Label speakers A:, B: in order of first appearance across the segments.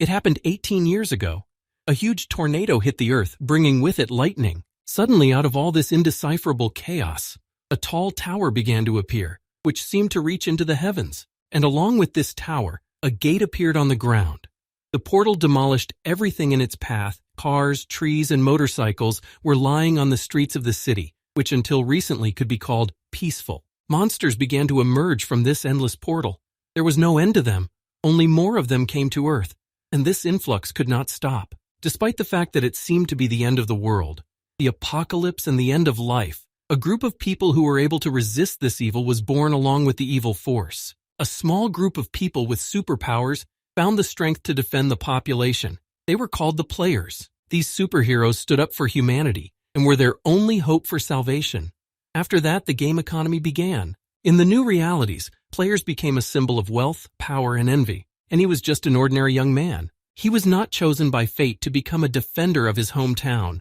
A: It happened 18 years ago. A huge tornado hit the earth, bringing with it lightning. Suddenly, out of all this indecipherable chaos, a tall tower began to appear, which seemed to reach into the heavens. And along with this tower, a gate appeared on the ground. The portal demolished everything in its path. Cars, trees, and motorcycles were lying on the streets of the city, which until recently could be called peaceful. Monsters began to emerge from this endless portal. There was no end to them. Only more of them came to Earth, and this influx could not stop. Despite the fact that it seemed to be the end of the world, the apocalypse and the end of life, a group of people who were able to resist this evil was born along with the evil force. A small group of people with superpowers found the strength to defend the population. They were called the Players. These superheroes stood up for humanity and were their only hope for salvation. After that, the game economy began. In the new realities, Players became a symbol of wealth, power, and envy, and he was just an ordinary young man. He was not chosen by fate to become a defender of his hometown.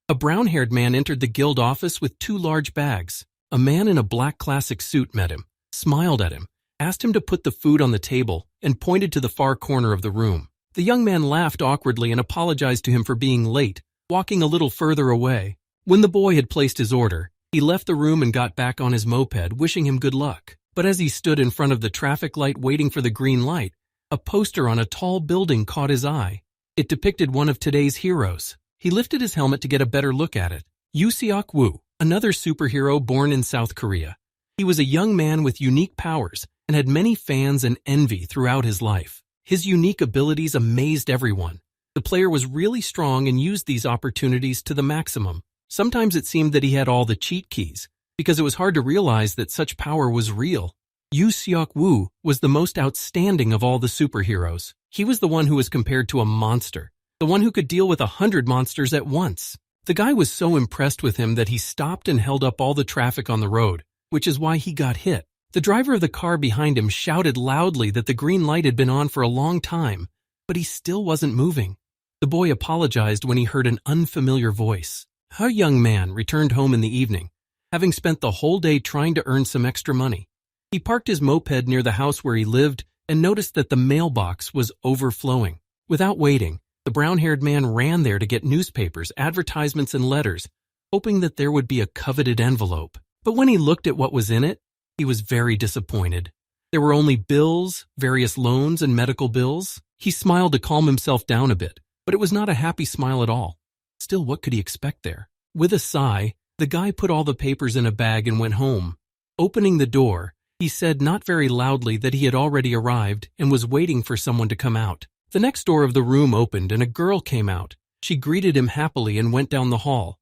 A: A brown-haired man entered the guild office with 2 large bags. A man in a black classic suit met him, smiled at him, asked him to put the food on the table, and pointed to the far corner of the room. The young man laughed awkwardly and apologized to him for being late, walking a little further away. When the boy had placed his order, he left the room and got back on his moped, wishing him good luck. But as he stood in front of the traffic light waiting for the green light, a poster on a tall building caught his eye. It depicted one of today's heroes. He lifted his helmet to get a better look at it. Yoo Seok-woo, another superhero born in South Korea. He was a young man with unique powers and had many fans and envy throughout his life. His unique abilities amazed everyone. The player was really strong and used these opportunities to the maximum. Sometimes it seemed that he had all the cheat keys, because it was hard to realize that such power was real. Yoo Seok-woo was the most outstanding of all the superheroes. He was the one who was compared to a monster, the one who could deal with 100 monsters at once. The guy was so impressed with him that he stopped and held up all the traffic on the road, which is why he got hit. The driver of the car behind him shouted loudly that the green light had been on for a long time, but he still wasn't moving. The boy apologized when he heard an unfamiliar voice. A young man returned home in the evening, having spent the whole day trying to earn some extra money. He parked his moped near the house where he lived and noticed that the mailbox was overflowing. Without waiting, the brown-haired man ran there to get newspapers, advertisements, and letters, hoping that there would be a coveted envelope. But when he looked at what was in it, he was very disappointed. There were only bills, various loans, and medical bills. He smiled to calm himself down a bit, but it was not a happy smile at all. Still, what could he expect there? With a sigh, the guy put all the papers in a bag and went home. Opening the door, he said not very loudly that he had already arrived and was waiting for someone to come out. The next door of the room opened and a girl came out. She greeted him happily and went down the hall.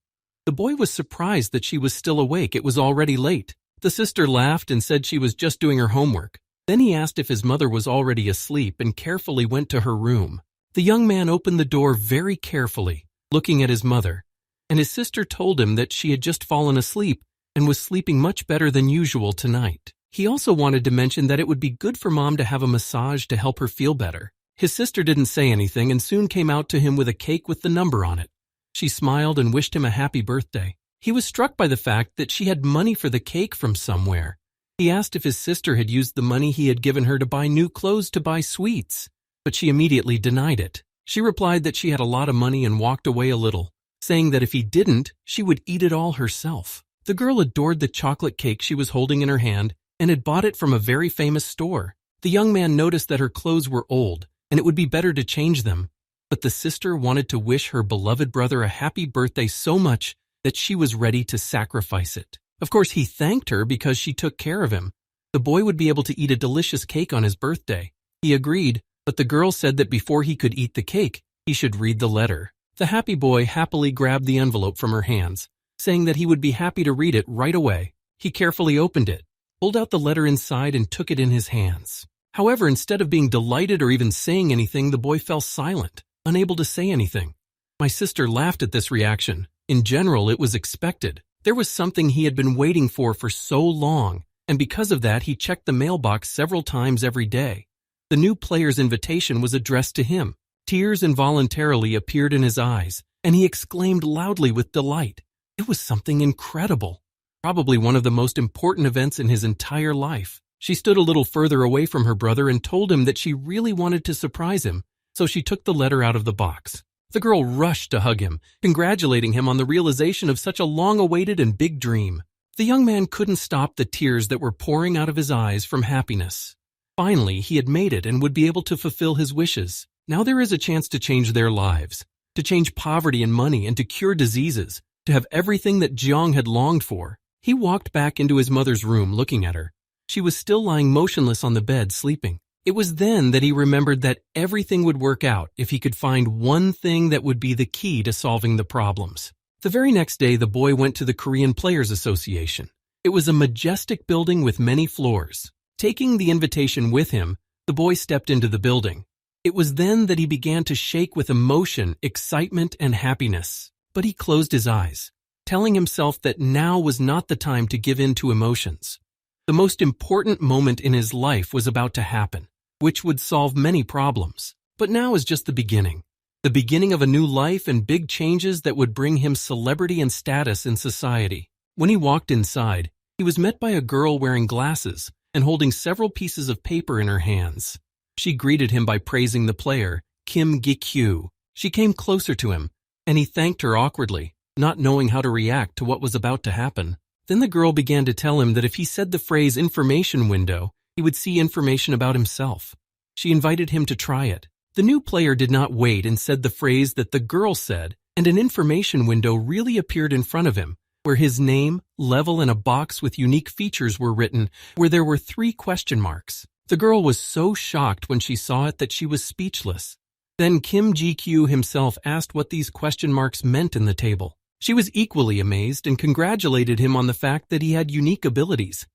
A: The boy was surprised that she was still awake. It was already late. The sister laughed and said she was just doing her homework. Then he asked if his mother was already asleep and carefully went to her room. The young man opened the door very carefully, looking at his mother, and his sister told him that she had just fallen asleep and was sleeping much better than usual tonight. He also wanted to mention that it would be good for Mom to have a massage to help her feel better. His sister didn't say anything and soon came out to him with a cake with the number on it. She smiled and wished him a happy birthday. He was struck by the fact that she had money for the cake from somewhere. He asked if his sister had used the money he had given her to buy new clothes to buy sweets, but she immediately denied it. She replied that she had a lot of money and walked away a little, saying that if he didn't, she would eat it all herself. The girl adored the chocolate cake she was holding in her hand and had bought it from a very famous store. The young man noticed that her clothes were old and it would be better to change them, but the sister wanted to wish her beloved brother a happy birthday so much that she was ready to sacrifice it. Of course, he thanked her because she took care of him. The boy would be able to eat a delicious cake on his birthday. He agreed, but the girl said that before he could eat the cake, he should read the letter. The happy boy happily grabbed the envelope from her hands, saying that he would be happy to read it right away. He carefully opened it, pulled out the letter inside, and took it in his hands. However, instead of being delighted or even saying anything, the boy fell silent, unable to say anything. My sister laughed at this reaction. In general, it was expected. There was something he had been waiting for so long, and because of that, he checked the mailbox several times every day. The new player's invitation was addressed to him. Tears involuntarily appeared in his eyes, and he exclaimed loudly with delight. It was something incredible, probably one of the most important events in his entire life. She stood a little further away from her brother and told him that she really wanted to surprise him, so she took the letter out of the box. The girl rushed to hug him, congratulating him on the realization of such a long-awaited and big dream. The young man couldn't stop the tears that were pouring out of his eyes from happiness. Finally, he had made it and would be able to fulfill his wishes. Now there is a chance to change their lives, to change poverty and money and to cure diseases, to have everything that Jiang had longed for. He walked back into his mother's room looking at her. She was still lying motionless on the bed, sleeping. It was then that he remembered that everything would work out if he could find one thing that would be the key to solving the problems. The very next day, the boy went to the Korean Players Association. It was a majestic building with many floors. Taking the invitation with him, the boy stepped into the building. It was then that he began to shake with emotion, excitement, and happiness. But he closed his eyes, telling himself that now was not the time to give in to emotions. The most important moment in his life was about to happen, which would solve many problems. But now is just the beginning of a new life and big changes that would bring him celebrity and status in society. When he walked inside, he was met by a girl wearing glasses and holding several pieces of paper in her hands. She greeted him by praising the player, Kim Gi-kyu. She came closer to him, and he thanked her awkwardly, not knowing how to react to what was about to happen. Then the girl began to tell him that if he said the phrase information window, he would see information about himself. She invited him to try it. The new player did not wait and said the phrase that the girl said, and an information window really appeared in front of him, where his name, level, and a box with unique features were written, where there were 3 question marks. The girl was so shocked when she saw it that she was speechless. Then Kim Gi-kyu himself asked what these question marks meant in the table. She was equally amazed and congratulated him on the fact that he had unique abilities.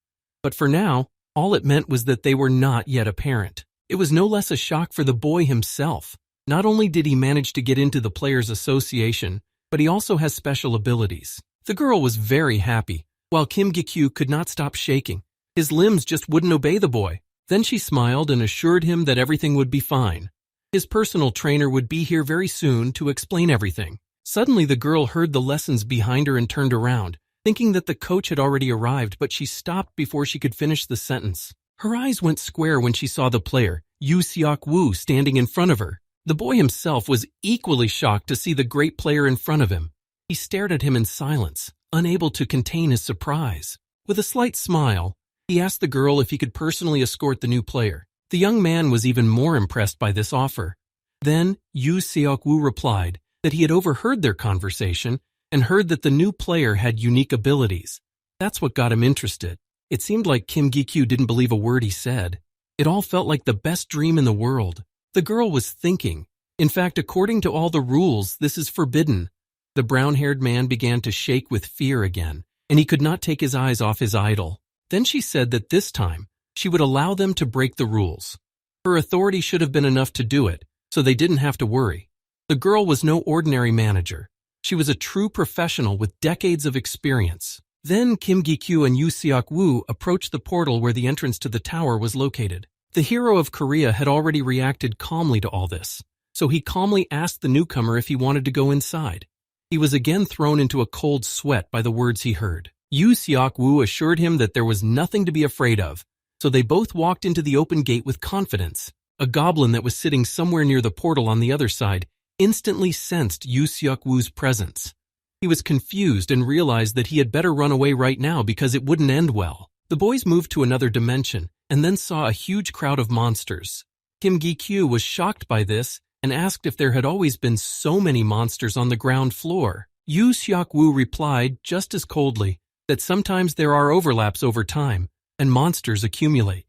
A: But for now, all it meant was that they were not yet apparent. It was no less a shock for the boy himself. Not only did he manage to get into the Players Association, but he also has special abilities. The girl was very happy, while Kim Gi-kyu could not stop shaking. His limbs just wouldn't obey the boy. Then she smiled and assured him that everything would be fine. His personal trainer would be here very soon to explain everything. Suddenly the girl heard the lessons behind her and turned around, thinking that the coach had already arrived, but she stopped before she could finish the sentence. Her eyes went square when she saw the player, Yu Seok-woo, standing in front of her. The boy himself was equally shocked to see the great player in front of him. He stared at him in silence, unable to contain his surprise. With a slight smile, he asked the girl if he could personally escort the new player. The young man was even more impressed by this offer. Then Yu Seok-woo replied that he had overheard their conversation and heard that the new player had unique abilities. That's what got him interested. It seemed like Kim Gi-kyu didn't believe a word he said. It all felt like the best dream in the world. The girl was thinking. In fact, according to all the rules, this is forbidden. The brown-haired man began to shake with fear again, and he could not take his eyes off his idol. Then she said that this time, she would allow them to break the rules. Her authority should have been enough to do it, so they didn't have to worry. The girl was no ordinary manager. She was a true professional with decades of experience. Then Kim Gi-kyu and Yu Seok-woo approached the portal where the entrance to the tower was located. The hero of Korea had already reacted calmly to all this, so he calmly asked the newcomer if he wanted to go inside. He was again thrown into a cold sweat by the words he heard. Yu Seok-woo assured him that there was nothing to be afraid of, so they both walked into the open gate with confidence. A goblin that was sitting somewhere near the portal on the other side instantly sensed Yu Seok-woo's presence. He was confused and realized that he had better run away right now because it wouldn't end well. The boys moved to another dimension and then saw a huge crowd of monsters. Kim Gi-kyu was shocked by this and asked if there had always been so many monsters on the ground floor. Yu Seok-woo replied just as coldly that sometimes there are overlaps over time and monsters accumulate.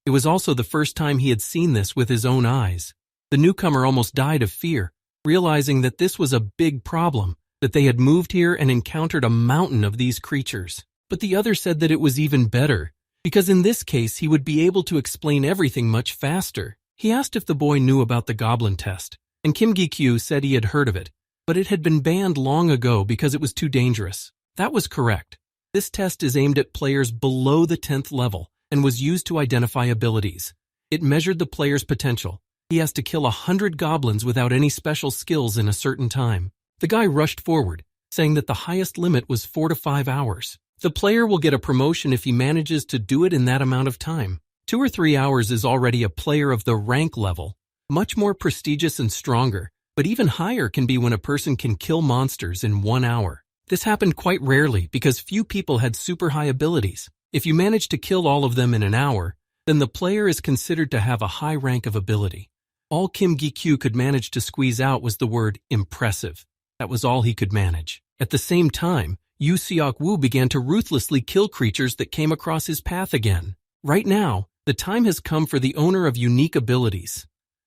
A: It was also the first time he had seen this with his own eyes. The newcomer almost died of fear, realizing that this was a big problem, that they had moved here and encountered a mountain of these creatures. But the other said that it was even better, because in this case he would be able to explain everything much faster. He asked if the boy knew about the goblin test, and Kim Gi-kyu said he had heard of it, but it had been banned long ago because it was too dangerous. That was correct. This test is aimed at players below the 10th level and was used to identify abilities. It measured the player's potential. He has to kill 100 goblins without any special skills in a certain time. The guy rushed forward, saying that the highest limit was 4 to 5 hours. The player will get a promotion if he manages to do it in that amount of time. 2 or 3 hours is already a player of the rank level, Much more prestigious and stronger, but even higher can be when a person can kill monsters in 1 hour. This happened quite rarely because few people had super high abilities. If you manage to kill all of them in an hour, then the player is considered to have a high rank of ability. All Kim Gi-kyu could manage to squeeze out was the word impressive. That was all he could manage. At the same time, Yu Seok-woo began to ruthlessly kill creatures that came across his path again. Right now, the time has come for the owner of unique abilities.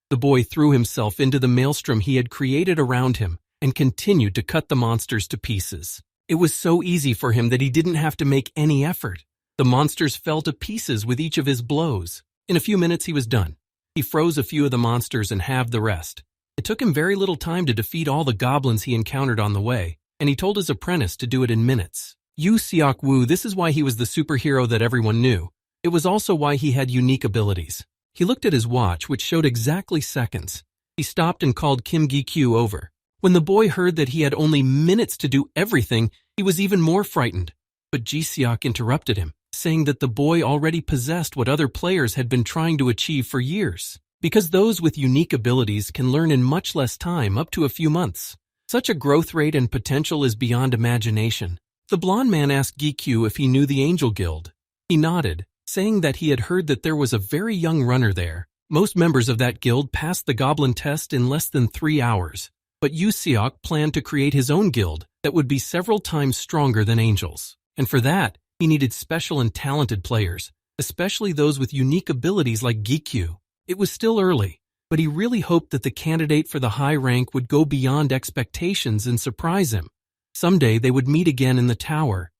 A: The boy threw himself into the maelstrom he had created around him and continued to cut the monsters to pieces. It was so easy for him that he didn't have to make any effort. The monsters fell to pieces with each of his blows. In a few minutes he was done. He froze a few of the monsters and halved the rest. It took him very little time to defeat all the goblins he encountered on the way, and he told his apprentice to do it in minutes. Yu Seok-woo, this is why he was the superhero that everyone knew. It was also why he had unique abilities. He looked at his watch, which showed exactly seconds. He stopped and called Kim Gi-kyu over. When the boy heard that he had only minutes to do everything, he was even more frightened. But Ji-seok interrupted him, saying that the boy already possessed what other players had been trying to achieve for years, because those with unique abilities can learn in much less time, up to a few months. Such a growth rate and potential is beyond imagination. The blonde man asked Gi-kyu if he knew the Angel Guild. He nodded, saying that he had heard that there was a very young runner there. Most members of that guild passed the goblin test in less than 3 hours, but Yu Seok planned to create his own guild that would be several times stronger than angels. And for that, he needed special and talented players, especially those with unique abilities like Gi-kyu. It was still early, but he really hoped that the candidate for the high rank would go beyond expectations and surprise him. Someday they would meet again in the tower.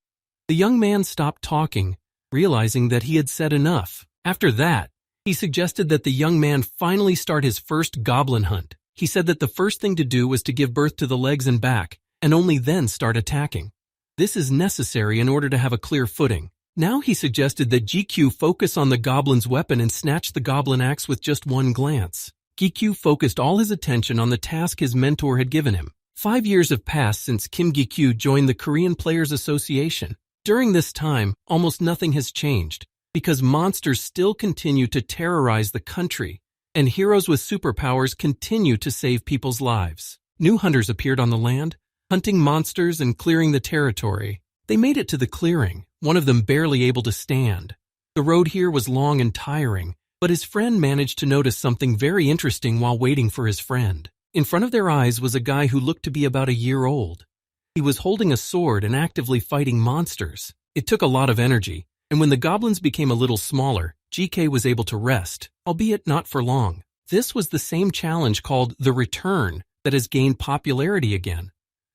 A: The young man stopped talking, realizing that he had said enough. After that, he suggested that the young man finally start his first goblin hunt. He said that the first thing to do was to give birth to the legs and back, and only then start attacking. This is necessary in order to have a clear footing. Now he suggested that Gi-kyu focus on the goblin's weapon and snatch the goblin axe with just one glance. Gi-kyu focused all his attention on the task his mentor had given him. 5 years have passed since Kim Gi-kyu joined the Korean Players Association. During this time, almost nothing has changed, because monsters still continue to terrorize the country, and heroes with superpowers continue to save people's lives. New hunters appeared on the land, hunting monsters and clearing the territory. They made it to the clearing, one of them barely able to stand. The road here was long and tiring, but his friend managed to notice something very interesting while waiting for his friend. In front of their eyes was a guy who looked to be about a year old. He was holding a sword and actively fighting monsters. It took a lot of energy, and when the goblins became a little smaller, GK was able to rest, albeit not for long. This was the same challenge called The Return that has gained popularity again.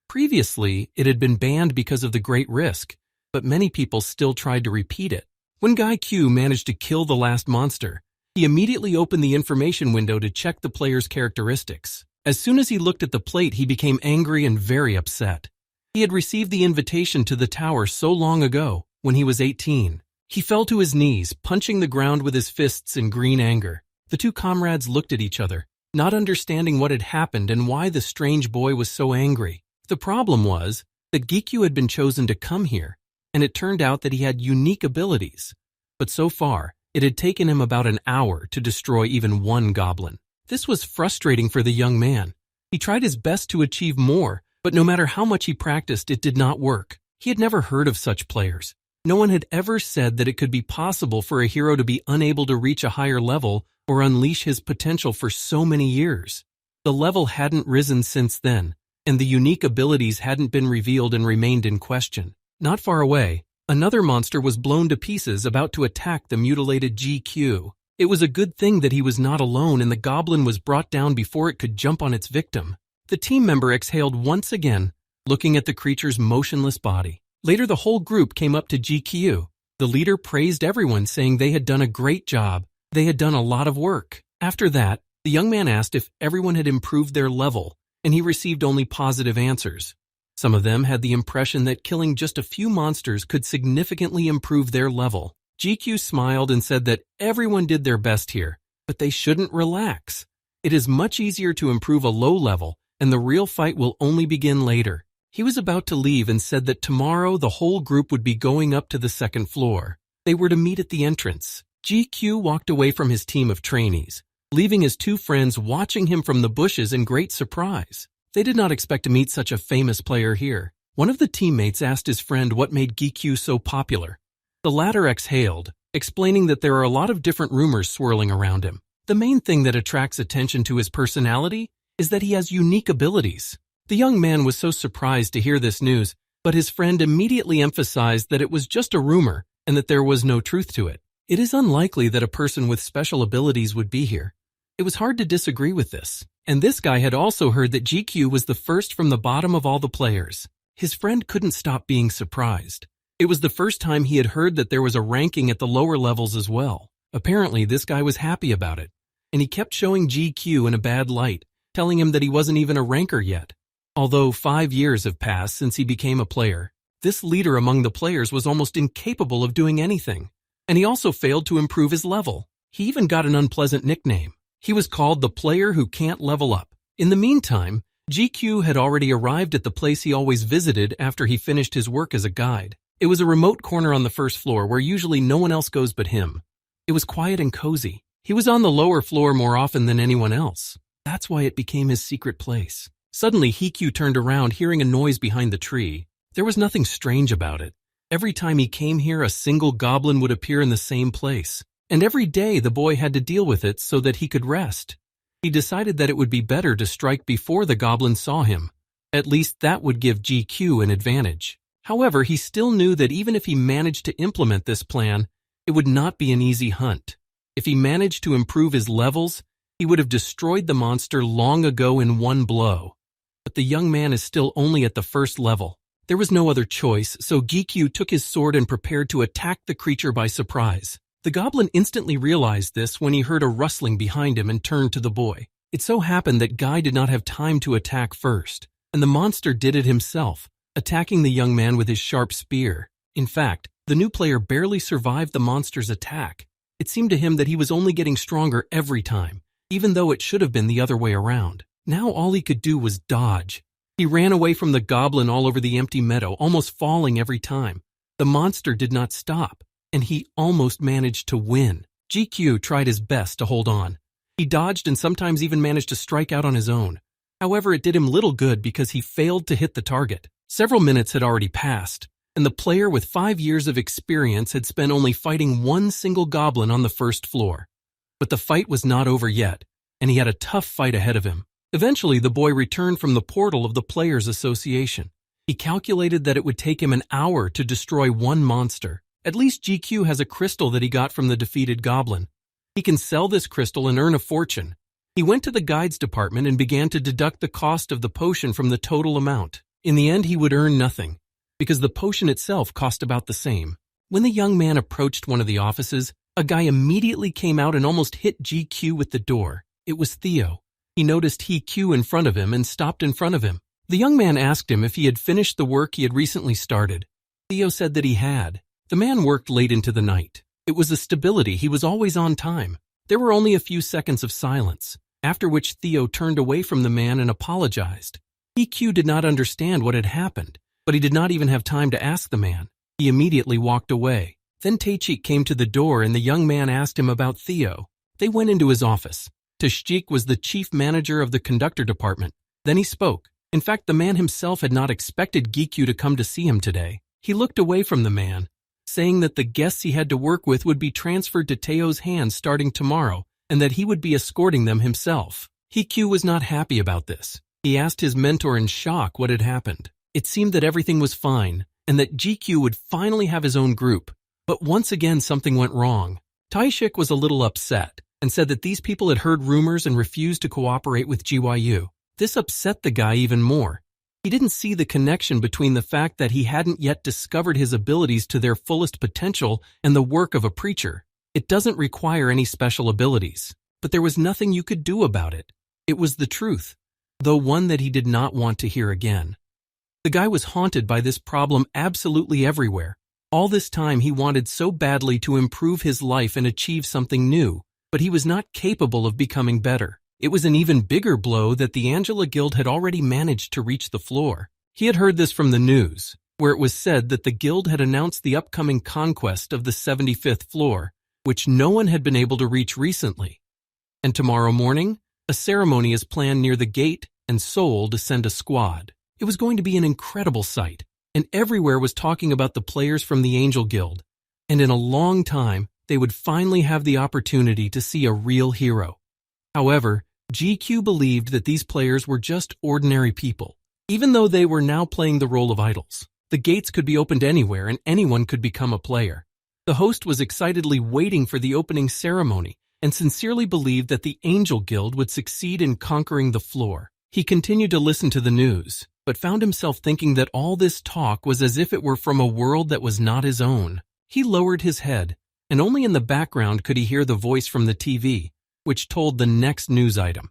A: Previously, it had been banned because of the great risk, but many people still tried to repeat it. When Guy Q managed to kill the last monster, he immediately opened the information window to check the player's characteristics. As soon as he looked at the plate, he became angry and very upset. He had received the invitation to the tower so long ago, when he was 18. He fell to his knees, punching the ground with his fists in green anger. The two comrades looked at each other, not understanding what had happened and why the strange boy was so angry. The problem was that Gikyu had been chosen to come here, and it turned out that he had unique abilities. But so far, it had taken him about an hour to destroy even one goblin. This was frustrating for the young man. He tried his best to achieve more, but no matter how much he practiced, it did not work. He had never heard of such players. No one had ever said that it could be possible for a hero to be unable to reach a higher level or unleash his potential for so many years. The level hadn't risen since then, and the unique abilities hadn't been revealed and remained in question. Not far away, another monster was blown to pieces, about to attack the mutilated GQ. It was a good thing that he was not alone and the goblin was brought down before it could jump on its victim. The team member exhaled once again, looking at the creature's motionless body. Later, the whole group came up to GQ. The leader praised everyone, saying they had done a great job. They had done a lot of work. After that, the young man asked if everyone had improved their level, and he received only positive answers. Some of them had the impression that killing just a few monsters could significantly improve their level. GQ smiled and said that everyone did their best here, but they shouldn't relax. It is much easier to improve a low level, and the real fight will only begin later. He was about to leave and said that tomorrow the whole group would be going up to the second floor. They were to meet at the entrance. GQ walked away from his team of trainees, leaving his two friends watching him from the bushes in great surprise. They did not expect to meet such a famous player here. One of the teammates asked his friend what made Gikyu so popular. The latter exhaled, explaining that there are a lot of different rumors swirling around him. The main thing that attracts attention to his personality is that he has unique abilities. The young man was so surprised to hear this news, but his friend immediately emphasized that it was just a rumor and that there was no truth to it. It is unlikely that a person with special abilities would be here. It was hard to disagree with this. And this guy had also heard that GQ was the first from the bottom of all the players. His friend couldn't stop being surprised. It was the first time he had heard that there was a ranking at the lower levels as well. Apparently, this guy was happy about it, and he kept showing GQ in a bad light, telling him that he wasn't even a ranker yet. Although 5 years have passed since he became a player, this leader among the players was almost incapable of doing anything. And he also failed to improve his level. He even got an unpleasant nickname. He was called the player who can't level up. In the meantime, GQ had already arrived at the place he always visited after he finished his work as a guide. It was a remote corner on the first floor where usually no one else goes but him. It was quiet and cozy. He was on the lower floor more often than anyone else. That's why it became his secret place. Suddenly, Hikyu turned around, hearing a noise behind the tree. There was nothing strange about it. Every time he came here, a single goblin would appear in the same place. And every day the boy had to deal with it so that he could rest. He decided that it would be better to strike before the goblin saw him. At least that would give GQ an advantage. However, he still knew that even if he managed to implement this plan, it would not be an easy hunt. If he managed to improve his levels, he would have destroyed the monster long ago in one blow. But the young man is still only at the first level. There was no other choice, so GQ took his sword and prepared to attack the creature by surprise. The goblin instantly realized this when he heard a rustling behind him and turned to the boy. It so happened that Guy did not have time to attack first, and the monster did it himself, attacking the young man with his sharp spear. In fact, the new player barely survived the monster's attack. It seemed to him that he was only getting stronger every time, even though it should have been the other way around. Now all he could do was dodge. He ran away from the goblin all over the empty meadow, almost falling every time. The monster did not stop, and he almost managed to win. GQ tried his best to hold on. He dodged and sometimes even managed to strike out on his own. However, it did him little good because he failed to hit the target. Several minutes had already passed, and the player with 5 years of experience had spent only fighting one single goblin on the first floor. But the fight was not over yet, and he had a tough fight ahead of him. Eventually, the boy returned from the portal of the Players Association. He calculated that it would take him an hour to destroy one monster. At least GQ has a crystal that he got from the defeated goblin. He can sell this crystal and earn a fortune. He went to the guides department and began to deduct the cost of the potion from the total amount. In the end, he would earn nothing, because the potion itself cost about the same. When the young man approached one of the offices, a guy immediately came out and almost hit GQ with the door. It was Theo. He noticed Hikyu in front of him and stopped in front of him. The young man asked him if he had finished the work he had recently started. Theo said that he had. The man worked late into the night. It was a stability. He was always on time. There were only a few seconds of silence, after which Theo turned away from the man and apologized. Hikyu did not understand what had happened, but he did not even have time to ask the man. He immediately walked away. Then Taechik came to the door and the young man asked him about Theo. They went into his office. Taechik was the chief manager of the conductor department. Then he spoke. In fact, the man himself had not expected Gikyu to come to see him today. He looked away from the man, saying that the guests he had to work with would be transferred to Teo's hands starting tomorrow, and that he would be escorting them himself. Hikyu was not happy about this. He asked his mentor in shock what had happened. It seemed that everything was fine, and that GQ would finally have his own group. But once again something went wrong. Taeshik was a little upset, and said that these people had heard rumors and refused to cooperate with GYU. This upset the guy even more. He didn't see the connection between the fact that he hadn't yet discovered his abilities to their fullest potential and the work of a preacher. It doesn't require any special abilities, but there was nothing you could do about it. It was the truth, though one that he did not want to hear again. The guy was haunted by this problem absolutely everywhere. All this time he wanted so badly to improve his life and achieve something new, but he was not capable of becoming better. It was an even bigger blow that the Angela Guild had already managed to reach the floor. He had heard this from the news, where it was said that the guild had announced the upcoming conquest of the 75th floor, which no one had been able to reach recently. And tomorrow morning, a ceremony is planned near the gate and Seoul to send a squad. It was going to be an incredible sight, and everywhere was talking about the players from the Angel Guild. And in a long time, they would finally have the opportunity to see a real hero. However, GQ believed that these players were just ordinary people. Even though they were now playing the role of idols, the gates could be opened anywhere and anyone could become a player. The host was excitedly waiting for the opening ceremony and sincerely believed that the Angel Guild would succeed in conquering the floor. He continued to listen to the news, but found himself thinking that all this talk was as if it were from a world that was not his own. He lowered his head, and only in the background could he hear the voice from the TV, which told the next news item.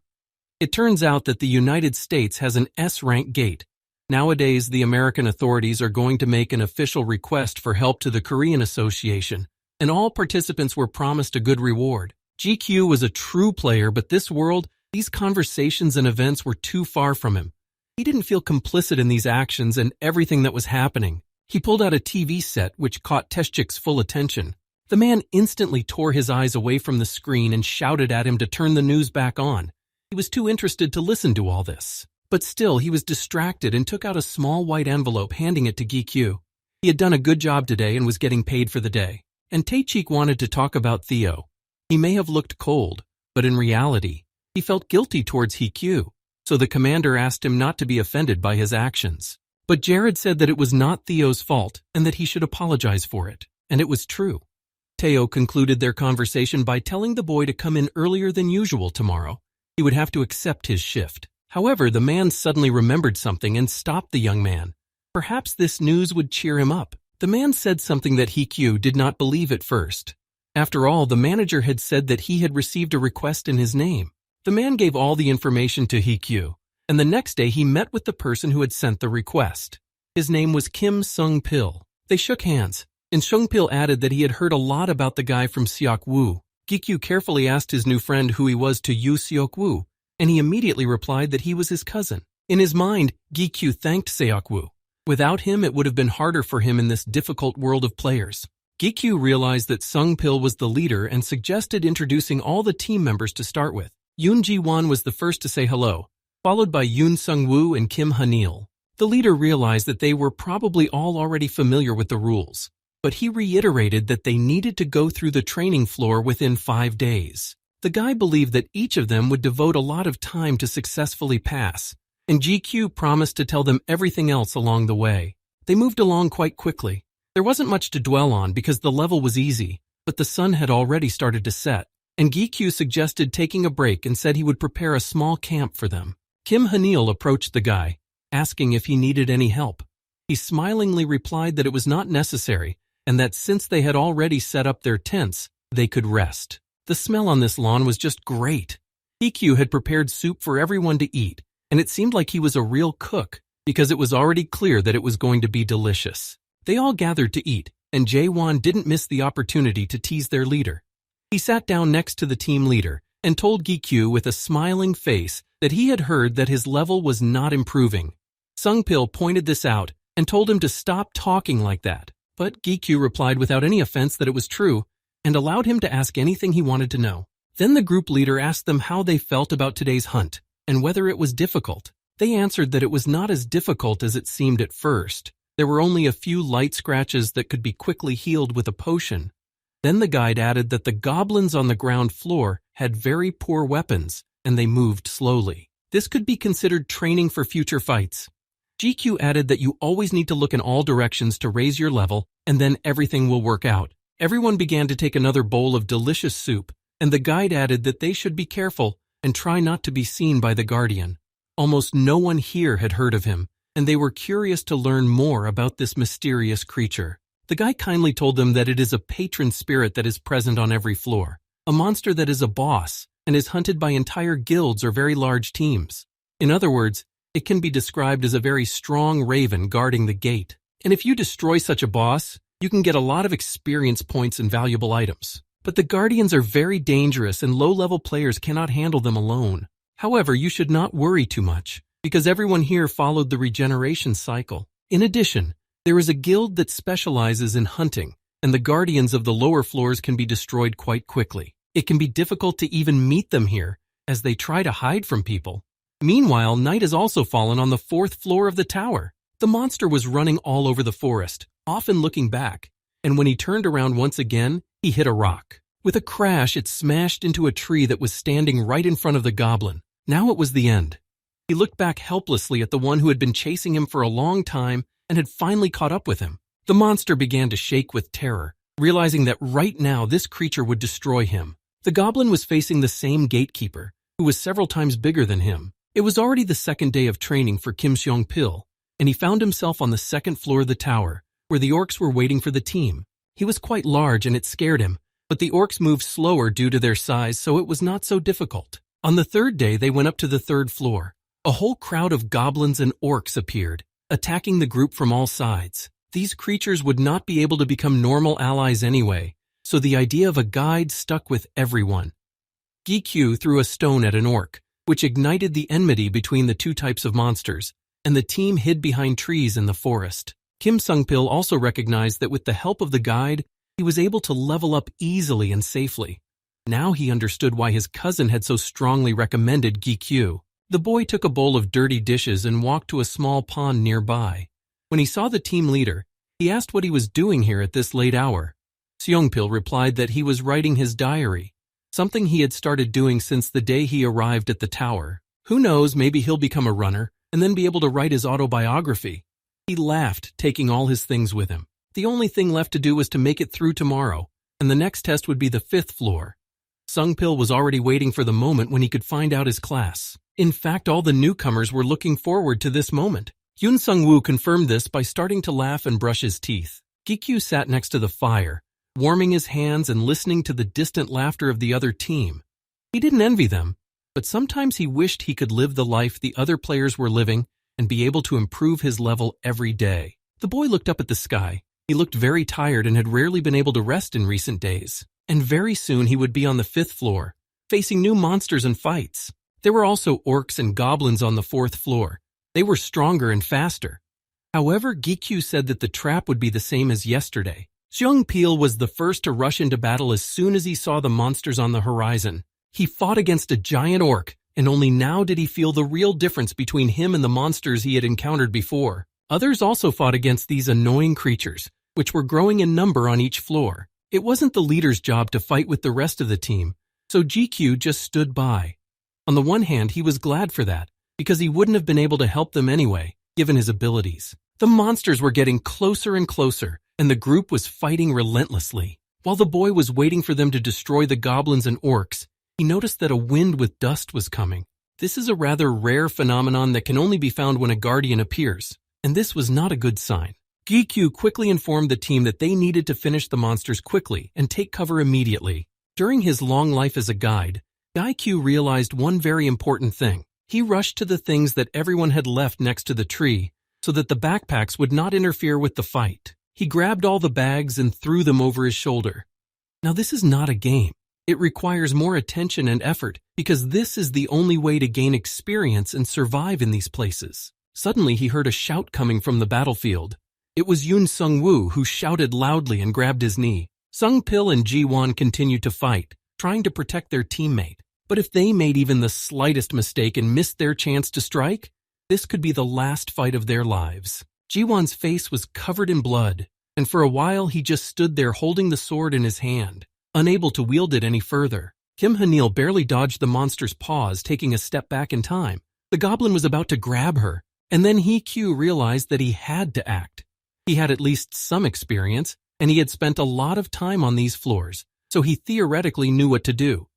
A: It turns out that the United States has an S-rank gate. Nowadays, the American authorities are going to make an official request for help to the Korean Association, and all participants were promised a good reward. GQ was a true player, but this world, these conversations and events were too far from him. He didn't feel complicit in these actions and everything that was happening. He pulled out a TV set which caught Teshchik's full attention. The man instantly tore his eyes away from the screen and shouted at him to turn the news back on. He was too interested to listen to all this. But still, he was distracted and took out a small white envelope, handing it to GQ. He had done a good job today and was getting paid for the day. And Teshchik wanted to talk about Theo. He may have looked cold, but in reality, he felt guilty towards GQ. So the commander asked him not to be offended by his actions. But Jared said that it was not Theo's fault and that he should apologize for it. And it was true. Theo concluded their conversation by telling the boy to come in earlier than usual tomorrow. He would have to accept his shift. However, the man suddenly remembered something and stopped the young man. Perhaps this news would cheer him up. The man said something that GQ did not believe at first. After all, the manager had said that he had received a request in his name. The man gave all the information to GQ, and the next day he met with the person who had sent the request. His name was Kim Sung-pil. They shook hands, and Sung-pil added that he had heard a lot about the guy from Seok-woo. GQ carefully asked his new friend who he was to Yoo Seok-woo, and he immediately replied that he was his cousin. In his mind, GQ thanked Seok-woo. Without him, it would have been harder for him in this difficult world of players. GQ realized that Sung-pil was the leader and suggested introducing all the team members to start with. Yoon Ji-won was the first to say hello, followed by Yoon Sung-woo and Kim Han-il. The leader realized that they were probably all already familiar with the rules, but he reiterated that they needed to go through the training floor within 5 days. The guy believed that each of them would devote a lot of time to successfully pass, and GQ promised to tell them everything else along the way. They moved along quite quickly. There wasn't much to dwell on because the level was easy, but the sun had already started to set, and GQ suggested taking a break and said he would prepare a small camp for them. Kim Han-il approached the guy, asking if he needed any help. He smilingly replied that it was not necessary, and that since they had already set up their tents, they could rest. The smell on this lawn was just great. GQ had prepared soup for everyone to eat, and it seemed like he was a real cook, because it was already clear that it was going to be delicious. They all gathered to eat, and Jae-won didn't miss the opportunity to tease their leader. He sat down next to the team leader and told GQ with a smiling face that he had heard that his level was not improving. Sung-pil pointed this out and told him to stop talking like that, but GQ replied without any offense that it was true and allowed him to ask anything he wanted to know. Then the group leader asked them how they felt about today's hunt and whether it was difficult. They answered that it was not as difficult as it seemed at first. There were only a few light scratches that could be quickly healed with a potion. Then the guide added that the goblins on the ground floor had very poor weapons and they moved slowly. This could be considered training for future fights. GQ added that you always need to look in all directions to raise your level and then everything will work out. Everyone began to take another bowl of delicious soup, and the guide added that they should be careful and try not to be seen by the guardian. Almost no one here had heard of him, and they were curious to learn more about this mysterious creature. The guy kindly told them that it is a patron spirit that is present on every floor, a monster that is a boss and is hunted by entire guilds or very large teams. In other words, it can be described as a very strong raven guarding the gate. And if you destroy such a boss, you can get a lot of experience points and valuable items. But the guardians are very dangerous and low-level players cannot handle them alone. However, you should not worry too much, because everyone here followed the regeneration cycle. In addition, there is a guild that specializes in hunting, and the guardians of the lower floors can be destroyed quite quickly. It can be difficult to even meet them here, as they try to hide from people. Meanwhile, night has also fallen on the 4th floor of the tower. The monster was running all over the forest, often looking back, and when he turned around once again, he hit a rock. With a crash, it smashed into a tree that was standing right in front of the goblin. Now it was the end. He looked back helplessly at the one who had been chasing him for a long time and had finally caught up with him. The monster began to shake with terror, realizing that right now this creature would destroy him. The goblin was facing the same gatekeeper, who was several times bigger than him. It was already the 2nd day of training for Kim Seong-pil, and he found himself on the 2nd floor of the tower, where the orcs were waiting for the team. He was quite large and it scared him, but the orcs moved slower due to their size, so it was not so difficult. On the 3rd day, they went up to the 3rd floor. A whole crowd of goblins and orcs appeared, attacking the group from all sides. These creatures would not be able to become normal allies anyway, so the idea of a guide stuck with everyone. Gi-Kyu threw a stone at an orc, which ignited the enmity between the two types of monsters, and the team hid behind trees in the forest. Kim Seong-pil also recognized that with the help of the guide, he was able to level up easily and safely. Now he understood why his cousin had so strongly recommended Gi-Kyu. The boy took a bowl of dirty dishes and walked to a small pond nearby. When he saw the team leader, he asked what he was doing here at this late hour. Seong-pil replied that he was writing his diary, something he had started doing since the day he arrived at the tower. Who knows, maybe he'll become a runner and then be able to write his autobiography. He laughed, taking all his things with him. The only thing left to do was to make it through tomorrow, and the next test would be the 5th floor. Seong-pil was already waiting for the moment when he could find out his class. In fact, all the newcomers were looking forward to this moment. Yoon Sung-woo confirmed this by starting to laugh and brush his teeth. Gi-Kyu sat next to the fire, warming his hands and listening to the distant laughter of the other team. He didn't envy them, but sometimes he wished he could live the life the other players were living and be able to improve his level every day. The boy looked up at the sky. He looked very tired and had rarely been able to rest in recent days. And very soon he would be on the 5th floor, facing new monsters and fights. There were also orcs and goblins on the 4th floor. They were stronger and faster. However, Gi-Kyu said that the trap would be the same as yesterday. Seong-pil was the first to rush into battle as soon as he saw the monsters on the horizon. He fought against a giant orc, and only now did he feel the real difference between him and the monsters he had encountered before. Others also fought against these annoying creatures, which were growing in number on each floor. It wasn't the leader's job to fight with the rest of the team, so Gi-Kyu just stood by. On the one hand, he was glad for that, because he wouldn't have been able to help them anyway, given his abilities. The monsters were getting closer and closer, and the group was fighting relentlessly. While the boy was waiting for them to destroy the goblins and orcs, he noticed that a wind with dust was coming. This is a rather rare phenomenon that can only be found when a guardian appears, and this was not a good sign. Gi-Kyu quickly informed the team that they needed to finish the monsters quickly and take cover immediately. During his long life as a guide, Gi-Kyu realized one very important thing. He rushed to the things that everyone had left next to the tree so that the backpacks would not interfere with the fight. He grabbed all the bags and threw them over his shoulder. Now this is not a game. It requires more attention and effort because this is the only way to gain experience and survive in these places. Suddenly he heard a shout coming from the battlefield. It was Yoon Sung-woo who shouted loudly and grabbed his knee. Seong-pil and Ji-won continued to fight, trying to protect their teammate. But if they made even the slightest mistake and missed their chance to strike, this could be the last fight of their lives. Ji-won's face was covered in blood, and for a while he just stood there holding the sword in his hand, unable to wield it any further. Kim Ha-neil barely dodged the monster's paws, taking a step back in time. The goblin was about to grab her, and then Gi-Kyu realized that he had to act. He had at least some experience, and he had spent a lot of time on these floors, so he theoretically knew what to do.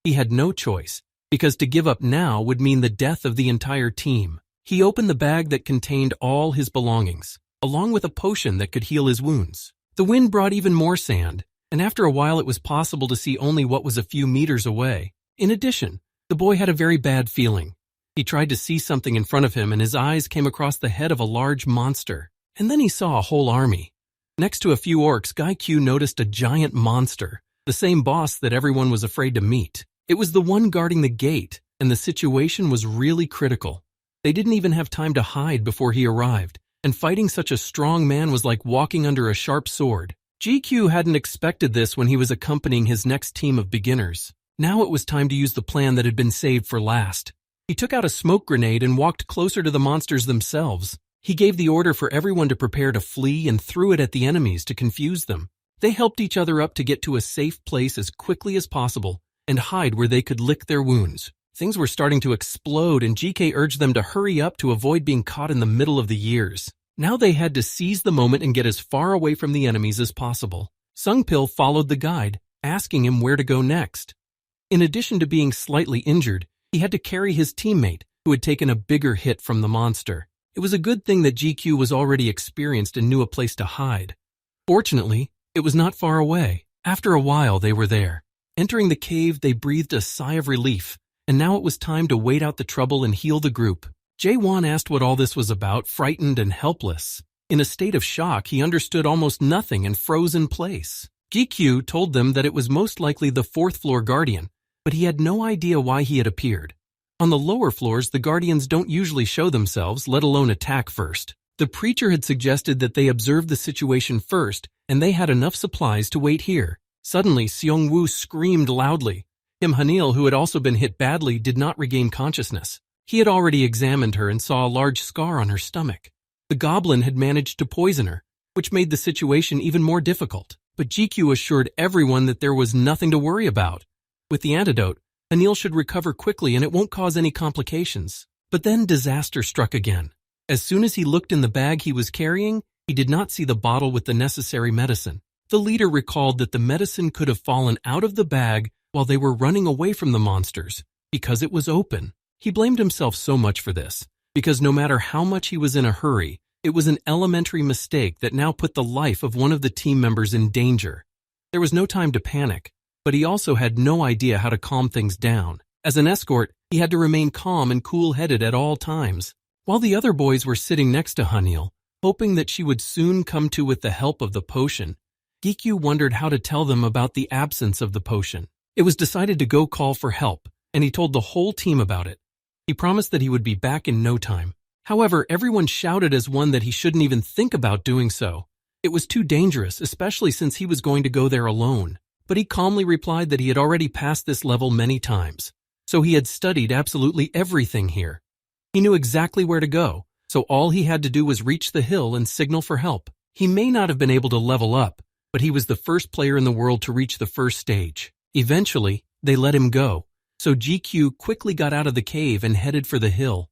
A: He had no choice, because to give up now would mean the death of the entire team. He opened the bag that contained all his belongings, along with a potion that could heal his wounds. The wind brought even more sand, and after a while it was possible to see only what was a few meters away. In addition, the boy had a very bad feeling. He tried to see something in front of him, and his eyes came across the head of a large monster. And then he saw a whole army. Next to a few orcs, Gi-Kyu noticed a giant monster, the same boss that everyone was afraid to meet. It was the one guarding the gate, and the situation was really critical. They didn't even have time to hide before he arrived, and fighting such a strong man was like walking under a sharp sword. GQ hadn't expected this when he was accompanying his next team of beginners. Now it was time to use the plan that had been saved for last. He took out a smoke grenade and walked closer to the monsters themselves. He gave the order for everyone to prepare to flee and threw it at the enemies to confuse them. They helped each other up to get to a safe place as quickly as possible and hide where they could lick their wounds. Things were starting to explode, and GK urged them to hurry up to avoid being caught in the middle of the years. Now they had to seize the moment and get as far away from the enemies as possible. Sungpil followed the guide, asking him where to go next. In addition to being slightly injured, he had to carry his teammate, who had taken a bigger hit from the monster. It was a good thing that GQ was already experienced and knew a place to hide. Fortunately, it was not far away. After a while, they were there. Entering the cave, they breathed a sigh of relief, and now it was time to wait out the trouble and heal the group. Jae-won asked what all this was about, frightened and helpless. In a state of shock, he understood almost nothing and froze in place. GQ told them that it was most likely the fourth-floor guardian, but he had no idea why he had appeared. On the lower floors, the guardians don't usually show themselves, let alone attack first. The preacher had suggested that they observe the situation first, and they had enough supplies to wait here. Suddenly, Seong-woo screamed loudly. Kim Hanil, who had also been hit badly, did not regain consciousness. He had already examined her and saw a large scar on her stomach. The goblin had managed to poison her, which made the situation even more difficult. But GQ assured everyone that there was nothing to worry about. With the antidote, Hanil should recover quickly and it won't cause any complications. But then disaster struck again. As soon as he looked in the bag he was carrying, he did not see the bottle with the necessary medicine. The leader recalled that the medicine could have fallen out of the bag while they were running away from the monsters, because it was open. He blamed himself so much for this, because no matter how much he was in a hurry, it was an elementary mistake that now put the life of one of the team members in danger. There was no time to panic, but he also had no idea how to calm things down. As an escort, he had to remain calm and cool-headed at all times. While the other boys were sitting next to Hanil, hoping that she would soon come to with the help of the potion, Gikyu wondered how to tell them about the absence of the potion. It was decided to go call for help, and he told the whole team about it. He promised that he would be back in no time. However, everyone shouted as one that he shouldn't even think about doing so. It was too dangerous, especially since he was going to go there alone. But he calmly replied that he had already passed this level many times, so he had studied absolutely everything here. He knew exactly where to go, so all he had to do was reach the hill and signal for help. He may not have been able to level up, but he was the first player in the world to reach the first stage. Eventually, they let him go, so GQ quickly got out of the cave and headed for the hill.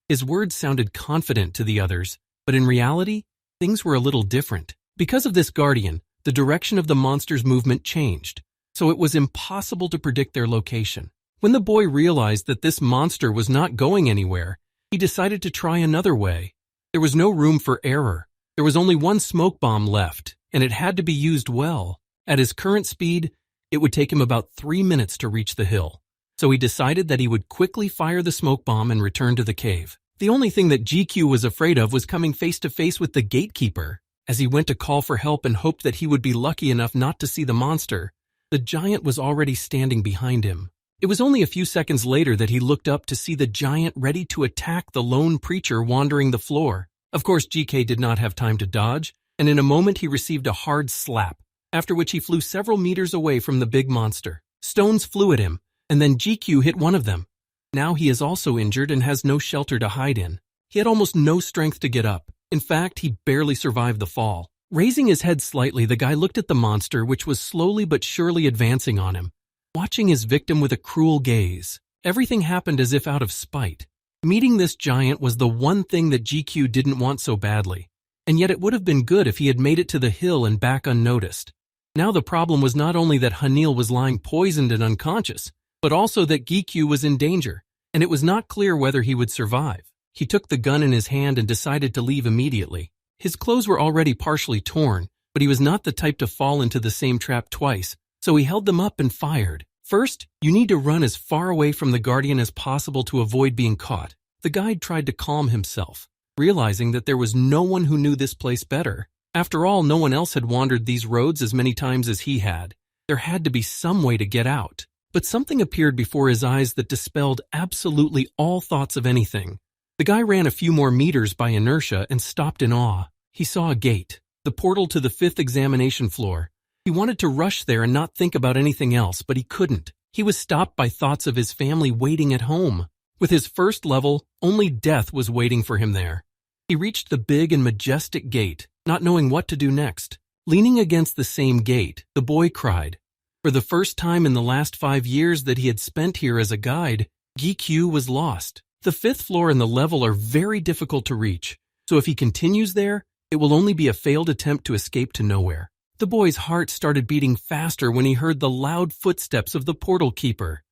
A: His words sounded confident to the others, but in reality, things were a little different. Because of this guardian, the direction of the monster's movement changed, so it was impossible to predict their location. When the boy realized that this monster was not going anywhere, he decided to try another way. There was no room for error. There was only one smoke bomb left, and it had to be used well. At his current speed, it would take him about 3 minutes to reach the hill. So he decided that he would quickly fire the smoke bomb and return to the cave. The only thing that GQ was afraid of was coming face to face with the gatekeeper. As he went to call for help and hoped that he would be lucky enough not to see the monster, the giant was already standing behind him. It was only a few seconds later that he looked up to see the giant ready to attack the lone preacher wandering the floor. Of course, GK did not have time to dodge, and in a moment he received a hard slap, after which he flew several meters away from the big monster. Stones flew at him, and then GQ hit one of them. Now he is also injured and has no shelter to hide in. He had almost no strength to get up. In fact, he barely survived the fall. Raising his head slightly, the guy looked at the monster, which was slowly but surely advancing on him, watching his victim with a cruel gaze. Everything happened as if out of spite. Meeting this giant was the one thing that GQ didn't want so badly, and yet it would have been good if he had made it to the hill and back unnoticed. Now the problem was not only that Hanil was lying poisoned and unconscious, but also that GQ was in danger, and it was not clear whether he would survive. He took the gun in his hand and decided to leave immediately. His clothes were already partially torn, but he was not the type to fall into the same trap twice, so he held them up and fired. First, you need to run as far away from the guardian as possible to avoid being caught. The guide tried to calm himself, realizing that there was no one who knew this place better. After all, no one else had wandered these roads as many times as he had. There had to be some way to get out. But something appeared before his eyes that dispelled absolutely all thoughts of anything. The guy ran a few more meters by inertia and stopped in awe. He saw a gate. the portal to the 5th examination floor. He wanted to rush there and not think about anything else, but he couldn't. He was stopped by thoughts of his family waiting at home. With his first level, only death was waiting for him there. He reached the big and majestic gate, not knowing what to do next. Leaning against the same gate, the boy cried. For the first time in the last 5 years that he had spent here as a guide, GQ was lost. The 5th floor and the level are very difficult to reach, so if he continues there, it will only be a failed attempt to escape to nowhere. The boy's heart started beating faster when he heard the loud footsteps of the portal keeper.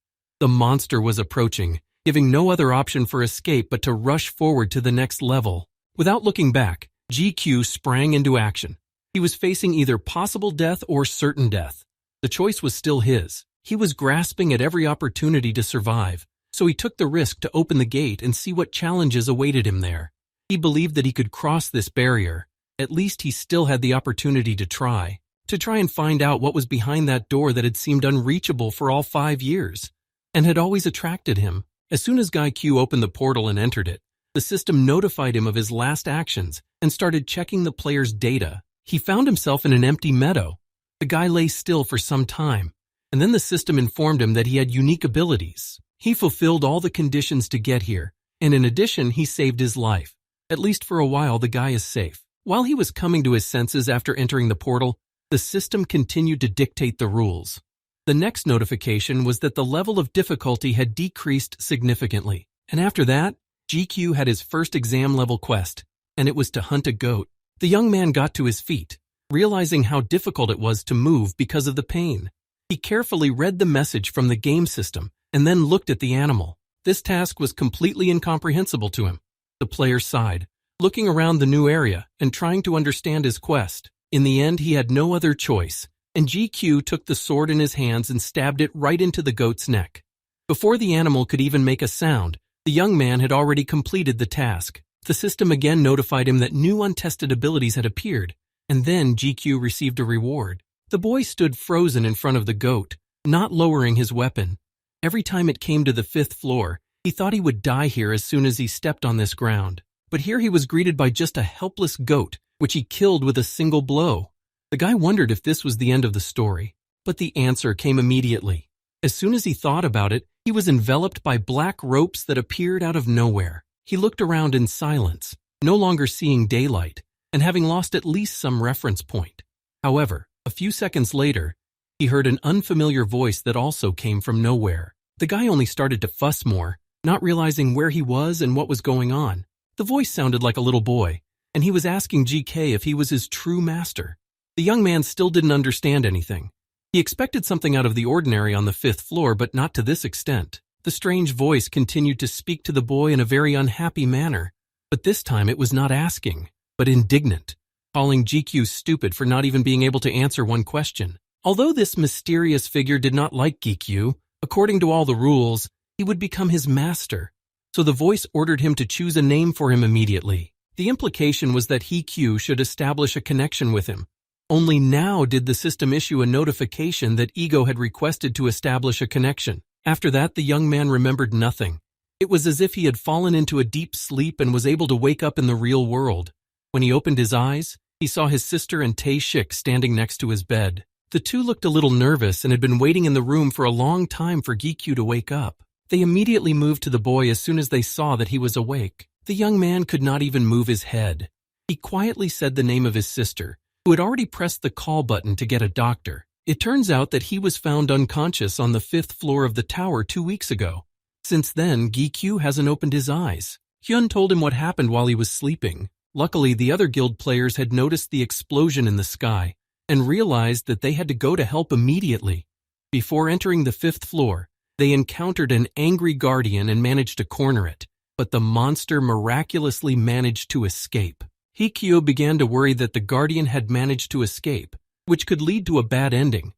A: The monster was approaching, giving no other option for escape but to rush forward to the next level. Without looking back, GQ sprang into action. He was facing either possible death or certain death. The choice was still his. He was grasping at every opportunity to survive, so he took the risk to open the gate and see what challenges awaited him there. He believed that he could cross this barrier. At least he still had the opportunity to try and find out what was behind that door that had seemed unreachable for all 5 years, and had always attracted him. As soon as Guy Q opened the portal and entered it, the system notified him of his last actions and started checking the player's data. He found himself in an empty meadow. The guy lay still for some time, and then the system informed him that he had unique abilities. He fulfilled all the conditions to get here, and in addition, he saved his life. At least for a while, the guy is safe. While he was coming to his senses after entering the portal, the system continued to dictate the rules. The next notification was that the level of difficulty had decreased significantly, and after that, GQ had his first exam-level quest, and it was to hunt a goat. The young man got to his feet, realizing how difficult it was to move because of the pain. He carefully read the message from the game system and then looked at the animal. This task was completely incomprehensible to him. The player sighed, looking around the new area and trying to understand his quest. In the end, he had no other choice, and GQ took the sword in his hands and stabbed it right into the goat's neck. Before the animal could even make a sound, the young man had already completed the task. The system again notified him that new untested abilities had appeared, and then GQ received a reward. The boy stood frozen in front of the goat, not lowering his weapon. Every time it came to the 5th floor, he thought he would die here as soon as he stepped on this ground. But here he was greeted by just a helpless goat, which he killed with a single blow. The guy wondered if this was the end of the story, but the answer came immediately. As soon as he thought about it, he was enveloped by black ropes that appeared out of nowhere. He looked around in silence, no longer seeing daylight, and having lost at least some reference point. However, a few seconds later, he heard an unfamiliar voice that also came from nowhere. The guy only started to fuss more, not realizing where he was and what was going on. The voice sounded like a little boy, and he was asking GK if he was his true master. The young man still didn't understand anything. He expected something out of the ordinary on the 5th floor, but not to this extent. The strange voice continued to speak to the boy in a very unhappy manner, but this time it was not asking, but indignant, calling GQ stupid for not even being able to answer one question. Although this mysterious figure did not like GQ, according to all the rules, he would become his master, so the voice ordered him to choose a name for him immediately. The implication was that he, Q, should establish a connection with him. Only now did the system issue a notification that Ego had requested to establish a connection. After that, the young man remembered nothing. It was as if he had fallen into a deep sleep and was able to wake up in the real world. When he opened his eyes, he saw his sister and Tae Shik standing next to his bed. The two looked a little nervous and had been waiting in the room for a long time for GQ to wake up. They immediately moved to the boy as soon as they saw that he was awake. The young man could not even move his head. He quietly said the name of his sister, who had already pressed the call button to get a doctor. It turns out that he was found unconscious on the 5th floor of the tower 2 weeks ago. Since then, GQ hasn't opened his eyes. Hyun told him what happened while he was sleeping. Luckily, the other guild players had noticed the explosion in the sky and realized that they had to go to help immediately. Before entering the 5th floor, they encountered an angry guardian and managed to corner it, but the monster miraculously managed to escape. Hikyo began to worry that the guardian had managed to escape, which could lead to a bad ending,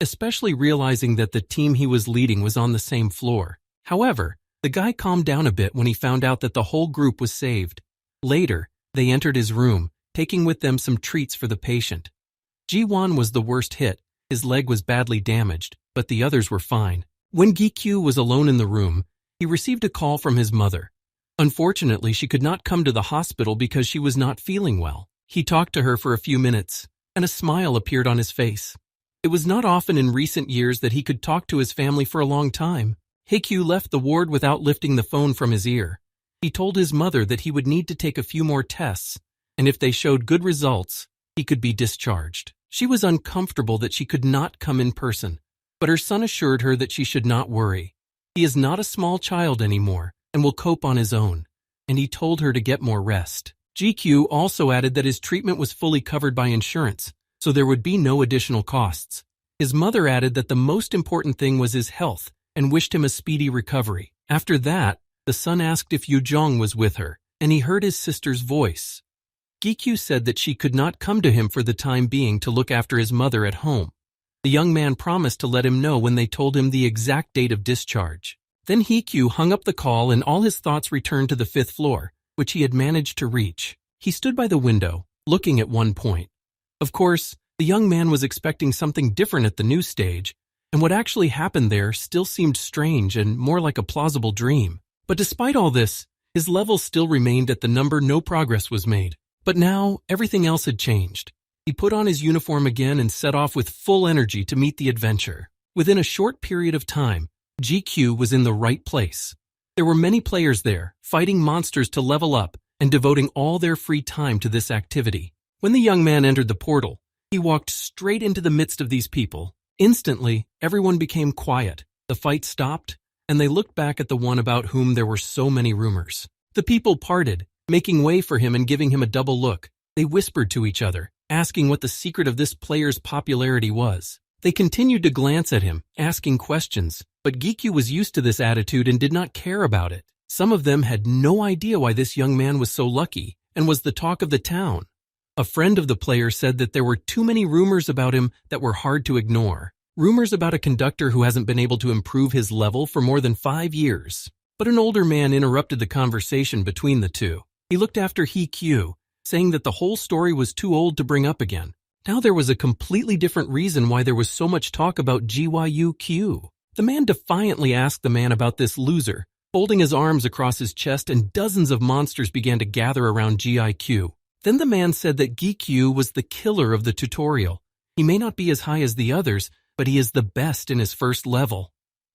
A: especially realizing that the team he was leading was on the same floor. However, the guy calmed down a bit when he found out that the whole group was saved. Later, they entered his room, taking with them some treats for the patient. Ji-won was the worst hit. His leg was badly damaged, but the others were fine. When Gi-kyu was alone in the room, he received a call from his mother. Unfortunately, she could not come to the hospital because she was not feeling well. He talked to her for a few minutes, and a smile appeared on his face. It was not often in recent years that he could talk to his family for a long time. Heikyu left the ward without lifting the phone from his ear. He told his mother that he would need to take a few more tests, and if they showed good results, he could be discharged. She was uncomfortable that she could not come in person, but her son assured her that she should not worry. He is not a small child anymore and will cope on his own, and he told her to get more rest. GQ also added that his treatment was fully covered by insurance, so there would be no additional costs. His mother added that the most important thing was his health and wished him a speedy recovery. After that, the son asked if Yujong was with her, and he heard his sister's voice. Gikyu said that she could not come to him for the time being to look after his mother at home. The young man promised to let him know when they told him the exact date of discharge. Then Heikyu hung up the call and all his thoughts returned to the 5th floor, which he had managed to reach. He stood by the window, looking at one point. Of course, the young man was expecting something different at the new stage, and what actually happened there still seemed strange and more like a plausible dream. But despite all this, his level still remained at the number no progress was made. But now, everything else had changed. He put on his uniform again and set off with full energy to meet the adventure. Within a short period of time, GQ was in the right place. There were many players there, fighting monsters to level up and devoting all their free time to this activity. When the young man entered the portal, he walked straight into the midst of these people. Instantly, everyone became quiet. The fight stopped, and they looked back at the one about whom there were so many rumors. The people parted, making way for him and giving him a double look. They whispered to each other, asking what the secret of this player's popularity was. They continued to glance at him, asking questions, but Gikyu was used to this attitude and did not care about it. Some of them had no idea why this young man was so lucky and was the talk of the town. A friend of the player said that there were too many rumors about him that were hard to ignore. Rumors about a conductor who hasn't been able to improve his level for more than 5 years. But an older man interrupted the conversation between the two. He looked after Heikyu, saying that the whole story was too old to bring up again. Now there was a completely different reason why there was so much talk about GYUQ. The man defiantly asked the man about this loser, folding his arms across his chest, and dozens of monsters began to gather around GIQ. Then the man said that Gikyu was the killer of the tutorial. He may not be as high as the others, but he is the best in his first level.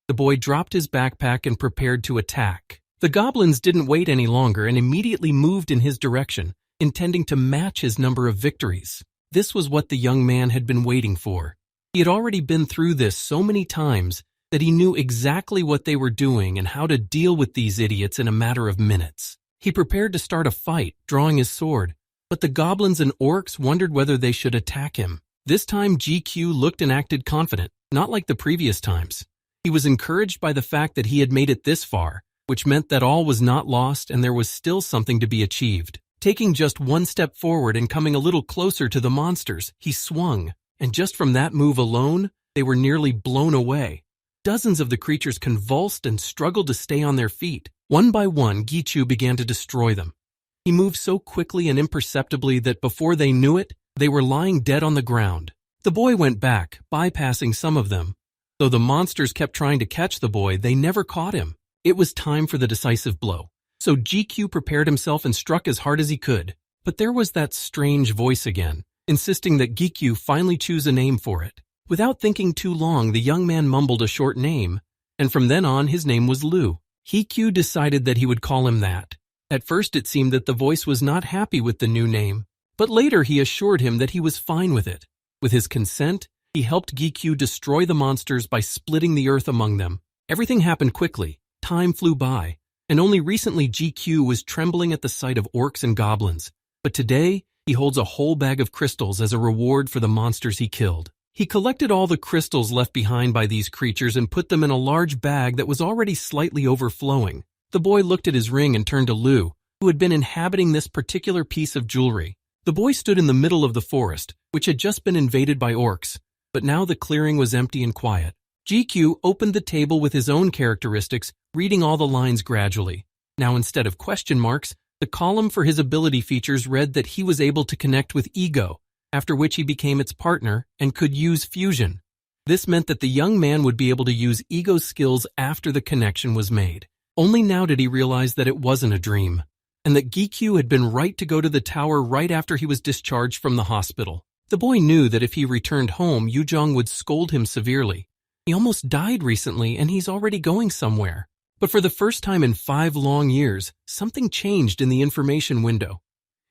A: The boy dropped his backpack and prepared to attack. The goblins didn't wait any longer and immediately moved in his direction, intending to match his number of victories. This was what the young man had been waiting for. He had already been through this so many times that he knew exactly what they were doing and how to deal with these idiots in a matter of minutes. He prepared to start a fight, drawing his sword, but the goblins and orcs wondered whether they should attack him. This time GQ looked and acted confident, not like the previous times. He was encouraged by the fact that he had made it this far, which meant that all was not lost and there was still something to be achieved. Taking just one step forward and coming a little closer to the monsters, he swung, and just from that move alone, they were nearly blown away. Dozens of the creatures convulsed and struggled to stay on their feet. One by one, Gichu began to destroy them. He moved so quickly and imperceptibly that before they knew it, they were lying dead on the ground. The boy went back, bypassing some of them. Though the monsters kept trying to catch the boy, they never caught him. It was time for the decisive blow. So GQ prepared himself and struck as hard as he could. But there was that strange voice again, insisting that Gikyu finally choose a name for it. Without thinking too long, the young man mumbled a short name, and from then on his name was Lu. Gikyu decided that he would call him that. At first it seemed that the voice was not happy with the new name, but later he assured him that he was fine with it. With his consent, he helped Gikyu destroy the monsters by splitting the earth among them. Everything happened quickly. Time flew by. And only recently GQ was trembling at the sight of orcs and goblins. But today, he holds a whole bag of crystals as a reward for the monsters he killed. He collected all the crystals left behind by these creatures and put them in a large bag that was already slightly overflowing. The boy looked at his ring and turned to Lu, who had been inhabiting this particular piece of jewelry. The boy stood in the middle of the forest, which had just been invaded by orcs, but now the clearing was empty and quiet. GQ opened the table with his own characteristics, reading all the lines gradually. Now instead of question marks, the column for his ability features read that he was able to connect with Ego, after which he became its partner and could use fusion. This meant that the young man would be able to use Ego's skills after the connection was made. Only now did he realize that it wasn't a dream. and that GQ had been right to go to the tower right after he was discharged from the hospital. The boy knew that if he returned home, Yujong would scold him severely. He almost died recently, and he's already going somewhere. But for the first time in 5 long years, something changed in the information window.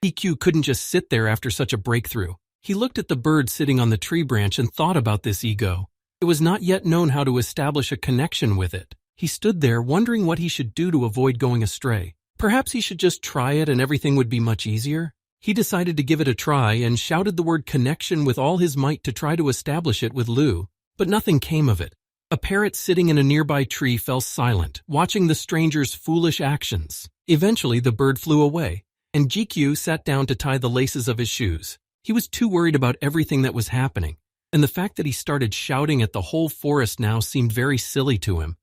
A: GQ couldn't just sit there after such a breakthrough. He looked at the bird sitting on the tree branch and thought about this ego. It was not yet known how to establish a connection with it. He stood there wondering what he should do to avoid going astray. Perhaps he should just try it and everything would be much easier. He decided to give it a try and shouted the word connection with all his might to try to establish it with Lu, but nothing came of it. A parrot sitting in a nearby tree fell silent, watching the stranger's foolish actions. Eventually, the bird flew away, and GQ sat down to tie the laces of his shoes. He was too worried about everything that was happening, and the fact that he started shouting at the whole forest now seemed very silly to him.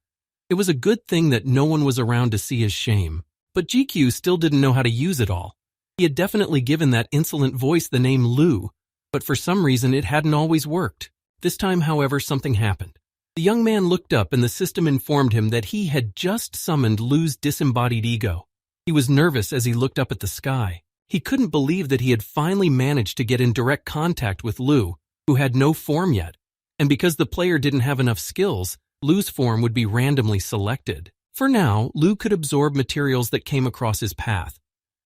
A: It was a good thing that no one was around to see his shame, but GQ still didn't know how to use it all. He had definitely given that insolent voice the name Lu, but for some reason it hadn't always worked. This time, however, something happened. The young man looked up and the system informed him that he had just summoned Lu's disembodied ego. He was nervous as he looked up at the sky. He couldn't believe that he had finally managed to get in direct contact with Lu, who had no form yet. And because the player didn't have enough skills, Lu's form would be randomly selected. For now, Lu could absorb materials that came across his path.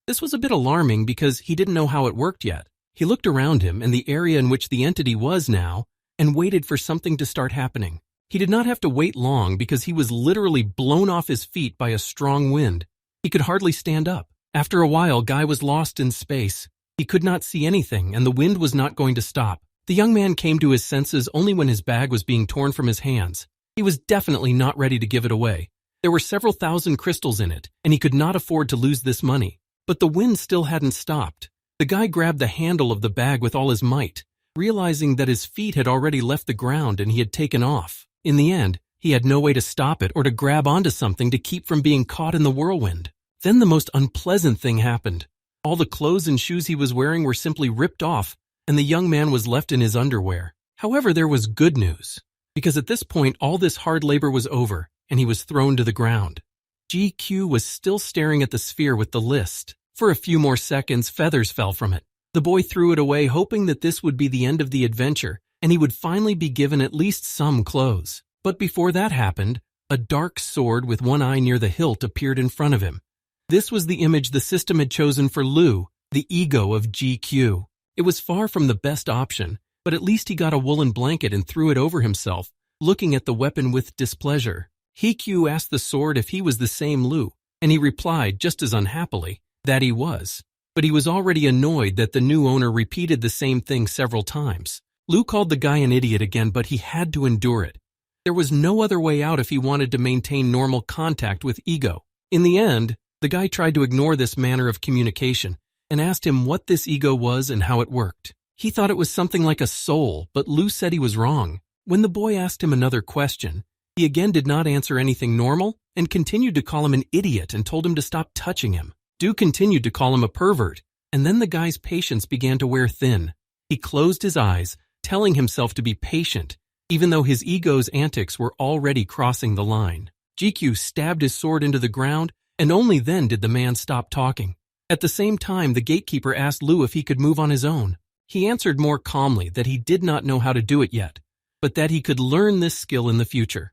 A: This was a bit alarming because he didn't know how it worked yet. He looked around him and the area in which the entity was now and waited for something to start happening. He did not have to wait long because he was literally blown off his feet by a strong wind. He could hardly stand up. After a while, Guy was lost in space. He could not see anything and the wind was not going to stop. The young man came to his senses only when his bag was being torn from his hands. He was definitely not ready to give it away. There were several thousand crystals in it, and he could not afford to lose this money. But the wind still hadn't stopped. The guy grabbed the handle of the bag with all his might, realizing that his feet had already left the ground and he had taken off. In the end, he had no way to stop it or to grab onto something to keep from being caught in the whirlwind. Then the most unpleasant thing happened. All the clothes and shoes he was wearing were simply ripped off, and the young man was left in his underwear. However, there was good news, because at this point all this hard labor was over, and he was thrown to the ground. GQ was still staring at the sphere with the list. For a few more seconds, feathers fell from it. The boy threw it away, hoping that this would be the end of the adventure, and he would finally be given at least some clothes. But before that happened, a dark sword with one eye near the hilt appeared in front of him. This was the image the system had chosen for Lu, the ego of GQ. It was far from the best option, but at least he got a woolen blanket and threw it over himself, looking at the weapon with displeasure. GQ asked the sword if he was the same Lu, and he replied, just as unhappily, that he was. But he was already annoyed that the new owner repeated the same thing several times. Lu called the guy an idiot again, but he had to endure it. There was no other way out if he wanted to maintain normal contact with ego. In the end, the guy tried to ignore this manner of communication and asked him what this ego was and how it worked. He thought it was something like a soul, but Lu said he was wrong. When the boy asked him another question, he again did not answer anything normal and continued to call him an idiot and told him to stop touching him. Du continued to call him a pervert, and then the guy's patience began to wear thin. He closed his eyes, telling himself to be patient, even though his ego's antics were already crossing the line. GQ stabbed his sword into the ground, and only then did the man stop talking. At the same time, the gatekeeper asked Lu if he could move on his own. He answered more calmly that he did not know how to do it yet, but that he could learn this skill in the future.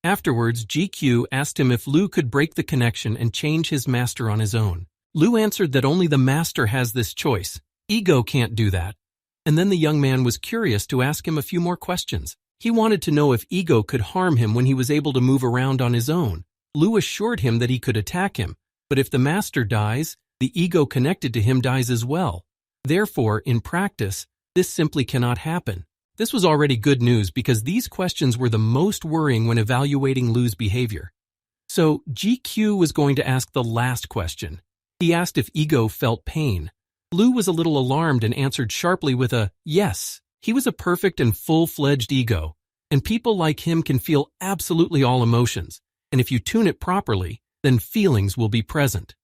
A: Afterwards, GQ asked him if Lu could break the connection and change his master on his own. Lu answered that only the master has this choice. Ego can't do that. And then the young man was curious to ask him a few more questions. He wanted to know if ego could harm him when he was able to move around on his own. Lu assured him that he could attack him, but if the master dies, the ego connected to him dies as well. Therefore, in practice, this simply cannot happen. This was already good news because these questions were the most worrying when evaluating Lu's behavior. So, GQ was going to ask the last question. He asked if ego felt pain. Lu was a little alarmed and answered sharply with a yes. He was a perfect and full-fledged ego, and people like him can feel absolutely all emotions, and if you tune it properly, then feelings will be present.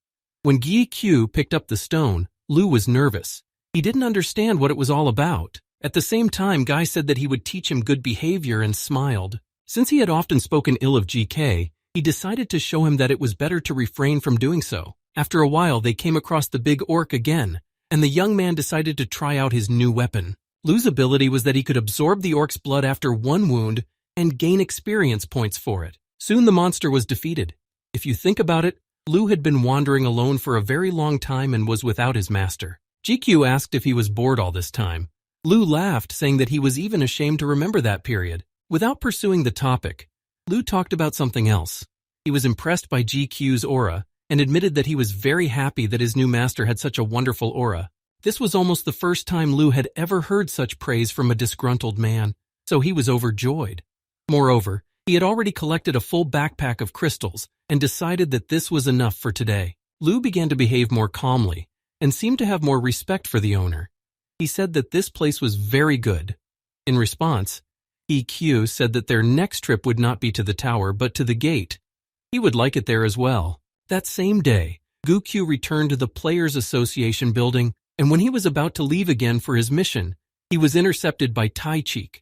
A: When GQ picked up the stone, Lu was nervous. He didn't understand what it was all about. At the same time, Guy said that he would teach him good behavior and smiled. Since he had often spoken ill of GK, he decided to show him that it was better to refrain from doing so. After a while, they came across the big orc again, and the young man decided to try out his new weapon. Lu's ability was that he could absorb the orc's blood after one wound and gain experience points for it. Soon the monster was defeated. If you think about it, Lu had been wandering alone for a very long time and was without his master. GQ asked if he was bored all this time. Lu laughed, saying that he was even ashamed to remember that period. Without pursuing the topic, Lu talked about something else. He was impressed by GQ's aura and admitted that he was very happy that his new master had such a wonderful aura. This was almost the first time Lu had ever heard such praise from a disgruntled man, so he was overjoyed. Moreover, he had already collected a full backpack of crystals and decided that this was enough for today. Lu began to behave more calmly and seemed to have more respect for the owner. He said that this place was very good. In response, EQ said that their next trip would not be to the tower but to the gate. He would like it there as well. That same day, Gukyu returned to the Players Association building, and when he was about to leave again for his mission, he was intercepted by Tai-Cheek.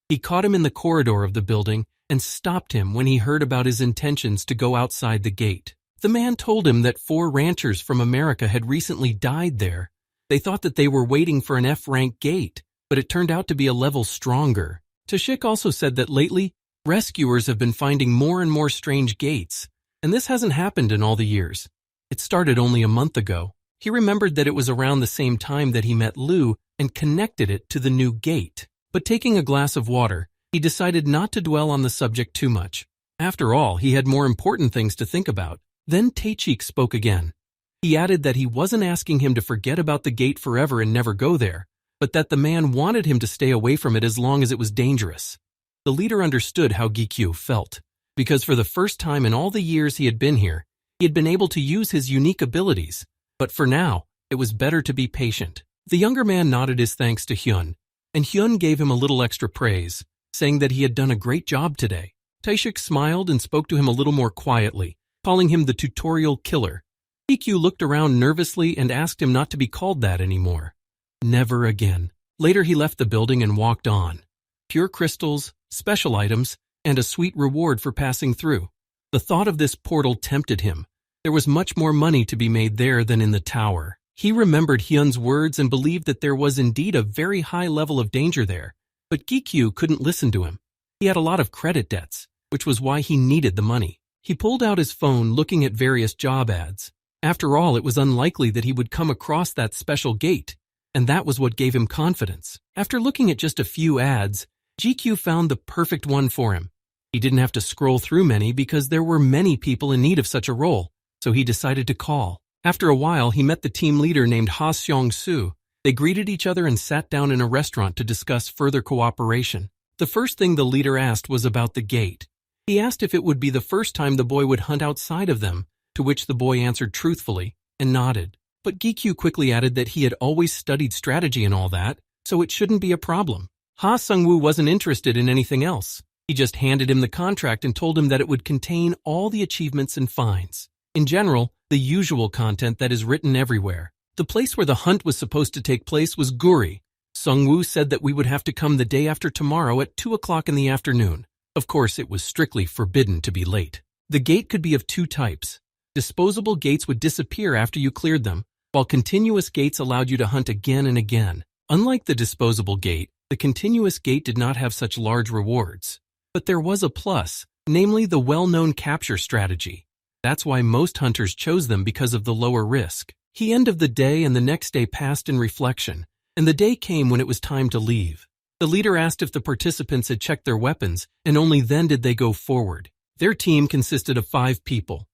A: He caught him in the corridor of the building and stopped him when he heard about his intentions to go outside the gate. The man told him that 4 ranchers from America had recently died there. They thought that they were waiting for an F-rank gate, but it turned out to be a level stronger. Tai-Cheek also said that lately, rescuers have been finding more and more strange gates, and this hasn't happened in all the years. It started only a month ago. He remembered that it was around the same time that he met Lu and connected it to the new gate. But taking a glass of water, he decided not to dwell on the subject too much. After all, he had more important things to think about. Then Tai-Cheek spoke again. He added that he wasn't asking him to forget about the gate forever and never go there, but that the man wanted him to stay away from it as long as it was dangerous. The leader understood how Gikyu felt, because for the first time in all the years he had been here, he had been able to use his unique abilities. But for now, it was better to be patient. The younger man nodded his thanks to Hyun, and Hyun gave him a little extra praise, saying that he had done a great job today. Tai-Cheek smiled and spoke to him a little more quietly, calling him the tutorial killer. Gikyu looked around nervously and asked him not to be called that anymore. Never again. Later he left the building and walked on. Pure crystals, special items, and a sweet reward for passing through. The thought of this portal tempted him. There was much more money to be made there than in the tower. He remembered Hyun's words and believed that there was indeed a very high level of danger there, but Gikyu couldn't listen to him. He had a lot of credit debts, which was why he needed the money. He pulled out his phone looking at various job ads. After all, it was unlikely that he would come across that special gate, and that was what gave him confidence. After looking at just a few ads, GQ found the perfect one for him. He didn't have to scroll through many because there were many people in need of such a role, so he decided to call. After a while, he met the team leader named Ha Seong-soo. They greeted each other and sat down in a restaurant to discuss further cooperation. The first thing the leader asked was about the gate. He asked if it would be the first time the boy would hunt outside of them, to which the boy answered truthfully and nodded. But Gikyu quickly added that he had always studied strategy and all that, so it shouldn't be a problem. Ha Sung-woo wasn't interested in anything else. He just handed him the contract and told him that it would contain all the achievements and fines. In general, the usual content that is written everywhere. The place where the hunt was supposed to take place was Guri. Sung-woo said that we would have to come the day after tomorrow at 2 o'clock in the afternoon. Of course, it was strictly forbidden to be late. The gate could be of 2 types. Disposable gates would disappear after you cleared them, while continuous gates allowed you to hunt again and again. Unlike the disposable gate, the continuous gate did not have such large rewards. But there was a plus, namely the well-known capture strategy. That's why most hunters chose them because of the lower risk. The end of the day and the next day passed in reflection, and the day came when it was time to leave. The leader asked if the participants had checked their weapons, and only then did they go forward. Their team consisted of 5 people.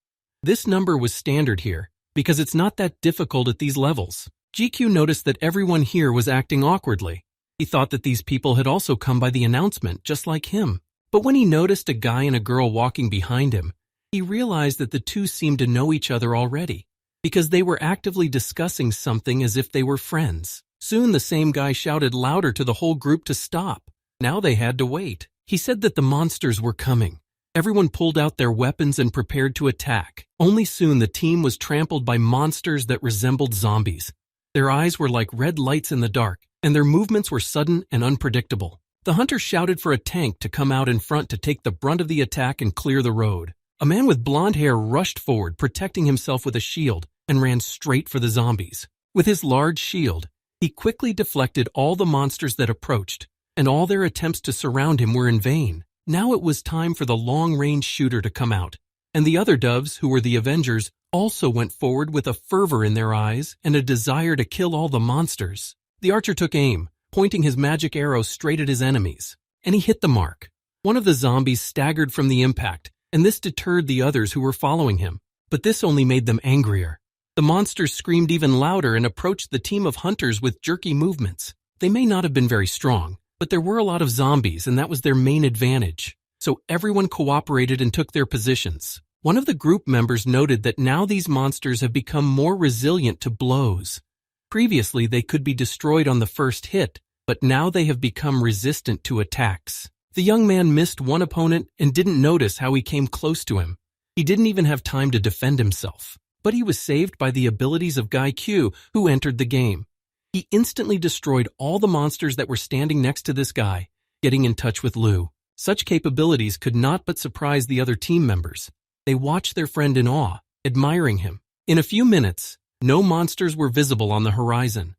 A: This number was standard here, because it's not that difficult at these levels. GQ noticed that everyone here was acting awkwardly. He thought that these people had also come by the announcement, just like him. But when he noticed a guy and a girl walking behind him, he realized that the two seemed to know each other already, because they were actively discussing something as if they were friends. Soon the same guy shouted louder to the whole group to stop. Now they had to wait. He said that the monsters were coming. Everyone pulled out their weapons and prepared to attack. Only soon the team was trampled by monsters that resembled zombies. Their eyes were like red lights in the dark, and their movements were sudden and unpredictable. The hunter shouted for a tank to come out in front to take the brunt of the attack and clear the road. A man with blonde hair rushed forward, protecting himself with a shield, and ran straight for the zombies. With his large shield, he quickly deflected all the monsters that approached, and all their attempts to surround him were in vain. Now it was time for the long-range shooter to come out, and the other doves, who were the Avengers, also went forward with a fervor in their eyes and a desire to kill all the monsters. The archer took aim, pointing his magic arrow straight at his enemies, and he hit the mark. One of the zombies staggered from the impact, and this deterred the others who were following him, but this only made them angrier. The monsters screamed even louder and approached the team of hunters with jerky movements. They may not have been very strong, but there were a lot of zombies, and that was their main advantage. So everyone cooperated and took their positions. One of the group members noted that now these monsters have become more resilient to blows. Previously, they could be destroyed on the first hit, but now they have become resistant to attacks. The young man missed one opponent and didn't notice how he came close to him. He didn't even have time to defend himself. But he was saved by the abilities of Guy Q, who entered the game. He instantly destroyed all the monsters that were standing next to this guy, getting in touch with Lu. Such capabilities could not but surprise the other team members. They watched their friend in awe, admiring him. In a few minutes, no monsters were visible on the horizon.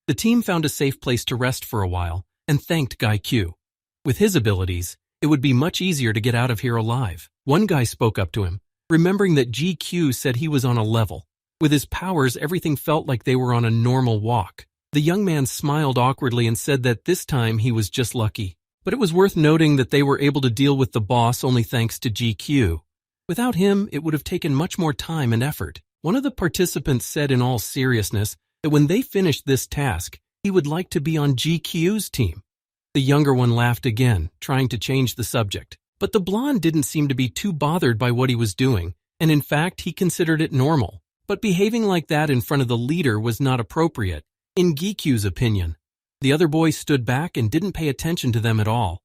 A: The team found a safe place to rest for a while and thanked Guy Q. With his abilities, it would be much easier to get out of here alive. One guy spoke up to him, remembering that GQ said he was on a level. With his powers, everything felt like they were on a normal walk. The young man smiled awkwardly and said that this time he was just lucky. But it was worth noting that they were able to deal with the boss only thanks to GQ. Without him, it would have taken much more time and effort. One of the participants said in all seriousness that when they finished this task, he would like to be on GQ's team. The younger one laughed again, trying to change the subject. But the blonde didn't seem to be too bothered by what he was doing, and in fact, he considered it normal. But behaving like that in front of the leader was not appropriate, in GQ's opinion. The other boy stood back and didn't pay attention to them at all.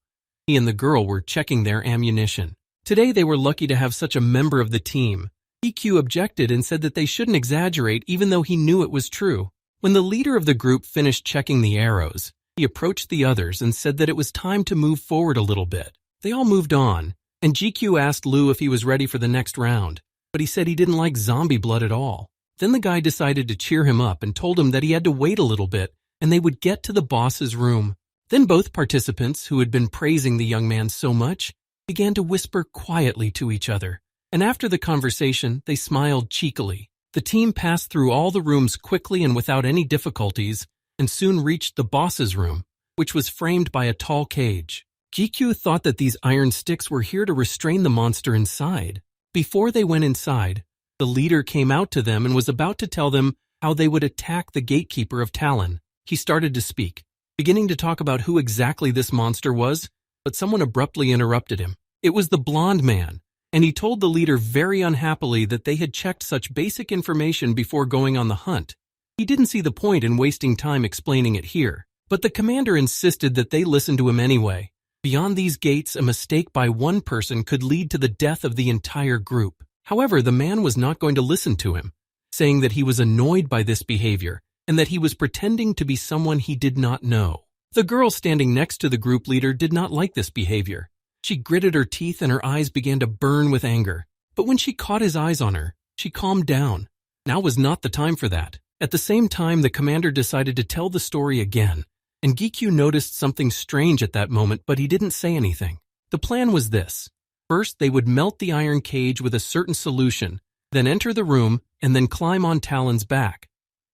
A: He and the girl were checking their ammunition. Today they were lucky to have such a member of the team. GQ objected and said that they shouldn't exaggerate even though he knew it was true. When the leader of the group finished checking the arrows, he approached the others and said that it was time to move forward a little bit. They all moved on, and GQ asked Lu if he was ready for the next round, but he said he didn't like zombie blood at all. Then the guy decided to cheer him up and told him that he had to wait a little bit and they would get to the boss's room. Then both participants, who had been praising the young man so much, began to whisper quietly to each other, and after the conversation, they smiled cheekily. The team passed through all the rooms quickly and without any difficulties, and soon reached the boss's room, which was framed by a tall cage. GQ thought that these iron sticks were here to restrain the monster inside. Before they went inside, the leader came out to them and was about to tell them how they would attack the gatekeeper of Talon. He started to speak, beginning to talk about who exactly this monster was, but someone abruptly interrupted him. It was the blonde man, and he told the leader very unhappily that they had checked such basic information before going on the hunt. He didn't see the point in wasting time explaining it here, but the commander insisted that they listen to him anyway. Beyond these gates, a mistake by one person could lead to the death of the entire group. However, the man was not going to listen to him, saying that he was annoyed by this behavior and that he was pretending to be someone he did not know. The girl standing next to the group leader did not like this behavior. She gritted her teeth and her eyes began to burn with anger. But when she caught his eyes on her, she calmed down. Now was not the time for that. At the same time, the commander decided to tell the story again, and GQ noticed something strange at that moment, but he didn't say anything. The plan was this. First, they would melt the iron cage with a certain solution, then enter the room, and then climb on Talon's back.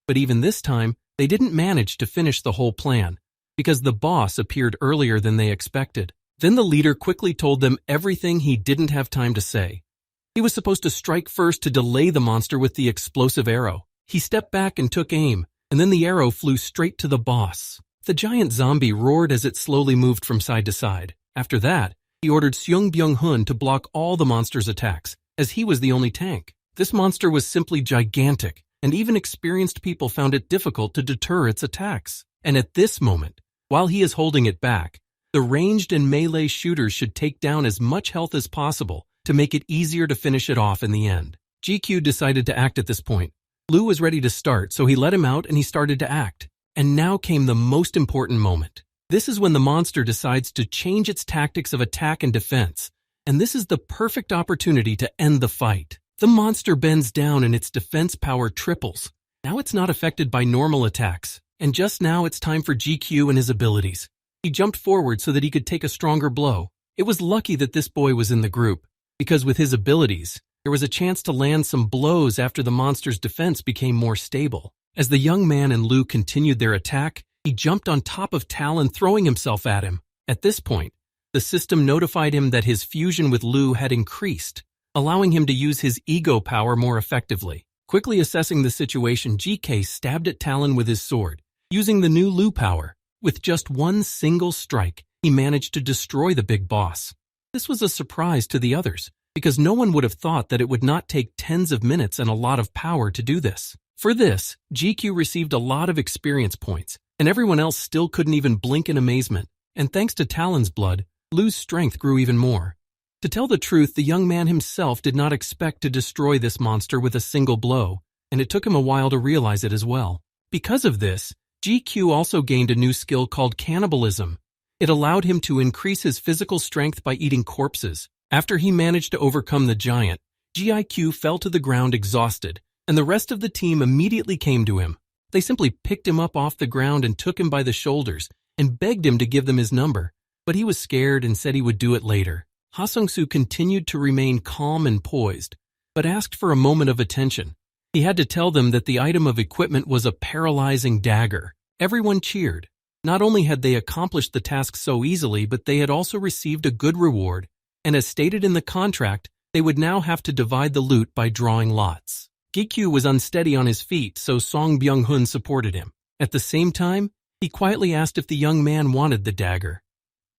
A: But even this time, they didn't manage to finish the whole plan, because the boss appeared earlier than they expected. Then the leader quickly told them everything he didn't have time to say. He was supposed to strike first to delay the monster with the explosive arrow. He stepped back and took aim, and then the arrow flew straight to the boss. The giant zombie roared as it slowly moved from side to side. After that, he ordered Seung Byung-hun to block all the monster's attacks, as he was the only tank. This monster was simply gigantic, and even experienced people found it difficult to deter its attacks. And at this moment, while he is holding it back, the ranged and melee shooters should take down as much health as possible to make it easier to finish it off in the end. GQ decided to act at this point. Lu was ready to start, so he let him out and he started to act. And now came the most important moment. This is when the monster decides to change its tactics of attack and defense, and this is the perfect opportunity to end the fight. The monster bends down and its defense power triples. Now it's not affected by normal attacks, and just now it's time for GQ and his abilities. He jumped forward so that he could take a stronger blow. It was lucky that this boy was in the group, because with his abilities, there was a chance to land some blows after the monster's defense became more stable. As the young man and Lu continued their attack, he jumped on top of Talon, throwing himself at him. At this point, the system notified him that his fusion with Lu had increased, allowing him to use his ego power more effectively. Quickly assessing the situation, GK stabbed at Talon with his sword, using the new Lu power. With just one single strike, he managed to destroy the big boss. This was a surprise to the others, because no one would have thought that it would not take tens of minutes and a lot of power to do this. For this, GQ received a lot of experience points, and everyone else still couldn't even blink in amazement. And thanks to Talon's blood, Lu's strength grew even more. To tell the truth, the young man himself did not expect to destroy this monster with a single blow, and it took him a while to realize it as well. Because of this, GQ also gained a new skill called cannibalism. It allowed him to increase his physical strength by eating corpses. After he managed to overcome the giant, GIQ fell to the ground exhausted, and the rest of the team immediately came to him. They simply picked him up off the ground and took him by the shoulders and begged him to give them his number, but he was scared and said he would do it later. Ha Sung-soo continued to remain calm and poised, but asked for a moment of attention. He had to tell them that the item of equipment was a paralyzing dagger. Everyone cheered. Not only had they accomplished the task so easily, but they had also received a good reward, and as stated in the contract, they would now have to divide the loot by drawing lots. Gi-kyu was unsteady on his feet, so Song Byung-hun supported him. At the same time, he quietly asked if the young man wanted the dagger.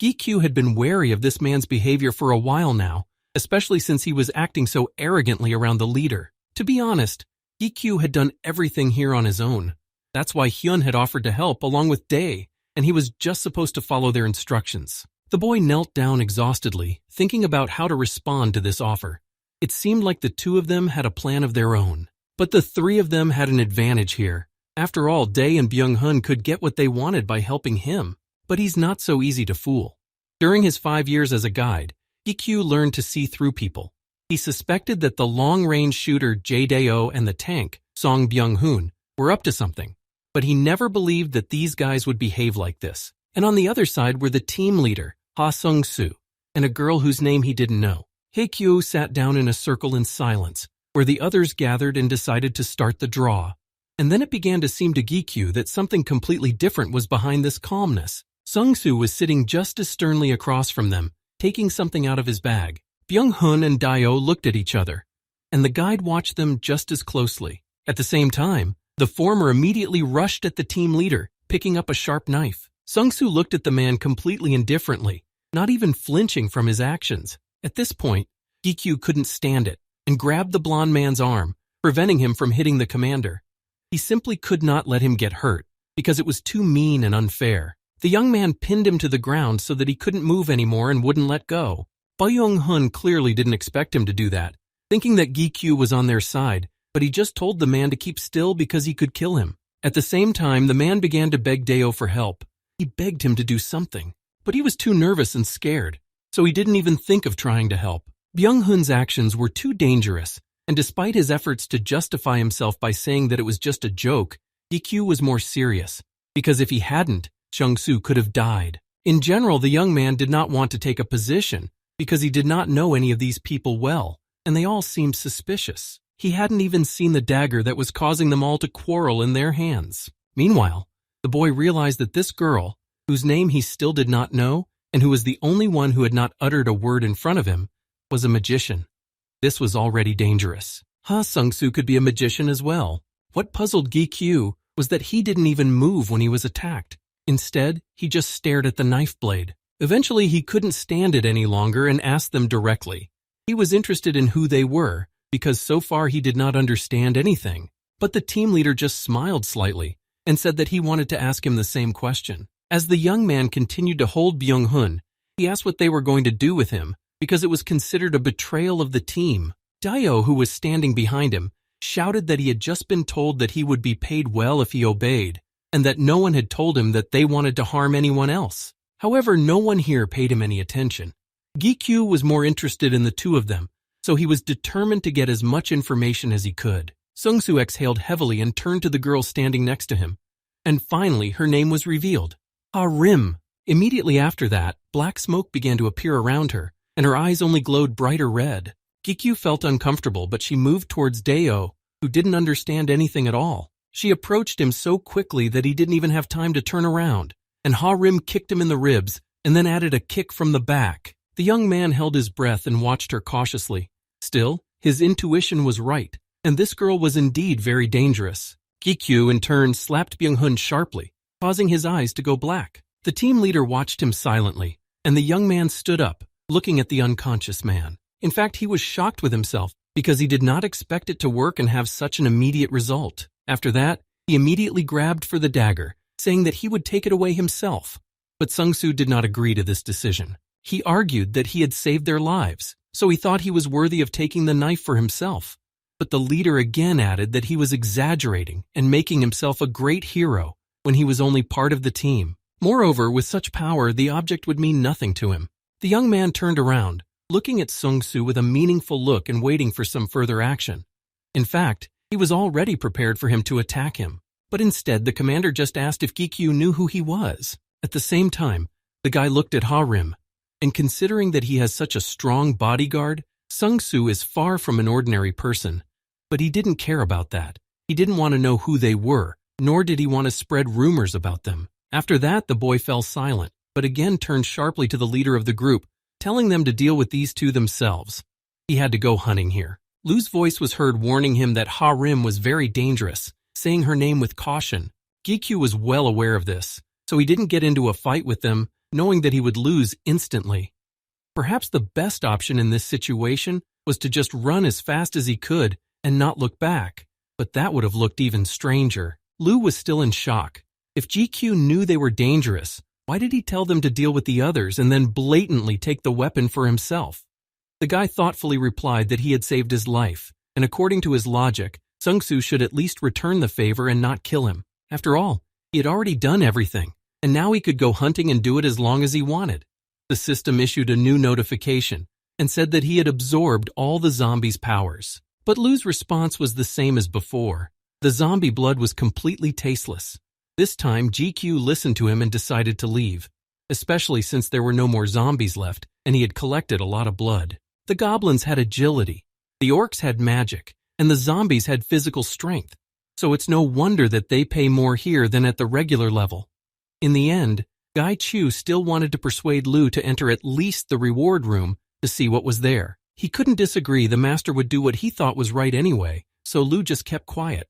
A: Gi-kyu had been wary of this man's behavior for a while now, especially since he was acting so arrogantly around the leader. To be honest, Gi-kyu had done everything here on his own. That's why Hyun had offered to help along with Dae, and he was just supposed to follow their instructions. The boy knelt down exhaustedly, thinking about how to respond to this offer. It seemed like the two of them had a plan of their own. But the three of them had an advantage here. After all, Dae and Byung-hun could get what they wanted by helping him. But he's not so easy to fool. During his 5 years as a guide, Gi-kyu learned to see through people. He suspected that the long-range shooter Jae-dae and the tank, Song Byung-hun, were up to something. But he never believed that these guys would behave like this. And on the other side were the team leader, Ha Sung-soo, and a girl whose name he didn't know. Hae-kyu sat down in a circle in silence, where the others gathered and decided to start the draw. And then it began to seem to Gi-kyu that something completely different was behind this calmness. Sung-soo was sitting just as sternly across from them, taking something out of his bag. Byung-hun and Dae-oh looked at each other, and the guide watched them just as closely. At the same time, the former immediately rushed at the team leader, picking up a sharp knife. Sung-soo looked at the man completely indifferently, not even flinching from his actions. At this point, Gi-kyu couldn't stand it and grabbed the blonde man's arm, preventing him from hitting the commander. He simply could not let him get hurt because it was too mean and unfair. The young man pinned him to the ground so that he couldn't move anymore and wouldn't let go. Byung-hun clearly didn't expect him to do that, thinking that Gi-kyu was on their side, but he just told the man to keep still because he could kill him. At the same time, the man began to beg Dae-oh for help. He begged him to do something, but he was too nervous and scared, so he didn't even think of trying to help. Byung-hun's actions were too dangerous, and despite his efforts to justify himself by saying that it was just a joke, Gi-kyu was more serious, because if he hadn't, Chung-soo could have died. In general, the young man did not want to take a position because he did not know any of these people well, and they all seemed suspicious. He hadn't even seen the dagger that was causing them all to quarrel in their hands. Meanwhile, the boy realized that this girl, whose name he still did not know, and who was the only one who had not uttered a word in front of him, was a magician. This was already dangerous. Ha Sung-soo could be a magician as well. What puzzled Gi-kyu was that he didn't even move when he was attacked. Instead, he just stared at the knife blade. Eventually, he couldn't stand it any longer and asked them directly. He was interested in who they were, because so far he did not understand anything. But the team leader just smiled slightly and said that he wanted to ask him the same question. As the young man continued to hold Byung-hun, he asked what they were going to do with him, because it was considered a betrayal of the team. Dae-oh, who was standing behind him, shouted that he had just been told that he would be paid well if he obeyed, and that no one had told him that they wanted to harm anyone else. However, no one here paid him any attention. Gi-kyu was more interested in the two of them, so he was determined to get as much information as he could. Sung-soo exhaled heavily and turned to the girl standing next to him. And finally, her name was revealed. Ha-rim. Immediately after that, black smoke began to appear around her, and her eyes only glowed brighter red. Gikyu felt uncomfortable, but she moved towards Daeo, who didn't understand anything at all. She approached him so quickly that he didn't even have time to turn around, and Ha-rim kicked him in the ribs and then added a kick from the back. The young man held his breath and watched her cautiously. Still, his intuition was right, and this girl was indeed very dangerous. Gikyu, in turn, slapped Byung-hun sharply, causing his eyes to go black. The team leader watched him silently, and the young man stood up, looking at the unconscious man. In fact, he was shocked with himself because he did not expect it to work and have such an immediate result. After that, he immediately grabbed for the dagger, saying that he would take it away himself. But Sung-soo did not agree to this decision. He argued that he had saved their lives, so he thought he was worthy of taking the knife for himself. But the leader again added that he was exaggerating and making himself a great hero when he was only part of the team. Moreover, with such power, the object would mean nothing to him. The young man turned around, looking at Sung-soo with a meaningful look and waiting for some further action. In fact, he was already prepared for him to attack him. But instead, the commander just asked if Gikyu knew who he was. At the same time, the guy looked at Ha-rim, and considering that he has such a strong bodyguard, Sung-soo is far from an ordinary person. But he didn't care about that. He didn't want to know who they were, nor did he want to spread rumors about them. After that, the boy fell silent, but again turned sharply to the leader of the group, telling them to deal with these two themselves. He had to go hunting here. Lu's voice was heard warning him that Ha-rim was very dangerous, saying her name with caution. Gikyu was well aware of this, so he didn't get into a fight with them, knowing that he would lose instantly. Perhaps the best option in this situation was to just run as fast as he could and not look back, but that would have looked even stranger. Lu was still in shock. If GQ knew they were dangerous, why did he tell them to deal with the others and then blatantly take the weapon for himself? The guy thoughtfully replied that he had saved his life, and according to his logic, Sung-soo should at least return the favor and not kill him. After all, he had already done everything, and now he could go hunting and do it as long as he wanted. The system issued a new notification and said that he had absorbed all the zombies' powers. But Lu's response was the same as before. The zombie blood was completely tasteless. This time, GQ listened to him and decided to leave, especially since there were no more zombies left and he had collected a lot of blood. The goblins had agility, the orcs had magic, and the zombies had physical strength, so it's no wonder that they pay more here than at the regular level. In the end, Guy Chu still wanted to persuade Lu to enter at least the reward room to see what was there. He couldn't disagree, the master would do what he thought was right anyway, so Lu just kept quiet.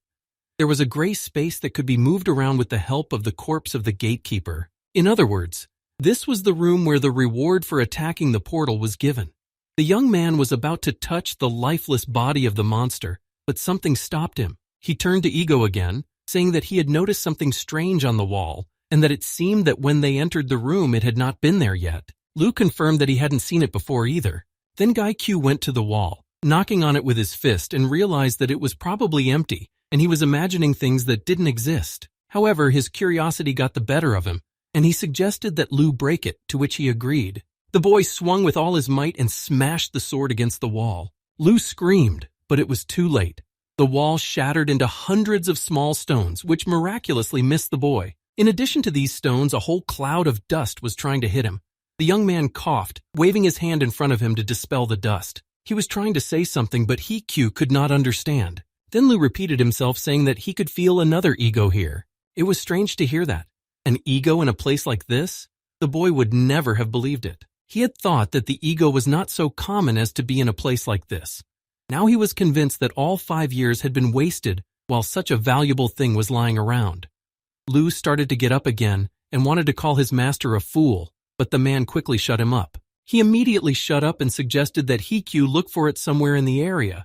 A: There was a gray space that could be moved around with the help of the corpse of the gatekeeper. In other words, this was the room where the reward for attacking the portal was given. The young man was about to touch the lifeless body of the monster, but something stopped him. He turned to Ego again, saying that he had noticed something strange on the wall, and that it seemed that when they entered the room it had not been there yet. Lu confirmed that he hadn't seen it before either. Then Guy Q went to the wall, knocking on it with his fist, and realized that it was probably empty, and he was imagining things that didn't exist. However, his curiosity got the better of him, and he suggested that Lu break it, to which he agreed. The boy swung with all his might and smashed the sword against the wall. Lu screamed, but it was too late. The wall shattered into hundreds of small stones, which miraculously missed the boy. In addition to these stones, a whole cloud of dust was trying to hit him. The young man coughed, waving his hand in front of him to dispel the dust. He was trying to say something, but Q could not understand. Then Lu repeated himself, saying that he could feel another ego here. It was strange to hear that. An ego in a place like this? The boy would never have believed it. He had thought that the ego was not so common as to be in a place like this. Now he was convinced that all 5 years had been wasted while such a valuable thing was lying around. Lu started to get up again and wanted to call his master a fool, but the man quickly shut him up. He immediately shut up and suggested that Q look for it somewhere in the area.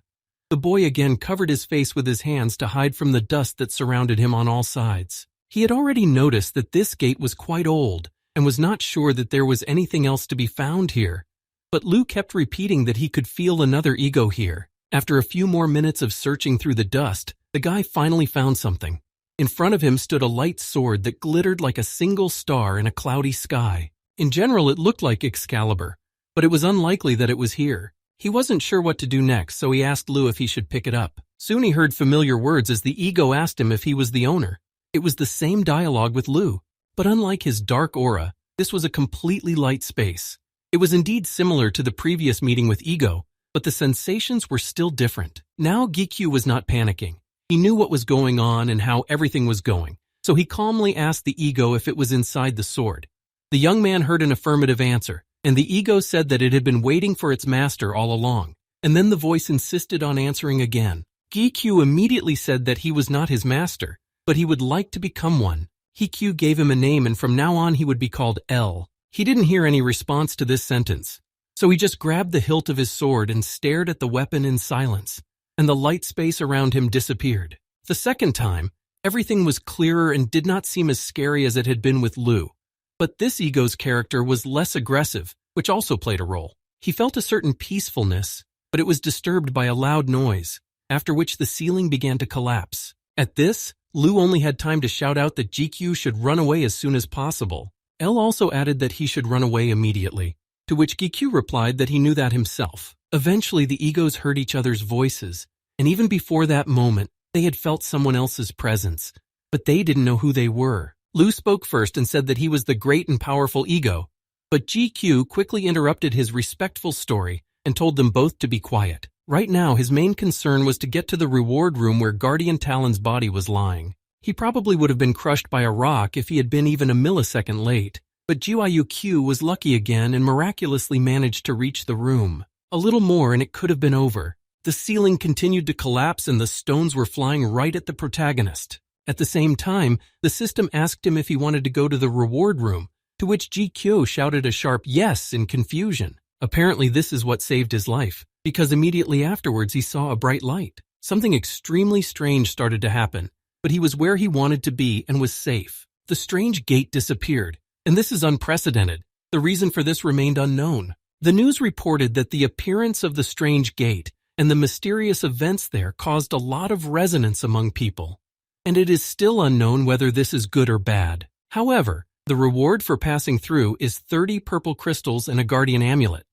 A: The boy again covered his face with his hands to hide from the dust that surrounded him on all sides. He had already noticed that this gate was quite old and was not sure that there was anything else to be found here. But Lu kept repeating that he could feel another ego here. After a few more minutes of searching through the dust, the guy finally found something. In front of him stood a light sword that glittered like a single star in a cloudy sky. In general, it looked like Excalibur, but it was unlikely that it was here. He wasn't sure what to do next, so he asked Lu if he should pick it up. Soon he heard familiar words as the ego asked him if he was the owner. It was the same dialogue with Lu, but unlike his dark aura, this was a completely light space. It was indeed similar to the previous meeting with Ego, but the sensations were still different. Now Gikyu was not panicking. He knew what was going on and how everything was going, so he calmly asked the ego if it was inside the sword. The young man heard an affirmative answer, and the ego said that it had been waiting for its master all along. And then the voice insisted on answering again. Gikyu immediately said that he was not his master, but he would like to become one. Gikyu gave him a name, and from now on he would be called L. He didn't hear any response to this sentence, so he just grabbed the hilt of his sword and stared at the weapon in silence, and the light space around him disappeared. The second time, everything was clearer and did not seem as scary as it had been with Lu. But this ego's character was less aggressive, which also played a role. He felt a certain peacefulness, but it was disturbed by a loud noise, after which the ceiling began to collapse. At this, Lu only had time to shout out that GQ should run away as soon as possible. L also added that he should run away immediately, to which GQ replied that he knew that himself. Eventually, the egos heard each other's voices, and even before that moment, they had felt someone else's presence, but they didn't know who they were. Lu spoke first and said that he was the great and powerful ego, but GQ quickly interrupted his respectful story and told them both to be quiet. Right now, his main concern was to get to the reward room where Guardian Talon's body was lying. He probably would have been crushed by a rock if he had been even a millisecond late, but Q was lucky again and miraculously managed to reach the room. A little more and it could have been over. The ceiling continued to collapse and the stones were flying right at the protagonist. At the same time, the system asked him if he wanted to go to the reward room, to which GQ shouted a sharp yes in confusion. Apparently this is what saved his life, because immediately afterwards he saw a bright light. Something extremely strange started to happen, but he was where he wanted to be and was safe. The strange gate disappeared, and this is unprecedented. The reason for this remained unknown. The news reported that the appearance of the strange gate and the mysterious events there caused a lot of resonance among people, and it is still unknown whether this is good or bad. However, the reward for passing through is 30 purple crystals and a guardian amulet.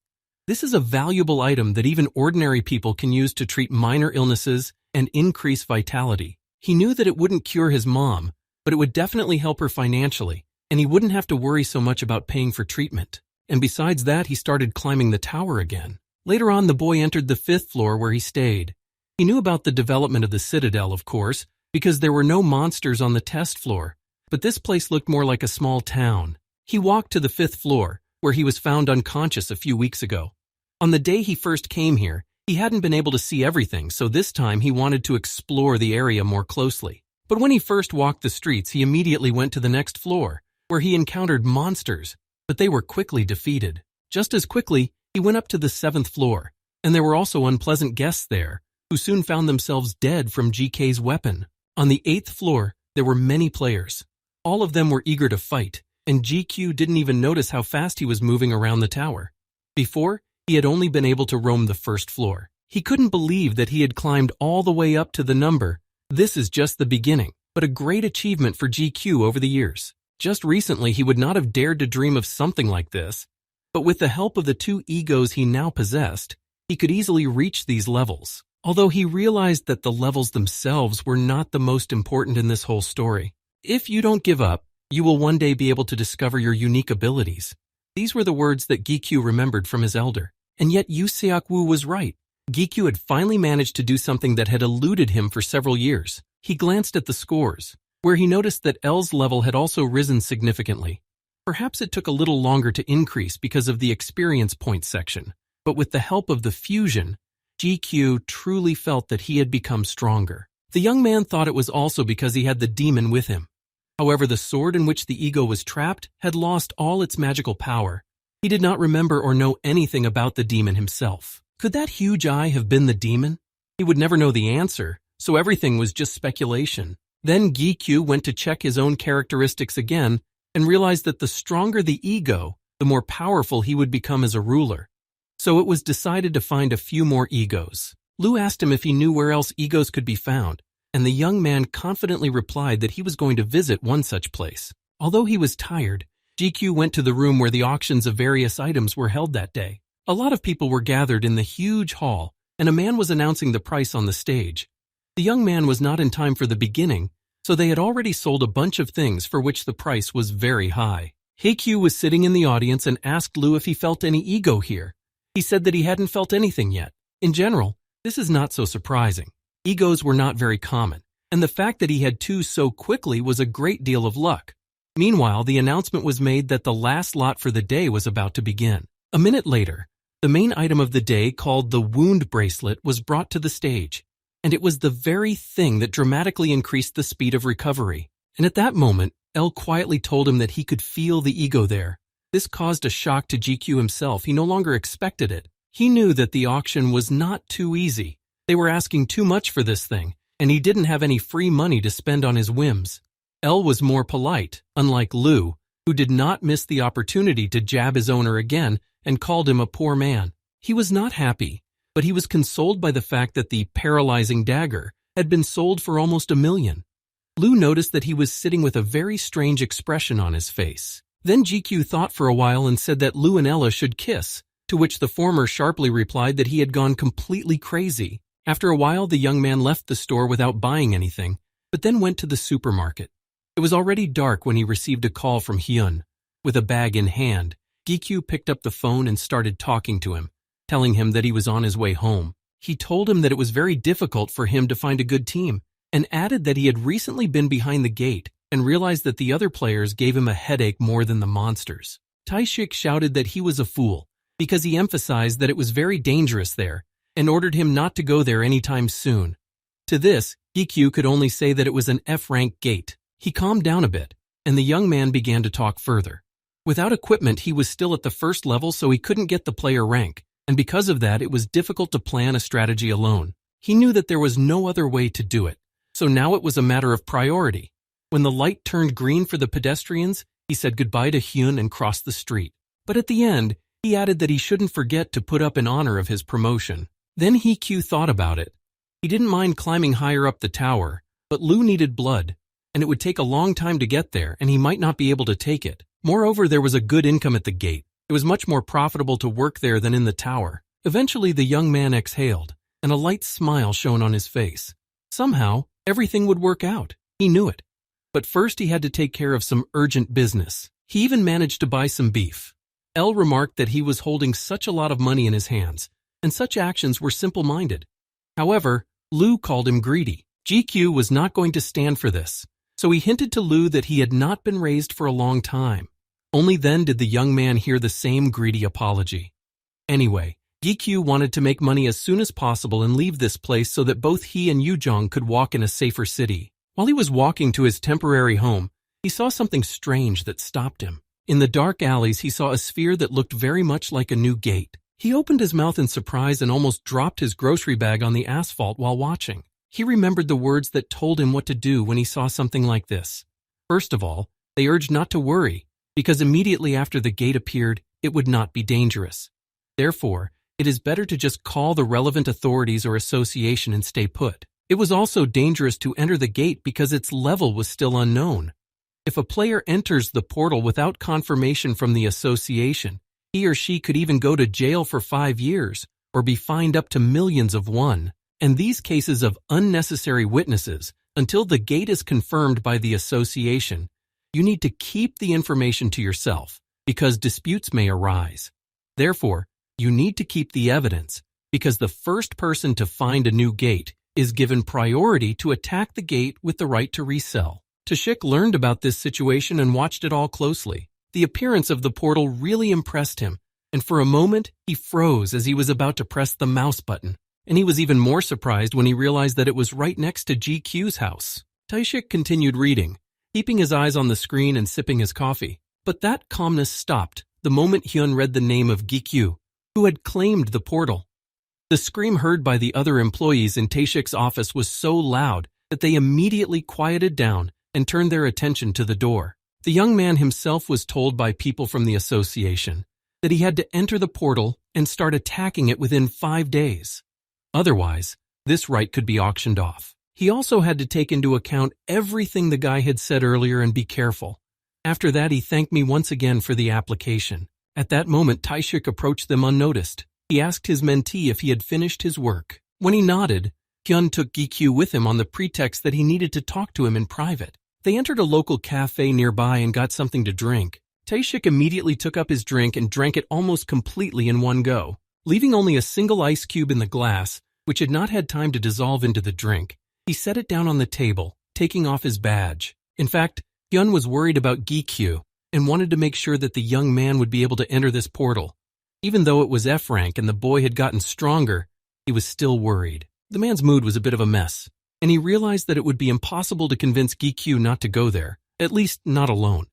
A: This is a valuable item that even ordinary people can use to treat minor illnesses and increase vitality. He knew that it wouldn't cure his mom, but it would definitely help her financially, and he wouldn't have to worry so much about paying for treatment. And besides that, he started climbing the tower again. Later on, the boy entered the 5th floor where he stayed. He knew about the development of the citadel, of course, because there were no monsters on the test floor, but this place looked more like a small town. He walked to the 5th floor, where he was found unconscious a few weeks ago. On the day he first came here, he hadn't been able to see everything, so this time he wanted to explore the area more closely. But when he first walked the streets, he immediately went to the next floor, where he encountered monsters, but they were quickly defeated. Just as quickly, he went up to the 7th floor, and there were also unpleasant guests there, who soon found themselves dead from GK's weapon. On the 8th floor, there were many players. All of them were eager to fight, and GQ didn't even notice how fast he was moving around the tower. Before, he had only been able to roam the 1st floor. He couldn't believe that he had climbed all the way up to the number. This is just the beginning, but a great achievement for GQ over the years. Just recently, he would not have dared to dream of something like this, but with the help of the 2 egos he now possessed, he could easily reach these levels. Although he realized that the levels themselves were not the most important in this whole story. If you don't give up, you will one day be able to discover your unique abilities. These were the words that Gikyu remembered from his elder. And yet Yu Seok-woo was right. Gikyu had finally managed to do something that had eluded him for several years. He glanced at the scores, where he noticed that L's level had also risen significantly. Perhaps it took a little longer to increase because of the experience points section, but with the help of the fusion, GQ truly felt that he had become stronger. The young man thought it was also because he had the demon with him. However, the sword in which the ego was trapped had lost all its magical power. He did not remember or know anything about the demon himself. Could that huge eye have been the demon? He would never know the answer, so everything was just speculation. Then Gikyu went to check his own characteristics again and realized that the stronger the ego, the more powerful he would become as a ruler. So it was decided to find a few more egos. Lu asked him if he knew where else egos could be found, and the young man confidently replied that he was going to visit one such place. Although he was tired, GQ went to the room where the auctions of various items were held that day. A lot of people were gathered in the huge hall, and a man was announcing the price on the stage. The young man was not in time for the beginning, so they had already sold a bunch of things for which the price was very high. Heikyu was sitting in the audience and asked Lu if he felt any ego here. He said that he hadn't felt anything yet. In general, this is not so surprising. Egos were not very common, and the fact that he had two so quickly was a great deal of luck. Meanwhile, the announcement was made that the last lot for the day was about to begin. A minute later, the main item of the day, called the wound bracelet, was brought to the stage, and it was the very thing that dramatically increased the speed of recovery. And at that moment, L quietly told him that he could feel the ego there. This caused a shock to GQ himself. He no longer expected it. He knew that the auction was not too easy. They were asking too much for this thing, and he didn't have any free money to spend on his whims. L was more polite, unlike Lu, who did not miss the opportunity to jab his owner again and called him a poor man. He was not happy, but he was consoled by the fact that the paralyzing dagger had been sold for almost $1 million. Lu noticed that he was sitting with a very strange expression on his face. Then GQ thought for a while and said that Lu and Ella should kiss, to which the former sharply replied that he had gone completely crazy. After a while, the young man left the store without buying anything, but then went to the supermarket. It was already dark when he received a call from Hyun. With a bag in hand, GQ picked up the phone and started talking to him, telling him that he was on his way home. He told him that it was very difficult for him to find a good team, and added that he had recently been behind the gate and realized that the other players gave him a headache more than the monsters. Taishik shouted that he was a fool, because he emphasized that it was very dangerous there, and ordered him not to go there anytime soon. To this, GQ could only say that it was an F-rank gate. He calmed down a bit, and the young man began to talk further. Without equipment, he was still at the first level, so he couldn't get the player rank, and because of that, it was difficult to plan a strategy alone. He knew that there was no other way to do it, so now it was a matter of priority. When the light turned green for the pedestrians, he said goodbye to Hyun and crossed the street. But at the end, he added that he shouldn't forget to put up in honor of his promotion. Then Heikyu thought about it. He didn't mind climbing higher up the tower, but Lu needed blood, and it would take a long time to get there, and he might not be able to take it. Moreover, there was a good income at the gate. It was much more profitable to work there than in the tower. Eventually, the young man exhaled, and a light smile shone on his face. Somehow, everything would work out. He knew it. But first, he had to take care of some urgent business. He even managed to buy some beef. L remarked that he was holding such a lot of money in his hands, and such actions were simple-minded. However, Lu called him greedy. GQ was not going to stand for this, so he hinted to Lu that he had not been raised for a long time. Only then did the young man hear the same greedy apology. Anyway, GQ wanted to make money as soon as possible and leave this place so that both he and Yujong could walk in a safer city. While he was walking to his temporary home, he saw something strange that stopped him. In the dark alleys, he saw a sphere that looked very much like a new gate. He opened his mouth in surprise and almost dropped his grocery bag on the asphalt while watching. He remembered the words that told him what to do when he saw something like this. First of all, they urged not to worry, because immediately after the gate appeared, it would not be dangerous. Therefore, it is better to just call the relevant authorities or association and stay put. It was also dangerous to enter the gate because its level was still unknown. If a player enters the portal without confirmation from the association, he or she could even go to jail for 5 years or be fined up to millions of won. And these cases of unnecessary witnesses, until the gate is confirmed by the association, you need to keep the information to yourself because disputes may arise. Therefore, you need to keep the evidence because the first person to find a new gate is given priority to attack the gate with the right to resell. Tashik learned about this situation and watched it all closely. The appearance of the portal really impressed him, and for a moment he froze as he was about to press the mouse button. And he was even more surprised when he realized that it was right next to GQ's house. Taishik continued reading, keeping his eyes on the screen and sipping his coffee. But that calmness stopped the moment Hyun read the name of GQ, who had claimed the portal. The scream heard by the other employees in Taishik's office was so loud that they immediately quieted down and turned their attention to the door. The young man himself was told by people from the association that he had to enter the portal and start attacking it within 5 days. Otherwise, this right could be auctioned off. He also had to take into account everything the guy had said earlier and be careful. After that, he thanked me once again for the application. At that moment, Taishik approached them unnoticed. He asked his mentee if he had finished his work. When he nodded, Hyun took Gikyu with him on the pretext that he needed to talk to him in private. They entered a local cafe nearby and got something to drink. Taishik immediately took up his drink and drank it almost completely in one go, leaving only a single ice cube in the glass, which had not had time to dissolve into the drink. He set it down on the table, taking off his badge. In fact, Hyun was worried about Gikyu and wanted to make sure that the young man would be able to enter this portal. Even though it was F rank and the boy had gotten stronger, he was still worried. The man's mood was a bit of a mess, and he realized that it would be impossible to convince Gikyu not to go there, at least not alone.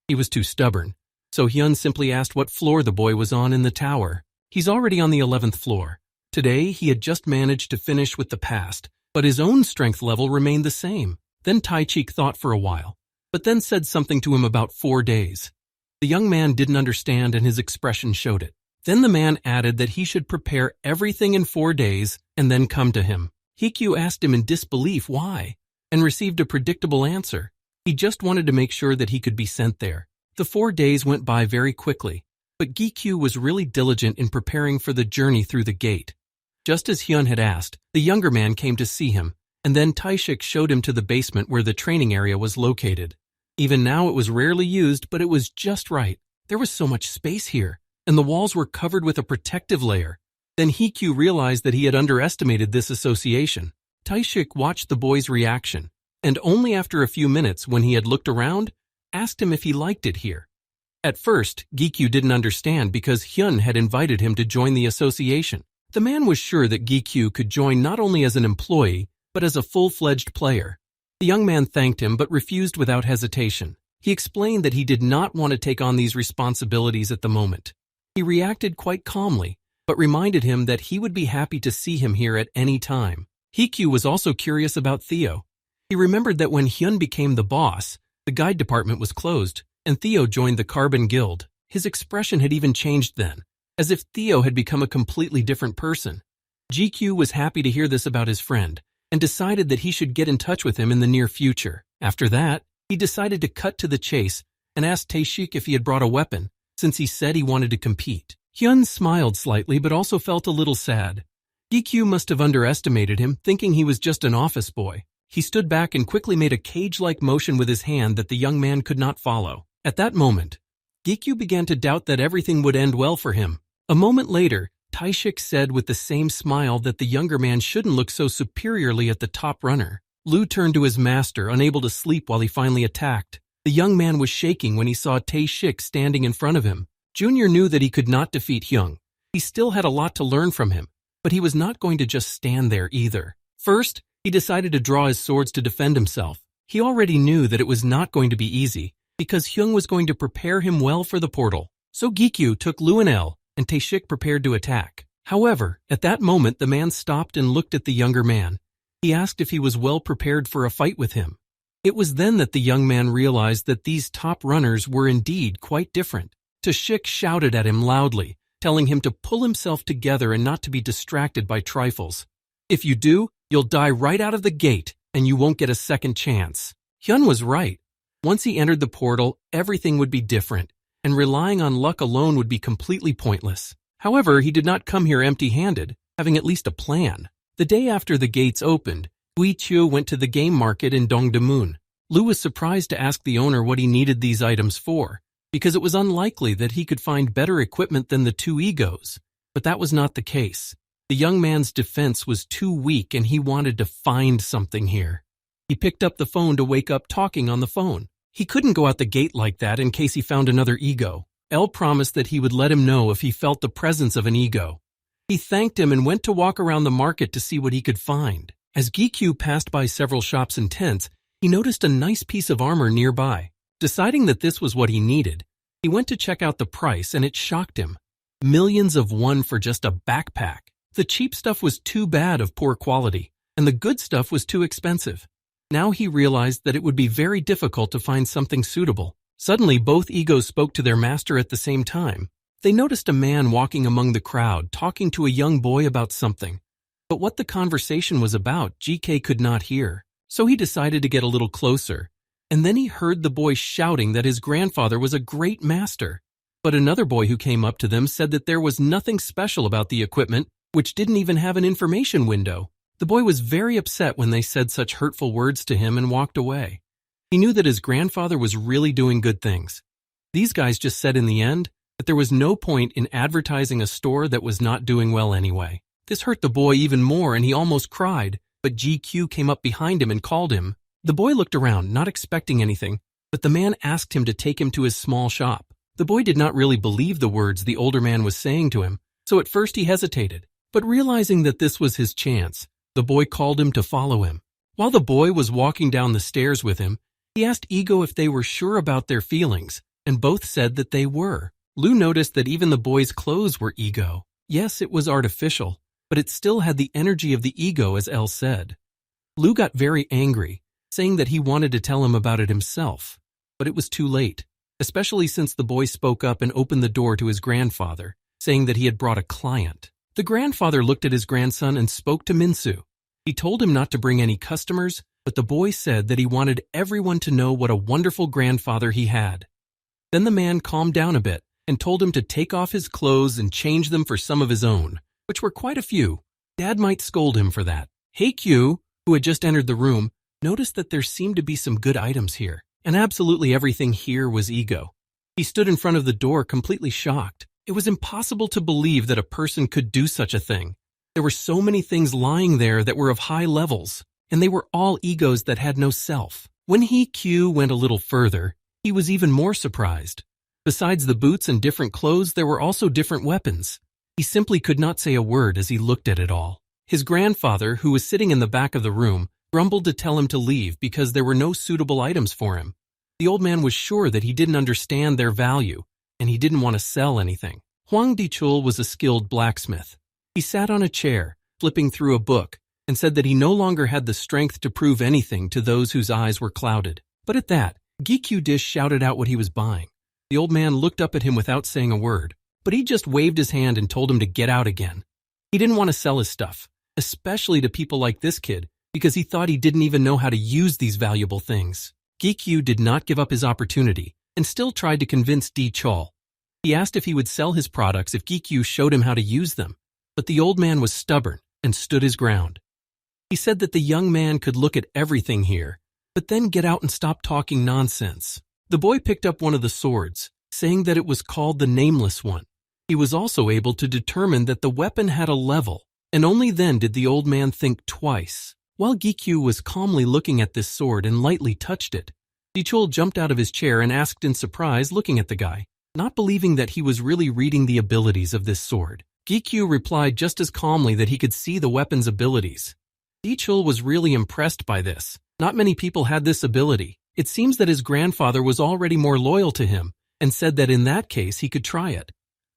A: He was too stubborn, so Hyun simply asked what floor the boy was on in the tower. He's already on the 11th floor. Today, he had just managed to finish with the past, but his own strength level remained the same. Then Taishik thought for a while, but then said something to him about 4 days. The young man didn't understand and his expression showed it. Then the man added that he should prepare everything in 4 days and then come to him. Gikyu asked him in disbelief why, and received a predictable answer. He just wanted to make sure that he could be sent there. The 4 days went by very quickly, but Gikyu was really diligent in preparing for the journey through the gate. Just as Hyun had asked, the younger man came to see him, and then Taishik showed him to the basement where the training area was located. Even now it was rarely used, but it was just right. There was so much space here, and the walls were covered with a protective layer. Then Gikyu realized that he had underestimated this association. Taishik watched the boy's reaction, and only after a few minutes, when he had looked around, asked him if he liked it here. At first, Gikyu didn't understand because Hyun had invited him to join the association. The man was sure that Gikyu could join not only as an employee, but as a full-fledged player. The young man thanked him but refused without hesitation. He explained that he did not want to take on these responsibilities at the moment. He reacted quite calmly, but reminded him that he would be happy to see him here at any time. Gikyu was also curious about Theo. He remembered that when Hyun became the boss, the guide department was closed, and Theo joined the Carbon Guild. His expression had even changed then, as if Theo had become a completely different person. Gikyu was happy to hear this about his friend, and decided that he should get in touch with him in the near future. After that, he decided to cut to the chase and asked Taishik if he had brought a weapon, since he said he wanted to compete. Hyun smiled slightly but also felt a little sad. Gikyu must have underestimated him, thinking he was just an office boy. He stood back and quickly made a cage-like motion with his hand that the young man could not follow. At that moment, Gikyu began to doubt that everything would end well for him. A moment later, Taishik said with the same smile that the younger man shouldn't look so superiorly at the top runner. Lu turned to his master, unable to sleep while he finally attacked. The young man was shaking when he saw Taishik standing in front of him. Junior knew that he could not defeat Hyung. He still had a lot to learn from him, but he was not going to just stand there either. First, he decided to draw his swords to defend himself. He already knew that it was not going to be easy, because Hyung was going to prepare him well for the portal. So Gikyu took Lu and L, and Taishik prepared to attack. However, at that moment the man stopped and looked at the younger man. He asked if he was well prepared for a fight with him. It was then that the young man realized that these top runners were indeed quite different. Taishik shouted at him loudly, telling him to pull himself together and not to be distracted by trifles. If you do, you'll die right out of the gate, and you won't get a second chance. Hyun was right. Once he entered the portal, everything would be different, and relying on luck alone would be completely pointless. However, he did not come here empty-handed, having at least a plan. The day after the gates opened, Gui-Chiu went to the game market in Dongdaemun. Lu was surprised to ask the owner what he needed these items for, because it was unlikely that he could find better equipment than the 2 egos. But that was not the case. The young man's defense was too weak and he wanted to find something here. He picked up the phone to wake up talking on the phone. He couldn't go out the gate like that in case he found another ego. L promised that he would let him know if he felt the presence of an ego. He thanked him and went to walk around the market to see what he could find. As Gikyu passed by several shops and tents, he noticed a nice piece of armor nearby. Deciding that this was what he needed, he went to check out the price and it shocked him. Millions of won for just a backpack. The cheap stuff was too bad of poor quality, and the good stuff was too expensive. Now he realized that it would be very difficult to find something suitable. Suddenly, both egos spoke to their master at the same time. They noticed a man walking among the crowd, talking to a young boy about something. But what the conversation was about, GK could not hear. So he decided to get a little closer. And then he heard the boy shouting that his grandfather was a great master. But another boy who came up to them said that there was nothing special about the equipment, which didn't even have an information window. The boy was very upset when they said such hurtful words to him and walked away. He knew that his grandfather was really doing good things. These guys just said in the end that there was no point in advertising a store that was not doing well anyway. This hurt the boy even more and he almost cried, but GQ came up behind him and called him. The boy looked around, not expecting anything, but the man asked him to take him to his small shop. The boy did not really believe the words the older man was saying to him, so at first he hesitated. But realizing that this was his chance, the boy called him to follow him. While the boy was walking down the stairs with him, he asked Ego if they were sure about their feelings, and both said that they were. Lou noticed that even the boy's clothes were ego. Yes, it was artificial, but it still had the energy of the ego, as Elle said. Lou got very angry, saying that he wanted to tell him about it himself, but it was too late, especially since the boy spoke up and opened the door to his grandfather, saying that he had brought a client. The grandfather looked at his grandson and spoke to Minsu. He told him not to bring any customers, but the boy said that he wanted everyone to know what a wonderful grandfather he had. Then the man calmed down a bit and told him to take off his clothes and change them for some of his own, which were quite a few. Dad might scold him for that. Heikyu, who had just entered the room, noticed that there seemed to be some good items here, and absolutely everything here was ego. He stood in front of the door completely shocked. It was impossible to believe that a person could do such a thing. There were so many things lying there that were of high levels, and they were all egos that had no self. When Heikyu went a little further, he was even more surprised. Besides the boots and different clothes, there were also different weapons. He simply could not say a word as he looked at it all. His grandfather, who was sitting in the back of the room, grumbled to tell him to leave because there were no suitable items for him. The old man was sure that he didn't understand their value, and he didn't want to sell anything. Huang Dichul was a skilled blacksmith. He sat on a chair, flipping through a book, and said that he no longer had the strength to prove anything to those whose eyes were clouded. But at that, Gikyu Dish shouted out what he was buying. The old man looked up at him without saying a word, but he just waved his hand and told him to get out again. He didn't want to sell his stuff, especially to people like this kid, because he thought he didn't even know how to use these valuable things. Gikyu did not give up his opportunity and still tried to convince Di Chol. He asked if he would sell his products if Gikyu showed him how to use them, but the old man was stubborn and stood his ground. He said that the young man could look at everything here, but then get out and stop talking nonsense. The boy picked up one of the swords, saying that it was called the Nameless One. He was also able to determine that the weapon had a level, and only then did the old man think twice. While Gikyu was calmly looking at this sword and lightly touched it, Dichul jumped out of his chair and asked in surprise, looking at the guy, not believing that he was really reading the abilities of this sword. Gikyu replied just as calmly that he could see the weapon's abilities. Dichul was really impressed by this. Not many people had this ability. It seems that his grandfather was already more loyal to him and said that in that case he could try it.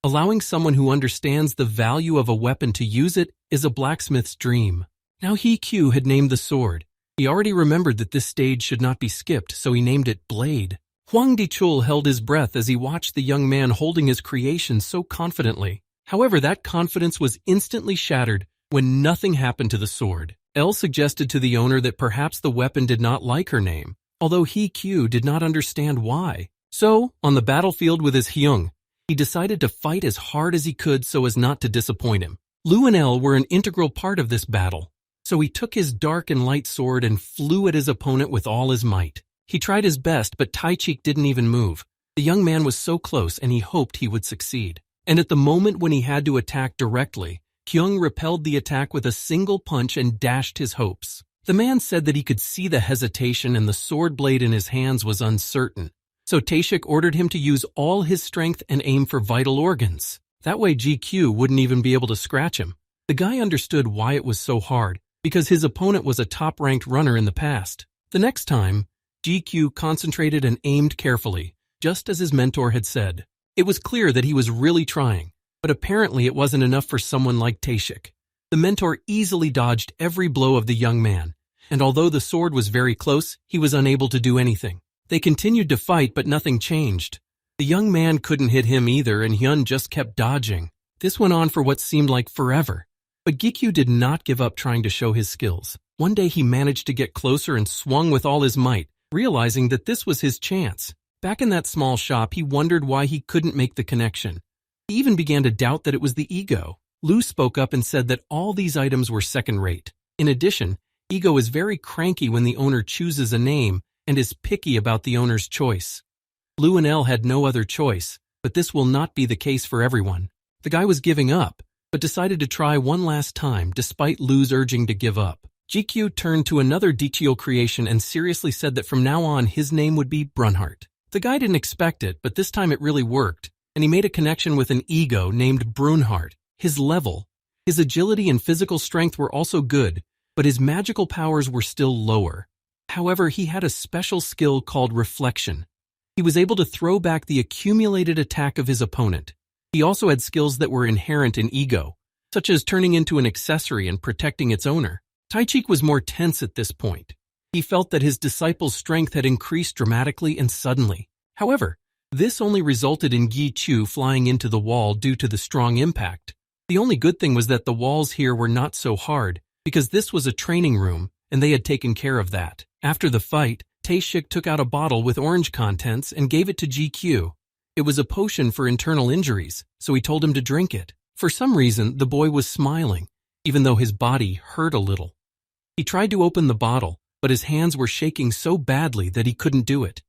A: Allowing someone who understands the value of a weapon to use it is a blacksmith's dream. Now Heikyu had named the sword. He already remembered that this stage should not be skipped, so he named it Blade. Huang Dichul held his breath as he watched the young man holding his creation so confidently. However, that confidence was instantly shattered when nothing happened to the sword. Elle suggested to the owner that perhaps the weapon did not like her name, although Heikyu did not understand why. So, on the battlefield with his Hyung, he decided to fight as hard as he could so as not to disappoint him. Lu and Elle were an integral part of this battle, so he took his dark and light sword and flew at his opponent with all his might. He tried his best, but Taichik didn't even move. The young man was so close and he hoped he would succeed. And at the moment when he had to attack directly, Kyung repelled the attack with a single punch and dashed his hopes. The man said that he could see the hesitation and the sword blade in his hands was uncertain. So Taishik ordered him to use all his strength and aim for vital organs. That way GQ wouldn't even be able to scratch him. The guy understood why it was so hard, because his opponent was a top-ranked runner in the past. The next time, GQ concentrated and aimed carefully, just as his mentor had said. It was clear that he was really trying, but apparently it wasn't enough for someone like Taishik. The mentor easily dodged every blow of the young man, and although the sword was very close, he was unable to do anything. They continued to fight, but nothing changed. The young man couldn't hit him either, and Hyun just kept dodging. This went on for what seemed like forever. But Gikyu did not give up trying to show his skills. One day he managed to get closer and swung with all his might, realizing that this was his chance. Back in that small shop, he wondered why he couldn't make the connection. He even began to doubt that it was the ego. Lu spoke up and said that all these items were second-rate. In addition, ego is very cranky when the owner chooses a name and is picky about the owner's choice. Lu and Elle had no other choice, but this will not be the case for everyone. The guy was giving up, but decided to try one last time despite Lu's urging to give up. GQ turned to another Dichio creation and seriously said that from now on his name would be Brunhart. The guy didn't expect it, but this time it really worked, and he made a connection with an ego named Brunhart. His level, his agility and physical strength were also good, but his magical powers were still lower. However, he had a special skill called reflection. He was able to throw back the accumulated attack of his opponent. He also had skills that were inherent in ego, such as turning into an accessory and protecting its owner. Taichik was more tense at this point. He felt that his disciple's strength had increased dramatically and suddenly. However, this only resulted in Yi Chu flying into the wall due to the strong impact. The only good thing was that the walls here were not so hard, because this was a training room, and they had taken care of that. After the fight, Taishik took out a bottle with orange contents and gave it to GQ. It was a potion for internal injuries, so he told him to drink it. For some reason, the boy was smiling, even though his body hurt a little. He tried to open the bottle, but his hands were shaking so badly that he couldn't do it.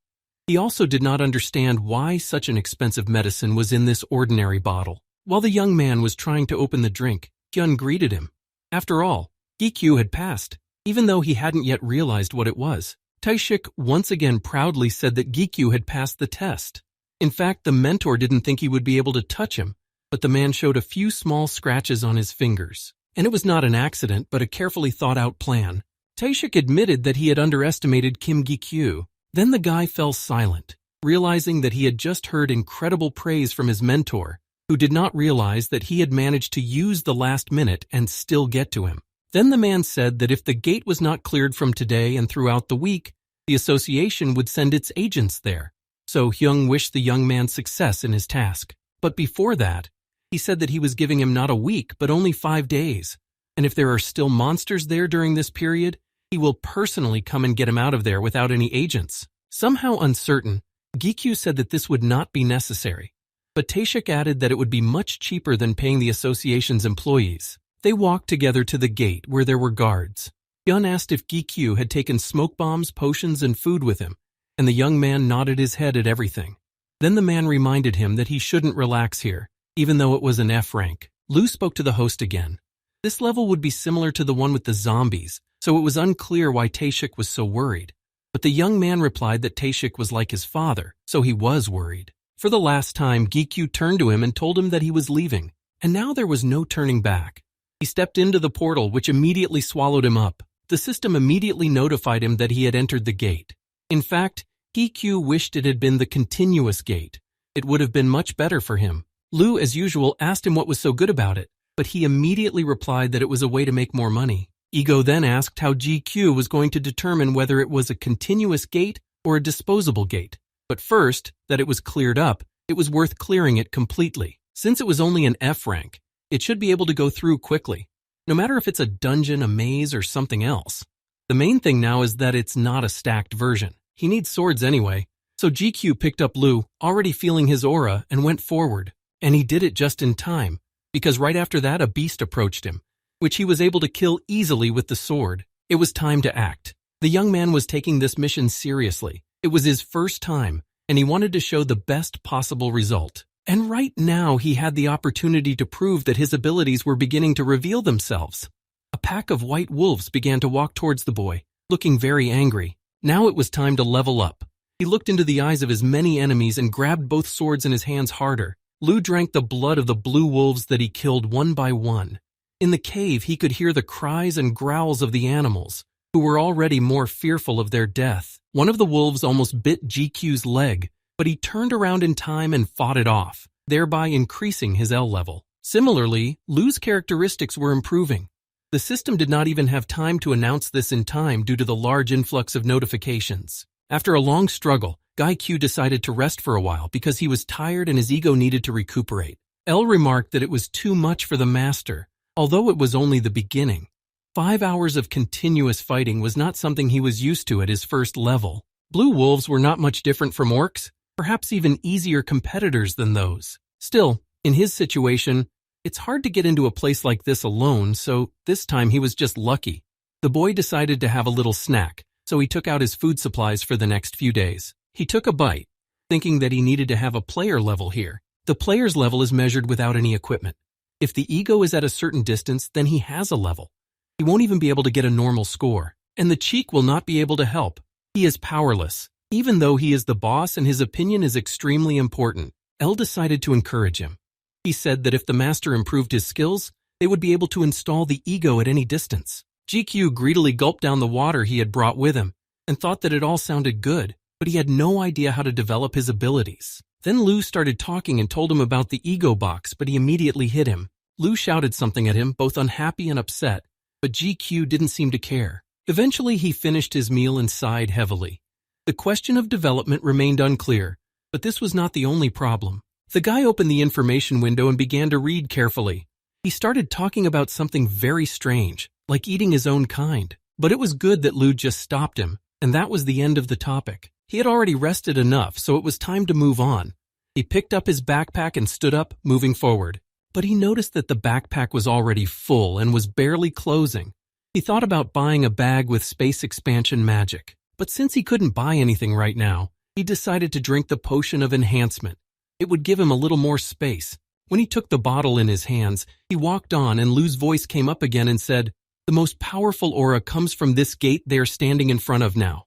A: He also did not understand why such an expensive medicine was in this ordinary bottle. While the young man was trying to open the drink, Hyun greeted him. After all, GQ had passed, even though he hadn't yet realized what it was. Taishik once again proudly said that GQ had passed the test. In fact, the mentor didn't think he would be able to touch him, but the man showed a few small scratches on his fingers. And it was not an accident, but a carefully thought-out plan. Taishik admitted that he had underestimated Kim Gi-kyu. Then the guy fell silent, realizing that he had just heard incredible praise from his mentor, who did not realize that he had managed to use the last minute and still get to him. Then the man said that if the gate was not cleared from today and throughout the week, the association would send its agents there. So Hyung wished the young man success in his task. But before that, he said that he was giving him not a week, but only 5 days. And if there are still monsters there during this period, he will personally come and get him out of there without any agents. Somehow uncertain, Gikyu said that this would not be necessary. But Taishik added that it would be much cheaper than paying the association's employees. They walked together to the gate where there were guards. Hyun asked if Gikyu had taken smoke bombs, potions, and food with him, and the young man nodded his head at everything. Then the man reminded him that he shouldn't relax here, even though it was an F rank. Lu spoke to the host again. This level would be similar to the one with the zombies, so it was unclear why Taishik was so worried. But the young man replied that Taishik was like his father, so he was worried. For the last time, Gikyu turned to him and told him that he was leaving, and now there was no turning back. He stepped into the portal, which immediately swallowed him up. The system immediately notified him that he had entered the gate. In fact, Gikyu wished it had been the continuous gate. It would have been much better for him. Lu, as usual, asked him what was so good about it, but he immediately replied that it was a way to make more money. Ego then asked how GQ was going to determine whether it was a continuous gate or a disposable gate. But first, that it was cleared up, it was worth clearing it completely. Since it was only an F rank, it should be able to go through quickly, no matter if it's a dungeon, a maze, or something else. The main thing now is that it's not a stacked version. He needs swords anyway, so GQ picked up Lu, already feeling his aura, and went forward. And he did it just in time, because right after that a beast approached him, which he was able to kill easily with the sword. It was time to act. The young man was taking this mission seriously. It was his first time, and he wanted to show the best possible result. And right now he had the opportunity to prove that his abilities were beginning to reveal themselves. A pack of white wolves began to walk towards the boy, looking very angry. Now it was time to level up. He looked into the eyes of his many enemies and grabbed both swords in his hands harder. Lu drank the blood of the blue wolves that he killed one by one. In the cave, he could hear the cries and growls of the animals, who were already more fearful of their death. One of the wolves almost bit GQ's leg, but he turned around in time and fought it off, thereby increasing his L level. Similarly, Lu's characteristics were improving. The system did not even have time to announce this in time due to the large influx of notifications. After a long struggle, Guy Q decided to rest for a while because he was tired and his ego needed to recuperate. L remarked that it was too much for the master, although it was only the beginning. 5 hours of continuous fighting was not something he was used to at his first level. Blue wolves were not much different from orcs. perhaps even easier competitors than those. Still, in his situation, it's hard to get into a place like this alone, so this time he was just lucky. The boy decided to have a little snack, so he took out his food supplies for the next few days. He took a bite, thinking that he needed to have a player level here. The player's level is measured without any equipment. If the ego is at a certain distance, then he has a level. He won't even be able to get a normal score, and the cheek will not be able to help. He is powerless, even though he is the boss and his opinion is extremely important. L decided to encourage him. He said that if the master improved his skills, they would be able to install the ego at any distance. GQ greedily gulped down the water he had brought with him and thought that it all sounded good, but he had no idea how to develop his abilities. Then Lu started talking and told him about the ego box, but he immediately hit him. Lu shouted something at him, both unhappy and upset, but GQ didn't seem to care. Eventually, he finished his meal and sighed heavily. The question of development remained unclear, but this was not the only problem. The guy opened the information window and began to read carefully. He started talking about something very strange, like eating his own kind. But it was good that Lu just stopped him, and that was the end of the topic. He had already rested enough, so it was time to move on. He picked up his backpack and stood up, moving forward. But he noticed that the backpack was already full and was barely closing. He thought about buying a bag with space expansion magic. But since he couldn't buy anything right now, he decided to drink the potion of enhancement. It would give him a little more space. When he took the bottle in his hands, he walked on and Lu's voice came up again and said, "The most powerful aura comes from this gate they are standing in front of now."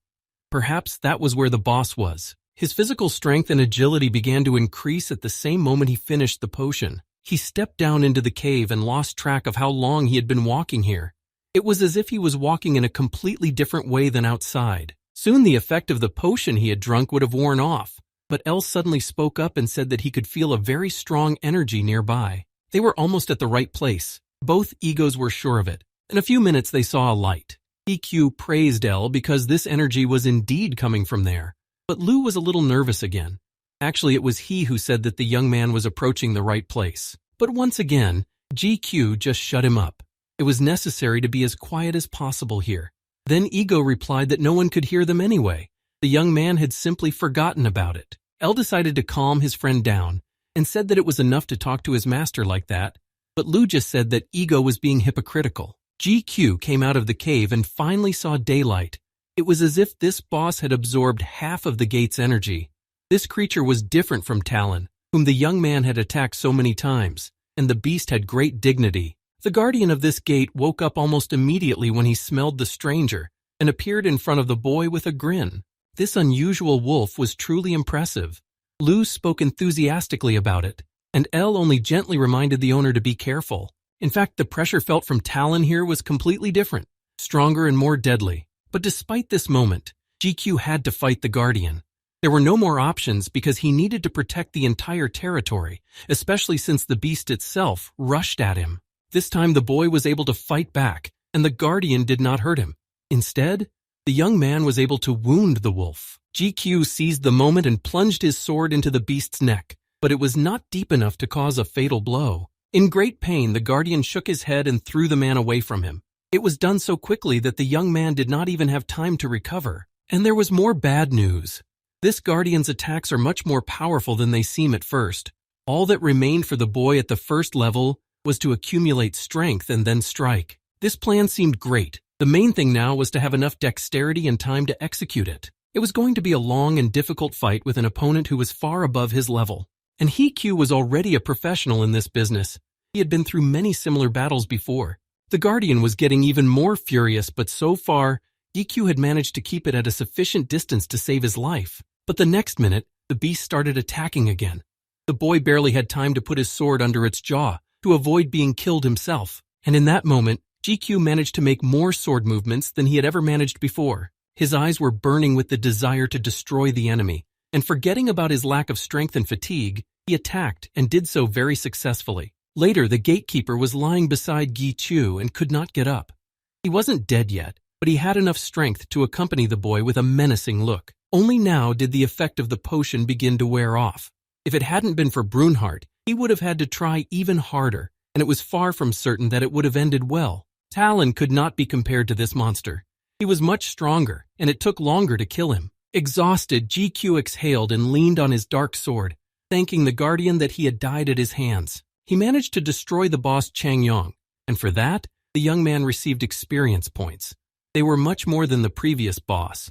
A: Perhaps that was where the boss was. His physical strength and agility began to increase at the same moment he finished the potion. He stepped down into the cave and lost track of how long he had been walking here. It was as if he was walking in a completely different way than outside. Soon the effect of the potion he had drunk would have worn off, but El suddenly spoke up and said that he could feel a very strong energy nearby. They were almost at the right place. Both egos were sure of it. In a few minutes they saw a light. EQ praised El because this energy was indeed coming from there. But Lu was a little nervous again. Actually, it was he who said that the young man was approaching the right place. But once again, GQ just shut him up. It was necessary to be as quiet as possible here. Then Ego replied that no one could hear them anyway. The young man had simply forgotten about it. El decided to calm his friend down and said that it was enough to talk to his master like that. But Lu just said that Ego was being hypocritical. GQ came out of the cave and finally saw daylight. It was as if this boss had absorbed half of the gate's energy. This creature was different from Talon, whom the young man had attacked so many times, and the beast had great dignity. The guardian of this gate woke up almost immediately when he smelled the stranger and appeared in front of the boy with a grin. This unusual wolf was truly impressive. Lu spoke enthusiastically about it, and El only gently reminded the owner to be careful. In fact, the pressure felt from Talon here was completely different, stronger and more deadly. But despite this moment, GQ had to fight the Guardian. There were no more options because he needed to protect the entire territory, especially since the beast itself rushed at him. This time the boy was able to fight back, and the Guardian did not hurt him. Instead, the young man was able to wound the wolf. GQ seized the moment and plunged his sword into the beast's neck, but it was not deep enough to cause a fatal blow. In great pain, the Guardian shook his head and threw the man away from him. It was done so quickly that the young man did not even have time to recover. And there was more bad news. This Guardian's attacks are much more powerful than they seem at first. All that remained for the boy at the first level was to accumulate strength and then strike. This plan seemed great. The main thing now was to have enough dexterity and time to execute it. It was going to be a long and difficult fight with an opponent who was far above his level. And Q was already a professional in this business. He had been through many similar battles before. The Guardian was getting even more furious, but so far, EQ had managed to keep it at a sufficient distance to save his life. But the next minute, the beast started attacking again. The boy barely had time to put his sword under its jaw to avoid being killed himself. And in that moment, GQ managed to make more sword movements than he had ever managed before. His eyes were burning with the desire to destroy the enemy, and forgetting about his lack of strength and fatigue, he attacked and did so very successfully. Later, the gatekeeper was lying beside Gi Chu and could not get up. He wasn't dead yet, but he had enough strength to accompany the boy with a menacing look. Only now did the effect of the potion begin to wear off. If it hadn't been for Brunhart, he would have had to try even harder, and it was far from certain that it would have ended well. Talon could not be compared to this monster. He was much stronger, and it took longer to kill him. Exhausted, GQ exhaled and leaned on his dark sword, thanking the guardian that he had died at his hands. He managed to destroy the boss Chang Yong, and for that, the young man received experience points. They were much more than the previous boss.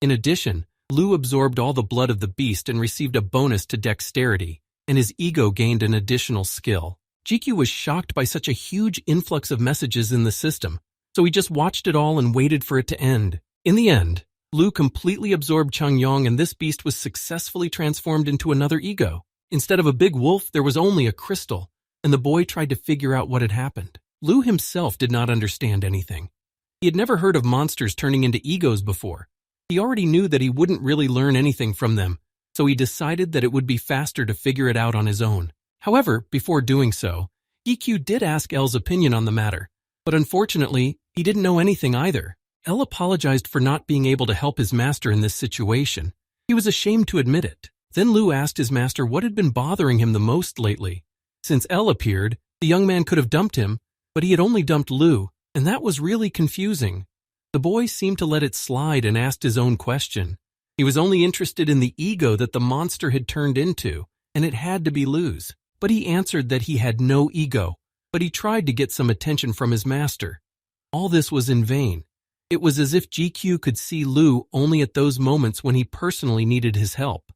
A: In addition, Lu absorbed all the blood of the beast and received a bonus to dexterity, and his ego gained an additional skill. GQ was shocked by such a huge influx of messages in the system, so he just watched it all and waited for it to end. In the end, Lu completely absorbed Chang Yong, and this beast was successfully transformed into another ego. Instead of a big wolf, there was only a crystal, and the boy tried to figure out what had happened. Lu himself did not understand anything. He had never heard of monsters turning into egos before. He already knew that he wouldn't really learn anything from them, so he decided that it would be faster to figure it out on his own. However, before doing so, EQ did ask L's opinion on the matter, but unfortunately, he didn't know anything either. L apologized for not being able to help his master in this situation. He was ashamed to admit it. Then Lu asked his master what had been bothering him the most lately. Since L appeared, the young man could have dumped him, but he had only dumped Lu, and that was really confusing. The boy seemed to let it slide and asked his own question. He was only interested in the ego that the monster had turned into, and it had to be Lu's. But he answered that he had no ego, but he tried to get some attention from his master. All this was in vain. It was as if GQ could see Lu only at those moments when he personally needed his help.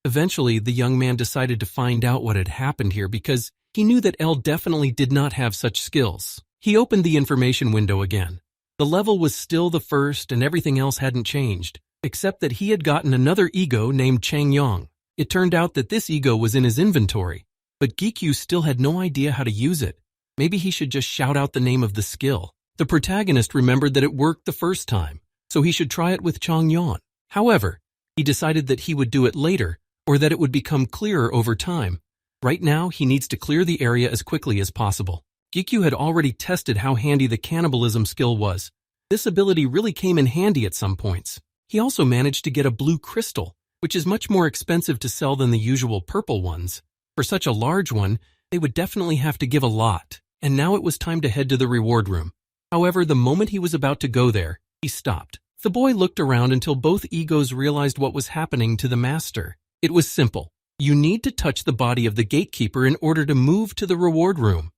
A: Eventually, the young man decided to find out what had happened here because he knew that L definitely did not have such skills. He opened the information window again. The level was still the first and everything else hadn't changed, except that he had gotten another ego named Chang Yong. It turned out that this ego was in his inventory, but GQ still had no idea how to use it. Maybe he should just shout out the name of the skill. The protagonist remembered that it worked the first time, so he should try it with Chang Yong. However, he decided that he would do it later, or that it would become clearer over time. Right now, he needs to clear the area as quickly as possible. GQ had already tested how handy the cannibalism skill was. This ability really came in handy at some points. He also managed to get a blue crystal, which is much more expensive to sell than the usual purple ones. For such a large one, they would definitely have to give a lot, and now it was time to head to the reward room. However, the moment he was about to go there, he stopped. The boy looked around until both egos realized what was happening to the master. It was simple. You need to touch the body of the gatekeeper in order to move to the reward room.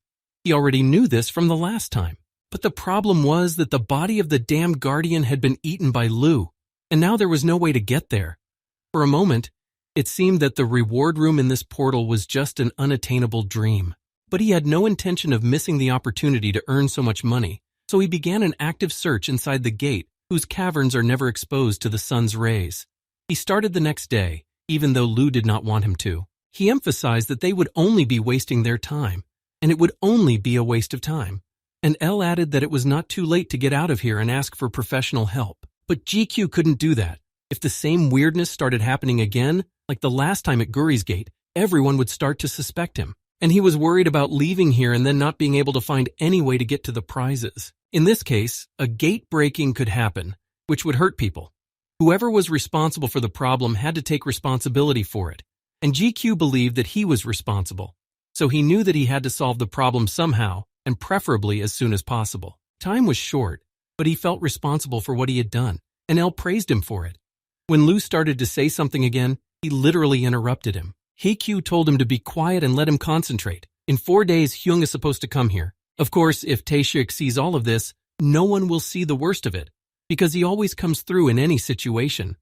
A: He already knew this from the last time, but the problem was that the body of the damned guardian had been eaten by Lu, and now there was no way to get there. For a moment, it seemed that the reward room in this portal was just an unattainable dream. But he had no intention of missing the opportunity to earn so much money, so he began an active search inside the gate, whose caverns are never exposed to the sun's rays. He started the next day, even though Lu did not want him to. He emphasized that they would only be wasting their time, and it would only be a waste of time. And L added that it was not too late to get out of here and ask for professional help. But GQ couldn't do that. If the same weirdness started happening again, like the last time at Guri's gate, everyone would start to suspect him. And he was worried about leaving here and then not being able to find any way to get to the prizes. In this case, a gate breaking could happen, which would hurt people. Whoever was responsible for the problem had to take responsibility for it, and GQ believed that he was responsible. So he knew that he had to solve the problem somehow, and preferably as soon as possible. Time was short, but he felt responsible for what he had done, and L praised him for it. When Lu started to say something again, he literally interrupted him. Heikyu told him to be quiet and let him concentrate. In 4 days, Hyung is supposed to come here. Of course, if Taeshik sees all of this, no one will see the worst of it, because he always comes through in any situation.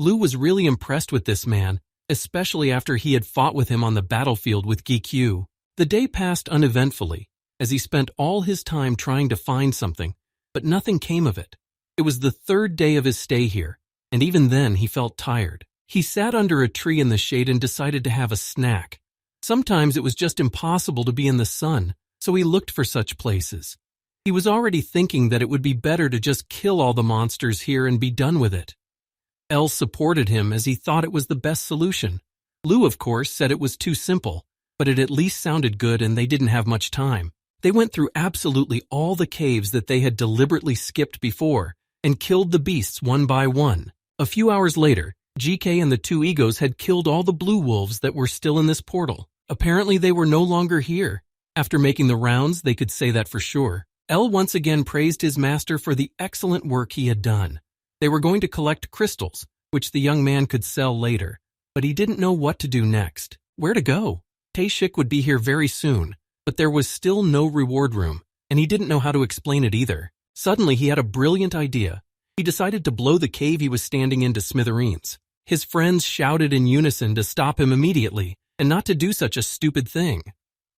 A: Lu was really impressed with this man, especially after he had fought with him on the battlefield with Gikyu. The day passed uneventfully, as he spent all his time trying to find something, but nothing came of it. It was the 3rd day of his stay here, and even then he felt tired. He sat under a tree in the shade and decided to have a snack. Sometimes it was just impossible to be in the sun, so he looked for such places. He was already thinking that it would be better to just kill all the monsters here and be done with it. L supported him as he thought it was the best solution. Lu, of course, said it was too simple, but it at least sounded good and they didn't have much time. They went through absolutely all the caves that they had deliberately skipped before and killed the beasts one by one. A few hours later, GK and the 2 egos had killed all the blue wolves that were still in this portal. Apparently they were no longer here. After making the rounds, they could say that for sure. L once again praised his master for the excellent work he had done. They were going to collect crystals, which the young man could sell later, but he didn't know what to do next. Where to go? Taeshik would be here very soon, but there was still no reward room, and he didn't know how to explain it either. Suddenly, he had a brilliant idea. He decided to blow the cave he was standing in to smithereens. His friends shouted in unison to stop him immediately, and not to do such a stupid thing.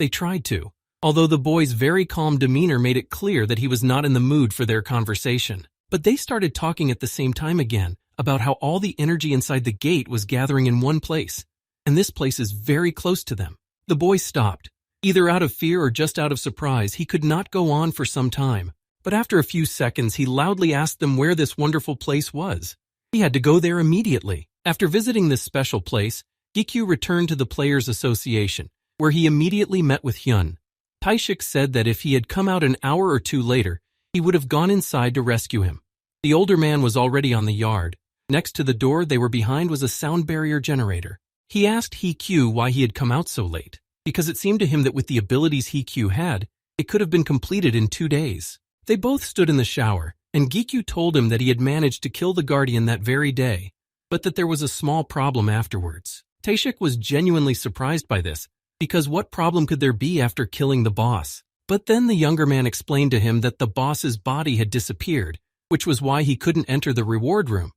A: They tried to, although the boy's very calm demeanor made it clear that he was not in the mood for their conversation. But they started talking at the same time again about how all the energy inside the gate was gathering in one place, and this place is very close to them. The boy stopped. Either out of fear or just out of surprise, he could not go on for some time. But after a few seconds, he loudly asked them where this wonderful place was. He had to go there immediately. After visiting this special place, Gikyu returned to the Players' Association, where he immediately met with Hyun. Taeshik said that if he had come out an hour or two later, he would have gone inside to rescue him. The older man was already on the yard. Next to the door they were behind was a sound barrier generator. He asked Hikyu why he had come out so late, because it seemed to him that with the abilities Hikyu had, it could have been completed in 2 days. They both stood in the shower, and Gikyu told him that he had managed to kill the guardian that very day, but that there was a small problem afterwards. Taeshik was genuinely surprised by this, because what problem could there be after killing the boss? But then the younger man explained to him that the boss's body had disappeared, which was why he couldn't enter the reward room.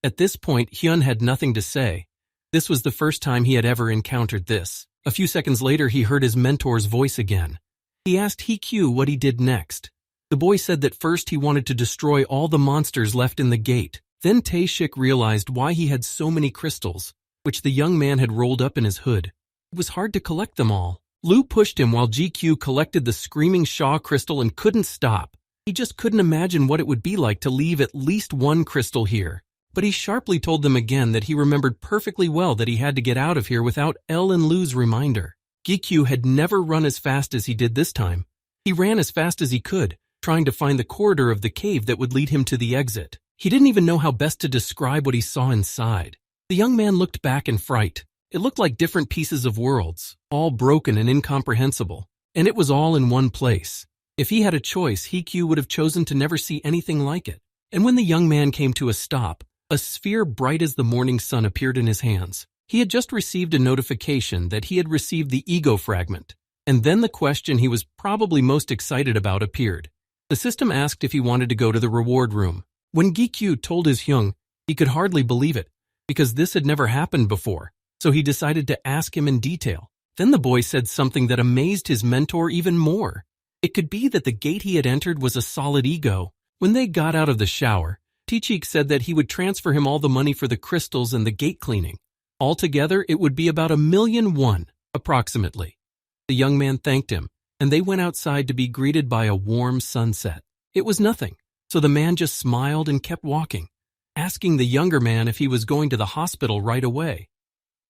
A: At this point, Hyun had nothing to say. This was the first time he had ever encountered this. A few seconds later, he heard his mentor's voice again. He asked Hikyu what he did next. The boy said that first he wanted to destroy all the monsters left in the gate. Then Taeshik realized why he had so many crystals, which the young man had rolled up in his hood. It was hard to collect them all. Lu pushed him while GQ collected the screaming Shaw crystal and couldn't stop. He just couldn't imagine what it would be like to leave at least one crystal here. But he sharply told them again that he remembered perfectly well that he had to get out of here without L and Lu's reminder. GQ had never run as fast as he did this time. He ran as fast as he could, trying to find the corridor of the cave that would lead him to the exit. He didn't even know how best to describe what he saw inside. The young man looked back in fright. It looked like different pieces of worlds, all broken and incomprehensible, and it was all in one place. If he had a choice, Hikyu would have chosen to never see anything like it. And when the young man came to a stop, a sphere bright as the morning sun appeared in his hands. He had just received a notification that he had received the ego fragment, and then the question he was probably most excited about appeared. The system asked if he wanted to go to the reward room. When Gikyu told his Hyung, he could hardly believe it, because this had never happened before, so he decided to ask him in detail. Then the boy said something that amazed his mentor even more. It could be that the gate he had entered was a solid ego. When they got out of the shower, Taeshik said that he would transfer him all the money for the crystals and the gate cleaning. Altogether, it would be about 1,000,000 won, approximately. The young man thanked him, and they went outside to be greeted by a warm sunset. It was nothing, so the man just smiled and kept walking, asking the younger man if he was going to the hospital right away.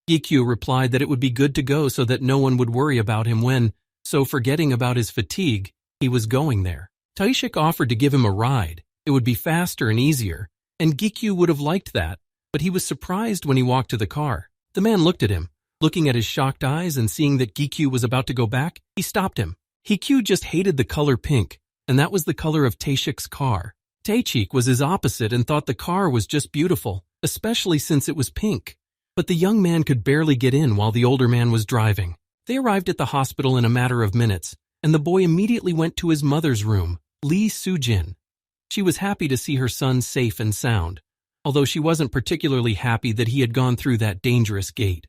A: Gikyu replied that it would be good to go so that no one would worry about him when, so forgetting about his fatigue, he was going there. Taeshik offered to give him a ride. It would be faster and easier, and Gikyu would have liked that, but he was surprised when he walked to the car. The man looked at him. Looking at his shocked eyes and seeing that Gikyu was about to go back, he stopped him. Hikyu just hated the color pink, and that was the color of Taeshik's car. Taeshik was his opposite and thought the car was just beautiful, especially since it was pink. But the young man could barely get in while the older man was driving. They arrived at the hospital in a matter of minutes, and the boy immediately went to his mother's room, Lee Soo-jin. She was happy to see her son safe and sound, although she wasn't particularly happy that he had gone through that dangerous gate.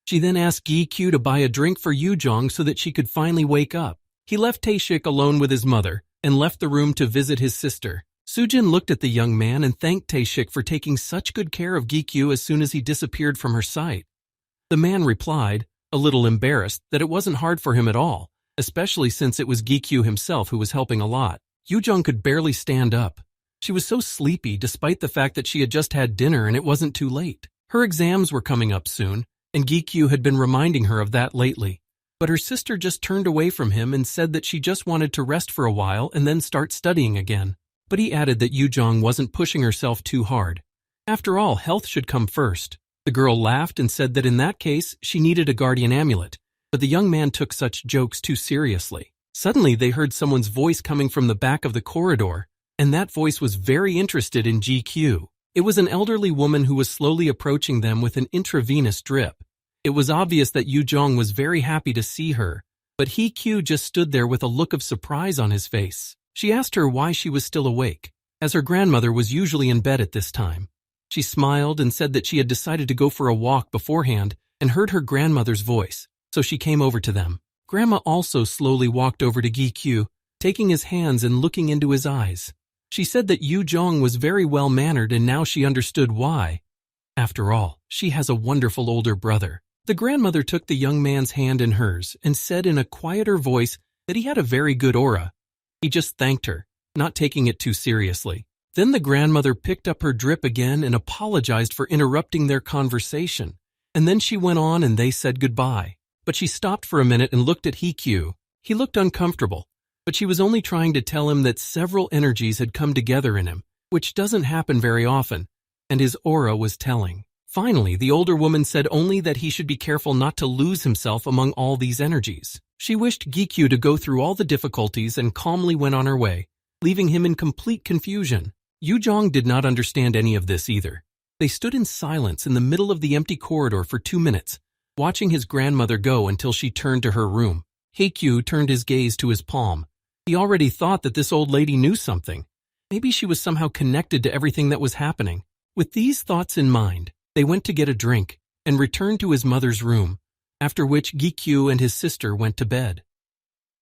A: She then asked Gikyu to buy a drink for Yujong so that she could finally wake up. He left Taeshik alone with his mother and left the room to visit his sister. Soo-jin looked at the young man and thanked Taeshik for taking such good care of Gikyu as soon as he disappeared from her sight. The man replied, a little embarrassed, that it wasn't hard for him at all, especially since it was Gikyu himself who was helping a lot. Yujong could barely stand up. She was so sleepy despite the fact that she had just had dinner and it wasn't too late. Her exams were coming up soon, and Gikyu had been reminding her of that lately. But her sister just turned away from him and said that she just wanted to rest for a while and then start studying again. But he added that Yujong wasn't pushing herself too hard. After all, health should come first. The girl laughed and said that in that case, she needed a guardian amulet, but the young man took such jokes too seriously. Suddenly, they heard someone's voice coming from the back of the corridor, and that voice was very interested in GQ. It was an elderly woman who was slowly approaching them with an intravenous drip. It was obvious that Yu Jong was very happy to see her, but He Q just stood there with a look of surprise on his face. She asked her why she was still awake, as her grandmother was usually in bed at this time. She smiled and said that she had decided to go for a walk beforehand and heard her grandmother's voice, so she came over to them. Grandma also slowly walked over to Gi Q, taking his hands and looking into his eyes. She said that Yu Jong was very well-mannered and now she understood why. After all, she has a wonderful older brother. The grandmother took the young man's hand in hers and said in a quieter voice that he had a very good aura. He just thanked her, not taking it too seriously. Then the grandmother picked up her drip again and apologized for interrupting their conversation. And then she went on and they said goodbye. But she stopped for a minute and looked at He Q. He looked uncomfortable, but she was only trying to tell him that several energies had come together in him, which doesn't happen very often, and his aura was telling. Finally, the older woman said only that he should be careful not to lose himself among all these energies. She wished Gi Q to go through all the difficulties and calmly went on her way, leaving him in complete confusion. Yu Jong did not understand any of this either. They stood in silence in the middle of the empty corridor for 2 minutes, watching his grandmother go until she turned to her room. He Q turned his gaze to his palm. He already thought that this old lady knew something. Maybe she was somehow connected to everything that was happening. With these thoughts in mind, they went to get a drink and returned to his mother's room, after which Gi Q and his sister went to bed.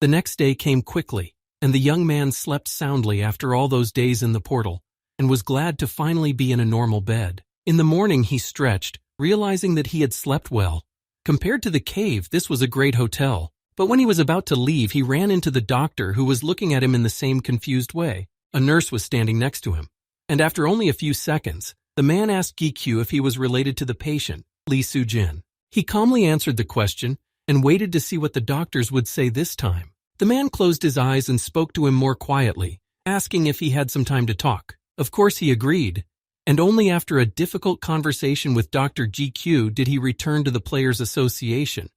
A: The next day came quickly, and the young man slept soundly after all those days in the portal, and was glad to finally be in a normal bed. In the morning he stretched, realizing that he had slept well. Compared to the cave, this was a great hotel. But when he was about to leave, he ran into the doctor who was looking at him in the same confused way. A nurse was standing next to him. And after only a few seconds, the man asked Gi Q if he was related to the patient, Lee Soo-jin. He calmly answered the question and waited to see what the doctors would say this time. The man closed his eyes and spoke to him more quietly, asking if he had some time to talk. Of course he agreed, and only after a difficult conversation with Dr. GQ did he return to the Players Association.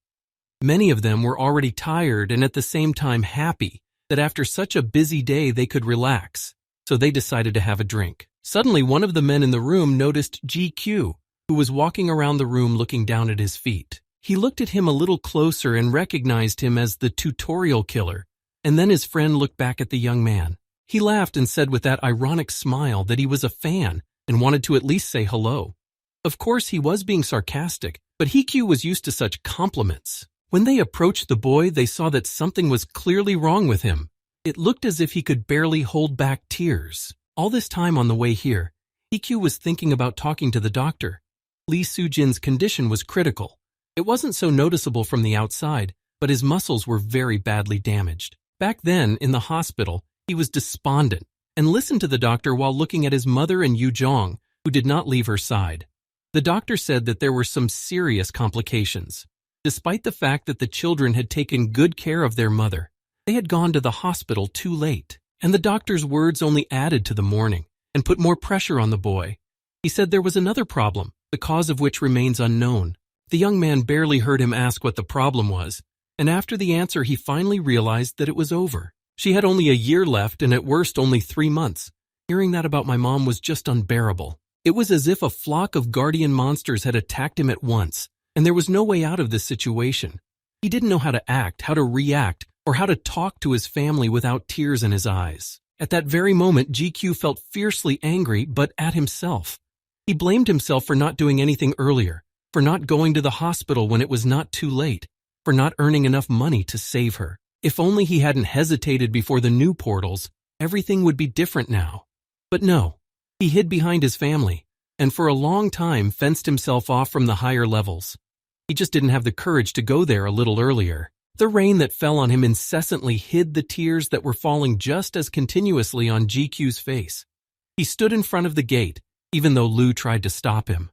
A: Many of them were already tired and at the same time happy that after such a busy day they could relax, so they decided to have a drink. Suddenly one of the men in the room noticed GQ, who was walking around the room looking down at his feet. He looked at him a little closer and recognized him as the tutorial killer, and then his friend looked back at the young man. He laughed and said with that ironic smile that he was a fan and wanted to at least say hello. Of course, he was being sarcastic, but Hikyu was used to such compliments. When they approached the boy, they saw that something was clearly wrong with him. It looked as if he could barely hold back tears. All this time on the way here, Hikyu was thinking about talking to the doctor. Lee Soo-jin's condition was critical. It wasn't so noticeable from the outside, but his muscles were very badly damaged. Back then, in the hospital, he was despondent and listened to the doctor while looking at his mother and Yu Jong, who did not leave her side. The doctor said that there were some serious complications. Despite the fact that the children had taken good care of their mother, they had gone to the hospital too late, and the doctor's words only added to the mourning and put more pressure on the boy. He said there was another problem, the cause of which remains unknown. The young man barely heard him ask what the problem was, and after the answer he finally realized that it was over. She had only a year left and at worst only 3 months. Hearing that about my mom was just unbearable. It was as if a flock of guardian monsters had attacked him at once, and there was no way out of this situation. He didn't know how to act, how to react, or how to talk to his family without tears in his eyes. At that very moment, GQ felt fiercely angry, but at himself. He blamed himself for not doing anything earlier, for not going to the hospital when it was not too late, for not earning enough money to save her. If only he hadn't hesitated before the new portals, everything would be different now. But no, he hid behind his family, and for a long time fenced himself off from the higher levels. He just didn't have the courage to go there a little earlier. The rain that fell on him incessantly hid the tears that were falling just as continuously on GQ's face. He stood in front of the gate, even though Lu tried to stop him.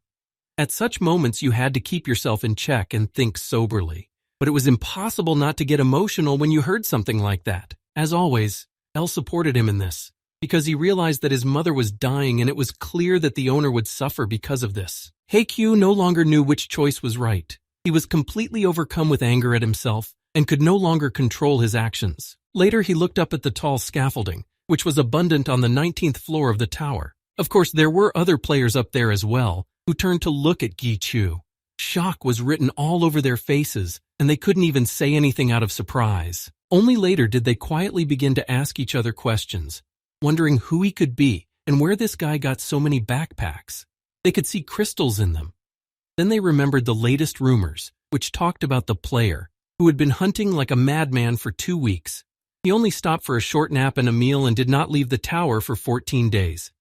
A: At such moments you had to keep yourself in check and think soberly. But it was impossible not to get emotional when you heard something like that. As always, El supported him in this, because he realized that his mother was dying and it was clear that the owner would suffer because of this. Haekyu no longer knew which choice was right. He was completely overcome with anger at himself and could no longer control his actions. Later he looked up at the tall scaffolding, which was abundant on the 19th floor of the tower. Of course, there were other players up there as well, who turned to look at Gi-chu. Shock was written all over their faces, and they couldn't even say anything out of surprise. Only later did they quietly begin to ask each other questions, wondering who he could be and where this guy got so many backpacks. They could see crystals in them. Then they remembered the latest rumors, which talked about the player, who had been hunting like a madman for 2 weeks. He only stopped for a short nap and a meal and did not leave the tower for 14 days.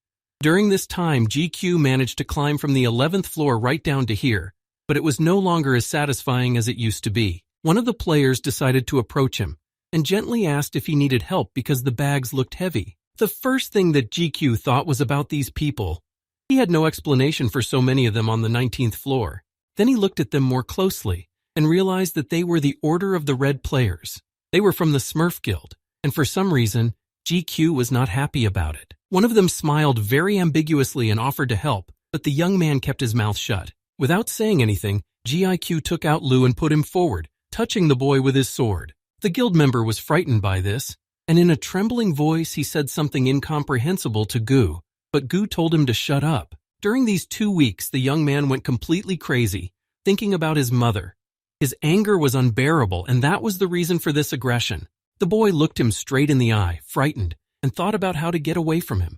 A: During this time, GQ managed to climb from the 11th floor right down to here, but it was no longer as satisfying as it used to be. One of the players decided to approach him and gently asked if he needed help because the bags looked heavy. The first thing that GQ thought was about these people. He had no explanation for so many of them on the 19th floor. Then he looked at them more closely and realized that they were the Order of the Red Players. They were from the Smurf Guild, and for some reason, GQ was not happy about it. One of them smiled very ambiguously and offered to help, but the young man kept his mouth shut. Without saying anything, GIQ took out Lu and put him forward, touching the boy with his sword. The guild member was frightened by this, and in a trembling voice he said something incomprehensible to Gu, but Gu told him to shut up. During these 2 weeks, the young man went completely crazy, thinking about his mother. His anger was unbearable, and that was the reason for this aggression. The boy looked him straight in the eye, frightened, and thought about how to get away from him.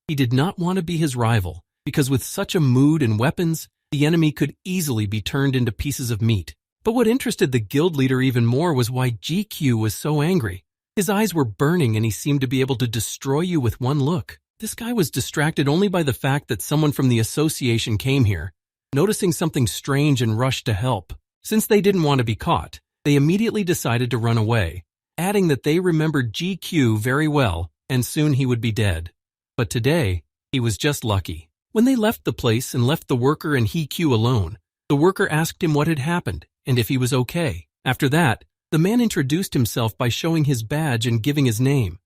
A: He did not want to be his rival, because with such a mood and weapons, the enemy could easily be turned into pieces of meat. But what interested the guild leader even more was why GQ was so angry. His eyes were burning and he seemed to be able to destroy you with one look. This guy was distracted only by the fact that someone from the association came here, noticing something strange and rushed to help. Since they didn't want to be caught, they immediately decided to run away, adding that they remembered GQ very well and soon he would be dead. But today, he was just lucky. When they left the place and left the worker and He-Q alone, the worker asked him what had happened and if he was okay. After that, the man introduced himself by showing his badge and giving his name.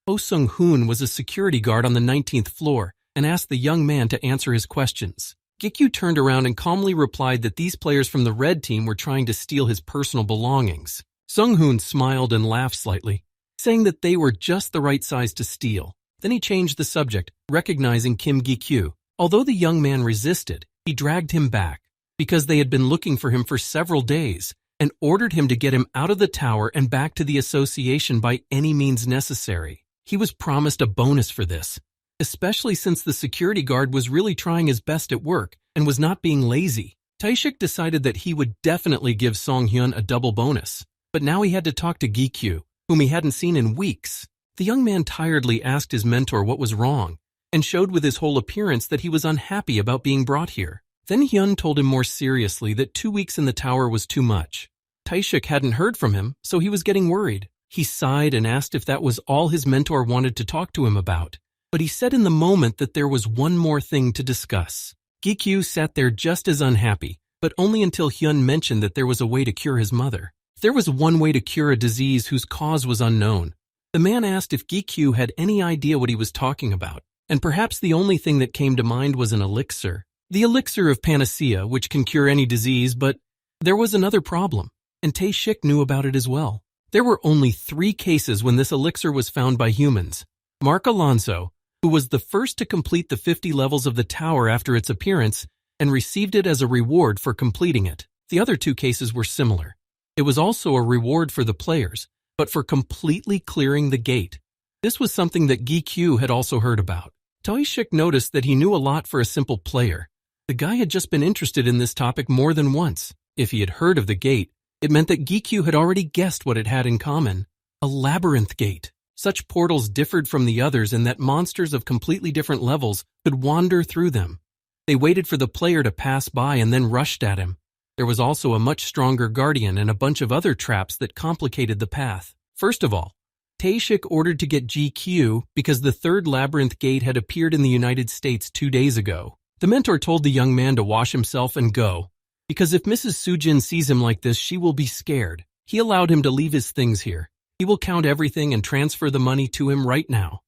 A: Ho Sung-hoon was a security guard on the 19th floor and asked the young man to answer his questions. Gikyu turned around and calmly replied that these players from the red team were trying to steal his personal belongings. Sung-hoon smiled and laughed slightly, saying that they were just the right size to steal. Then he changed the subject, recognizing Kim Gikyu. Although the young man resisted, he dragged him back, because they had been looking for him for several days, and ordered him to get him out of the tower and back to the association by any means necessary. He was promised a bonus for this, especially since the security guard was really trying his best at work and was not being lazy. Taishik decided that he would definitely give Song-hyun a double bonus, but now he had to talk to Gikyu, whom he hadn't seen in weeks. The young man tiredly asked his mentor what was wrong, and showed with his whole appearance that he was unhappy about being brought here. Then Hyun told him more seriously that 2 weeks in the tower was too much. Taishik hadn't heard from him, so he was getting worried. He sighed and asked if that was all his mentor wanted to talk to him about, but he said in the moment that there was one more thing to discuss. Gikyu sat there just as unhappy, but only until Hyun mentioned that there was a way to cure his mother. There was one way to cure a disease whose cause was unknown. The man asked if Gikyu had any idea what he was talking about, and perhaps the only thing that came to mind was an elixir. The elixir of panacea, which can cure any disease, but there was another problem, and Taishik knew about it as well. There were only 3 cases when this elixir was found by humans. Mark Alonso, who was the first to complete the 50 levels of the tower after its appearance, and received it as a reward for completing it. The other 2 cases were similar. It was also a reward for the players, but for completely clearing the gate. This was something that Gikyu had also heard about. Taishik noticed that he knew a lot for a simple player. The guy had just been interested in this topic more than once. If he had heard of the gate, it meant that Gikyu had already guessed what it had in common: a labyrinth gate. Such portals differed from the others in that monsters of completely different levels could wander through them. They waited for the player to pass by and then rushed at him. There was also a much stronger guardian and a bunch of other traps that complicated the path. First of all, Taishik ordered to get GQ because the 3rd labyrinth gate had appeared in the United States 2 days ago. The mentor told the young man to wash himself and go, because if Mrs. Sujin sees him like this, she will be scared. He allowed him to leave his things here. He will count everything and transfer the money to him right now.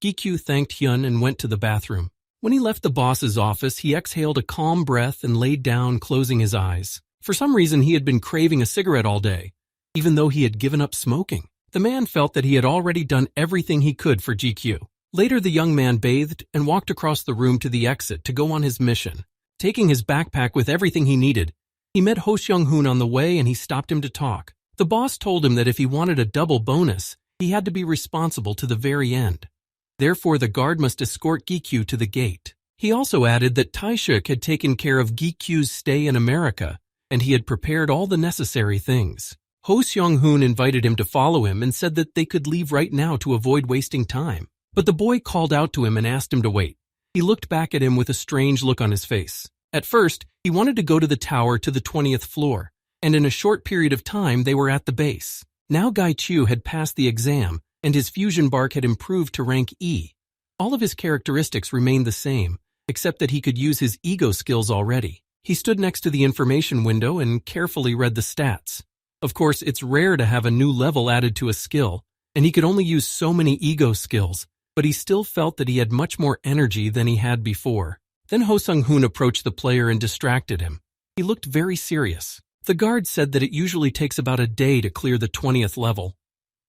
A: Gikyu thanked Hyun and went to the bathroom. When he left the boss's office, he exhaled a calm breath and laid down, closing his eyes. For some reason, he had been craving a cigarette all day, even though he had given up smoking. The man felt that he had already done everything he could for GQ. Later, the young man bathed and walked across the room to the exit to go on his mission. Taking his backpack with everything he needed, he met Ho Seung-hoon on the way and he stopped him to talk. The boss told him that if he wanted a double bonus, he had to be responsible to the very end. Therefore, the guard must escort Gi-kyu to the gate. He also added that Tae-shuk had taken care of Gi-kyu's stay in America, and he had prepared all the necessary things. Ho Seung-hoon invited him to follow him and said that they could leave right now to avoid wasting time. But the boy called out to him and asked him to wait. He looked back at him with a strange look on his face. At first, he wanted to go to the tower to the 20th floor, and in a short period of time they were at the base. Now Gai-chu had passed the exam, and his fusion bark had improved to rank E. All of his characteristics remained the same, except that he could use his ego skills already. He stood next to the information window and carefully read the stats. Of course, it's rare to have a new level added to a skill, and he could only use so many ego skills, but he still felt that he had much more energy than he had before. Then Ho Seung-hoon approached the player and distracted him. He looked very serious. The guard said that it usually takes about a day to clear the 20th level.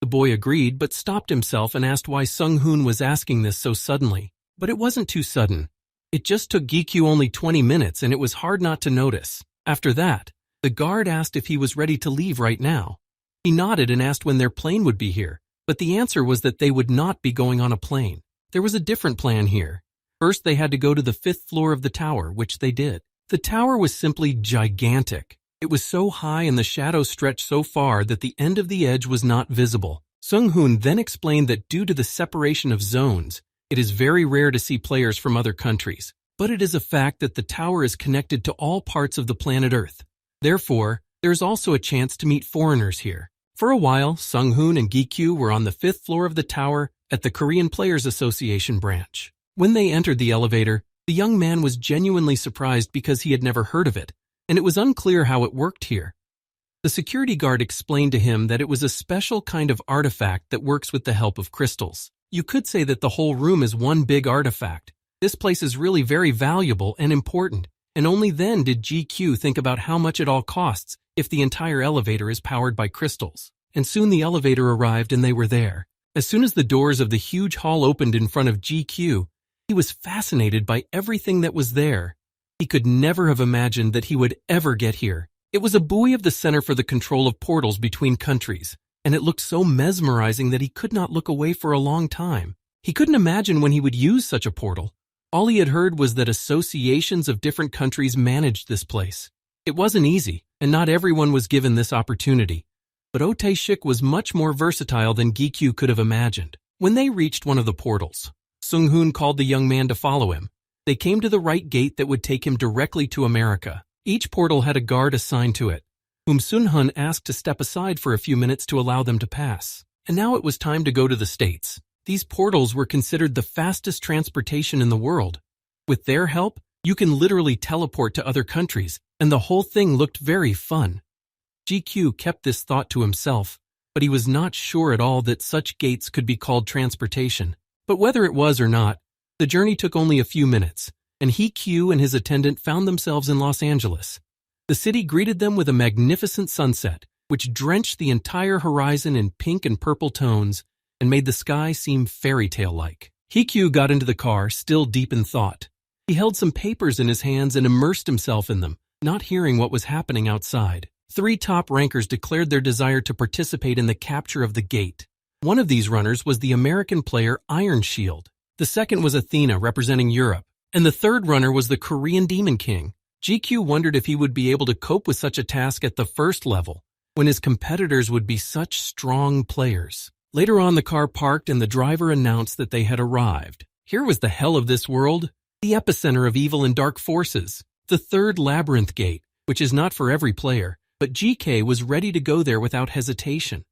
A: The boy agreed, but stopped himself and asked why Seung-hoon was asking this so suddenly. But it wasn't too sudden. It just took Gi-kyu only 20 minutes, and it was hard not to notice. After that, the guard asked if he was ready to leave right now. He nodded and asked when their plane would be here, but the answer was that they would not be going on a plane. There was a different plan here. First, they had to go to the 5th floor of the tower, which they did. The tower was simply gigantic. It was so high and the shadows stretched so far that the end of the edge was not visible. Seung-hoon then explained that due to the separation of zones, it is very rare to see players from other countries, but it is a fact that the tower is connected to all parts of the planet Earth. Therefore, there is also a chance to meet foreigners here. For a while, Seung-hoon and Gi-kyu were on the 5th floor of the tower at the Korean Players Association branch. When they entered the elevator, the young man was genuinely surprised because he had never heard of it, and it was unclear how it worked here. The security guard explained to him that it was a special kind of artifact that works with the help of crystals. You could say that the whole room is one big artifact. This place is really very valuable and important, and only then did GQ think about how much it all costs if the entire elevator is powered by crystals. And soon the elevator arrived and they were there. As soon as the doors of the huge hall opened in front of GQ, he was fascinated by everything that was there. He could never have imagined that he would ever get here. It was a buoy of the Center for the Control of Portals between countries, and it looked so mesmerizing that he could not look away for a long time. He couldn't imagine when he would use such a portal. All he had heard was that associations of different countries managed this place. It wasn't easy, and not everyone was given this opportunity. But Oh Tae-shik was much more versatile than Gi-kyu could have imagined. When they reached one of the portals, Seung-hoon called the young man to follow him. They came to the right gate that would take him directly to America. Each portal had a guard assigned to it, whom Seung-hoon asked to step aside for a few minutes to allow them to pass. And now it was time to go to the States. These portals were considered the fastest transportation in the world. With their help, you can literally teleport to other countries, and the whole thing looked very fun. GQ kept this thought to himself, but he was not sure at all that such gates could be called transportation. But whether it was or not, the journey took only a few minutes, and Q and his attendant found themselves in Los Angeles. The city greeted them with a magnificent sunset, which drenched the entire horizon in pink and purple tones and made the sky seem fairy tale-like. Q got into the car, still deep in thought. He held some papers in his hands and immersed himself in them, not hearing what was happening outside. 3 top rankers declared their desire to participate in the capture of the gate. One of these runners was the American player Iron Shield. The second was Athena, representing Europe. And the third runner was the Korean Demon King. GQ wondered if he would be able to cope with such a task at the first level, when his competitors would be such strong players. Later on, the car parked and the driver announced that they had arrived. Here was the hell of this world, the epicenter of evil and dark forces, the third labyrinth gate, which is not for every player, but GK was ready to go there without hesitation.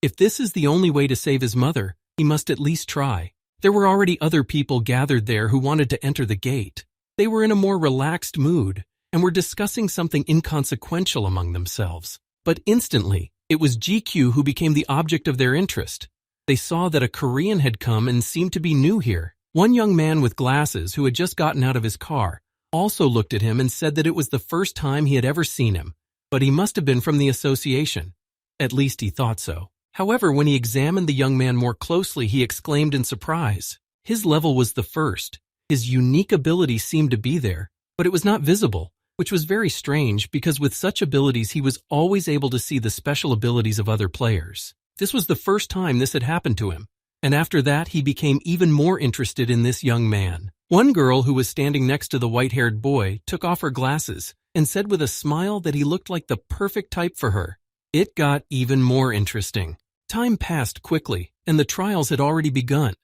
A: If this is the only way to save his mother, he must at least try. There were already other people gathered there who wanted to enter the gate. They were in a more relaxed mood and were discussing something inconsequential among themselves. But instantly, it was GQ who became the object of their interest. They saw that a Korean had come and seemed to be new here. One young man with glasses who had just gotten out of his car also looked at him and said that it was the first time he had ever seen him, but he must have been from the association. At least he thought so. However, when he examined the young man more closely, he exclaimed in surprise, His level was the first. His unique ability seemed to be there, but it was not visible, which was very strange because with such abilities he was always able to see the special abilities of other players. This was the first time this had happened to him, and after that he became even more interested in this young man. One girl who was standing next to the white-haired boy took off her glasses and said with a smile that he looked like the perfect type for her. It got even more interesting. Time passed quickly, and the trials had already begun.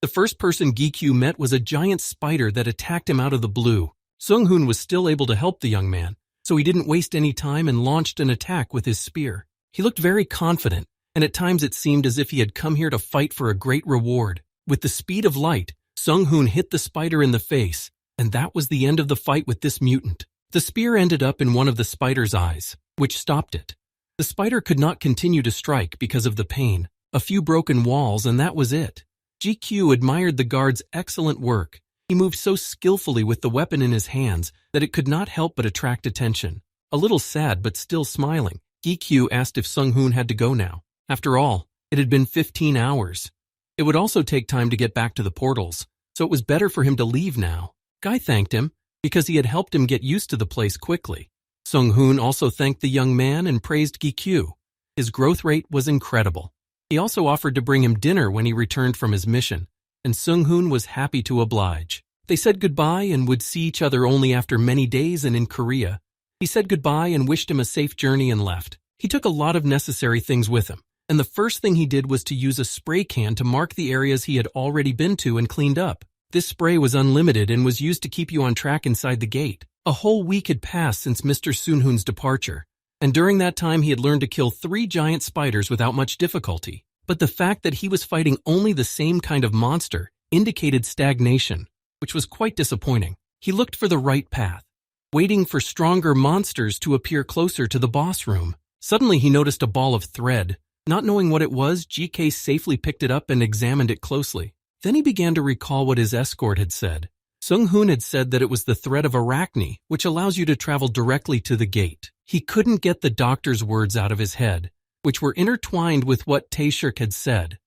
A: The first person Gikyu met was a giant spider that attacked him out of the blue. Sung-hoon was still able to help the young man, so he didn't waste any time and launched an attack with his spear. He looked very confident, and at times it seemed as if he had come here to fight for a great reward. With the speed of light, Sung-hoon hit the spider in the face, and that was the end of the fight with this mutant. The spear ended up in one of the spider's eyes, which stopped it. The spider could not continue to strike because of the pain. A few broken walls, and that was it. GQ admired the guard's excellent work. He moved so skillfully with the weapon in his hands that it could not help but attract attention. A little sad but still smiling, GQ asked if Sung-hoon had to go now. After all, it had been 15 hours. It would also take time to get back to the portals, so it was better for him to leave now. Guy thanked him because he had helped him get used to the place quickly. Sung-hoon also thanked the young man and praised GQ. His growth rate was incredible. He also offered to bring him dinner when he returned from his mission, and Sung-hoon was happy to oblige. They said goodbye and would see each other only after many days and in Korea. He said goodbye and wished him a safe journey and left. He took a lot of necessary things with him, and the first thing he did was to use a spray can to mark the areas he had already been to and cleaned up. This spray was unlimited and was used to keep you on track inside the gate. A whole week had passed since Mr. Sung-hoon's departure, and during that time he had learned to kill 3 giant spiders without much difficulty. But the fact that he was fighting only the same kind of monster indicated stagnation, which was quite disappointing. He looked for the right path, waiting for stronger monsters to appear closer to the boss room. Suddenly he noticed a ball of thread. Not knowing what it was, GK safely picked it up and examined it closely. Then he began to recall what his escort had said. Sung-hoon had said that it was the thread of Arachne, which allows you to travel directly to the gate. He couldn't get the doctor's words out of his head, which were intertwined with what Taeshik had said.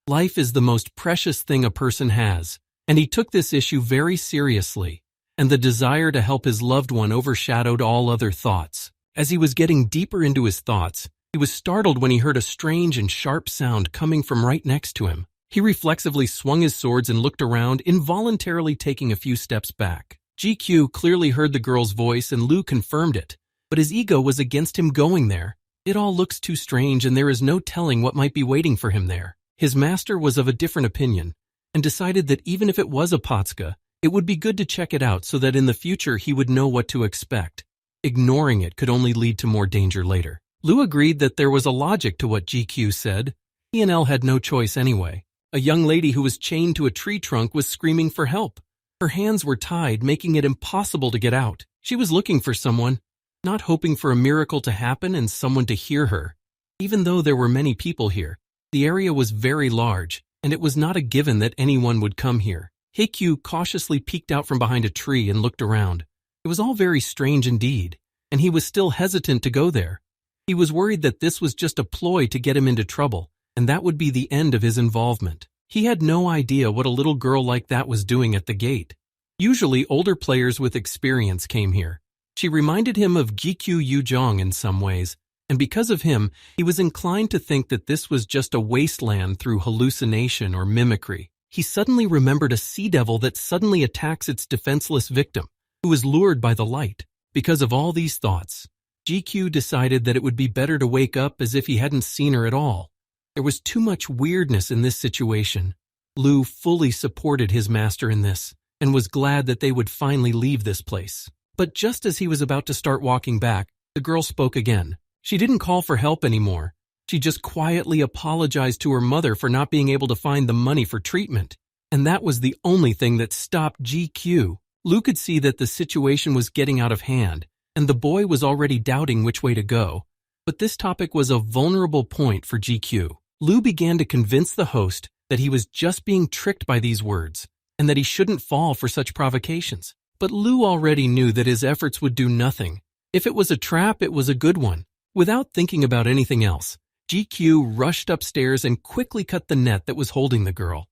A: Life is the most precious thing a person has, and he took this issue very seriously, and the desire to help his loved one overshadowed all other thoughts. As he was getting deeper into his thoughts, he was startled when he heard a strange and sharp sound coming from right next to him. He reflexively swung his swords and looked around, involuntarily taking a few steps back. GQ clearly heard the girl's voice and Lu confirmed it, but his ego was against him going there. It all looks too strange and there is no telling what might be waiting for him there. His master was of a different opinion and decided that even if it was a Potska, it would be good to check it out so that in the future he would know what to expect. Ignoring it could only lead to more danger later. Lu agreed that there was a logic to what GQ said. He and Elle had no choice anyway. A young lady who was chained to a tree trunk was screaming for help. Her hands were tied, making it impossible to get out. She was looking for someone, not hoping for a miracle to happen and someone to hear her. Even though there were many people here, the area was very large, and it was not a given that anyone would come here. Heikyu cautiously peeked out from behind a tree and looked around. It was all very strange indeed, and he was still hesitant to go there. He was worried that this was just a ploy to get him into trouble, and that would be the end of his involvement. He had no idea what a little girl like that was doing at the gate. Usually, older players with experience came here. She reminded him of Gikyu Yujong in some ways, and because of him, he was inclined to think that this was just a wasteland through hallucination or mimicry. He suddenly remembered a sea devil that suddenly attacks its defenseless victim, who is lured by the light. Because of all these thoughts, GQ decided that it would be better to wake up as if he hadn't seen her at all. There was too much weirdness in this situation. Lu fully supported his master in this, and was glad that they would finally leave this place. But just as he was about to start walking back, the girl spoke again. She didn't call for help anymore. She just quietly apologized to her mother for not being able to find the money for treatment. And that was the only thing that stopped GQ. Lu could see that the situation was getting out of hand, and the boy was already doubting which way to go. But this topic was a vulnerable point for GQ. Lu began to convince the host that he was just being tricked by these words, and that he shouldn't fall for such provocations. But Lu already knew that his efforts would do nothing. If it was a trap, it was a good one. Without thinking about anything else, GQ rushed upstairs and quickly cut the net that was holding the girl.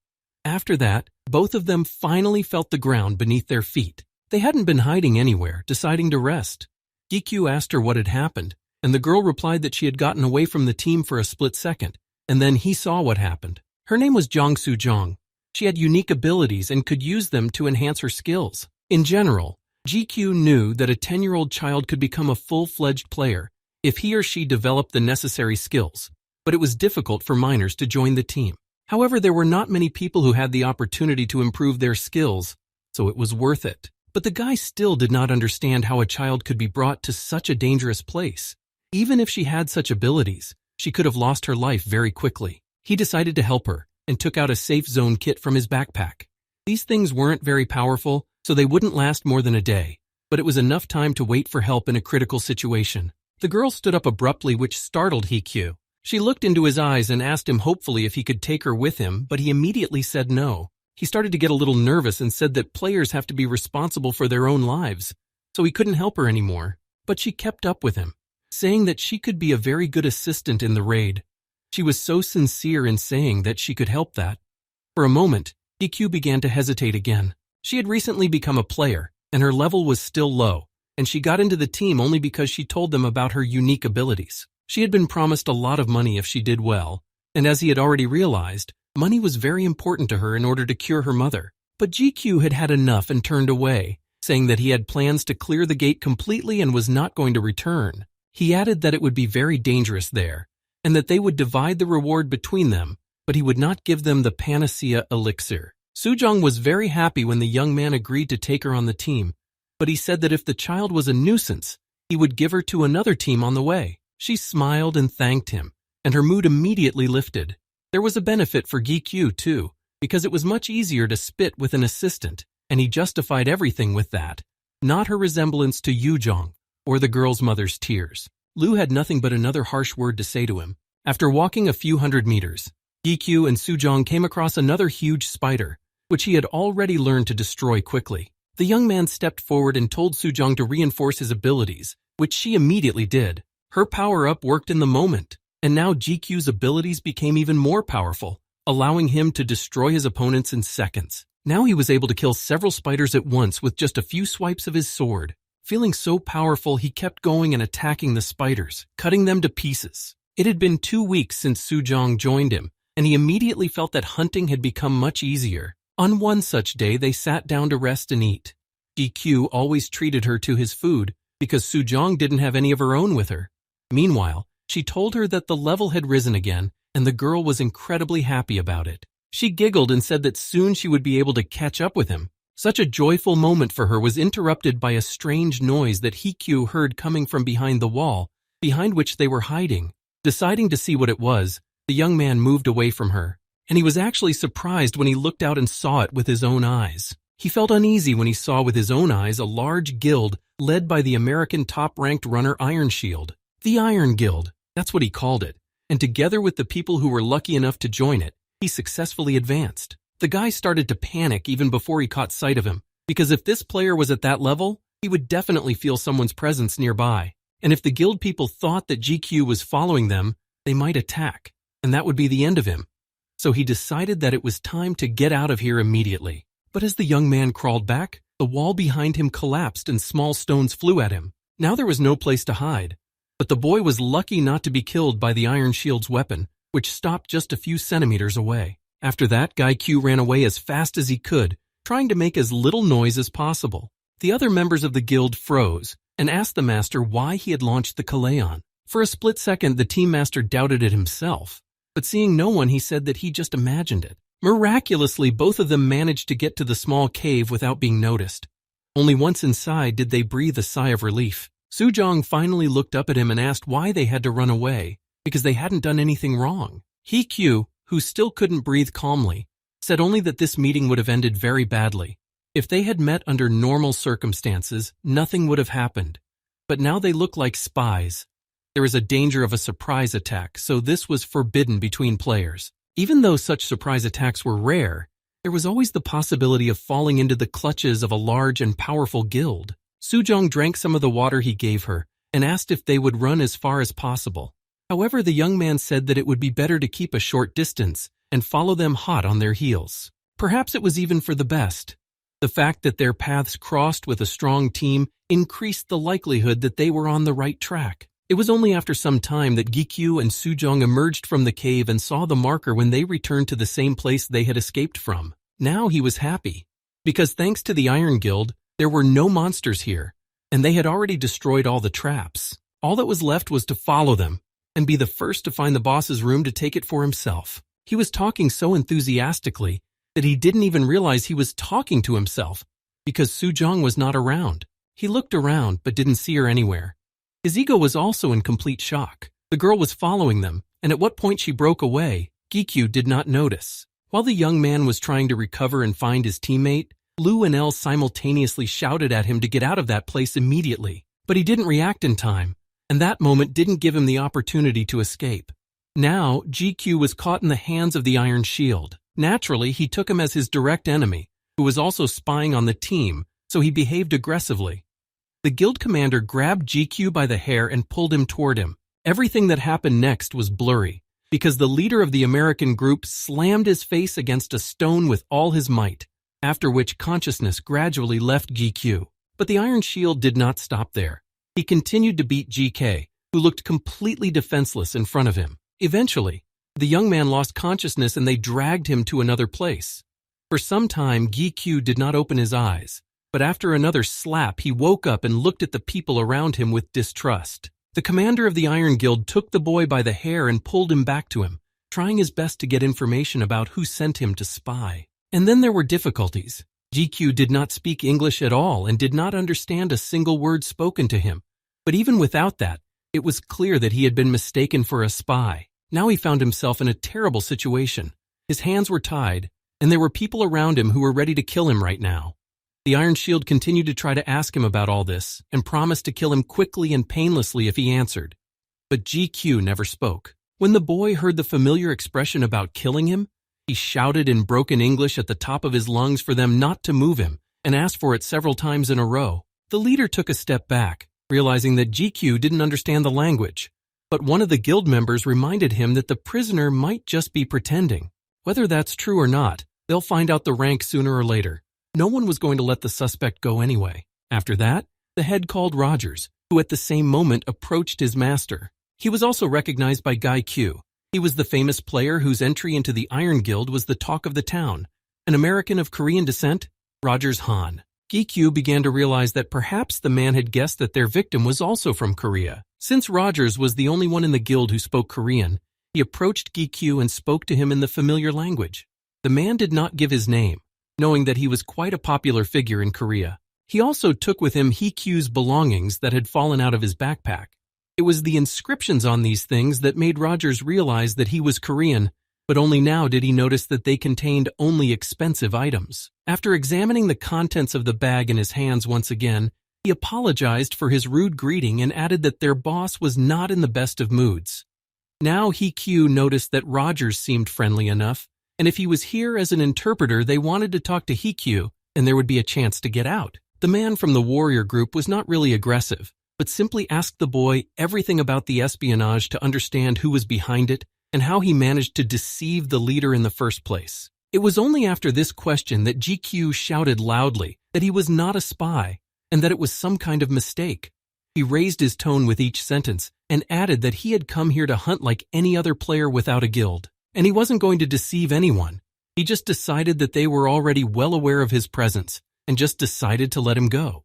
A: After that, both of them finally felt the ground beneath their feet. They hadn't been hiding anywhere, deciding to rest. GQ asked her what had happened, and the girl replied that she had gotten away from the team for a split second, and then he saw what happened. Her name was Jongsu Jong. She had unique abilities and could use them to enhance her skills. In general, GQ knew that a 10-year-old child could become a full-fledged player if he or she developed the necessary skills, but it was difficult for minors to join the team. However, there were not many people who had the opportunity to improve their skills, so it was worth it. But the guy still did not understand how a child could be brought to such a dangerous place. Even if she had such abilities, she could have lost her life very quickly. He decided to help her and took out a safe zone kit from his backpack. These things weren't very powerful, so they wouldn't last more than a day, but it was enough time to wait for help in a critical situation. The girl stood up abruptly, which startled Hikyu. She looked into his eyes and asked him hopefully if he could take her with him, but he immediately said no. He started to get a little nervous and said that players have to be responsible for their own lives, so he couldn't help her anymore. But she kept up with him, saying that she could be a very good assistant in the raid. She was so sincere in saying that she could help that. For a moment, Hikyu began to hesitate again. She had recently become a player, and her level was still low, and she got into the team only because she told them about her unique abilities. She had been promised a lot of money if she did well, and as he had already realized, money was very important to her in order to cure her mother. But GQ had had enough and turned away, saying that he had plans to clear the gate completely and was not going to return. He added that it would be very dangerous there, and that they would divide the reward between them, but he would not give them the panacea elixir. Sujong was very happy when the young man agreed to take her on the team, but he said that if the child was a nuisance, he would give her to another team on the way. She smiled and thanked him, and her mood immediately lifted. There was a benefit for Gikyu too, because it was much easier to spit with an assistant, and he justified everything with that, not her resemblance to Yujong or the girl's mother's tears. Lu had nothing but another harsh word to say to him. After walking a few hundred meters, Gikyu and Sujong came across another huge spider, which he had already learned to destroy quickly. The young man stepped forward and told Sujong to reinforce his abilities, which she immediately did. Her power-up worked in the moment, and now GQ's abilities became even more powerful, allowing him to destroy his opponents in seconds. Now he was able to kill several spiders at once with just a few swipes of his sword. Feeling so powerful, he kept going and attacking the spiders, cutting them to pieces. It had been 2 weeks since Sujong joined him, and he immediately felt that hunting had become much easier. On one such day, they sat down to rest and eat. GQ always treated her to his food because Sujong didn't have any of her own with her. Meanwhile, she told her that the level had risen again, and the girl was incredibly happy about it. She giggled and said that soon she would be able to catch up with him. Such a joyful moment for her was interrupted by a strange noise that Hikyu heard coming from behind the wall, behind which they were hiding. Deciding to see what it was, the young man moved away from her, and he was actually surprised when he looked out and saw it with his own eyes. He felt uneasy when he saw with his own eyes a large guild led by the American top-ranked runner Iron Shield. The Iron Guild, that's what he called it, and together with the people who were lucky enough to join it, he successfully advanced. The guy started to panic even before he caught sight of him, because if this player was at that level, he would definitely feel someone's presence nearby. And if the guild people thought that GQ was following them, they might attack, and that would be the end of him. So he decided that it was time to get out of here immediately. But as the young man crawled back, the wall behind him collapsed and small stones flew at him. Now there was no place to hide. But the boy was lucky not to be killed by the Iron Shield's weapon, which stopped just a few centimeters away. After that, Guy Q ran away as fast as he could, trying to make as little noise as possible. The other members of the guild froze and asked the master why he had launched the Kaleon. For a split second, the team master doubted it himself, but seeing no one, he said that he just imagined it. Miraculously, both of them managed to get to the small cave without being noticed. Only once inside did they breathe a sigh of relief. Sujong finally looked up at him and asked why they had to run away, because they hadn't done anything wrong. Hikyu, who still couldn't breathe calmly, said only that this meeting would have ended very badly. If they had met under normal circumstances, nothing would have happened. But now they look like spies. There is a danger of a surprise attack, so this was forbidden between players. Even though such surprise attacks were rare, there was always the possibility of falling into the clutches of a large and powerful guild. Sujong drank some of the water he gave her and asked if they would run as far as possible. However, the young man said that it would be better to keep a short distance and follow them hot on their heels. Perhaps it was even for the best. The fact that their paths crossed with a strong team increased the likelihood that they were on the right track. It was only after some time that Gikyu and Sujong emerged from the cave and saw the marker when they returned to the same place they had escaped from. Now he was happy, because thanks to the Iron Guild, there were no monsters here, and they had already destroyed all the traps. All that was left was to follow them and be the first to find the boss's room to take it for himself. He was talking so enthusiastically that he didn't even realize he was talking to himself because Sujong was not around. He looked around but didn't see her anywhere. His ego was also in complete shock. The girl was following them, and at what point she broke away, Gikyu did not notice. While the young man was trying to recover and find his teammate, Lu and El simultaneously shouted at him to get out of that place immediately. But he didn't react in time, and that moment didn't give him the opportunity to escape. Now, GQ was caught in the hands of the Iron Shield. Naturally, he took him as his direct enemy, who was also spying on the team, so he behaved aggressively. The guild commander grabbed GQ by the hair and pulled him toward him. Everything that happened next was blurry, because the leader of the American group slammed his face against a stone with all his might, after which consciousness gradually left GQ. But the Iron Shield did not stop there. He continued to beat GK, who looked completely defenseless in front of him. Eventually, the young man lost consciousness and they dragged him to another place. For some time, GQ did not open his eyes, but after another slap, he woke up and looked at the people around him with distrust. The commander of the Iron Guild took the boy by the hair and pulled him back to him, trying his best to get information about who sent him to spy. And then there were difficulties. GQ did not speak English at all and did not understand a single word spoken to him. But even without that, it was clear that he had been mistaken for a spy. Now he found himself in a terrible situation. His hands were tied, and there were people around him who were ready to kill him right now. The Iron Shield continued to try to ask him about all this and promised to kill him quickly and painlessly if he answered. But GQ never spoke. When the boy heard the familiar expression about killing him, he shouted in broken English at the top of his lungs for them not to move him and asked for it several times in a row. The leader took a step back, realizing that GQ didn't understand the language. But one of the guild members reminded him that the prisoner might just be pretending. Whether that's true or not, they'll find out the rank sooner or later. No one was going to let the suspect go anyway. After that, the head called Rogers, who at the same moment approached his master. He was also recognized by Guy Q. He was the famous player whose entry into the Iron Guild was the talk of the town. An American of Korean descent, Rogers Han. Gikyu began to realize that perhaps the man had guessed that their victim was also from Korea. Since Rogers was the only one in the guild who spoke Korean, he approached Gikyu and spoke to him in the familiar language. The man did not give his name, knowing that he was quite a popular figure in Korea. He also took with him Hikyu's belongings that had fallen out of his backpack. It was the inscriptions on these things that made Rogers realize that he was Korean, but only now did he notice that they contained only expensive items. After examining the contents of the bag in his hands once again, he apologized for his rude greeting and added that their boss was not in the best of moods. Now Hikyu noticed that Rogers seemed friendly enough, and if he was here as an interpreter, they wanted to talk to Hikyu, and there would be a chance to get out. The man from the warrior group was not really aggressive, but simply asked the boy everything about the espionage to understand who was behind it and how he managed to deceive the leader in the first place. It was only after this question that GQ shouted loudly that he was not a spy and that it was some kind of mistake. He raised his tone with each sentence and added that he had come here to hunt like any other player without a guild, and he wasn't going to deceive anyone. He just decided that they were already well aware of his presence and just decided to let him go.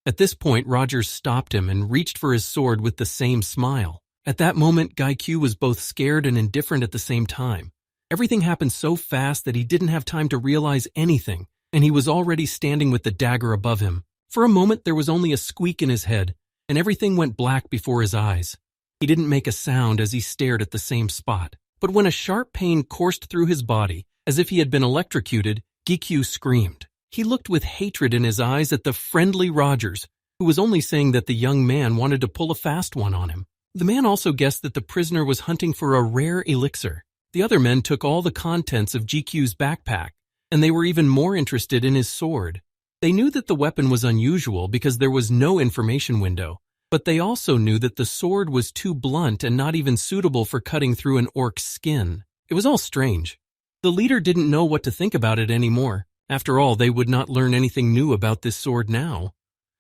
A: At this point, Rogers stopped him and reached for his sword with the same smile. At that moment, Guy Q was both scared and indifferent at the same time. Everything happened so fast that he didn't have time to realize anything, and he was already standing with the dagger above him. For a moment, there was only a squeak in his head, and everything went black before his eyes. He didn't make a sound as he stared at the same spot. But when a sharp pain coursed through his body, as if he had been electrocuted, Gikyu screamed. He looked with hatred in his eyes at the friendly Rogers, who was only saying that the young man wanted to pull a fast one on him. The man also guessed that the prisoner was hunting for a rare elixir. The other men took all the contents of GQ's backpack, and they were even more interested in his sword. They knew that the weapon was unusual because there was no information window, but they also knew that the sword was too blunt and not even suitable for cutting through an orc's skin. It was all strange. The leader didn't know what to think about it anymore. After all, they would not learn anything new about this sword now.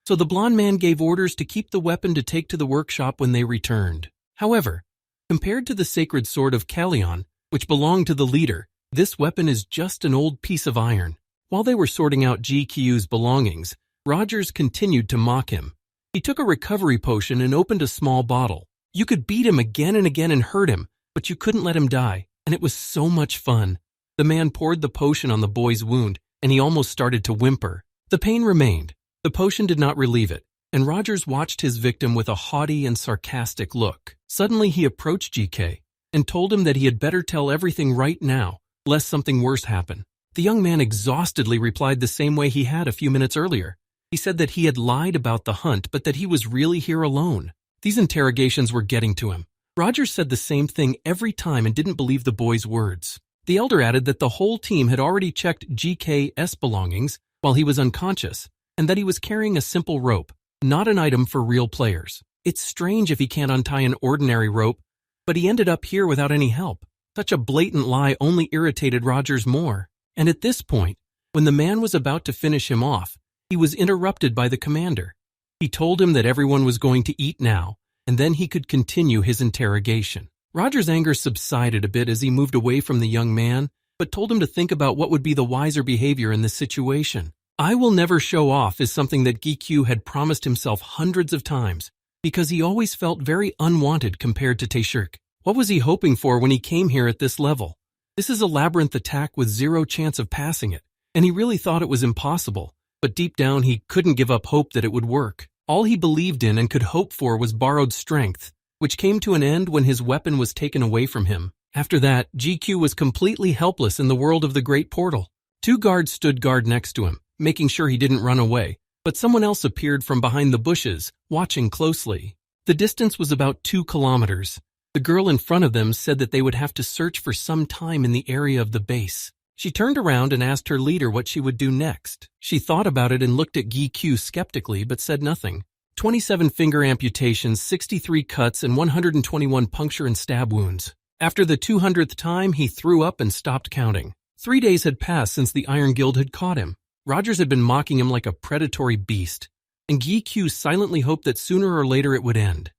A: So the blonde man gave orders to keep the weapon to take to the workshop when they returned. However, compared to the sacred sword of Kallion, which belonged to the leader, this weapon is just an old piece of iron. While they were sorting out GQ's belongings, Rogers continued to mock him. He took a recovery potion and opened a small bottle. You could beat him again and again and hurt him, but you couldn't let him die, and it was so much fun. The man poured the potion on the boy's wound, and he almost started to whimper. The pain remained. The potion did not relieve it, and Rogers watched his victim with a haughty and sarcastic look. Suddenly he approached GK and told him that he had better tell everything right now, lest something worse happen. The young man exhaustedly replied the same way he had a few minutes earlier. He said that he had lied about the hunt, but that he was really here alone. These interrogations were getting to him. Rogers said the same thing every time and didn't believe the boy's words. The elder added that the whole team had already checked GK's belongings while he was unconscious, and that he was carrying a simple rope, not an item for real players. It's strange if he can't untie an ordinary rope, but he ended up here without any help. Such a blatant lie only irritated Rogers more. And at this point, when the man was about to finish him off, he was interrupted by the commander. He told him that everyone was going to eat now, and then he could continue his interrogation. Rogers' anger subsided a bit as he moved away from the young man, but told him to think about what would be the wiser behavior in this situation. I will never show off is something that GQ had promised himself hundreds of times, because he always felt very unwanted compared to Taeshirk. What was he hoping for when he came here at this level? This is a labyrinth attack with zero chance of passing it, and he really thought it was impossible, but deep down he couldn't give up hope that it would work. All he believed in and could hope for was borrowed strength, which came to an end when his weapon was taken away from him. After that, GQ was completely helpless in the world of the Great Portal. 2 guards stood guard next to him, making sure he didn't run away, but someone else appeared from behind the bushes, watching closely. The distance was about 2 kilometers. The girl in front of them said that they would have to search for some time in the area of the base. She turned around and asked her leader what she would do next. She thought about it and looked at GQ skeptically, but said nothing. 27 finger amputations, 63 cuts, and 121 puncture and stab wounds. After the 200th time, he threw up and stopped counting. 3 days had passed since the Iron Guild had caught him. Rogers had been mocking him like a predatory beast, and GQ silently hoped that sooner or later it would end.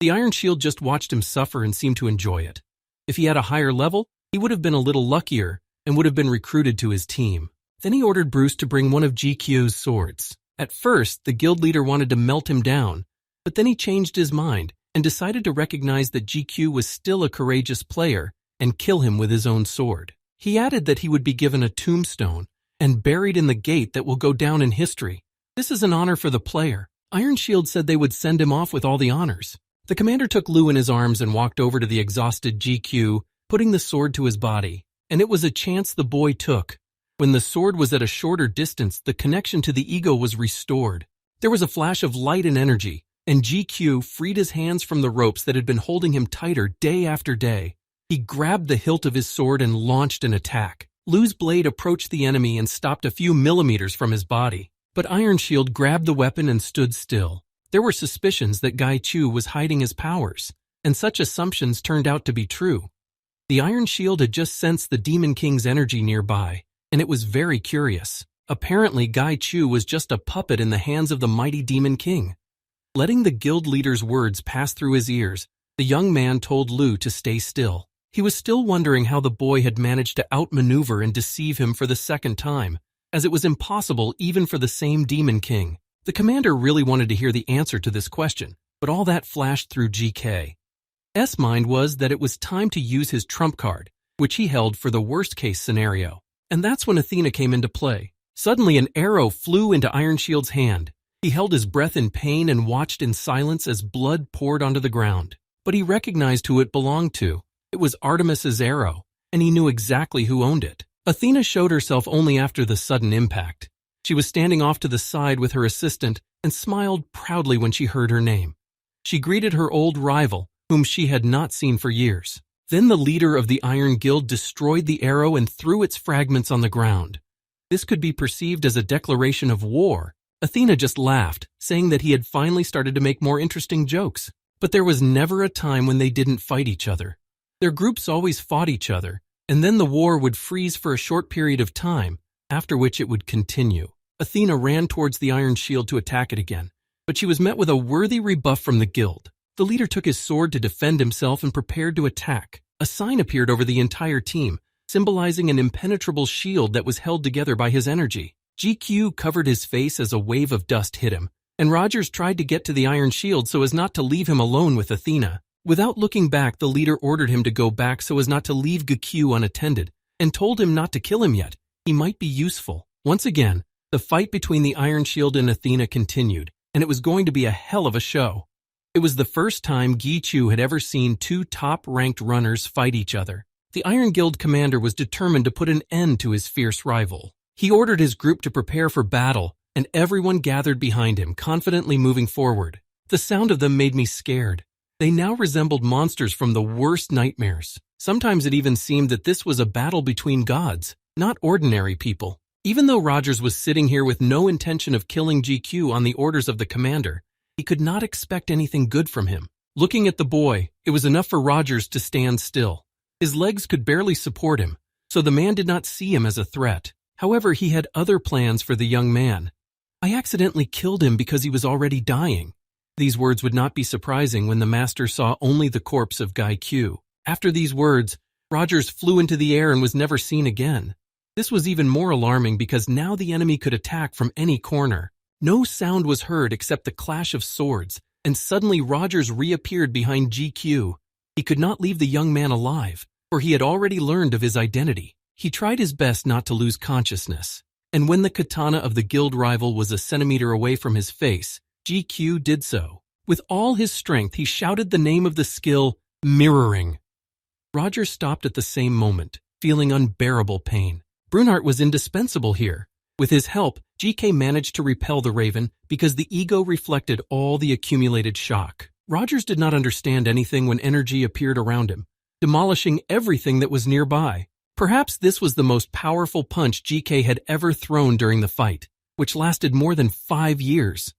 A: The Iron Shield just watched him suffer and seemed to enjoy it. If he had a higher level, he would have been a little luckier and would have been recruited to his team. Then he ordered Bruce to bring one of GQ's swords. At first, the guild leader wanted to melt him down, but then he changed his mind and decided to recognize that GQ was still a courageous player and kill him with his own sword. He added that he would be given a tombstone and buried in the gate that will go down in history. This is an honor for the player. Iron Shield said they would send him off with all the honors. The commander took Lou in his arms and walked over to the exhausted GQ, putting the sword to his body. And it was a chance the boy took. When the sword was at a shorter distance, the connection to the ego was restored. There was a flash of light and energy, and GQ freed his hands from the ropes that had been holding him tighter day after day. He grabbed the hilt of his sword and launched an attack. Lou's blade approached the enemy and stopped a few millimeters from his body. But Iron Shield grabbed the weapon and stood still. There were suspicions that Gai Chu was hiding his powers, and such assumptions turned out to be true. The Iron Shield had just sensed the Demon King's energy nearby, and it was very curious. Apparently, Gai Chu was just a puppet in the hands of the mighty Demon King. Letting the guild leader's words pass through his ears, the young man told Lou to stay still. He was still wondering how the boy had managed to outmaneuver and deceive him for the second time, as it was impossible even for the same Demon King. The commander really wanted to hear the answer to this question, but all that flashed through GK's mind was that it was time to use his trump card, which he held for the worst-case scenario. And that's when Athena came into play. Suddenly an arrow flew into Iron Shield's hand. He held his breath in pain and watched in silence as blood poured onto the ground. But he recognized who it belonged to. It was Artemis's arrow, and he knew exactly who owned it. Athena showed herself only after the sudden impact. She was standing off to the side with her assistant and smiled proudly when she heard her name. She greeted her old rival, whom she had not seen for years. Then the leader of the Iron Guild destroyed the arrow and threw its fragments on the ground. This could be perceived as a declaration of war. Athena just laughed, saying that he had finally started to make more interesting jokes. But there was never a time when they didn't fight each other. Their groups always fought each other, and then the war would freeze for a short period of time, after which it would continue. Athena ran towards the iron shield to attack it again, but she was met with a worthy rebuff from the guild. The leader took his sword to defend himself and prepared to attack. A sign appeared over the entire team, symbolizing an impenetrable shield that was held together by his energy. GQ covered his face as a wave of dust hit him, and Rogers tried to get to the iron shield so as not to leave him alone with Athena. Without looking back, the leader ordered him to go back so as not to leave GQ unattended, and told him not to kill him yet. He might be useful. Once again, the fight between the Iron Shield and Athena continued, and it was going to be a hell of a show. It was the first time Gichu had ever seen two top-ranked runners fight each other. The Iron Guild commander was determined to put an end to his fierce rival. He ordered his group to prepare for battle, and everyone gathered behind him, confidently moving forward. The sound of them made me scared. They now resembled monsters from the worst nightmares. Sometimes it even seemed that this was a battle between gods, not ordinary people. Even though Rogers was sitting here with no intention of killing GQ on the orders of the commander, he could not expect anything good from him. Looking at the boy, it was enough for Rogers to stand still. His legs could barely support him, so the man did not see him as a threat. However, he had other plans for the young man. I accidentally killed him because he was already dying. These words would not be surprising when the master saw only the corpse of Guy Q. After these words, Rogers flew into the air and was never seen again. This was even more alarming because now the enemy could attack from any corner. No sound was heard except the clash of swords, and suddenly Rogers reappeared behind GQ. He could not leave the young man alive, for he had already learned of his identity. He tried his best not to lose consciousness, and when the katana of the guild rival was a centimeter away from his face, GQ did so. With all his strength, he shouted the name of the skill, mirroring. Rogers stopped at the same moment, feeling unbearable pain. Brunhart was indispensable here. With his help, GK managed to repel the raven because the ego reflected all the accumulated shock. Rogers did not understand anything when energy appeared around him, demolishing everything that was nearby. Perhaps this was the most powerful punch GK had ever thrown during the fight, which lasted more than 5 years.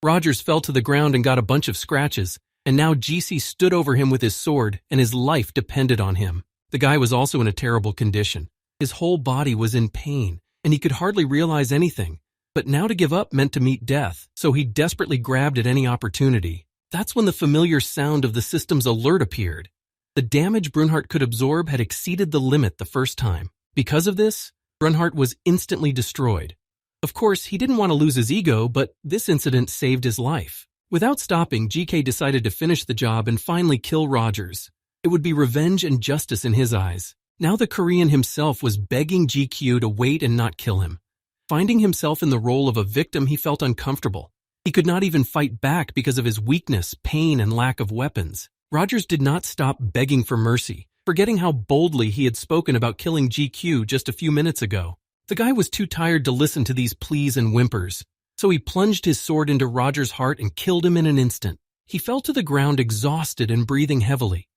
A: Rogers fell to the ground and got a bunch of scratches, and now GC stood over him with his sword, and his life depended on him. The guy was also in a terrible condition. His whole body was in pain, and he could hardly realize anything. But now to give up meant to meet death, so he desperately grabbed at any opportunity. That's when the familiar sound of the system's alert appeared. The damage Brunhart could absorb had exceeded the limit the first time. Because of this, Brunhart was instantly destroyed. Of course, he didn't want to lose his ego, but this incident saved his life. Without stopping, GK decided to finish the job and finally kill Rogers. It would be revenge and justice in his eyes. Now the Korean himself was begging GQ to wait and not kill him. Finding himself in the role of a victim, he felt uncomfortable. He could not even fight back because of his weakness, pain, and lack of weapons. Rogers did not stop begging for mercy, forgetting how boldly he had spoken about killing GQ just a few minutes ago. The guy was too tired to listen to these pleas and whimpers, so he plunged his sword into Rogers' heart and killed him in an instant. He fell to the ground exhausted and breathing heavily.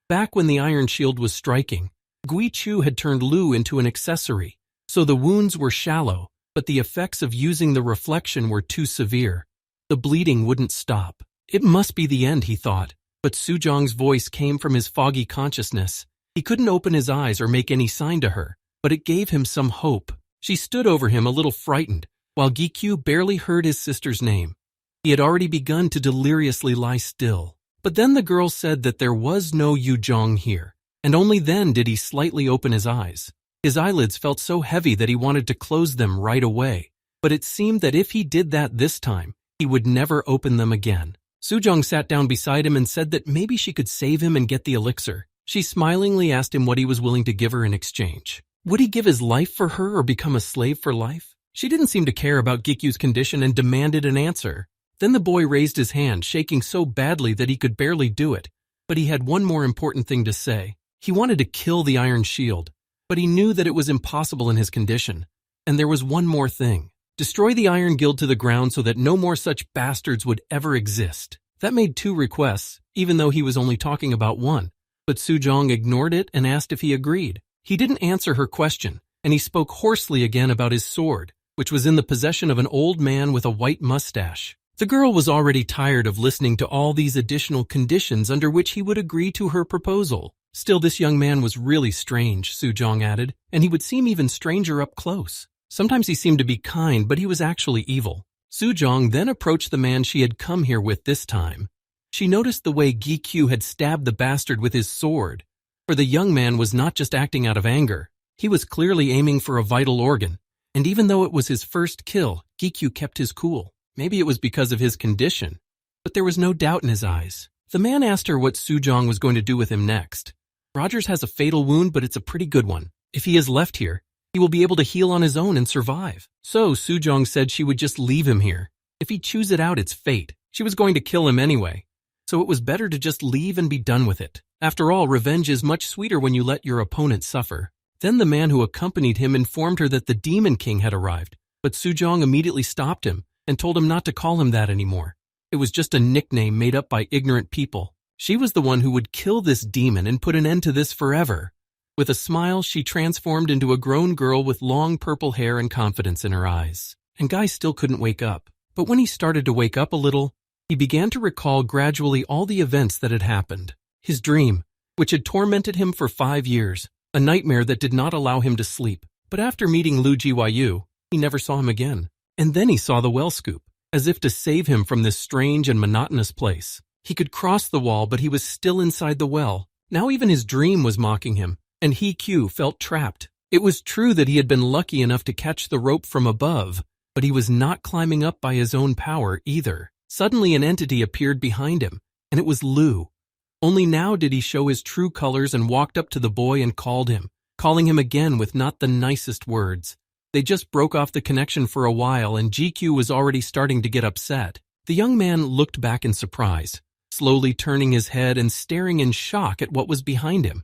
A: Back when the Iron Shield was striking, Gui Chu had turned Lu into an accessory, so the wounds were shallow, but the effects of using the reflection were too severe. The bleeding wouldn't stop. It must be the end, he thought, but Sujong's voice came from his foggy consciousness. He couldn't open his eyes or make any sign to her, but it gave him some hope. She stood over him a little frightened, while Gikyu barely heard his sister's name. He had already begun to deliriously lie still. But then the girl said that there was no Yuzhong here, and only then did he slightly open his eyes. His eyelids felt so heavy that he wanted to close them right away, but it seemed that if he did that this time, he would never open them again. Sujong sat down beside him and said that maybe she could save him and get the elixir. She smilingly asked him what he was willing to give her in exchange. Would he give his life for her or become a slave for life? She didn't seem to care about Gikyu's condition and demanded an answer. Then the boy raised his hand, shaking so badly that he could barely do it. But he had one more important thing to say. He wanted to kill the Iron Shield, but he knew that it was impossible in his condition. And there was one more thing. Destroy the Iron Guild to the ground so that no more such bastards would ever exist. That made 2 requests, even though he was only talking about 1. But Sujong ignored it and asked if he agreed. He didn't answer her question, and he spoke hoarsely again about his sword, which was in the possession of an old man with a white mustache. The girl was already tired of listening to all these additional conditions under which he would agree to her proposal. Still, this young man was really strange, Sujong added, and he would seem even stranger up close. Sometimes he seemed to be kind, but he was actually evil. Sujong then approached the man she had come here with this time. She noticed the way Gikyu had stabbed the bastard with his sword. For the young man was not just acting out of anger. He was clearly aiming for a vital organ. And even though it was his first kill, Gikyu kept his cool. Maybe it was because of his condition. But there was no doubt in his eyes. The man asked her what Sujong was going to do with him next. Rogers has a fatal wound, but it's a pretty good one. If he is left here, he will be able to heal on his own and survive. So Sujong said she would just leave him here. If he chews it out, it's fate. She was going to kill him anyway. So it was better to just leave and be done with it. After all, revenge is much sweeter when you let your opponent suffer. Then the man who accompanied him informed her that the Demon King had arrived, but Sujong immediately stopped him and told him not to call him that anymore. It was just a nickname made up by ignorant people. She was the one who would kill this demon and put an end to this forever. With a smile, she transformed into a grown girl with long purple hair and confidence in her eyes. And Guy still couldn't wake up. But when he started to wake up a little, he began to recall gradually all the events that had happened. His dream, which had tormented him for 5 years, a nightmare that did not allow him to sleep. But after meeting Lu Jiwayu, he never saw him again. And then he saw the well scoop, as if to save him from this strange and monotonous place. He could cross the wall, but he was still inside the well. Now even his dream was mocking him, and he, Q, felt trapped. It was true that he had been lucky enough to catch the rope from above, but he was not climbing up by his own power either. Suddenly an entity appeared behind him, and it was Lu. Only now did he show his true colors and walked up to the boy and called him, calling him again with not the nicest words. They just broke off the connection for a while, and GQ was already starting to get upset. The young man looked back in surprise, slowly turning his head and staring in shock at what was behind him.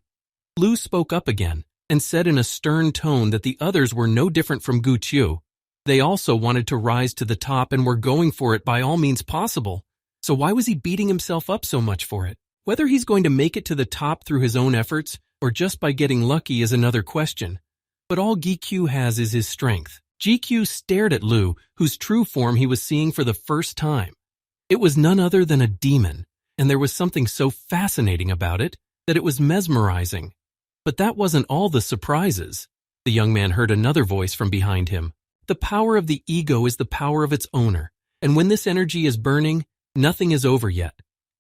A: Lu spoke up again and said in a stern tone that the others were no different from Gu Qiu. They also wanted to rise to the top and were going for it by all means possible. So why was he beating himself up so much for it? Whether he's going to make it to the top through his own efforts or just by getting lucky is another question. But all GQ has is his strength. GQ stared at Lu, whose true form he was seeing for the first time. It was none other than a demon, and there was something so fascinating about it that it was mesmerizing. But that wasn't all the surprises. The young man heard another voice from behind him. The power of the ego is the power of its owner, and when this energy is burning, nothing is over yet.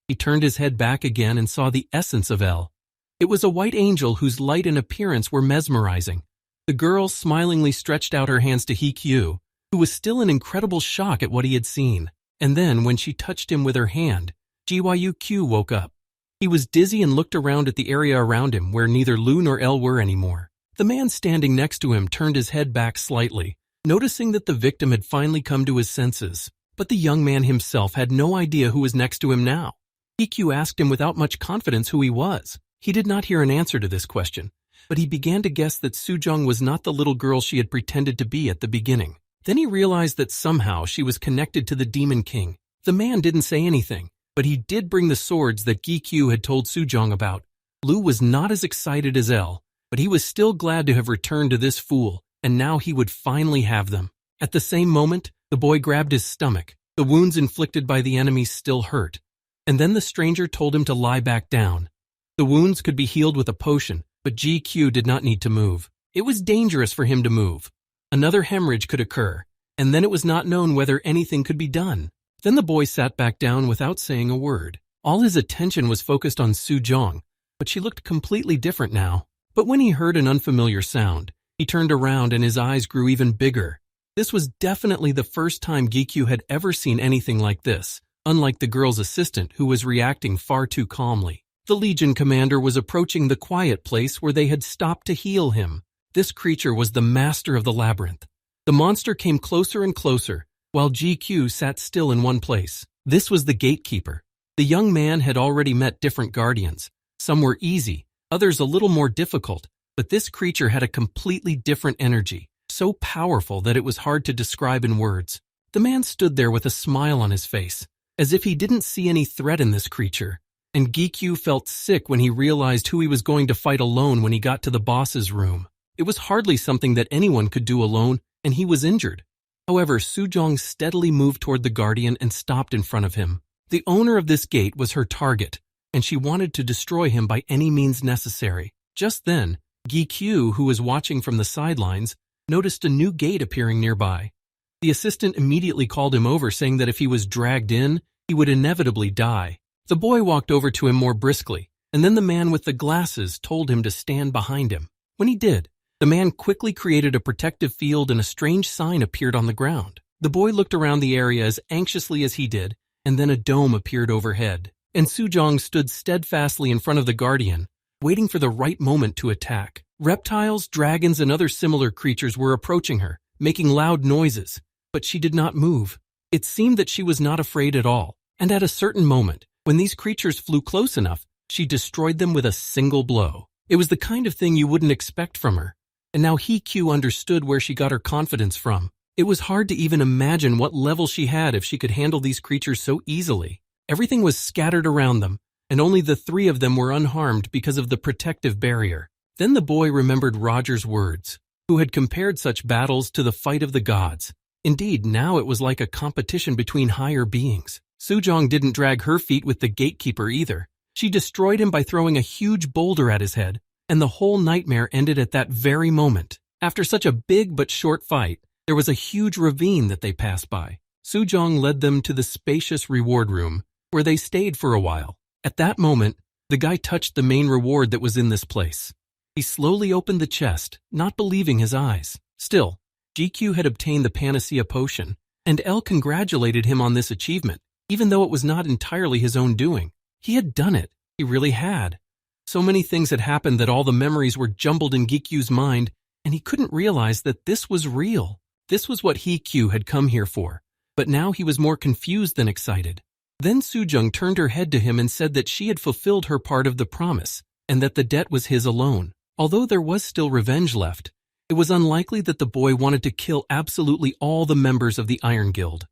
A: He turned his head back again and saw the essence of El. It was a white angel whose light and appearance were mesmerizing. The girl smilingly stretched out her hands to He-Kyu, who was still in incredible shock at what he had seen. And then, when she touched him with her hand, Gyu-Q woke up. He was dizzy and looked around at the area around him where neither Lu nor El were anymore. The man standing next to him turned his head back slightly, noticing that the victim had finally come to his senses. But the young man himself had no idea who was next to him now. He-Kyu asked him without much confidence who he was. He did not hear an answer to this question, but he began to guess that Sujong was not the little girl she had pretended to be at the beginning. Then he realized that somehow she was connected to the Demon King. The man didn't say anything, but he did bring the swords that Gikyu had told Sujong about. Lu was not as excited as El, but he was still glad to have returned to this fool, and now he would finally have them. At the same moment, the boy grabbed his stomach. The wounds inflicted by the enemy still hurt. And then the stranger told him to lie back down. The wounds could be healed with a potion, but GQ did not need to move. It was dangerous for him to move. Another hemorrhage could occur, and then it was not known whether anything could be done. Then the boy sat back down without saying a word. All his attention was focused on Sujong, but she looked completely different now. But when he heard an unfamiliar sound, he turned around and his eyes grew even bigger. This was definitely the first time GQ had ever seen anything like this, unlike the girl's assistant who was reacting far too calmly. The Legion commander was approaching the quiet place where they had stopped to heal him. This creature was the master of the labyrinth. The monster came closer and closer, while GQ sat still in one place. This was the gatekeeper. The young man had already met different guardians. Some were easy, others a little more difficult, but this creature had a completely different energy, so powerful that it was hard to describe in words. The man stood there with a smile on his face, as if he didn't see any threat in this creature. And Gikyu felt sick when he realized who he was going to fight alone when he got to the boss's room. It was hardly something that anyone could do alone, and he was injured. However, Sujong steadily moved toward the guardian and stopped in front of him. The owner of this gate was her target, and she wanted to destroy him by any means necessary. Just then, GQ, who was watching from the sidelines, noticed a new gate appearing nearby. The assistant immediately called him over, saying that if he was dragged in, he would inevitably die. The boy walked over to him more briskly, and then the man with the glasses told him to stand behind him. When he did, the man quickly created a protective field and a strange sign appeared on the ground. The boy looked around the area as anxiously as he did, and then a dome appeared overhead, and Sujong stood steadfastly in front of the guardian, waiting for the right moment to attack. Reptiles, dragons, and other similar creatures were approaching her, making loud noises, but she did not move. It seemed that she was not afraid at all, and at a certain moment, when these creatures flew close enough, she destroyed them with a single blow. It was the kind of thing you wouldn't expect from her, and now Q understood where she got her confidence from. It was hard to even imagine what level she had if she could handle these creatures so easily. Everything was scattered around them, and only the three of them were unharmed because of the protective barrier. Then the boy remembered Roger's words, who had compared such battles to the fight of the gods. Indeed, now it was like a competition between higher beings. Sujong didn't drag her feet with the gatekeeper either. She destroyed him by throwing a huge boulder at his head, and the whole nightmare ended at that very moment. After such a big but short fight, there was a huge ravine that they passed by. Sujong led them to the spacious reward room, where they stayed for a while. At that moment, the guy touched the main reward that was in this place. He slowly opened the chest, not believing his eyes. Still, GQ had obtained the panacea potion, and L congratulated him on this achievement, even though it was not entirely his own doing. He had done it. He really had. So many things had happened that all the memories were jumbled in GQ's mind, and he couldn't realize that this was real. This was what Q had come here for, but now he was more confused than excited. Then Sujong turned her head to him and said that she had fulfilled her part of the promise, and that the debt was his alone. Although there was still revenge left, it was unlikely that the boy wanted to kill absolutely all the members of the Iron Guild.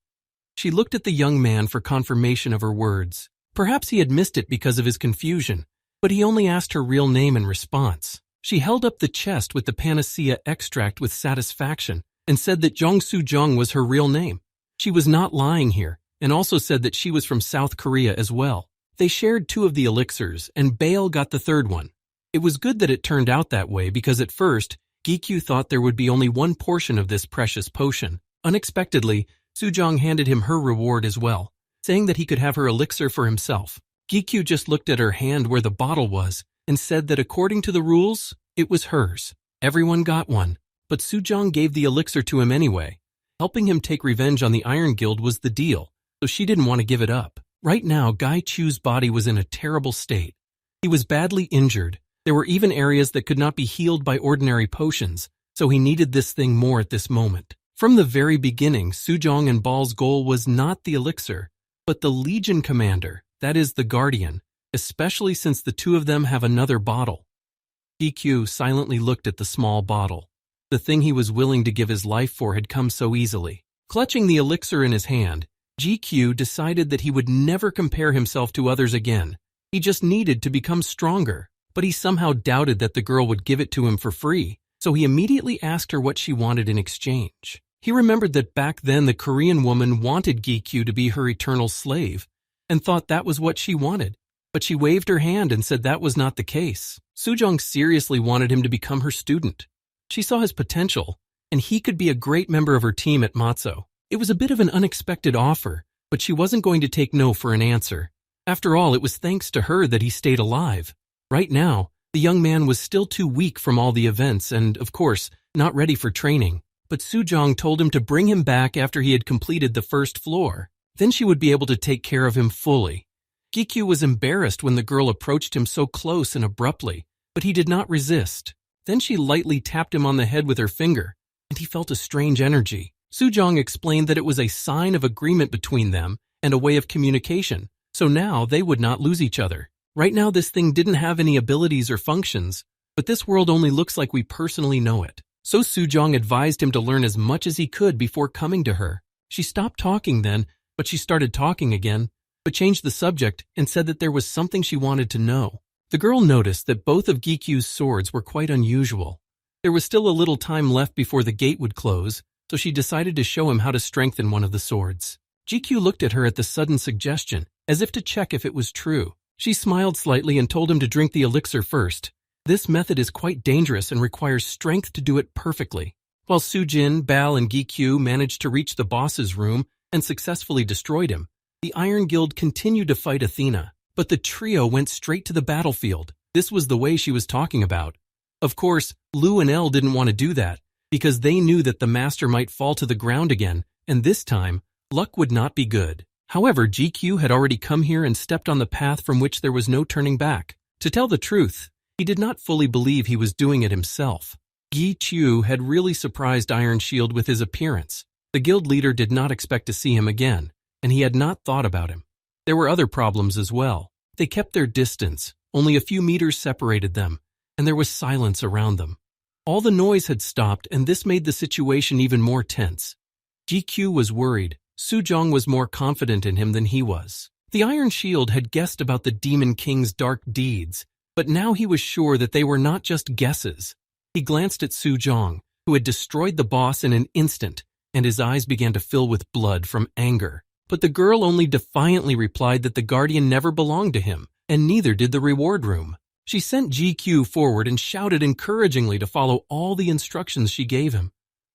A: She looked at the young man for confirmation of her words. Perhaps he had missed it because of his confusion, but he only asked her real name in response. She held up the chest with the panacea extract with satisfaction and said that Jong Sujong was her real name. She was not lying here, and also said that she was from South Korea as well. They shared 2 of the elixirs, and Bale got the 3rd one. It was good that it turned out that way because at first, Gikyu thought there would be only one portion of this precious potion. Unexpectedly, Sujong handed him her reward as well, saying that he could have her elixir for himself. Gikyu just looked at her hand where the bottle was and said that according to the rules, it was hers. Everyone got one, but Sujong gave the elixir to him anyway. Helping him take revenge on the Iron Guild was the deal, so she didn't want to give it up. Right now, Gai Chu's body was in a terrible state. He was badly injured. There were even areas that could not be healed by ordinary potions, so he needed this thing more at this moment. From the very beginning, Sujong and Bal's goal was not the elixir, but the Legion Commander, that is the Guardian, especially since the 2 of them have another bottle. GQ silently looked at the small bottle. The thing he was willing to give his life for had come so easily. Clutching the elixir in his hand, GQ decided that he would never compare himself to others again. He just needed to become stronger. But he somehow doubted that the girl would give it to him for free, so he immediately asked her what she wanted in exchange. He remembered that back then the Korean woman wanted Gikyu to be her eternal slave, and thought that was what she wanted. But she waved her hand and said that was not the case. Sujong seriously wanted him to become her student. She saw his potential, and he could be a great member of her team at Matzo. It was a bit of an unexpected offer, but she wasn't going to take no for an answer. After all, it was thanks to her that he stayed alive. Right now, the young man was still too weak from all the events and, of course, not ready for training. But Sujong told him to bring him back after he had completed the 1st floor. Then she would be able to take care of him fully. Gikyu was embarrassed when the girl approached him so close and abruptly, but he did not resist. Then she lightly tapped him on the head with her finger, and he felt a strange energy. Sujong explained that it was a sign of agreement between them and a way of communication, so now they would not lose each other. Right now this thing didn't have any abilities or functions, but this world only looks like we personally know it. So Sujong advised him to learn as much as he could before coming to her. She stopped talking then, but she started talking again, but changed the subject and said that there was something she wanted to know. The girl noticed that both of Gikyu's swords were quite unusual. There was still a little time left before the gate would close, so she decided to show him how to strengthen one of the swords. Gikyu looked at her at the sudden suggestion, as if to check if it was true. She smiled slightly and told him to drink the elixir first. This method is quite dangerous and requires strength to do it perfectly. While Sujin, Bal, and Gikyu managed to reach the boss's room and successfully destroyed him, the Iron Guild continued to fight Athena, but the trio went straight to the battlefield. This was the way she was talking about. Of course, Lu and Elle didn't want to do that, because they knew that the master might fall to the ground again, and this time, luck would not be good. However, GQ had already come here and stepped on the path from which there was no turning back. To tell the truth, he did not fully believe he was doing it himself. Gi Chu had really surprised Iron Shield with his appearance. The guild leader did not expect to see him again, and he had not thought about him. There were other problems as well. They kept their distance, only a few meters separated them, and there was silence around them. All the noise had stopped, and this made the situation even more tense. GQ was worried. Sujong was more confident in him than he was. The Iron Shield had guessed about the Demon King's dark deeds, but now he was sure that they were not just guesses. He glanced at Sujong, who had destroyed the boss in an instant, and his eyes began to fill with blood from anger. But the girl only defiantly replied that the Guardian never belonged to him, and neither did the reward room. She sent GQ forward and shouted encouragingly to follow all the instructions she gave him.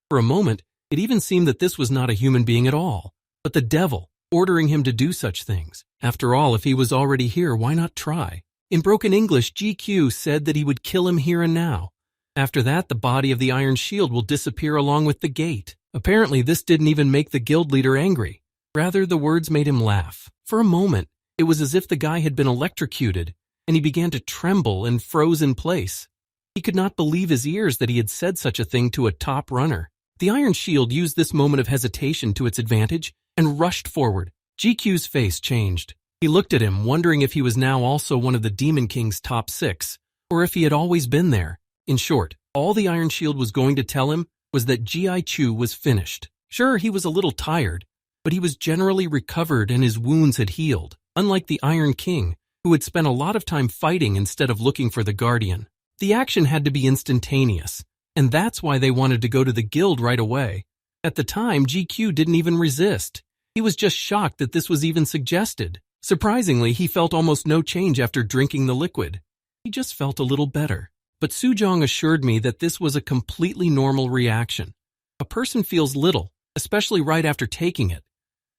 A: For a moment, it even seemed that this was not a human being at all, but the devil, ordering him to do such things. After all, if he was already here, why not try? In broken English, GQ said that he would kill him here and now. After that, the body of the Iron Shield will disappear along with the gate. Apparently, this didn't even make the guild leader angry. Rather, the words made him laugh. For a moment, it was as if the guy had been electrocuted, and he began to tremble and froze in place. He could not believe his ears that he had said such a thing to a top runner. The Iron Shield used this moment of hesitation to its advantage and rushed forward. GQ's face changed. He looked at him, wondering if he was now also one of the Demon King's top 6, or if he had always been there. In short, all the Iron Shield was going to tell him was that Gi Chu was finished. Sure, he was a little tired, but he was generally recovered and his wounds had healed, unlike the Iron King, who had spent a lot of time fighting instead of looking for the Guardian. The action had to be instantaneous, and that's why they wanted to go to the guild right away. At the time, GQ didn't even resist. He was just shocked that this was even suggested. Surprisingly, he felt almost no change after drinking the liquid. He just felt a little better. But Sujong assured me that this was a completely normal reaction. A person feels little, especially right after taking it,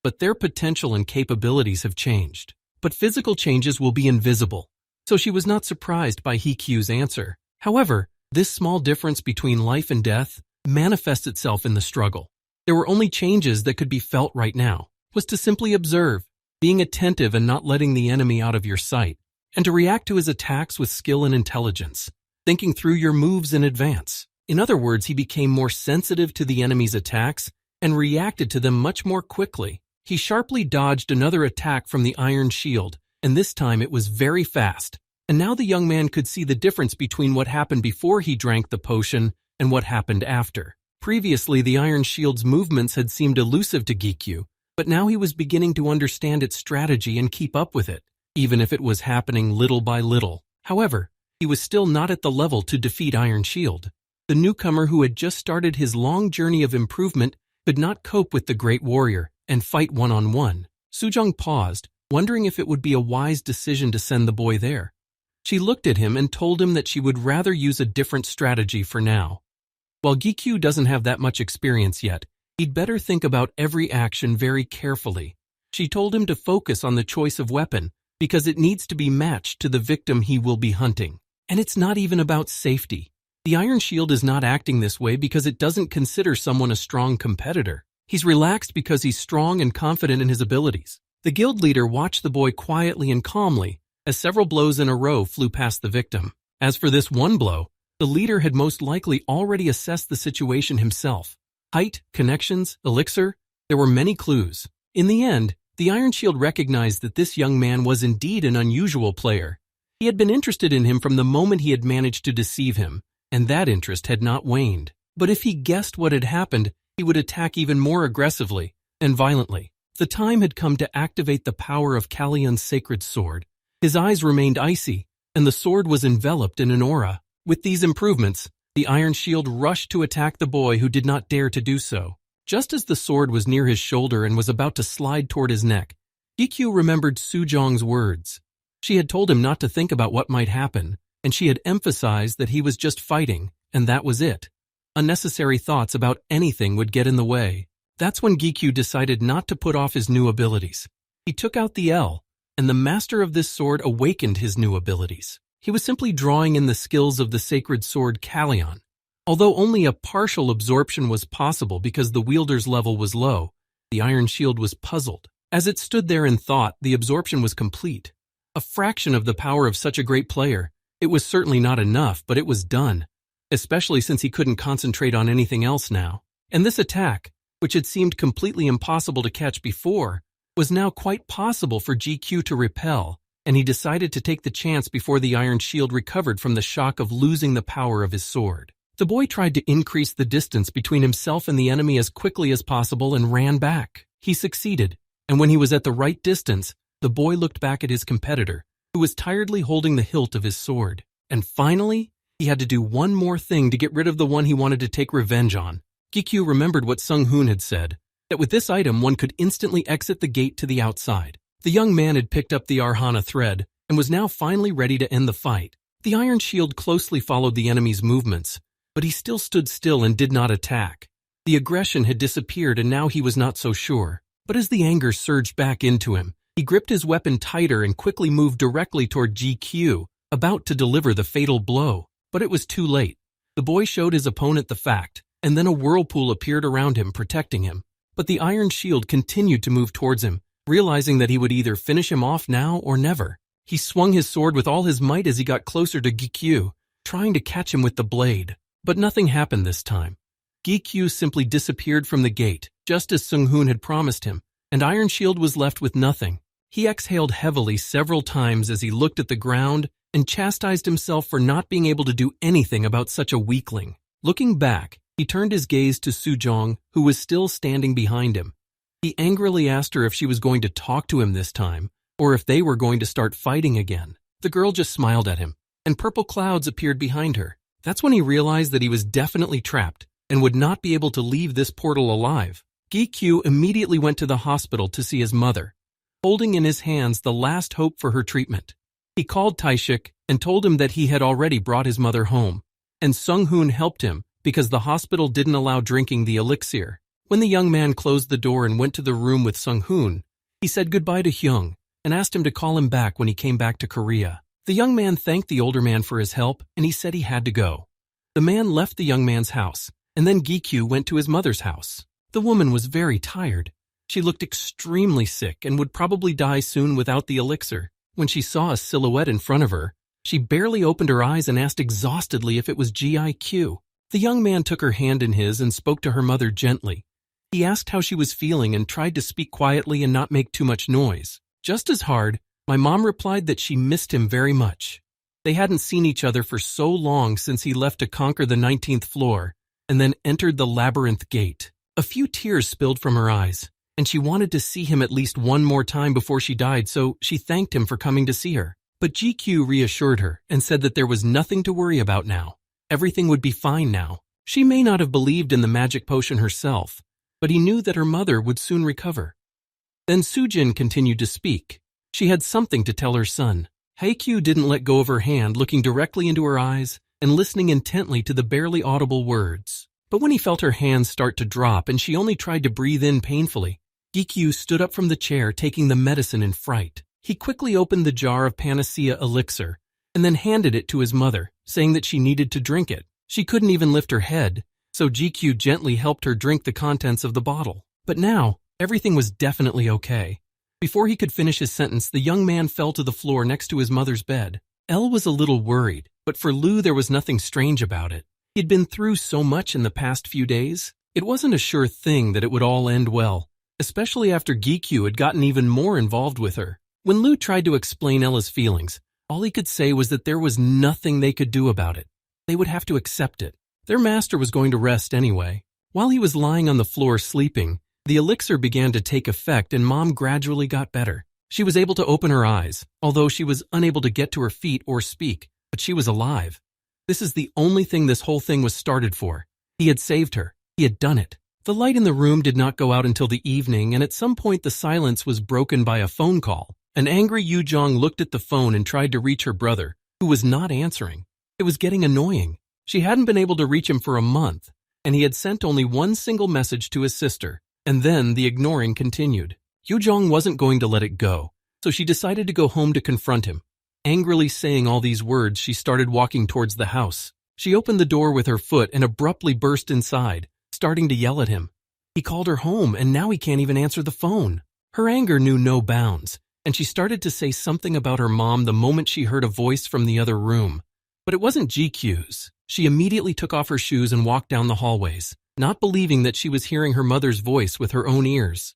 A: but their potential and capabilities have changed. But physical changes will be invisible, so she was not surprised by Hikyu's answer. However, this small difference between life and death manifests itself in the struggle. There were only changes that could be felt right now, was to simply observe, being attentive and not letting the enemy out of your sight, and to react to his attacks with skill and intelligence, thinking through your moves in advance. In other words, he became more sensitive to the enemy's attacks and reacted to them much more quickly. He sharply dodged another attack from the Iron Shield, and this time it was very fast. And now the young man could see the difference between what happened before he drank the potion and what happened after. Previously, the Iron Shield's movements had seemed elusive to Gikyu, but now he was beginning to understand its strategy and keep up with it, even if it was happening little by little. However, he was still not at the level to defeat Iron Shield. The newcomer who had just started his long journey of improvement could not cope with the great warrior and fight one-on-one. Sujong paused, wondering if it would be a wise decision to send the boy there. She looked at him and told him that she would rather use a different strategy for now. While Gikyu doesn't have that much experience yet, he'd better think about every action very carefully. She told him to focus on the choice of weapon because it needs to be matched to the victim he will be hunting. And it's not even about safety. The Iron Shield is not acting this way because it doesn't consider someone a strong competitor. He's relaxed because he's strong and confident in his abilities. The guild leader watched the boy quietly and calmly as several blows in a row flew past the victim. As for this one blow, the leader had most likely already assessed the situation himself. Height, connections, elixir, there were many clues. In the end, the Iron Shield recognized that this young man was indeed an unusual player. He had been interested in him from the moment he had managed to deceive him, and that interest had not waned. But if he guessed what had happened, he would attack even more aggressively and violently. The time had come to activate the power of Kalion's sacred sword. His eyes remained icy, and the sword was enveloped in an aura. With these improvements, the Iron Shield rushed to attack the boy who did not dare to do so. Just as the sword was near his shoulder and was about to slide toward his neck, Gikyu remembered Sujong's words. She had told him not to think about what might happen, and she had emphasized that he was just fighting, and that was it. Unnecessary thoughts about anything would get in the way. That's when Gikyu decided not to put off his new abilities. He took out the L, and the master of this sword awakened his new abilities. He was simply drawing in the skills of the sacred sword Kallion. Although only a partial absorption was possible because the wielder's level was low, the Iron Shield was puzzled. As it stood there in thought, the absorption was complete. A fraction of the power of such a great player. It was certainly not enough, but it was done, especially since he couldn't concentrate on anything else now. And this attack, which had seemed completely impossible to catch before, was now quite possible for GQ to repel, and he decided to take the chance before the Iron Shield recovered from the shock of losing the power of his sword. The boy tried to increase the distance between himself and the enemy as quickly as possible and ran back. He succeeded, and when he was at the right distance, the boy looked back at his competitor, who was tiredly holding the hilt of his sword. And finally, he had to do one more thing to get rid of the one he wanted to take revenge on. Gikyu remembered what Sung Hoon had said, that with this item one could instantly exit the gate to the outside. The young man had picked up the Arhana thread and was now finally ready to end the fight. The Iron Shield closely followed the enemy's movements, but he still stood still and did not attack. The aggression had disappeared and now he was not so sure. But as the anger surged back into him, he gripped his weapon tighter and quickly moved directly toward GQ, about to deliver the fatal blow. But it was too late. The boy showed his opponent the fact, and then a whirlpool appeared around him, protecting him. But the Iron Shield continued to move towards him, realizing that he would either finish him off now or never. He swung his sword with all his might as he got closer to Gikyu, trying to catch him with the blade. But nothing happened this time. Gikyu simply disappeared from the gate, just as Sung Hoon had promised him, and Iron Shield was left with nothing. He exhaled heavily several times as he looked at the ground and chastised himself for not being able to do anything about such a weakling. Looking back, he turned his gaze to Sujong, who was still standing behind him. He angrily asked her if she was going to talk to him this time, or if they were going to start fighting again. The girl just smiled at him, and purple clouds appeared behind her. That's when he realized that he was definitely trapped and would not be able to leave this portal alive. Gikyu immediately went to the hospital to see his mother, holding in his hands the last hope for her treatment. He called Taishik and told him that he had already brought his mother home, and Sung Hoon helped him because the hospital didn't allow drinking the elixir. When the young man closed the door and went to the room with Sung Hoon, he said goodbye to Hyung and asked him to call him back when he came back to Korea. The young man thanked the older man for his help, and he said he had to go. The man left the young man's house, and then Gikyu went to his mother's house. The woman was very tired. She looked extremely sick and would probably die soon without the elixir. When she saw a silhouette in front of her, she barely opened her eyes and asked exhaustedly if it was GIQ. The young man took her hand in his and spoke to her mother gently. He asked how she was feeling and tried to speak quietly and not make too much noise. Just as hard, my mom replied that she missed him very much. They hadn't seen each other for so long since he left to conquer the 19th floor and then entered the labyrinth gate. A few tears spilled from her eyes, and she wanted to see him at least one more time before she died, so she thanked him for coming to see her. But GQ reassured her and said that there was nothing to worry about now. Everything would be fine now. She may not have believed in the magic potion herself, but he knew that her mother would soon recover. Then Sujin continued to speak. She had something to tell her son. Haikyu didn't let go of her hand, looking directly into her eyes and listening intently to the barely audible words. But when he felt her hands start to drop and she only tried to breathe in painfully, Gikyu stood up from the chair, taking the medicine in fright. He quickly opened the jar of panacea elixir and then handed it to his mother, saying that she needed to drink it. She couldn't even lift her head, so GQ gently helped her drink the contents of the bottle. But now, everything was definitely okay. Before he could finish his sentence, the young man fell to the floor next to his mother's bed. Elle was a little worried, but for Lu there was nothing strange about it. He'd been through so much in the past few days. It wasn't a sure thing that it would all end well, especially after Gikyu had gotten even more involved with her. When Lu tried to explain Ella's feelings, all he could say was that there was nothing they could do about it. They would have to accept it. Their master was going to rest anyway. While he was lying on the floor sleeping, the elixir began to take effect and Mom gradually got better. She was able to open her eyes, although she was unable to get to her feet or speak, but she was alive. This is the only thing this whole thing was started for. He had saved her. He had done it. The light in the room did not go out until the evening, and at some point the silence was broken by a phone call. An angry Yu-jong looked at the phone and tried to reach her brother, who was not answering. It was getting annoying. She hadn't been able to reach him for a month, and he had sent only one single message to his sister, and then the ignoring continued. Yu-jong wasn't going to let it go, so she decided to go home to confront him. Angrily saying all these words, she started walking towards the house. She opened the door with her foot and abruptly burst inside, starting to yell at him. He called her home, and now he can't even answer the phone. Her anger knew no bounds, and she started to say something about her mom the moment she heard a voice from the other room. But it wasn't GQ's. She immediately took off her shoes and walked down the hallways, not believing that she was hearing her mother's voice with her own ears.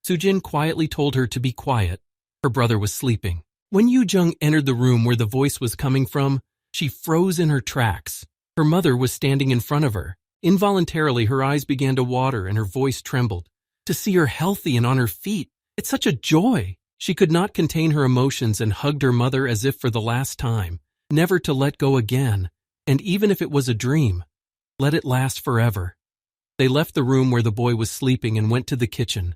A: Sujin quietly told her to be quiet. Her brother was sleeping. When Yu-jung entered the room where the voice was coming from, she froze in her tracks. Her mother was standing in front of her. Involuntarily, her eyes began to water and her voice trembled. To see her healthy and on her feet, it's such a joy. She could not contain her emotions and hugged her mother as if for the last time, never to let go again, and even if it was a dream, let it last forever. They left the room where the boy was sleeping and went to the kitchen.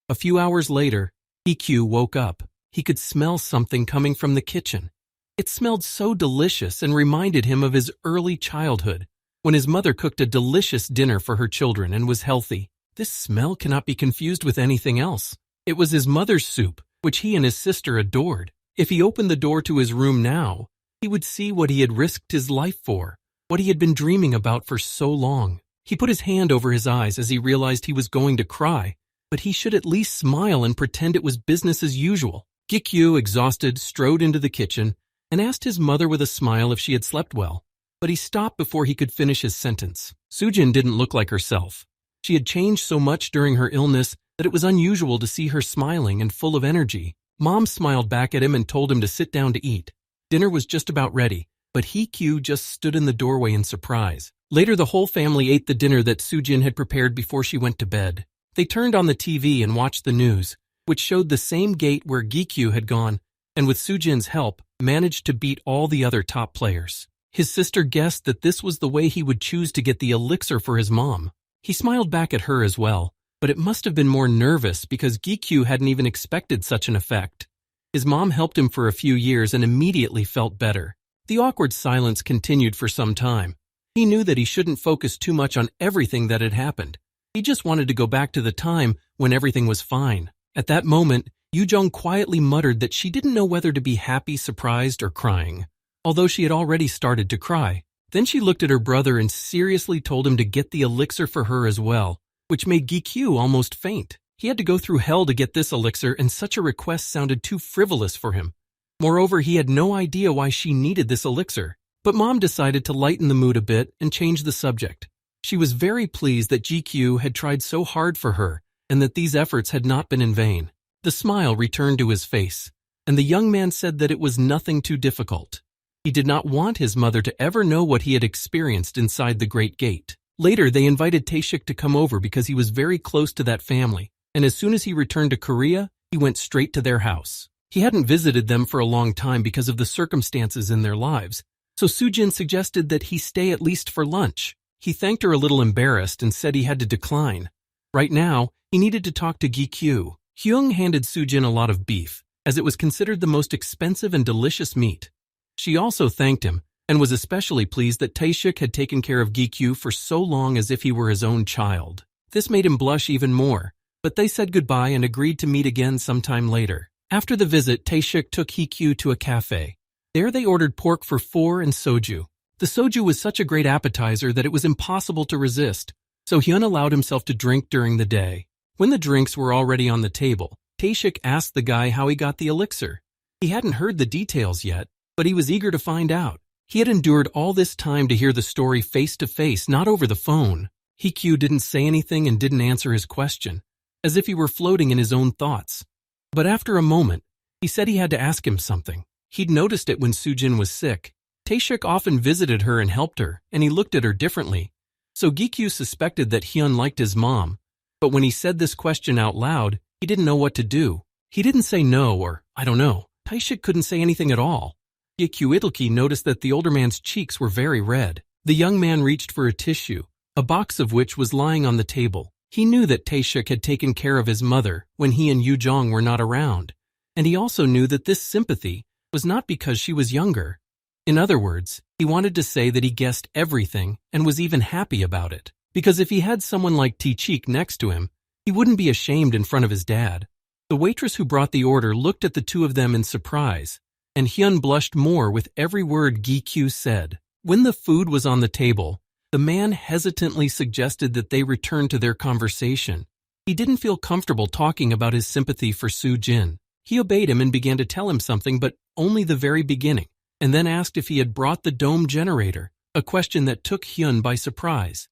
A: A few hours later, EQ woke up. He could smell something coming from the kitchen. It smelled so delicious and reminded him of his early childhood, when his mother cooked a delicious dinner for her children and was healthy. This smell cannot be confused with anything else. It was his mother's soup, which he and his sister adored. If he opened the door to his room now, he would see what he had risked his life for, what he had been dreaming about for so long. He put his hand over his eyes as he realized he was going to cry, but he should at least smile and pretend it was business as usual. Gikyu, exhausted, strode into the kitchen and asked his mother with a smile if she had slept well, but he stopped before he could finish his sentence. Sujin didn't look like herself. She had changed so much during her illness that it was unusual to see her smiling and full of energy. Mom smiled back at him and told him to sit down to eat. Dinner was just about ready, but Hikyu just stood in the doorway in surprise. Later, the whole family ate the dinner that Sujin had prepared before she went to bed. They turned on the TV and watched the news, which showed the same gate where Gikyu had gone, and with Sujin's help, managed to beat all the other top players. His sister guessed that this was the way he would choose to get the elixir for his mom. He smiled back at her as well, but it must have been more nervous because Gikyu hadn't even expected such an effect. His mom helped him for a few years and immediately felt better. The awkward silence continued for some time. He knew that he shouldn't focus too much on everything that had happened. He just wanted to go back to the time when everything was fine. At that moment, Yu-jung quietly muttered that she didn't know whether to be happy, surprised, or crying, although she had already started to cry. Then she looked at her brother and seriously told him to get the elixir for her as well, which made Gikyu almost faint. He had to go through hell to get this elixir, and such a request sounded too frivolous for him. Moreover, he had no idea why she needed this elixir. But Mom decided to lighten the mood a bit and change the subject. She was very pleased that GQ had tried so hard for her and that these efforts had not been in vain. The smile returned to his face, and the young man said that it was nothing too difficult. He did not want his mother to ever know what he had experienced inside the Great Gate. Later, they invited Taeshik to come over because he was very close to that family, and as soon as he returned to Korea, he went straight to their house. He hadn't visited them for a long time because of the circumstances in their lives, so Sujin suggested that he stay at least for lunch. He thanked her a little embarrassed and said he had to decline. Right now, he needed to talk to Gikyu. Hyung handed Sujin a lot of beef, as it was considered the most expensive and delicious meat. She also thanked him, and was especially pleased that Taeshik had taken care of Gikyu for so long as if he were his own child. This made him blush even more, but they said goodbye and agreed to meet again sometime later. After the visit, Taeshik took Hikyu to a cafe. There they ordered pork for 4 and soju. The soju was such a great appetizer that it was impossible to resist, so Hyun allowed himself to drink during the day. When the drinks were already on the table, Taeshik asked the guy how he got the elixir. He hadn't heard the details yet, but he was eager to find out. He had endured all this time to hear the story face to face, not over the phone. Hikyu didn't say anything and didn't answer his question, as if he were floating in his own thoughts. But after a moment, he said he had to ask him something. He'd noticed it when Sujin was sick. Taeshik often visited her and helped her, and he looked at her differently. So Gikyu suspected that Hyun liked his mom, but when he said this question out loud, he didn't know what to do. He didn't say no or, I don't know. Taeshik couldn't say anything at all. Gikyu Italki noticed that the older man's cheeks were very red. The young man reached for a tissue, a box of which was lying on the table. He knew that Taeshik had taken care of his mother when he and Yu-jong were not around, and he also knew that this sympathy was not because she was younger. In other words, he wanted to say that he guessed everything and was even happy about it, because if he had someone like T-Cheek next to him, he wouldn't be ashamed in front of his dad. The waitress who brought the order looked at the two of them in surprise, and Hyun blushed more with every word Gi-kyu said. When the food was on the table, the man hesitantly suggested that they return to their conversation. He didn't feel comfortable talking about his sympathy for Soo-jin. He obeyed him and began to tell him something, but only the very beginning, and then asked if he had brought the dome generator, a question that took Hyun by surprise.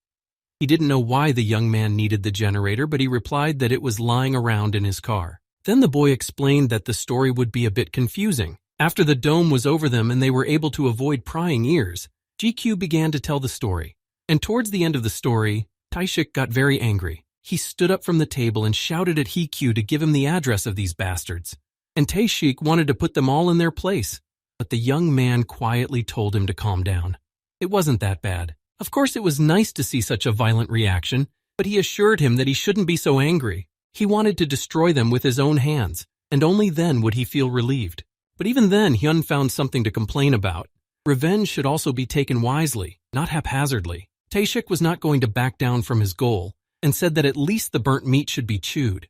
A: He didn't know why the young man needed the generator, but he replied that it was lying around in his car. Then the boy explained that the story would be a bit confusing. After the dome was over them and they were able to avoid prying ears, GQ began to tell the story. And towards the end of the story, Tae-shik got very angry. He stood up from the table and shouted at Hee-kyu to give him the address of these bastards. And Tae-shik wanted to put them all in their place, but the young man quietly told him to calm down. It wasn't that bad. Of course, it was nice to see such a violent reaction, but he assured him that he shouldn't be so angry. He wanted to destroy them with his own hands, and only then would he feel relieved. But even then, Hyun found something to complain about. Revenge should also be taken wisely, not haphazardly. Tae-shik was not going to back down from his goal, and said that at least the burnt meat should be chewed.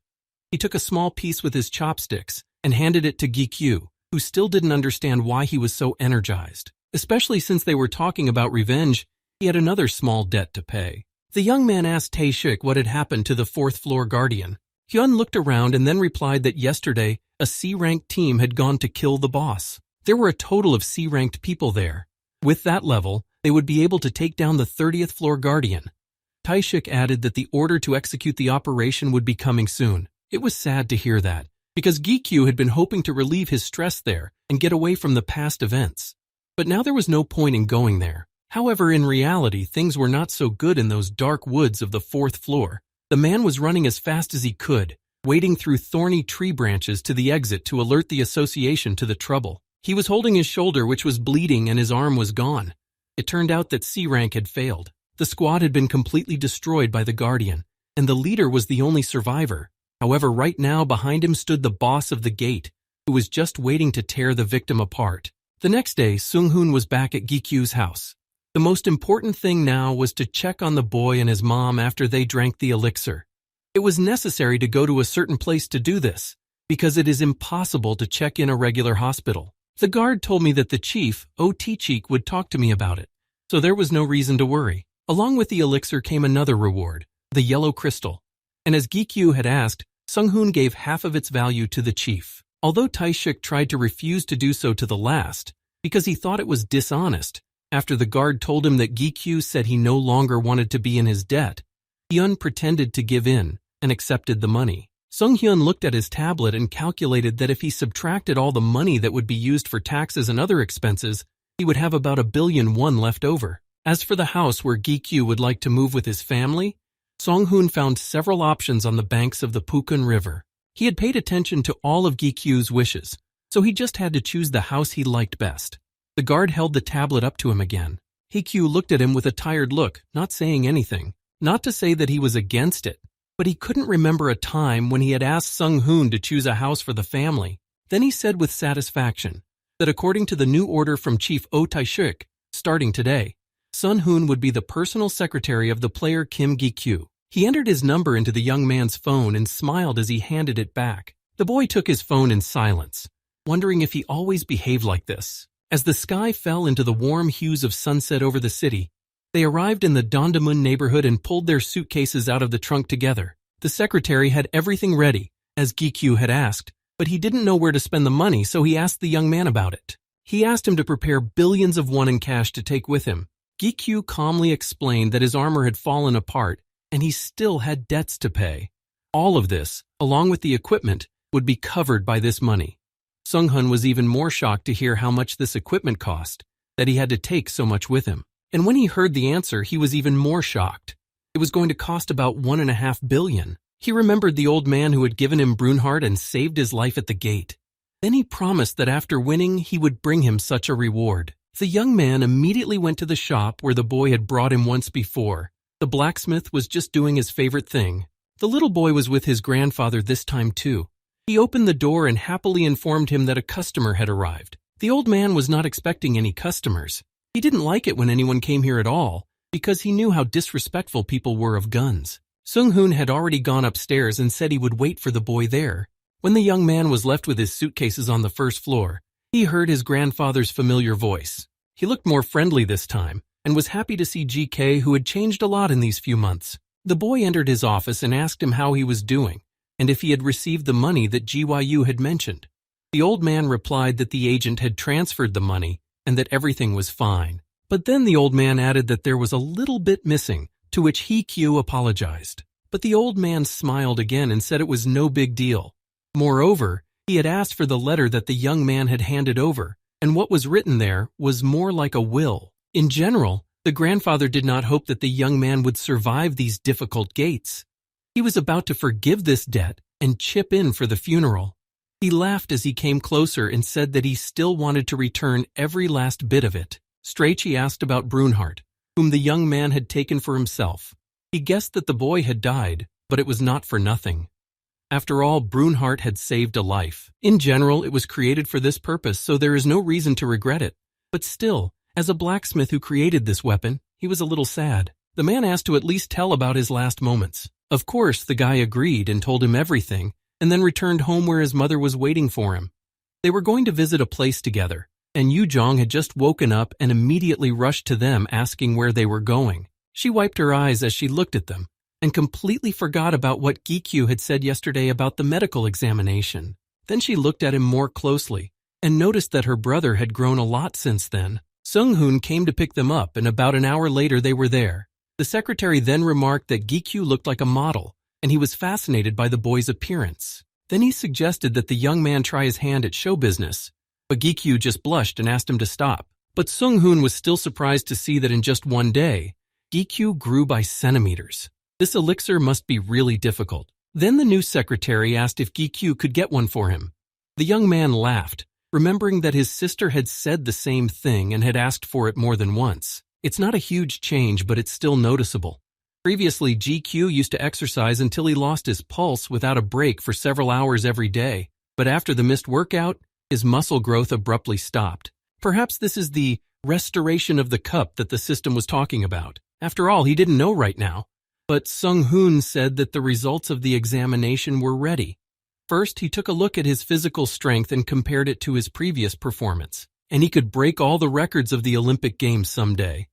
A: He took a small piece with his chopsticks and handed it to Gi-kyu, who still didn't understand why he was so energized. Especially since they were talking about revenge, he had another small debt to pay. The young man asked Tae-shik what had happened to the fourth-floor guardian. Hyun looked around and then replied that yesterday a C-ranked team had gone to kill the boss. There were a total of C-ranked people there. With that level, they would be able to take down the 30th floor guardian. Tae-shik added that the order to execute the operation would be coming soon. It was sad to hear that, because Gi-kyu had been hoping to relieve his stress there and get away from the past events. But now there was no point in going there. However, in reality, things were not so good in those dark woods of the fourth floor. The man was running as fast as he could, wading through thorny tree branches to the exit to alert the association to the trouble. He was holding his shoulder, which was bleeding, and his arm was gone. It turned out that C-rank had failed. The squad had been completely destroyed by the Guardian, and the leader was the only survivor. However, right now behind him stood the boss of the gate, who was just waiting to tear the victim apart. The next day, Sung-hoon was back at Gi-kyu's house. The most important thing now was to check on the boy and his mom after they drank the elixir. It was necessary to go to a certain place to do this, because it is impossible to check in a regular hospital. The guard told me that the chief, T-cheek, would talk to me about it, so there was no reason to worry. Along with the elixir came another reward, the yellow crystal. And as Gi-kyu had asked, Sung-hoon gave half of its value to the chief. Although Tae-shik tried to refuse to do so to the last, because he thought it was dishonest, after the guard told him that Gi-kyu said he no longer wanted to be in his debt, Hyun pretended to give in and accepted the money. Sung-hyun looked at his tablet and calculated that if he subtracted all the money that would be used for taxes and other expenses, he would have about 1 billion won left over. As for the house where Gi-kyu would like to move with his family, Sung-hoon found several options on the banks of the Pukun River. He had paid attention to all of Gi-kyu's wishes, so he just had to choose the house he liked best. The guard held the tablet up to him again. Gi-kyu looked at him with a tired look, not saying anything. Not to say that he was against it, but he couldn't remember a time when he had asked Sung-hoon to choose a house for the family. Then he said with satisfaction that according to the new order from Chief Tae-shik, starting today, Sun-hoon would be the personal secretary of the player Kim Gi-kyu. He entered his number into the young man's phone and smiled as he handed it back. The boy took his phone in silence, wondering if he always behaved like this. As the sky fell into the warm hues of sunset over the city, they arrived in the Dondamun neighborhood and pulled their suitcases out of the trunk together. The secretary had everything ready, as Gi-kyu had asked, but he didn't know where to spend the money, so he asked the young man about it. He asked him to prepare billions of won in cash to take with him. Gi-kyu calmly explained that his armor had fallen apart and he still had debts to pay. All of this, along with the equipment, would be covered by this money. Sung-hoon was even more shocked to hear how much this equipment cost, that he had to take so much with him. And when he heard the answer, he was even more shocked. It was going to cost about 1.5 billion. He remembered the old man who had given him Brunhard and saved his life at the gate. Then he promised that after winning, he would bring him such a reward. The young man immediately went to the shop where the boy had brought him once before. The blacksmith was just doing his favorite thing. The little boy was with his grandfather this time too, He opened the door and happily informed him that a customer had arrived. The old man was not expecting any customers. He didn't like it when anyone came here at all, because he knew how disrespectful people were of guns. Sung-hoon had already gone upstairs and said he would wait for the boy there. When the young man was left with his suitcases on the first floor, he heard his grandfather's familiar voice. He looked more friendly this time, and was happy to see GK, who had changed a lot in these few months. The boy entered his office and asked him how he was doing, and if he had received the money that GYU had mentioned. The old man replied that the agent had transferred the money, and that everything was fine. But then the old man added that there was a little bit missing, to which He-kyu apologized. But the old man smiled again and said it was no big deal. Moreover, he had asked for the letter that the young man had handed over, and what was written there was more like a will. In general, the grandfather did not hope that the young man would survive these difficult gates. He was about to forgive this debt and chip in for the funeral. He laughed as he came closer and said that he still wanted to return every last bit of it. Strachey asked about Brunhart, whom the young man had taken for himself. He guessed that the boy had died, but it was not for nothing. After all, Brunhart had saved a life. In general, it was created for this purpose, so there is no reason to regret it. But still, as a blacksmith who created this weapon, he was a little sad. The man asked to at least tell about his last moments. Of course, the guy agreed and told him everything, and then returned home where his mother was waiting for him. They were going to visit a place together, and Yu-jong had just woken up and immediately rushed to them asking where they were going. She wiped her eyes as she looked at them, and completely forgot about what Gi-kyu had said yesterday about the medical examination. Then she looked at him more closely, and noticed that her brother had grown a lot since then. Sung-hoon came to pick them up, and about an hour later they were there. The secretary then remarked that Gi-kyu looked like a model, and he was fascinated by the boy's appearance. Then he suggested that the young man try his hand at show business, but Gi-kyu just blushed and asked him to stop. But Sung-hoon was still surprised to see that in just one day, Gi-kyu grew by centimeters. This elixir must be really difficult. Then the new secretary asked if Gi-kyu could get one for him. The young man laughed, remembering that his sister had said the same thing and had asked for it more than once. It's not a huge change, but it's still noticeable. Previously, GQ used to exercise until he lost his pulse without a break for several hours every day, but after the missed workout, his muscle growth abruptly stopped. Perhaps this is the restoration of the cup that the system was talking about. After all, he didn't know right now. But Sung-hoon said that the results of the examination were ready. First, he took a look at his physical strength and compared it to his previous performance, and he could break all the records of the Olympic Games someday.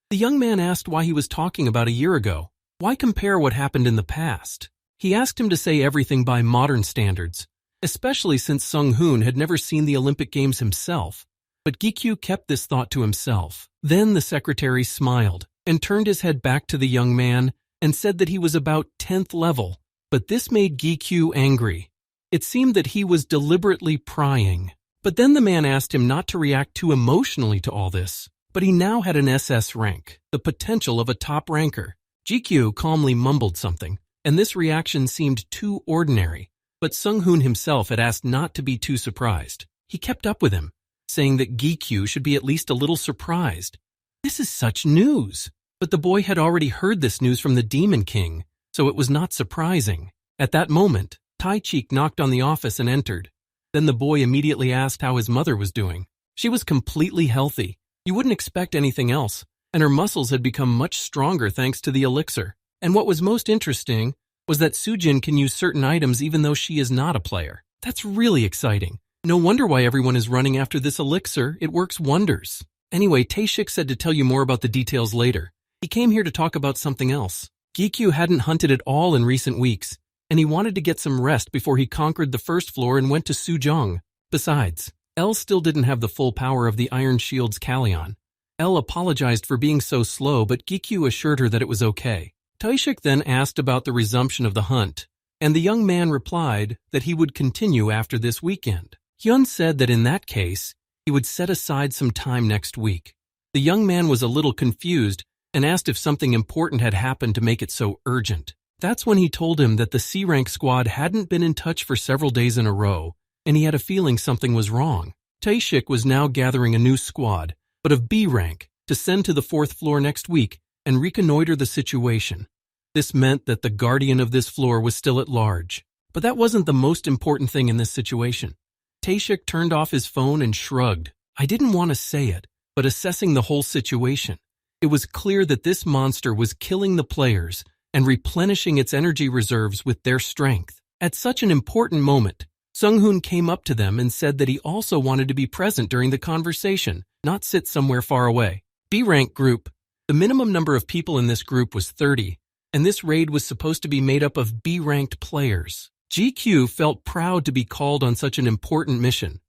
A: The young man asked why he was talking about a year ago. Why compare what happened in the past? He asked him to say everything by modern standards, especially since Sung-hoon had never seen the Olympic Games himself. But Gi-kyu kept this thought to himself. Then the secretary smiled and turned his head back to the young man and said that he was about 10th level. But this made Gi-kyu angry. It seemed that he was deliberately prying. But then the man asked him not to react too emotionally to all this. But he now had an SS rank, the potential of a top ranker. Gi-kyu calmly mumbled something, and this reaction seemed too ordinary. But Sung-hoon himself had asked not to be too surprised. He kept up with him, saying that Gi-kyu should be at least a little surprised. This is such news! But the boy had already heard this news from the Demon King, so it was not surprising. At that moment, Tai-cheek knocked on the office and entered. Then the boy immediately asked how his mother was doing. She was completely healthy. You wouldn't expect anything else, and her muscles had become much stronger thanks to the elixir. And what was most interesting was that Sujin can use certain items even though she is not a player. That's really exciting. No wonder why everyone is running after this elixir. It works wonders. Anyway, Taeshik said to tell you more about the details later. He came here to talk about something else. Gi-kyu hadn't hunted at all in recent weeks, and he wanted to get some rest before he conquered the first floor and went to Sujong. Besides, Elle still didn't have the full power of the Iron Shield's Kallion. Elle apologized for being so slow, but Gi-kyu assured her that it was okay. Taeshik then asked about the resumption of the hunt, and the young man replied that he would continue after this weekend. Hyun said that in that case, he would set aside some time next week. The young man was a little confused and asked if something important had happened to make it so urgent. That's when he told him that the C-rank squad hadn't been in touch for several days in a row, and he had a feeling something was wrong. Taeshik was now gathering a new squad, but of B rank, to send to the 4th floor next week and reconnoiter the situation. This meant that the guardian of this floor was still at large. But that wasn't the most important thing in this situation. Taeshik turned off his phone and shrugged. I didn't want to say it, but assessing the whole situation, it was clear that this monster was killing the players and replenishing its energy reserves with their strength. At such an important moment, Sung-hoon came up to them and said that he also wanted to be present during the conversation, not sit somewhere far away. B-rank group. The minimum number of people in this group was 30, and this raid was supposed to be made up of B-ranked players. GQ felt proud to be called on such an important mission.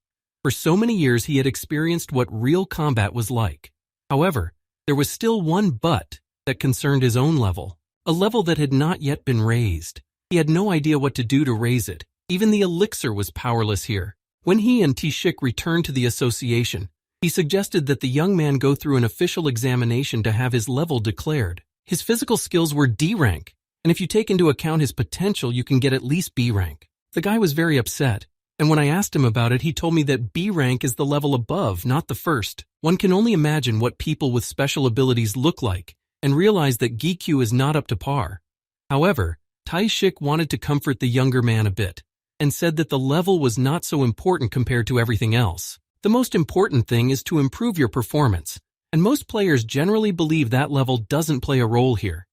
A: For so many years he had experienced what real combat was like. However, there was still one but that concerned his own level, a level that had not yet been raised. He had no idea what to do to raise it. Even the elixir was powerless here. When he and Taeshik returned to the association, he suggested that the young man go through an official examination to have his level declared. His physical skills were D rank, and if you take into account his potential, you can get at least B rank. The guy was very upset, and when I asked him about it, he told me that B rank is the level above, not the first. One can only imagine what people with special abilities look like, and realize that GQ is not up to par. However, Taeshik wanted to comfort the younger man a bit, and said that the level was not so important compared to everything else. The most important thing is to improve your performance, and most players generally believe that level doesn't play a role here.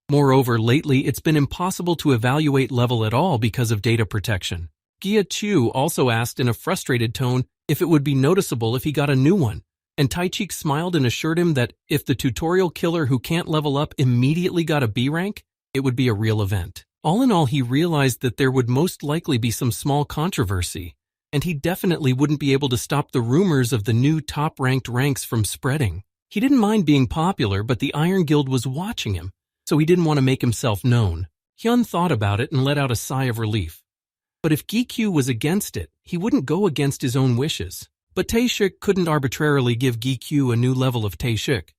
A: Moreover, lately it's been impossible to evaluate level at all because of data protection. Gia Chu also asked in a frustrated tone if it would be noticeable if he got a new one, and Taeshik smiled and assured him that if the tutorial killer who can't level up immediately got a B rank, it would be a real event. All in all, he realized that there would most likely be some small controversy, and he definitely wouldn't be able to stop the rumors of the new top-ranked ranks from spreading. He didn't mind being popular, but the Iron Guild was watching him, so he didn't want to make himself known. Hyun thought about it and let out a sigh of relief. But if GQ was against it, he wouldn't go against his own wishes. But Taeshik couldn't arbitrarily give GQ a new level of Taeshik.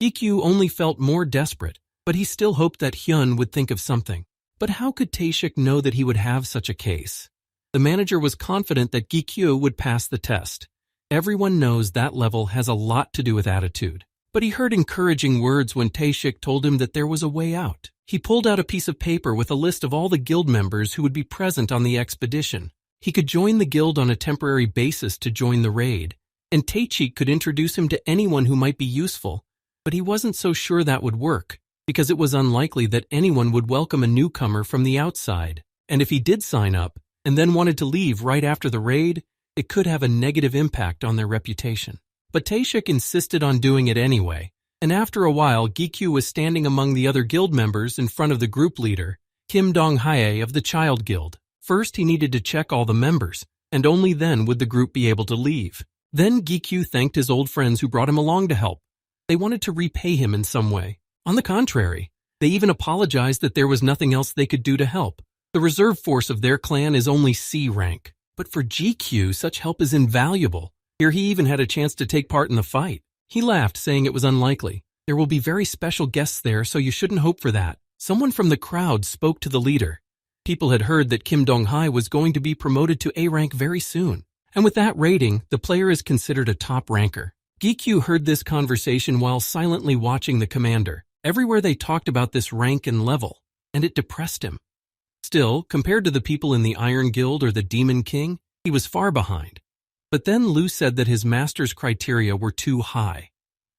A: GQ only felt more desperate, but he still hoped that Hyun would think of something. But how could Taeshik know that he would have such a case? The manager was confident that GQ would pass the test. Everyone knows that level has a lot to do with attitude. But he heard encouraging words when Taeshik told him that there was a way out. He pulled out a piece of paper with a list of all the guild members who would be present on the expedition. He could join the guild on a temporary basis to join the raid, and Taeshik could introduce him to anyone who might be useful, but he wasn't so sure that would work, because it was unlikely that anyone would welcome a newcomer from the outside. And if he did sign up, and then wanted to leave right after the raid, it could have a negative impact on their reputation. But Taeshik insisted on doing it anyway, and after a while GQ was standing among the other guild members in front of the group leader, Kim Dong-hae of the Child Guild. First he needed to check all the members, and only then would the group be able to leave. Then GQ thanked his old friends who brought him along to help. They wanted to repay him in some way. On the contrary, they even apologized that there was nothing else they could do to help. The reserve force of their clan is only C rank. But for GQ, such help is invaluable. Here he even had a chance to take part in the fight. He laughed, saying it was unlikely. There will be very special guests there, so you shouldn't hope for that. Someone from the crowd spoke to the leader. People had heard that Kim Dong-hae was going to be promoted to A rank very soon. And with that rating, the player is considered a top ranker. GQ heard this conversation while silently watching the commander. Everywhere they talked about this rank and level, and it depressed him. Still, compared to the people in the Iron Guild or the Demon King, he was far behind. But then Lu said that his master's criteria were too high.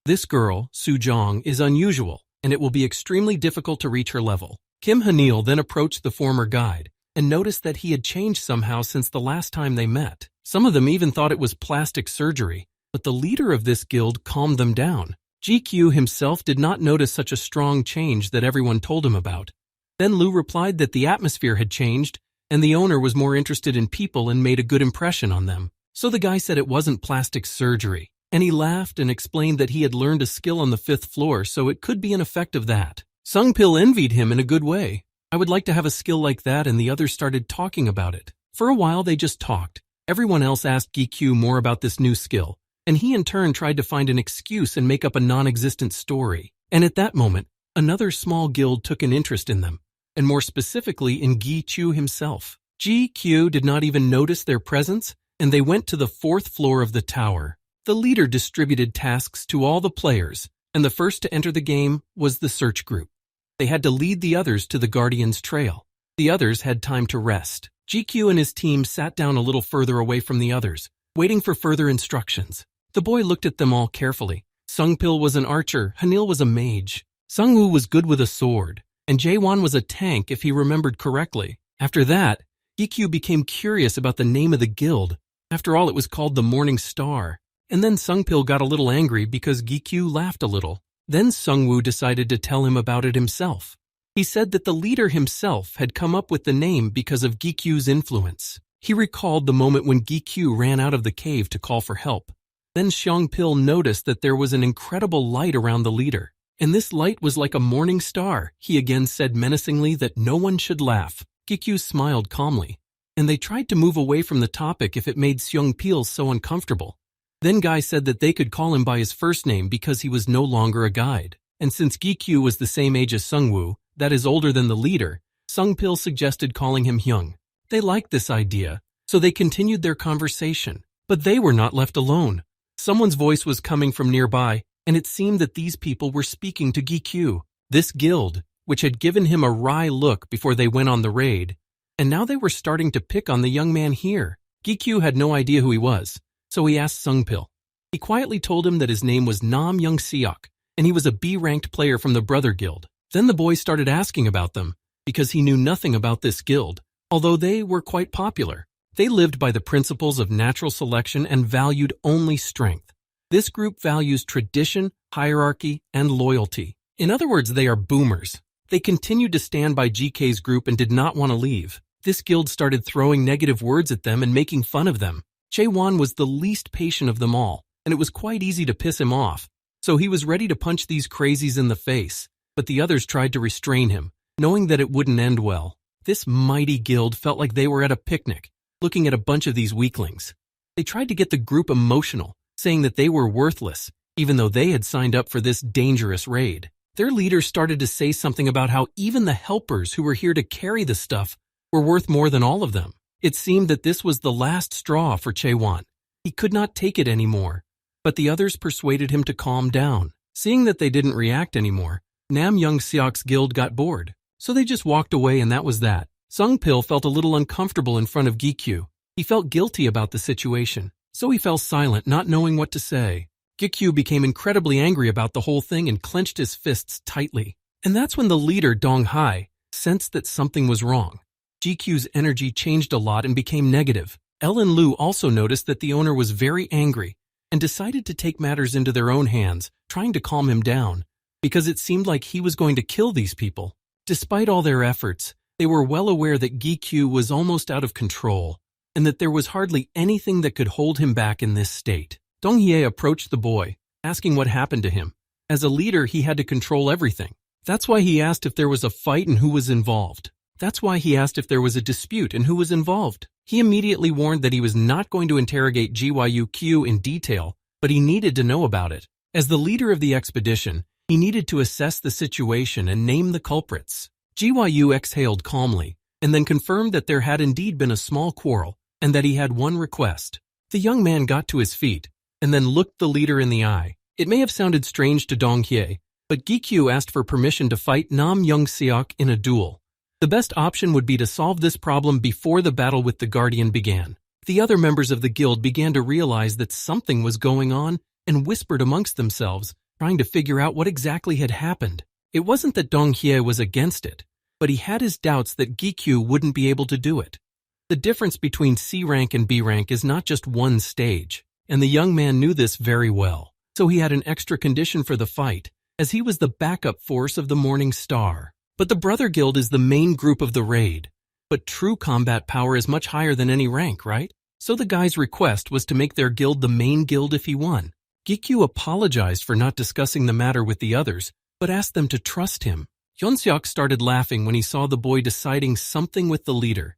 A: This girl, Su Jong, is unusual, and it will be extremely difficult to reach her level. Kim Hanil then approached the former guide, and noticed that he had changed somehow since the last time they met. Some of them even thought it was plastic surgery, but the leader of this guild calmed them down. GQ himself did not notice such a strong change that everyone told him about. Then Lu replied that the atmosphere had changed, and the owner was more interested in people and made a good impression on them. So the guy said it wasn't plastic surgery, and he laughed and explained that he had learned a skill on the 5th floor, so it could be an effect of that. Sung Pil envied him in a good way. I would like to have a skill like that, and the others started talking about it. For a while they just talked. Everyone else asked GQ more about this new skill, and he in turn tried to find an excuse and make up a non-existent story. And at that moment, another small guild took an interest in them, and more specifically in Gi Chu himself. GQ did not even notice their presence, and they went to the 4th floor of the tower. The leader distributed tasks to all the players, and the first to enter the game was the search group. They had to lead the others to the Guardian's trail. The others had time to rest. GQ and his team sat down a little further away from the others, waiting for further instructions. The boy looked at them all carefully. Sungpil was an archer, Hanil was a mage, Sungwoo was good with a sword, and Jaewon was a tank if he remembered correctly. After that, GQ became curious about the name of the guild. After all, it was called the Morning Star. And then Sungpil got a little angry because GQ laughed a little. Then Sungwoo decided to tell him about it himself. He said that the leader himself had come up with the name because of GQ's influence. He recalled the moment when GQ ran out of the cave to call for help. Then Sungpil noticed that there was an incredible light around the leader. And this light was like a morning star. He again said menacingly that no one should laugh. GQ smiled calmly, and they tried to move away from the topic if it made Sungpil so uncomfortable. Then Guy said that they could call him by his first name because he was no longer a guide. And since GQ was the same age as Sungwoo, that is older than the leader, Sungpil suggested calling him Hyung. They liked this idea, so they continued their conversation. But they were not left alone. Someone's voice was coming from nearby, and it seemed that these people were speaking to GQ. This guild, which had given him a wry look before they went on the raid, and now they were starting to pick on the young man here. GQ had no idea who he was, so he asked Sungpil. He quietly told him that his name was Nam Young Seok, and he was a B-ranked player from the Brother Guild. Then the boy started asking about them, because he knew nothing about this guild, although they were quite popular. They lived by the principles of natural selection and valued only strength. This group values tradition, hierarchy, and loyalty. In other words, they are boomers. They continued to stand by GK's group and did not want to leave. This guild started throwing negative words at them and making fun of them. Jaewon was the least patient of them all, and it was quite easy to piss him off. So he was ready to punch these crazies in the face, but the others tried to restrain him, knowing that it wouldn't end well. This mighty guild felt like they were at a picnic, looking at a bunch of these weaklings. They tried to get the group emotional, saying that they were worthless, even though they had signed up for this dangerous raid. Their leaders started to say something about how even the helpers who were here to carry the stuff were worth more than all of them. It seemed that this was the last straw for Jaewon. He could not take it anymore, but the others persuaded him to calm down. Seeing that they didn't react anymore, Nam Young Seok's guild got bored, so they just walked away and that was that. Sungpil felt a little uncomfortable in front of GQ. He felt guilty about the situation, so he fell silent, not knowing what to say. GQ became incredibly angry about the whole thing and clenched his fists tightly. And that's when the leader, Dong Hai, sensed that something was wrong. GQ's energy changed a lot and became negative. Ellen Lu also noticed that the owner was very angry and decided to take matters into their own hands, trying to calm him down, because it seemed like he was going to kill these people. Despite all their efforts, they were well aware that GQ was almost out of control and that there was hardly anything that could hold him back in this state. Dong Hye approached the boy, asking what happened to him. As a leader, he had to control everything. That's why he asked if there was a fight and who was involved. That's why he asked if there was a dispute and who was involved. He immediately warned that he was not going to interrogate GYUQ in detail, but he needed to know about it. As the leader of the expedition, he needed to assess the situation and name the culprits. GYU exhaled calmly and then confirmed that there had indeed been a small quarrel and that he had one request. The young man got to his feet and then looked the leader in the eye. It may have sounded strange to Dong Hye, but GQ asked for permission to fight Nam Young Seok in a duel. The best option would be to solve this problem before the battle with the Guardian began. The other members of the guild began to realize that something was going on and whispered amongst themselves, trying to figure out what exactly had happened. It wasn't that Dong Hye was against it, but he had his doubts that GQ wouldn't be able to do it. The difference between C rank and B rank is not just one stage, and the young man knew this very well. So he had an extra condition for the fight, as he was the backup force of the Morning Star. But the Brother Guild is the main group of the raid. But true combat power is much higher than any rank, right? So the guy's request was to make their guild the main guild if he won. GQ apologized for not discussing the matter with the others, but asked them to trust him. Hyunseok started laughing when he saw the boy deciding something with the leader.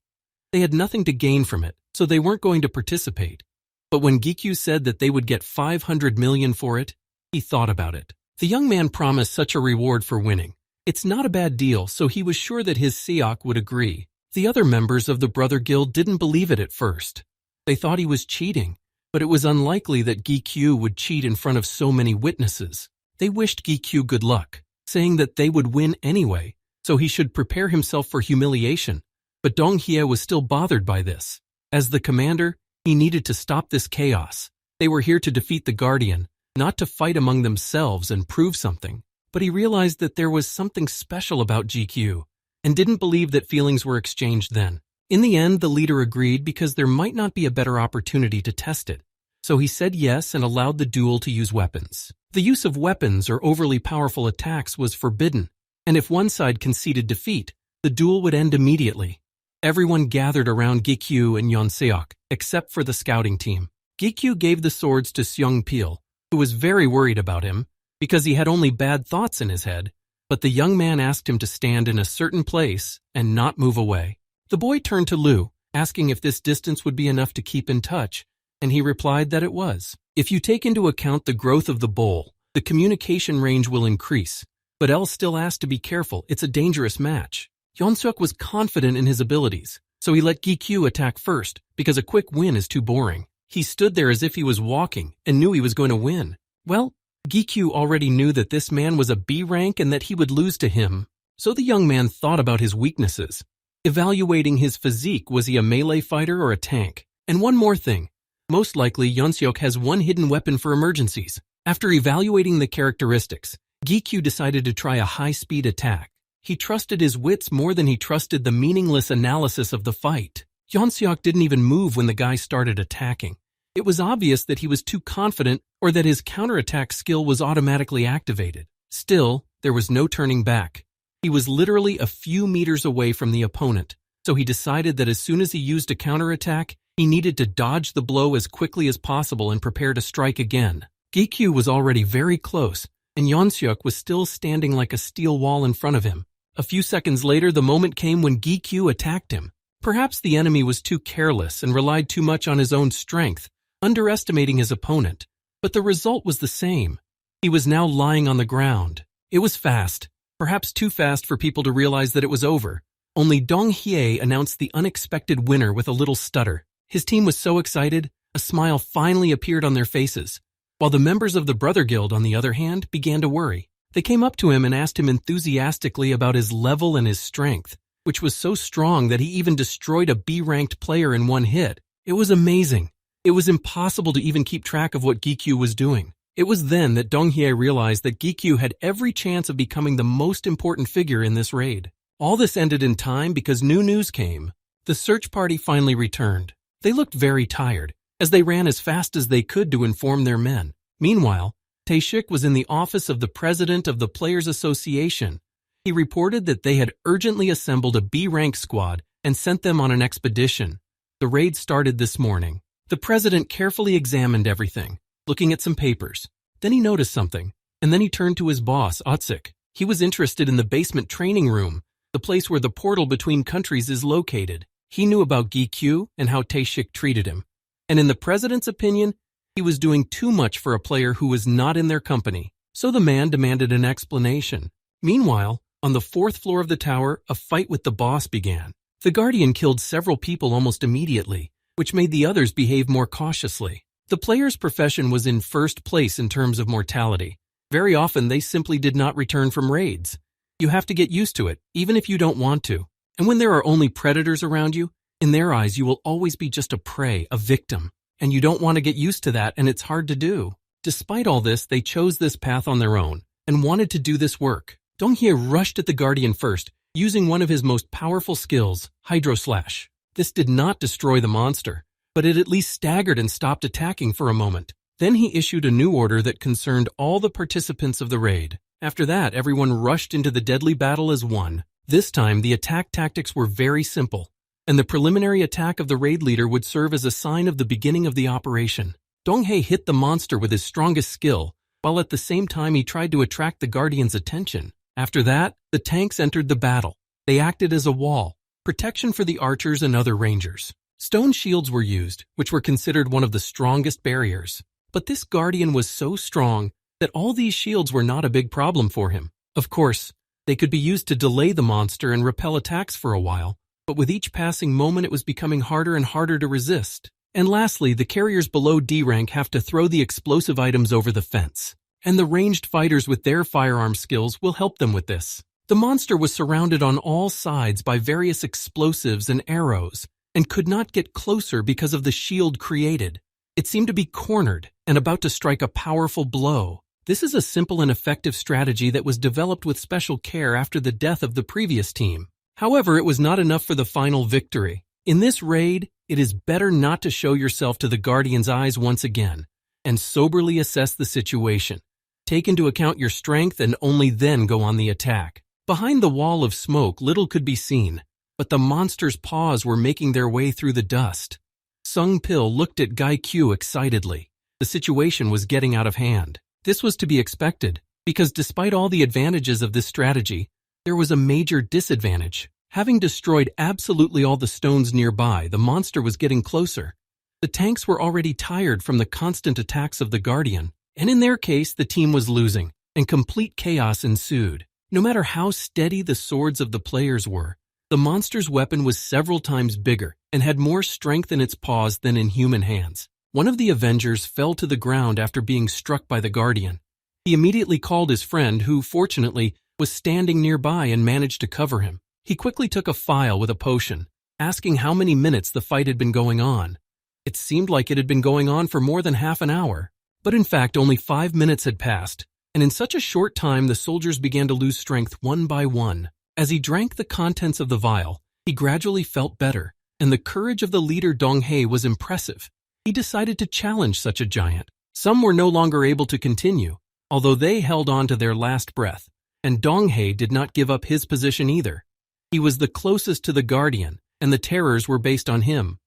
A: They had nothing to gain from it, so they weren't going to participate. But when GQ said that they would get 500 million for it, he thought about it. The young man promised such a reward for winning. It's not a bad deal, so he was sure that his Seok would agree. The other members of the Brother Guild didn't believe it at first. They thought he was cheating, but it was unlikely that GQ would cheat in front of so many witnesses. They wished GQ good luck, saying that they would win anyway, so he should prepare himself for humiliation. But Dong Hye was still bothered by this. As the commander, he needed to stop this chaos. They were here to defeat the Guardian, not to fight among themselves and prove something. But he realized that there was something special about GQ, and didn't believe that feelings were exchanged then. In the end, the leader agreed because there might not be a better opportunity to test it. So he said yes and allowed the duel to use weapons. The use of weapons or overly powerful attacks was forbidden, and if one side conceded defeat, the duel would end immediately. Everyone gathered around Gikyu and Yeonseok, except for the scouting team. Gikyu gave the swords to Seungpil, who was very worried about him, because he had only bad thoughts in his head, but the young man asked him to stand in a certain place and not move away. The boy turned to Lu, asking if this distance would be enough to keep in touch, and he replied that it was. If you take into account the growth of the bowl, the communication range will increase, but El still asked to be careful, it's a dangerous match. Yeonseok was confident in his abilities, so he let Gikyu attack first, because a quick win is too boring. He stood there as if he was walking and knew he was going to win. Well, Gikyu already knew that this man was a B rank and that he would lose to him, so the young man thought about his weaknesses. Evaluating his physique, was he a melee fighter or a tank? And one more thing, most likely Yeonseok has one hidden weapon for emergencies. After evaluating the characteristics, Gikyu decided to try a high-speed attack. He trusted his wits more than he trusted the meaningless analysis of the fight. Yeonseok didn't even move when the guy started attacking. It was obvious that he was too confident or that his counterattack skill was automatically activated. Still, there was no turning back. He was literally a few meters away from the opponent, so he decided that as soon as he used a counterattack, he needed to dodge the blow as quickly as possible and prepare to strike again. Gikyu was already very close, and Yeonseok was still standing like a steel wall in front of him. A few seconds later, the moment came when Gikyu attacked him. Perhaps the enemy was too careless and relied too much on his own strength, underestimating his opponent. But the result was the same. He was now lying on the ground. It was fast, perhaps too fast for people to realize that it was over. Only Dong Hye announced the unexpected winner with a little stutter. His team was so excited, a smile finally appeared on their faces, while the members of the Brother Guild, on the other hand, began to worry. They came up to him and asked him enthusiastically about his level and his strength, which was so strong that he even destroyed a B-ranked player in one hit. It was amazing. It was impossible to even keep track of what Gikyu was doing. It was then that Dong Hye realized that Gikyu had every chance of becoming the most important figure in this raid. All this ended in time because new news came. The search party finally returned. They looked very tired, as they ran as fast as they could to inform their men. Meanwhile, Taeshik was in the office of the president of the Players Association. He reported that they had urgently assembled a B-rank squad and sent them on an expedition. The raid started this morning. The president carefully examined everything, looking at some papers. Then he noticed something, and then he turned to his boss, Otsik. He was interested in the basement training room, the place where the portal between countries is located. He knew about Gikyu and how Taeshik treated him. And in the president's opinion, he was doing too much for a player who was not in their company. So the man demanded an explanation. Meanwhile, on the 4th floor of the tower, a fight with the boss began. The Guardian killed several people almost immediately, which made the others behave more cautiously. The player's profession was in first place in terms of mortality. Very often, they simply did not return from raids. You have to get used to it, even if you don't want to. And when there are only predators around you, in their eyes, you will always be just a prey, a victim. And you don't want to get used to that, and it's hard to do. Despite all this, they chose this path on their own and wanted to do this work. Dong Hye rushed at the Guardian first, using one of his most powerful skills, Hydro Slash. This did not destroy the monster, but it at least staggered and stopped attacking for a moment. Then he issued a new order that concerned all the participants of the raid. After that, everyone rushed into the deadly battle as one. This time, the attack tactics were very simple, and the preliminary attack of the raid leader would serve as a sign of the beginning of the operation. Dong Hye hit the monster with his strongest skill, while at the same time he tried to attract the Guardian's attention. After that, the tanks entered the battle. They acted as a wall, protection for the archers and other rangers. Stone shields were used, which were considered one of the strongest barriers. But this Guardian was so strong that all these shields were not a big problem for him. Of course, they could be used to delay the monster and repel attacks for a while, but with each passing moment it was becoming harder and harder to resist. And lastly, the carriers below D rank have to throw the explosive items over the fence, and the ranged fighters with their firearm skills will help them with this. The monster was surrounded on all sides by various explosives and arrows, and could not get closer because of the shield created. It seemed to be cornered and about to strike a powerful blow. This is a simple and effective strategy that was developed with special care after the death of the previous team. However, it was not enough for the final victory. In this raid, it is better not to show yourself to the Guardian's eyes once again, and soberly assess the situation. Take into account your strength and only then go on the attack. Behind the wall of smoke, little could be seen, but the monster's paws were making their way through the dust. Sung Pil looked at Gai Q excitedly. The situation was getting out of hand. This was to be expected, because despite all the advantages of this strategy, there was a major disadvantage. Having destroyed absolutely all the stones nearby, the monster was getting closer. The tanks were already tired from the constant attacks of the Guardian, and in their case, the team was losing, and complete chaos ensued. No matter how steady the swords of the players were, the monster's weapon was several times bigger and had more strength in its paws than in human hands. One of the Avengers fell to the ground after being struck by the Guardian. He immediately called his friend, who, fortunately, was standing nearby and managed to cover him. He quickly took a phial with a potion, asking how many minutes the fight had been going on. It seemed like it had been going on for more than half an hour, but in fact only 5 minutes had passed. And in such a short time, the soldiers began to lose strength one by one. As he drank the contents of the vial, he gradually felt better, and the courage of the leader Dong He was impressive. He decided to challenge such a giant. Some were no longer able to continue, although they held on to their last breath, and Dong He did not give up his position either. He was the closest to the Guardian, and the terrors were based on him.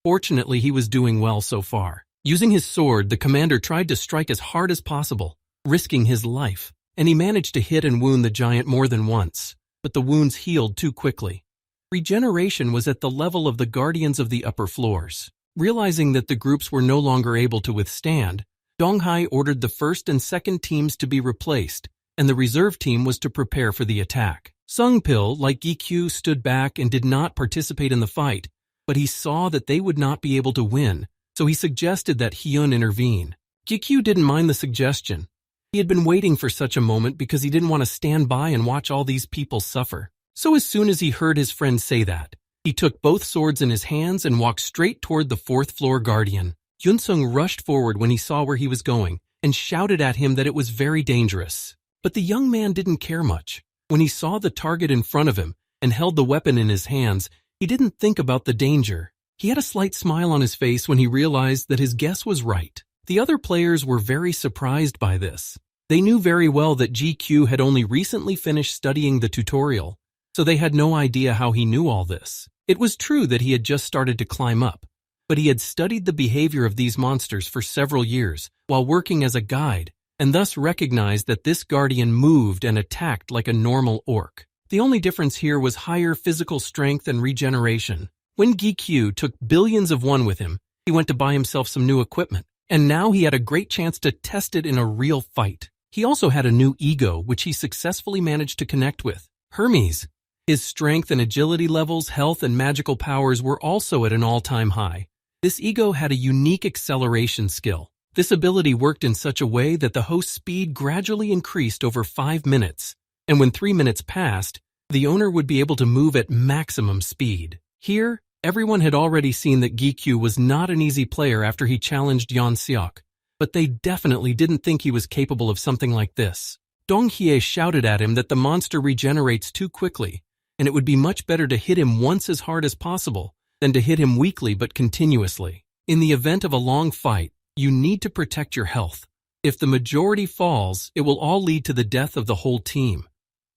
A: Fortunately, he was doing well so far. Using his sword, the commander tried to strike as hard as possible, risking his life, and he managed to hit and wound the giant more than once, but the wounds healed too quickly. Regeneration was at the level of the Guardians of the upper floors. Realizing that the groups were no longer able to withstand, Dong Hai ordered the first and second teams to be replaced, and the reserve team was to prepare for the attack. Sung Pil, like Gikyu, stood back and did not participate in the fight, but he saw that they would not be able to win, so he suggested that Hyun intervene. Gikyu didn't mind the suggestion. He had been waiting for such a moment because he didn't want to stand by and watch all these people suffer. So as soon as he heard his friend say that, he took both swords in his hands and walked straight toward the fourth-floor Guardian. Yunsung rushed forward when he saw where he was going and shouted at him that it was very dangerous. But the young man didn't care much. When he saw the target in front of him and held the weapon in his hands, he didn't think about the danger. He had a slight smile on his face when he realized that his guess was right. The other players were very surprised by this. They knew very well that GQ had only recently finished studying the tutorial, so they had no idea how he knew all this. It was true that he had just started to climb up, but he had studied the behavior of these monsters for several years while working as a guide, and thus recognized that this Guardian moved and attacked like a normal orc. The only difference here was higher physical strength and regeneration. When GQ took billions of won with him, he went to buy himself some new equipment, and now he had a great chance to test it in a real fight. He also had a new ego, which he successfully managed to connect with. Hermes. His strength and agility levels, health, and magical powers were also at an all-time high. This ego had a unique acceleration skill. This ability worked in such a way that the host's speed gradually increased over 5 minutes, and when 3 minutes passed, the owner would be able to move at maximum speed. Here, everyone had already seen that Gikyu was not an easy player after he challenged Yan Seok, but they definitely didn't think he was capable of something like this. Dong Hye shouted at him that the monster regenerates too quickly, and it would be much better to hit him once as hard as possible than to hit him weakly but continuously. In the event of a long fight, you need to protect your health. If the majority falls, it will all lead to the death of the whole team.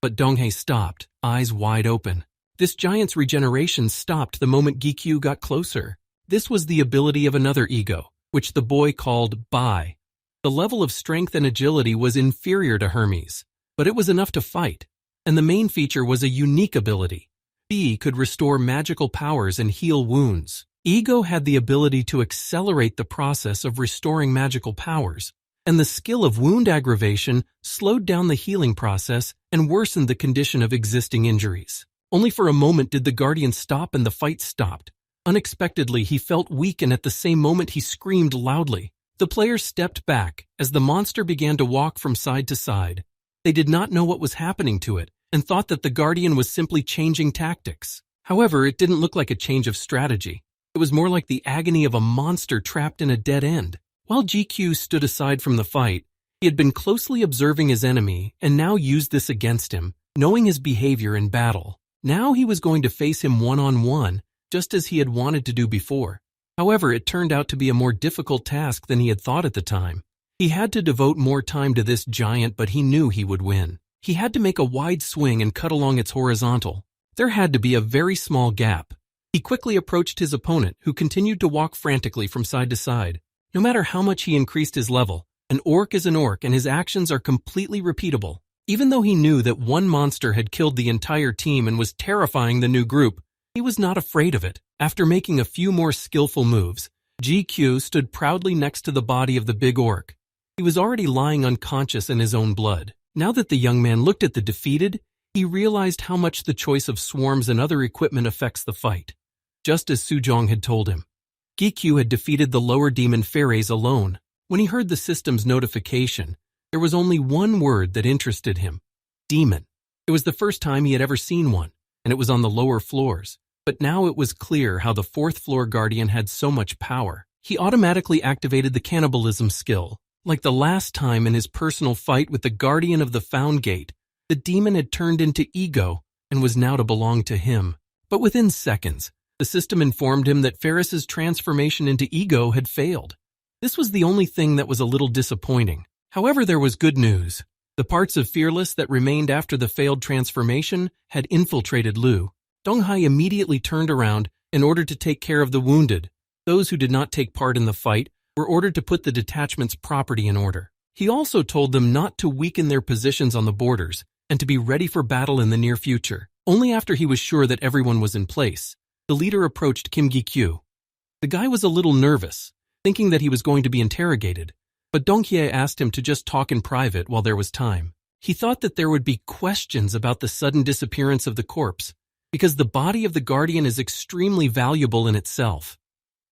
A: But Dong Hye stopped, eyes wide open. This giant's regeneration stopped the moment Gikyu got closer. This was the ability of another ego, which the boy called Bai. The level of strength and agility was inferior to Hermes, but it was enough to fight. And the main feature was a unique ability. B could restore magical powers and heal wounds. Ego had the ability to accelerate the process of restoring magical powers, and the skill of wound aggravation slowed down the healing process and worsened the condition of existing injuries. Only for a moment did the Guardian stop and the fight stopped. Unexpectedly, he felt weak, and at the same moment he screamed loudly. The players stepped back as the monster began to walk from side to side. They did not know what was happening to it, and thought that the Guardian was simply changing tactics. However, it didn't look like a change of strategy. It was more like the agony of a monster trapped in a dead end. While GQ stood aside from the fight, he had been closely observing his enemy and now used this against him, knowing his behavior in battle. Now he was going to face him one-on-one, just as he had wanted to do before. However, it turned out to be a more difficult task than he had thought at the time. He had to devote more time to this giant, but he knew he would win. He had to make a wide swing and cut along its horizontal. There had to be a very small gap. He quickly approached his opponent, who continued to walk frantically from side to side. No matter how much he increased his level, an orc is an orc and his actions are completely repeatable. Even though he knew that one monster had killed the entire team and was terrifying the new group, he was not afraid of it. After making a few more skillful moves, GQ stood proudly next to the body of the big orc. He was already lying unconscious in his own blood. Now that the young man looked at the defeated, he realized how much the choice of swarms and other equipment affects the fight. Just as Sujong had told him, GQ had defeated the lower demon Phares alone. When he heard the system's notification, there was only one word that interested him: demon. It was the first time he had ever seen one, and it was on the lower floors. But now it was clear how the fourth floor guardian had so much power. He automatically activated the cannibalism skill. Like the last time in his personal fight with the guardian of the Found Gate, the demon had turned into ego and was now to belong to him. But within seconds, the system informed him that Ferris's transformation into ego had failed. This was the only thing that was a little disappointing. However, there was good news. The parts of Fearless that remained after the failed transformation had infiltrated Lu. Donghai immediately turned around in order to take care of the wounded. Those who did not take part in the fight were ordered to put the detachment's property in order. He also told them not to weaken their positions on the borders and to be ready for battle in the near future. Only after he was sure that everyone was in place, the leader approached Kim Gi-kyu. The guy was a little nervous, thinking that he was going to be interrogated, but Donghye asked him to just talk in private while there was time. He thought that there would be questions about the sudden disappearance of the corpse, because the body of the guardian is extremely valuable in itself.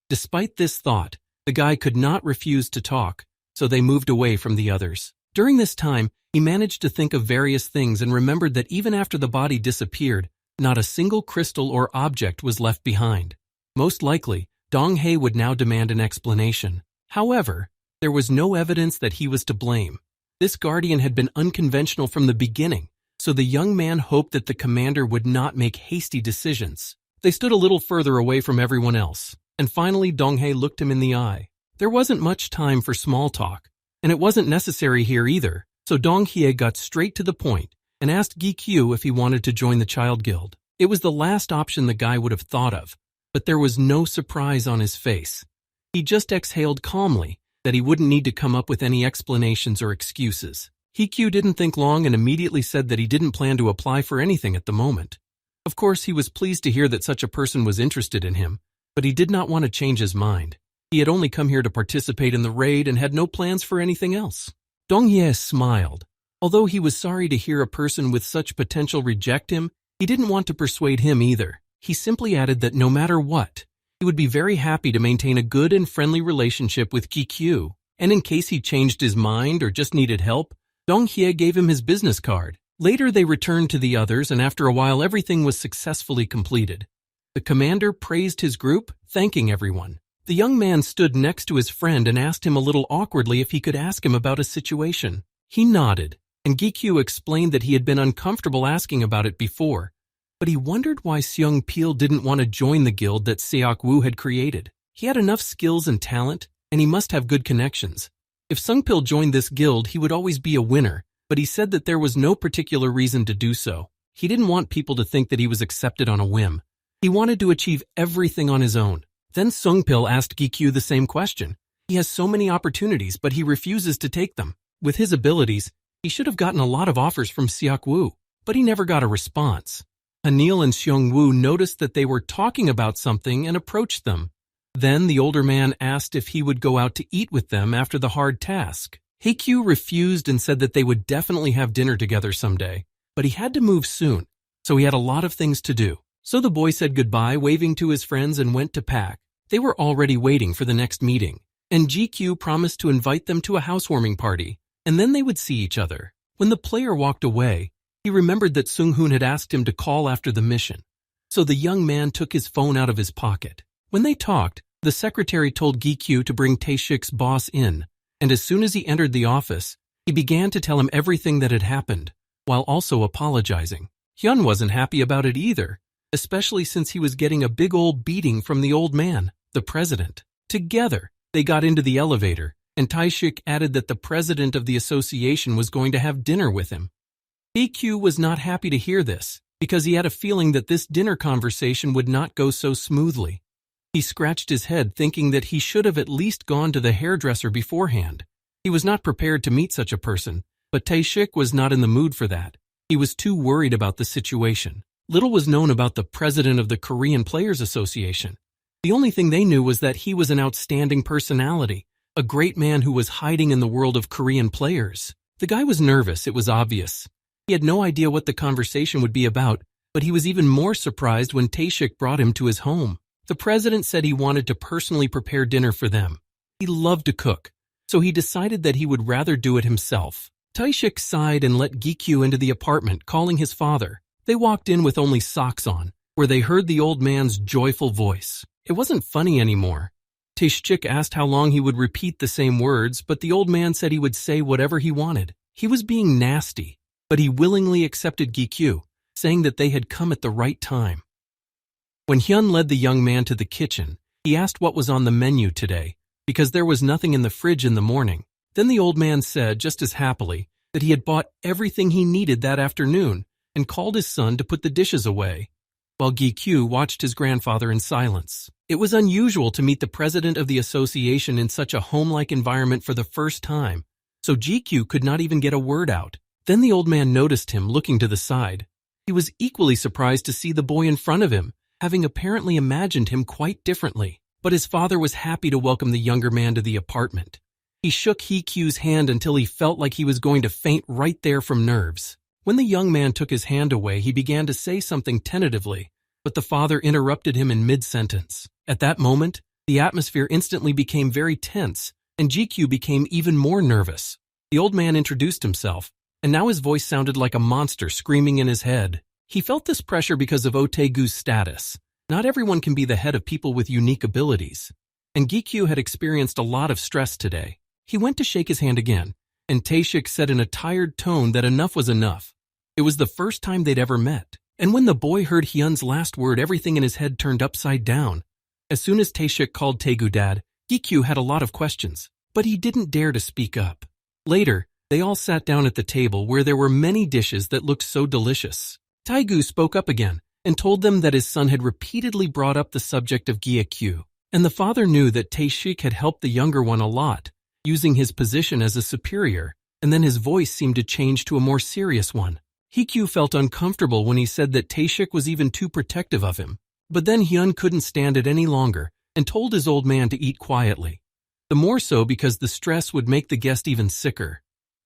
A: Despite this thought, the guy could not refuse to talk, so they moved away from the others. During this time, he managed to think of various things and remembered that even after the body disappeared, not a single crystal or object was left behind. Most likely, Donghye would now demand an explanation. However, there was no evidence that he was to blame. This guardian had been unconventional from the beginning, so the young man hoped that the commander would not make hasty decisions. They stood a little further away from everyone else. And finally, Donghye looked him in the eye. There wasn't much time for small talk, and it wasn't necessary here either, so Donghye got straight to the point and asked Gi-kyu if he wanted to join the Child Guild. It was the last option the guy would have thought of, but there was no surprise on his face. He just exhaled calmly that he wouldn't need to come up with any explanations or excuses. Gi-kyu didn't think long and immediately said that he didn't plan to apply for anything at the moment. Of course, he was pleased to hear that such a person was interested in him, but he did not want to change his mind. He had only come here to participate in the raid and had no plans for anything else. Donghye smiled. Although he was sorry to hear a person with such potential reject him, he didn't want to persuade him either. He simply added that no matter what, he would be very happy to maintain a good and friendly relationship with Gi-kyu, and in case he changed his mind or just needed help, Donghye gave him his business card. Later they returned to the others, and after a while everything was successfully completed. The commander praised his group, thanking everyone. The young man stood next to his friend and asked him a little awkwardly if he could ask him about a situation. He nodded, and Gi-kyu explained that he had been uncomfortable asking about it before, but he wondered why Seung-pil didn't want to join the guild that Seok-woo had created. He had enough skills and talent, and he must have good connections. If Seung-pil joined this guild, he would always be a winner, but he said that there was no particular reason to do so. He didn't want people to think that he was accepted on a whim. He wanted to achieve everything on his own. Then Seung-pil asked Gi-kyu the same question. He has so many opportunities, but he refuses to take them. With his abilities, he should have gotten a lot of offers from Seok-woo, but he never got a response. Hanil and Seung-woo noticed that they were talking about something and approached them. Then the older man asked if he would go out to eat with them after the hard task. Haekyu refused and said that they would definitely have dinner together someday, but he had to move soon, so he had a lot of things to do. So the boy said goodbye, waving to his friends, and went to pack. They were already waiting for the next meeting, and GQ promised to invite them to a housewarming party, and then they would see each other. When the player walked away, He remembered that Sung-hoon had asked him to call after the mission, so the young man took his phone out of his pocket. When they talked, the secretary told Gi-kyu to bring Tae-shik's boss in, and as soon as he entered the office, he began to tell him everything that had happened, while also apologizing. Hyun wasn't happy about it either, especially since he was getting a big old beating from the old man, the president. Together, they got into the elevator, and Tae-shik added that the president of the association was going to have dinner with him. Gi-kyu was not happy to hear this, because he had a feeling that this dinner conversation would not go so smoothly. He scratched his head thinking that he should have at least gone to the hairdresser beforehand. He was not prepared to meet such a person, but Tae-shik was not in the mood for that. He was too worried about the situation. Little was known about the president of the Korean Players Association. The only thing they knew was that he was an outstanding personality, a great man who was hiding in the world of Korean players. The guy was nervous, it was obvious. He had no idea what the conversation would be about, but he was even more surprised when Tae-shik brought him to his home. The president said he wanted to personally prepare dinner for them. He loved to cook, so he decided that he would rather do it himself. Tae-shik sighed and let Gi-kyu into the apartment, calling his father. They walked in with only socks on, where they heard the old man's joyful voice. It wasn't funny anymore. Tae-shik asked how long he would repeat the same words, but the old man said he would say whatever he wanted. He was being nasty, but he willingly accepted Gi-kyu, saying that they had come at the right time. When Hyun led the young man to the kitchen, he asked what was on the menu today, because there was nothing in the fridge in the morning. Then the old man said, just as happily, that he had bought everything he needed that afternoon and called his son to put the dishes away, while Gi-kyu watched his grandfather in silence. It was unusual to meet the president of the association in such a home-like environment for the first time, so Gi-kyu could not even get a word out. Then the old man noticed him looking to the side. He was equally surprised to see the boy in front of him, having apparently imagined him quite differently. But his father was happy to welcome the younger man to the apartment. He shook Gi-kyu's hand until he felt like he was going to faint right there from nerves. When the young man took his hand away, he began to say something tentatively, but the father interrupted him in mid-sentence. At that moment, the atmosphere instantly became very tense, and Gi-kyu became even more nervous. The old man introduced himself, and now his voice sounded like a monster screaming in his head. He felt this pressure because of Tae-gu's status. Not everyone can be the head of people with unique abilities, and Gi-kyu had experienced a lot of stress today. He went to shake his hand again, and Tae-shik said in a tired tone that enough was enough. It was the first time they'd ever met, and when the boy heard Hyun's last word, everything in his head turned upside down. As soon as Tae-shik called Tae-gu dad, Gi-kyu had a lot of questions, but he didn't dare to speak up. Later, they all sat down at the table where there were many dishes that looked so delicious. Tae-gu spoke up again and told them that his son had repeatedly brought up the subject of Gi-kyu, and the father knew that Tae-shik had helped the younger one a lot, using his position as a superior, and then his voice seemed to change to a more serious one. Gi-kyu felt uncomfortable when he said that Tae-shik was even too protective of him, but then Hyun couldn't stand it any longer and told his old man to eat quietly. The more so because the stress would make the guest even sicker.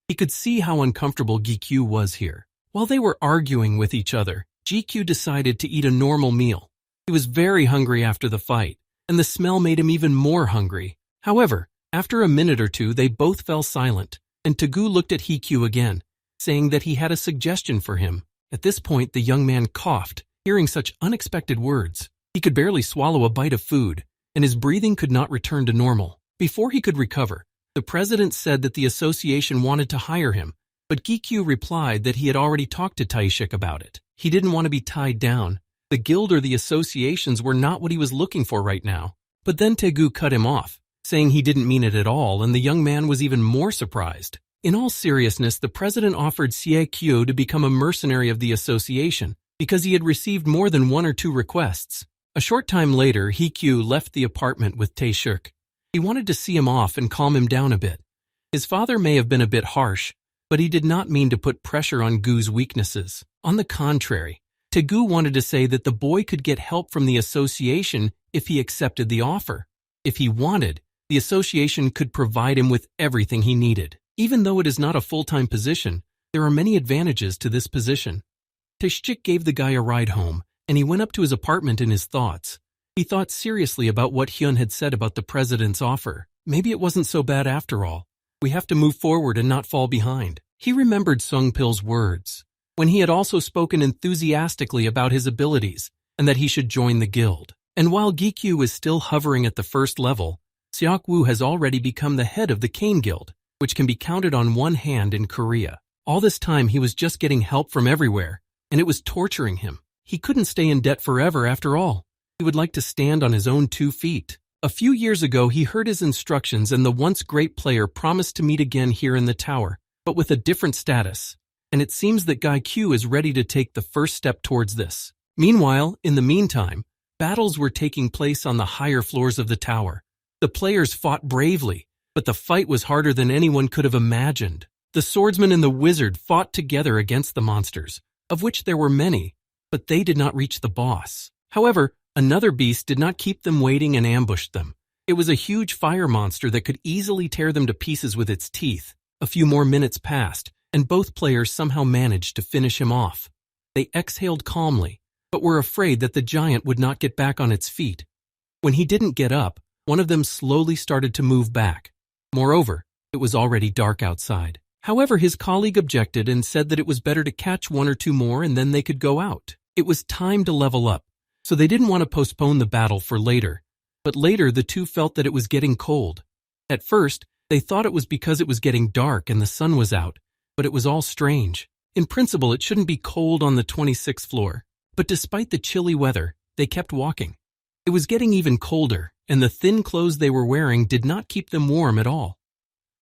A: He could see how uncomfortable Gi-kyu was here. While they were arguing with each other, Gi-kyu decided to eat a normal meal. He was very hungry after the fight, and the smell made him even more hungry. However, after a minute or two, they both fell silent, and Tae-gu looked at Gi-kyu again, saying that he had a suggestion for him. At this point, the young man coughed, hearing such unexpected words. He could barely swallow a bite of food, and his breathing could not return to normal. Before he could recover, the president said that the association wanted to hire him, but Gi-kyu replied that he had already talked to Tae-shik about it. He didn't want to be tied down. The guild or the associations were not what he was looking for right now. But then Tae-gu cut him off, saying he didn't mean it at all, and the young man was even more surprised. In all seriousness, the president offered Tae-kyu to become a mercenary of the association because he had received more than 1 or 2 requests. A short time later, Gi-kyu left the apartment with Tae-shik. He wanted to see him off and calm him down a bit. His father may have been a bit harsh, but he did not mean to put pressure on Gu's weaknesses. On the contrary, Tae-gu wanted to say that the boy could get help from the association if he accepted the offer. If he wanted, the association could provide him with everything he needed. Even though it is not a full-time position, there are many advantages to this position. Tae-shik gave the guy a ride home, and he went up to his apartment in his thoughts. He thought seriously about what Hyun had said about the president's offer. Maybe it wasn't so bad after all. We have to move forward and not fall behind. He remembered Sung-pil's words. when he had also spoken enthusiastically about his abilities and that he should join the guild. And while Gikyu is still hovering at the first level, Seok-woo has already become the head of the Cane Guild, which can be counted on one hand in Korea. All this time he was just getting help from everywhere, and it was torturing him. He couldn't stay in debt forever after all. He would like to stand on his own 2 feet. A few years ago he heard his instructions and the once great player promised to meet again here in the tower, but with a different status. And it seems that Gikyu is ready to take the first step towards this. Meanwhile, in the meantime, battles were taking place on the higher floors of the tower. The players fought bravely, but the fight was harder than anyone could have imagined. The swordsman and the wizard fought together against the monsters, of which there were many, but they did not reach the boss. However, another beast did not keep them waiting and ambushed them. It was a huge fire monster that could easily tear them to pieces with its teeth. A few more minutes passed, and both players somehow managed to finish him off. They exhaled calmly, but were afraid that the giant would not get back on its feet. When he didn't get up, one of them slowly started to move back. Moreover, it was already dark outside. However, his colleague objected and said that it was better to catch 1 or 2 more and then they could go out. It was time to level up, so they didn't want to postpone the battle for later. But later, the two felt that it was getting cold. At first, they thought it was because it was getting dark and the sun was out, but it was all strange. In principle, it shouldn't be cold on the 26th floor. But despite the chilly weather, they kept walking. It was getting even colder, and the thin clothes they were wearing did not keep them warm at all.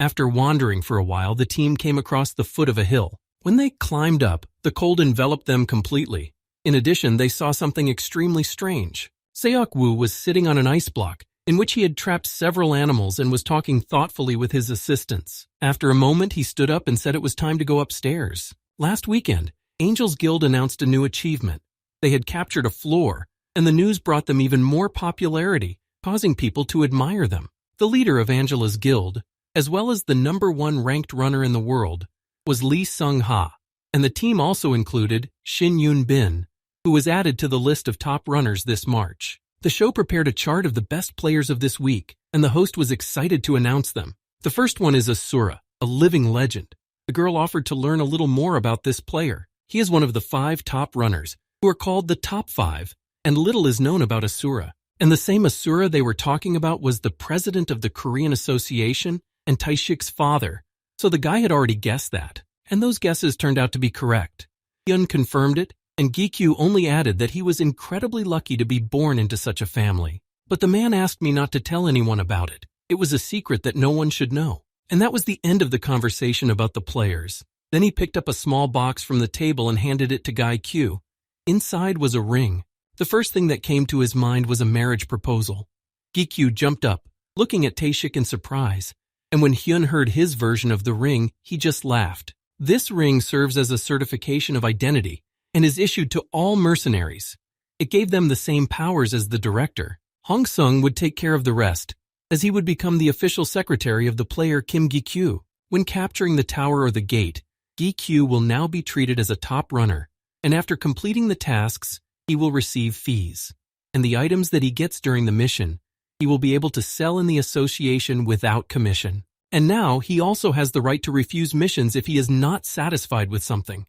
A: After wandering for a while, the team came across the foot of a hill. When they climbed up, the cold enveloped them completely. In addition, they saw something extremely strange. Seok-woo was sitting on an ice block, in which he had trapped several animals and was talking thoughtfully with his assistants. After a moment, he stood up and said it was time to go upstairs. Last weekend, Angel's Guild announced a new achievement. They had captured a floor, and the news brought them even more popularity, causing people to admire them. The leader of Angela's guild, as well as the #1 ranked runner in the world, was Lee Sung-ha, and the team also included Shin Yoon-bin, who was added to the list of top runners this March. The show prepared a chart of the best players of this week, and the host was excited to announce them. The first one is Asura, a living legend. The girl offered to learn a little more about this player. He is one of the 5 top runners, who are called the top 5, and little is known about Asura. And the same Asura they were talking about was the president of the Korean Association and Taeshik's father, so the guy had already guessed that, and those guesses turned out to be correct. Hyun confirmed it, and Gikyu only added that he was incredibly lucky to be born into such a family. But the man asked me not to tell anyone about it. It was a secret that no one should know. And that was the end of the conversation about the players. Then he picked up a small box from the table and handed it to Gikyu. Inside was a ring. The first thing that came to his mind was a marriage proposal. Gikyu jumped up, looking at Taeshik in surprise, and when Hyun heard his version of the ring, he just laughed. This ring serves as a certification of identity and is issued to all mercenaries. It gave them the same powers as the director. Hong Sung would take care of the rest, as he would become the official secretary of the player Kim Gikyu. When capturing the tower or the gate, Gikyu will now be treated as a top runner, and after completing the tasks, he will receive fees. And the items that he gets during the mission, he will be able to sell in the association without commission. And now he also has the right to refuse missions if he is not satisfied with something.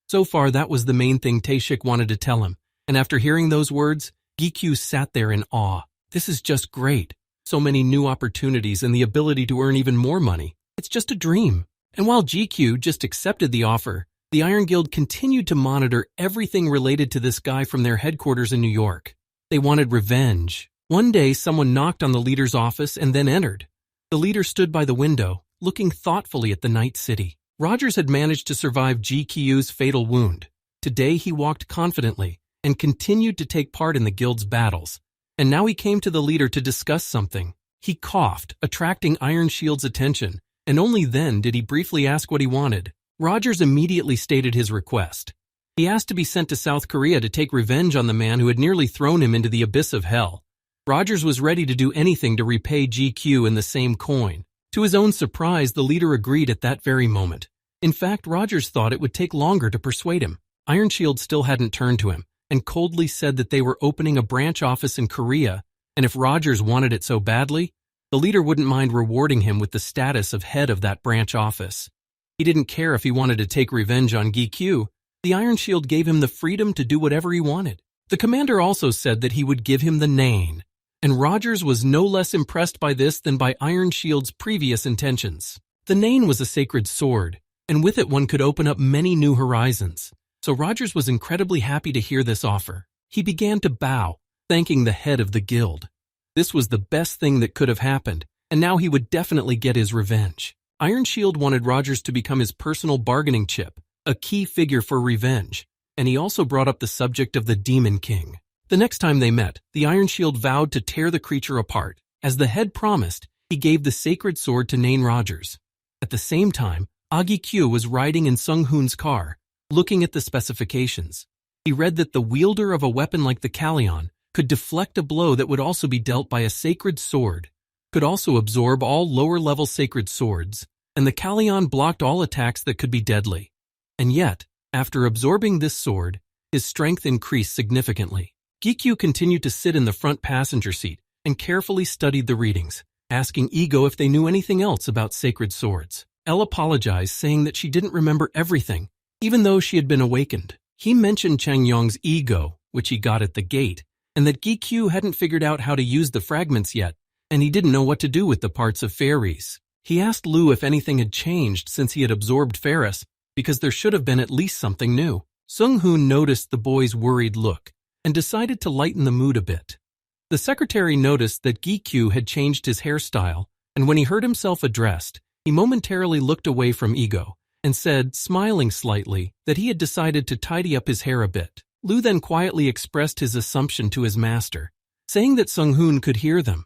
A: So far, that was the main thing Taeshik wanted to tell him, and after hearing those words, Gikyu sat there in awe. This is just great. So many new opportunities and the ability to earn even more money. It's just a dream. And while Gikyu just accepted the offer, the Iron Guild continued to monitor everything related to this guy from their headquarters in New York. They wanted revenge. One day, someone knocked on the leader's office and then entered. The leader stood by the window, looking thoughtfully at the night city. Rogers had managed to survive Gikyu's fatal wound. Today, he walked confidently and continued to take part in the guild's battles. And now he came to the leader to discuss something. He coughed, attracting Iron Shield's attention, and only then did he briefly ask what he wanted. Rogers immediately stated his request. He asked to be sent to South Korea to take revenge on the man who had nearly thrown him into the abyss of hell. Rogers was ready to do anything to repay GQ in the same coin. To his own surprise, the leader agreed at that very moment. In fact, Rogers thought it would take longer to persuade him. Iron Shield still hadn't turned to him, and coldly said that they were opening a branch office in Korea, and if Rogers wanted it so badly, the leader wouldn't mind rewarding him with the status of head of that branch office. He didn't care if he wanted to take revenge on GQ. The Iron Shield gave him the freedom to do whatever he wanted. The commander also said that he would give him the Nain, and Rogers was no less impressed by this than by Iron Shield's previous intentions. The Nain was a sacred sword, and with it one could open up many new horizons. So Rogers was incredibly happy to hear this offer. He began to bow, thanking the head of the guild. This was the best thing that could have happened, and now he would definitely get his revenge. Iron Shield wanted Rogers to become his personal bargaining chip, a key figure for revenge, and he also brought up the subject of the Demon King. The next time they met, the Iron Shield vowed to tear the creature apart. As the head promised, he gave the sacred sword to Nain Rogers. At the same time, Agi Q was riding in Sung Hoon's car, looking at the specifications. He read that the wielder of a weapon like the Kallion could deflect a blow that would also be dealt by a sacred sword, could also absorb all lower-level sacred swords, and the Kallion blocked all attacks that could be deadly. And yet, after absorbing this sword, his strength increased significantly. Gikyu continued to sit in the front passenger seat and carefully studied the readings, asking Ego if they knew anything else about sacred swords. Elle apologized, saying that she didn't remember everything, even though she had been awakened. He mentioned Chang Yong's ego, which he got at the gate, and that Gikyu hadn't figured out how to use the fragments yet, and he didn't know what to do with the parts of Fairies. He asked Lu if anything had changed since he had absorbed Ferris, because there should have been at least something new. Sung Hoon noticed the boy's worried look and decided to lighten the mood a bit. The secretary noticed that Gikyu had changed his hairstyle, and when he heard himself addressed, he momentarily looked away from Ego and said, smiling slightly, that he had decided to tidy up his hair a bit. Lu then quietly expressed his assumption to his master, saying that Sung Hoon could hear them.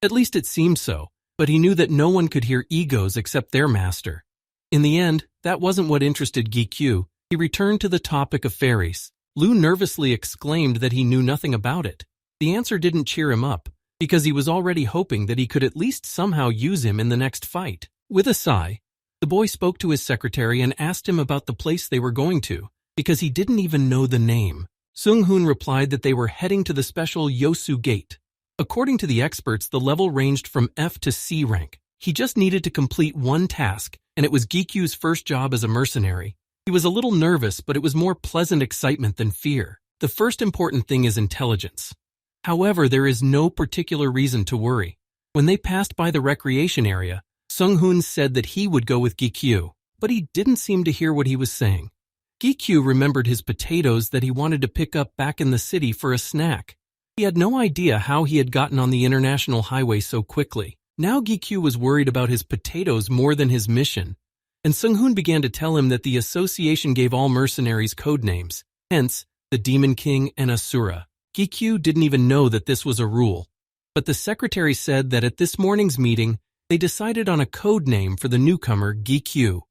A: At least it seemed so, but he knew that no one could hear Ego's except their master. In the end, that wasn't what interested Gikyu. He returned to the topic of fairies. Lu nervously exclaimed that he knew nothing about it. The answer didn't cheer him up, because he was already hoping that he could at least somehow use him in the next fight. With a sigh, the boy spoke to his secretary and asked him about the place they were going to, because he didn't even know the name. Sung Hoon replied that they were heading to the special Yosu Gate. According to the experts, the level ranged from F to C rank. He just needed to complete one task, and it was Gikyu's first job as a mercenary. He was a little nervous, but it was more pleasant excitement than fear. The first important thing is intelligence. However, there is no particular reason to worry. When they passed by the recreation area, Sung Hoon said that he would go with Gikyu, but he didn't seem to hear what he was saying. Gikyu remembered his potatoes that he wanted to pick up back in the city for a snack. He had no idea how he had gotten on the international highway so quickly. Now Gikyu was worried about his potatoes more than his mission, and Sung Hoon began to tell him that the association gave all mercenaries code names, hence the Demon King and Asura. Gikyu didn't even know that this was a rule, but the secretary said that at this morning's meeting, they decided on a code name for the newcomer, Gikyu.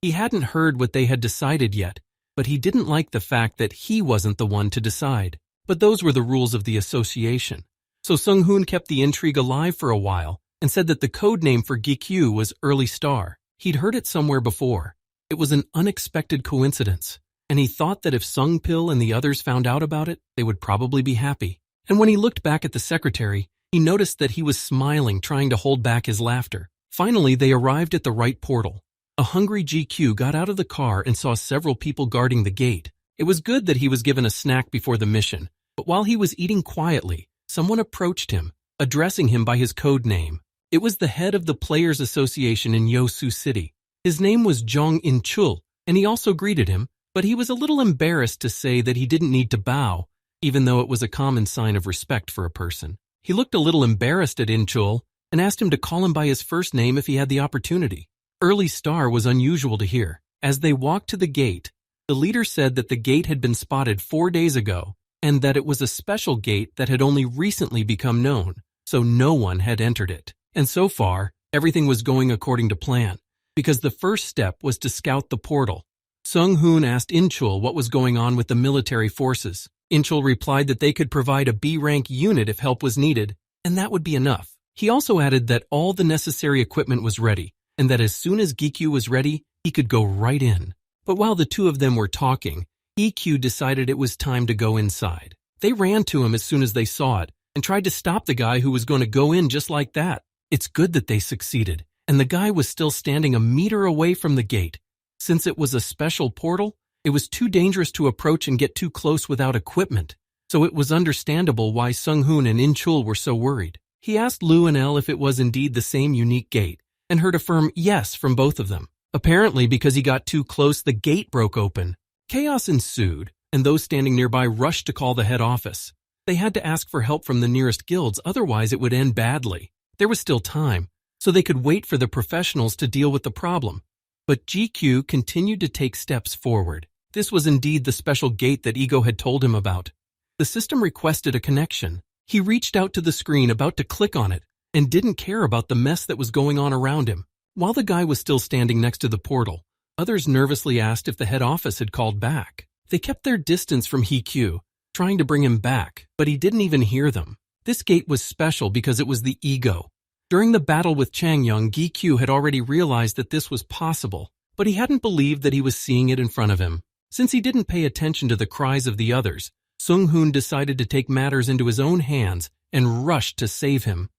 A: He hadn't heard what they had decided yet, but he didn't like the fact that he wasn't the one to decide. But those were the rules of the association. So Sung Hoon kept the intrigue alive for a while and said that the code name for Gikyu was Early Star. He'd heard it somewhere before. It was an unexpected coincidence, and he thought that if Sung Pil and the others found out about it, they would probably be happy. And when he looked back at the secretary, he noticed that he was smiling, trying to hold back his laughter. Finally, they arrived at the right portal. A hungry GQ got out of the car and saw several people guarding the gate. It was good that he was given a snack before the mission, but while he was eating quietly, someone approached him, addressing him by his code name. It was the head of the Players Association in Yosu City. His name was Jong In-chul, and he also greeted him, but he was a little embarrassed to say that he didn't need to bow, even though it was a common sign of respect for a person. He looked a little embarrassed at In-chul and asked him to call him by his first name if he had the opportunity. Early Star was unusual to hear. As they walked to the gate, the leader said that the gate had been spotted 4 days ago and that it was a special gate that had only recently become known, so no one had entered it. And so far, everything was going according to plan, because the first step was to scout the portal. Sung Hoon asked In-chul what was going on with the military forces. In-chul replied that they could provide a B-rank unit if help was needed, and that would be enough. He also added that all the necessary equipment was ready, and that as soon as Gikyu was ready, he could go right in. But while the two of them were talking, EQ decided it was time to go inside. They ran to him as soon as they saw it and tried to stop the guy who was going to go in just like that. It's good that they succeeded, and the guy was still standing a meter away from the gate. Since it was a special portal, It was too dangerous to approach and get too close without equipment, so it was understandable why Sung-hoon and In-chul were so worried. He asked Lu and El if it was indeed the same unique gate, and heard a firm yes from both of them. Apparently, because he got too close, the gate broke open. Chaos ensued, and those standing nearby rushed to call the head office. They had to ask for help from the nearest guilds, otherwise it would end badly. There was still time, so they could wait for the professionals to deal with the problem. But GQ continued to take steps forward. This was indeed the special gate that Ego had told him about. The system requested a connection. He reached out to the screen about to click on it, and didn't care about the mess that was going on around him. While the guy was still standing next to the portal, others nervously asked if the head office had called back. They kept their distance from Hee-Kyu, trying to bring him back, but he didn't even hear them. This gate was special because it was the Ego. During the battle with Changyung, Gi-Kyu had already realized that this was possible, but he hadn't believed that he was seeing it in front of him. Since he didn't pay attention to the cries of the others, Sung-hoon decided to take matters into his own hands and rushed to save him.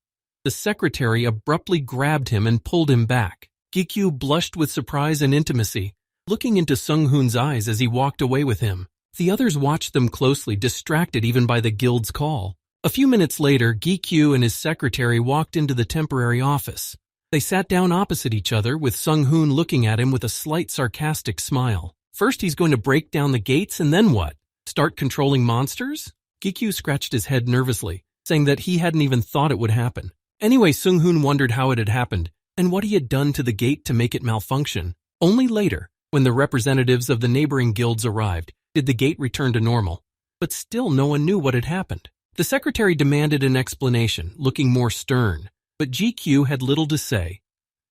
A: The secretary abruptly grabbed him and pulled him back. Gi-Kyu blushed with surprise and intimacy, looking into Sung-hoon's eyes as he walked away with him. The others watched them closely, distracted even by the guild's call. A few minutes later, Gi-Kyu and his secretary walked into the temporary office. They sat down opposite each other, with Sung-hoon looking at him with a slight sarcastic smile. First he's going to break down the gates, and then what? Start controlling monsters? Gi-Kyu scratched his head nervously, saying that he hadn't even thought it would happen. Anyway, Sung-hoon wondered how it had happened, and what he had done to the gate to make it malfunction. Only later, when the representatives of the neighboring guilds arrived, did the gate return to normal. But still no one knew what had happened. The secretary demanded an explanation, looking more stern, but GQ had little to say.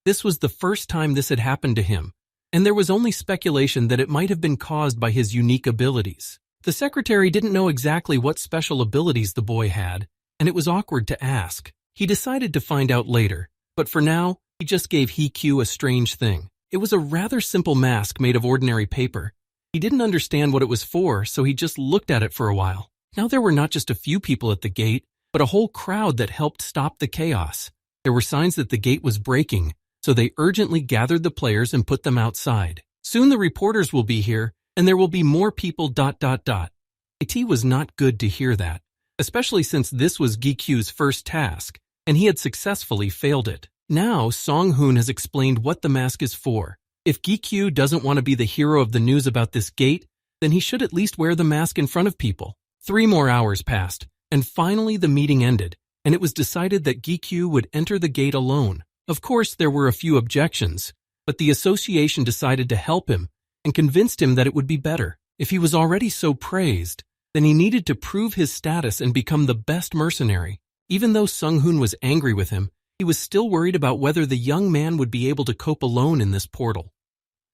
A: This was the first time this had happened to him, and there was only speculation that it might have been caused by his unique abilities. The secretary didn't know exactly what special abilities the boy had, and it was awkward to ask. He decided to find out later, but for now, he just gave Hee-Kyu a strange thing. It was a rather simple mask made of ordinary paper. He didn't understand what it was for, so he just looked at it for a while. Now there were not just a few people at the gate, but a whole crowd that helped stop the chaos. There were signs that the gate was breaking, so they urgently gathered the players and put them outside. Soon the reporters will be here, and there will be more people ... It was not good to hear that, especially since this was Gi-Kyu's first task, and he had successfully failed it. Now Song-hoon has explained what the mask is for. If Gi-Kyu doesn't want to be the hero of the news about this gate, then he should at least wear the mask in front of people. 3 more hours passed, and finally the meeting ended, and it was decided that Gi-Kyu would enter the gate alone. Of course, there were a few objections, but the association decided to help him and convinced him that it would be better. If he was already so praised, then he needed to prove his status and become the best mercenary. Even though Sung-hoon was angry with him, he was still worried about whether the young man would be able to cope alone in this portal.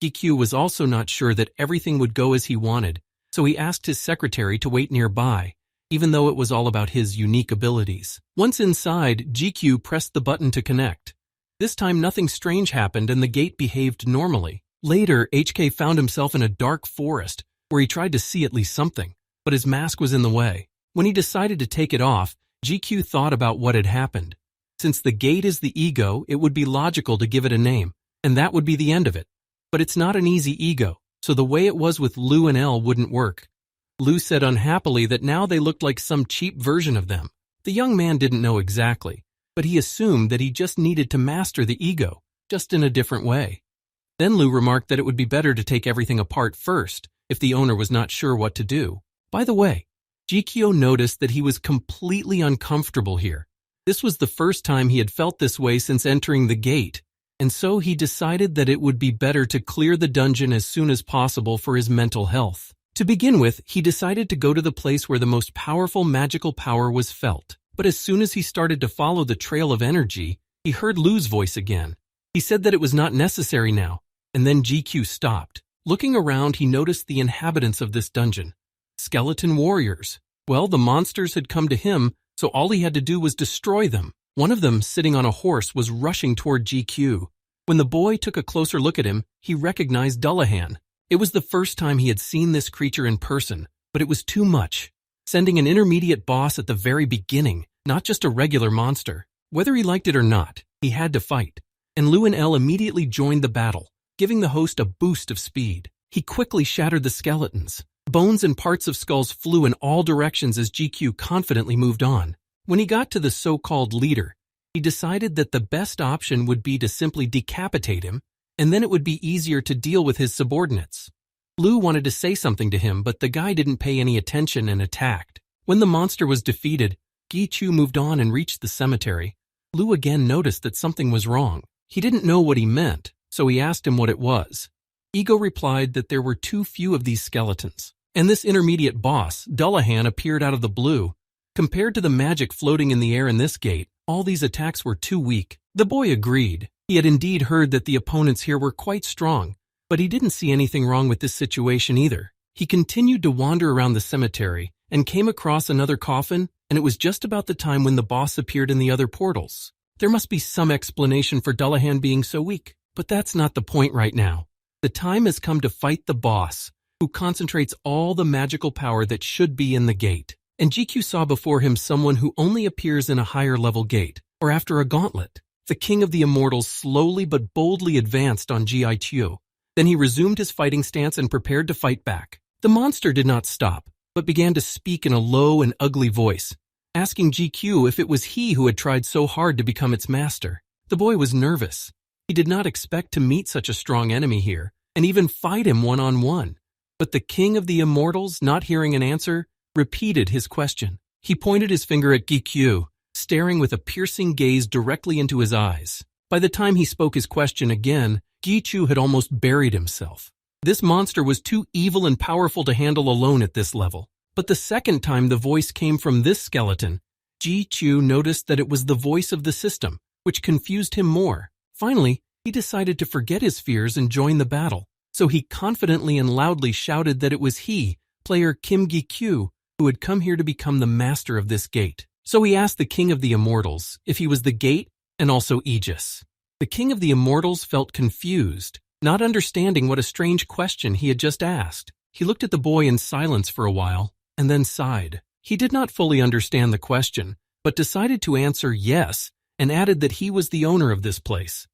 A: Gi-Kyu was also not sure that everything would go as he wanted, so he asked his secretary to wait nearby, even though it was all about his unique abilities. Once inside, GQ pressed the button to connect. This time nothing strange happened and the gate behaved normally. Later, HK found himself in a dark forest, where he tried to see at least something, but his mask was in the way. When he decided to take it off, GQ thought about what had happened. Since the gate is the ego, it would be logical to give it a name, and that would be the end of it. But it's not an easy ego, so the way it was with Lu and El wouldn't work. Lu said unhappily that now they looked like some cheap version of them. The young man didn't know exactly, but he assumed that he just needed to master the ego, just in a different way. Then Lu remarked that it would be better to take everything apart first, if the owner was not sure what to do. By the way, Jikyo noticed that he was completely uncomfortable here. This was the first time he had felt this way since entering the gate, and so he decided that it would be better to clear the dungeon as soon as possible for his mental health. To begin with, he decided to go to the place where the most powerful magical power was felt. But as soon as he started to follow the trail of energy, he heard Lu's voice again. He said that it was not necessary now, and then GQ stopped. Looking around, he noticed the inhabitants of this dungeon. Skeleton warriors. Well, the monsters had come to him, so all he had to do was destroy them. One of them, sitting on a horse, was rushing toward GQ. When the boy took a closer look at him, he recognized Dullahan. It was the first time he had seen this creature in person, but it was too much. Sending an intermediate boss at the very beginning, not just a regular monster. Whether he liked it or not, he had to fight. And Lu and El immediately joined the battle, giving the host a boost of speed. He quickly shattered the skeletons. Bones and parts of skulls flew in all directions as GQ confidently moved on. When he got to the so-called leader, he decided that the best option would be to simply decapitate him, and then it would be easier to deal with his subordinates. Lu wanted to say something to him, but the guy didn't pay any attention and attacked. When the monster was defeated, Gichu moved on and reached the cemetery. Lu again noticed that something was wrong. He didn't know what he meant, so he asked him what it was. Ego replied that there were too few of these skeletons, and this intermediate boss, Dullahan, appeared out of the blue. Compared to the magic floating in the air in this gate, all these attacks were too weak. The boy agreed. He had indeed heard that the opponents here were quite strong, but he didn't see anything wrong with this situation either. He continued to wander around the cemetery and came across another coffin, and it was just about the time when the boss appeared in the other portals. There must be some explanation for Dullahan being so weak, but that's not the point right now. The time has come to fight the boss, who concentrates all the magical power that should be in the gate. And GQ saw before him someone who only appears in a higher level gate, or after a gauntlet. The king of the immortals slowly but boldly advanced on GIQ. Then he resumed his fighting stance and prepared to fight back. The monster did not stop, but began to speak in a low and ugly voice, asking GQ if it was he who had tried so hard to become its master. The boy was nervous. He did not expect to meet such a strong enemy here, and even fight him one-on-one. But the king of the immortals, not hearing an answer, repeated his question. He pointed his finger at GQ, staring with a piercing gaze directly into his eyes. By the time he spoke his question again, Gichu had almost buried himself. This monster was too evil and powerful to handle alone at this level. But the second time the voice came from this skeleton, Gichu noticed that it was the voice of the system, which confused him more. Finally, he decided to forget his fears and join the battle. So he confidently and loudly shouted that it was he, player Kim Gi-kyu, who had come here to become the master of this gate. So he asked the king of the immortals if he was the gate and also Aegis. The king of the immortals felt confused, not understanding what a strange question he had just asked. He looked at the boy in silence for a while, and then sighed. He did not fully understand the question, but decided to answer yes, and added that he was the owner of this place.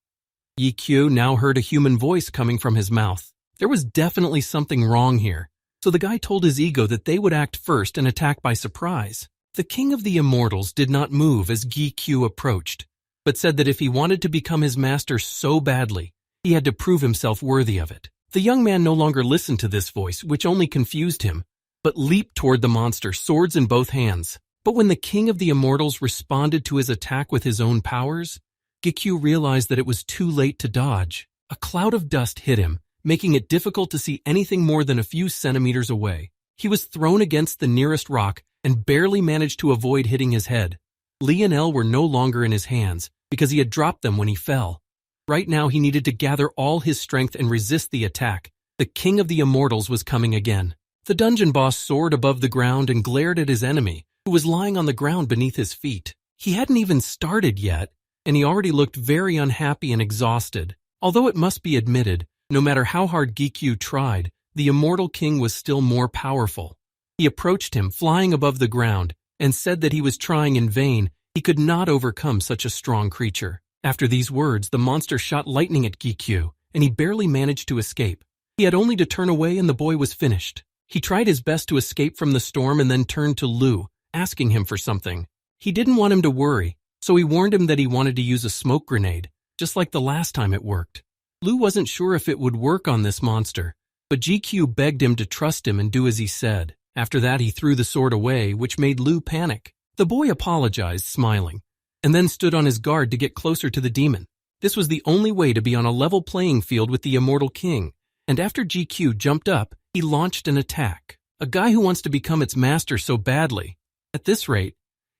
A: Yi-Kyu now heard a human voice coming from his mouth. There was definitely something wrong here, so the guy told his ego that they would act first and attack by surprise. The king of the immortals did not move as Gi-Kyu approached, but said that if he wanted to become his master so badly, he had to prove himself worthy of it. The young man no longer listened to this voice, which only confused him, but leaped toward the monster, swords in both hands. But when the king of the immortals responded to his attack with his own powers, Gi-Kyu realized that it was too late to dodge. A cloud of dust hit him, making it difficult to see anything more than a few centimeters away. He was thrown against the nearest rock and barely managed to avoid hitting his head. Li and El were no longer in his hands because he had dropped them when he fell. Right now he needed to gather all his strength and resist the attack. The king of the immortals was coming again. The dungeon boss soared above the ground and glared at his enemy, who was lying on the ground beneath his feet. He hadn't even started yet, and he already looked very unhappy and exhausted. Although it must be admitted, no matter how hard Gi-Kyu tried, the immortal king was still more powerful. He approached him, flying above the ground, and said that he was trying in vain. He could not overcome such a strong creature. After these words, the monster shot lightning at Gi-Kyu, and he barely managed to escape. He had only to turn away and the boy was finished. He tried his best to escape from the storm and then turned to Lu, asking him for something. He didn't want him to worry, so he warned him that he wanted to use a smoke grenade, just like the last time it worked. Lu wasn't sure if it would work on this monster, but GQ begged him to trust him and do as he said. After that, he threw the sword away, which made Lu panic. The boy apologized, smiling, and then stood on his guard to get closer to the demon. This was the only way to be on a level playing field with the immortal king, and after GQ jumped up, he launched an attack. A guy who wants to become its master so badly. At this rate,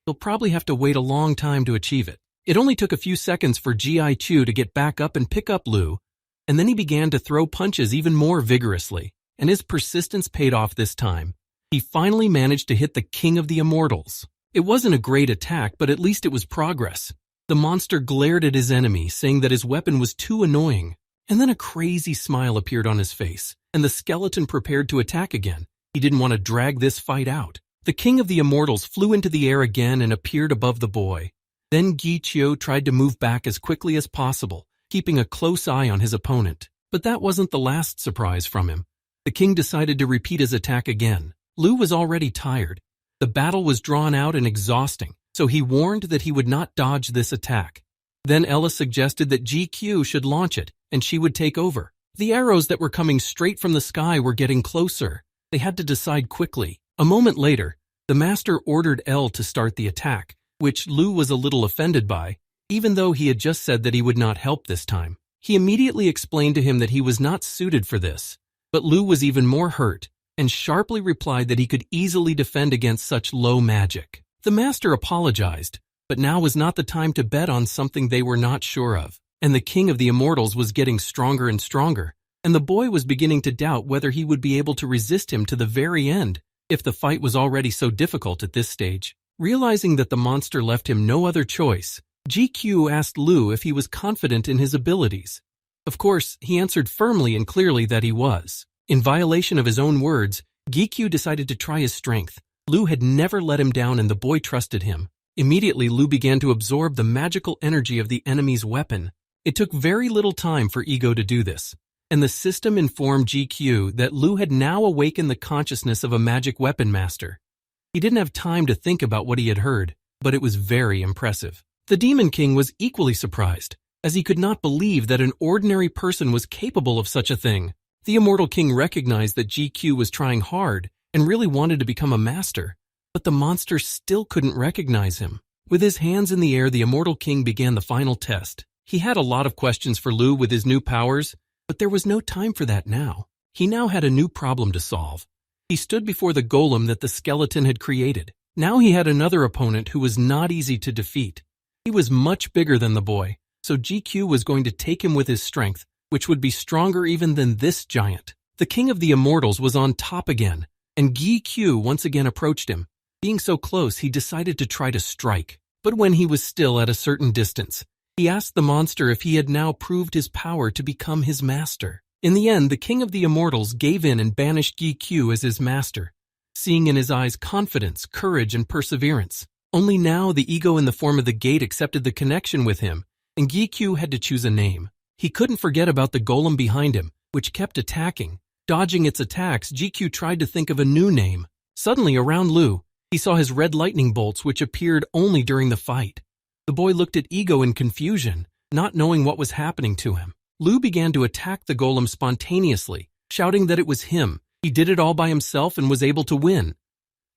A: he'll probably have to wait a long time to achieve it. It only took a few seconds for Gi Chu to get back up and pick up Lu, and then he began to throw punches even more vigorously, and his persistence paid off this time. He finally managed to hit the king of the immortals. It wasn't a great attack, but at least it was progress. The monster glared at his enemy, saying that his weapon was too annoying. And then a crazy smile appeared on his face, and the skeleton prepared to attack again. He didn't want to drag this fight out. The king of the immortals flew into the air again and appeared above the boy. Then Gi Chio tried to move back as quickly as possible, keeping a close eye on his opponent. But that wasn't the last surprise from him. The king decided to repeat his attack again. Lu was already tired. The battle was drawn out and exhausting, so he warned that he would not dodge this attack. Then Ella suggested that GQ should launch it, and she would take over. The arrows that were coming straight from the sky were getting closer. They had to decide quickly. A moment later, the master ordered L to start the attack, which Lu was a little offended by, even though he had just said that he would not help this time. He immediately explained to him that he was not suited for this, but Lu was even more hurt and sharply replied that he could easily defend against such low magic. The master apologized, but now was not the time to bet on something they were not sure of, and the king of the immortals was getting stronger and stronger, and the boy was beginning to doubt whether he would be able to resist him to the very end, if the fight was already so difficult at this stage. Realizing that the monster left him no other choice, GQ asked Lu if he was confident in his abilities. Of course, he answered firmly and clearly that he was. In violation of his own words, GQ decided to try his strength. Lu had never let him down and the boy trusted him. Immediately, Lu began to absorb the magical energy of the enemy's weapon. It took very little time for Ego to do this, and the system informed GQ that Lu had now awakened the consciousness of a magic weapon master. He didn't have time to think about what he had heard, but it was very impressive. The Demon King was equally surprised, as he could not believe that an ordinary person was capable of such a thing. The Immortal King recognized that GQ was trying hard and really wanted to become a master, but the monster still couldn't recognize him. With his hands in the air, the Immortal King began the final test. He had a lot of questions for Lu with his new powers, but there was no time for that now. He now had a new problem to solve. He stood before the golem that the skeleton had created. Now he had another opponent who was not easy to defeat. He was much bigger than the boy, so GQ was going to take him with his strength, which would be stronger even than this giant. The king of the immortals was on top again, and GQ once again approached him. Being so close, he decided to try to strike. But when he was still at a certain distance, he asked the monster if he had now proved his power to become his master. In the end, the king of the immortals gave in and banished GQ as his master, seeing in his eyes confidence, courage, and perseverance. Only now the ego in the form of the gate accepted the connection with him, and GQ had to choose a name. He couldn't forget about the golem behind him, which kept attacking. Dodging its attacks, GQ tried to think of a new name. Suddenly, around Lu, he saw his red lightning bolts, which appeared only during the fight. The boy looked at Ego in confusion, not knowing what was happening to him. Lu began to attack the golem spontaneously, shouting that it was him. He did it all by himself and was able to win.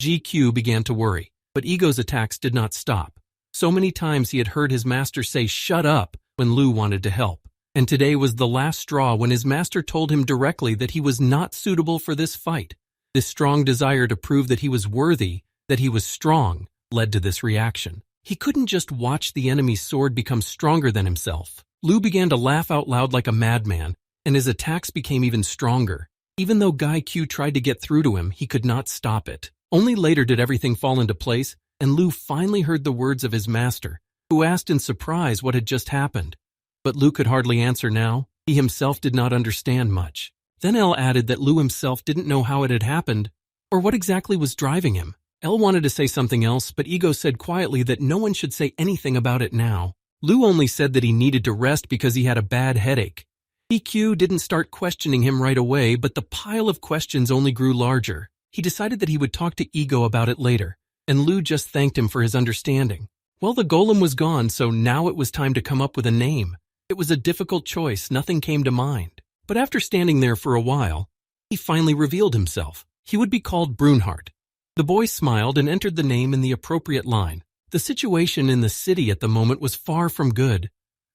A: GQ began to worry, but Ego's attacks did not stop. So many times he had heard his master say, "Shut up," when Lu wanted to help. And today was the last straw when his master told him directly that he was not suitable for this fight. This strong desire to prove that he was worthy, that he was strong, led to this reaction. He couldn't just watch the enemy's sword become stronger than himself. Lu began to laugh out loud like a madman, and his attacks became even stronger. Even though Guy Q tried to get through to him, he could not stop it. Only later did everything fall into place, and Lu finally heard the words of his master, who asked in surprise what had just happened. But Lu could hardly answer now. He himself did not understand much. Then El added that Lu himself didn't know how it had happened, or what exactly was driving him. El wanted to say something else, but Ego said quietly that no one should say anything about it now. Lu only said that he needed to rest because he had a bad headache. EQ didn't start questioning him right away, but the pile of questions only grew larger. He decided that he would talk to Ego about it later, and Lu just thanked him for his understanding. Well, the golem was gone, so now it was time to come up with a name. It was a difficult choice, nothing came to mind. But after standing there for a while, he finally revealed himself. He would be called Brunhart. The boy smiled and entered the name in the appropriate line. The situation in the city at the moment was far from good.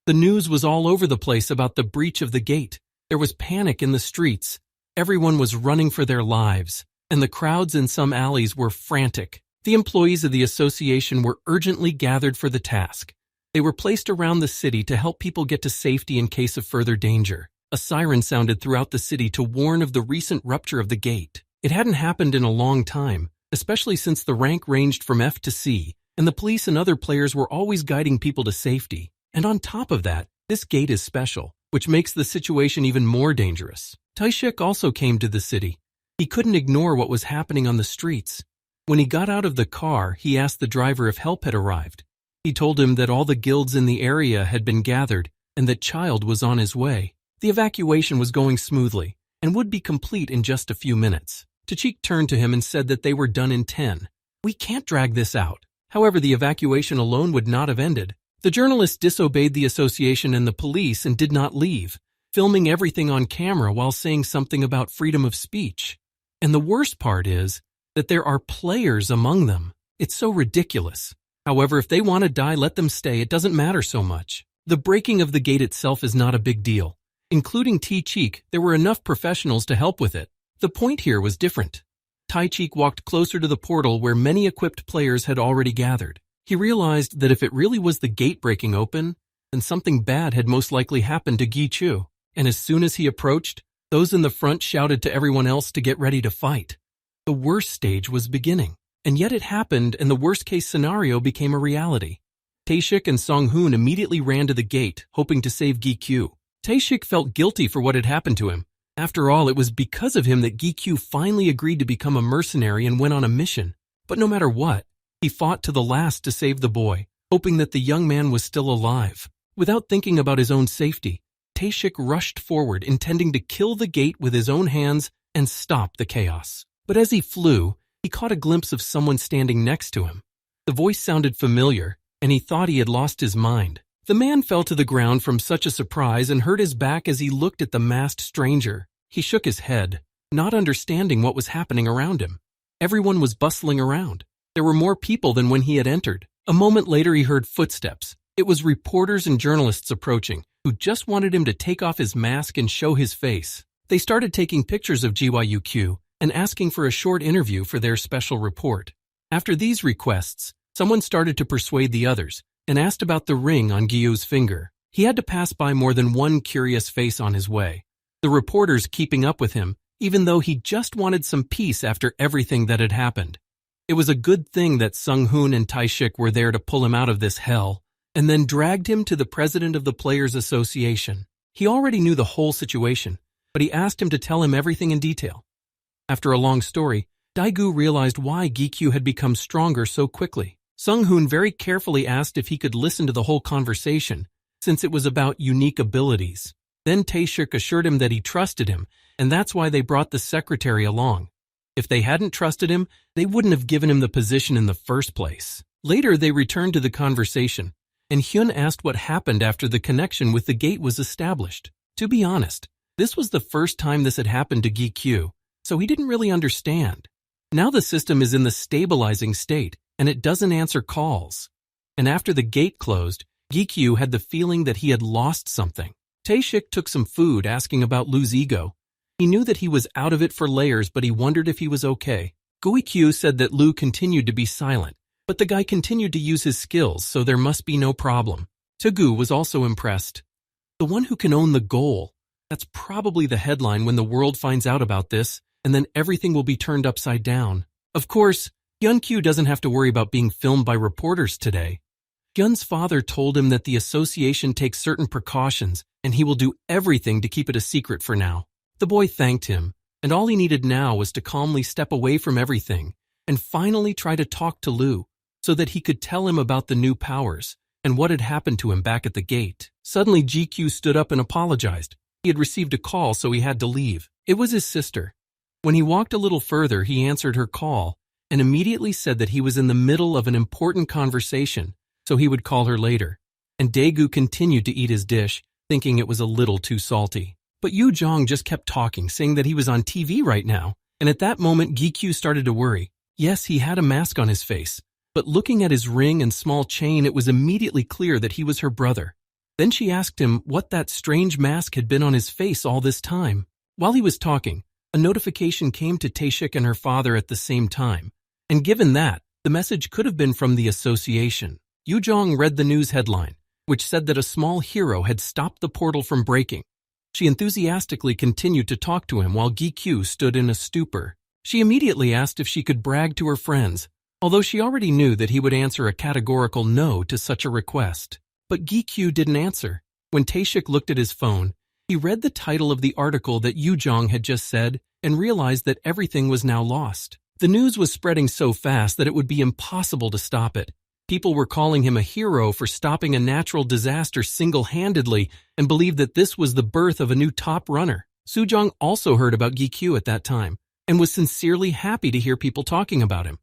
A: The news was all over the place about the breach of the gate. There was panic in the streets. Everyone was running for their lives, and the crowds in some alleys were frantic. The employees of the association were urgently gathered for the task. They were placed around the city to help people get to safety in case of further danger. A siren sounded throughout the city to warn of the recent rupture of the gate. It hadn't happened in a long time, especially since the rank ranged from F to C, and the police and other players were always guiding people to safety. And on top of that, this gate is special, which makes the situation even more dangerous. Taishik also came to the city. He couldn't ignore what was happening on the streets. When he got out of the car, he asked the driver if help had arrived. He told him that all the guilds in the area had been gathered and that Child was on his way. The evacuation was going smoothly, and would be complete in just a few minutes. Tachik turned to him and said that they were done in 10. We can't drag this out. However, the evacuation alone would not have ended. The journalists disobeyed the association and the police and did not leave, filming everything on camera while saying something about freedom of speech. And the worst part is that there are players among them. It's so ridiculous. However, if they want to die, let them stay. It doesn't matter so much. The breaking of the gate itself is not a big deal. Including Tachik, there were enough professionals to help with it. The point here was different. Tachik walked closer to the portal where many equipped players had already gathered. He realized that if it really was the gate breaking open, then something bad had most likely happened to Gichu. And as soon as he approached, those in the front shouted to everyone else to get ready to fight. The worst stage was beginning, and yet it happened and the worst-case scenario became a reality. Taeshik and Song-hoon immediately ran to the gate, hoping to save Gichu. Taeshik felt guilty for what had happened to him. After all, it was because of him that Gichu finally agreed to become a mercenary and went on a mission. But no matter what, he fought to the last to save the boy, hoping that the young man was still alive. Without thinking about his own safety, Taeshik rushed forward, intending to kill the gate with his own hands and stop the chaos. But as he flew, he caught a glimpse of someone standing next to him. The voice sounded familiar, and he thought he had lost his mind. The man fell to the ground from such a surprise and hurt his back as he looked at the masked stranger. He shook his head, not understanding what was happening around him. Everyone was bustling around. There were more people than when he had entered. A moment later, he heard footsteps. It was reporters and journalists approaching, who just wanted him to take off his mask and show his face. They started taking pictures of GYUQ and asking for a short interview for their special report. After these requests, someone started to persuade the others and asked about the ring on Gyu's finger. He had to pass by more than one curious face on his way. The reporters keeping up with him, even though he just wanted some peace after everything that had happened. It was a good thing that Sung-hoon and Taeshik were there to pull him out of this hell, and then dragged him to the president of the Players Association. He already knew the whole situation, but he asked him to tell him everything in detail. After a long story, Daegu realized why Gichu had become stronger so quickly. Sung-hoon very carefully asked if he could listen to the whole conversation, since it was about unique abilities. Then Taeshik assured him that he trusted him, and that's why they brought the secretary along. If they hadn't trusted him, they wouldn't have given him the position in the first place. Later, they returned to the conversation, and Hyun asked what happened after the connection with the gate was established. To be honest, this was the first time this had happened to Gichu, so he didn't really understand. Now the system is in the stabilizing state, and it doesn't answer calls. And after the gate closed, Gichu had the feeling that he had lost something. Taeshik took some food, asking about Lu's ego. He knew that he was out of it for layers, but he wondered if he was okay. Goikyu said that Lu continued to be silent, but the guy continued to use his skills, so there must be no problem. Tegu was also impressed. The one who can own the goal. That's probably the headline when the world finds out about this, and then everything will be turned upside down. Of course, Hyun-kyu doesn't have to worry about being filmed by reporters today. Hyun's father told him that the association takes certain precautions, and he will do everything to keep it a secret for now. The boy thanked him, and all he needed now was to calmly step away from everything and finally try to talk to Lu so that he could tell him about the new powers and what had happened to him back at the gate. Suddenly, GQ stood up and apologized. He had received a call, so he had to leave. It was his sister. When he walked a little further, he answered her call and immediately said that he was in the middle of an important conversation, so he would call her later. And Daegu continued to eat his dish, thinking it was a little too salty. But Yu Jong just kept talking, saying that he was on TV right now, and at that moment GQ started to worry. Yes, he had a mask on his face, but looking at his ring and small chain, it was immediately clear that he was her brother. Then she asked him what that strange mask had been on his face all this time. While he was talking, a notification came to Taeshik and her father at the same time, and given that, the message could have been from the association. Yu Jong read the news headline, which said that a small hero had stopped the portal from breaking. She enthusiastically continued to talk to him while GQ stood in a stupor. She immediately asked if she could brag to her friends, although she already knew that he would answer a categorical no to such a request. But GQ didn't answer. When Taeshik looked at his phone, he read the title of the article that Yu Jong had just said and realized that everything was now lost. The news was spreading so fast that it would be impossible to stop it. People were calling him a hero for stopping a natural disaster single-handedly and believed that this was the birth of a new top runner. Sujong also heard about GQ at that time and was sincerely happy to hear people talking about him.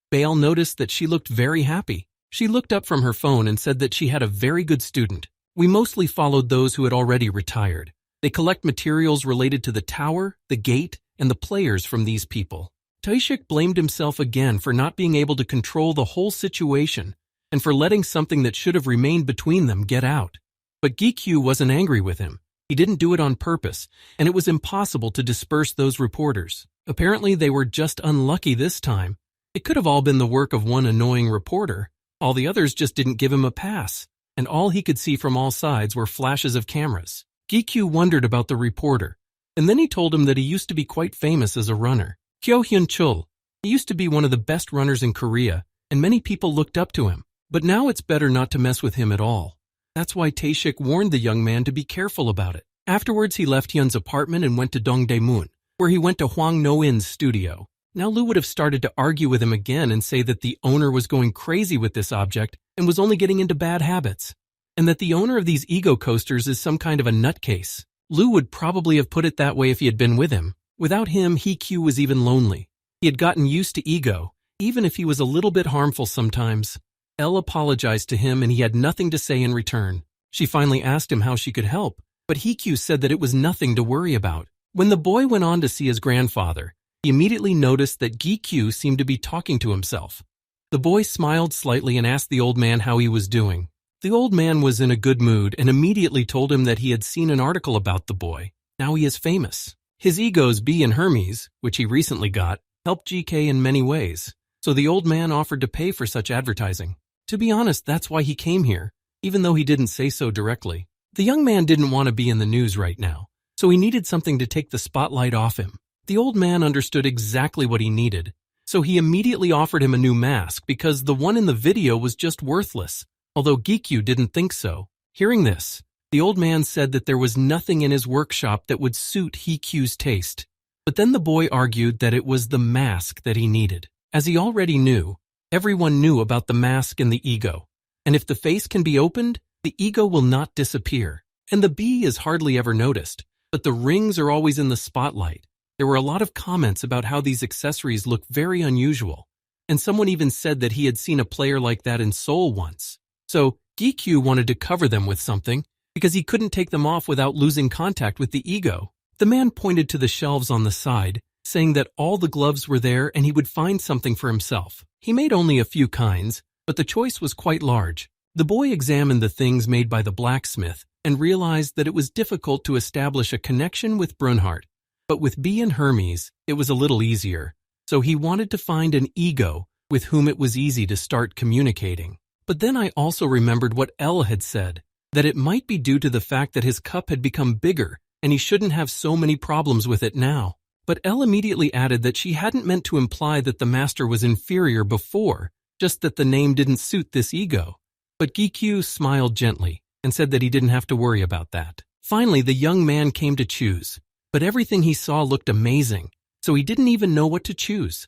A: Bail noticed that she looked very happy. She looked up from her phone and said that she had a very good student. We mostly followed those who had already retired. They collect materials related to the tower, the gate, and the players from these people. Taishik blamed himself again for not being able to control the whole situation and for letting something that should have remained between them get out. But GQ wasn't angry with him. He didn't do it on purpose, and it was impossible to disperse those reporters. Apparently, they were just unlucky this time. It could have all been the work of one annoying reporter. All the others just didn't give him a pass, and all he could see from all sides were flashes of cameras. GQ wondered about the reporter, and then he told him that he used to be quite famous as a runner. Kyo Hyun-chul. He used to be one of the best runners in Korea, and many people looked up to him. But now it's better not to mess with him at all. That's why Taishik warned the young man to be careful about it. Afterwards, he left Hyun's apartment and went to Dongdaemun, where he went to Hwang No-in's studio. Now Lou would have started to argue with him again and say that the owner was going crazy with this object and was only getting into bad habits, and that the owner of these ego coasters is some kind of a nutcase. Lou would probably have put it that way if he had been with him. Without him, Hee-kyu was even lonely. He had gotten used to ego, even if he was a little bit harmful sometimes. Elle apologized to him and he had nothing to say in return. She finally asked him how she could help, but Hee-kyu said that it was nothing to worry about. When the boy went on to see his grandfather, he immediately noticed that Gi-kyu seemed to be talking to himself. The boy smiled slightly and asked the old man how he was doing. The old man was in a good mood and immediately told him that he had seen an article about the boy. Now he is famous. His egos B and Hermes, which he recently got, helped GK in many ways, so the old man offered to pay for such advertising. To be honest, that's why he came here, even though he didn't say so directly. The young man didn't want to be in the news right now, so he needed something to take the spotlight off him. The old man understood exactly what he needed, so he immediately offered him a new mask because the one in the video was just worthless, although Gi-kyu didn't think so. Hearing this, the old man said that there was nothing in his workshop that would suit Hee-kyu's taste. But then the boy argued that it was the mask that he needed. As he already knew, everyone knew about the mask and the ego. And if the face can be opened, the ego will not disappear. And the B is hardly ever noticed, but the rings are always in the spotlight. There were a lot of comments about how these accessories look very unusual. And someone even said that he had seen a player like that in Seoul once. So Gi-kyu wanted to cover them with something, because he couldn't take them off without losing contact with the ego. The man pointed to the shelves on the side, saying that all the gloves were there and he would find something for himself. He made only a few kinds, but the choice was quite large. The boy examined the things made by the blacksmith and realized that it was difficult to establish a connection with Brunhart. But with B and Hermes, it was a little easier. So he wanted to find an ego with whom it was easy to start communicating. But then I also remembered what Elle had said, that it might be due to the fact that his cup had become bigger and he shouldn't have so many problems with it now. But Elle immediately added that she hadn't meant to imply that the master was inferior before, just that the name didn't suit this ego. But Gi-kyu smiled gently and said that he didn't have to worry about that. Finally, the young man came to choose, but everything he saw looked amazing, so he didn't even know what to choose.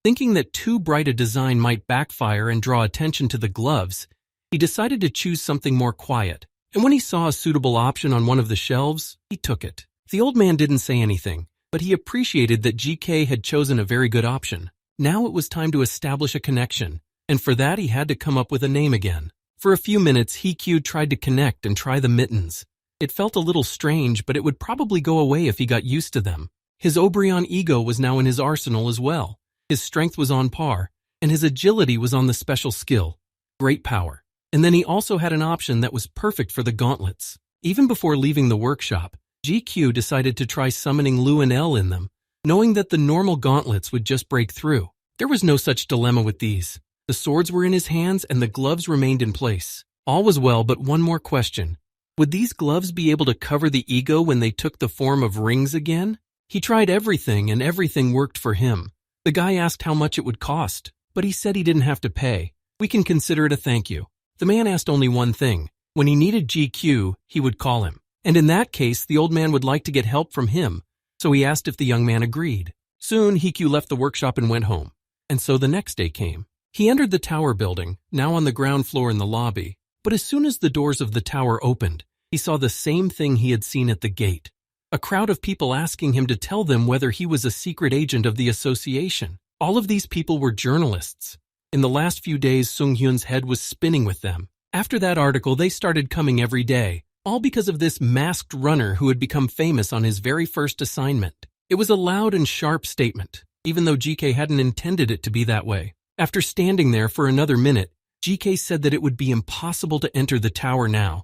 A: Thinking that too bright a design might backfire and draw attention to the gloves, he decided to choose something more quiet, and when he saw a suitable option on one of the shelves, he took it. The old man didn't say anything, but he appreciated that GK had chosen a very good option. Now it was time to establish a connection, and for that he had to come up with a name again. For a few minutes, Hee-kyu tried to connect and try the mittens. It felt a little strange, but it would probably go away if he got used to them. His Obrion ego was now in his arsenal as well. His strength was on par, and his agility was on the special skill. Great power. And then he also had an option that was perfect for the gauntlets. Even before leaving the workshop, GQ decided to try summoning Lu and Elle in them, knowing that the normal gauntlets would just break through. There was no such dilemma with these. The swords were in his hands and the gloves remained in place. All was well, but one more question. Would these gloves be able to cover the ego when they took the form of rings again? He tried everything and everything worked for him. The guy asked how much it would cost, but he said he didn't have to pay. We can consider it a thank you. The man asked only one thing. When he needed GQ, he would call him. And in that case, the old man would like to get help from him, so he asked if the young man agreed. Soon, Hee-kyu left the workshop and went home. And so the next day came. He entered the tower building, now on the ground floor in the lobby. But as soon as the doors of the tower opened, he saw the same thing he had seen at the gate. A crowd of people asking him to tell them whether he was a secret agent of the association. All of these people were journalists. In the last few days, Sung-hyun's head was spinning with them. After that article, they started coming every day, all because of this masked runner who had become famous on his very first assignment. It was a loud and sharp statement, even though GK hadn't intended it to be that way. After standing there for another minute, GK said that it would be impossible to enter the tower now,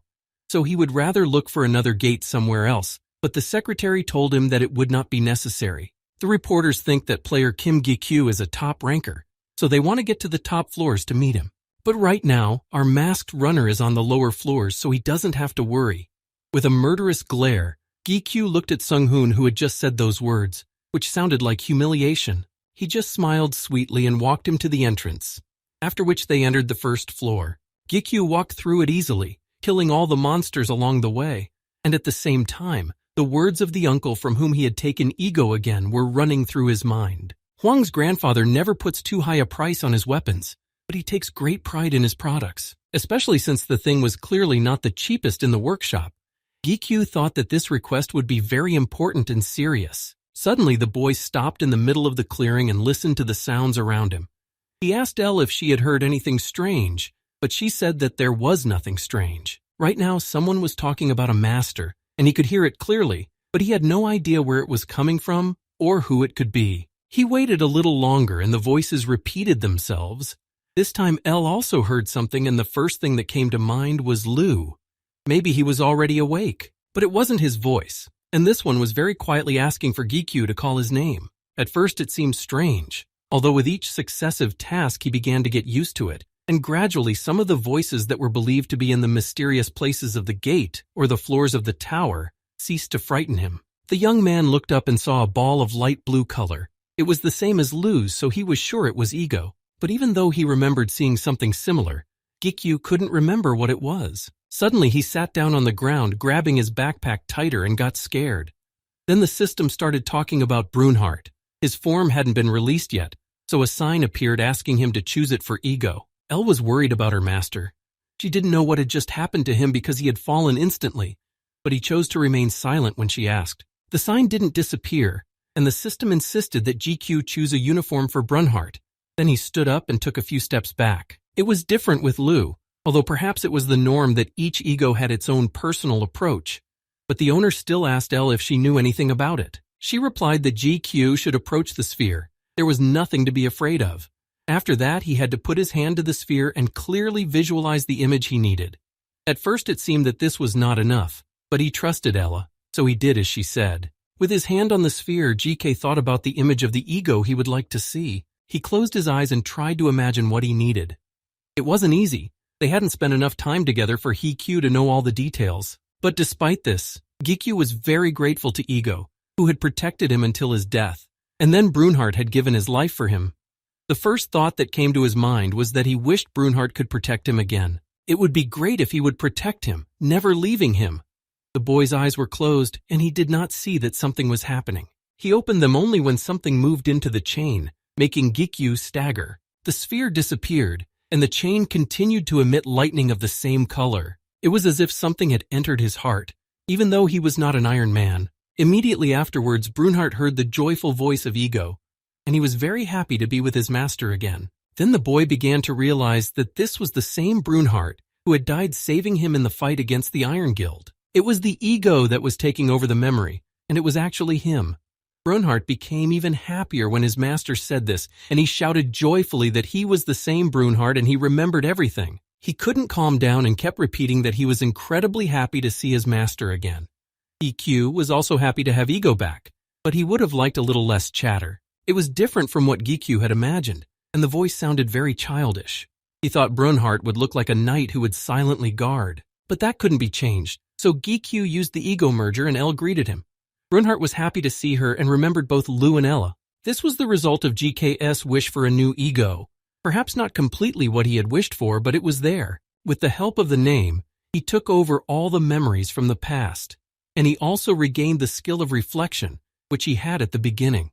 A: so he would rather look for another gate somewhere else, but the secretary told him that it would not be necessary. The reporters think that player Kim Gi-kyu is a top ranker, so they want to get to the top floors to meet him. But right now, our masked runner is on the lower floors, so he doesn't have to worry. With a murderous glare, Gi-kyu looked at Sung-hoon, who had just said those words, which sounded like humiliation. He just smiled sweetly and walked him to the entrance, after which they entered the first floor. Gi-kyu walked through it easily, killing all the monsters along the way, and at the same time, the words of the uncle from whom he had taken ego again were running through his mind. Hwang's grandfather never puts too high a price on his weapons, but he takes great pride in his products, especially since the thing was clearly not the cheapest in the workshop. Gi-kyu thought that this request would be very important and serious. Suddenly, the boy stopped in the middle of the clearing and listened to the sounds around him. He asked Elle if she had heard anything strange, but she said that there was nothing strange. Right now, someone was talking about a master, and he could hear it clearly, but he had no idea where it was coming from or who it could be. He waited a little longer, and the voices repeated themselves. This time, Elle also heard something, and the first thing that came to mind was Lou. Maybe he was already awake, but it wasn't his voice, and this one was very quietly asking for Gi-kyu to call his name. At first, it seemed strange, although with each successive task he began to get used to it, and gradually some of the voices that were believed to be in the mysterious places of the gate or the floors of the tower ceased to frighten him. The young man looked up and saw a ball of light blue color. It was the same as Lou's, so he was sure it was ego. But even though he remembered seeing something similar, Gi-kyu couldn't remember what it was. Suddenly, he sat down on the ground, grabbing his backpack tighter, and got scared. Then the system started talking about Brunhart. His form hadn't been released yet, so a sign appeared asking him to choose it for ego. Elle was worried about her master. She didn't know what had just happened to him because he had fallen instantly, but he chose to remain silent when she asked. The sign didn't disappear, and the system insisted that GQ choose a uniform for Brunhart. Then he stood up and took a few steps back. It was different with Lou, although perhaps it was the norm that each ego had its own personal approach. But the owner still asked Elle if she knew anything about it. She replied that GQ should approach the sphere. There was nothing to be afraid of. After that, he had to put his hand to the sphere and clearly visualize the image he needed. At first, it seemed that this was not enough, but he trusted Ella, so he did as she said. With his hand on the sphere, GK thought about the image of the ego he would like to see. He closed his eyes and tried to imagine what he needed. It wasn't easy. They hadn't spent enough time together for Hee-Kyu to know all the details. But despite this, Gi-kyu was very grateful to Ego, who had protected him until his death, and then Brunhart had given his life for him. The first thought that came to his mind was that he wished Brunhart could protect him again. It would be great if he would protect him, never leaving him. The boy's eyes were closed, and he did not see that something was happening. He opened them only when something moved into the chain, making Gi-kyu stagger. The sphere disappeared, and the chain continued to emit lightning of the same color. It was as if something had entered his heart, even though he was not an Iron Man. Immediately afterwards, Brunhart heard the joyful voice of Ego, and he was very happy to be with his master again. Then the boy began to realize that this was the same Brunhart who had died saving him in the fight against the Iron Guild. It was the ego that was taking over the memory, and it was actually him. Brunhart became even happier when his master said this, and he shouted joyfully that he was the same Brunhart and he remembered everything. He couldn't calm down and kept repeating that he was incredibly happy to see his master again. EQ was also happy to have Ego back, but he would have liked a little less chatter. It was different from what Gi-kyu had imagined, and the voice sounded very childish. He thought Brunhart would look like a knight who would silently guard, but that couldn't be changed, so Gi-kyu used the ego merger and Elle greeted him. Brunhart was happy to see her and remembered both Lou and Ella. This was the result of GK's wish for a new ego. Perhaps not completely what he had wished for, but it was there. With the help of the name, he took over all the memories from the past, and he also regained the skill of reflection, which he had at the beginning.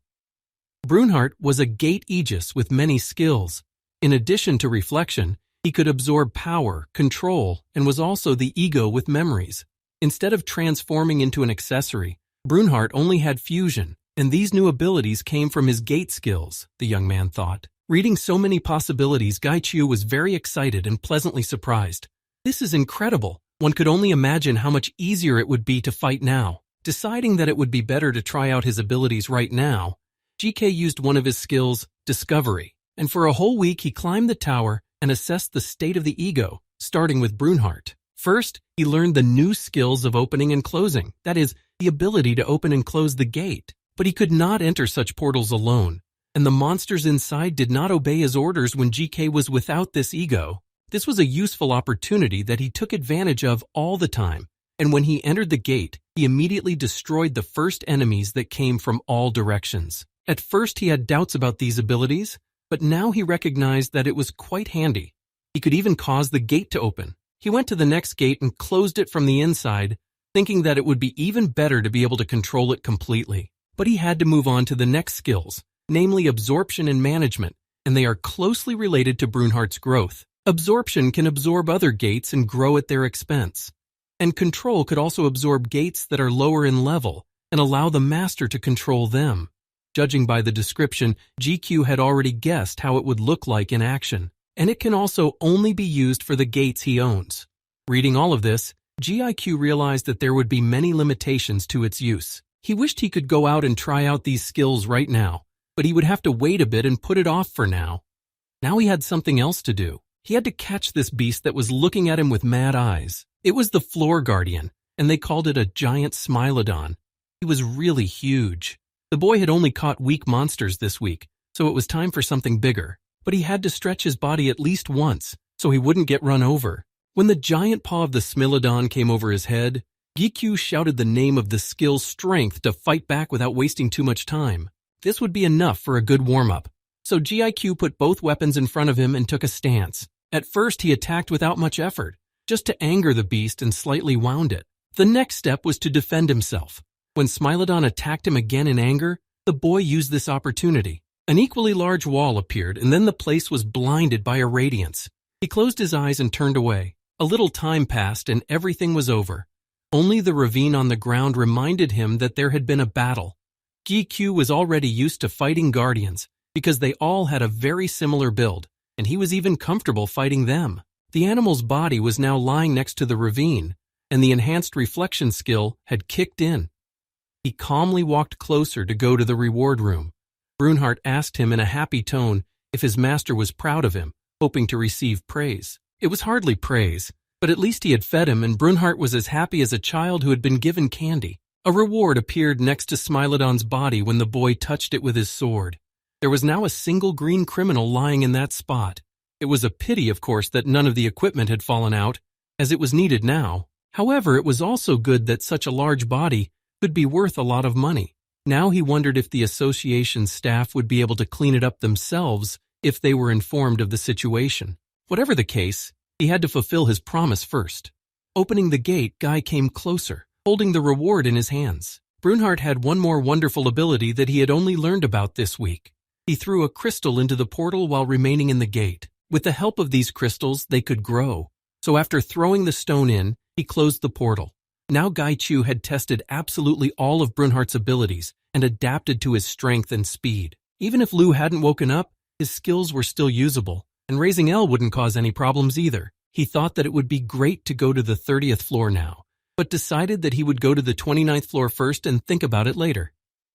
A: Brunhart was a gate aegis with many skills. In addition to reflection, he could absorb power, control, and was also the ego with memories. Instead of transforming into an accessory, Brunhart only had fusion, and these new abilities came from his gate skills, the young man thought. Reading so many possibilities, Gaichu was very excited and pleasantly surprised. This is incredible. One could only imagine how much easier it would be to fight now. Deciding that it would be better to try out his abilities right now, GK used one of his skills, Discovery, and for a whole week he climbed the tower and assessed the state of the ego, starting with Brunhart. First, he learned the new skills of opening and closing, that is, the ability to open and close the gate. But he could not enter such portals alone, and the monsters inside did not obey his orders when GK was without this ego. This was a useful opportunity that he took advantage of all the time, and when he entered the gate, he immediately destroyed the first enemies that came from all directions. At first he had doubts about these abilities, but now he recognized that it was quite handy. He could even cause the gate to open. He went to the next gate and closed it from the inside, thinking that it would be even better to be able to control it completely. But he had to move on to the next skills, namely absorption and management, and they are closely related to Brunhart's growth. Absorption can absorb other gates and grow at their expense. And control could also absorb gates that are lower in level and allow the master to control them. Judging by the description, GQ had already guessed how it would look like in action, and it can also only be used for the gates he owns. Reading all of this, GIQ realized that there would be many limitations to its use. He wished he could go out and try out these skills right now, but he would have to wait a bit and put it off for now. Now he had something else to do. He had to catch this beast that was looking at him with mad eyes. It was the Floor Guardian, and they called it a giant Smilodon. He was really huge. The boy had only caught weak monsters this week, so it was time for something bigger. But he had to stretch his body at least once, so he wouldn't get run over. When the giant paw of the Smilodon came over his head, Gikyu shouted the name of the skill Strength to fight back without wasting too much time. This would be enough for a good warm-up. So GIQ put both weapons in front of him and took a stance. At first he attacked without much effort, just to anger the beast and slightly wound it. The next step was to defend himself. When Smilodon attacked him again in anger, the boy used this opportunity. An equally large wall appeared, and then the place was blinded by a radiance. He closed his eyes and turned away. A little time passed and everything was over. Only the ravine on the ground reminded him that there had been a battle. GQ was already used to fighting guardians because they all had a very similar build, and he was even comfortable fighting them. The animal's body was now lying next to the ravine, and the enhanced reflection skill had kicked in. He calmly walked closer to go to the reward room. Brunhart asked him in a happy tone if his master was proud of him, hoping to receive praise. It was hardly praise, but at least he had fed him, and Brunhart was as happy as a child who had been given candy. A reward appeared next to Smilodon's body when the boy touched it with his sword. There was now a single green criminal lying in that spot. It was a pity, of course, that none of the equipment had fallen out, as it was needed now. However, it was also good that such a large body could be worth a lot of money. Now he wondered if the association's staff would be able to clean it up themselves if they were informed of the situation. Whatever the case, he had to fulfill his promise first. Opening the gate, Guy came closer, holding the reward in his hands. Brunhart had one more wonderful ability that he had only learned about this week. He threw a crystal into the portal while remaining in the gate. With the help of these crystals, they could grow. So after throwing the stone in, he closed the portal. Now Gaichu had tested absolutely all of Brunhart's abilities and adapted to his strength and speed. Even if Lu hadn't woken up, his skills were still usable, and raising L wouldn't cause any problems either. He thought that it would be great to go to the 30th floor now, but decided that he would go to the 29th floor first and think about it later.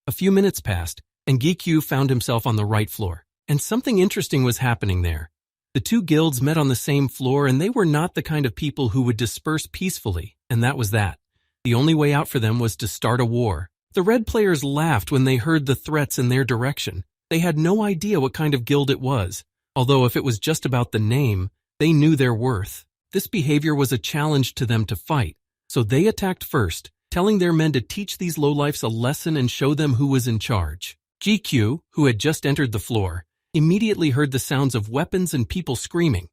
A: A few minutes passed, and Gikyu found himself on the right floor, and something interesting was happening there. The two guilds met on the same floor, and they were not the kind of people who would disperse peacefully, and that was that. The only way out for them was to start a war. The red players laughed when they heard the threats in their direction. They had no idea what kind of guild it was, although if it was just about the name, they knew their worth. This behavior was a challenge to them to fight, so they attacked first, telling their men to teach these lowlifes a lesson and show them who was in charge. GQ, who had just entered the floor, immediately heard the sounds of weapons and people screaming.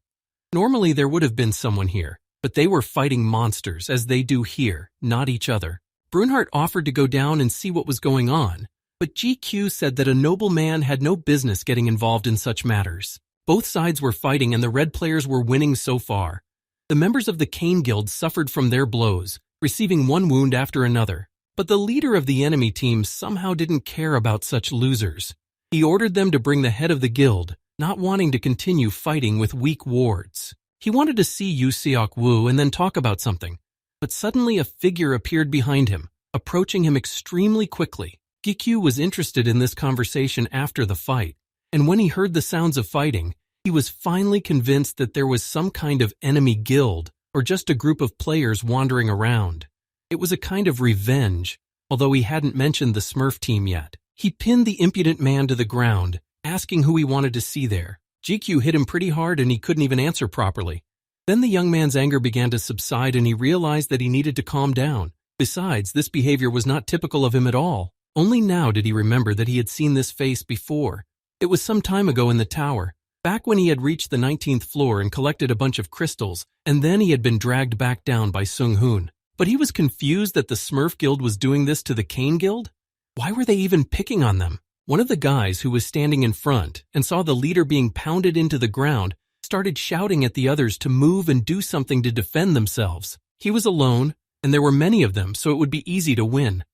A: Normally there would have been someone here, but they were fighting monsters as they do here, not each other. Brunhart offered to go down and see what was going on, but GQ said that a noble man had no business getting involved in such matters. Both sides were fighting and the red players were winning so far. The members of the Cane Guild suffered from their blows, receiving one wound after another. But the leader of the enemy team somehow didn't care about such losers. He ordered them to bring the head of the guild, not wanting to continue fighting with weak wards. He wanted to see Yu Seok-woo and then talk about something. But suddenly a figure appeared behind him, approaching him extremely quickly. Gi-kyu was interested in this conversation after the fight, and when he heard the sounds of fighting, he was finally convinced that there was some kind of enemy guild or just a group of players wandering around. It was a kind of revenge, although he hadn't mentioned the Smurf team yet. He pinned the impudent man to the ground, asking who he wanted to see there. GQ hit him pretty hard and he couldn't even answer properly. Then the young man's anger began to subside and he realized that he needed to calm down. Besides, this behavior was not typical of him at all. Only now did he remember that he had seen this face before. It was some time ago in the tower, back when he had reached the 19th floor and collected a bunch of crystals, and then he had been dragged back down by Sung-hoon. But he was confused that the Smurf Guild was doing this to the Cane Guild. Why were they even picking on them? One of the guys who was standing in front and saw the leader being pounded into the ground started shouting at the others to move and do something to defend themselves. He was alone, and there were many of them, so it would be easy to win.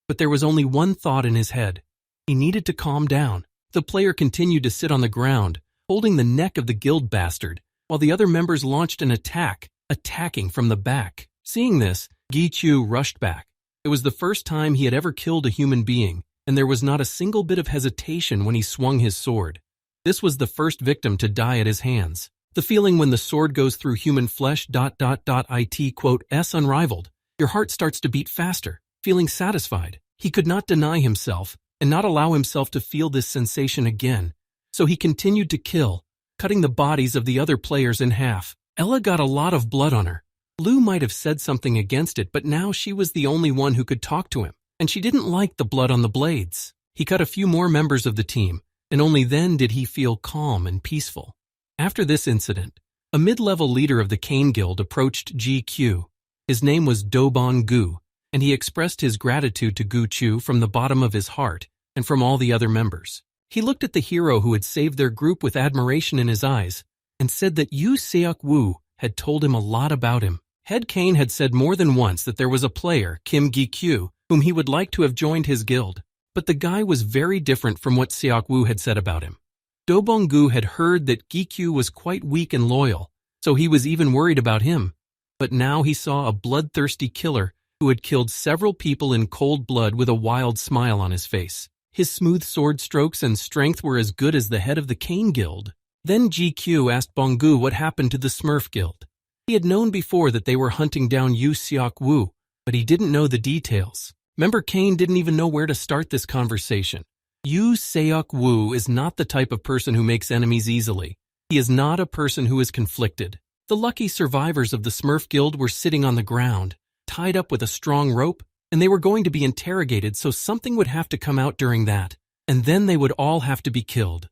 A: But there was only one thought in his head. He needed to calm down. The player continued to sit on the ground, holding the neck of the guild bastard, while the other members launched an attack, attacking from the back. Seeing this, Gi-kyu rushed back. It was the first time he had ever killed a human being, and there was not a single bit of hesitation when he swung his sword. This was the first victim to die at his hands. The feeling when the sword goes through human flesh ... It, unrivaled. Your heart starts to beat faster, feeling satisfied. He could not deny himself and not allow himself to feel this sensation again, so he continued to kill, cutting the bodies of the other players in half. Ella got a lot of blood on her. Lou might have said something against it, but now she was the only one who could talk to him, and she didn't like the blood on the blades. He cut a few more members of the team, and only then did he feel calm and peaceful. After this incident, a mid-level leader of the Cane Guild approached GQ. His name was Dobon-gu, and he expressed his gratitude to Gu-chu from the bottom of his heart and from all the other members. He looked at the hero who had saved their group with admiration in his eyes and said that Yu Seok-woo had told him a lot about him. Head Kane had said more than once that there was a player, Kim Gi-kyu, whom he would like to have joined his guild, but the guy was very different from what Seok-woo had said about him. Dobon-gu had heard that Gi-kyu was quite weak and loyal, so he was even worried about him. But now he saw a bloodthirsty killer who had killed several people in cold blood with a wild smile on his face. His smooth sword strokes and strength were as good as the head of the Cane Guild. Then GQ asked Bong-gu what happened to the Smurf Guild. He had known before that they were hunting down Yu Seok-woo, but he didn't know the details. Member Kane didn't even know where to start this conversation. Yu Seok-woo is not the type of person who makes enemies easily. He is not a person who is conflicted. The lucky survivors of the Smurf Guild were sitting on the ground, tied up with a strong rope, and they were going to be interrogated, so something would have to come out during that, and then they would all have to be killed.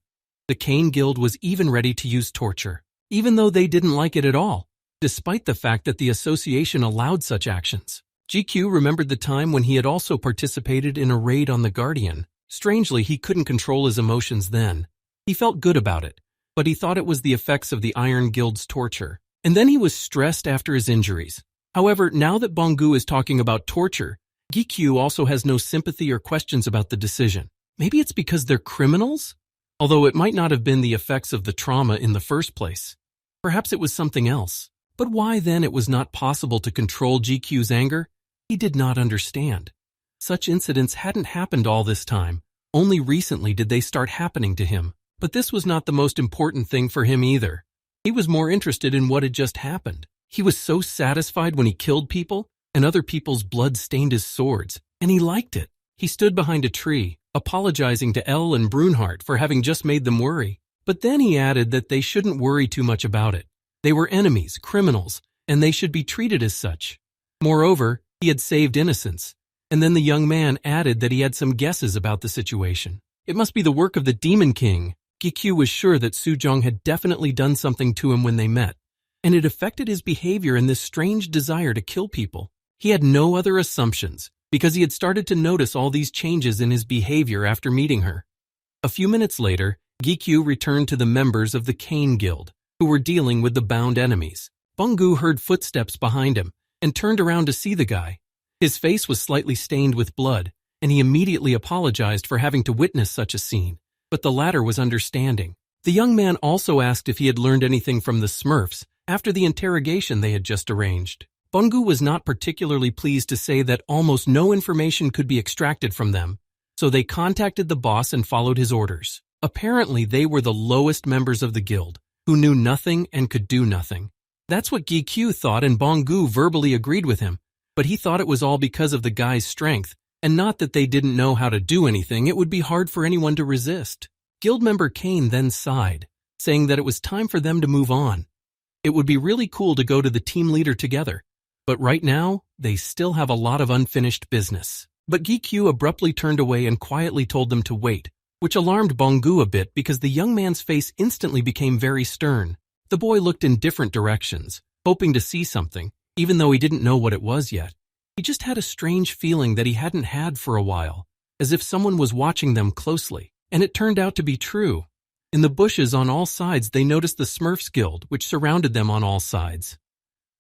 A: The Cane Guild was even ready to use torture, even though they didn't like it at all, despite the fact that the association allowed such actions. GQ remembered the time when he had also participated in a raid on the Guardian. Strangely, he couldn't control his emotions then. He felt good about it, but he thought it was the effects of the Iron Guild's torture. And then he was stressed after his injuries. However, now that Bong-gu is talking about torture, GQ also has no sympathy or questions about the decision. Maybe it's because they're criminals? Although it might not have been the effects of the trauma in the first place. Perhaps it was something else. But why then it was not possible to control GQ's anger? He did not understand. Such incidents hadn't happened all this time. Only recently did they start happening to him. But this was not the most important thing for him either. He was more interested in what had just happened. He was so satisfied when he killed people, and other people's blood stained his swords, and he liked it. He stood behind a tree, apologizing to Elle and Brunhart for having just made them worry. But then he added that they shouldn't worry too much about it. They were enemies, criminals, and they should be treated as such. Moreover, he had saved innocents. And then the young man added that he had some guesses about the situation. It must be the work of the Demon King. GQ was sure that Soo-jong had definitely done something to him when they met, and it affected his behavior and this strange desire to kill people. He had no other assumptions, because he had started to notice all these changes in his behavior after meeting her. A few minutes later, GQ returned to the members of the Cane Guild, who were dealing with the bound enemies. Bong-gu heard footsteps behind him and turned around to see the guy. His face was slightly stained with blood, and he immediately apologized for having to witness such a scene, but the latter was understanding. The young man also asked if he had learned anything from the Smurfs after the interrogation they had just arranged. Bungu was not particularly pleased to say that almost no information could be extracted from them, so they contacted the boss and followed his orders. Apparently, they were the lowest members of the guild, who knew nothing and could do nothing. That's what Gikyu thought, and Bungu verbally agreed with him, but he thought it was all because of the guy's strength, and not that they didn't know how to do anything. It would be hard for anyone to resist. Guild member Kane then sighed, saying that it was time for them to move on. It would be really cool to go to the team leader together, but right now, they still have a lot of unfinished business. But Gikyu abruptly turned away and quietly told them to wait, which alarmed Bungu a bit because the young man's face instantly became very stern. The boy looked in different directions, hoping to see something, even though he didn't know what it was yet. He just had a strange feeling that he hadn't had for a while, as if someone was watching them closely. And it turned out to be true. In the bushes on all sides, they noticed the Smurfs Guild, which surrounded them on all sides.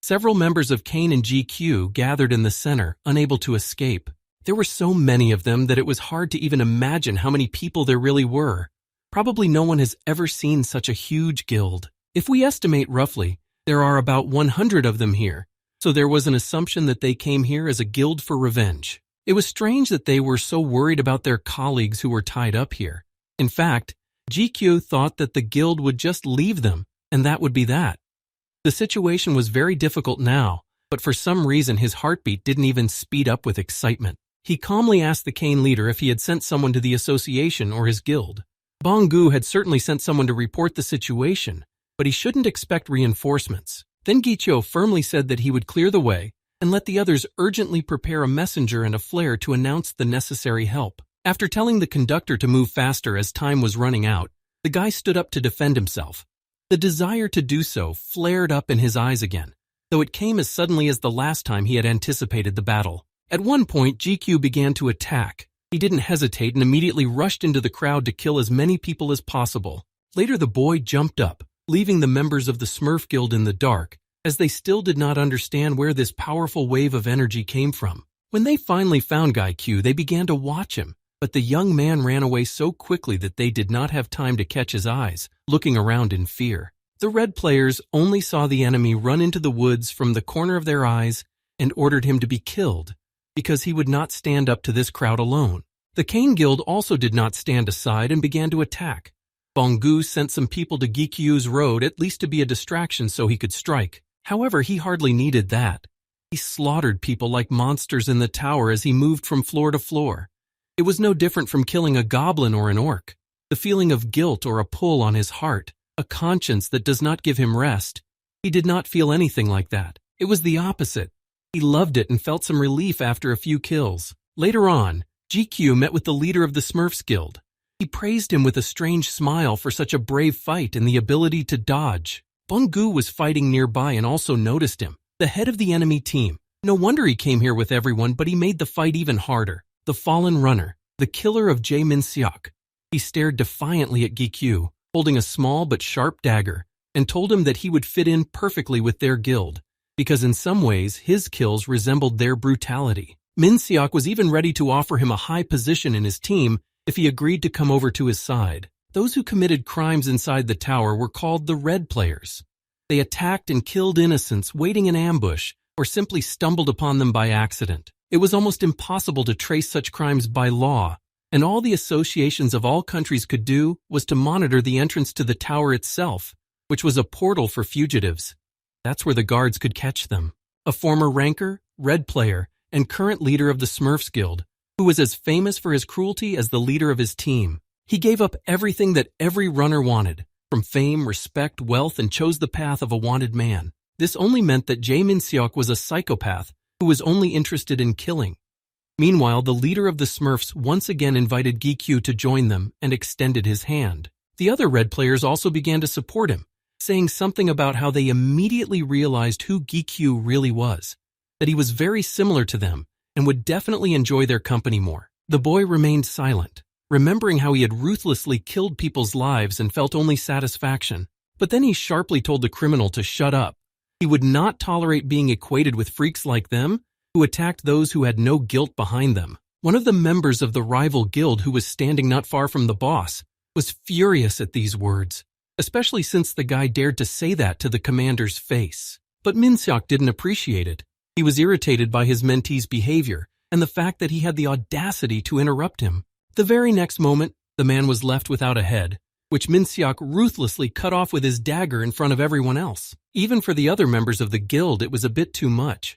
A: Several members of Kane and GQ gathered in the center, unable to escape. There were so many of them that it was hard to even imagine how many people there really were. Probably no one has ever seen such a huge guild. If we estimate roughly, there are about 100 of them here, so there was an assumption that they came here as a guild for revenge. It was strange that they were so worried about their colleagues who were tied up here. In fact, GQ thought that the guild would just leave them, and that would be that. The situation was very difficult now, but for some reason his heartbeat didn't even speed up with excitement. He calmly asked the Kane leader if he had sent someone to the association or his guild. Bungu had certainly sent someone to report the situation, but he shouldn't expect reinforcements. Then Gicho firmly said that he would clear the way and let the others urgently prepare a messenger and a flare to announce the necessary help. After telling the conductor to move faster as time was running out, the guy stood up to defend himself. The desire to do so flared up in his eyes again, though it came as suddenly as the last time he had anticipated the battle. At one point, GQ began to attack. He didn't hesitate and immediately rushed into the crowd to kill as many people as possible. Later, the boy jumped up, leaving the members of the Smurf Guild in the dark, as they still did not understand where this powerful wave of energy came from. When they finally found Gaiku, they began to watch him, but the young man ran away so quickly that they did not have time to catch his eyes, looking around in fear. The red players only saw the enemy run into the woods from the corner of their eyes and ordered him to be killed, because he would not stand up to this crowd alone. The Kane Guild also did not stand aside and began to attack. Bungu sent some people to Gikyu's road, at least to be a distraction so he could strike. However, he hardly needed that. He slaughtered people like monsters in the tower as he moved from floor to floor. It was no different from killing a goblin or an orc. The feeling of guilt or a pull on his heart, a conscience that does not give him rest. He did not feel anything like that. It was the opposite. He loved it and felt some relief after a few kills. Later on, GQ met with the leader of the Smurfs Guild. He praised him with a strange smile for such a brave fight and the ability to dodge. Bungu was fighting nearby and also noticed him, the head of the enemy team. No wonder he came here with everyone, but he made the fight even harder. The fallen runner, the killer of Jae Min-seok. He stared defiantly at Gikyu, holding a small but sharp dagger, and told him that he would fit in perfectly with their guild, because in some ways his kills resembled their brutality. Min-seok was even ready to offer him a high position in his team if he agreed to come over to his side. Those who committed crimes inside the tower were called the Red Players. They attacked and killed innocents waiting in ambush or simply stumbled upon them by accident. It was almost impossible to trace such crimes by law, and all the associations of all countries could do was to monitor the entrance to the tower itself, which was a portal for fugitives. That's where the guards could catch them. A former ranker, Red Player, and current leader of the Smurfs Guild, who was as famous for his cruelty as the leader of his team. He gave up everything that every runner wanted, from fame, respect, wealth, and chose the path of a wanted man. This only meant that Jae Min-seok was a psychopath who was only interested in killing. Meanwhile, the leader of the Smurfs once again invited Gikyu to join them and extended his hand. The other Red Players also began to support him, saying something about how they immediately realized who Gikyu really was, that he was very similar to them and would definitely enjoy their company more. The boy remained silent, remembering how he had ruthlessly killed people's lives and felt only satisfaction. But then he sharply told the criminal to shut up. He would not tolerate being equated with freaks like them who attacked those who had no guilt behind them. One of the members of the rival guild, who was standing not far from the boss, was furious at these words, especially since the guy dared to say that to the commander's face. But Min-seok didn't appreciate it. He was irritated by his mentee's behavior and the fact that he had the audacity to interrupt him. The very next moment, the man was left without a head, which Min-seok ruthlessly cut off with his dagger in front of everyone else. Even for the other members of the guild, it was a bit too much.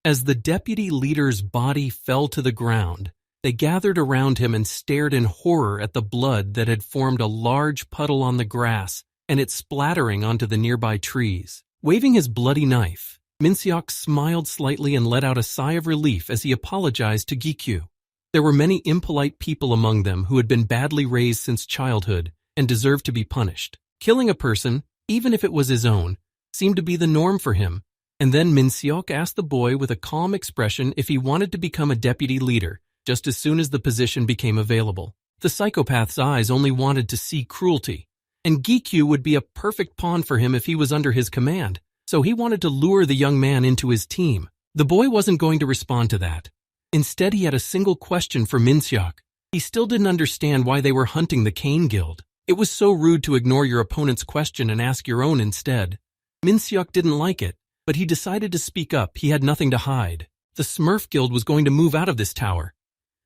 A: As the deputy leader's body fell to the ground, they gathered around him and stared in horror at the blood that had formed a large puddle on the grass and it splattering onto the nearby trees. Waving his bloody knife, Min-seok smiled slightly and let out a sigh of relief as he apologized to Gi-kyu. There were many impolite people among them who had been badly raised since childhood and deserved to be punished. Killing a person, even if it was his own, seemed to be the norm for him. And then Min-seok asked the boy with a calm expression if he wanted to become a deputy leader just as soon as the position became available. The psychopath's eyes only wanted to see cruelty, and Gi-kyu would be a perfect pawn for him if he was under his command, so he wanted to lure the young man into his team. The boy wasn't going to respond to that. Instead, he had a single question for Min-seok. He still didn't understand why they were hunting the Cane Guild. It was so rude to ignore your opponent's question and ask your own instead. Min-seok didn't like it, but he decided to speak up. He had nothing to hide. The Smurf Guild was going to move out of this tower.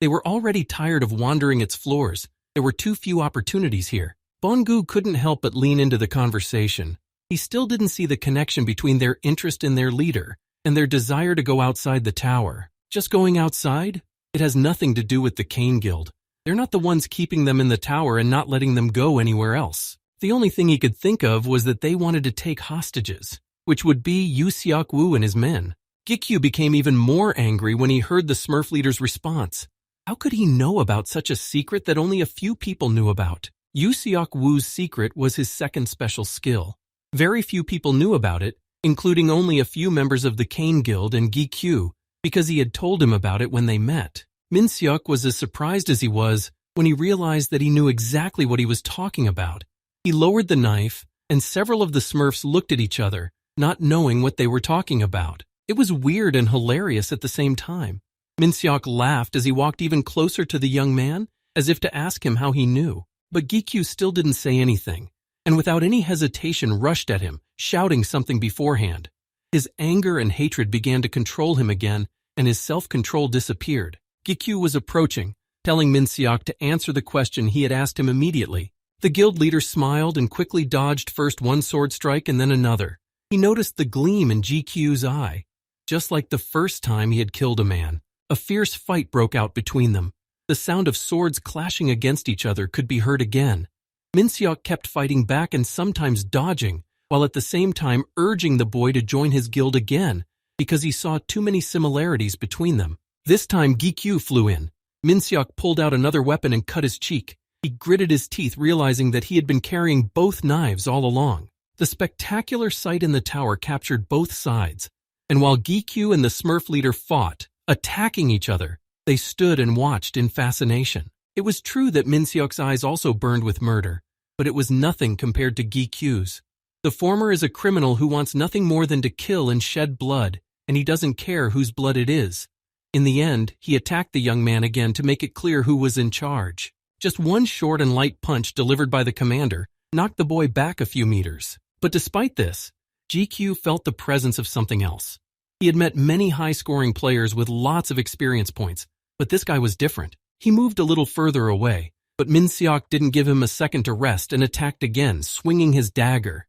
A: They were already tired of wandering its floors. There were too few opportunities here. Bong-gu couldn't help but lean into the conversation. He still didn't see the connection between their interest in their leader and their desire to go outside the tower. Just going outside? It has nothing to do with the Cane Guild. They're not the ones keeping them in the tower and not letting them go anywhere else. The only thing he could think of was that they wanted to take hostages, which would be Yu Seok-woo and his men. Gi-kyu became even more angry when he heard the Smurf leader's response. How could he know about such a secret that only a few people knew about? Yu Seok-woo's secret was his second special skill. Very few people knew about it, including only a few members of the Cane Guild and Gi-kyu, because he had told him about it when they met. Min-seok was as surprised as he was when he realized that he knew exactly what he was talking about. He lowered the knife, and several of the Smurfs looked at each other, not knowing what they were talking about. It was weird and hilarious at the same time. Min-seok laughed as he walked even closer to the young man, as if to ask him how he knew. But Gi-kyu still didn't say anything, and without any hesitation rushed at him, shouting something beforehand. His anger and hatred began to control him again, and his self-control disappeared. Gi-kyu was approaching, telling Min-seok to answer the question he had asked him immediately. The guild leader smiled and quickly dodged first one sword strike and then another. He noticed the gleam in Gi-kyu's eye. Just like the first time he had killed a man, a fierce fight broke out between them. The sound of swords clashing against each other could be heard again. Min-seok kept fighting back and sometimes dodging, while at the same time urging the boy to join his guild again, because he saw too many similarities between them. This time Gi-kyu flew in. Min-seok pulled out another weapon and cut his cheek. He gritted his teeth, realizing that he had been carrying both knives all along. The spectacular sight in the tower captured both sides, and while Gi-kyu and the Smurf leader fought, attacking each other, they stood and watched in fascination. It was true that Min-seok's eyes also burned with murder, but it was nothing compared to Gi-kyu's. The former is a criminal who wants nothing more than to kill and shed blood, and he doesn't care whose blood it is. In the end, he attacked the young man again to make it clear who was in charge. Just one short and light punch delivered by the commander knocked the boy back a few meters. But despite this, Gi-kyu felt the presence of something else. He had met many high-scoring players with lots of experience points, but this guy was different. He moved a little further away, but Min-seok didn't give him a second to rest and attacked again, swinging his dagger.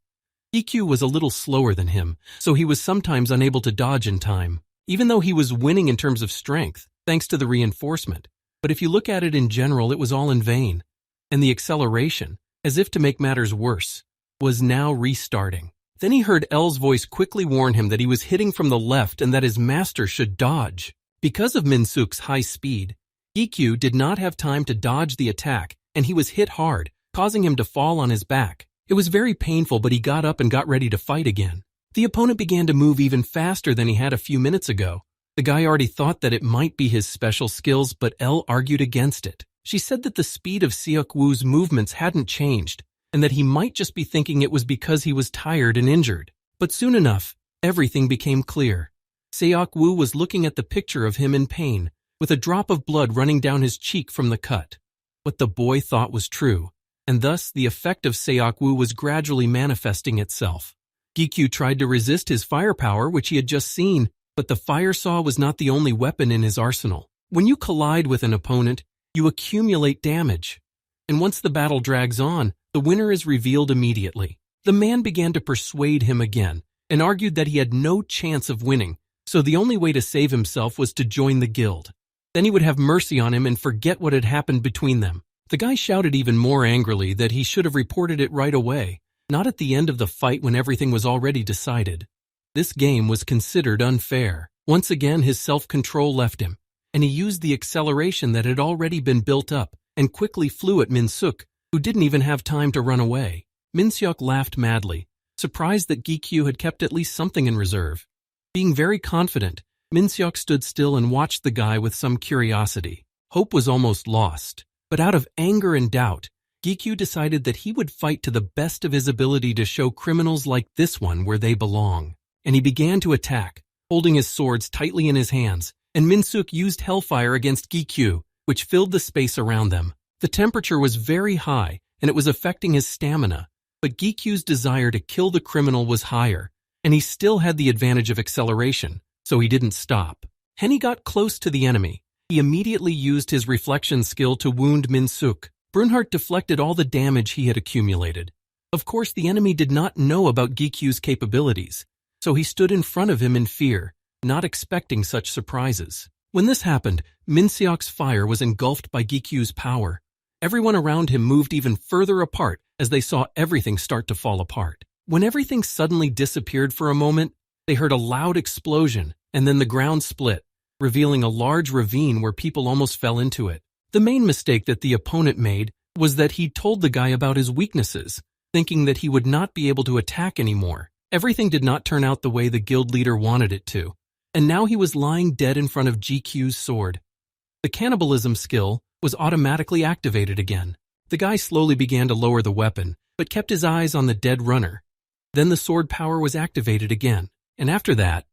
A: Gi-kyu was a little slower than him, so he was sometimes unable to dodge in time, even though he was winning in terms of strength, thanks to the reinforcement. But if you look at it in general, it was all in vain. And the acceleration, as if to make matters worse, was now restarting. Then he heard L's voice quickly warn him that he was hitting from the left and that his master should dodge. Because of Min-seok's high speed, Gi-kyu did not have time to dodge the attack, and he was hit hard, causing him to fall on his back. It was very painful, but he got up and got ready to fight again. The opponent began to move even faster than he had a few minutes ago. The guy already thought that it might be his special skills, but L argued against it. She said that the speed of Seok-woo's movements hadn't changed, and that he might just be thinking it was because he was tired and injured. But soon enough, everything became clear. Seok Woo was looking at the picture of him in pain, with a drop of blood running down his cheek from the cut. What the boy thought was true, and thus the effect of Seok Woo was gradually manifesting itself. Gikyu tried to resist his firepower, which he had just seen, but the fire saw was not the only weapon in his arsenal. When you collide with an opponent, you accumulate damage. And once the battle drags on, the winner is revealed immediately. The man began to persuade him again, and argued that he had no chance of winning, so the only way to save himself was to join the guild. Then he would have mercy on him and forget what had happened between them. The guy shouted even more angrily that he should have reported it right away, not at the end of the fight when everything was already decided. This game was considered unfair. Once again, his self-control left him, and he used the acceleration that had already been built up and quickly flew at Min-suk, who didn't even have time to run away. Min-seok laughed madly, surprised that Gikyu had kept at least something in reserve. Being very confident, Min-seok stood still and watched the guy with some curiosity. Hope was almost lost, but out of anger and doubt, Gikyu decided that he would fight to the best of his ability to show criminals like this one where they belong. And he began to attack, holding his swords tightly in his hands, and Min-suk used hellfire against Gikyu, which filled the space around them. The temperature was very high, and it was affecting his stamina, but Gikyu's desire to kill the criminal was higher, and he still had the advantage of acceleration, so he didn't stop. When he got close to the enemy, he immediately used his reflection skill to wound Min-suk. Brunhart deflected all the damage he had accumulated. Of course, the enemy did not know about Gikyu's capabilities, so he stood in front of him in fear, not expecting such surprises. When this happened, Min-seok's fire was engulfed by Gikyu's power. Everyone around him moved even further apart as they saw everything start to fall apart. When everything suddenly disappeared for a moment, they heard a loud explosion, and then the ground split, revealing a large ravine where people almost fell into it. The main mistake that the opponent made was that he told the guy about his weaknesses, thinking that he would not be able to attack anymore. Everything did not turn out the way the guild leader wanted it to, and now he was lying dead in front of GQ's sword. The cannibalism skill was automatically activated again. The guy slowly began to lower the weapon, but kept his eyes on the dead runner. Then the sword power was activated again, and after that,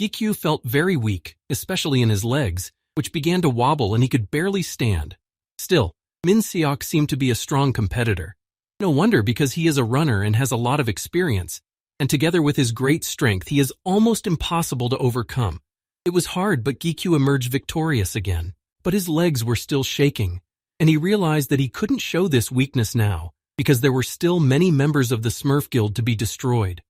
A: GQ felt very weak, especially in his legs, which began to wobble and he could barely stand. Still, Min-seok seemed to be a strong competitor. No wonder, because he is a runner and has a lot of experience, and together with his great strength, he is almost impossible to overcome. It was hard, but GQ emerged victorious again. But his legs were still shaking, and he realized that he couldn't show this weakness now, because there were still many members of the Smurf Guild to be destroyed.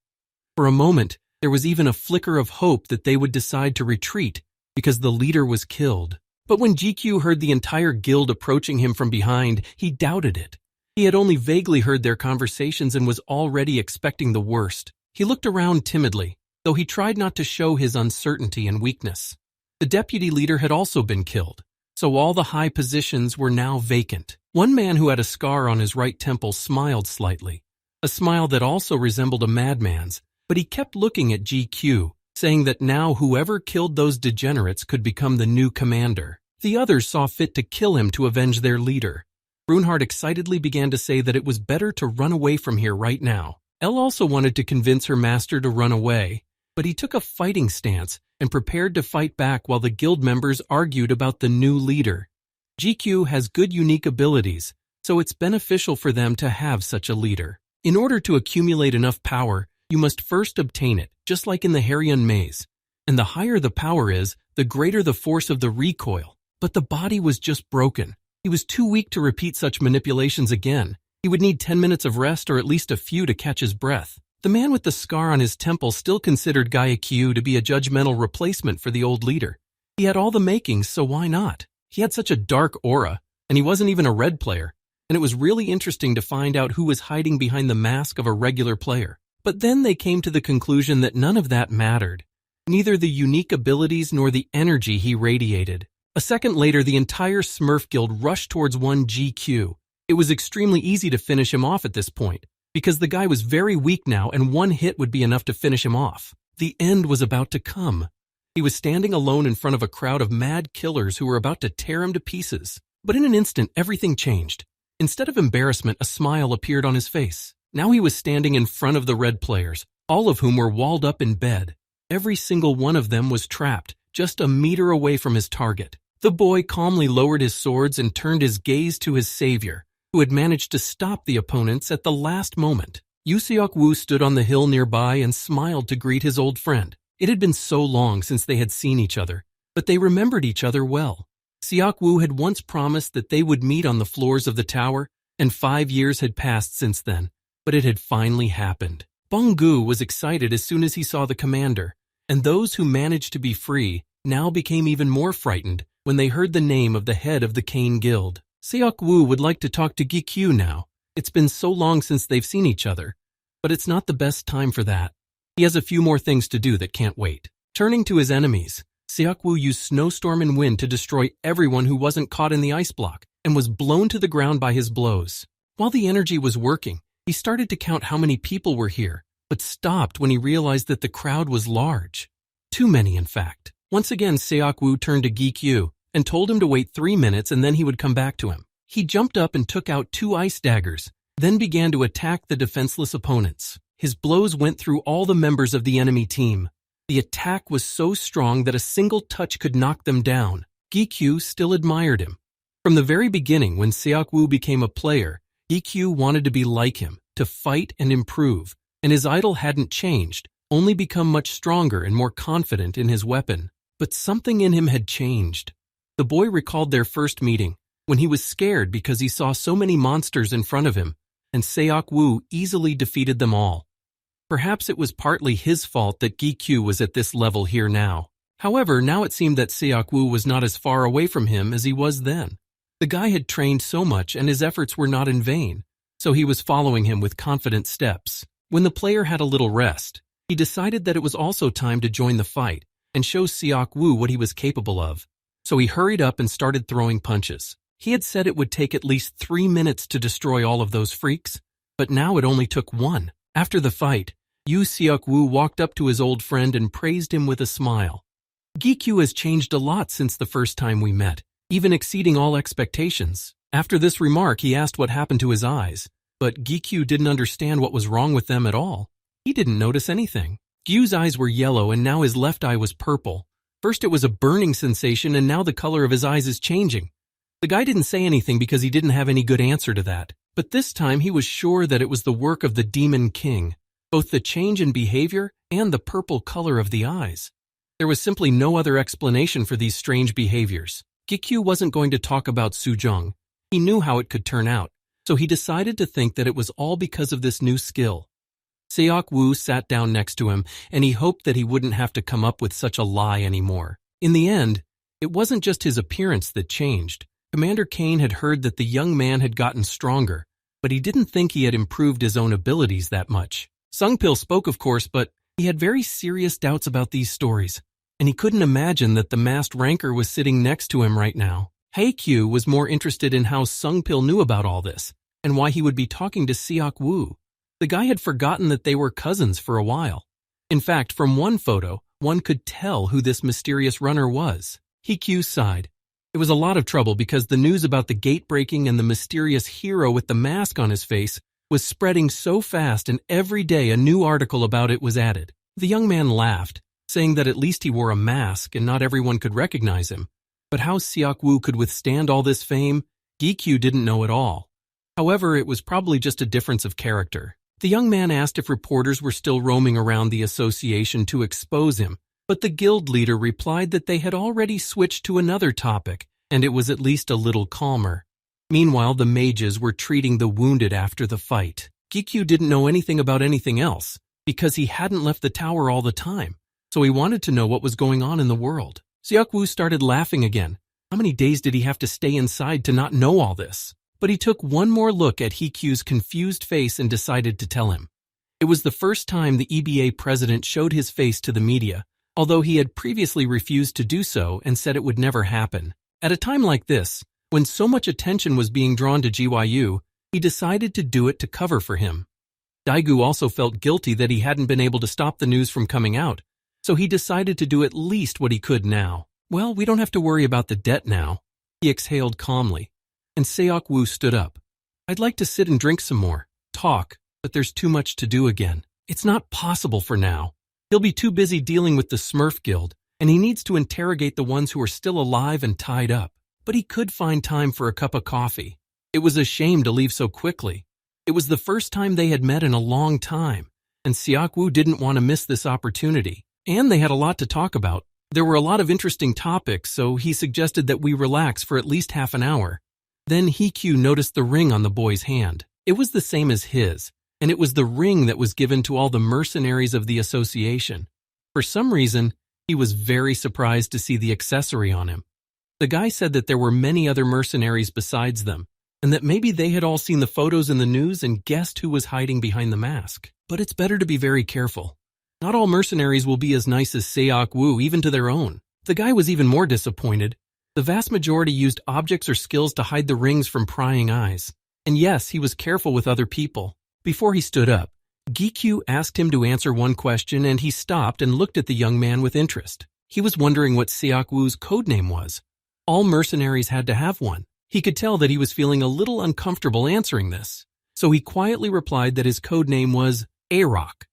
A: For a moment, there was even a flicker of hope that they would decide to retreat, because the leader was killed. But when GQ heard the entire guild approaching him from behind, he doubted it. He had only vaguely heard their conversations and was already expecting the worst. He looked around timidly, though he tried not to show his uncertainty and weakness. The deputy leader had also been killed, so all the high positions were now vacant. One man who had a scar on his right temple smiled slightly, a smile that also resembled a madman's, but he kept looking at GQ, saying that now whoever killed those degenerates could become the new commander. The others saw fit to kill him to avenge their leader. Brunhart excitedly began to say that it was better to run away from here right now. Elle also wanted to convince her master to run away, but he took a fighting stance and prepared to fight back while the guild members argued about the new leader. GQ has good unique abilities, so it's beneficial for them to have such a leader. In order to accumulate enough power, you must first obtain it, just like in the Harrion maze. And the higher the power is, the greater the force of the recoil. But the body was just broken. He was too weak to repeat such manipulations again. He would need 10 minutes of rest or at least a few to catch his breath. The man with the scar on his temple still considered Gaiakyu to be a judgmental replacement for the old leader. He had all the makings, so why not? He had such a dark aura, and he wasn't even a red player, and it was really interesting to find out who was hiding behind the mask of a regular player. But then they came to the conclusion that none of that mattered, neither the unique abilities nor the energy he radiated. A second later, the entire Smurf Guild rushed towards one GQ. It was extremely easy to finish him off at this point, because the guy was very weak now and one hit would be enough to finish him off. The end was about to come. He was standing alone in front of a crowd of mad killers who were about to tear him to pieces. But in an instant, everything changed. Instead of embarrassment, a smile appeared on his face. Now he was standing in front of the red players, all of whom were walled up in bed. Every single one of them was trapped, just a meter away from his target. The boy calmly lowered his swords and turned his gaze to his savior, who had managed to stop the opponents at the last moment. Yu Seok-woo stood on the hill nearby and smiled to greet his old friend. It had been so long since they had seen each other, but they remembered each other well. Seok-woo had once promised that they would meet on the floors of the tower, and 5 years had passed since then, but it had finally happened. Bong-gu was excited as soon as he saw the commander, and those who managed to be free now became even more frightened when they heard the name of the head of the Cane Guild. Seok-woo would like to talk to Gi-kyu now. It's been so long since they've seen each other, but it's not the best time for that. He has a few more things to do that can't wait. Turning to his enemies, Seok-woo used snowstorm and wind to destroy everyone who wasn't caught in the ice block and was blown to the ground by his blows. While the energy was working, he started to count how many people were here, but stopped when he realized that the crowd was large. Too many, in fact. Once again, Seok-woo turned to Gi-kyu and told him to wait 3 minutes and then he would come back to him. He jumped up and took out 2 ice daggers, then began to attack the defenseless opponents. His blows went through all the members of the enemy team. The attack was so strong that a single touch could knock them down. Gi-kyu still admired him. From the very beginning, when Seok-woo became a player, Gi-kyu wanted to be like him, to fight and improve, and his idol hadn't changed, only become much stronger and more confident in his weapon. But something in him had changed. The boy recalled their first meeting, when he was scared because he saw so many monsters in front of him, and Seok-woo easily defeated them all. Perhaps it was partly his fault that Gi-kyu was at this level here now. However, now it seemed that Seok-woo was not as far away from him as he was then. The guy had trained so much and his efforts were not in vain, so he was following him with confident steps. When the player had a little rest, he decided that it was also time to join the fight and show Seok-woo what he was capable of. So he hurried up and started throwing punches. He had said it would take at least 3 minutes to destroy all of those freaks, but now it only took 1. After the fight, Yu Seok-woo walked up to his old friend and praised him with a smile. Gi-kyu has changed a lot since the first time we met, even exceeding all expectations. After this remark, he asked what happened to his eyes, but Gi-kyu didn't understand what was wrong with them at all. He didn't notice anything. Gyu's eyes were yellow and now his left eye was purple. First it was a burning sensation and now the color of his eyes is changing. The guy didn't say anything because he didn't have any good answer to that. But this time he was sure that it was the work of the Demon King, both the change in behavior and the purple color of the eyes. There was simply no other explanation for these strange behaviors. Gi-kyu wasn't going to talk about Sujong. He knew how it could turn out, so he decided to think that it was all because of this new skill. Seok-woo sat down next to him, and he hoped that he wouldn't have to come up with such a lie anymore. In the end, it wasn't just his appearance that changed. Commander Kane had heard that the young man had gotten stronger, but he didn't think he had improved his own abilities that much. Sungpil spoke, of course, but he had very serious doubts about these stories, and he couldn't imagine that the masked ranker was sitting next to him right now. Haekyu was more interested in how Sungpil knew about all this, and why he would be talking to Seok-woo. The guy had forgotten that they were cousins for a while. In fact, from one photo, one could tell who this mysterious runner was. Haekyu sighed. It was a lot of trouble because the news about the gate breaking and the mysterious hero with the mask on his face was spreading so fast, and every day a new article about it was added. The young man laughed, saying that at least he wore a mask and not everyone could recognize him. But how Seok-woo could withstand all this fame, Gi-kyu didn't know at all. However, it was probably just a difference of character. The young man asked if reporters were still roaming around the association to expose him, but the guild leader replied that they had already switched to another topic, and it was at least a little calmer. Meanwhile, the mages were treating the wounded after the fight. Gi-kyu didn't know anything about anything else, because he hadn't left the tower all the time, so he wanted to know what was going on in the world. Seok-woo started laughing again. How many days did he have to stay inside to not know all this? But he took one more look at Haekyu's confused face and decided to tell him. It was the first time the EBA president showed his face to the media, although he had previously refused to do so and said it would never happen. At a time like this, when so much attention was being drawn to GYU, he decided to do it to cover for him. Daegu also felt guilty that he hadn't been able to stop the news from coming out, so he decided to do at least what he could now. Well, we don't have to worry about the debt now. He exhaled calmly, and Seok-woo stood up. I'd like to sit and drink some more, talk, but there's too much to do again. It's not possible for now. He'll be too busy dealing with the Smurf Guild, and he needs to interrogate the ones who are still alive and tied up. But he could find time for a cup of coffee. It was a shame to leave so quickly. It was the first time they had met in a long time, and Siak-woo didn't want to miss this opportunity. And they had a lot to talk about. There were a lot of interesting topics, so he suggested that we relax for at least half an hour. Then Hee-kyu noticed the ring on the boy's hand. It was the same as his, and it was the ring that was given to all the mercenaries of the association. For some reason, he was very surprised to see the accessory on him. The guy said that there were many other mercenaries besides them, and that maybe they had all seen the photos in the news and guessed who was hiding behind the mask. But it's better to be very careful. Not all mercenaries will be as nice as Siak-woo, even to their own. The guy was even more disappointed. The vast majority used objects or skills to hide the rings from prying eyes. And yes, he was careful with other people. Before he stood up, Gi-kyu asked him to answer one question, and he stopped and looked at the young man with interest. He was wondering what Siak-woo's codename was. All mercenaries had to have one. He could tell that he was feeling a little uncomfortable answering this, so he quietly replied that his codename was A-Rock.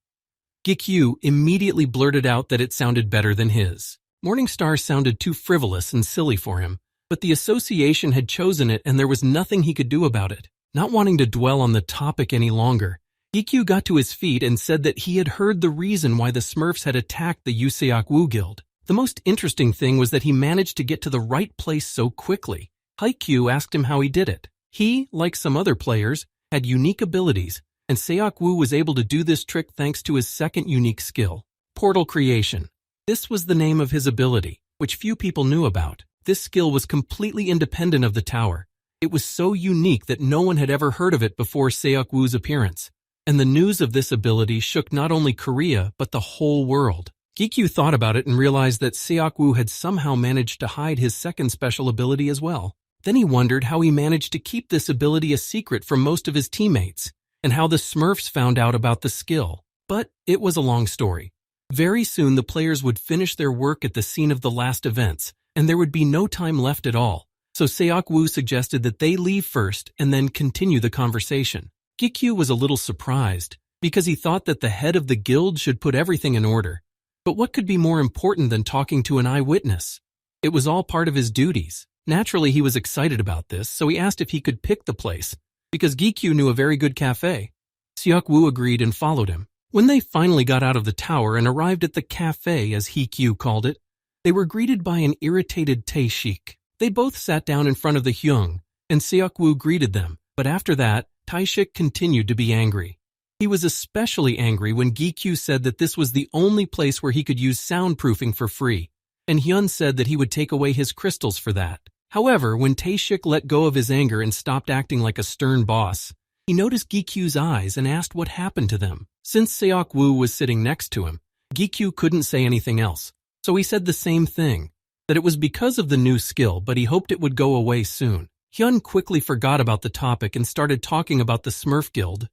A: Gi-kyu immediately blurted out that it sounded better than his. Morningstar sounded too frivolous and silly for him, but the association had chosen it and there was nothing he could do about it. Not wanting to dwell on the topic any longer, Gi-kyu got to his feet and said that he had heard the reason why the Smurfs had attacked the Siak-woo Guild. The most interesting thing was that he managed to get to the right place so quickly. Haikyuu asked him how he did it. He, like some other players, had unique abilities, and Siak-woo was able to do this trick thanks to his second unique skill, portal creation. This was the name of his ability, which few people knew about. This skill was completely independent of the tower. It was so unique that no one had ever heard of it before Siak-woo's appearance, and the news of this ability shook not only Korea but the whole world. Gi-kyu thought about it and realized that Siak-woo had somehow managed to hide his second special ability as well. Then he wondered how he managed to keep this ability a secret from most of his teammates, and how the Smurfs found out about the skill. But it was a long story. Very soon the players would finish their work at the scene of the last events, and there would be no time left at all. So Siak-woo suggested that they leave first and then continue the conversation. Gi-kyu was a little surprised, because he thought that the head of the guild should put everything in order. But what could be more important than talking to an eyewitness? It was all part of his duties. Naturally, he was excited about this, so he asked if he could pick the place, because Gi-kyu knew a very good cafe. Siak-woo agreed and followed him. When they finally got out of the tower and arrived at the cafe, as Hee-kyu called it, they were greeted by an irritated Tae-shik. They both sat down in front of the Hyung, and Siak-woo greeted them, but after that, Tae-shik continued to be angry. He was especially angry when Gi-kyu said that this was the only place where he could use soundproofing for free, and Hyun said that he would take away his crystals for that. However, when Tae-shik let go of his anger and stopped acting like a stern boss, he noticed Gi-kyu's eyes and asked what happened to them. Since Siak-woo was sitting next to him, Gi-kyu couldn't say anything else, so he said the same thing, that it was because of the new skill, but he hoped it would go away soon. Hyun quickly forgot about the topic and started talking about the Smurf Guild.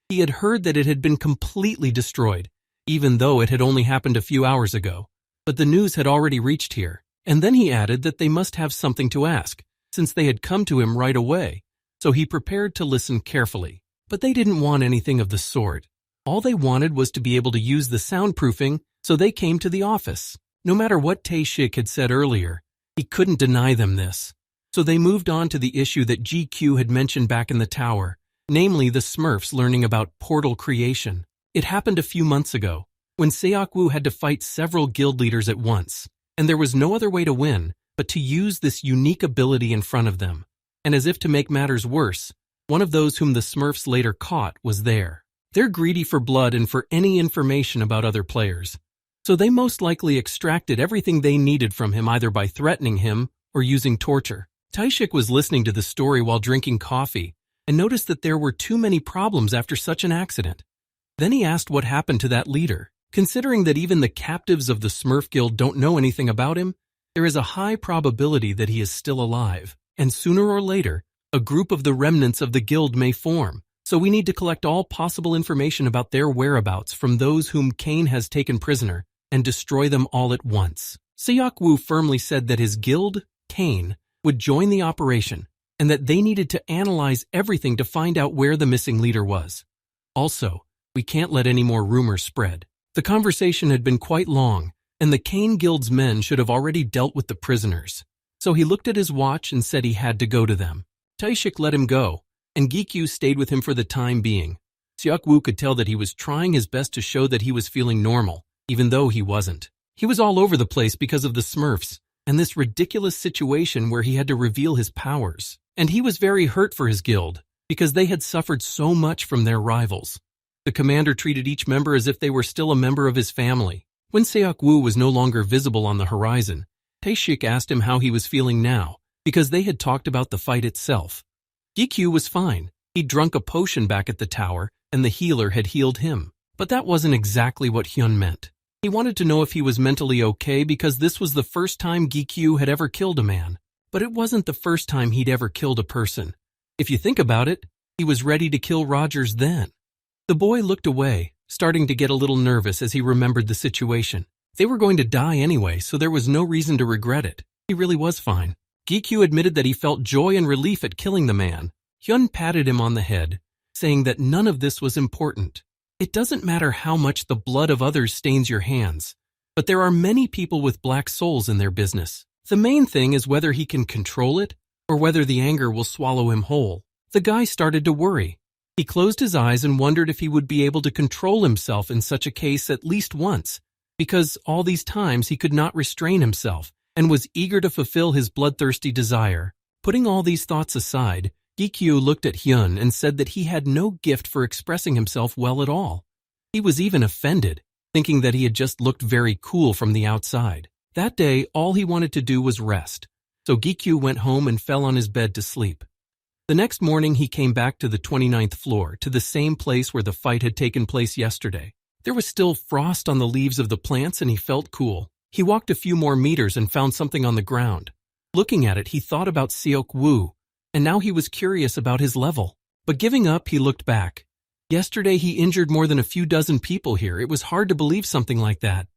A: He had heard that it had been completely destroyed, even though it had only happened a few hours ago. But the news had already reached here, and then he added that they must have something to ask, since they had come to him right away, so he prepared to listen carefully. But they didn't want anything of the sort. All they wanted was to be able to use the soundproofing, so they came to the office. No matter what Tae-shik had said earlier, he couldn't deny them this. So they moved on to the issue that GQ had mentioned back in the tower, namely the Smurfs learning about portal creation. It happened a few months ago, when Siak-woo had to fight several guild leaders at once, and there was no other way to win but to use this unique ability in front of them. And as if to make matters worse, one of those whom the Smurfs later caught was there. They're greedy for blood and for any information about other players, so they most likely extracted everything they needed from him either by threatening him or using torture. Tae-shik was listening to the story while drinking coffee and noticed that there were too many problems after such an accident. Then he asked what happened to that leader. Considering that even the captives of the Smurf Guild don't know anything about him, there is a high probability that he is still alive, and sooner or later, a group of the remnants of the guild may form, so we need to collect all possible information about their whereabouts from those whom Kane has taken prisoner and destroy them all at once. Siak-woo firmly said that his guild, Kane, would join the operation, and that they needed to analyze everything to find out where the missing leader was. Also, we can't let any more rumors spread. The conversation had been quite long, and the Cane Guild's men should have already dealt with the prisoners. So he looked at his watch and said he had to go to them. Taishik let him go, and Gikyu stayed with him for the time being. Seok-woo could tell that he was trying his best to show that he was feeling normal, even though he wasn't. He was all over the place because of the Smurfs, and this ridiculous situation where he had to reveal his powers. And he was very hurt for his guild, because they had suffered so much from their rivals. The commander treated each member as if they were still a member of his family. When Seok-woo was no longer visible on the horizon, Taishik asked him how he was feeling now, because they had talked about the fight itself. Gikyu was fine. He'd drunk a potion back at the tower, and the healer had healed him. But that wasn't exactly what Hyun meant. He wanted to know if he was mentally okay because this was the first time Gikyu had ever killed a man. But it wasn't the first time he'd ever killed a person. If you think about it, he was ready to kill Rogers then. The boy looked away, starting to get a little nervous as he remembered the situation. They were going to die anyway, so there was no reason to regret it. He really was fine. Gikyu admitted that he felt joy and relief at killing the man. Hyun patted him on the head, saying that none of this was important. It doesn't matter how much the blood of others stains your hands, but there are many people with black souls in their business. The main thing is whether he can control it or whether the anger will swallow him whole. The guy started to worry. He closed his eyes and wondered if he would be able to control himself in such a case at least once, because all these times he could not restrain himself and was eager to fulfill his bloodthirsty desire. Putting all these thoughts aside, Gikyu looked at Hyun and said that he had no gift for expressing himself well at all. He was even offended, thinking that he had just looked very cool from the outside. That day, all he wanted to do was rest, so Gikyu went home and fell on his bed to sleep. The next morning, he came back to the 29th floor, to the same place where the fight had taken place yesterday. There was still frost on the leaves of the plants and he felt cool. He walked a few more meters and found something on the ground. Looking at it, he thought about Seok-woo, and now he was curious about his level. But giving up, he looked back. Yesterday, he injured more than a few dozen people here. It was hard to believe something like that.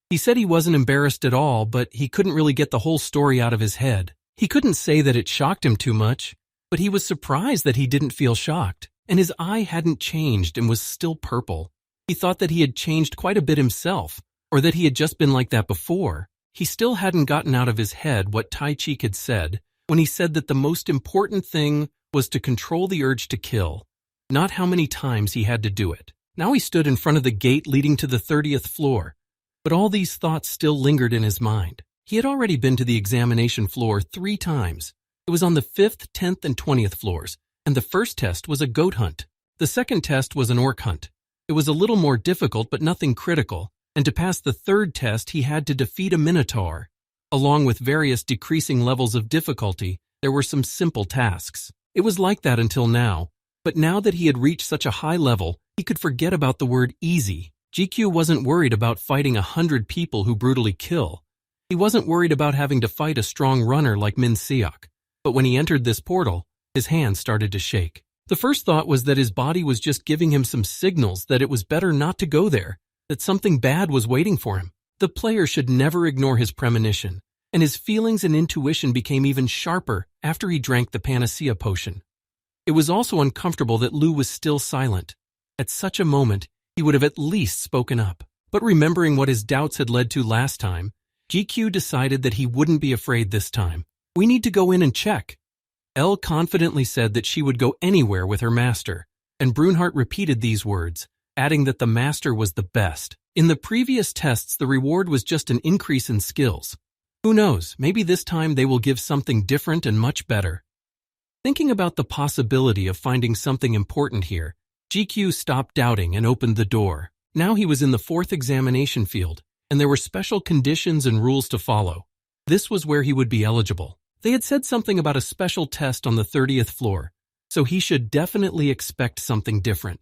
A: He said he wasn't embarrassed at all, but he couldn't really get the whole story out of his head. He couldn't say that it shocked him too much, but he was surprised that he didn't feel shocked, and his eye hadn't changed and was still purple. He thought that he had changed quite a bit himself, or that he had just been like that before. He still hadn't gotten out of his head what Taishik had said when he said that the most important thing was to control the urge to kill, not how many times he had to do it. Now he stood in front of the gate leading to the 30th floor, but all these thoughts still lingered in his mind. He had already been to the examination floor 3 times. It was on the 5th, 10th, and 20th floors, and the first test was a goat hunt. The second test was an orc hunt. It was a little more difficult, but nothing critical, and to pass the third test, he had to defeat a minotaur. Along with various decreasing levels of difficulty, there were some simple tasks. It was like that until now, but now that he had reached such a high level, he could forget about the word easy. GQ wasn't worried about fighting 100 people who brutally kill. He wasn't worried about having to fight a strong runner like Min Seok. But when he entered this portal, his hands started to shake. The first thought was that his body was just giving him some signals that it was better not to go there, that something bad was waiting for him. The player should never ignore his premonition, and his feelings and intuition became even sharper after he drank the panacea potion. It was also uncomfortable that Lu was still silent. At such a moment, he would have at least spoken up. But remembering what his doubts had led to last time, GQ decided that he wouldn't be afraid this time. "We need to go in and check." Elle confidently said that she would go anywhere with her master, and Brunhart repeated these words, adding that the master was the best. In the previous tests, the reward was just an increase in skills. Who knows, maybe this time they will give something different and much better. Thinking about the possibility of finding something important here, GQ stopped doubting and opened the door. Now he was in the 4th examination field, and there were special conditions and rules to follow. This was where he would be eligible. They had said something about a special test on the 30th floor, so he should definitely expect something different.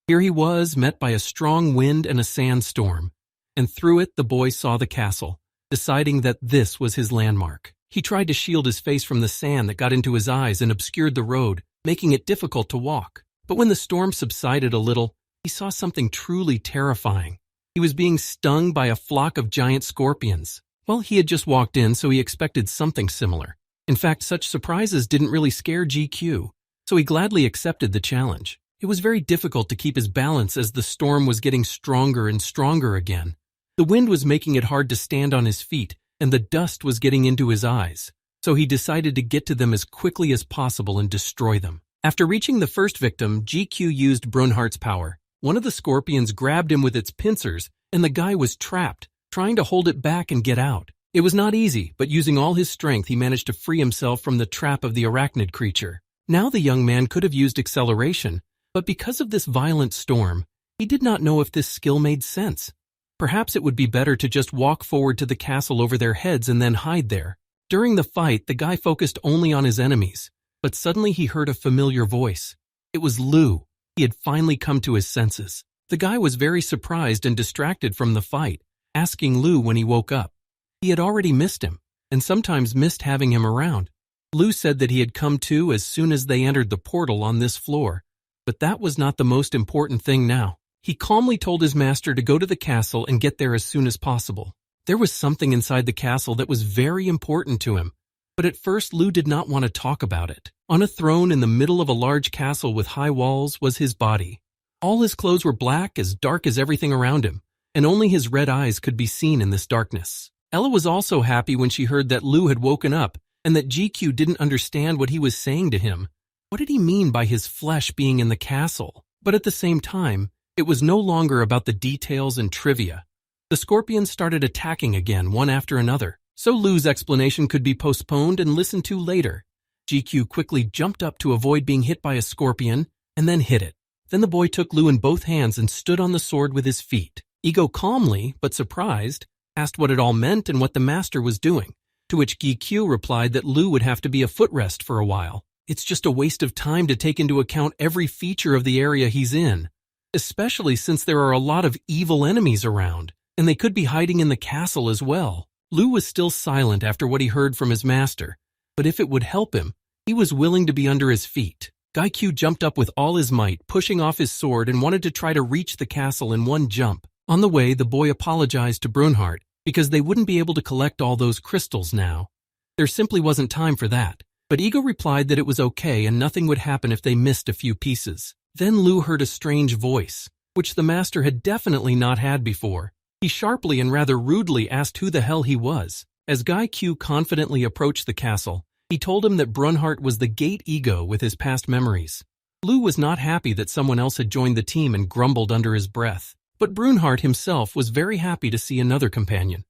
A: Here he was, met by a strong wind and a sandstorm, and through it the boy saw the castle, deciding that this was his landmark. He tried to shield his face from the sand that got into his eyes and obscured the road, making it difficult to walk. But when the storm subsided a little, he saw something truly terrifying. He was being stung by a flock of giant scorpions. Well, he had just walked in, so he expected something similar. In fact, such surprises didn't really scare GQ, so he gladly accepted the challenge. It was very difficult to keep his balance as the storm was getting stronger and stronger again. The wind was making it hard to stand on his feet, and the dust was getting into his eyes, so he decided to get to them as quickly as possible and destroy them. After reaching the first victim, GQ used Brunhart's power. One of the scorpions grabbed him with its pincers, and the guy was trapped, trying to hold it back and get out. It was not easy, but using all his strength, he managed to free himself from the trap of the arachnid creature. Now the young man could have used acceleration, but because of this violent storm, he did not know if this skill made sense. Perhaps it would be better to just walk forward to the castle over their heads and then hide there. During the fight, the guy focused only on his enemies, but suddenly he heard a familiar voice. It was Lou. He had finally come to his senses. The guy was very surprised and distracted from the fight, asking Lou when he woke up. He had already missed him, and sometimes missed having him around. Lou said that he had come to as soon as they entered the portal on this floor, but that was not the most important thing now. He calmly told his master to go to the castle and get there as soon as possible. There was something inside the castle that was very important to him, but at first Lou did not want to talk about it. On a throne in the middle of a large castle with high walls was his body. All his clothes were black, as dark as everything around him, and only his red eyes could be seen in this darkness. Ella was also happy when she heard that Lou had woken up and that GQ didn't understand what he was saying to him. What did he mean by his flesh being in the castle? But at the same time, it was no longer about the details and trivia. The scorpions started attacking again, one after another, so Lou's explanation could be postponed and listened to later. GQ quickly jumped up to avoid being hit by a scorpion and then hit it. Then the boy took Lou in both hands and stood on the sword with his feet. Ego calmly, but surprised, asked what it all meant and what the master was doing, to which GQ replied that Lou would have to be a footrest for a while. It's just a waste of time to take into account every feature of the area he's in, especially since there are a lot of evil enemies around, and they could be hiding in the castle as well. Lou was still silent after what he heard from his master, but if it would help him, he was willing to be under his feet. Q jumped up with all his might, pushing off his sword, and wanted to try to reach the castle in one jump. On the way, the boy apologized to Brunhart because they wouldn't be able to collect all those crystals now. There simply wasn't time for that, but Ego replied that it was okay and nothing would happen if they missed a few pieces. Then Lou heard a strange voice, which the master had definitely not had before. He sharply and rather rudely asked who the hell he was. As Q confidently approached the castle, he told him that Brunhart was the gate Ego with his past memories. Lou was not happy that someone else had joined the team and grumbled under his breath, but Brunhart himself was very happy to see another companion.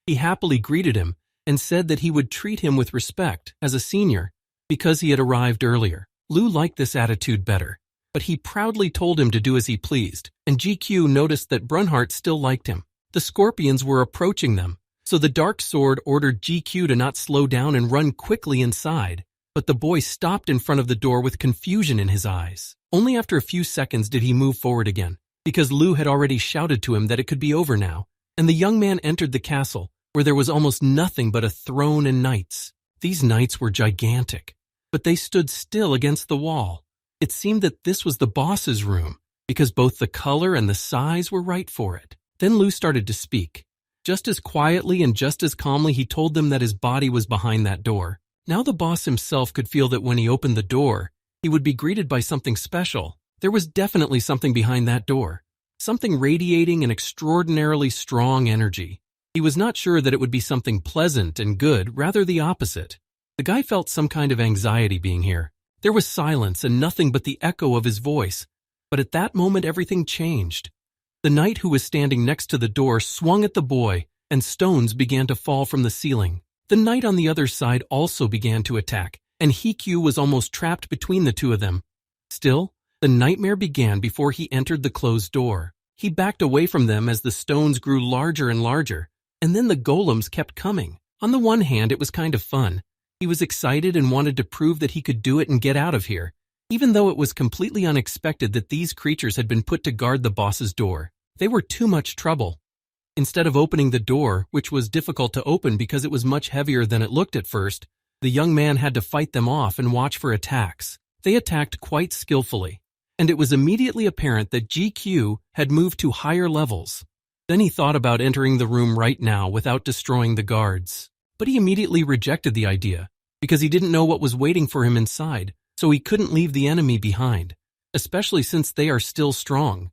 A: He happily greeted him and said that he would treat him with respect as a senior because he had arrived earlier. Lou liked this attitude better, but he proudly told him to do as he pleased, and GQ noticed that Brunhart still liked him. The scorpions were approaching them, so the dark sword ordered GQ to not slow down and run quickly inside, but the boy stopped in front of the door with confusion in his eyes. Only after a few seconds did he move forward again, because Lou had already shouted to him that it could be over now, and the young man entered the castle, where there was almost nothing but a throne and knights. These knights were gigantic, but they stood still against the wall. It seemed that this was the boss's room, because both the color and the size were right for it. Then Lou started to speak. Just as quietly and just as calmly, he told them that his body was behind that door. Now the boss himself could feel that when he opened the door, he would be greeted by something special. There was definitely something behind that door, something radiating an extraordinarily strong energy. He was not sure that it would be something pleasant and good, rather the opposite. The guy felt some kind of anxiety being here. There was silence and nothing but the echo of his voice, but at that moment everything changed. The knight who was standing next to the door swung at the boy, and stones began to fall from the ceiling. The knight on the other side also began to attack, and Hikyu was almost trapped between the two of them. Still, the nightmare began before he entered the closed door. He backed away from them as the stones grew larger and larger, and then the golems kept coming. On the one hand, it was kind of fun. He was excited and wanted to prove that he could do it and get out of here, even though it was completely unexpected that these creatures had been put to guard the boss's door. They were too much trouble. Instead of opening the door, which was difficult to open because it was much heavier than it looked at first, the young man had to fight them off and watch for attacks. They attacked quite skillfully, and it was immediately apparent that GQ had moved to higher levels. Then he thought about entering the room right now without destroying the guards. But he immediately rejected the idea, because he didn't know what was waiting for him inside, so he couldn't leave the enemy behind. especially since they are still strong.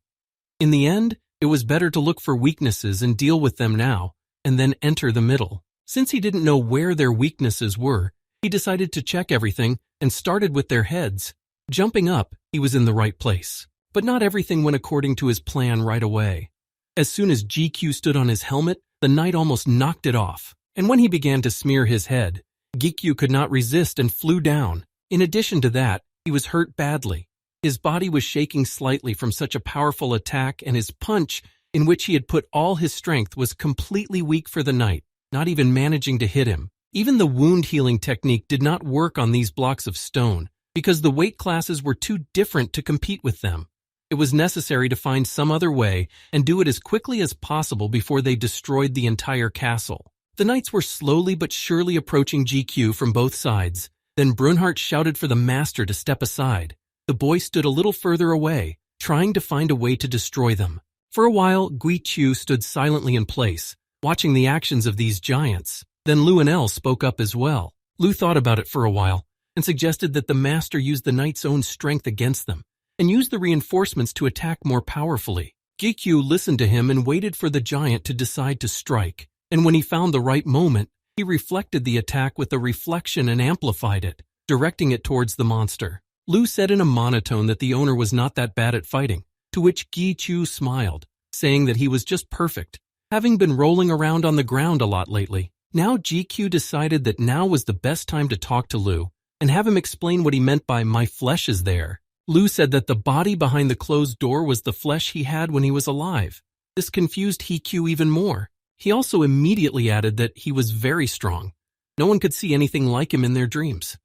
A: In the end, it was better to look for weaknesses and deal with them now, and then enter the middle. Since he didn't know where their weaknesses were, he decided to check everything and started with their heads. Jumping up, he was in the right place. But not everything went according to his plan right away. As soon as GQ stood on his helmet, the knight almost knocked it off. And when he began to smear his head, GQ could not resist and flew down. In addition to that, he was hurt badly. His body was shaking slightly from such a powerful attack, and his punch, in which he had put all his strength, was completely weak for the knight, not even managing to hit him. Even the wound healing technique did not work on these blocks of stone, because the weight classes were too different to compete with them. It was necessary to find some other way and do it as quickly as possible before they destroyed the entire castle. The knights were slowly but surely approaching GQ from both sides. Then Brunhart shouted for the master to step aside. The boy stood a little further away, trying to find a way to destroy them. For a while, Guiqiu stood silently in place, watching the actions of these giants. Then Lu and El spoke up as well. Lu thought about it for a while and suggested that the master use the knight's own strength against them and use the reinforcements to attack more powerfully. Guiqiu listened to him and waited for the giant to decide to strike. And when he found the right moment, he reflected the attack with a reflection and amplified it, directing it towards the monster. Lu said in a monotone that the owner was not that bad at fighting, to which Guiqiu smiled, saying that he was just perfect, having been rolling around on the ground a lot lately. Now GQ decided that now was the best time to talk to Lu and have him explain what he meant by "my flesh is there." Lu said that the body behind the closed door was the flesh he had when he was alive. This confused Hiqiu even more. He also immediately added that he was very strong. No one could see anything like him in their dreams.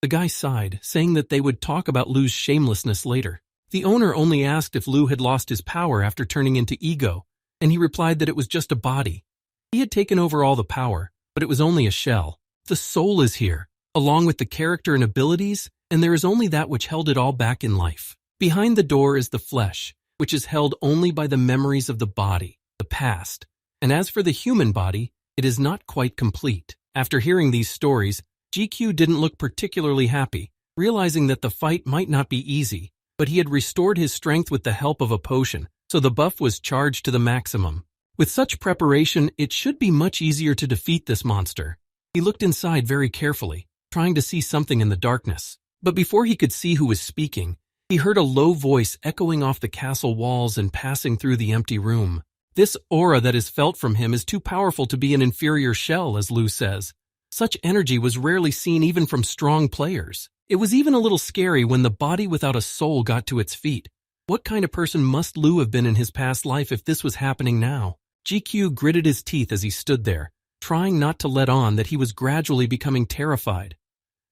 A: The guy sighed, saying that they would talk about Lu's shamelessness later. The owner only asked if Lu had lost his power after turning into ego, and he replied that it was just a body. He had taken over all the power, but it was only a shell. The soul is here, along with the character and abilities, and there is only that which held it all back in life. Behind the door is the flesh, which is held only by the memories of the body, the past. And as for the human body, it is not quite complete. After hearing these stories, GQ didn't look particularly happy, realizing that the fight might not be easy, but he had restored his strength with the help of a potion, so the buff was charged to the maximum. With such preparation, it should be much easier to defeat this monster. He looked inside very carefully, trying to see something in the darkness. But before he could see who was speaking, he heard a low voice echoing off the castle walls and passing through the empty room. This aura that is felt from him is too powerful to be an inferior shell, as Lu says. Such energy was rarely seen even from strong players. It was even a little scary when the body without a soul got to its feet. What kind of person must Lu have been in his past life if this was happening now? GQ gritted his teeth as he stood there, trying not to let on that he was gradually becoming terrified.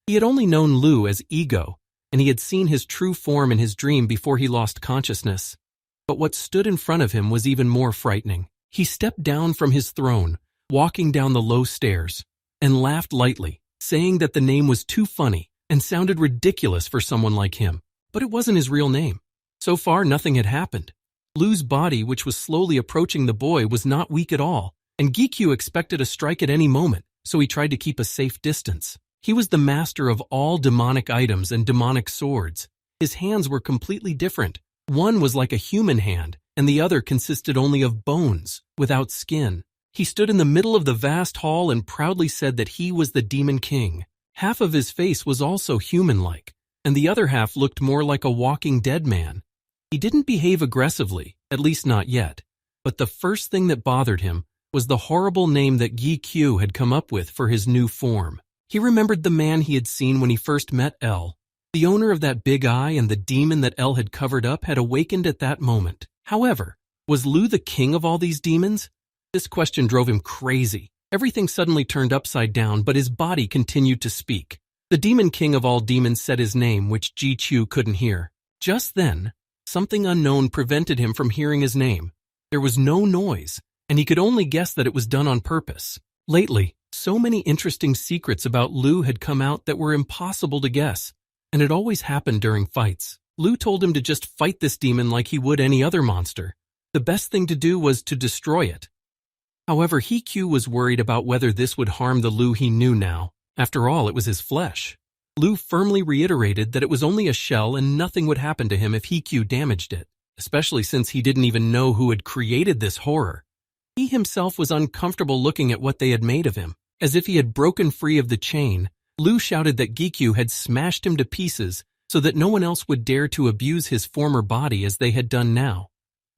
A: He had only known Lu as Ego, and he had seen his true form in his dream before he lost consciousness. But what stood in front of him was even more frightening. He stepped down from his throne, walking down the low stairs, and laughed lightly, saying that the name was too funny and sounded ridiculous for someone like him. But it wasn't his real name. So far, nothing had happened. Lu's body, which was slowly approaching the boy, was not weak at all, and Giqiu expected a strike at any moment, so he tried to keep a safe distance. He was the master of all demonic items and demonic swords. His hands were completely different. One was like a human hand, and the other consisted only of bones, without skin. He stood in the middle of the vast hall and proudly said that he was the Demon King. Half of his face was also human-like, and the other half looked more like a walking dead man. He didn't behave aggressively, at least not yet, but the first thing that bothered him was the horrible name that Giqiu had come up with for his new form. He remembered the man he had seen when he first met El. The owner of that big eye and the demon that El had covered up had awakened at that moment. However, was Lu the king of all these demons? This question drove him crazy. Everything suddenly turned upside down, but his body continued to speak. The demon king of all demons said his name, which Giqiu couldn't hear. Just then, something unknown prevented him from hearing his name. There was no noise, and he could only guess that it was done on purpose. Lately, so many interesting secrets about Lu had come out that were impossible to guess, and it always happened during fights. Lu told him to just fight this demon like he would any other monster. The best thing to do was to destroy it. However, Hiqiu was worried about whether this would harm the Lu he knew now. After all, it was his flesh. Lu firmly reiterated that it was only a shell and nothing would happen to him if Hikyu damaged it, especially since he didn't even know who had created this horror. He himself was uncomfortable looking at what they had made of him. As if he had broken free of the chain, Lu shouted that Gikyu had smashed him to pieces so that no one else would dare to abuse his former body as they had done now.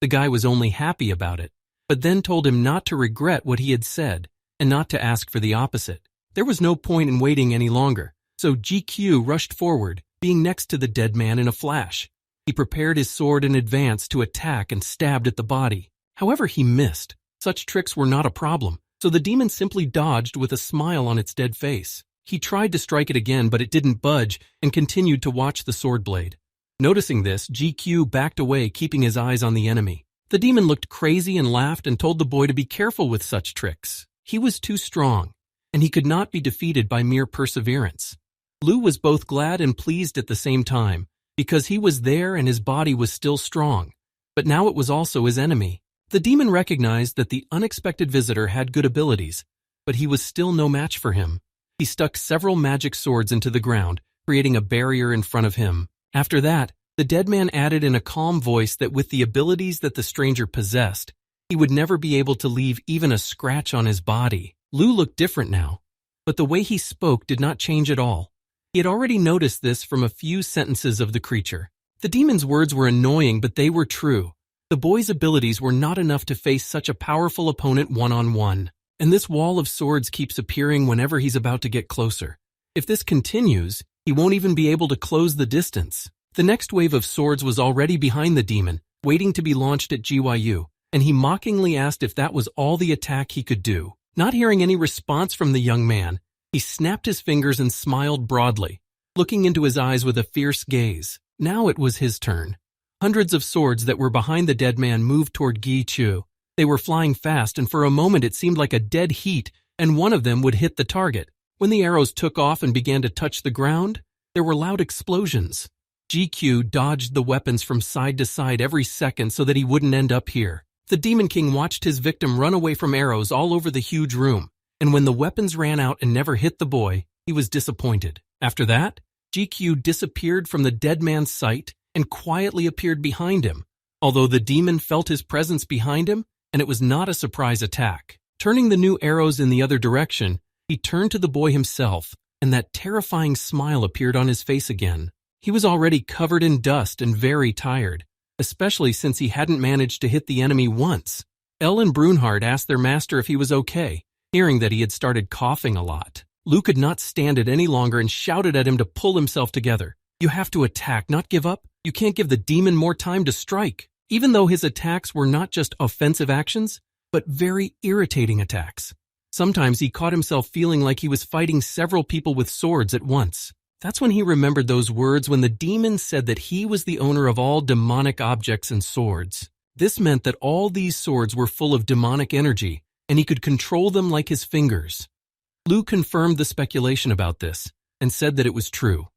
A: The guy was only happy about it, but then told him not to regret what he had said and not to ask for the opposite. There was no point in waiting any longer, so GQ rushed forward, being next to the dead man in a flash. He prepared his sword in advance to attack and stabbed at the body. However, he missed. Such tricks were not a problem, so the demon simply dodged with a smile on its dead face. He tried to strike it again, but it didn't budge and continued to watch the sword blade. Noticing this, GQ backed away, keeping his eyes on the enemy. The demon looked crazy and laughed and told the boy to be careful with such tricks. He was too strong, and he could not be defeated by mere perseverance. Lu was both glad and pleased at the same time, because he was there and his body was still strong, but now it was also his enemy. The demon recognized that the unexpected visitor had good abilities, but he was still no match for him. He stuck several magic swords into the ground, creating a barrier in front of him. After that, the dead man added in a calm voice that with the abilities that the stranger possessed, he would never be able to leave even a scratch on his body. Lu looked different now, but the way he spoke did not change at all. He had already noticed this from a few sentences of the creature. The demon's words were annoying, but they were true. The boy's abilities were not enough to face such a powerful opponent one-on-one, and this wall of swords keeps appearing whenever he's about to get closer. If this continues, he won't even be able to close the distance. The next wave of swords was already behind the demon, waiting to be launched at GYU, and he mockingly asked if that was all the attack he could do. Not hearing any response from the young man, he snapped his fingers and smiled broadly, looking into his eyes with a fierce gaze. Now it was his turn. Hundreds of swords that were behind the dead man moved toward Gi Chu. They were flying fast, and for a moment it seemed like a dead heat, and one of them would hit the target. When the arrows took off and began to touch the ground, there were loud explosions. GQ dodged the weapons from side to side every second so that he wouldn't end up here. The Demon King watched his victim run away from arrows all over the huge room, and when the weapons ran out and never hit the boy, he was disappointed. After that, GQ disappeared from the dead man's sight and quietly appeared behind him, although the demon felt his presence behind him, and it was not a surprise attack. Turning the new arrows in the other direction, he turned to the boy himself, and that terrifying smile appeared on his face again. He was already covered in dust and very tired, especially since he hadn't managed to hit the enemy once. Elle and Brunhard asked their master if he was okay, hearing that he had started coughing a lot. Lu could not stand it any longer and shouted at him to pull himself together. You have to attack, not give up. You can't give the demon more time to strike. Even though his attacks were not just offensive actions, but very irritating attacks. Sometimes he caught himself feeling like he was fighting several people with swords at once. That's when he remembered those words when the demon said that he was the owner of all demonic objects and swords. This meant that all these swords were full of demonic energy, and he could control them like his fingers. Lu confirmed the speculation about this, and said that it was true.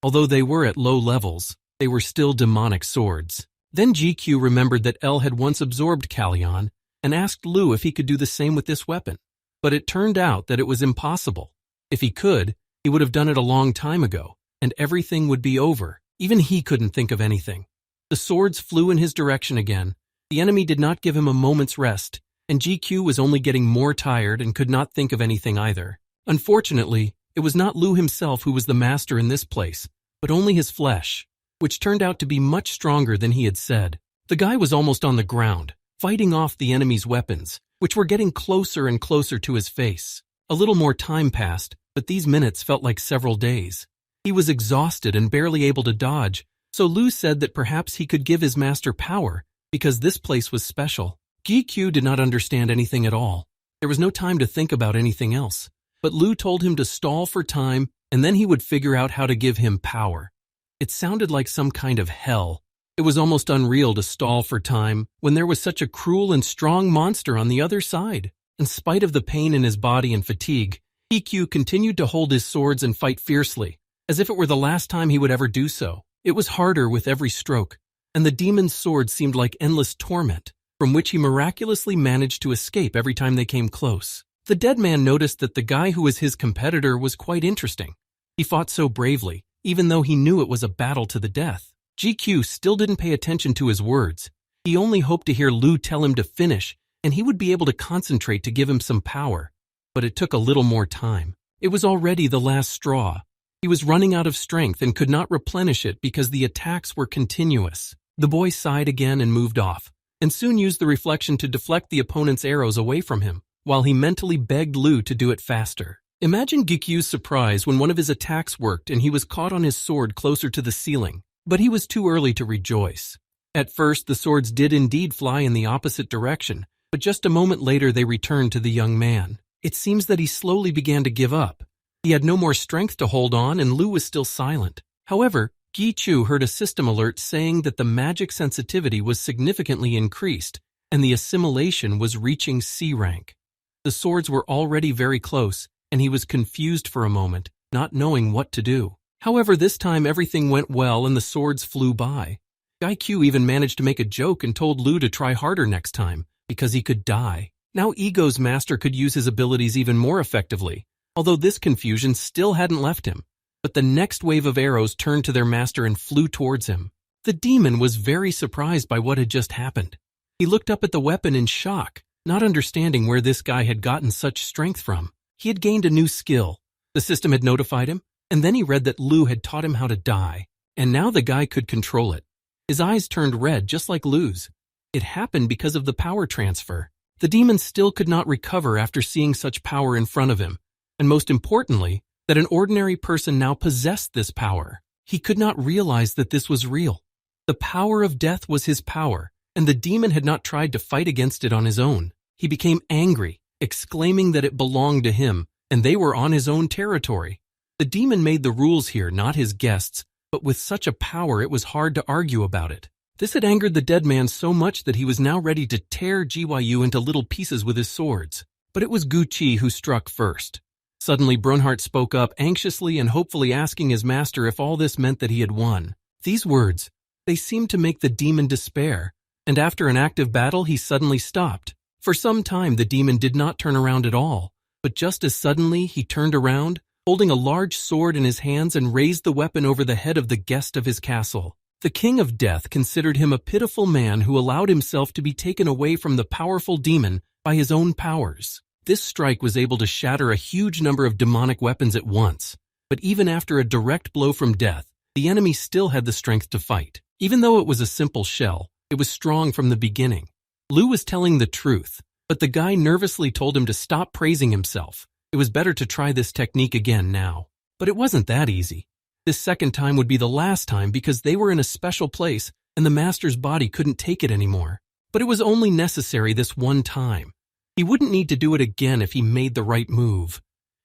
A: Although they were at low levels, they were still demonic swords. Then GQ remembered that Elle had once absorbed Kallion, and asked Lu if he could do the same with this weapon. But it turned out that it was impossible. If he could, he would have done it a long time ago, and everything would be over. Even he couldn't think of anything. The swords flew in his direction again. The enemy did not give him a moment's rest, and GQ was only getting more tired and could not think of anything either. Unfortunately, it was not Lu himself who was the master in this place, but only his flesh, which turned out to be much stronger than he had said. The guy was almost on the ground, fighting off the enemy's weapons, which were getting closer and closer to his face. A little more time passed, but these minutes felt like several days. He was exhausted and barely able to dodge, so Lu said that perhaps he could give his master power, because this place was special. GQ did not understand anything at all. There was no time to think about anything else, but Lu told him to stall for time, and then he would figure out how to give him power. It sounded like some kind of hell. It was almost unreal to stall for time when there was such a cruel and strong monster on the other side. In spite of the pain in his body and fatigue, EQ continued to hold his swords and fight fiercely, as if it were the last time he would ever do so. It was harder with every stroke, and the demon's sword seemed like endless torment, from which he miraculously managed to escape every time they came close. The dead man noticed that the guy who was his competitor was quite interesting. He fought so bravely, even though he knew it was a battle to the death. GQ still didn't pay attention to his words. He only hoped to hear Lu tell him to finish, and he would be able to concentrate to give him some power. But it took a little more time. It was already the last straw. He was running out of strength and could not replenish it because the attacks were continuous. The boy sighed again and moved off, and soon used the reflection to deflect the opponent's arrows away from him, while he mentally begged Lu to do it faster. Imagine Gikyu's surprise when one of his attacks worked and he was caught on his sword closer to the ceiling, but he was too early to rejoice. At first, the swords did indeed fly in the opposite direction, but just a moment later they returned to the young man. It seems that he slowly began to give up. He had no more strength to hold on, and Lu was still silent. However, Gichu heard a system alert saying that the magic sensitivity was significantly increased, and the assimilation was reaching C rank. The swords were already very close, and he was confused for a moment, not knowing what to do. However, this time everything went well and the swords flew by. Gichu even managed to make a joke and told Lu to try harder next time, because he could die. Now Ego's master could use his abilities even more effectively, although this confusion still hadn't left him. But the next wave of arrows turned to their master and flew towards him. The demon was very surprised by what had just happened. He looked up at the weapon in shock, not understanding where this guy had gotten such strength from. He had gained a new skill. The system had notified him, and then he read that Lu had taught him how to die, and now the guy could control it. His eyes turned red just like Lu's. It happened because of the power transfer. The demon still could not recover after seeing such power in front of him, and most importantly, that an ordinary person now possessed this power. He could not realize that this was real. The power of death was his power, and the demon had not tried to fight against it on his own. He became angry, exclaiming that it belonged to him, and they were on his own territory. The demon made the rules here, not his guests, but with such a power it was hard to argue about it. This had angered the dead man so much that he was now ready to tear Gyu into little pieces with his swords. But it was Guqi who struck first. Suddenly Brunhart spoke up anxiously and hopefully asking his master if all this meant that he had won. These words, they seemed to make the demon despair, and after an active battle he suddenly stopped. For some time the demon did not turn around at all, but just as suddenly he turned around, holding a large sword in his hands and raised the weapon over the head of the guest of his castle. The King of Death considered him a pitiful man who allowed himself to be taken away from the powerful demon by his own powers. This strike was able to shatter a huge number of demonic weapons at once, but even after a direct blow from death, the enemy still had the strength to fight. Even though it was a simple shell, it was strong from the beginning. Lu was telling the truth, but the guy nervously told him to stop praising himself. It was better to try this technique again now. But it wasn't that easy. This second time would be the last time because they were in a special place and the master's body couldn't take it anymore. But it was only necessary this one time. He wouldn't need to do it again if he made the right move.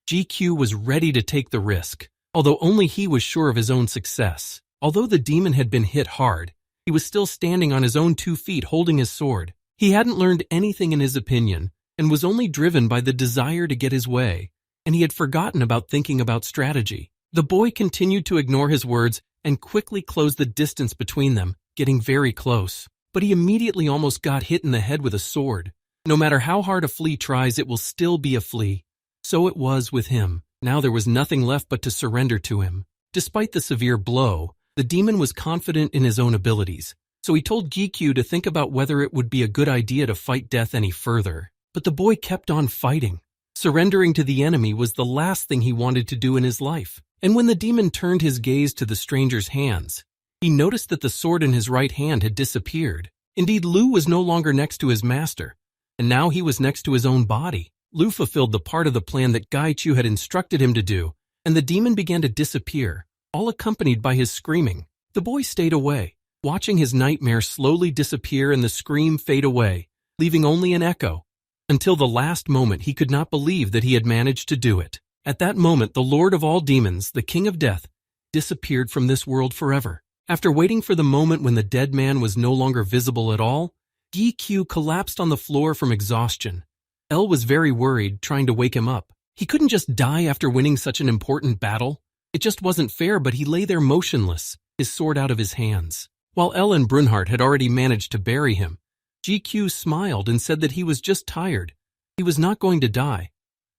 A: GQ was ready to take the risk, although only he was sure of his own success. Although the demon had been hit hard, he was still standing on his own 2 feet holding his sword. He hadn't learned anything in his opinion and was only driven by the desire to get his way, and he had forgotten about thinking about strategy. The boy continued to ignore his words and quickly closed the distance between them, getting very close. But he immediately almost got hit in the head with a sword. No matter how hard a flea tries, it will still be a flea. So it was with him. Now there was nothing left but to surrender to him. Despite the severe blow, the demon was confident in his own abilities, so he told Gikyu to think about whether it would be a good idea to fight death any further. But the boy kept on fighting. Surrendering to the enemy was the last thing he wanted to do in his life. And when the demon turned his gaze to the stranger's hands, he noticed that the sword in his right hand had disappeared. Indeed, Lu was no longer next to his master, and now he was next to his own body. Lu fulfilled the part of the plan that Gaichu had instructed him to do, and the demon began to disappear, all accompanied by his screaming. The boy stayed away, watching his nightmare slowly disappear and the scream fade away, leaving only an echo. Until the last moment, he could not believe that he had managed to do it. At that moment, the Lord of all demons, the King of Death, disappeared from this world forever. After waiting for the moment when the dead man was no longer visible at all, GQ collapsed on the floor from exhaustion. El was very worried, trying to wake him up. He couldn't just die after winning such an important battle. It just wasn't fair, but he lay there motionless, his sword out of his hands. While El and Brunhart had already managed to bury him, GQ smiled and said that he was just tired. He was not going to die.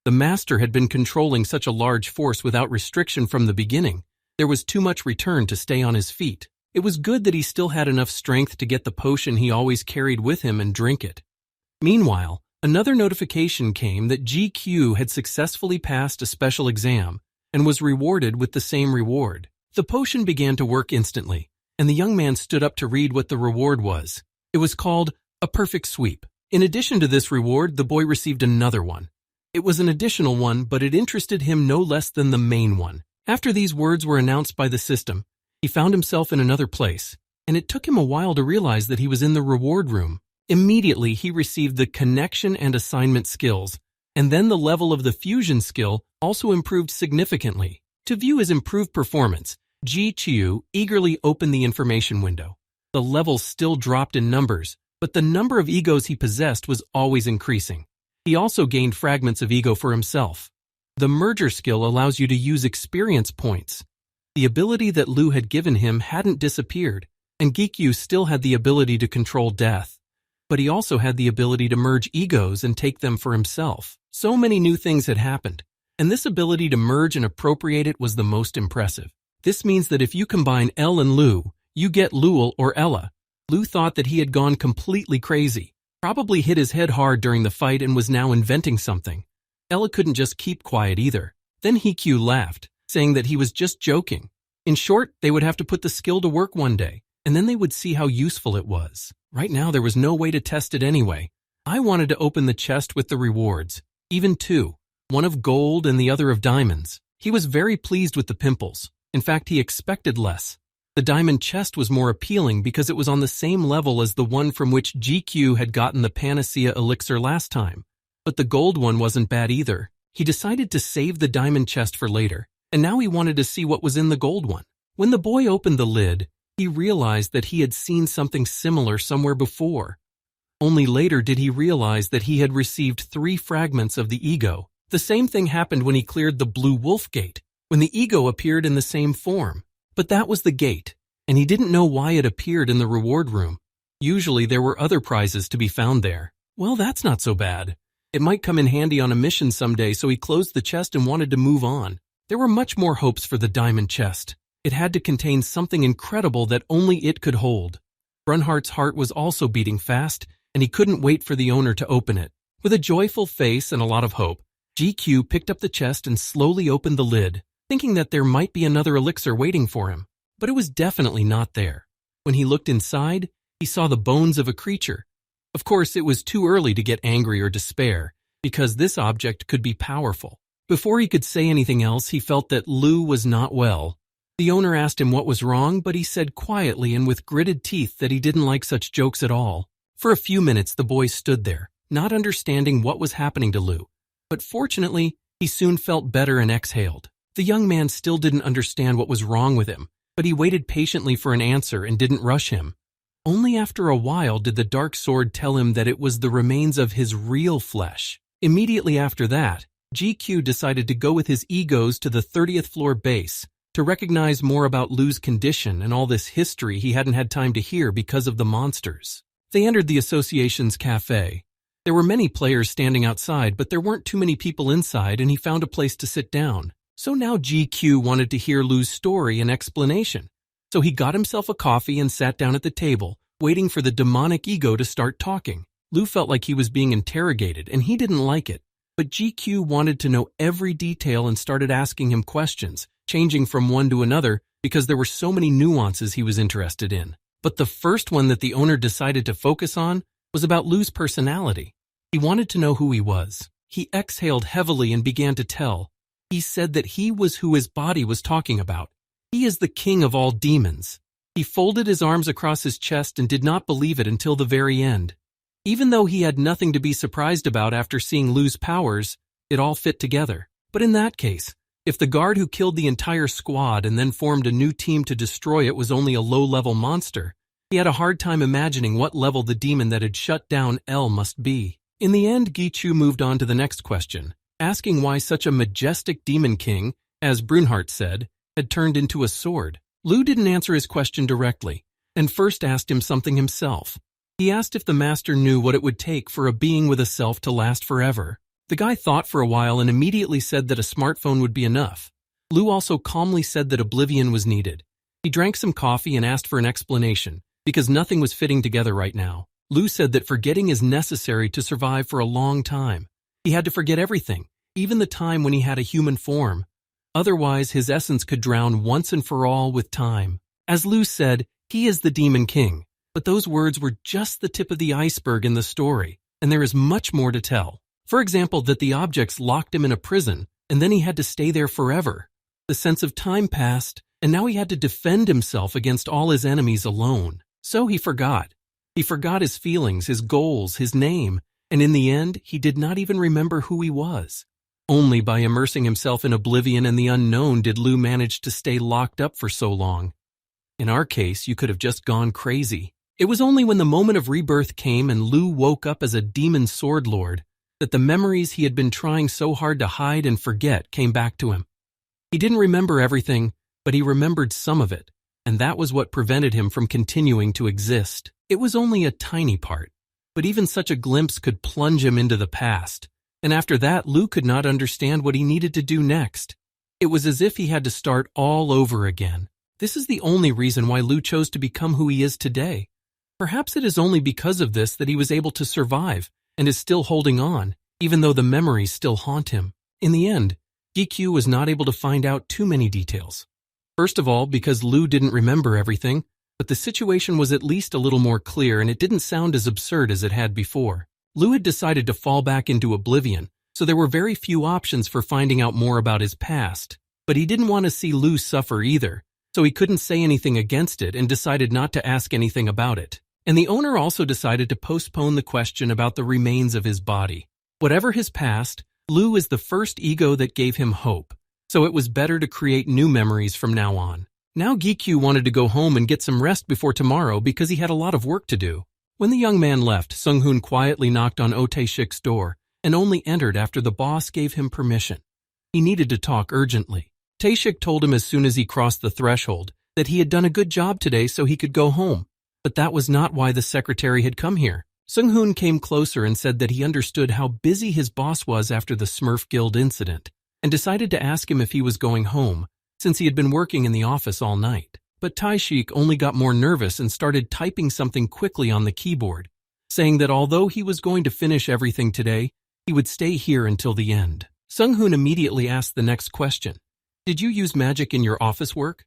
A: The master had been controlling such a large force without restriction from the beginning. There was too much return to stay on his feet. It was good that he still had enough strength to get the potion he always carried with him and drink it. Meanwhile, another notification came that GQ had successfully passed a special exam and was rewarded with the same reward. The potion began to work instantly, and the young man stood up to read what the reward was. It was called a perfect sweep. In addition to this reward, the boy received another one. It was an additional one, but it interested him no less than the main one. After these words were announced by the system, he found himself in another place, and it took him a while to realize that he was in the reward room. Immediately, he received the connection and assignment skills, and then the level of the fusion skill also improved significantly. To view his improved performance, Ji Qiu eagerly opened the information window. The levels still dropped in numbers, but the number of egos he possessed was always increasing. He also gained fragments of ego for himself. The merger skill allows you to use experience points. The ability that Lu had given him hadn't disappeared, and Gikyu still had the ability to control death. But he also had the ability to merge egos and take them for himself. So many new things had happened, and this ability to merge and appropriate it was the most impressive. This means that if you combine El and Lu, you get Luel or Ella. Lu thought that he had gone completely crazy, probably hit his head hard during the fight and was now inventing something. Ella couldn't just keep quiet either. Then Hikyu laughed, saying that he was just joking. In short, they would have to put the skill to work one day, and then they would see how useful it was. Right now, there was no way to test it anyway. I wanted to open the chest with the rewards, even two, one of gold and the other of diamonds. He was very pleased with the pimples. In fact, he expected less. The diamond chest was more appealing because it was on the same level as the one from which GQ had gotten the panacea elixir last time. But the gold one wasn't bad either. He decided to save the diamond chest for later, and now he wanted to see what was in the gold one. When the boy opened the lid, he realized that he had seen something similar somewhere before. Only later did he realize that he had received 3 fragments of the ego. The same thing happened when he cleared the Blue Wolf Gate, when the ego appeared in the same form. But that was the gate, and he didn't know why it appeared in the reward room. Usually there were other prizes to be found there. Well, that's not so bad. It might come in handy on a mission someday, so he closed the chest and wanted to move on. There were much more hopes for the diamond chest. It had to contain something incredible that only it could hold. Brunhart's heart was also beating fast, and he couldn't wait for the owner to open it. With a joyful face and a lot of hope, GQ picked up the chest and slowly opened the lid, thinking that there might be another elixir waiting for him. But it was definitely not there. When he looked inside, he saw the bones of a creature. Of course, it was too early to get angry or despair, because this object could be powerful. Before he could say anything else, he felt that Lu was not well. The owner asked him what was wrong, but he said quietly and with gritted teeth that he didn't like such jokes at all. For a few minutes, the boy stood there, not understanding what was happening to Lu. But fortunately, he soon felt better and exhaled. The young man still didn't understand what was wrong with him, but he waited patiently for an answer and didn't rush him. Only after a while did the dark sword tell him that it was the remains of his real flesh. Immediately after that, GQ decided to go with his egos to the 30th floor base to recognize more about Lu's condition and all this history he hadn't had time to hear because of the monsters. They entered the association's cafe. There were many players standing outside, but there weren't too many people inside, and he found a place to sit down. So now GQ wanted to hear Lu's story and explanation. So he got himself a coffee and sat down at the table, waiting for the demonic ego to start talking. Lu felt like he was being interrogated, and he didn't like it. But GQ wanted to know every detail and started asking him questions, changing from one to another because there were so many nuances he was interested in. But the first one that the owner decided to focus on was about Lu's personality. He wanted to know who he was. He exhaled heavily and began to tell. He said that he was who his body was talking about. He is the king of all demons. He folded his arms across his chest and did not believe it until the very end. Even though he had nothing to be surprised about after seeing Lu's powers, it all fit together. But in that case, if the guard who killed the entire squad and then formed a new team to destroy it was only a low-level monster, he had a hard time imagining what level the demon that had shut down L must be. In the end, Gichu moved on to the next question, asking why such a majestic demon king, as Brunhart said, had turned into a sword. Lu didn't answer his question directly, and first asked him something himself. He asked if the master knew what it would take for a being with a self to last forever. The guy thought for a while and immediately said that a smartphone would be enough. Lu also calmly said that oblivion was needed. He drank some coffee and asked for an explanation, because nothing was fitting together right now. Lu said that forgetting is necessary to survive for a long time. He had to forget everything, even the time when he had a human form. Otherwise, his essence could drown once and for all with time. As Lu said, he is the Demon King. But those words were just the tip of the iceberg in the story, and there is much more to tell. For example, that the objects locked him in a prison, and then he had to stay there forever. The sense of time passed, and now he had to defend himself against all his enemies alone. So he forgot. He forgot his feelings, his goals, his name, and in the end, he did not even remember who he was. Only by immersing himself in oblivion and the unknown did Lu manage to stay locked up for so long. In our case, you could have just gone crazy. It was only when the moment of rebirth came and Lu woke up as a demon sword lord that the memories he had been trying so hard to hide and forget came back to him. He didn't remember everything, but he remembered some of it, and that was what prevented him from continuing to exist. It was only a tiny part, but even such a glimpse could plunge him into the past, and after that Lu could not understand what he needed to do next. It was as if he had to start all over again. This is the only reason why Lu chose to become who he is today. Perhaps it is only because of this that he was able to survive and is still holding on, even though the memories still haunt him. In the end, GQ was not able to find out too many details. First of all, because Lu didn't remember everything, but the situation was at least a little more clear and it didn't sound as absurd as it had before. Lu had decided to fall back into oblivion, so there were very few options for finding out more about his past. But he didn't want to see Lu suffer either, so he couldn't say anything against it and decided not to ask anything about it. And the owner also decided to postpone the question about the remains of his body. Whatever his past, Lu is the first ego that gave him hope, so it was better to create new memories from now on. Now Gikyu wanted to go home and get some rest before tomorrow because he had a lot of work to do. When the young man left, Sung-hoon quietly knocked on Oh Tae-shik's door and only entered after the boss gave him permission. He needed to talk urgently. Tae-shik told him as soon as he crossed the threshold that he had done a good job today so he could go home. But that was not why the secretary had come here. Sung-hoon came closer and said that he understood how busy his boss was after the Smurf Guild incident and decided to ask him if he was going home since he had been working in the office all night. But Tae-shik only got more nervous and started typing something quickly on the keyboard, saying that although he was going to finish everything today, he would stay here until the end. Sung-hoon immediately asked the next question. Did you use magic in your office work?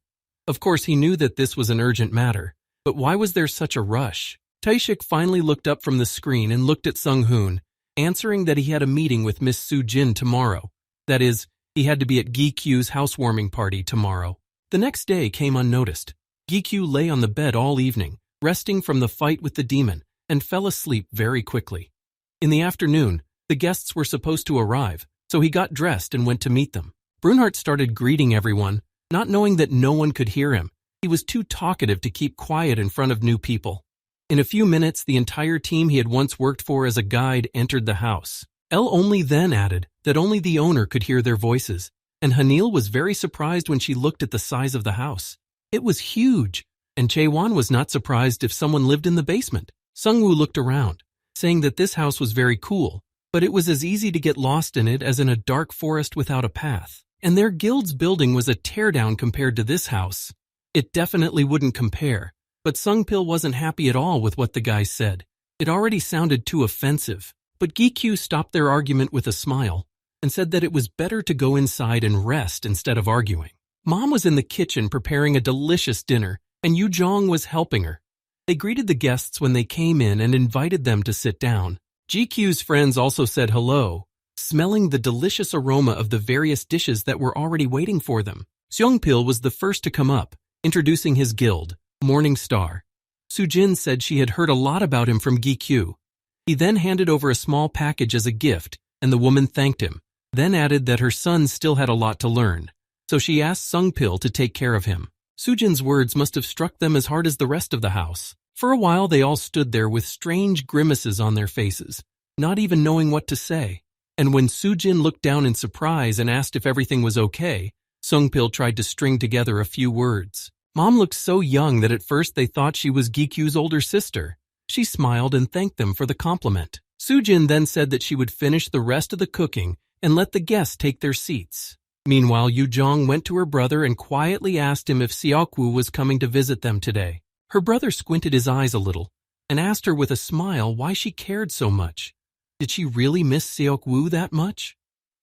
A: Of course, he knew that this was an urgent matter. But why was there such a rush? Tae-shik finally looked up from the screen and looked at Sung-hoon, answering that he had a meeting with Miss Soo-jin tomorrow. That is, he had to be at Gikyu's housewarming party tomorrow. The next day came unnoticed. Gikyu lay on the bed all evening, resting from the fight with the demon, and fell asleep very quickly. In the afternoon, the guests were supposed to arrive, so he got dressed and went to meet them. Brunhart started greeting everyone, not knowing that no one could hear him. He was too talkative to keep quiet in front of new people. In a few minutes, the entire team he had once worked for as a guide entered the house. El only then added that only the owner could hear their voices, and Hanil was very surprised when she looked at the size of the house. It was huge, and Chaewon was not surprised if someone lived in the basement. Sungwoo looked around, saying that this house was very cool, but it was as easy to get lost in it as in a dark forest without a path. And their guild's building was a teardown compared to this house. It definitely wouldn't compare, but Sungpil wasn't happy at all with what the guy said. It already sounded too offensive, but Gikyu stopped their argument with a smile and said that it was better to go inside and rest instead of arguing. Mom was in the kitchen preparing a delicious dinner, and Yu Jong was helping her. They greeted the guests when they came in and invited them to sit down. GQ's friends also said hello, smelling the delicious aroma of the various dishes that were already waiting for them. Seongpil was the first to come up, introducing his guild, Morning Star. Soo-jin said she had heard a lot about him from GQ. He then handed over a small package as a gift, and the woman thanked him, then added that her son still had a lot to learn, so she asked Sungpil to take care of him. Soo-jin's words must have struck them as hard as the rest of the house. For a while they all stood there with strange grimaces on their faces, not even knowing what to say. And when Soo-jin looked down in surprise and asked if everything was okay, Sungpil tried to string together a few words. Mom looked so young that at first they thought she was Gikyu's older sister. She smiled and thanked them for the compliment. Sujin then said that she would finish the rest of the cooking and let the guests take their seats. Meanwhile, Yujong went to her brother and quietly asked him if Seokwoo was coming to visit them today. Her brother squinted his eyes a little and asked her with a smile why she cared so much. Did she really miss Seokwoo that much?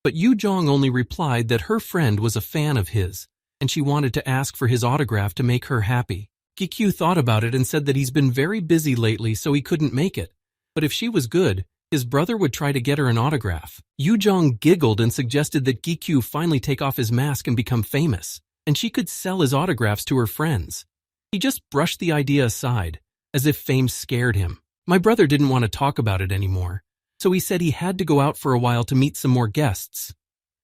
A: But Yujong only replied that her friend was a fan of his, and she wanted to ask for his autograph to make her happy. Gikyu thought about it and said that he's been very busy lately, so he couldn't make it. But if she was good, his brother would try to get her an autograph. Yujong giggled and suggested that Gikyu finally take off his mask and become famous, and she could sell his autographs to her friends. He just brushed the idea aside, as if fame scared him. My brother didn't want to talk about it anymore, so he said he had to go out for a while to meet some more guests.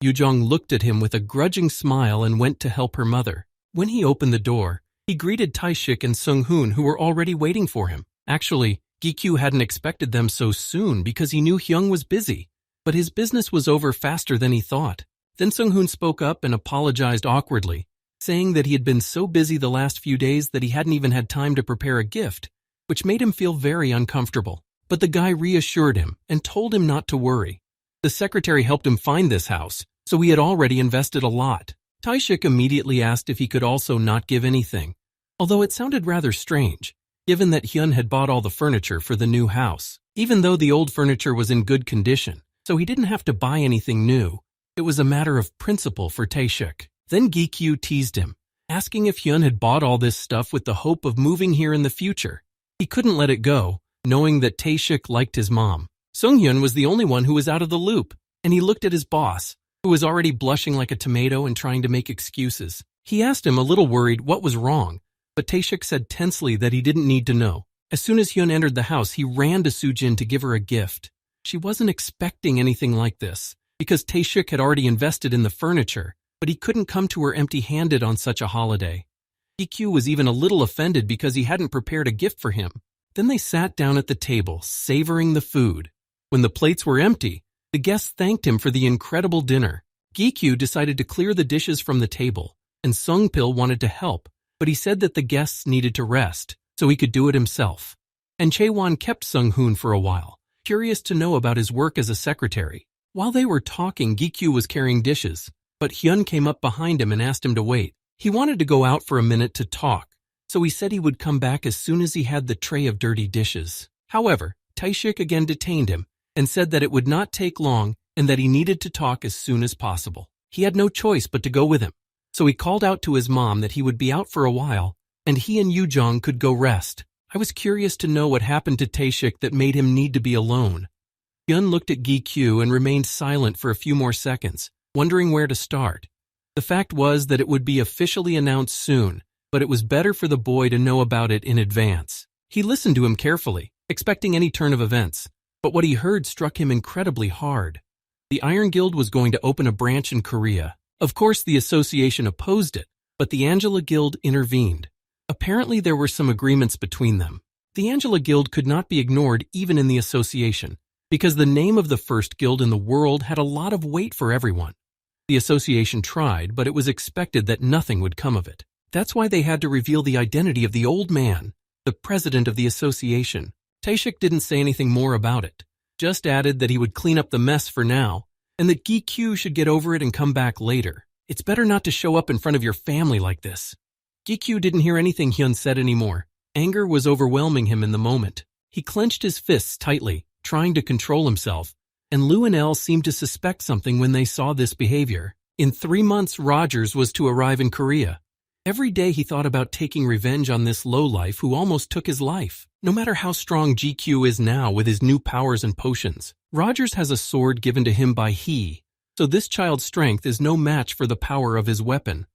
A: Yujong looked at him with a grudging smile and went to help her mother. When he opened the door, he greeted Taeshik and Sung-hoon, who were already waiting for him. Actually, Gikyu hadn't expected them so soon because he knew Hyung was busy, but his business was over faster than he thought. Then Sung-hoon spoke up and apologized awkwardly, saying that he had been so busy the last few days that he hadn't even had time to prepare a gift, which made him feel very uncomfortable. But the guy reassured him and told him not to worry. The secretary helped him find this house, so he had already invested a lot. Taeshik immediately asked if he could also not give anything, although it sounded rather strange, given that Hyun had bought all the furniture for the new house. Even though the old furniture was in good condition, so he didn't have to buy anything new. It was a matter of principle for Taeshik. Then Gikyu teased him, asking if Hyun had bought all this stuff with the hope of moving here in the future. He couldn't let it go, knowing that Taeshik liked his mom. Sunghyun was the only one who was out of the loop, and he looked at his boss, who was already blushing like a tomato and trying to make excuses. He asked him, a little worried, what was wrong, but Taeshik said tensely that he didn't need to know. As soon as Hyun entered the house, he ran to Sujin to give her a gift. She wasn't expecting anything like this, because Taeshik had already invested in the furniture, but he couldn't come to her empty-handed on such a holiday. Gikyu was even a little offended because he hadn't prepared a gift for him. Then they sat down at the table, savoring the food. When the plates were empty, the guests thanked him for the incredible dinner. Gikyu decided to clear the dishes from the table, and Sungpil wanted to help, but he said that the guests needed to rest, so he could do it himself. And Chaewon kept Sung-hoon for a while, curious to know about his work as a secretary. While they were talking, Gikyu was carrying dishes, but Hyun came up behind him and asked him to wait. He wanted to go out for a minute to talk, so he said he would come back as soon as he had the tray of dirty dishes. However, Taeshik again detained him and said that it would not take long and that he needed to talk as soon as possible. He had no choice but to go with him, so he called out to his mom that he would be out for a while and he and Yujong could go rest. I was curious to know what happened to Taeshik that made him need to be alone. Hyun looked at Gikyu and remained silent for a few more seconds, wondering where to start. The fact was that it would be officially announced soon, but it was better for the boy to know about it in advance. He listened to him carefully, expecting any turn of events, but what he heard struck him incredibly hard. The Iron Guild was going to open a branch in Korea. Of course, the association opposed it, but the Angela Guild intervened. Apparently, there were some agreements between them. The Angela Guild could not be ignored even in the association, because the name of the first guild in the world had a lot of weight for everyone. The association tried, but it was expected that nothing would come of it. That's why they had to reveal the identity of the old man, the president of the association. Taeshik didn't say anything more about it, just added that he would clean up the mess for now, and that Gikyu should get over it and come back later. It's better not to show up in front of your family like this. Gikyu didn't hear anything Hyun said anymore. Anger was overwhelming him in the moment. He clenched his fists tightly, trying to control himself, and Lou and Elle seemed to suspect something when they saw this behavior. In 3 months, Rogers was to arrive in Korea. Every day he thought about taking revenge on this lowlife who almost took his life. No matter how strong GQ is now with his new powers and potions, Rogers has a sword given to him by He, so this child's strength is no match for the power of his weapon.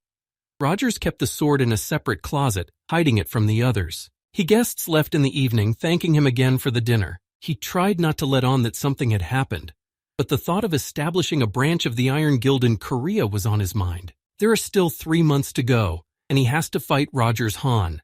A: Rogers kept the sword in a separate closet, hiding it from the others. Guests left in the evening, thanking him again for the dinner. He tried not to let on that something had happened, but the thought of establishing a branch of the Iron Guild in Korea was on his mind. There are still 3 months to go, and he has to fight Rogers Han.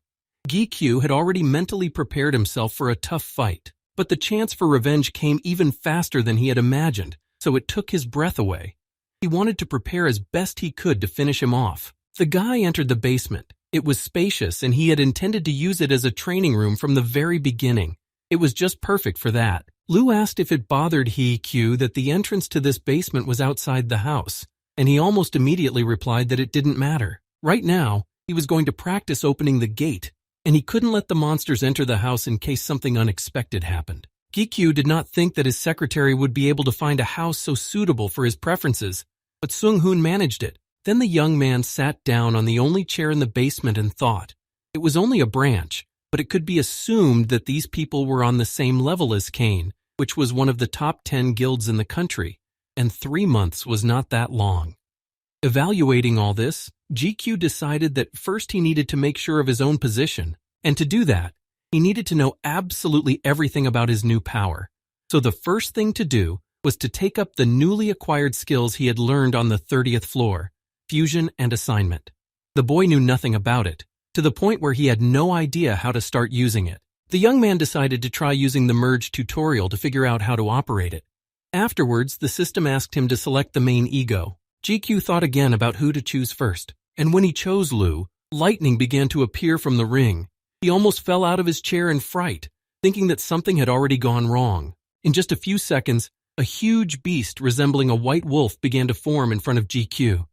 A: Gikyu had already mentally prepared himself for a tough fight, but the chance for revenge came even faster than he had imagined, so it took his breath away. He wanted to prepare as best he could to finish him off. The guy entered the basement. It was spacious, and he had intended to use it as a training room from the very beginning. It was just perfect for that. Lu asked if it bothered Q that the entrance to this basement was outside the house, and he almost immediately replied that it didn't matter. Right now, he was going to practice opening the gate, and he couldn't let the monsters enter the house in case something unexpected happened. Q did not think that his secretary would be able to find a house so suitable for his preferences, but Sung-hoon managed it. Then the young man sat down on the only chair in the basement and thought. It was only a branch, but it could be assumed that these people were on the same level as Kane, which was one of the top 10 guilds in the country, and 3 months was not that long. Evaluating all this, GQ decided that first he needed to make sure of his own position, and to do that, he needed to know absolutely everything about his new power. So the first thing to do was to take up the newly acquired skills he had learned on the 30th floor, fusion and assignment. The boy knew nothing about it, to the point where he had no idea how to start using it. The young man decided to try using the merge tutorial to figure out how to operate it. Afterwards, the system asked him to select the main ego. GQ thought again about who to choose first, and when he chose Lu, lightning began to appear from the ring. He almost fell out of his chair in fright, thinking that something had already gone wrong. In just a few seconds, a huge beast resembling a white wolf began to form in front of GQ.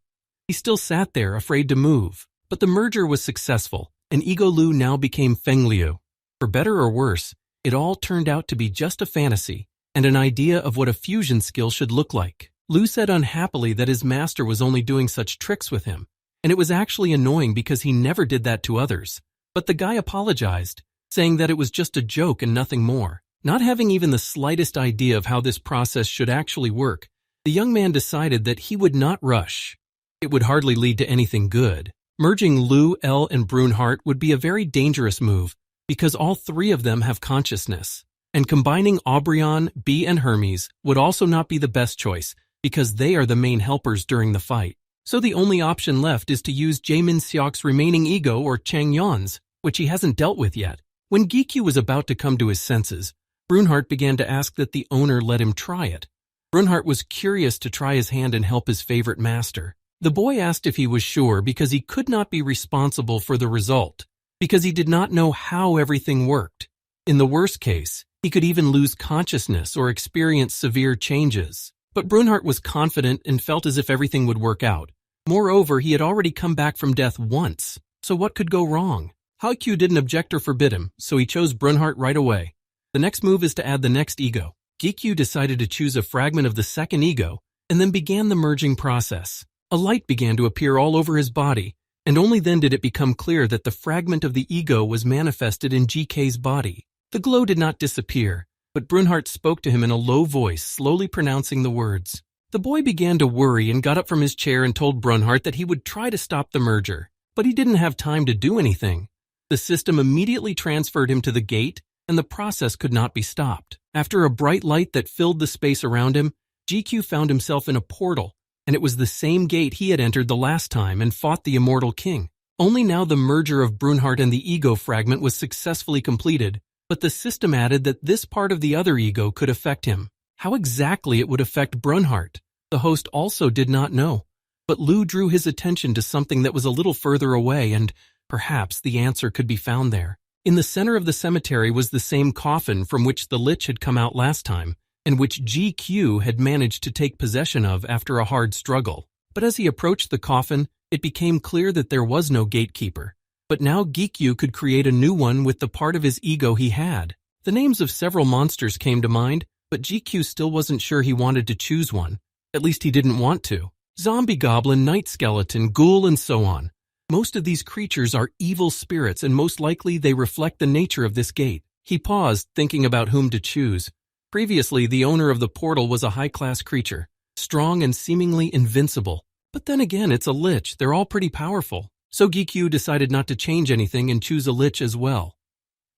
A: He still sat there, afraid to move, but the merger was successful, and Ego Lu now became Fengliu. For better or worse, it all turned out to be just a fantasy, and an idea of what a fusion skill should look like. Lu said unhappily that his master was only doing such tricks with him, and it was actually annoying because he never did that to others. But the guy apologized, saying that it was just a joke and nothing more. Not having even the slightest idea of how this process should actually work, the young man decided that he would not rush. It would hardly lead to anything good. Merging Lu, L, and Brunhart would be a very dangerous move because all three of them have consciousness. And combining Aubryon, B, and Hermes would also not be the best choice because they are the main helpers during the fight. So the only option left is to use Jaemin Seok's remaining ego, or Chang Yon's, which he hasn't dealt with yet. When Gikyu was about to come to his senses, Brunhart began to ask that the owner let him try it. Brunhart was curious to try his hand and help his favorite master. The boy asked if he was sure because he could not be responsible for the result, because he did not know how everything worked. In the worst case, he could even lose consciousness or experience severe changes. But Brunhart was confident and felt as if everything would work out. Moreover, he had already come back from death once, so what could go wrong? Haikyu didn't object or forbid him, so he chose Brunhart right away. The next move is to add the next ego. Gikyu decided to choose a fragment of the second ego, and then began the merging process. A light began to appear all over his body, and only then did it become clear that the fragment of the ego was manifested in GK's body. The glow did not disappear, but Brunhart spoke to him in a low voice, slowly pronouncing the words. The boy began to worry and got up from his chair and told Brunhart that he would try to stop the merger, but he didn't have time to do anything. The system immediately transferred him to the gate, and the process could not be stopped. After a bright light that filled the space around him, GQ found himself in a portal, and it was the same gate he had entered the last time and fought the immortal king. Only now the merger of Brunhart and the ego fragment was successfully completed, but the system added that this part of the other ego could affect him. How exactly it would affect Brunhart, the host also did not know, but Lu drew his attention to something that was a little further away, and perhaps the answer could be found there. In the center of the cemetery was the same coffin from which the Lich had come out last time, and which GQ had managed to take possession of after a hard struggle. But as he approached the coffin, it became clear that there was no gatekeeper. But now Gikyu could create a new one with the part of his ego he had. The names of several monsters came to mind, but GQ still wasn't sure he wanted to choose one. At least he didn't want to. Zombie goblin, night skeleton, ghoul, and so on. Most of these creatures are evil spirits, and most likely they reflect the nature of this gate. He paused, thinking about whom to choose. Previously, the owner of the portal was a high-class creature, strong and seemingly invincible. But then again, it's a lich. They're all pretty powerful. So Gikyu decided not to change anything and choose a lich as well.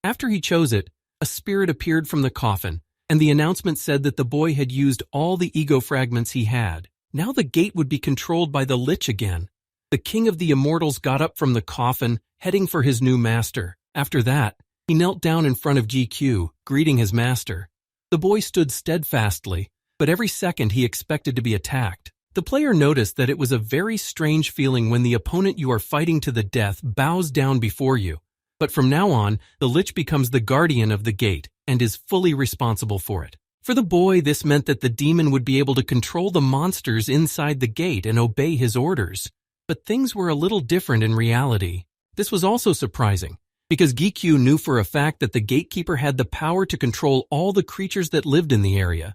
A: After he chose it, a spirit appeared from the coffin, and the announcement said that the boy had used all the ego fragments he had. Now the gate would be controlled by the lich again. The king of the immortals got up from the coffin, heading for his new master. After that, he knelt down in front of GQ, greeting his master. The boy stood steadfastly, but every second he expected to be attacked. The player noticed that it was a very strange feeling when the opponent you are fighting to the death bows down before you. But from now on, the lich becomes the guardian of the gate and is fully responsible for it. For the boy, this meant that the demon would be able to control the monsters inside the gate and obey his orders. But things were a little different in reality. This was also surprising, because Gikyu knew for a fact that the gatekeeper had the power to control all the creatures that lived in the area.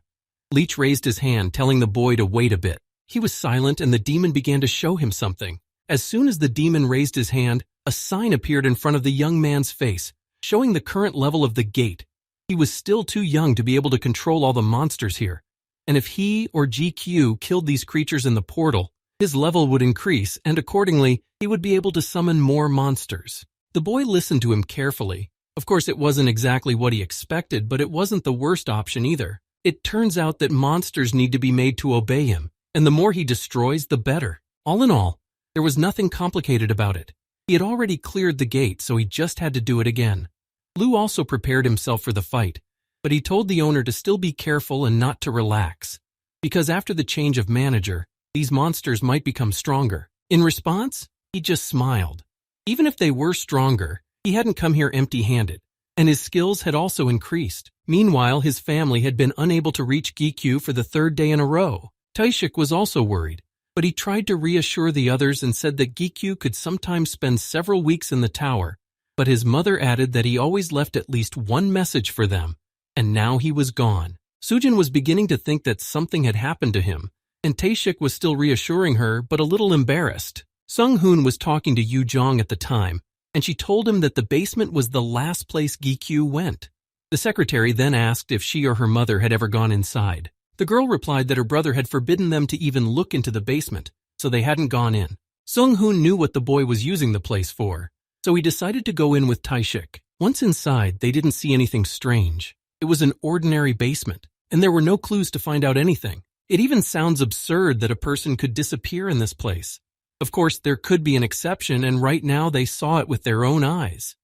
A: Leech raised his hand, telling the boy to wait a bit. He was silent, and the demon began to show him something. As soon as the demon raised his hand, a sign appeared in front of the young man's face, showing the current level of the gate. He was still too young to be able to control all the monsters here, and if he or GQ killed these creatures in the portal, his level would increase, and accordingly, he would be able to summon more monsters. The boy listened to him carefully. Of course, it wasn't exactly what he expected, but it wasn't the worst option either. It turns out that monsters need to be made to obey him, and the more he destroys, the better. All in all, there was nothing complicated about it. He had already cleared the gate, so he just had to do it again. Lu also prepared himself for the fight, but he told the owner to still be careful and not to relax, because after the change of manager, these monsters might become stronger. In response, he just smiled. Even if they were stronger, he hadn't come here empty-handed, and his skills had also increased. Meanwhile, his family had been unable to reach Gikyu for the third day in a row. Taishik was also worried, but he tried to reassure the others and said that Gikyu could sometimes spend several weeks in the tower, but his mother added that he always left at least one message for them, and now he was gone. Sujin was beginning to think that something had happened to him, and Taishik was still reassuring her, but a little embarrassed. Sung Hoon was talking to Yu Jong at the time, and she told him that the basement was the last place Gikyu went. The secretary then asked if she or her mother had ever gone inside. The girl replied that her brother had forbidden them to even look into the basement, so they hadn't gone in. Sung Hoon knew what the boy was using the place for, so he decided to go in with Taishik. Once inside, they didn't see anything strange. It was an ordinary basement, and there were no clues to find out anything. It even sounds absurd that a person could disappear in this place. Of course, there could be an exception, and right now they saw it with their own eyes.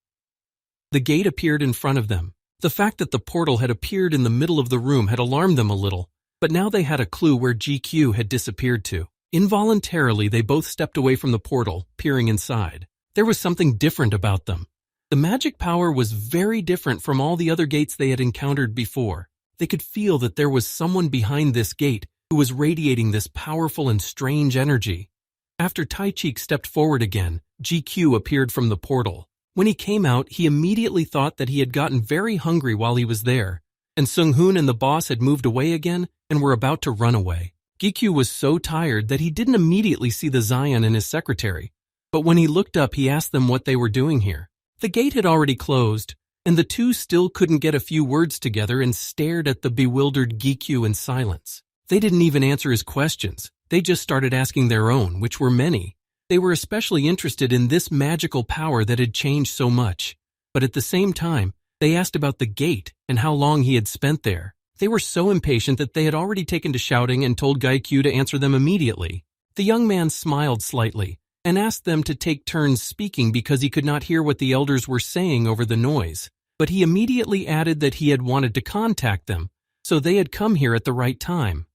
A: The gate appeared in front of them. The fact that the portal had appeared in the middle of the room had alarmed them a little, but now they had a clue where GQ had disappeared to. Involuntarily, they both stepped away from the portal, peering inside. There was something different about them. The magic power was very different from all the other gates they had encountered before. They could feel that there was someone behind this gate who was radiating this powerful and strange energy. After Taichik stepped forward again, GQ appeared from the portal. When he came out, he immediately thought that he had gotten very hungry while he was there, and Sung Hoon and the boss had moved away again and were about to run away. GQ was so tired that he didn't immediately see the Zion and his secretary, but when he looked up, he asked them what they were doing here. The gate had already closed, and the two still couldn't get a few words together and stared at the bewildered GQ in silence. They didn't even answer his questions. They just started asking their own, which were many. They were especially interested in this magical power that had changed so much. But at the same time, they asked about the gate and how long he had spent there. They were so impatient that they had already taken to shouting and told Gaikyu to answer them immediately. The young man smiled slightly and asked them to take turns speaking because he could not hear what the elders were saying over the noise. But he immediately added that he had wanted to contact them, so they had come here at the right time.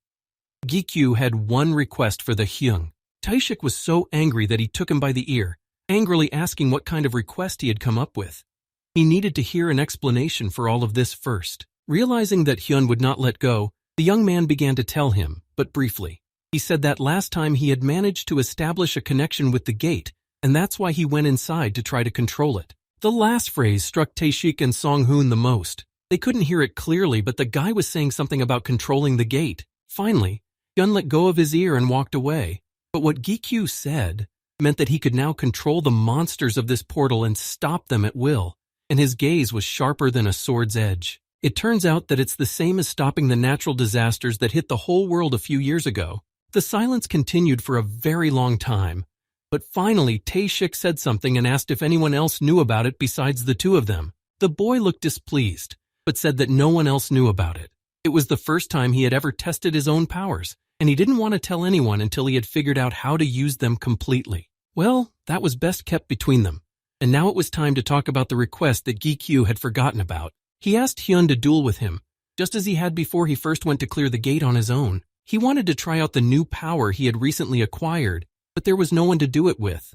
A: Gikyu had one request for the Hyung. Taishik was so angry that he took him by the ear, angrily asking what kind of request he had come up with. He needed to hear an explanation for all of this first. Realizing that Hyun would not let go, the young man began to tell him, but briefly. He said that last time he had managed to establish a connection with the gate, and that's why he went inside to try to control it. The last phrase struck Taishik and Song Hoon the most. They couldn't hear it clearly, but the guy was saying something about controlling the gate. Finally, Hyun let go of his ear and walked away. But what Gikyu said meant that he could now control the monsters of this portal and stop them at will, and his gaze was sharper than a sword's edge. It turns out that it's the same as stopping the natural disasters that hit the whole world a few years ago. The silence continued for a very long time, but finally Taishik said something and asked if anyone else knew about it besides the two of them. The boy looked displeased, but said that no one else knew about it. It was the first time he had ever tested his own powers, and he didn't want to tell anyone until he had figured out how to use them completely. Well, that was best kept between them, and now it was time to talk about the request that Gikyu had forgotten about. He asked Hyun to duel with him, just as he had before he first went to clear the gate on his own. He wanted to try out the new power he had recently acquired, but there was no one to do it with.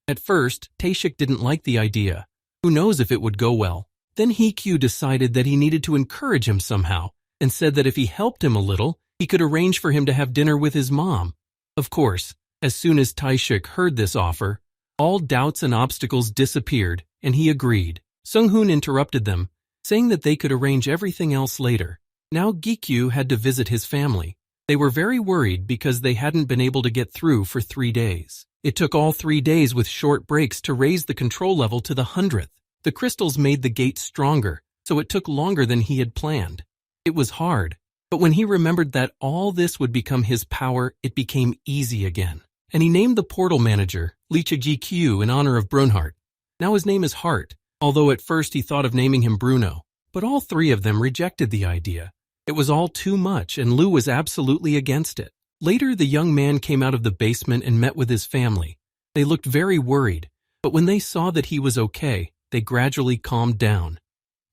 A: At first, Taishik didn't like the idea. Who knows if it would go well? Then Hikyu decided that he needed to encourage him somehow, and said that if he helped him a little, he could arrange for him to have dinner with his mom. Of course, as soon as Taishik heard this offer, all doubts and obstacles disappeared, and he agreed. Sung-hoon interrupted them, saying that they could arrange everything else later. Now Gikyu had to visit his family. They were very worried because they hadn't been able to get through for 3 days. It took all 3 days with short breaks to raise the control level to the 100th. The crystals made the gate stronger, so it took longer than he had planned. It was hard, but when he remembered that all this would become his power, it became easy again. And he named the portal manager, Licha GQ, in honor of Brunhart. Now his name is Hart, although at first he thought of naming him Bruno. But all 3 of them rejected the idea. It was all too much, and Lou was absolutely against it. Later, the young man came out of the basement and met with his family. They looked very worried, but when they saw that he was okay, they gradually calmed down.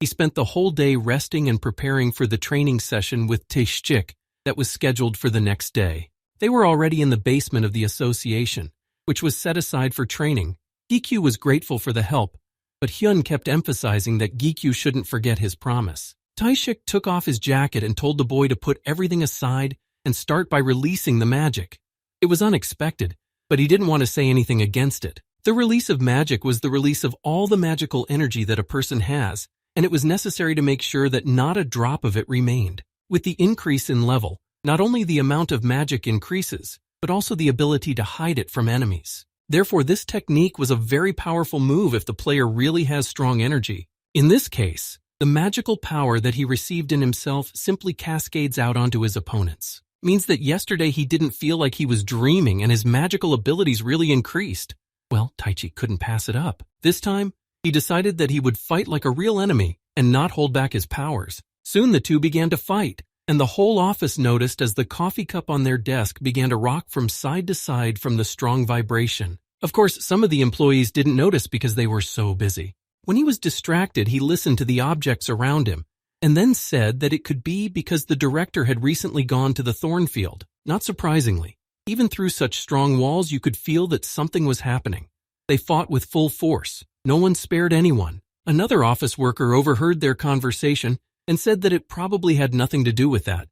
A: He spent the whole day resting and preparing for the training session with Taishik that was scheduled for the next day. They were already in the basement of the association, which was set aside for training. Gikyu was grateful for the help, but Hyun kept emphasizing that Gikyu shouldn't forget his promise. Taishik took off his jacket and told the boy to put everything aside and start by releasing the magic. It was unexpected, but he didn't want to say anything against it. The release of magic was the release of all the magical energy that a person has, and it was necessary to make sure that not a drop of it remained. With the increase in level, not only the amount of magic increases, but also the ability to hide it from enemies. Therefore, this technique was a very powerful move if the player really has strong energy. In this case, the magical power that he received in himself simply cascades out onto his opponents. Means that yesterday he didn't feel like he was dreaming and his magical abilities really increased. Well, Taichi couldn't pass it up. This time, he decided that he would fight like a real enemy and not hold back his powers. Soon the two began to fight, and the whole office noticed as the coffee cup on their desk began to rock from side to side from the strong vibration. Of course, some of the employees didn't notice because they were so busy. When he was distracted, he listened to the objects around him, and then said that it could be because the director had recently gone to the Thornfield. Not surprisingly, even through such strong walls, you could feel that something was happening. They fought with full force. No one spared anyone. Another office worker overheard their conversation and said that it probably had nothing to do with that.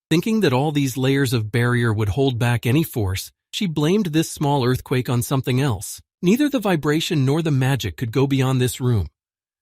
A: Thinking that all these layers of barrier would hold back any force, she blamed this small earthquake on something else. Neither the vibration nor the magic could go beyond this room.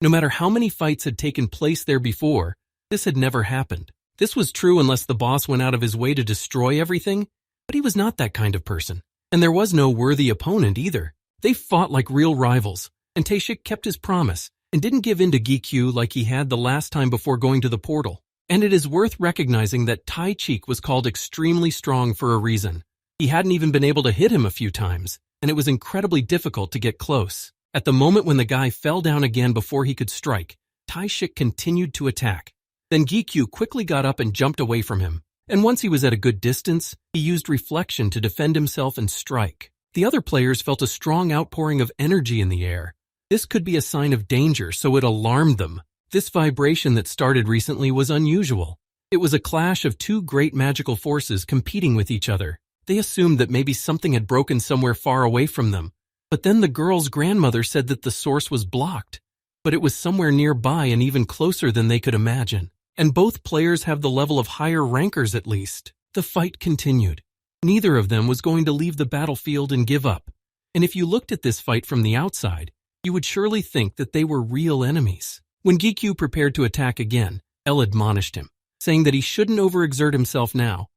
A: No matter how many fights had taken place there before, this had never happened. This was true unless the boss went out of his way to destroy everything, but he was not that kind of person. And there was no worthy opponent either. They fought like real rivals, and Taishik kept his promise and didn't give in to Gikyu like he had the last time before going to the portal. And it is worth recognizing that Taichik was called extremely strong for a reason. He hadn't even been able to hit him a few times, and it was incredibly difficult to get close. At the moment when the guy fell down again before he could strike, Taishik continued to attack. Then Gikyu quickly got up and jumped away from him, and once he was at a good distance, he used reflection to defend himself and strike. The other players felt a strong outpouring of energy in the air. This could be a sign of danger, so it alarmed them. This vibration that started recently was unusual. It was a clash of two great magical forces competing with each other. They assumed that maybe something had broken somewhere far away from them. But then the girl's grandmother said that the source was blocked. But it was somewhere nearby and even closer than they could imagine. And both players have the level of higher rankers at least. The fight continued. Neither of them was going to leave the battlefield and give up. And if you looked at this fight from the outside, you would surely think that they were real enemies. When Gikyu prepared to attack again, Elle admonished him, saying that he shouldn't overexert himself now.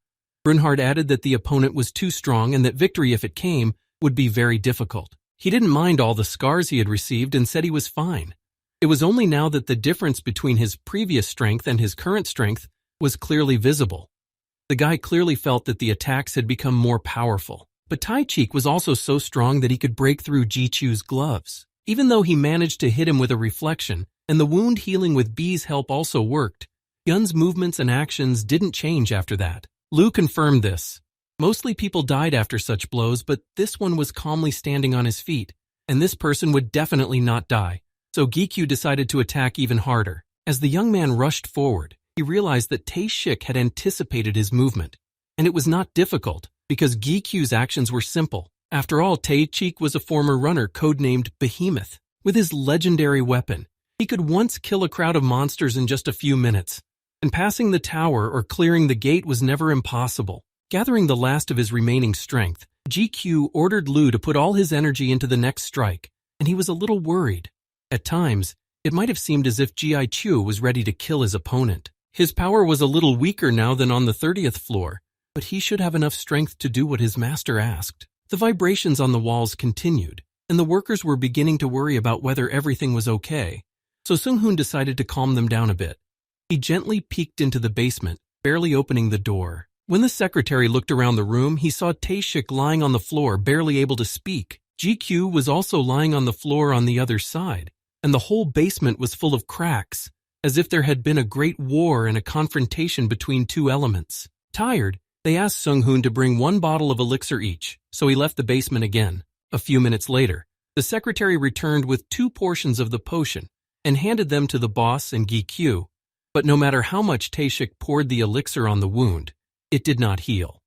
A: Brunhart added that the opponent was too strong and that victory, if it came, would be very difficult. He didn't mind all the scars he had received and said he was fine. It was only now that the difference between his previous strength and his current strength was clearly visible. The guy clearly felt that the attacks had become more powerful. But Taichik was also so strong that he could break through Jichu's gloves. Even though he managed to hit him with a reflection, and the wound healing with B's help also worked, Hyun's movements and actions didn't change after that. Lu confirmed this. Mostly people died after such blows, but this one was calmly standing on his feet, and this person would definitely not die. So Gikyu decided to attack even harder. As the young man rushed forward, he realized that Taishik had anticipated his movement. And it was not difficult, because Gikyu's actions were simple. After all, Taishik was a former runner codenamed Behemoth. With his legendary weapon, he could once kill a crowd of monsters in just a few minutes. and passing the tower or clearing the gate was never impossible. Gathering the last of his remaining strength, GQ ordered Lu to put all his energy into the next strike, and he was a little worried. At times, it might have seemed as if Ji Chu was ready to kill his opponent. His power was a little weaker now than on the 30th floor, but he should have enough strength to do what his master asked. The vibrations on the walls continued, and the workers were beginning to worry about whether everything was okay, so Sung-hoon decided to calm them down a bit. He gently peeked into the basement, barely opening the door. When the secretary looked around the room, he saw Tae-shik lying on the floor, barely able to speak. GQ was also lying on the floor on the other side, and the whole basement was full of cracks, as if there had been a great war and a confrontation between two elements. Tired, they asked Sung-hoon to bring 1 bottle of elixir each, so he left the basement again. A few minutes later, the secretary returned with 2 portions of the potion and handed them to the boss and GQ, but no matter how much Tae-shik poured the elixir on the wound, it did not heal.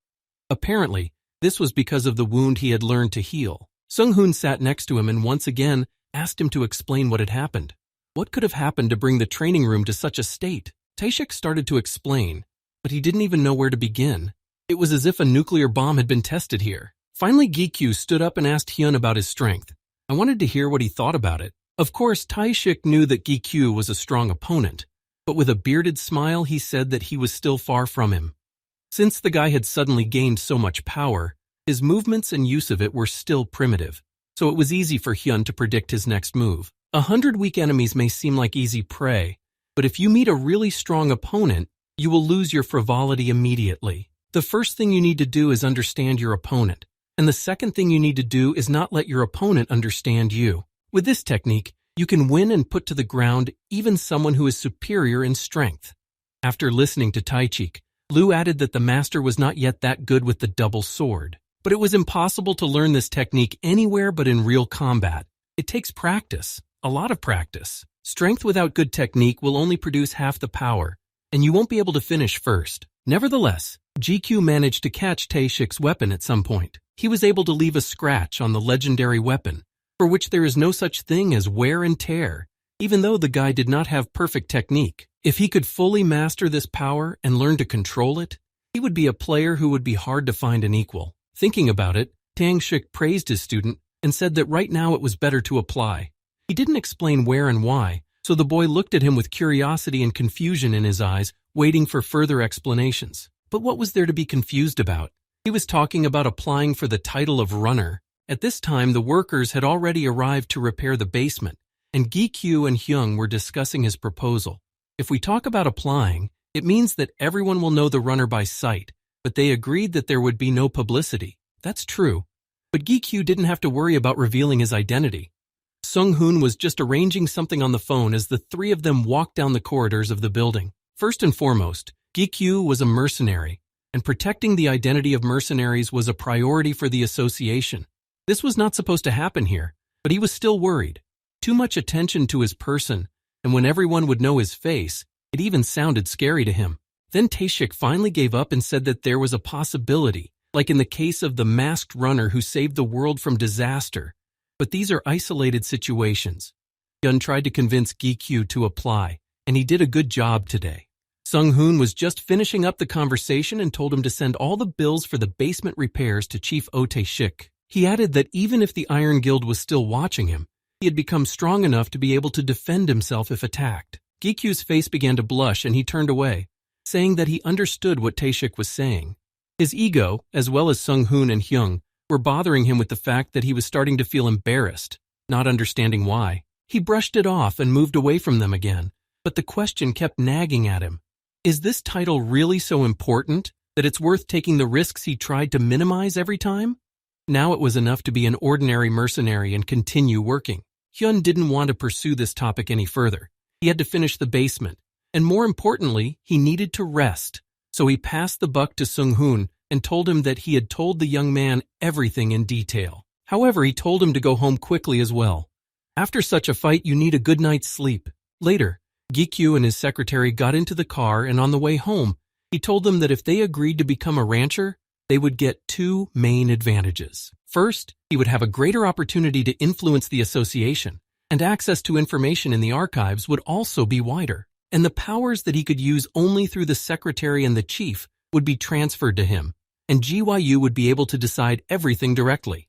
A: Apparently, this was because of the wound he had learned to heal. Sung-hoon sat next to him and once again asked him to explain what had happened. What could have happened to bring the training room to such a state? Tae-shik started to explain, but he didn't even know where to begin. It was as if a nuclear bomb had been tested here. Finally, Gikyu stood up and asked Hyun about his strength. I wanted to hear what he thought about it. Of course, Tae-shik knew that Gikyu was a strong opponent, but with a bearded smile he said that he was still far from him. Since the guy had suddenly gained so much power, his movements and use of it were still primitive, so it was easy for Hyun to predict his next move. 100 weak enemies may seem like easy prey, but if you meet a really strong opponent, you will lose your frivolity immediately. The first thing you need to do is understand your opponent, and the second thing you need to do is not let your opponent understand you. With this technique, you can win and put to the ground even someone who is superior in strength. After listening to Tae-shik, Lu added that the master was not yet that good with the double sword. But it was impossible to learn this technique anywhere but in real combat. It takes practice, a lot of practice. Strength without good technique will only produce half the power, and you won't be able to finish first. Nevertheless, GQ managed to catch Tae-shik's weapon at some point. He was able to leave a scratch on the legendary weapon, for which there is no such thing as wear and tear, even though the guy did not have perfect technique. If he could fully master this power and learn to control it, he would be a player who would be hard to find an equal. Thinking about it, Tae-shik praised his student and said that right now it was better to apply. He didn't explain where and why, so the boy looked at him with curiosity and confusion in his eyes, waiting for further explanations. But what was there to be confused about? He was talking about applying for the title of runner. At this time, the workers had already arrived to repair the basement, and Gi-kyu and Hyung were discussing his proposal. If we talk about applying, it means that everyone will know the runner by sight, but they agreed that there would be no publicity. That's true, but Gi-kyu didn't have to worry about revealing his identity. Sung-hoon was just arranging something on the phone as the 3 of them walked down the corridors of the building. First and foremost, Gi-kyu was a mercenary, and protecting the identity of mercenaries was a priority for the association. This was not supposed to happen here, but he was still worried. Too much attention to his person, and when everyone would know his face, it even sounded scary to him. Then Tae-shik finally gave up and said that there was a possibility, like in the case of the masked runner who saved the world from disaster. But these are isolated situations. Hyun tried to convince Gi-kyu to apply, and he did a good job today. Sung-hoon was just finishing up the conversation and told him to send all the bills for the basement repairs to Chief Oh Tae-shik. He added that even if the Iron Guild was still watching him, he had become strong enough to be able to defend himself if attacked. Gi-kyu's face began to blush and he turned away, saying that he understood what Tae-shik was saying. His ego, as well as Sung-hoon and Hyung, were bothering him with the fact that he was starting to feel embarrassed, not understanding why. He brushed it off and moved away from them again, but the question kept nagging at him. Is this title really so important that it's worth taking the risks he tried to minimize every time? Now it was enough to be an ordinary mercenary and continue working. Hyun didn't want to pursue this topic any further. He had to finish the basement, and more importantly, he needed to rest. So he passed the buck to Sung-hoon and told him that he had told the young man everything in detail. However, he told him to go home quickly as well. After such a fight, you need a good night's sleep. Later, Gi-kyu and his secretary got into the car, and on the way home, he told them that if they agreed to become a rancher, they would get 2 main advantages. First, he would have a greater opportunity to influence the association, and access to information in the archives would also be wider. and the powers that he could use only through the secretary and the chief would be transferred to him, and GYU would be able to decide everything directly.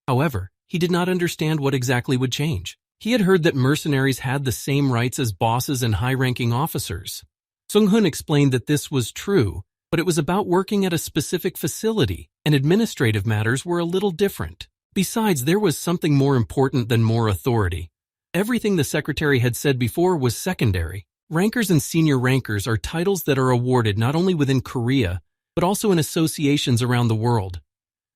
A: However, he did not understand what exactly would change. He had heard that mercenaries had the same rights as bosses and high-ranking officers. Sung-hoon explained that this was true, but it was about working at a specific facility, and administrative matters were a little different. Besides, there was something more important than more authority. Everything the secretary had said before was secondary. Rankers and senior rankers are titles that are awarded not only within Korea, but also in associations around the world.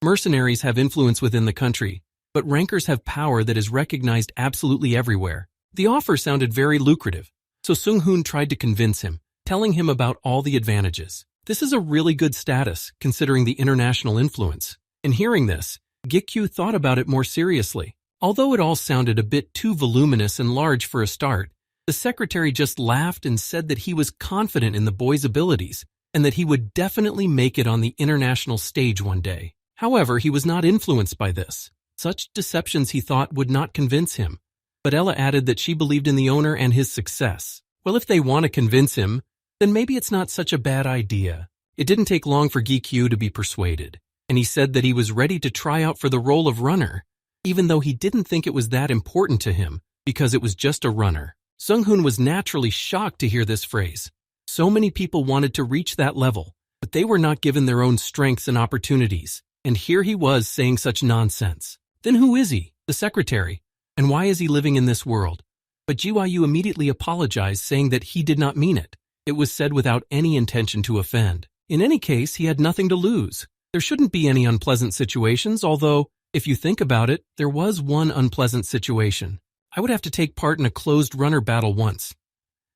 A: Mercenaries have influence within the country, but rankers have power that is recognized absolutely everywhere. The offer sounded very lucrative, so Sung-hoon tried to convince him, telling him about all the advantages. This is a really good status, considering the international influence. In hearing this, Gikyu thought about it more seriously. Although it all sounded a bit too voluminous and large for a start, the secretary just laughed and said that he was confident in the boy's abilities and that he would definitely make it on the international stage one day. However, he was not influenced by this. Such deceptions, he thought, would not convince him. But Ella added that she believed in the owner and his success. Well, if they want to convince him, then maybe it's not such a bad idea. It didn't take long for Gikyu to be persuaded, and he said that he was ready to try out for the role of runner, even though he didn't think it was that important to him, because it was just a runner. Sung-hoon was naturally shocked to hear this phrase. So many people wanted to reach that level, but they were not given their own strengths and opportunities, and here he was saying such nonsense. Then who is he, the secretary, and why is he living in this world? But GYU immediately apologized, saying that he did not mean it. It was said without any intention to offend. In any case, he had nothing to lose. There shouldn't be any unpleasant situations, although, if you think about it, there was one unpleasant situation. I would have to take part in a closed runner battle once.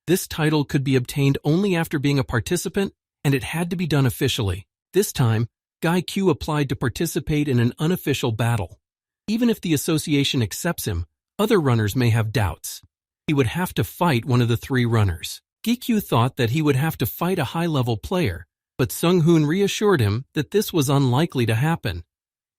A: This title could be obtained only after being a participant, and it had to be done officially. This time, Guy Q applied to participate in an unofficial battle. Even if the association accepts him, other runners may have doubts. He would have to fight one of the 3 runners. Gikyu thought that he would have to fight a high-level player, but Sung-hoon reassured him that this was unlikely to happen.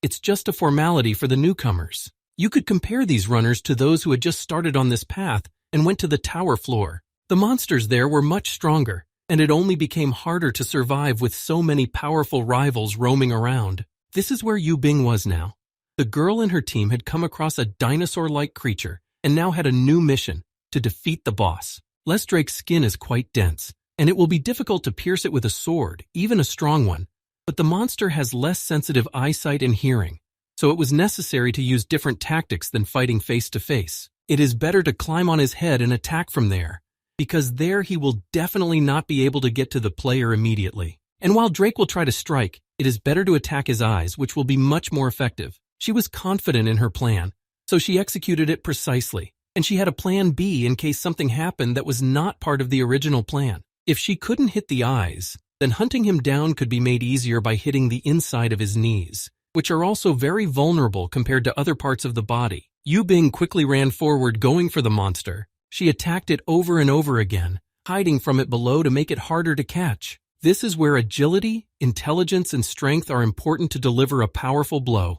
A: It's just a formality for the newcomers. You could compare these runners to those who had just started on this path and went to the tower floor. The monsters there were much stronger, and it only became harder to survive with so many powerful rivals roaming around. This is where Yu Bing was now. The girl and her team had come across a dinosaur-like creature and now had a new mission, to defeat the boss. Les Drake's skin is quite dense, and it will be difficult to pierce it with a sword, even a strong one, but the monster has less sensitive eyesight and hearing, so it was necessary to use different tactics than fighting face-to-face. It is better to climb on his head and attack from there, because there he will definitely not be able to get to the player immediately. And while Drake will try to strike, it is better to attack his eyes, which will be much more effective. She was confident in her plan, so she executed it precisely, and she had a plan B in case something happened that was not part of the original plan. If she couldn't hit the eyes, then hunting him down could be made easier by hitting the inside of his knees, which are also very vulnerable compared to other parts of the body. Yu Bing quickly ran forward, going for the monster. She attacked it over and over again, hiding from it below to make it harder to catch. This is where agility, intelligence, and strength are important to deliver a powerful blow.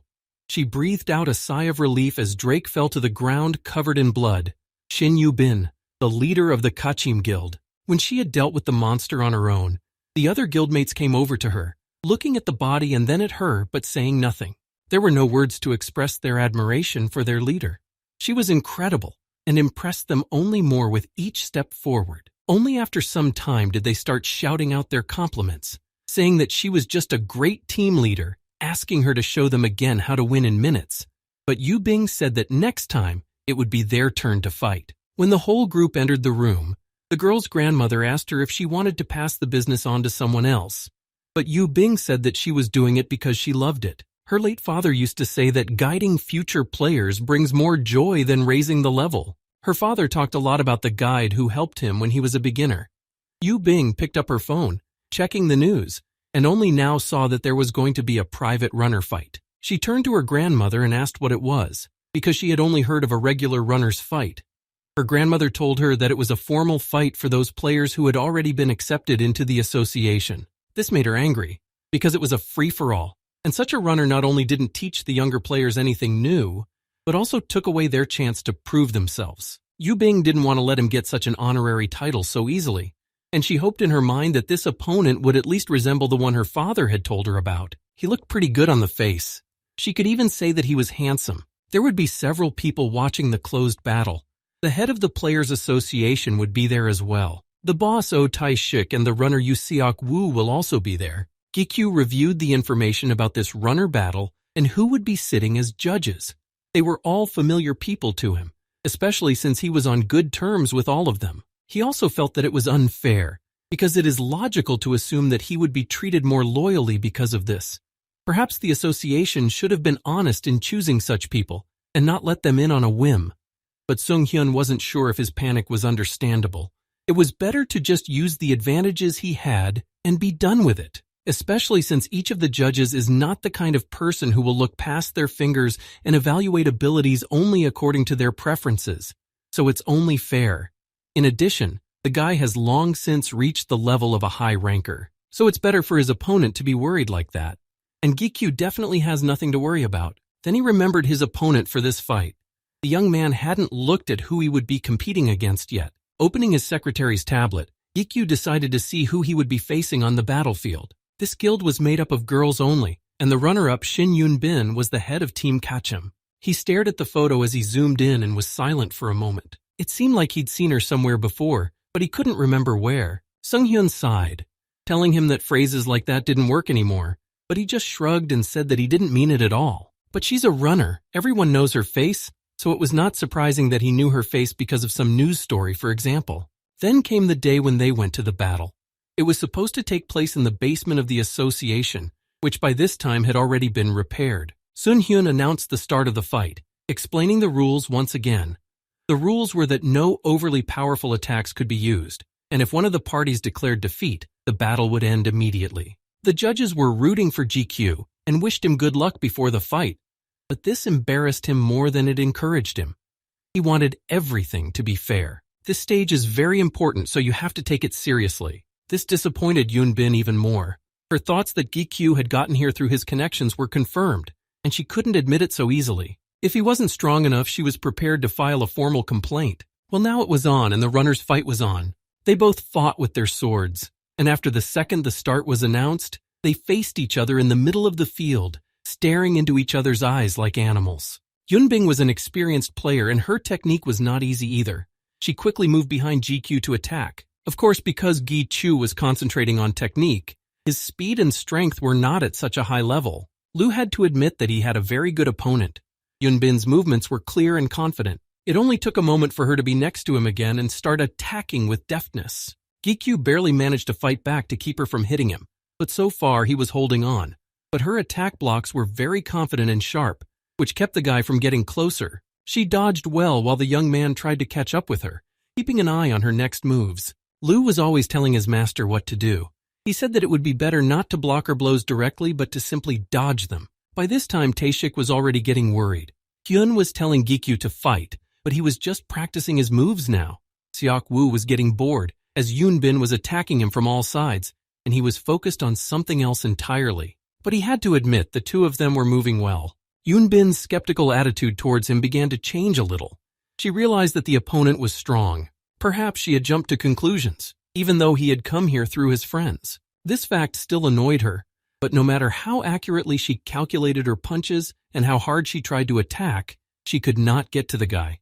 A: She breathed out a sigh of relief as Drake fell to the ground covered in blood. Shin Yu Bin, the leader of the Kachim Guild. When she had dealt with the monster on her own, the other guildmates came over to her, looking at the body and then at her, but saying nothing. There were no words to express their admiration for their leader. She was incredible and impressed them only more with each step forward. Only after some time did they start shouting out their compliments, saying that she was just a great team leader, asking her to show them again how to win in minutes. But Yu Bing said that next time it would be their turn to fight. When the whole group entered the room, the girl's grandmother asked her if she wanted to pass the business on to someone else. But Yu Bing said that she was doing it because she loved it. Her late father used to say that guiding future players brings more joy than raising the level. Her father talked a lot about the guide who helped him when he was a beginner. Yu Bing picked up her phone, checking the news, and only now saw that there was going to be a private runner fight. She turned to her grandmother and asked what it was, because she had only heard of a regular runner's fight. Her grandmother told her that it was a formal fight for those players who had already been accepted into the association. This made her angry, because it was a free-for-all, and such a runner not only didn't teach the younger players anything new, but also took away their chance to prove themselves. Yu Bing didn't want to let him get such an honorary title so easily, and she hoped in her mind that this opponent would at least resemble the one her father had told her about. He looked pretty good on the face. She could even say that he was handsome. There would be several people watching the closed battle. The head of the Players Association would be there as well. The boss O Tai Shik and the runner Yu Seok Woo will also be there. Gikyu reviewed the information about this runner battle and who would be sitting as judges. They were all familiar people to him, especially since he was on good terms with all of them. He also felt that it was unfair, because it is logical to assume that he would be treated more loyally because of this. Perhaps the association should have been honest in choosing such people and not let them in on a whim. But Sung Hyun wasn't sure if his panic was understandable. It was better to just use the advantages he had and be done with it, especially since each of the judges is not the kind of person who will look past their fingers and evaluate abilities only according to their preferences. So it's only fair. In addition, the guy has long since reached the level of a high ranker, so it's better for his opponent to be worried like that. And Gikyu definitely has nothing to worry about. Then he remembered his opponent for this fight. The young man hadn't looked at who he would be competing against yet. Opening his secretary's tablet, Gikyu decided to see who he would be facing on the battlefield. This guild was made up of girls only, and the runner-up Shin Yoon Bin was the head of Team Kachim. He stared at the photo as he zoomed in and was silent for a moment. It seemed like he'd seen her somewhere before, but he couldn't remember where. Sung Hyun sighed, telling him that phrases like that didn't work anymore, but he just shrugged and said that he didn't mean it at all. But she's a runner. Everyone knows her face, so it was not surprising that he knew her face because of some news story, for example. Then came the day when they went to the battle. It was supposed to take place in the basement of the association, which by this time had already been repaired. Sun Hyun announced the start of the fight, explaining the rules once again. The rules were that no overly powerful attacks could be used, and if one of the parties declared defeat, the battle would end immediately. The judges were rooting for GQ and wished him good luck before the fight, but this embarrassed him more than it encouraged him. He wanted everything to be fair. This stage is very important, so you have to take it seriously. This disappointed Yoon Bin even more. Her thoughts that GQ had gotten here through his connections were confirmed, and she couldn't admit it so easily. If he wasn't strong enough, she was prepared to file a formal complaint. Well, now it was on, and the runners' fight was on. They both fought with their swords, and after the second the start was announced, they faced each other in the middle of the field, staring into each other's eyes like animals. Yunbing was an experienced player, and her technique was not easy either. She quickly moved behind GQ to attack. Of course, because Gi Chu was concentrating on technique, his speed and strength were not at such a high level. Lu had to admit that he had a very good opponent. Yunbin's movements were clear and confident. It only took a moment for her to be next to him again and start attacking with deftness. Gikyu barely managed to fight back to keep her from hitting him, but so far he was holding on. But her attack blocks were very confident and sharp, which kept the guy from getting closer. She dodged well while the young man tried to catch up with her, keeping an eye on her next moves. Lu was always telling his master what to do. He said that it would be better not to block her blows directly, but to simply dodge them. By this time, Taeshik was already getting worried. Hyun was telling Gikyu to fight, but he was just practicing his moves now. Seok Woo was getting bored, as Yoon Bin was attacking him from all sides, and he was focused on something else entirely. But he had to admit the two of them were moving well. Yoon Bin's skeptical attitude towards him began to change a little. She realized that the opponent was strong. Perhaps she had jumped to conclusions, even though he had come here through his friends. This fact still annoyed her, but no matter how accurately she calculated her punches and how hard she tried to attack, she could not get to the guy.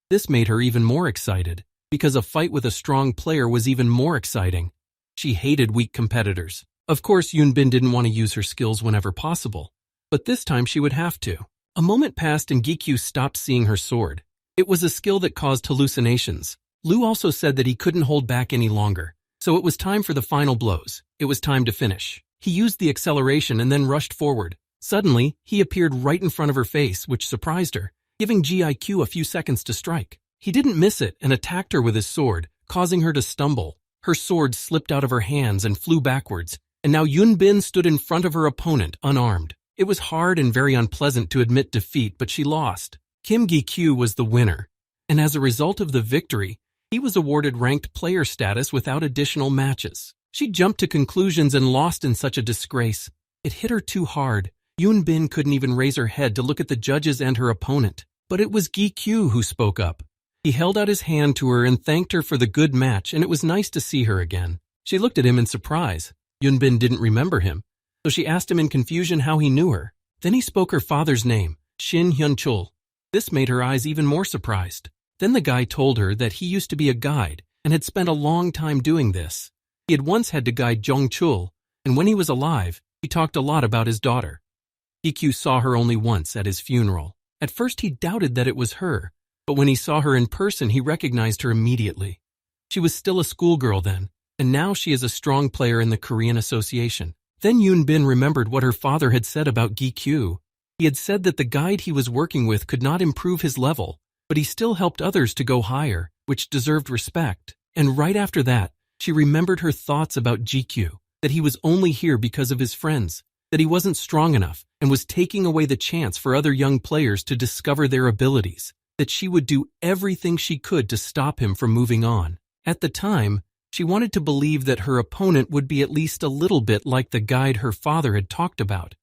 A: This made her even more excited, because a fight with a strong player was even more exciting. She hated weak competitors. Of course, Yoon Bin didn't want to use her skills whenever possible, but this time she would have to. A moment passed and Gikyu stopped seeing her sword. It was a skill that caused hallucinations. Lu also said that he couldn't hold back any longer, so it was time for the final blows. It was time to finish. He used the acceleration and then rushed forward. Suddenly, he appeared right in front of her face, which surprised her, giving GIQ a few seconds to strike. He didn't miss it and attacked her with his sword, causing her to stumble. Her sword slipped out of her hands and flew backwards, and now Yoon Bin stood in front of her opponent, unarmed. It was hard and very unpleasant to admit defeat, but she lost. Kim Gi-kyu was the winner, and as a result of the victory, he was awarded ranked player status without additional matches. She jumped to conclusions and lost in such a disgrace. It hit her too hard. Yoon Bin couldn't even raise her head to look at the judges and her opponent. But it was Gi-kyu who spoke up. He held out his hand to her and thanked her for the good match, and it was nice to see her again. She looked at him in surprise. Yunbin didn't remember him, so she asked him in confusion how he knew her. Then he spoke her father's name, Shin Hyun-chul. This made her eyes even more surprised. Then the guy told her that he used to be a guide and had spent a long time doing this. He had once had to guide Jong-chul, and when he was alive, he talked a lot about his daughter. GQ saw her only once at his funeral. At first he doubted that it was her, but when he saw her in person, he recognized her immediately. She was still a schoolgirl then, and now she is a strong player in the Korean Association. Then Yunbin remembered what her father had said about GQ. He had said that the guide he was working with could not improve his level, but he still helped others to go higher, which deserved respect. And right after that, she remembered her thoughts about GQ, that he was only here because of his friends, that he wasn't strong enough and was taking away the chance for other young players to discover their abilities, that she would do everything she could to stop him from moving on. At the time, she wanted to believe that her opponent would be at least a little bit like the guide her father had talked about,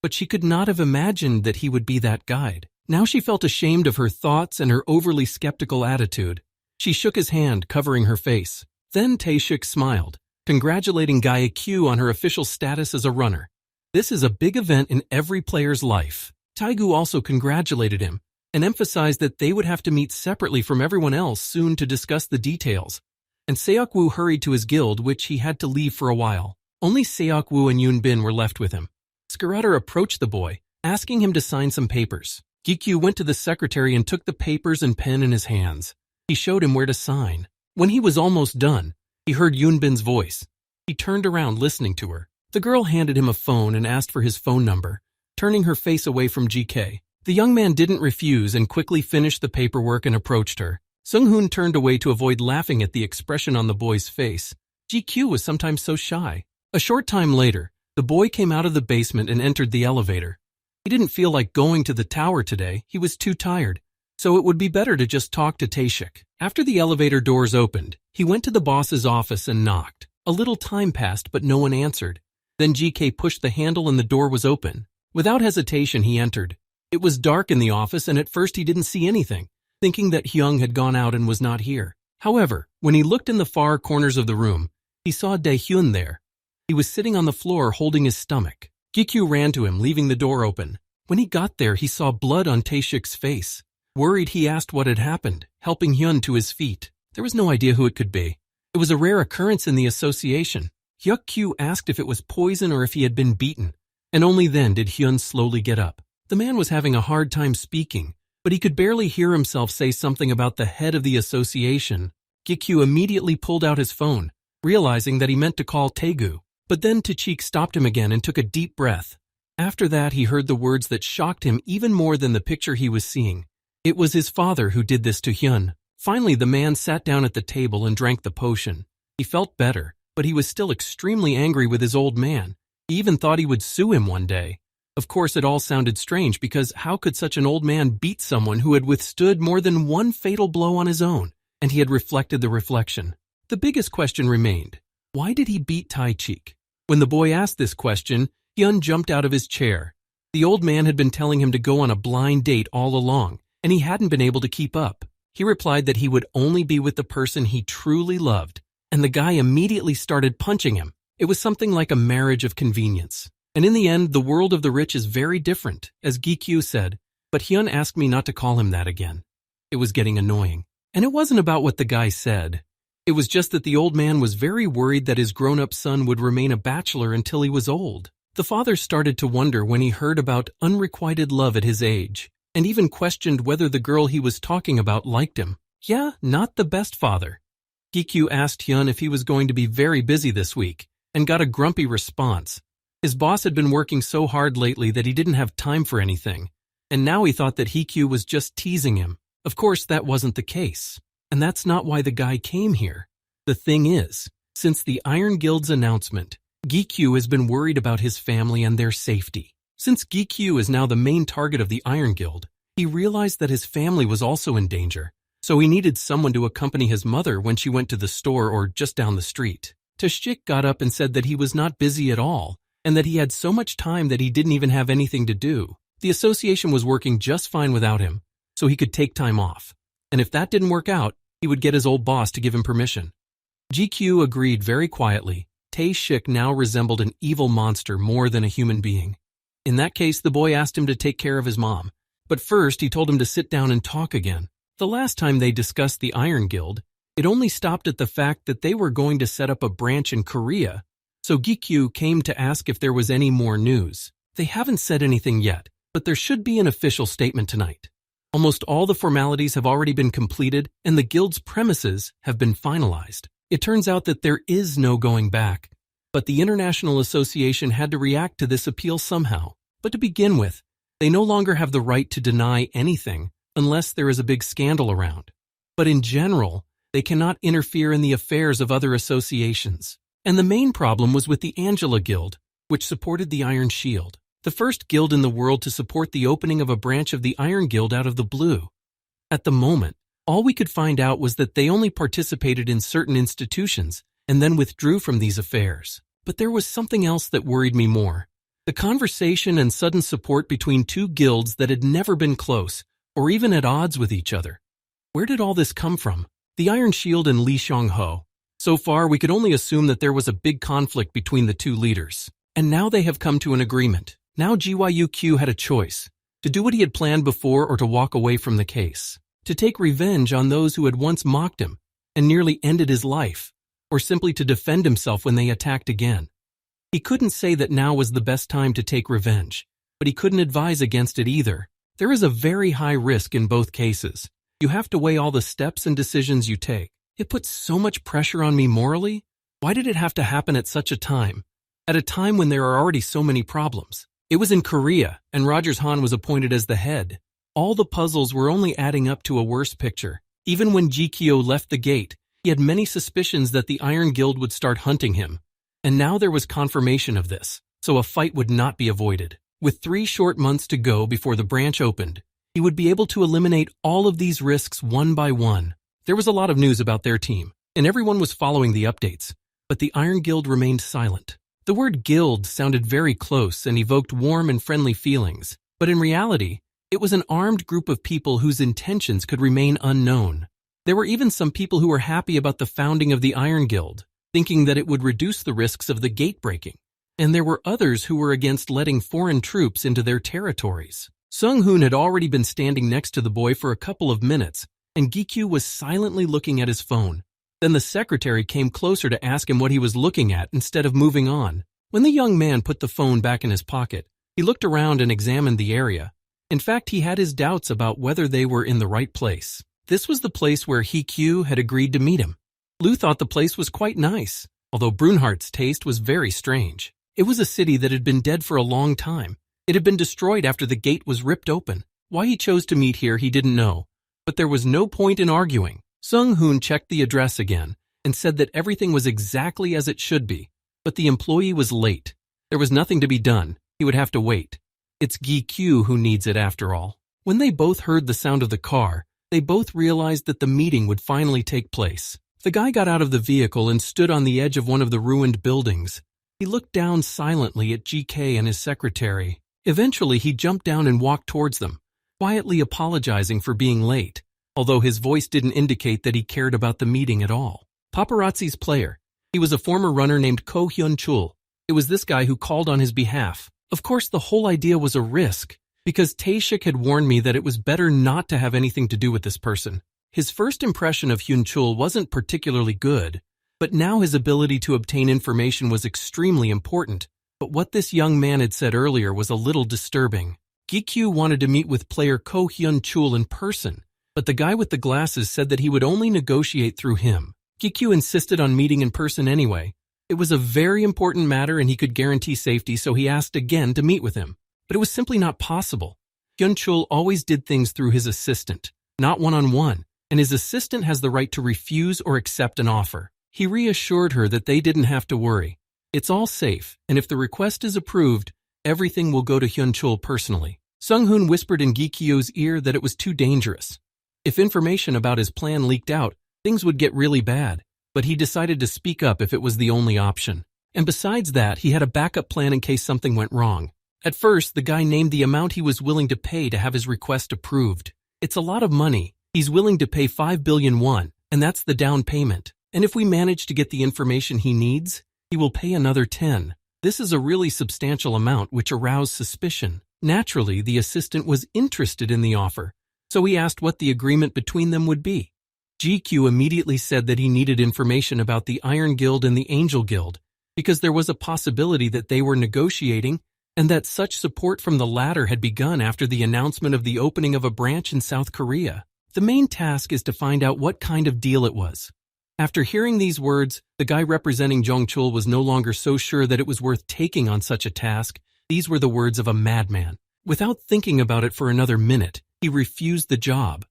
A: but she could not have imagined that he would be that guide. Now she felt ashamed of her thoughts and her overly skeptical attitude. She shook his hand, covering her face. Then Tae-shik smiled, congratulating Gae-kyu on her official status as a runner. This is a big event in every player's life. Taegu also congratulated him and emphasized that they would have to meet separately from everyone else soon to discuss the details. And Seok-woo hurried to his guild, which he had to leave for a while. Only Seok-woo and Yunbin were left with him. Skurator approached the boy, asking him to sign some papers. GQ went to the secretary and took the papers and pen in his hands. He showed him where to sign. When he was almost done, he heard Yunbin's voice. He turned around, listening to her. The girl handed him a phone and asked for his phone number, turning her face away from GK. The young man didn't refuse and quickly finished the paperwork and approached her. Sung-hoon turned away to avoid laughing at the expression on the boy's face. GQ was sometimes so shy. A short time later, the boy came out of the basement and entered the elevator. He didn't feel like going to the tower today. He was too tired, so it would be better to just talk to Tae-shik. After the elevator doors opened, he went to the boss's office and knocked. A little time passed, but no one answered. Then GK pushed the handle and the door was open. Without hesitation, he entered. It was dark in the office, and at first he didn't see anything, thinking that Hyung had gone out and was not here. However, when he looked in the far corners of the room, he saw Dae-hyun there. He was sitting on the floor holding his stomach. GQ ran to him, leaving the door open. When he got there, he saw blood on Tae-shik's face. Worried, he asked what had happened, helping Hyun to his feet. There was no idea who it could be. It was a rare occurrence in the association. Hyuk-kyu asked if it was poison or if he had been beaten, and only then did Hyun slowly get up. The man was having a hard time speaking, but he could barely hear himself say something about the head of the association. GQ immediately pulled out his phone, realizing that he meant to call Taegu. But then Tae-chik stopped him again and took a deep breath. After that, he heard the words that shocked him even more than the picture he was seeing. It was his father who did this to Hyun. Finally, the man sat down at the table and drank the potion. He felt better, but he was still extremely angry with his old man. He even thought he would sue him one day. Of course, it all sounded strange because how could such an old man beat someone who had withstood more than one fatal blow on his own? And he had reflected the reflection. The biggest question remained. Why did he beat Tae-chik? When the boy asked this question, Hyun jumped out of his chair. The old man had been telling him to go on a blind date all along, and he hadn't been able to keep up. He replied that he would only be with the person he truly loved, and the guy immediately started punching him. It was something like a marriage of convenience. And in the end, the world of the rich is very different, as GQ said, but Hyun asked me not to call him that again. It was getting annoying. And it wasn't about what the guy said. It was just that the old man was very worried that his grown-up son would remain a bachelor until he was old. The father started to wonder when he heard about unrequited love at his age, and even questioned whether the girl he was talking about liked him. Yeah, not the best father. GQ asked Hyun if he was going to be very busy this week, and got a grumpy response. His boss had been working so hard lately that he didn't have time for anything, and now he thought that GQ was just teasing him. Of course, that wasn't the case. And that's not why the guy came here. The thing is, since the Iron Guild's announcement, GQ has been worried about his family and their safety. Since GQ is now the main target of the Iron Guild, he realized that his family was also in danger, so he needed someone to accompany his mother when she went to the store or just down the street. Tae-shik got up and said that he was not busy at all, and that he had so much time that he didn't even have anything to do. The association was working just fine without him, so he could take time off. and if that didn't work out, he would get his old boss to give him permission. GQ agreed very quietly. Tae-shik now resembled an evil monster more than a human being. In that case, the boy asked him to take care of his mom. But first, he told him to sit down and talk again. The last time they discussed the Iron Guild, it only stopped at the fact that they were going to set up a branch in Korea, so GQ came to ask if there was any more news. They haven't said anything yet, but there should be an official statement tonight. Almost all the formalities have already been completed, and the guild's premises have been finalized. It turns out that there is no going back, but the International Association had to react to this appeal somehow. But to begin with, they no longer have the right to deny anything unless there is a big scandal around. But in general, they cannot interfere in the affairs of other associations. And the main problem was with the Angela Guild, which supported the Iron Shield, the first guild in the world to support the opening of a branch of the Iron Guild out of the blue. At the moment, all we could find out was that they only participated in certain institutions and then withdrew from these affairs. But there was something else that worried me more. The conversation and sudden support between two guilds that had never been close or even at odds with each other. Where did all this come from? The Iron Shield and Lee Xiong-ho. So far, we could only assume that there was a big conflict between the two leaders. And now they have come to an agreement. Now GYUQ had a choice, to do what he had planned before or to walk away from the case, to take revenge on those who had once mocked him and nearly ended his life, or simply to defend himself when they attacked again. He couldn't say that now was the best time to take revenge, but he couldn't advise against it either. There is a very high risk in both cases. You have to weigh all the steps and decisions you take. It puts so much pressure on me morally. Why did it have to happen at such a time? At a time when there are already so many problems. It was in Korea, and Rogers Han was appointed as the head. All the puzzles were only adding up to a worse picture. Even when Jikyo left the gate, he had many suspicions that the Iron Guild would start hunting him. And now there was confirmation of this, so a fight would not be avoided. With 3 short months to go before the branch opened, he would be able to eliminate all of these risks one by one. There was a lot of news about their team, and everyone was following the updates, but the Iron Guild remained silent. The word guild sounded very close and evoked warm and friendly feelings, but in reality, it was an armed group of people whose intentions could remain unknown. There were even some people who were happy about the founding of the Iron Guild, thinking that it would reduce the risks of the gate breaking. And there were others who were against letting foreign troops into their territories. Sung-hoon had already been standing next to the boy for a couple of minutes, and Gikyu was silently looking at his phone. Then the secretary came closer to ask him what he was looking at instead of moving on. When the young man put the phone back in his pocket, he looked around and examined the area. In fact, he had his doubts about whether they were in the right place. This was the place where Hikyu had agreed to meet him. Lou thought the place was quite nice, although Brunhart's taste was very strange. It was a city that had been dead for a long time. It had been destroyed after the gate was ripped open. Why he chose to meet here he didn't know, but there was no point in arguing. Sung-hoon checked the address again and said that everything was exactly as it should be, but the employee was late. There was nothing to be done. He would have to wait. It's Gikyu who needs it after all. When they both heard the sound of the car, they both realized that the meeting would finally take place. The guy got out of the vehicle and stood on the edge of one of the ruined buildings. He looked down silently at GK and his secretary. Eventually, he jumped down and walked towards them, quietly apologizing for being late, although his voice didn't indicate that he cared about the meeting at all. Paparazzi's player. He was a former runner named Ko Hyun-chul. It was this guy who called on his behalf. Of course, the whole idea was a risk, because Tae-shik had warned me that it was better not to have anything to do with this person. His first impression of Hyun-chul wasn't particularly good, but now his ability to obtain information was extremely important. But what this young man had said earlier was a little disturbing. Gikyu wanted to meet with player Ko Hyun-chul in person, but the guy with the glasses said that he would only negotiate through him. Gikyu insisted on meeting in person anyway. It was a very important matter and he could guarantee safety, so he asked again to meet with him. But it was simply not possible. Hyun-chul always did things through his assistant, not one-on-one, and his assistant has the right to refuse or accept an offer. He reassured her that they didn't have to worry. It's all safe, and if the request is approved, everything will go to Hyun-chul personally. Sung-hoon whispered in Gikyu's ear that it was too dangerous. If information about his plan leaked out, things would get really bad, but he decided to speak up if it was the only option. And besides that, he had a backup plan in case something went wrong. At first, the guy named the amount he was willing to pay to have his request approved. It's a lot of money, He's willing to pay 5 billion won, and that's the down payment. And if we manage to get the information he needs, he will pay another 10. This is a really substantial amount which aroused suspicion. Naturally, the assistant was interested in the offer, so he asked what the agreement between them would be. GQ immediately said that he needed information about the Iron Guild and the Angel Guild, because there was a possibility that they were negotiating and that such support from the latter had begun after the announcement of the opening of a branch in South Korea. The main task is to find out what kind of deal it was. After hearing these words, the guy representing Jongchul was no longer so sure that it was worth taking on such a task. These were the words of a madman. Without thinking about it for another minute, he refused the job.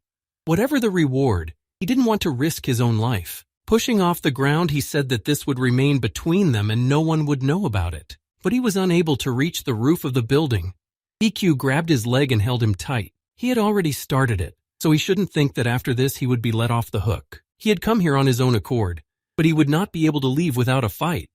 A: Whatever the reward, he didn't want to risk his own life. Pushing off the ground, he said that this would remain between them and no one would know about it. But he was unable to reach the roof of the building. EQ grabbed his leg and held him tight. He had already started it, so he shouldn't think that after this he would be let off the hook. He had come here on his own accord, but he would not be able to leave without a fight.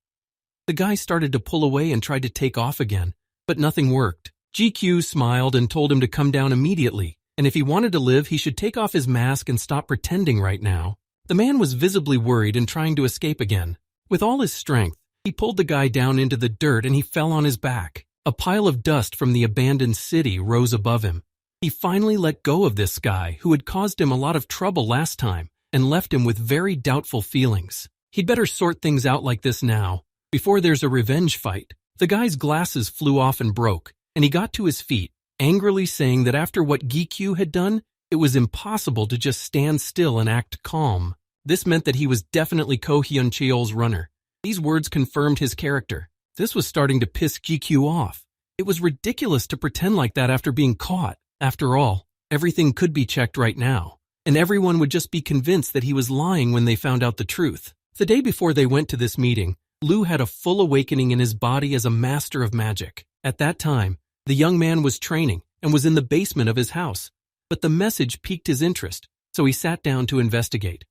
A: The guy started to pull away and tried to take off again, but nothing worked. GQ smiled and told him to come down immediately, and if he wanted to live, he should take off his mask and stop pretending right now. The man was visibly worried and trying to escape again. With all his strength, he pulled the guy down into the dirt and he fell on his back. A pile of dust from the abandoned city rose above him. He finally let go of this guy who had caused him a lot of trouble last time and left him with very doubtful feelings. He'd better sort things out like this now, before there's a revenge fight. The guy's glasses flew off and broke, and he got to his feet, angrily saying that after what GQ had done, it was impossible to just stand still and act calm. This meant that he was definitely Ko Hyun-cheol's runner. These words confirmed his character. This was starting to piss GQ off. It was ridiculous to pretend like that after being caught. After all, everything could be checked right now, and everyone would just be convinced that he was lying when they found out the truth. The day before they went to this meeting, Lu had a full awakening in his body as a master of magic. At that time, the young man was training and was in the basement of his house, but the message piqued his interest, so he sat down to investigate.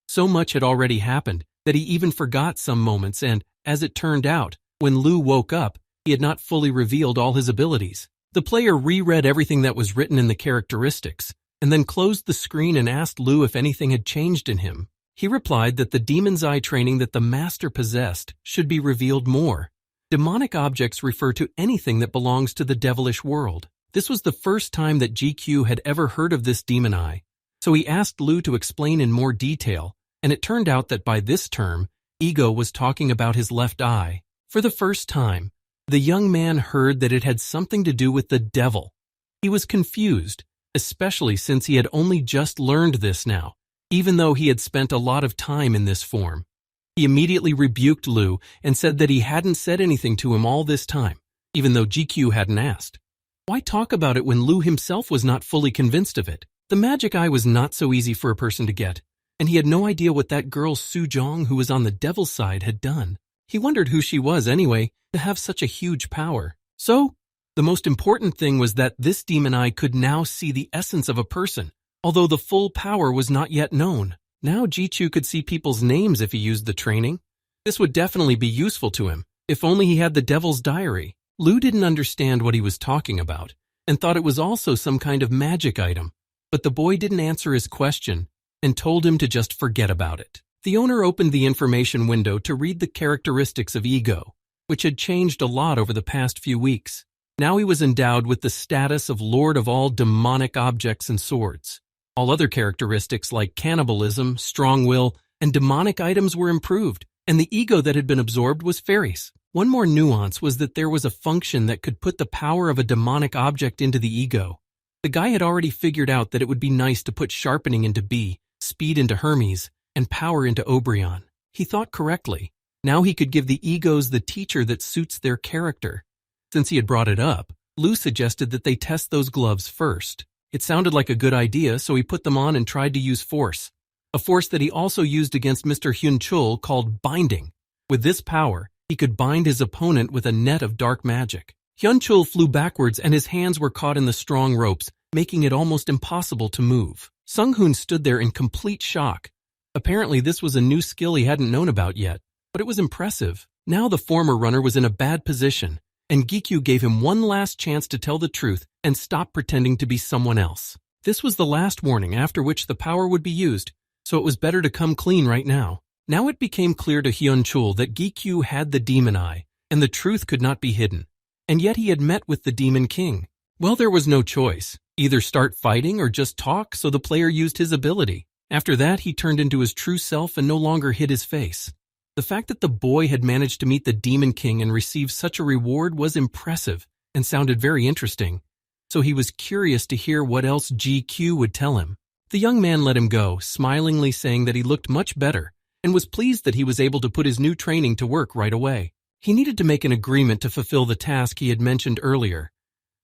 A: So much had already happened that he even forgot some moments and, as it turned out, when Lu woke up, he had not fully revealed all his abilities. The player reread everything that was written in the characteristics, and then closed the screen and asked Lu if anything had changed in him. He replied that the demon's eye training that the master possessed should be revealed more. Demonic objects refer to anything that belongs to the devilish world. This was the first time that GQ had ever heard of this demon eye, so he asked Lu to explain in more detail, and it turned out that by this term, Ego was talking about his left eye. For the first time, the young man heard that it had something to do with the devil. He was confused, especially since he had only just learned this now, even though he had spent a lot of time in this form. He immediately rebuked Lu and said that he hadn't said anything to him all this time, even though GQ hadn't asked. Why talk about it when Lu himself was not fully convinced of it? The magic eye was not so easy for a person to get, and he had no idea what that girl Soo-jong who was on the devil's side had done. He wondered who she was anyway, to have such a huge power. So, the most important thing was that this demon eye could now see the essence of a person, although the full power was not yet known. Now Jichu could see people's names if he used the training. This would definitely be useful to him, if only he had the devil's diary. Lu didn't understand what he was talking about, and thought it was also some kind of magic item, but the boy didn't answer his question, and told him to just forget about it. The owner opened the information window to read the characteristics of Ego, which had changed a lot over the past few weeks. Now he was endowed with the status of Lord of all demonic objects and swords. All other characteristics like cannibalism, strong will, and demonic items were improved, and the ego that had been absorbed was fairies. One more nuance was that there was a function that could put the power of a demonic object into the ego. The guy had already figured out that it would be nice to put sharpening into B, speed into Hermes, and power into Obrion. He thought correctly. Now he could give the egos the teacher that suits their character. Since he had brought it up, Lu suggested that they test those gloves first. It sounded like a good idea, so he put them on and tried to use force. A force that he also used against Mr. Hyun-chul called binding. With this power, he could bind his opponent with a net of dark magic. Hyun-chul flew backwards and his hands were caught in the strong ropes, making it almost impossible to move. Sung-hoon stood there in complete shock. Apparently this was a new skill he hadn't known about yet, but it was impressive. Now the former runner was in a bad position, and Gikyu gave him one last chance to tell the truth and stop pretending to be someone else. This was the last warning after which the power would be used, so it was better to come clean right now. Now it became clear to Hyun-chul that Gi-kyu had the demon eye, and the truth could not be hidden. And yet he had met with the Demon King. Well, there was no choice. Either start fighting or just talk, so the player used his ability. After that, he turned into his true self and no longer hid his face. The fact that the boy had managed to meet the Demon King and receive such a reward was impressive and sounded very interesting, so he was curious to hear what else GQ would tell him. The young man let him go, smilingly saying that he looked much better and was pleased that he was able to put his new training to work right away. He needed to make an agreement to fulfill the task he had mentioned earlier,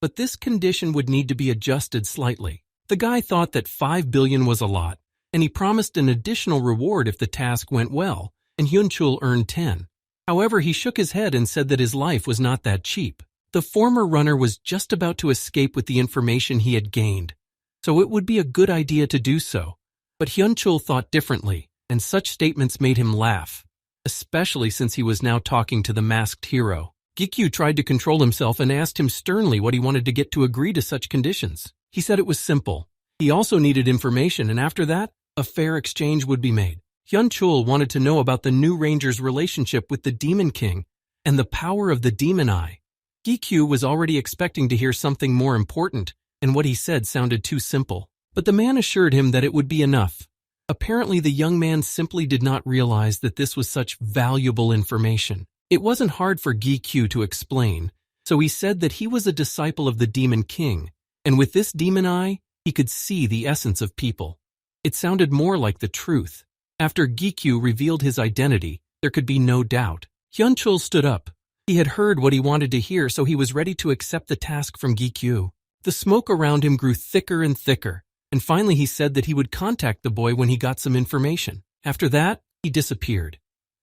A: but this condition would need to be adjusted slightly. The guy thought that 5 billion was a lot, and he promised an additional reward if the task went well, and Hyun-chul earned 10. However, he shook his head and said that his life was not that cheap. The former runner was just about to escape with the information he had gained, so it would be a good idea to do so. But Hyun-chul thought differently, and such statements made him laugh, especially since he was now talking to the masked hero. Gi-kyu tried to control himself and asked him sternly what he wanted to get to agree to such conditions. He said it was simple. He also needed information, and after that, a fair exchange would be made. Hyun-chul wanted to know about the new ranger's relationship with the Demon King and the power of the demon eye. Gi-kyu was already expecting to hear something more important, and what he said sounded too simple. But the man assured him that it would be enough. Apparently, the young man simply did not realize that this was such valuable information. It wasn't hard for Gi-kyu to explain, so he said that he was a disciple of the Demon King, and with this demon eye, he could see the essence of people. It sounded more like the truth. After Gi-kyu revealed his identity, there could be no doubt. Hyun-chul stood up. He had heard what he wanted to hear, so he was ready to accept the task from Gi-kyu. The smoke around him grew thicker and thicker, and finally he said that he would contact the boy when he got some information. After that, he disappeared.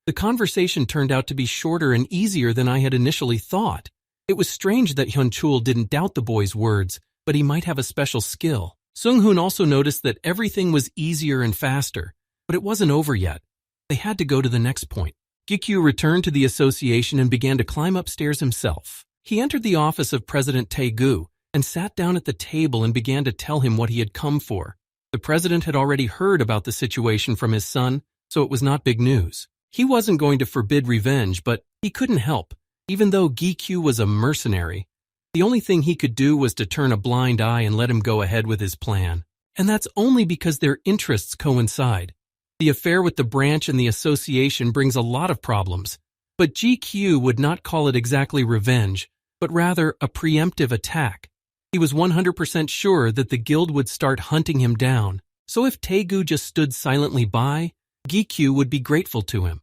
A: The conversation turned out to be shorter and easier than I had initially thought. It was strange that Hyun-chul didn't doubt the boy's words, but he might have a special skill. Sung-hoon also noticed that everything was easier and faster, but it wasn't over yet. They had to go to the next point. Gi-kyu returned to the association and began to climb upstairs himself. He entered the office of President Tae-gu and sat down at the table and began to tell him what he had come for. The president had already heard about the situation from his son, so it was not big news. He wasn't going to forbid revenge, but he couldn't help. Even though Gi-kyu was a mercenary, the only thing he could do was to turn a blind eye and let him go ahead with his plan. And that's only because their interests coincide. The affair with the branch and the association brings a lot of problems, but GQ would not call it exactly revenge, but rather a preemptive attack. He was 100% sure that the guild would start hunting him down, so if Tae-gu just stood silently by, GQ would be grateful to him.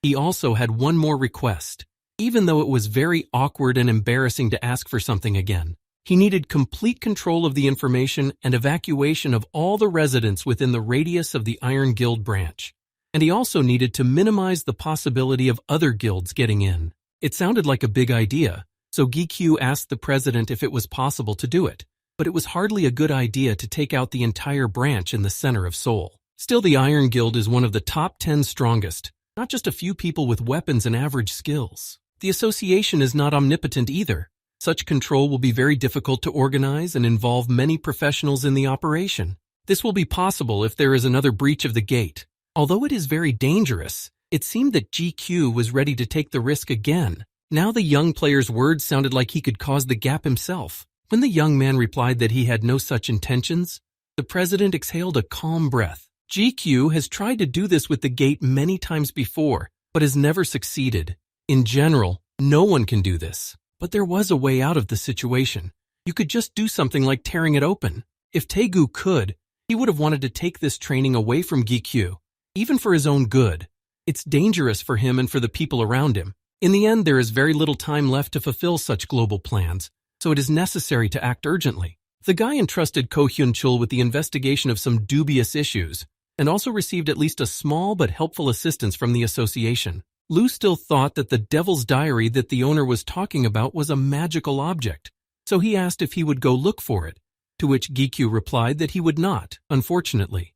A: He also had one more request, even though it was very awkward and embarrassing to ask for something again. He needed complete control of the information and evacuation of all the residents within the radius of the Iron Guild branch. And he also needed to minimize the possibility of other guilds getting in. It sounded like a big idea, so GQ asked the president if it was possible to do it. But it was hardly a good idea to take out the entire branch in the center of Seoul. Still, the Iron Guild is one of the top 10 strongest, not just a few people with weapons and average skills. The association is not omnipotent either. Such control will be very difficult to organize and involve many professionals in the operation. This will be possible if there is another breach of the gate. Although it is very dangerous, it seemed that GQ was ready to take the risk again. Now the young player's words sounded like he could cause the gap himself. When the young man replied that he had no such intentions, the president exhaled a calm breath. GQ has tried to do this with the gate many times before, but has never succeeded. In general, no one can do this. But there was a way out of the situation. You could just do something like tearing it open. If Tae-gu could, he would have wanted to take this training away from GQ, even for his own good. It's dangerous for him and for the people around him. In the end, there is very little time left to fulfill such global plans, so it is necessary to act urgently. The guy entrusted Ko Hyun-chul with the investigation of some dubious issues, and also received at least a small but helpful assistance from the association. Lou still thought that the Devil's Diary that the owner was talking about was a magical object, so he asked if he would go look for it, to which GQ replied that he would not, unfortunately.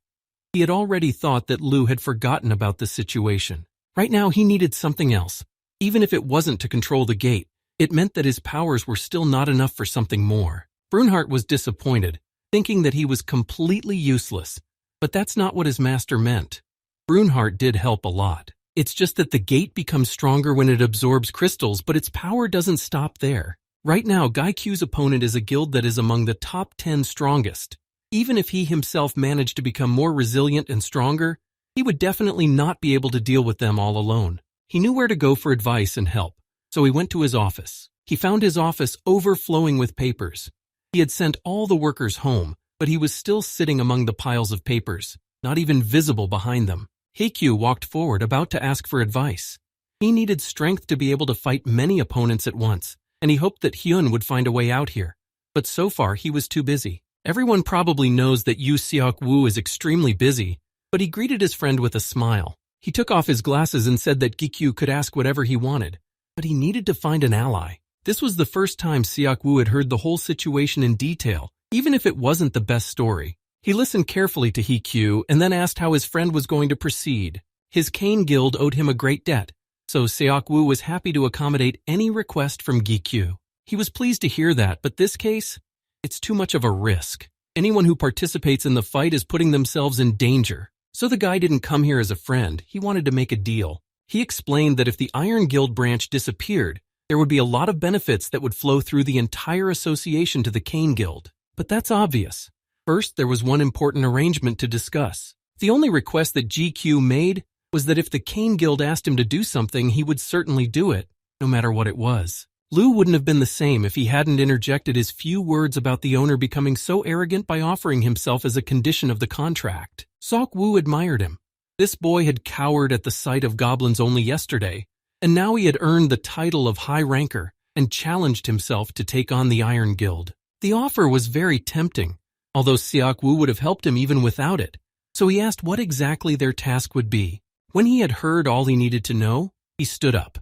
A: He had already thought that Lou had forgotten about the situation. Right now he needed something else. Even if it wasn't to control the gate, it meant that his powers were still not enough for something more. Brunhart was disappointed, thinking that he was completely useless. But that's not what his master meant. Brunhart did help a lot. It's just that the gate becomes stronger when it absorbs crystals, but its power doesn't stop there. Right now, Gaikyu's opponent is a guild that is among the top 10 strongest. Even if he himself managed to become more resilient and stronger, he would definitely not be able to deal with them all alone. He knew where to go for advice and help, so he went to his office. He found his office overflowing with papers. He had sent all the workers home, but he was still sitting among the piles of papers, not even visible behind them. Heikyu walked forward, about to ask for advice. He needed strength to be able to fight many opponents at once, and he hoped that Hyun would find a way out here. But so far, he was too busy. Everyone probably knows that Yu Seok-woo is extremely busy, but he greeted his friend with a smile. He took off his glasses and said that Gikyu could ask whatever he wanted, but he needed to find an ally. This was the first time Seok-woo had heard the whole situation in detail, even if it wasn't the best story. He listened carefully to Heikyu and then asked how his friend was going to proceed. His Cane Guild owed him a great debt, so Seok-woo was happy to accommodate any request from Gikyu. He was pleased to hear that, but this case, it's too much of a risk. Anyone who participates in the fight is putting themselves in danger. So the guy didn't come here as a friend, he wanted to make a deal. He explained that if the Iron Guild branch disappeared, there would be a lot of benefits that would flow through the entire association to the Cane Guild. But that's obvious. First, there was one important arrangement to discuss. The only request that GQ made was that if the Cane Guild asked him to do something, he would certainly do it, no matter what it was. Liu wouldn't have been the same if he hadn't interjected his few words about the owner becoming so arrogant by offering himself as a condition of the contract. Seok-woo admired him. This boy had cowered at the sight of goblins only yesterday, and now he had earned the title of High Ranker and challenged himself to take on the Iron Guild. The offer was very tempting, although Seok-woo would have helped him even without it, so he asked what exactly their task would be. When he had heard all he needed to know, he stood up.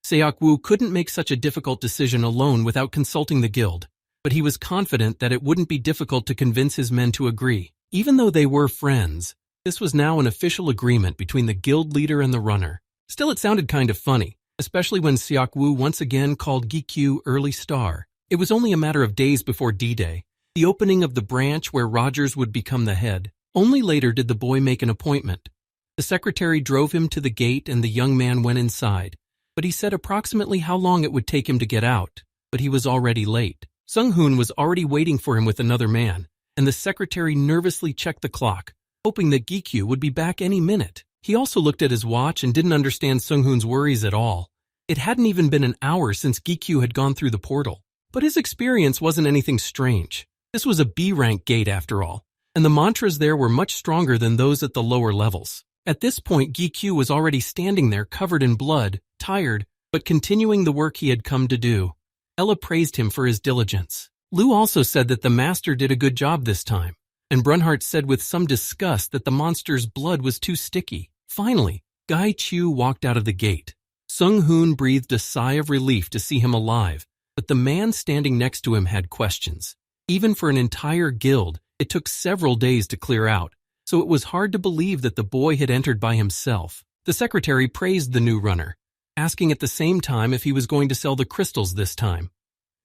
A: Seok-woo couldn't make such a difficult decision alone without consulting the guild, but he was confident that it wouldn't be difficult to convince his men to agree. Even though they were friends, this was now an official agreement between the guild leader and the runner. Still, it sounded kind of funny, especially when Seok-woo once again called Gikyu Early Star. It was only a matter of days before D-Day, the opening of the branch where Rogers would become the head. Only later did the boy make an appointment. The secretary drove him to the gate and the young man went inside, but he said approximately how long it would take him to get out, but he was already late. Sung-hoon was already waiting for him with another man, and the secretary nervously checked the clock, hoping that Gikyu would be back any minute. He also looked at his watch and didn't understand Sung-hoon's worries at all. It hadn't even been an hour since Gikyu had gone through the portal. But his experience wasn't anything strange. This was a B-rank gate after all, and the mantras there were much stronger than those at the lower levels. At this point, Gikyu was already standing there covered in blood, tired, but continuing the work he had come to do. Ella praised him for his diligence. Liu also said that the master did a good job this time, and Brunhart said with some disgust that the monster's blood was too sticky. Finally, Gai Chu walked out of the gate. Sung-hoon breathed a sigh of relief to see him alive, but the man standing next to him had questions. Even for an entire guild, it took several days to clear out, so it was hard to believe that the boy had entered by himself. The secretary praised the new runner, asking at the same time if he was going to sell the crystals this time.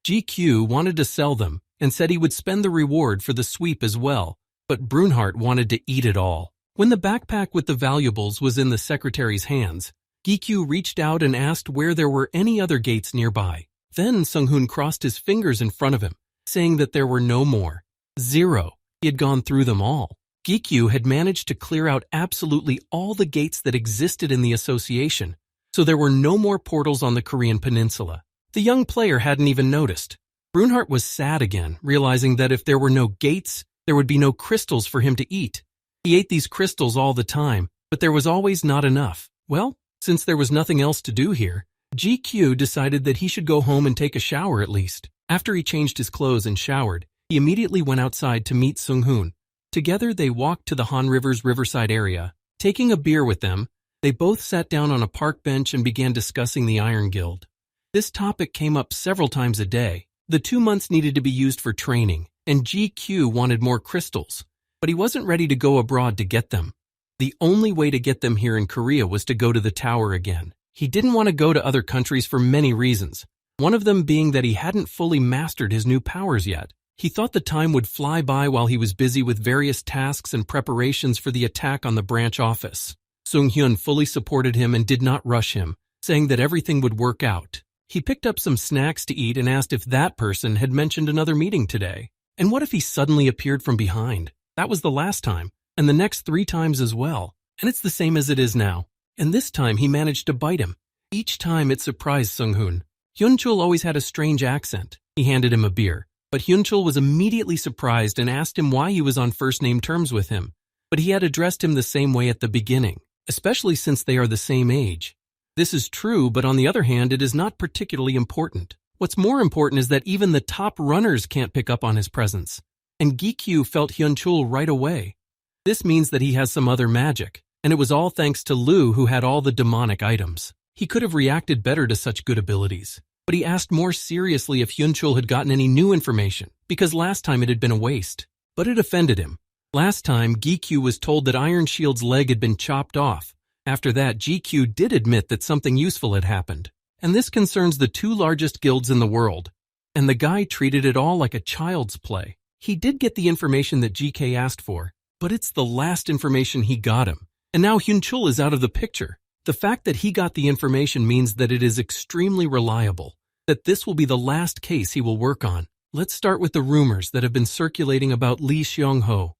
A: GQ wanted to sell them and said he would spend the reward for the sweep as well, but Brunhart wanted to eat it all. When the backpack with the valuables was in the secretary's hands, GQ reached out and asked where there were any other gates nearby. Then Sung-hoon crossed his fingers in front of him, saying that there were no more. 0. He had gone through them all. GQ had managed to clear out absolutely all the gates that existed in the association, so there were no more portals on the Korean peninsula. The young player hadn't even noticed. Brunhart was sad again, realizing that if there were no gates, there would be no crystals for him to eat. He ate these crystals all the time, but there was always not enough. Well, since there was nothing else to do here, GQ decided that he should go home and take a shower at least. After he changed his clothes and showered, he immediately went outside to meet Sung-hoon. Together they walked to the Han River's riverside area. Taking a beer with them, they both sat down on a park bench and began discussing the Iron Guild. This topic came up several times a day. The 2 months needed to be used for training, and GQ wanted more crystals, but he wasn't ready to go abroad to get them. The only way to get them here in Korea was to go to the tower again. He didn't want to go to other countries for many reasons, one of them being that he hadn't fully mastered his new powers yet. He thought the time would fly by while he was busy with various tasks and preparations for the attack on the branch office. Sung-hyun fully supported him and did not rush him, saying that everything would work out. He picked up some snacks to eat and asked if that person had mentioned another meeting today. And what if he suddenly appeared from behind? That was the last time, and the next 3 times as well. And it's the same as it is now. And this time he managed to bite him. Each time it surprised Sung-hoon. Hyun-chul always had a strange accent. He handed him a beer. But Hyun-chul was immediately surprised and asked him why he was on first-name terms with him. But he had addressed him the same way at the beginning, especially since they are the same age. This is true, but on the other hand, it is not particularly important. What's more important is that even the top runners can't pick up on his presence. And Gi-kyu felt Hyun-chul right away. This means that he has some other magic, and it was all thanks to Lu who had all the demonic items. He could have reacted better to such good abilities. But he asked more seriously if Hyun-chul had gotten any new information, because last time it had been a waste. But it offended him. Last time, Gi-kyu was told that Iron Shield's leg had been chopped off. After that, Gi-kyu did admit that something useful had happened. And this concerns the 2 largest guilds in the world. And the guy treated it all like a child's play. He did get the information that GK asked for, but it's the last information he got him. And now Hyun-chul is out of the picture. The fact that he got the information means that it is extremely reliable, that this will be the last case he will work on. Let's start with the rumors that have been circulating about Lee Seong-ho.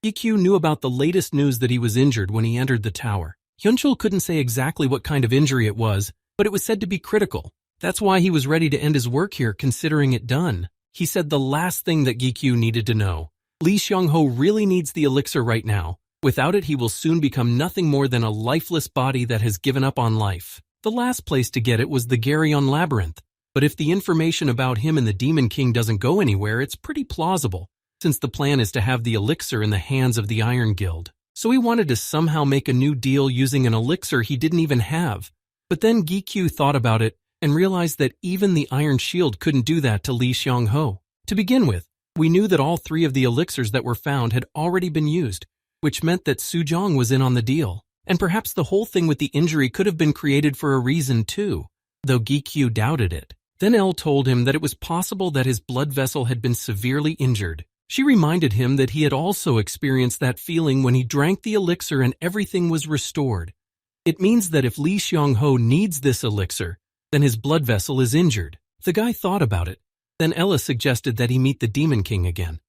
A: Gi-kyu knew about the latest news that he was injured when he entered the tower. Hyun-chul couldn't say exactly what kind of injury it was, but it was said to be critical. That's why he was ready to end his work here, considering it done. He said the last thing that Gi-kyu needed to know. Lee Seong-ho really needs the elixir right now. Without it, he will soon become nothing more than a lifeless body that has given up on life. The last place to get it was the Garyon Labyrinth. But if the information about him and the Demon King doesn't go anywhere, it's pretty plausible, since the plan is to have the elixir in the hands of the Iron Guild. So he wanted to somehow make a new deal using an elixir he didn't even have. But then Gi-kyu thought about it and realized that even the Iron Shield couldn't do that to Lee Seong-ho. To begin with, we knew that all 3 of the elixirs that were found had already been used, which meant that Soo-jong was in on the deal. And perhaps the whole thing with the injury could have been created for a reason too, though Gi-kyu doubted it. Then Elle told him that it was possible that his blood vessel had been severely injured. She reminded him that he had also experienced that feeling when he drank the elixir and everything was restored. It means that if Lee Seong-ho needs this elixir, then his blood vessel is injured. The guy thought about it. Then Ella suggested that he meet the Demon King again.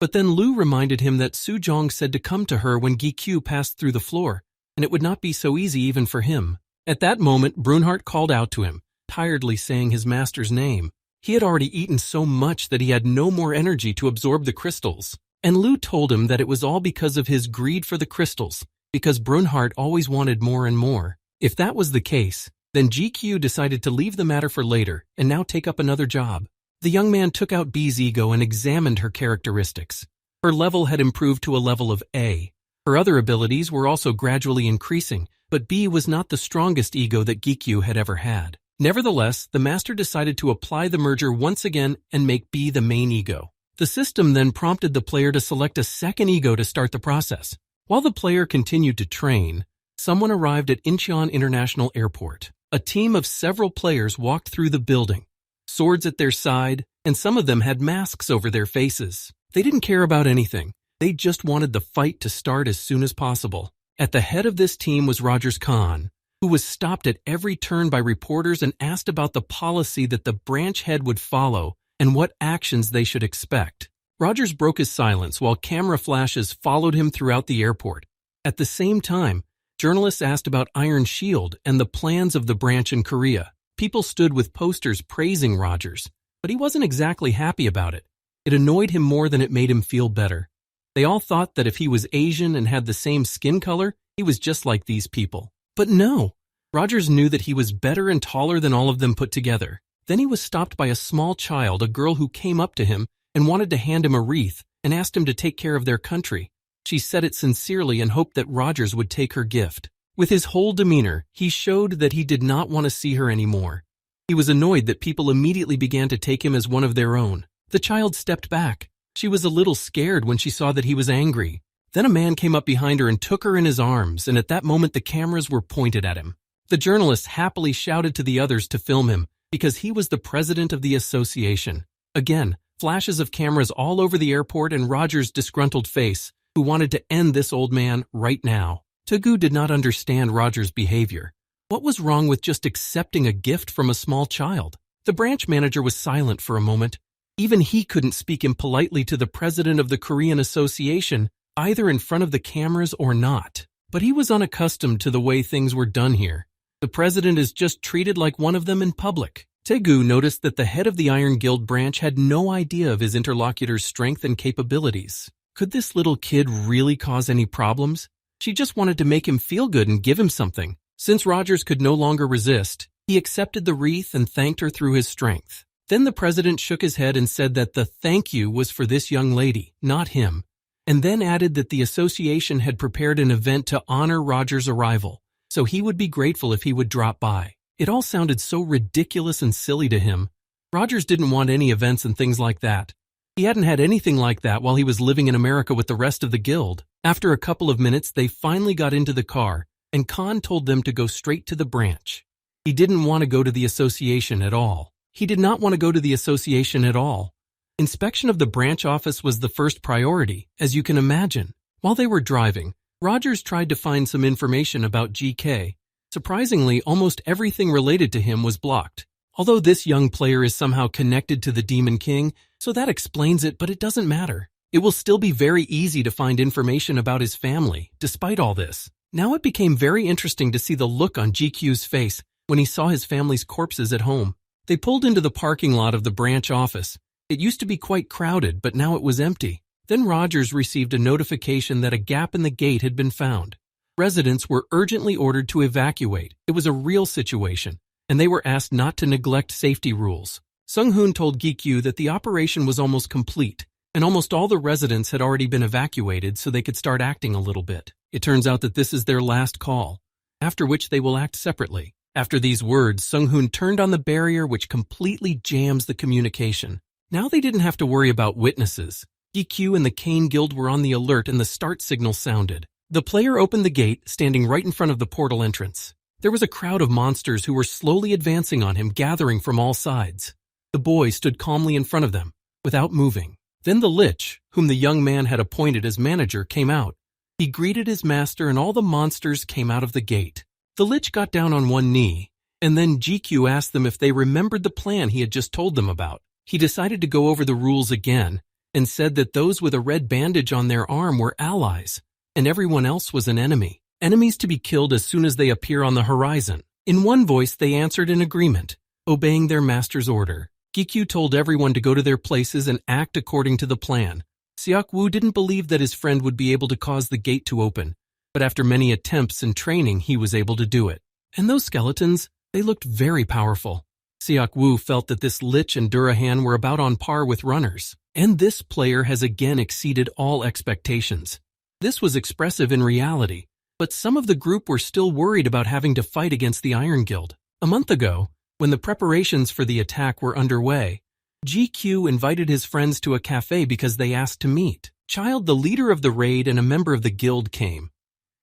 A: But then Lu reminded him that Soo-jong said to come to her when Gi-kyu passed through the floor, and it would not be so easy even for him. At that moment, Brunhart called out to him, tiredly saying his master's name. He had already eaten so much that he had no more energy to absorb the crystals. And Lu told him that it was all because of his greed for the crystals, because Brunhart always wanted more and more. If that was the case, then GQ decided to leave the matter for later and now take up another job. The young man took out B's ego and examined her characteristics. Her level had improved to a level of A. Her other abilities were also gradually increasing, but B was not the strongest ego that GQ had ever had. Nevertheless, the master decided to apply the merger once again and make B the main ego. The system then prompted the player to select a second ego to start the process. While the player continued to train, someone arrived at Incheon International Airport. A team of several players walked through the building, swords at their side, and some of them had masks over their faces. They didn't care about anything. They just wanted the fight to start as soon as possible. At the head of this team was Rogers Khan, who was stopped at every turn by reporters and asked about the policy that the branch head would follow and what actions they should expect. Rogers broke his silence while camera flashes followed him throughout the airport. At the same time, journalists asked about Iron Shield and the plans of the branch in Korea. People stood with posters praising Rogers, but he wasn't exactly happy about it. It annoyed him more than it made him feel better. They all thought that if he was Asian and had the same skin color, he was just like these people. But no, Rogers knew that he was better and taller than all of them put together. Then he was stopped by a small child, a girl who came up to him and wanted to hand him a wreath and asked him to take care of their country. She said it sincerely and hoped that Rogers would take her gift. With his whole demeanor, he showed that he did not want to see her anymore. He was annoyed that people immediately began to take him as one of their own. The child stepped back. She was a little scared when she saw that he was angry. Then a man came up behind her and took her in his arms, and at that moment the cameras were pointed at him. The journalists happily shouted to the others to film him because he was the president of the association. Again, flashes of cameras all over the airport, and Roger's disgruntled face, who wanted to end this old man right now. Tegu did not understand Roger's behavior. What was wrong with just accepting a gift from a small child? The branch manager was silent for a moment. Even he couldn't speak impolitely to the president of the Korean Association, either in front of the cameras or not. But he was unaccustomed to the way things were done here. The president is just treated like one of them in public. Tegu noticed that the head of the Iron Guild branch had no idea of his interlocutor's strength and capabilities. Could this little kid really cause any problems? She just wanted to make him feel good and give him something. Since Rogers could no longer resist, he accepted the wreath and thanked her through his strength. Then the president shook his head and said that the thank you was for this young lady, not him, and then added that the association had prepared an event to honor Rogers' arrival, so he would be grateful if he would drop by. It all sounded so ridiculous and silly to him. Rogers didn't want any events and things like that. He hadn't had anything like that while he was living in America with the rest of the guild. After a couple of minutes, they finally got into the car, and Khan told them to go straight to the branch. He didn't want to go to the association at all. He did not want to go to the association at all. Inspection of the branch office was the first priority, as you can imagine. While they were driving, Rogers tried to find some information about GK. Surprisingly, almost everything related to him was blocked. Although this young player is somehow connected to the Demon King, so that explains it, but it doesn't matter. It will still be very easy to find information about his family, despite all this. Now it became very interesting to see the look on GQ's face when he saw his family's corpses at home. They pulled into the parking lot of the branch office. It used to be quite crowded, but now it was empty. Then Rogers received a notification that a gap in the gate had been found. Residents were urgently ordered to evacuate. It was a real situation, and they were asked not to neglect safety rules. Sung-hoon told GQ that the operation was almost complete, and almost all the residents had already been evacuated so they could start acting a little bit. It turns out that this is their last call, after which they will act separately. After these words, Sung-hoon turned on the barrier, which completely jams the communication. Now they didn't have to worry about witnesses. GQ and the Kane Guild were on the alert, and the start signal sounded. The player opened the gate, standing right in front of the portal entrance. There was a crowd of monsters who were slowly advancing on him, gathering from all sides. The boy stood calmly in front of them, without moving. Then the Lich, whom the young man had appointed as manager, came out. He greeted his master, and all the monsters came out of the gate. The Lich got down on one knee, and then GQ asked them if they remembered the plan he had just told them about. He decided to go over the rules again, and said that those with a red bandage on their arm were allies, and everyone else was an enemy. Enemies to be killed as soon as they appear on the horizon. In one voice they answered in agreement, obeying their master's order. GQ told everyone to go to their places and act according to the plan. Seok-woo didn't believe that his friend would be able to cause the gate to open, but after many attempts and training, he was able to do it. And those skeletons, they looked very powerful. Seok-woo felt that this Lich and Durahan were about on par with runners, and this player has again exceeded all expectations. This was expressive in reality, but some of the group were still worried about having to fight against the Iron Guild. A month ago, when the preparations for the attack were underway, GQ invited his friends to a cafe because they asked to meet. Child, the leader of the raid and a member of the guild, came.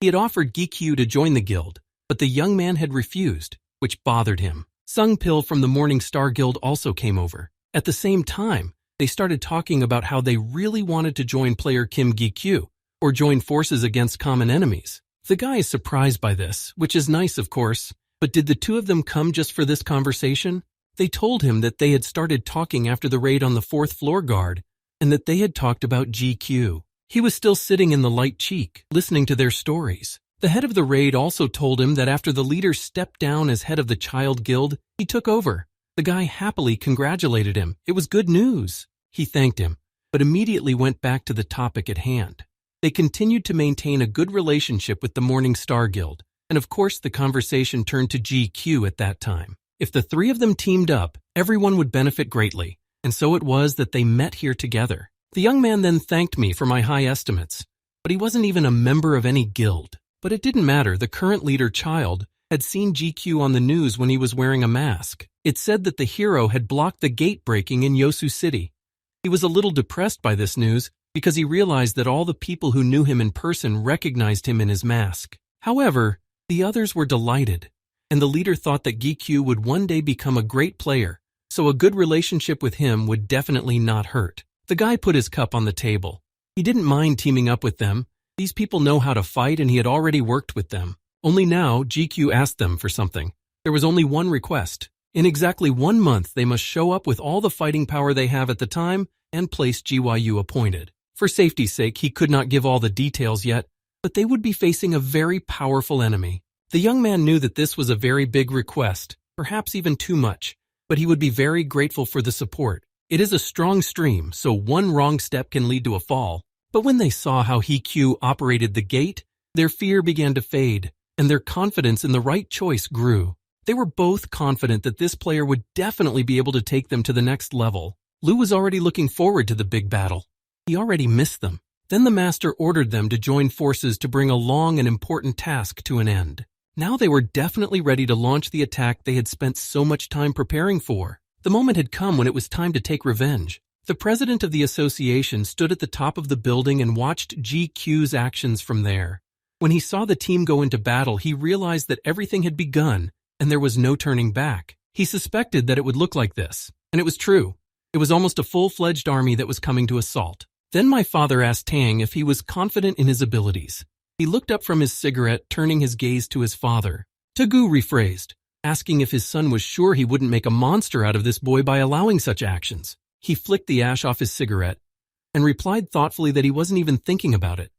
A: He had offered GQ to join the guild, but the young man had refused, which bothered him. Sung Pil from the Morning Star Guild also came over. At the same time, they started talking about how they really wanted to join player Kim Gi-kyu, or join forces against common enemies. The guy is surprised by this, which is nice of course, but did the two of them come just for this conversation? They told him that they had started talking after the raid on the 4th floor guard, and that they had talked about GQ. He was still sitting in the light cheek, listening to their stories. The head of the raid also told him that after the leader stepped down as head of the Child Guild, he took over. The guy happily congratulated him. It was good news. He thanked him, but immediately went back to the topic at hand. They continued to maintain a good relationship with the Morning Star Guild, and of course the conversation turned to GQ at that time. If the three of them teamed up, everyone would benefit greatly, and so it was that they met here together. The young man then thanked me for my high estimates, but he wasn't even a member of any guild. But it didn't matter. The current leader, Child, had seen GQ on the news when he was wearing a mask. It said that the hero had blocked the gate breaking in Yosu City. He was a little depressed by this news because he realized that all the people who knew him in person recognized him in his mask. However, the others were delighted, and the leader thought that GQ would one day become a great player, so a good relationship with him would definitely not hurt. The guy put his cup on the table. He didn't mind teaming up with them. These people know how to fight and he had already worked with them. Only now, GQ asked them for something. There was only one request. In exactly 1 month, they must show up with all the fighting power they have at the time and place GYU appointed. For safety's sake, he could not give all the details yet, but they would be facing a very powerful enemy. The young man knew that this was a very big request, perhaps even too much, but he would be very grateful for the support. It is a strong stream, so one wrong step can lead to a fall. But when they saw how Q operated the gate, their fear began to fade, and their confidence in the right choice grew. They were both confident that this player would definitely be able to take them to the next level. Lu was already looking forward to the big battle. He already missed them. Then the master ordered them to join forces to bring a long and important task to an end. Now they were definitely ready to launch the attack they had spent so much time preparing for. The moment had come when it was time to take revenge. The president of the association stood at the top of the building and watched GQ's actions from there. When he saw the team go into battle, he realized that everything had begun and there was no turning back. He suspected that it would look like this, and it was true. It was almost a full-fledged army that was coming to assault. Then my father asked Tang if he was confident in his abilities. He looked up from his cigarette, turning his gaze to his father. Tagu rephrased, asking if his son was sure he wouldn't make a monster out of this boy by allowing such actions. He flicked the ash off his cigarette and replied thoughtfully that he wasn't even thinking about it.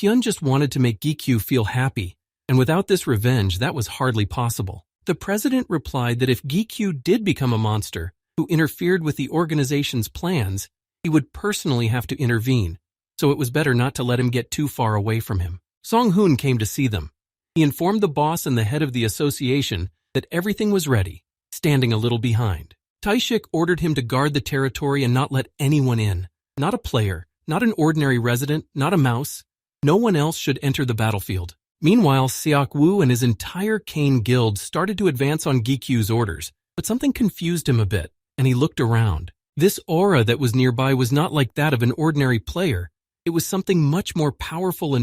A: Hyun just wanted to make Gikyu feel happy, and without this revenge, that was hardly possible. The president replied that if Gikyu did become a monster who interfered with the organization's plans, he would personally have to intervene, so it was better not to let him get too far away from him. Song-hoon came to see them. He informed the boss and the head of the association that everything was ready, standing a little behind. Taishik ordered him to guard the territory and not let anyone in. Not a player, not an ordinary resident, not a mouse. No one else should enter the battlefield. Meanwhile, Seok-woo and his entire Kane guild started to advance on Gikyu's orders, but something confused him a bit, and he looked around. This aura that was nearby was not like that of an ordinary player. It was something much more powerful,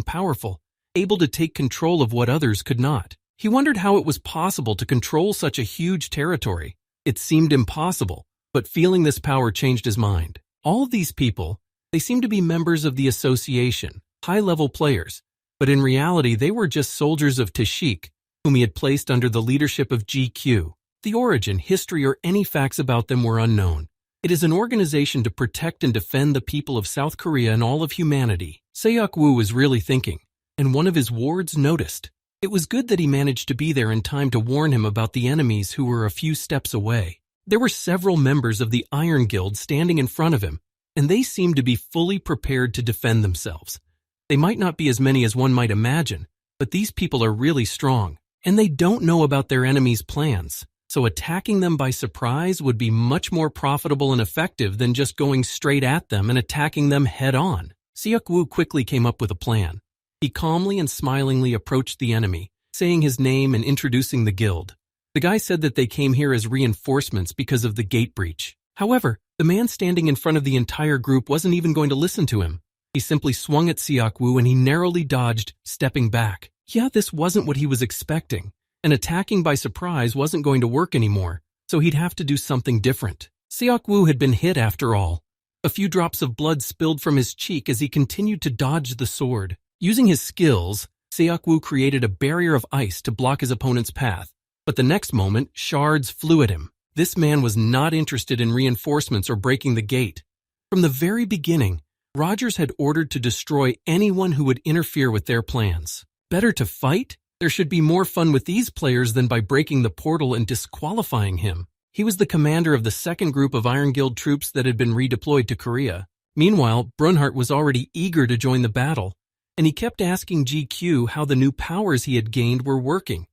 A: able to take control of what others could not. He wondered how it was possible to control such a huge territory. It seemed impossible, but feeling this power changed his mind. All of these people, they seemed to be members of the association, high-level players, but in reality they were just soldiers of Tashik, whom he had placed under the leadership of GQ. The origin, history, or any facts about them were unknown. It is an organization to protect and defend the people of South Korea and all of humanity. Seok-woo was really thinking, and one of his wards noticed. It was good that he managed to be there in time to warn him about the enemies who were a few steps away. There were several members of the Iron Guild standing in front of him, and they seemed to be fully prepared to defend themselves. They might not be as many as one might imagine, but these people are really strong, and they don't know about their enemies' plans. So attacking them by surprise would be much more profitable and effective than just going straight at them and attacking them head-on. Seok-woo quickly came up with a plan. He calmly and smilingly approached the enemy, saying his name and introducing the guild. The guy said that they came here as reinforcements because of the gate breach. However, the man standing in front of the entire group wasn't even going to listen to him. He simply swung at Seok-woo and he narrowly dodged, stepping back. Yeah, this wasn't what he was expecting. And attacking by surprise wasn't going to work anymore, so he'd have to do something different. Seok-woo had been hit after all. A few drops of blood spilled from his cheek as he continued to dodge the sword. Using his skills, Seok-woo created a barrier of ice to block his opponent's path, but the next moment, shards flew at him. This man was not interested in reinforcements or breaking the gate. From the very beginning, Rogers had ordered to destroy anyone who would interfere with their plans. Better to fight? There should be more fun with these players than by breaking the portal and disqualifying him. He was the commander of the second group of Iron Guild troops that had been redeployed to Korea. Meanwhile, Brunhart was already eager to join the battle, and he kept asking GQ how the new powers he had gained were working.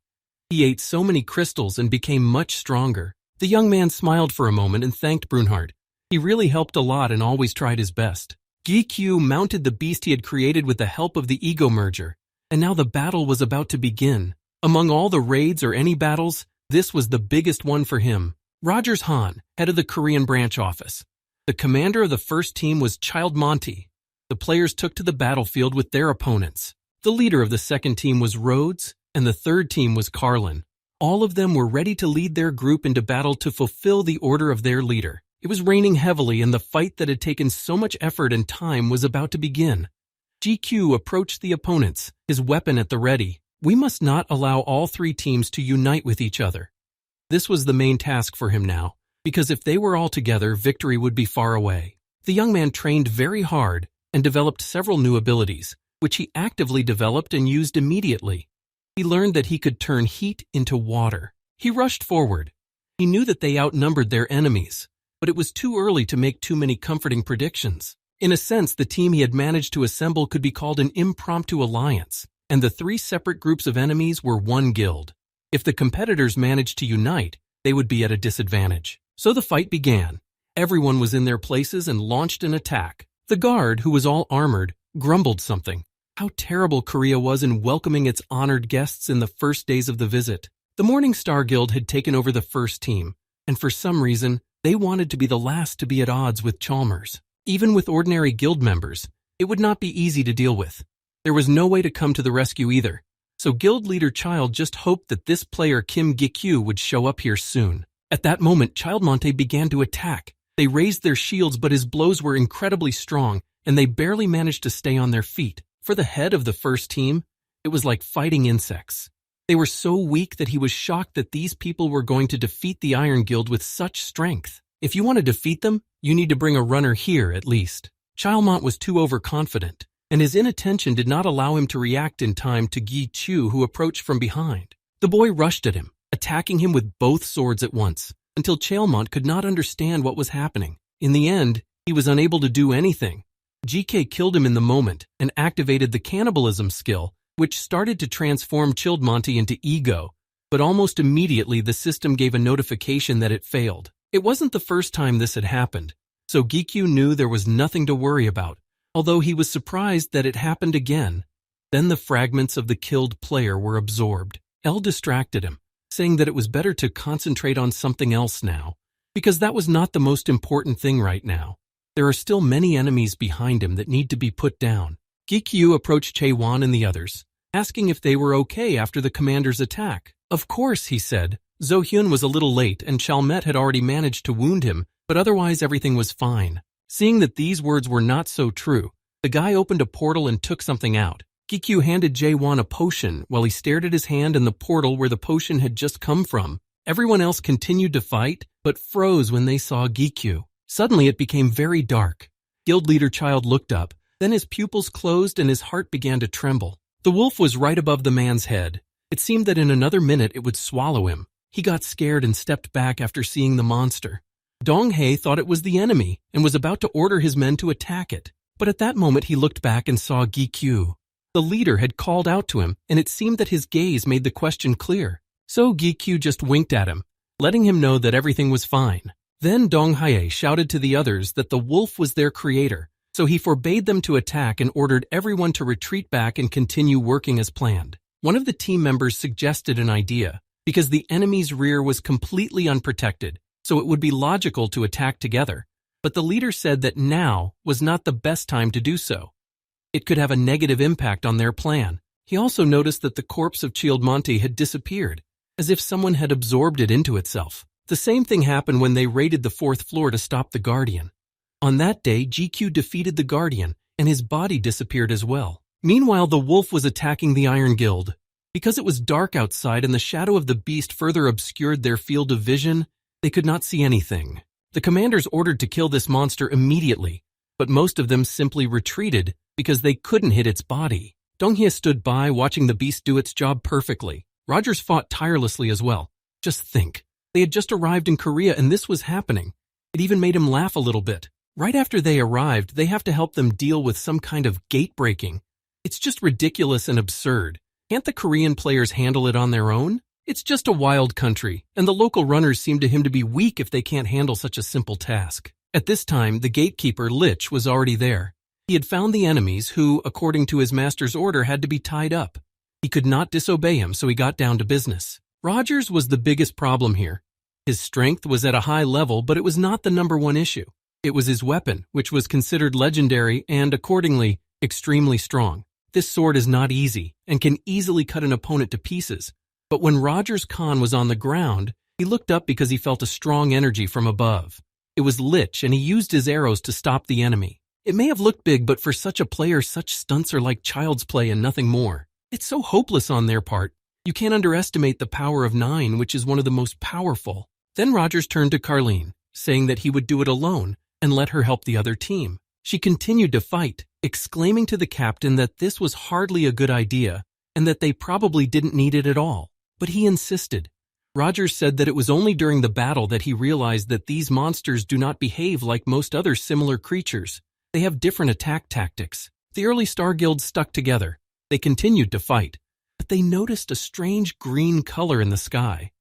A: He ate so many crystals and became much stronger. The young man smiled for a moment and thanked Brunhart. He really helped a lot and always tried his best. GQ mounted the beast he had created with the help of the ego merger. And now the battle was about to begin. Among all the raids or any battles, this was the biggest one for him. Rogers Han, head of the Korean branch office. The commander of the first team was Child Monty. The players took to the battlefield with their opponents. The leader of the second team was Rhodes, and the third team was Carlin. All of them were ready to lead their group into battle to fulfill the order of their leader. It was raining heavily, and the fight that had taken so much effort and time was about to begin. GQ approached the opponents, his weapon at the ready. We must not allow all three teams to unite with each other. This was the main task for him now, because if they were all together, victory would be far away. The young man trained very hard and developed several new abilities, which he actively developed and used immediately. He learned that he could turn heat into water. He rushed forward. He knew that they outnumbered their enemies, but it was too early to make too many comforting predictions. In a sense, the team he had managed to assemble could be called an impromptu alliance, and the three separate groups of enemies were one guild. If the competitors managed to unite, they would be at a disadvantage. So the fight began. Everyone was in their places and launched an attack. The guard, who was all armored, grumbled something. How terrible Korea was in welcoming its honored guests in the first days of the visit. The Morning Star Guild had taken over the first team, and for some reason, they wanted to be the last to be at odds with Chalmers. Even with ordinary guild members, it would not be easy to deal with. There was no way to come to the rescue either, so guild leader Child just hoped that this player Kim Gi-kyu would show up here soon. At that moment, Childmonte began to attack. They raised their shields, but his blows were incredibly strong, and they barely managed to stay on their feet. For the head of the first team, it was like fighting insects. They were so weak that he was shocked that these people were going to defeat the Iron Guild with such strength. If you want to defeat them, you need to bring a runner here at least. Chilmont was too overconfident, and his inattention did not allow him to react in time to Gi Chu, who approached from behind. The boy rushed at him, attacking him with both swords at once, until Chalmont could not understand what was happening. In the end, he was unable to do anything. GK killed him in the moment and activated the cannibalism skill, which started to transform Childmonte into ego, but almost immediately the system gave a notification that it failed. It wasn't the first time this had happened, so Gikyu knew there was nothing to worry about, although he was surprised that it happened again. Then the fragments of the killed player were absorbed. L distracted him, saying that it was better to concentrate on something else now, because that was not the most important thing right now. There are still many enemies behind him that need to be put down. Gikyu approached Chaewon and the others, asking if they were okay after the commander's attack. Of course, he said. Zohyun was a little late and Chalmette had already managed to wound him, but otherwise everything was fine. Seeing that these words were not so true, the guy opened a portal and took something out. Gikyu handed Jaewon a potion while he stared at his hand in the portal where the potion had just come from. Everyone else continued to fight, but froze when they saw Gikyu. Suddenly it became very dark. Guild leader Child looked up, then his pupils closed and his heart began to tremble. The wolf was right above the man's head. It seemed that in another minute it would swallow him. He got scared and stepped back after seeing the monster. Dong-hae thought it was the enemy and was about to order his men to attack it. But at that moment he looked back and saw Gikyu. The leader had called out to him, and it seemed that his gaze made the question clear. So Gikyu just winked at him, letting him know that everything was fine. Then Dong-hae shouted to the others that the wolf was their creator, so he forbade them to attack and ordered everyone to retreat back and continue working as planned. One of the team members suggested an idea, because the enemy's rear was completely unprotected, so it would be logical to attack together. But the leader said that now was not the best time to do so. It could have a negative impact on their plan. He also noticed that the corpse of Childmonte had disappeared, as if someone had absorbed it into itself. The same thing happened when they raided the 4th floor to stop the Guardian. On that day, GQ defeated the Guardian, and his body disappeared as well. Meanwhile, the wolf was attacking the Iron Guild. Because it was dark outside and the shadow of the beast further obscured their field of vision, they could not see anything. The commanders ordered to kill this monster immediately, but most of them simply retreated because they couldn't hit its body. Dong-hye stood by, watching the beast do its job perfectly. Rogers fought tirelessly as well. Just think. They had just arrived in Korea and this was happening. It even made him laugh a little bit. Right after they arrived, they have to help them deal with some kind of gate breaking. It's just ridiculous and absurd. Can't the Korean players handle it on their own? It's just a wild country, and the local runners seem to him to be weak if they can't handle such a simple task. At this time, the gatekeeper, Lich, was already there. He had found the enemies who, according to his master's order, had to be tied up. He could not disobey him, so he got down to business. Rogers was the biggest problem here. His strength was at a high level, but it was not the #1 issue. It was his weapon, which was considered legendary and, accordingly, extremely strong. This sword is not easy and can easily cut an opponent to pieces, But when Roger's Khan was on the ground, he looked up because he felt a strong energy from above. It was Lich, and he used his arrows to stop the enemy. It may have looked big, but for such a player, such stunts are like child's play and nothing more. It's so hopeless on their part. You can't underestimate the power of 9, which is one of the most powerful. Then Rogers turned to Carlene, saying that he would do it alone and let her help the other team. She continued to fight, exclaiming to the captain that this was hardly a good idea and that they probably didn't need it at all. But he insisted. Rogers said that it was only during the battle that he realized that these monsters do not behave like most other similar creatures. They have different attack tactics. The early Star Guilds stuck together. They continued to fight, but they noticed a strange green color in the sky.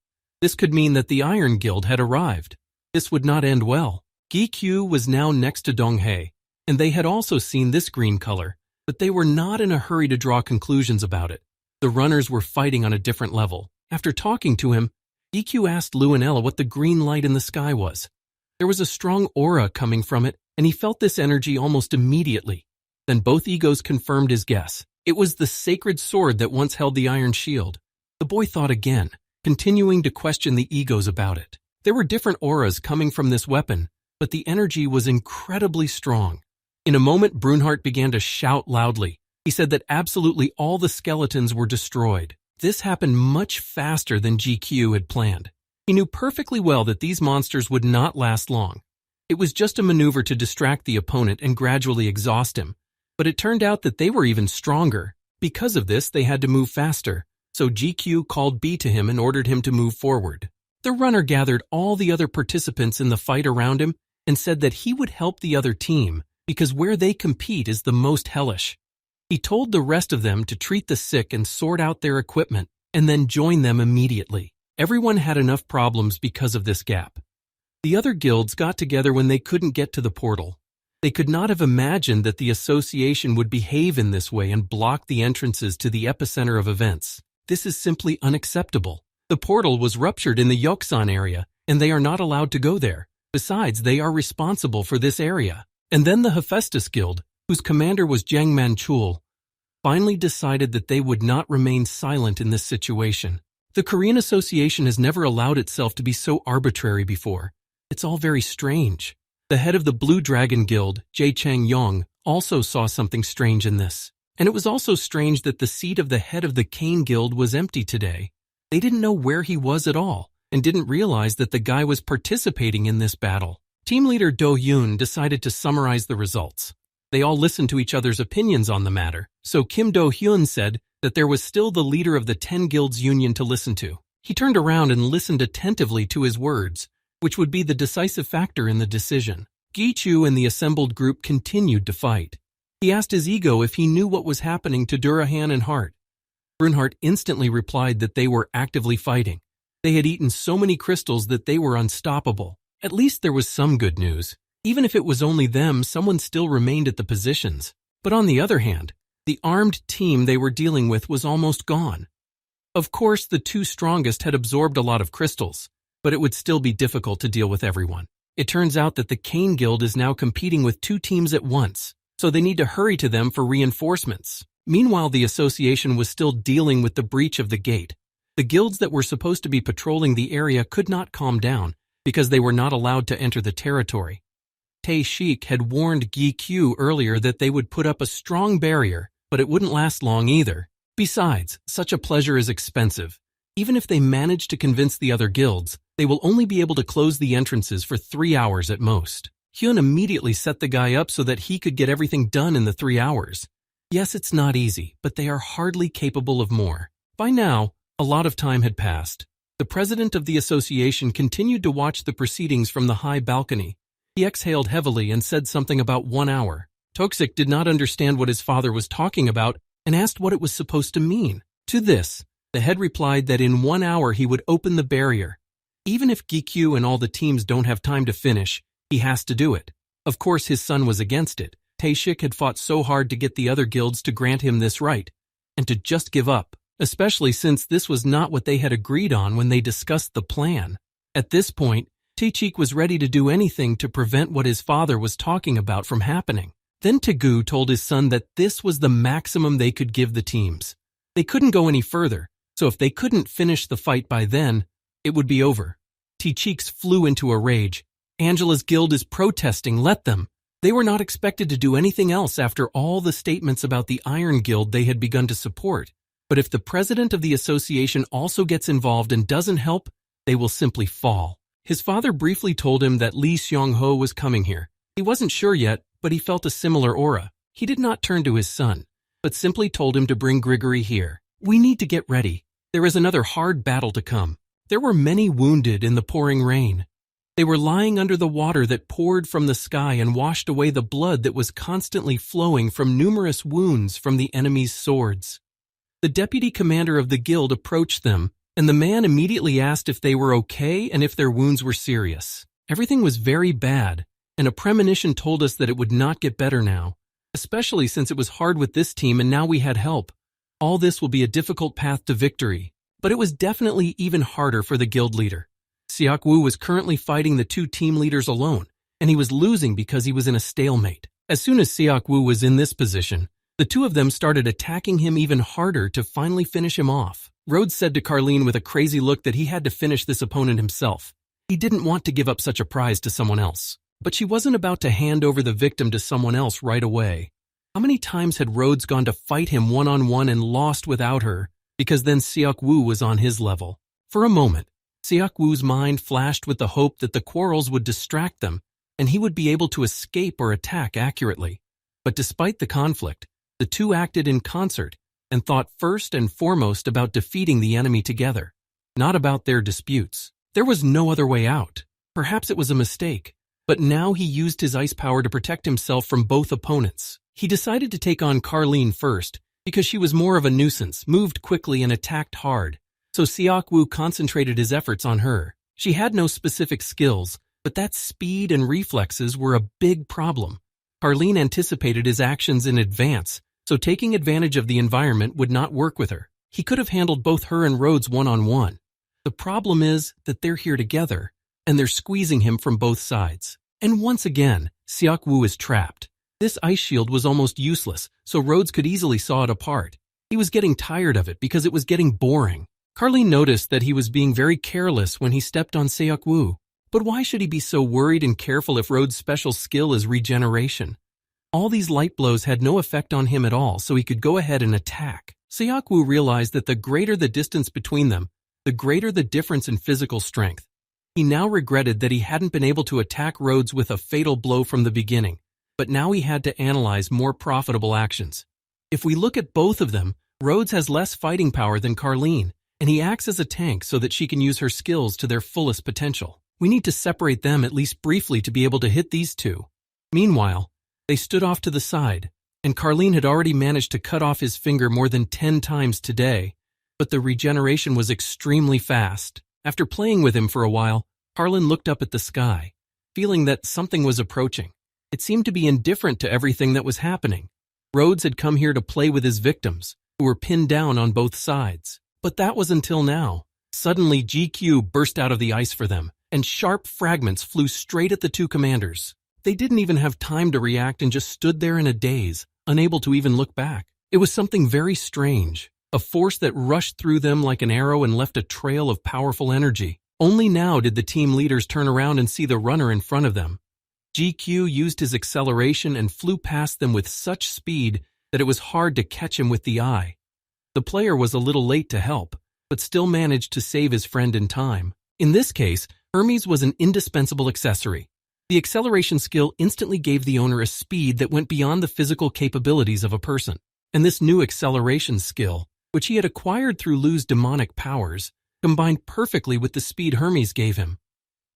A: This could mean that the Iron Guild had arrived. This would not end well. Gikyu was now next to Donghae, and they had also seen this green color, but they were not in a hurry to draw conclusions about it. The runners were fighting on a different level. After talking to him, Gikyu asked Lu and Ella what the green light in the sky was. There was a strong aura coming from it, and he felt this energy almost immediately. Then both egos confirmed his guess. It was the sacred sword that once held the iron shield. The boy thought again, continuing to question the egos about it. There were different auras coming from this weapon, but the energy was incredibly strong. In a moment, Brunhart began to shout loudly. He said that absolutely all the skeletons were destroyed. This happened much faster than GQ had planned. He knew perfectly well that these monsters would not last long. It was just a maneuver to distract the opponent and gradually exhaust him. But it turned out that they were even stronger. Because of this, they had to move faster. So GQ called B to him and ordered him to move forward. The runner gathered all the other participants in the fight around him and said that he would help the other team because where they compete is the most hellish. He told the rest of them to treat the sick and sort out their equipment and then join them immediately. Everyone had enough problems because of this gap. The other guilds got together when they couldn't get to the portal. They could not have imagined that the association would behave in this way and block the entrances to the epicenter of events. This is simply unacceptable. The portal was ruptured in the Yoksan area, and they are not allowed to go there. Besides, they are responsible for this area. And then the Hephaestus Guild, whose commander was Jiang Manchul, finally decided that they would not remain silent in this situation. The Korean Association has never allowed itself to be so arbitrary before. It's all very strange. The head of the Blue Dragon Guild, Jae Chang-yong, also saw something strange in this. And it was also strange that the seat of the head of the Kane Guild was empty today. They didn't know where he was at all, and didn't realize that the guy was participating in this battle. Team leader Do Yoon decided to summarize the results. They all listened to each other's opinions on the matter, so Kim Do-hyun said that there was still the leader of the 10 Guilds Union to listen to. He turned around and listened attentively to his words, which would be the decisive factor in the decision. Gi-chu and the assembled group continued to fight. He asked his ego if he knew what was happening to Durahan and Hart. Brunhart instantly replied that they were actively fighting. They had eaten so many crystals that they were unstoppable. At least there was some good news. Even if it was only them, someone still remained at the positions. But on the other hand, the armed team they were dealing with was almost gone. Of course, the two strongest had absorbed a lot of crystals, but it would still be difficult to deal with everyone. It turns out that the Kane Guild is now competing with two teams at once, so they need to hurry to them for reinforcements. Meanwhile, the association was still dealing with the breach of the gate. The guilds that were supposed to be patrolling the area could not calm down because they were not allowed to enter the territory. Tae Shik had warned Gi Q earlier that they would put up a strong barrier, but it wouldn't last long either. Besides, such a pleasure is expensive. Even if they manage to convince the other guilds, they will only be able to close the entrances for 3 hours at most. Hyun immediately set the guy up so that he could get everything done in the 3 hours. Yes, it's not easy, but they are hardly capable of more. By now, a lot of time had passed. The president of the association continued to watch the proceedings from the high balcony. He exhaled heavily and said something about 1 hour. Toksik did not understand what his father was talking about and asked what it was supposed to mean. To this, the head replied that in 1 hour he would open the barrier. Even if Gikyu and all the teams don't have time to finish, he has to do it. Of course, his son was against it. Tae-shik had fought so hard to get the other guilds to grant him this right, and to just give up, especially since this was not what they had agreed on when they discussed the plan. At this point, Tae-chik was ready to do anything to prevent what his father was talking about from happening. Then Taegu told his son that this was the maximum they could give the teams. They couldn't go any further, So if they couldn't finish the fight by then, it would be over. T-Cheeks flew into a rage. Angela's guild is protesting, let them. They were not expected to do anything else after all the statements about the Iron Guild they had begun to support. But if the president of the association also gets involved and doesn't help, they will simply fall. His father briefly told him that Lee Seong-ho was coming here. He wasn't sure yet, but he felt a similar aura. He did not turn to his son, but simply told him to bring Grigory here. We need to get ready. There is another hard battle to come. There were many wounded in the pouring rain. They were lying under the water that poured from the sky and washed away the blood that was constantly flowing from numerous wounds from the enemy's swords. The deputy commander of the guild approached them, and the man immediately asked if they were okay and if their wounds were serious. Everything was very bad, and a premonition told us that it would not get better now, especially since it was hard with this team and now we had help. All this will be a difficult path to victory, but it was definitely even harder for the guild leader. Seok-woo was currently fighting the two team leaders alone, and he was losing because he was in a stalemate. As soon as Seok-woo was in this position, the two of them started attacking him even harder to finally finish him off. Rhodes said to Carlene with a crazy look that he had to finish this opponent himself. He didn't want to give up such a prize to someone else, but she wasn't about to hand over the victim to someone else right away. How many times had Rhodes gone to fight him one-on-one and lost without her, because then Seok-woo was on his level? For a moment, Seok-woo's mind flashed with the hope that the quarrels would distract them, and he would be able to escape or attack accurately. But despite the conflict, the two acted in concert, and thought first and foremost about defeating the enemy together, not about their disputes. There was no other way out. Perhaps it was a mistake, but now he used his ice power to protect himself from both opponents. He decided to take on Carlene first, because she was more of a nuisance, moved quickly and attacked hard. So Seok-woo concentrated his efforts on her. She had no specific skills, but that speed and reflexes were a big problem. Carlene anticipated his actions in advance, so taking advantage of the environment would not work with her. He could have handled both her and Rhodes one-on-one. The problem is that they're here together, and they're squeezing him from both sides. And once again, Seok-woo is trapped. This ice shield was almost useless, so Rhodes could easily saw it apart. He was getting tired of it because it was getting boring. Carlene noticed that he was being very careless when he stepped on Seok-woo. But why should he be so worried and careful if Rhodes' special skill is regeneration? All these light blows had no effect on him at all, so he could go ahead and attack. Seok-woo realized that the greater the distance between them, the greater the difference in physical strength. He now regretted that he hadn't been able to attack Rhodes with a fatal blow from the beginning, but now he had to analyze more profitable actions. If we look at both of them, Rhodes has less fighting power than Carlene, and he acts as a tank so that she can use her skills to their fullest potential. We need to separate them at least briefly to be able to hit these two. Meanwhile, they stood off to the side, and Carlene had already managed to cut off his finger more than 10 times today, but the regeneration was extremely fast. After playing with him for a while, Carlene looked up at the sky, feeling that something was approaching. It seemed to be indifferent to everything that was happening. Rhodes had come here to play with his victims, who were pinned down on both sides. But that was until now. Suddenly, GQ burst out of the ice for them, and sharp fragments flew straight at the two commanders. They didn't even have time to react and just stood there in a daze, unable to even look back. It was something very strange, a force that rushed through them like an arrow and left a trail of powerful energy. Only now did the team leaders turn around and see the runner in front of them. GQ used his acceleration and flew past them with such speed that it was hard to catch him with the eye. The player was a little late to help, but still managed to save his friend in time. In this case, Hermes was an indispensable accessory. The acceleration skill instantly gave the owner a speed that went beyond the physical capabilities of a person. And this new acceleration skill, which he had acquired through Lu's demonic powers, combined perfectly with the speed Hermes gave him.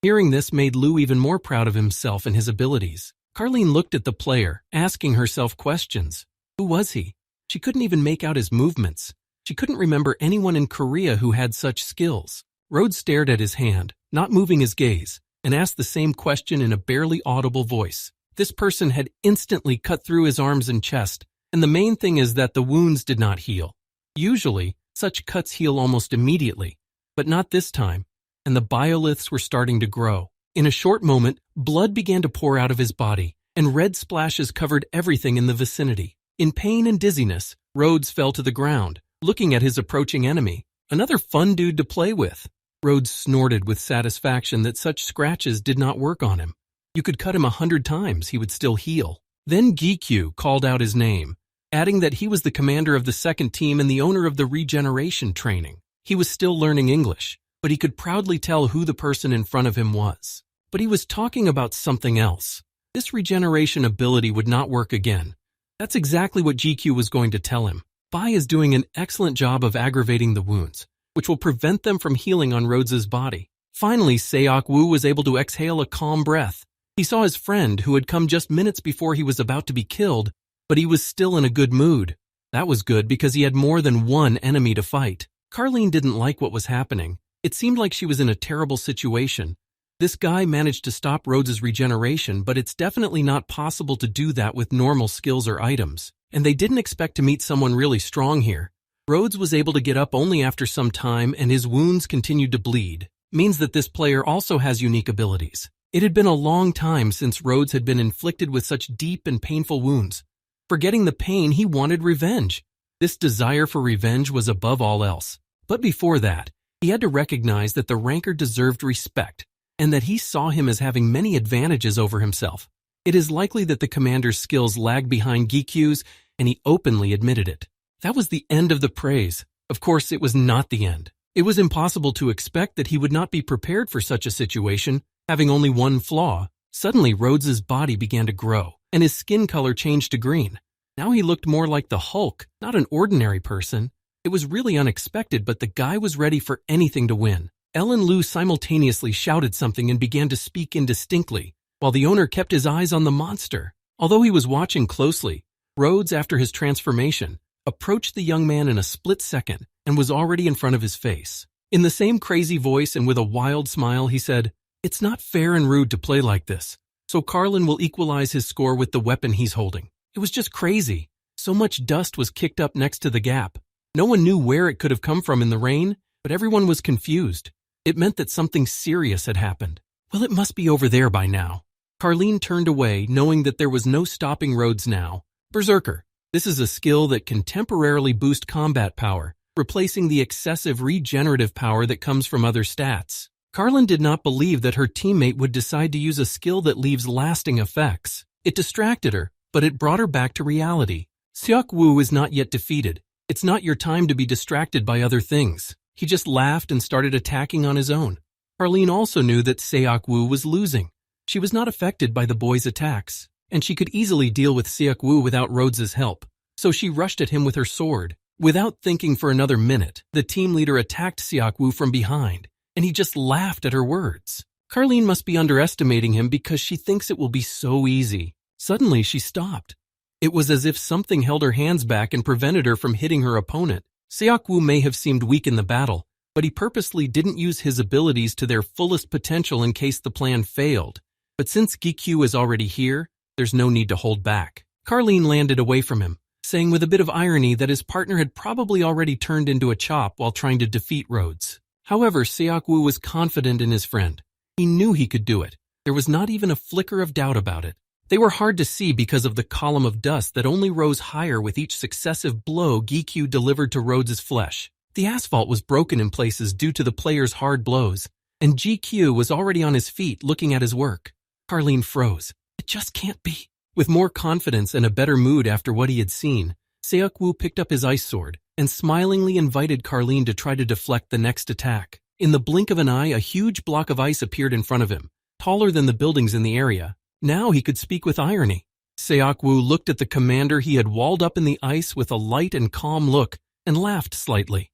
A: Hearing this made Lu even more proud of himself and his abilities. Carlene looked at the player, asking herself questions. Who was he? She couldn't even make out his movements. She couldn't remember anyone in Korea who had such skills. Rhodes stared at his hand, not moving his gaze, and asked the same question in a barely audible voice. This person had instantly cut through his arms and chest, and the main thing is that the wounds did not heal. Usually, such cuts heal almost immediately, but not this time, and the bioliths were starting to grow. In a short moment, blood began to pour out of his body, and red splashes covered everything in the vicinity. In pain and dizziness, Rhodes fell to the ground, looking at his approaching enemy. Another fun dude to play with. Rhodes snorted with satisfaction that such scratches did not work on him. You could cut him 100 times, he would still heal. Then Gikyu called out his name, adding that he was the commander of the second team and the owner of the regeneration training. He was still learning English, but he could proudly tell who the person in front of him was. But he was talking about something else. This regeneration ability would not work again. That's exactly what GQ was going to tell him. Bai is doing an excellent job of aggravating the wounds, which will prevent them from healing on Rhodes's body. Finally, Seok Woo was able to exhale a calm breath. He saw his friend, who had come just minutes before he was about to be killed, but he was still in a good mood. That was good because he had more than one enemy to fight. Carlene didn't like what was happening. It seemed like she was in a terrible situation. This guy managed to stop Rhodes's regeneration, but it's definitely not possible to do that with normal skills or items. And they didn't expect to meet someone really strong here. Rhodes was able to get up only after some time, and his wounds continued to bleed. Means that this player also has unique abilities. It had been a long time since Rhodes had been inflicted with such deep and painful wounds. Forgetting the pain, he wanted revenge. This desire for revenge was above all else. But before that, he had to recognize that the ranker deserved respect, and that he saw him as having many advantages over himself. It is likely that the commander's skills lagged behind Gikyu's, and he openly admitted it. That was the end of the praise. Of course, it was not the end. It was impossible to expect that he would not be prepared for such a situation, having only one flaw. Suddenly, Rhodes's body began to grow, and his skin color changed to green. Now he looked more like the Hulk, not an ordinary person. It was really unexpected, but the guy was ready for anything to win. Ellen Liu simultaneously shouted something and began to speak indistinctly, while the owner kept his eyes on the monster. Although he was watching closely, Rhodes, after his transformation, approached the young man in a split second and was already in front of his face. In the same crazy voice and with a wild smile, he said, "It's not fair and rude to play like this, so Carlin will equalize his score with the weapon he's holding." It was just crazy. So much dust was kicked up next to the gap. No one knew where it could have come from in the rain, but everyone was confused. It meant that something serious had happened. Well, it must be over there by now. Carlene turned away, knowing that there was no stopping Rhodes now. Berserker. This is a skill that can temporarily boost combat power, replacing the excessive regenerative power that comes from other stats. Carlin did not believe that her teammate would decide to use a skill that leaves lasting effects. It distracted her, but it brought her back to reality. Seok Woo is not yet defeated. It's not your time to be distracted by other things. He just laughed and started attacking on his own. Carlene also knew that Seok Woo was losing. She was not affected by the boy's attacks, and she could easily deal with Seok Woo without Rhodes's help, so she rushed at him with her sword. Without thinking for another minute, the team leader attacked Seok Woo from behind, and he just laughed at her words. Carlene must be underestimating him because she thinks it will be so easy. Suddenly, she stopped. It was as if something held her hands back and prevented her from hitting her opponent. Seok Woo may have seemed weak in the battle, but he purposely didn't use his abilities to their fullest potential in case the plan failed. But since Gikyu is already here, there's no need to hold back. Carlene landed away from him, saying with a bit of irony that his partner had probably already turned into a chop while trying to defeat Rhodes. However, Seok Woo was confident in his friend. He knew he could do it. There was not even a flicker of doubt about it. They were hard to see because of the column of dust that only rose higher with each successive blow Gikyu delivered to Rhodes's flesh. The asphalt was broken in places due to the player's hard blows, and GQ was already on his feet looking at his work. Carlene froze. It just can't be. With more confidence and a better mood after what he had seen, Seok Woo picked up his ice sword and smilingly invited Carlene to try to deflect the next attack. In the blink of an eye, a huge block of ice appeared in front of him, taller than the buildings in the area. Now he could speak with irony. Seok Woo looked at the commander he had walled up in the ice with a light and calm look and laughed slightly.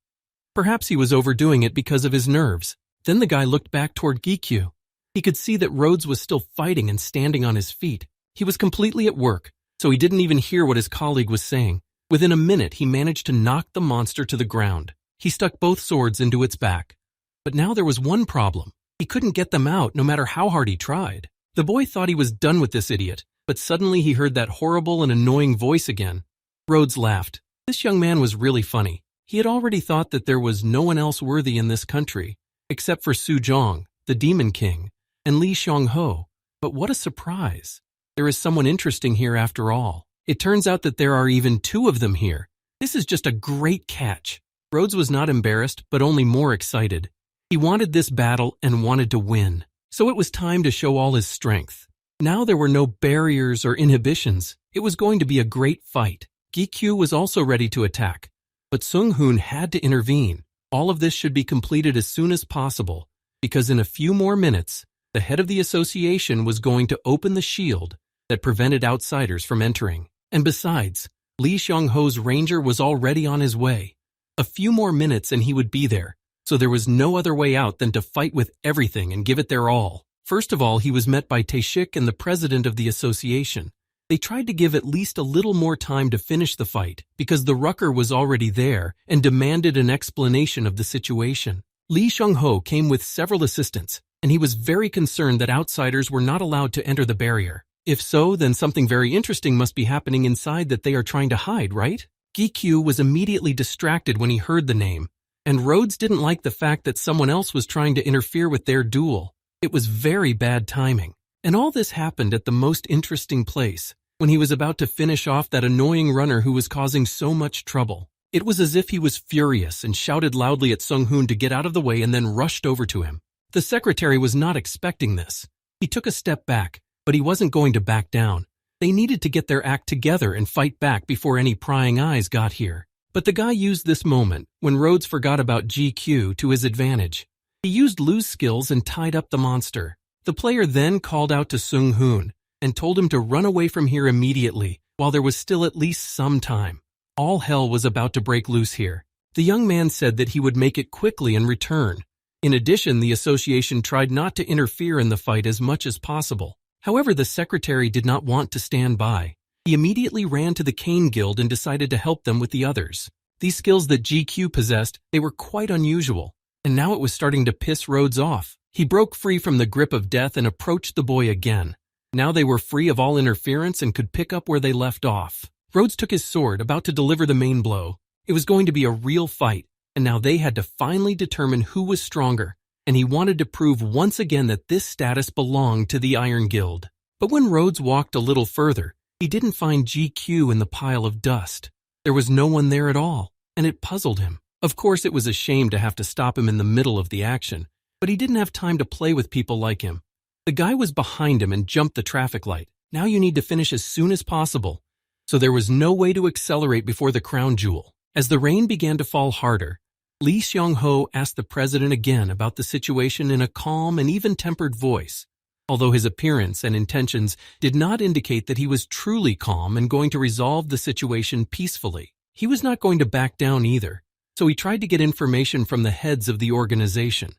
A: Perhaps he was overdoing it because of his nerves. Then the guy looked back toward Gikyu. He could see that Rhodes was still fighting and standing on his feet. He was completely at work, so he didn't even hear what his colleague was saying. Within a minute, he managed to knock the monster to the ground. He stuck both swords into its back. But now there was one problem. He couldn't get them out no matter how hard he tried. The boy thought he was done with this idiot, but suddenly he heard that horrible and annoying voice again. Rhodes laughed. This young man was really funny. He had already thought that there was no one else worthy in this country, except for Su Zhong, the Demon King, and Li Xiongho. But what a surprise. There is someone interesting here after all. It turns out that there are even two of them here. This is just a great catch. Rhodes was not embarrassed, but only more excited. He wanted this battle and wanted to win. So it was time to show all his strength. Now there were no barriers or inhibitions. It was going to be a great fight. GQ was also ready to attack, but Sung-hoon had to intervene. All of this should be completed as soon as possible, because in a few more minutes, the head of the association was going to open the shield that prevented outsiders from entering. And besides, Lee Seong-ho's ranger was already on his way. A few more minutes and he would be there, so there was no other way out than to fight with everything and give it their all. First of all, he was met by Tae-shik and the president of the association. They tried to give at least a little more time to finish the fight because the rucker was already there and demanded an explanation of the situation. Lee Seong-ho came with several assistants, and he was very concerned that outsiders were not allowed to enter the barrier. If so, then something very interesting must be happening inside that they are trying to hide, right? GQ was immediately distracted when he heard the name, and Rhodes didn't like the fact that someone else was trying to interfere with their duel. It was very bad timing. And all this happened at the most interesting place, when he was about to finish off that annoying runner who was causing so much trouble. It was as if he was furious and shouted loudly at Sung-hoon to get out of the way and then rushed over to him. The secretary was not expecting this. He took a step back, but he wasn't going to back down. They needed to get their act together and fight back before any prying eyes got here. But the guy used this moment, when Rhodes forgot about GQ, to his advantage. He used Lu's skills and tied up the monster. The player then called out to Sung-hoon and told him to run away from here immediately while there was still at least some time. All hell was about to break loose here. The young man said that he would make it quickly and return. In addition, the association tried not to interfere in the fight as much as possible. However, the secretary did not want to stand by. He immediately ran to the Cane Guild and decided to help them with the others. These skills that GQ possessed, they were quite unusual, and now it was starting to piss Rhodes off. He broke free from the grip of death and approached the boy again. Now they were free of all interference and could pick up where they left off. Rhodes took his sword, about to deliver the main blow. It was going to be a real fight, and now they had to finally determine who was stronger, and he wanted to prove once again that this status belonged to the Iron Guild. But when Rhodes walked a little further, he didn't find GQ in the pile of dust. There was no one there at all, and it puzzled him. Of course, it was a shame to have to stop him in the middle of the action, but he didn't have time to play with people like him. The guy was behind him and jumped the traffic light. Now you need to finish as soon as possible. So there was no way to accelerate before the crown jewel. As the rain began to fall harder, Lee Seong-ho asked the president again about the situation in a calm and even-tempered voice, although his appearance and intentions did not indicate that he was truly calm and going to resolve the situation peacefully. He was not going to back down either, so he tried to get information from the heads of the organization.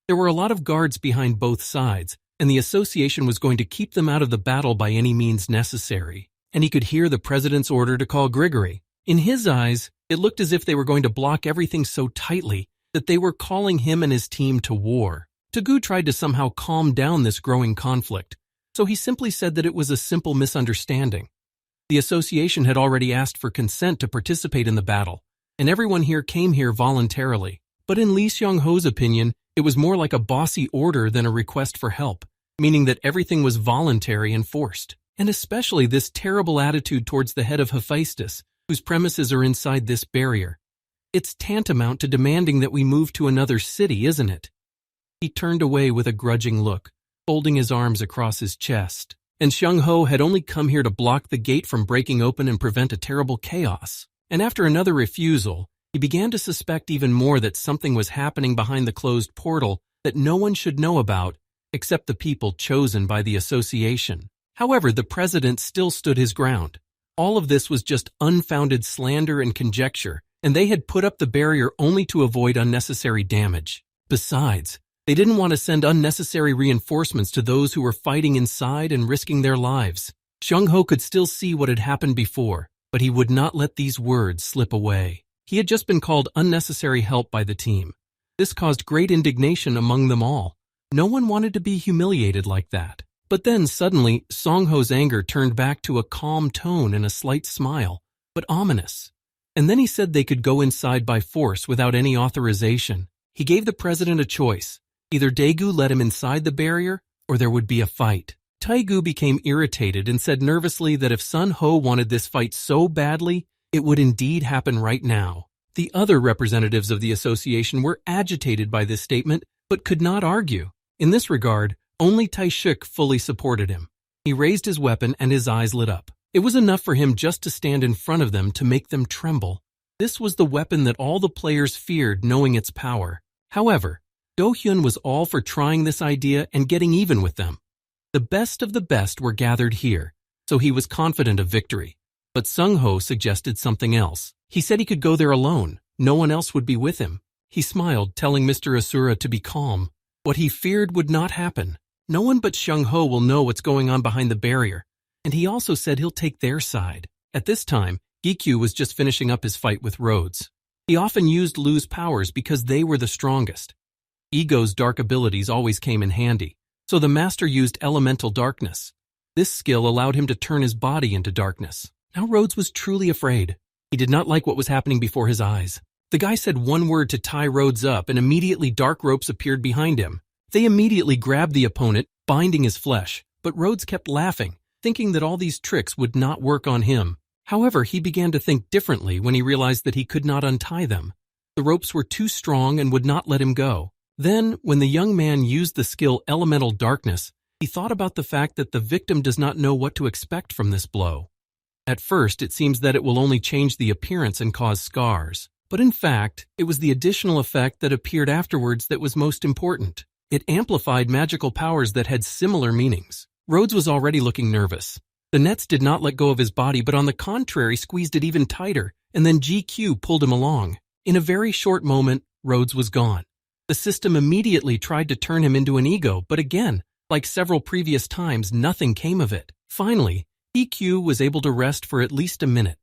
A: There were a lot of guards behind both sides, and the association was going to keep them out of the battle by any means necessary. And he could hear the president's order to call Grigory. In his eyes, it looked as if they were going to block everything so tightly that they were calling him and his team to war. Taegu tried to somehow calm down this growing conflict, so he simply said that it was a simple misunderstanding. The association had already asked for consent to participate in the battle, and everyone here came here voluntarily. But in Lee Seong-ho's opinion, it was more like a bossy order than a request for help, meaning that everything was voluntary and forced. And especially this terrible attitude towards the head of Hephaestus, whose premises are inside this barrier. It's tantamount to demanding that we move to another city, isn't it? He turned away with a grudging look, folding his arms across his chest. And Seong-ho had only come here to block the gate from breaking open and prevent a terrible chaos. And after another refusal, he began to suspect even more that something was happening behind the closed portal that no one should know about except the people chosen by the association. However, the president still stood his ground. All of this was just unfounded slander and conjecture, and they had put up the barrier only to avoid unnecessary damage. Besides, they didn't want to send unnecessary reinforcements to those who were fighting inside and risking their lives. Seong-ho could still see what had happened before, but he would not let these words slip away. He had just been called unnecessary help by the team. This caused great indignation among them all. No one wanted to be humiliated like that. But then suddenly, Seong-ho's anger turned back to a calm tone and a slight smile, but ominous. And then he said they could go inside by force without any authorization. He gave the president a choice. Either Daegu let him inside the barrier, or there would be a fight. Taegu became irritated and said nervously that if Sun Ho wanted this fight so badly, it would indeed happen right now. The other representatives of the association were agitated by this statement, but could not argue. In this regard, only Taishuk fully supported him. He raised his weapon and his eyes lit up. It was enough for him just to stand in front of them to make them tremble. This was the weapon that all the players feared, knowing its power. However, Do-hyun was all for trying this idea and getting even with them. The best of the best were gathered here, so he was confident of victory. But Sung-ho suggested something else. He said he could go there alone. No one else would be with him. He smiled, telling Mr. Asura to be calm. What he feared would not happen. No one but Sung-ho will know what's going on behind the barrier, and he also said he'll take their side. At this time, Gikyu was just finishing up his fight with Rhodes. He often used Lu's powers because they were the strongest. Ego's dark abilities always came in handy, so the master used elemental darkness. This skill allowed him to turn his body into darkness. Now Rhodes was truly afraid. He did not like what was happening before his eyes. The guy said one word to tie Rhodes up, and immediately dark ropes appeared behind him. They immediately grabbed the opponent, binding his flesh, but Rhodes kept laughing, thinking that all these tricks would not work on him. However, he began to think differently when he realized that he could not untie them. The ropes were too strong and would not let him go. Then, when the young man used the skill Elemental Darkness, he thought about the fact that the victim does not know what to expect from this blow. At first, it seems that it will only change the appearance and cause scars. But in fact, it was the additional effect that appeared afterwards that was most important. It amplified magical powers that had similar meanings. Rhodes was already looking nervous. The nets did not let go of his body, but on the contrary squeezed it even tighter, and then GQ pulled him along. In a very short moment, Rhodes was gone. The system immediately tried to turn him into an ego, but again, like several previous times, nothing came of it. Finally, EQ was able to rest for at least a minute.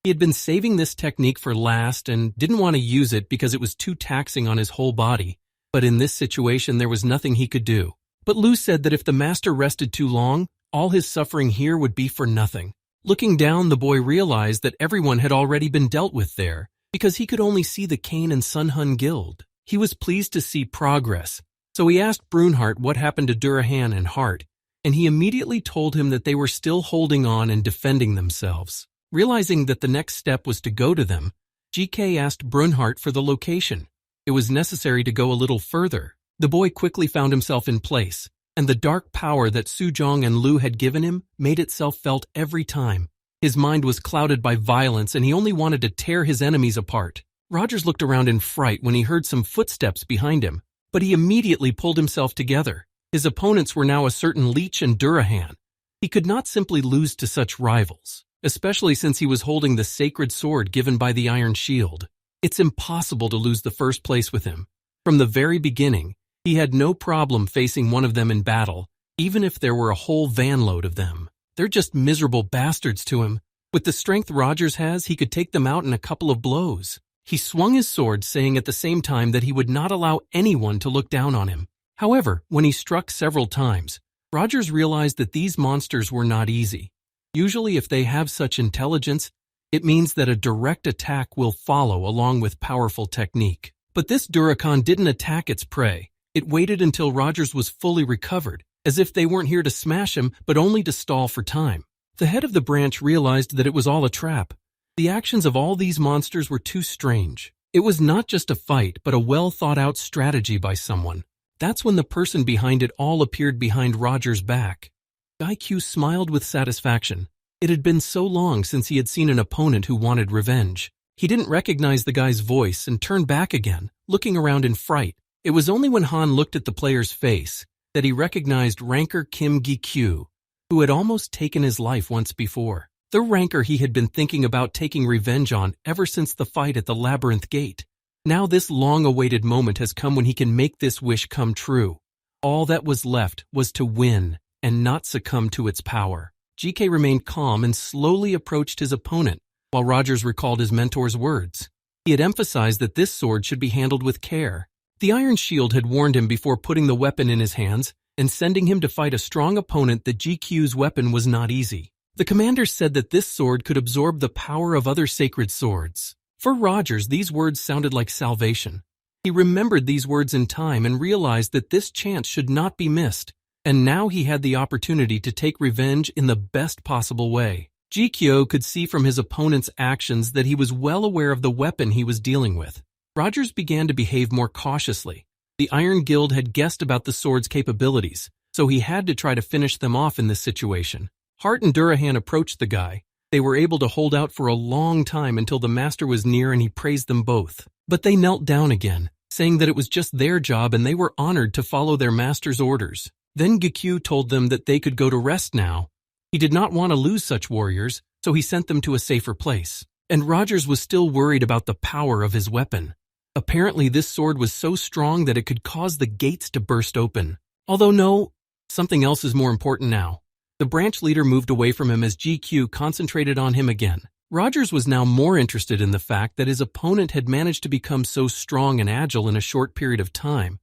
A: He had been saving this technique for last and didn't want to use it because it was too taxing on his whole body. But in this situation, there was nothing he could do. But Lu said that if the master rested too long, all his suffering here would be for nothing. Looking down, the boy realized that everyone had already been dealt with there, because he could only see the Kane and Sunhun Guild. He was pleased to see progress, so he asked Brunhart what happened to Durahan and Hart, and he immediately told him that they were still holding on and defending themselves. Realizing that the next step was to go to them, GK asked Brunhart for the location. It was necessary to go a little further. The boy quickly found himself in place, and the dark power that Sujong and Lu had given him made itself felt every time. His mind was clouded by violence, and he only wanted to tear his enemies apart. Rogers looked around in fright when he heard some footsteps behind him, but he immediately pulled himself together. His opponents were now a certain Leech and Durahan. He could not simply lose to such rivals, especially since he was holding the sacred sword given by the Iron Shield. It's impossible to lose the first place with him. From the very beginning, he had no problem facing one of them in battle, even if there were a whole vanload of them. They're just miserable bastards to him. With the strength Rogers has, he could take them out in a couple of blows. He swung his sword, saying at the same time that he would not allow anyone to look down on him. However, when he struck several times, Rogers realized that these monsters were not easy. Usually, if they have such intelligence, it means that a direct attack will follow along with powerful technique. But this Durakan didn't attack its prey. It waited until Rogers was fully recovered, as if they weren't here to smash him, but only to stall for time. The head of the branch realized that it was all a trap. The actions of all these monsters were too strange. It was not just a fight, but a well-thought-out strategy by someone. That's when the person behind it all appeared behind Rogers' back. IQ smiled with satisfaction. It had been so long since he had seen an opponent who wanted revenge. He didn't recognize the guy's voice and turned back again, looking around in fright. It was only when Han looked at the player's face that he recognized Ranker Kim Gi-kyu, who had almost taken his life once before. The ranker he had been thinking about taking revenge on ever since the fight at the Labyrinth Gate. Now this long-awaited moment has come when he can make this wish come true. All that was left was to win and not succumb to its power. GK remained calm and slowly approached his opponent, while Rogers recalled his mentor's words. He had emphasized that this sword should be handled with care. The Iron Shield had warned him before putting the weapon in his hands and sending him to fight a strong opponent that GQ's weapon was not easy. The commander said that this sword could absorb the power of other sacred swords. For Rogers, these words sounded like salvation. He remembered these words in time and realized that this chance should not be missed, and now he had the opportunity to take revenge in the best possible way. GQ could see from his opponent's actions that he was well aware of the weapon he was dealing with. Rogers began to behave more cautiously. The Iron Guild had guessed about the sword's capabilities, so he had to try to finish them off in this situation. Hart and Durahan approached the guy. They were able to hold out for a long time until the master was near and he praised them both. But they knelt down again, saying that it was just their job and they were honored to follow their master's orders. Then GQ told them that they could go to rest now. He did not want to lose such warriors, so he sent them to a safer place. And Rogers was still worried about the power of his weapon. Apparently this sword was so strong that it could cause the gates to burst open. Although no, something else is more important now. The branch leader moved away from him as GQ concentrated on him again. Rogers was now more interested in the fact that his opponent had managed to become so strong and agile in a short period of time.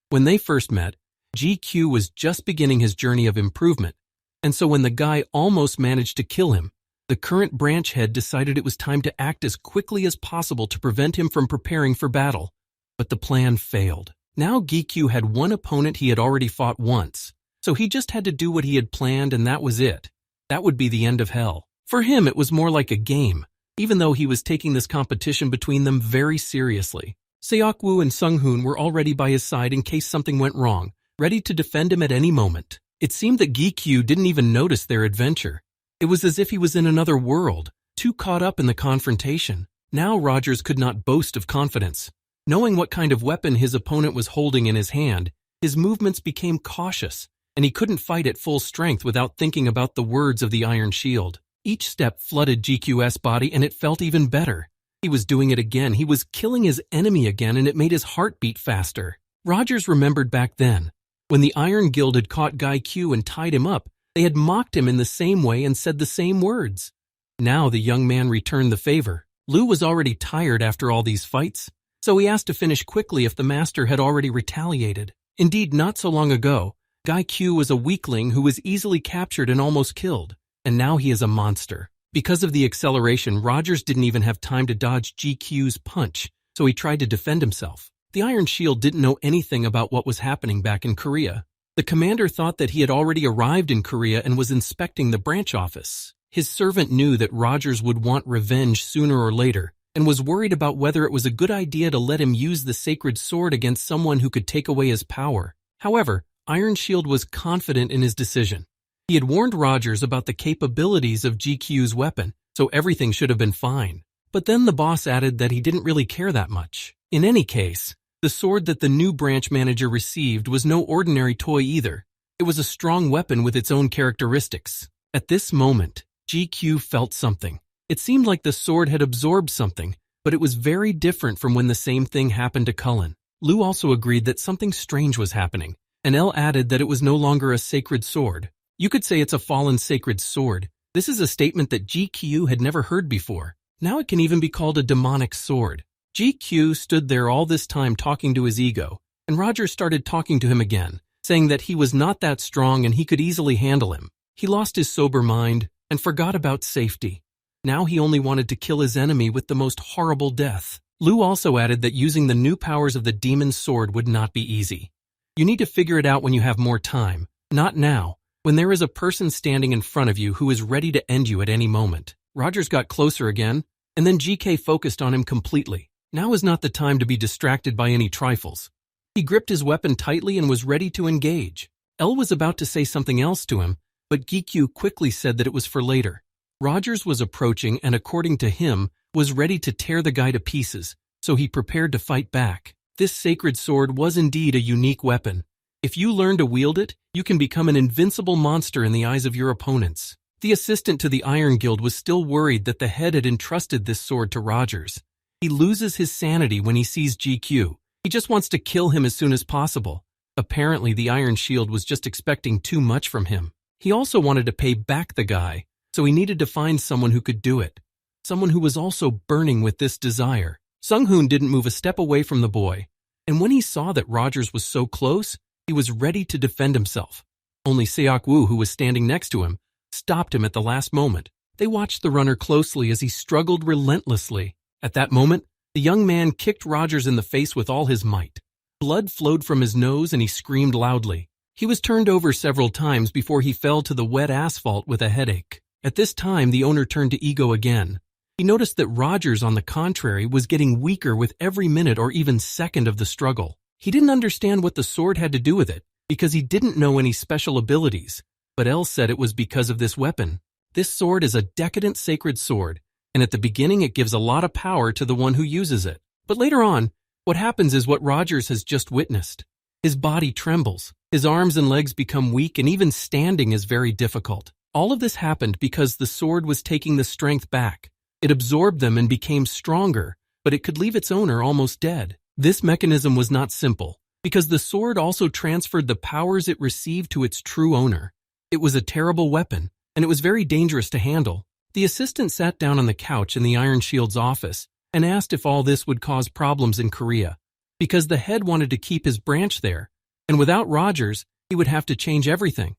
A: When they first met, GQ was just beginning his journey of improvement, and so when the guy almost managed to kill him, the current branch head decided it was time to act as quickly as possible to prevent him from preparing for battle. But the plan failed. Now GQ had one opponent he had already fought once, so he just had to do what he had planned and that was it. That would be the end of hell. For him, it was more like a game, even though he was taking this competition between them very seriously. Seok-woo and Sung-hoon were already by his side in case something went wrong, ready to defend him at any moment. It seemed that GQ didn't even notice their adventure. It was as if he was in another world, too caught up in the confrontation. Now Rogers could not boast of confidence. Knowing what kind of weapon his opponent was holding in his hand, his movements became cautious, and he couldn't fight at full strength without thinking about the words of the Iron Shield. Each step flooded GQ's body and it felt even better. He was doing it again. He was killing his enemy again and it made his heart beat faster. Rogers remembered back then, when the Iron Guild had caught Guy Q and tied him up, they had mocked him in the same way and said the same words. Now the young man returned the favor. Liu was already tired after all these fights, so he asked to finish quickly if the master had already retaliated. Indeed, not so long ago, Guy Q was a weakling who was easily captured and almost killed, and now he is a monster. Because of the acceleration, Rogers didn't even have time to dodge GQ's punch, so he tried to defend himself. The Iron Shield didn't know anything about what was happening back in Korea. The commander thought that he had already arrived in Korea and was inspecting the branch office. His servant knew that Rogers would want revenge sooner or later, and was worried about whether it was a good idea to let him use the sacred sword against someone who could take away his power. However, Iron Shield was confident in his decision. He had warned Rogers about the capabilities of GQ's weapon, so everything should have been fine. But then the boss added that he didn't really care that much. In any case, the sword that the new branch manager received was no ordinary toy either. It was a strong weapon with its own characteristics. At this moment, GQ felt something. It seemed like the sword had absorbed something, but it was very different from when the same thing happened to Cullen. Liu also agreed that something strange was happening, and Elle added that it was no longer a sacred sword. You could say it's a fallen sacred sword. This is a statement that GQ had never heard before. Now it can even be called a demonic sword. GQ stood there all this time talking to his ego, and Rogers started talking to him again, saying that he was not that strong and he could easily handle him. He lost his sober mind and forgot about safety. Now he only wanted to kill his enemy with the most horrible death. Liu also added that using the new powers of the demon's sword would not be easy. You need to figure it out when you have more time, not now, when there is a person standing in front of you who is ready to end you at any moment. Rogers got closer again, and then GK focused on him completely. Now is not the time to be distracted by any trifles. He gripped his weapon tightly and was ready to engage. Elle was about to say something else to him, but GQ quickly said that it was for later. Rogers was approaching and, according to him, was ready to tear the guy to pieces, so he prepared to fight back. This sacred sword was indeed a unique weapon. If you learn to wield it, you can become an invincible monster in the eyes of your opponents. The assistant to the Iron Guild was still worried that the head had entrusted this sword to Rogers. He loses his sanity when he sees GQ. He just wants to kill him as soon as possible. Apparently, the Iron Shield was just expecting too much from him. He also wanted to pay back the guy, so he needed to find someone who could do it. Someone who was also burning with this desire. Sung-hoon didn't move a step away from the boy, and when he saw that Rogers was so close, he was ready to defend himself. Only Seok-woo, who was standing next to him, stopped him at the last moment. They watched the runner closely as he struggled relentlessly. At that moment, the young man kicked Rogers in the face with all his might. Blood flowed from his nose and he screamed loudly. He was turned over several times before he fell to the wet asphalt with a headache. At this time, the owner turned to ego again. He noticed that Rogers, on the contrary, was getting weaker with every minute or even second of the struggle. He didn't understand what the sword had to do with it, because he didn't know any special abilities, but Elle said it was because of this weapon. This sword is a decadent sacred sword, and at the beginning it gives a lot of power to the one who uses it. But later on, what happens is what Rogers has just witnessed. His body trembles, his arms and legs become weak, and even standing is very difficult. All of this happened because the sword was taking the strength back. It absorbed them and became stronger, but it could leave its owner almost dead. This mechanism was not simple, because the sword also transferred the powers it received to its true owner. It was a terrible weapon, and it was very dangerous to handle. The assistant sat down on the couch in the Iron Shield's office and asked if all this would cause problems in Korea, because the head wanted to keep his branch there, and without Rogers, he would have to change everything.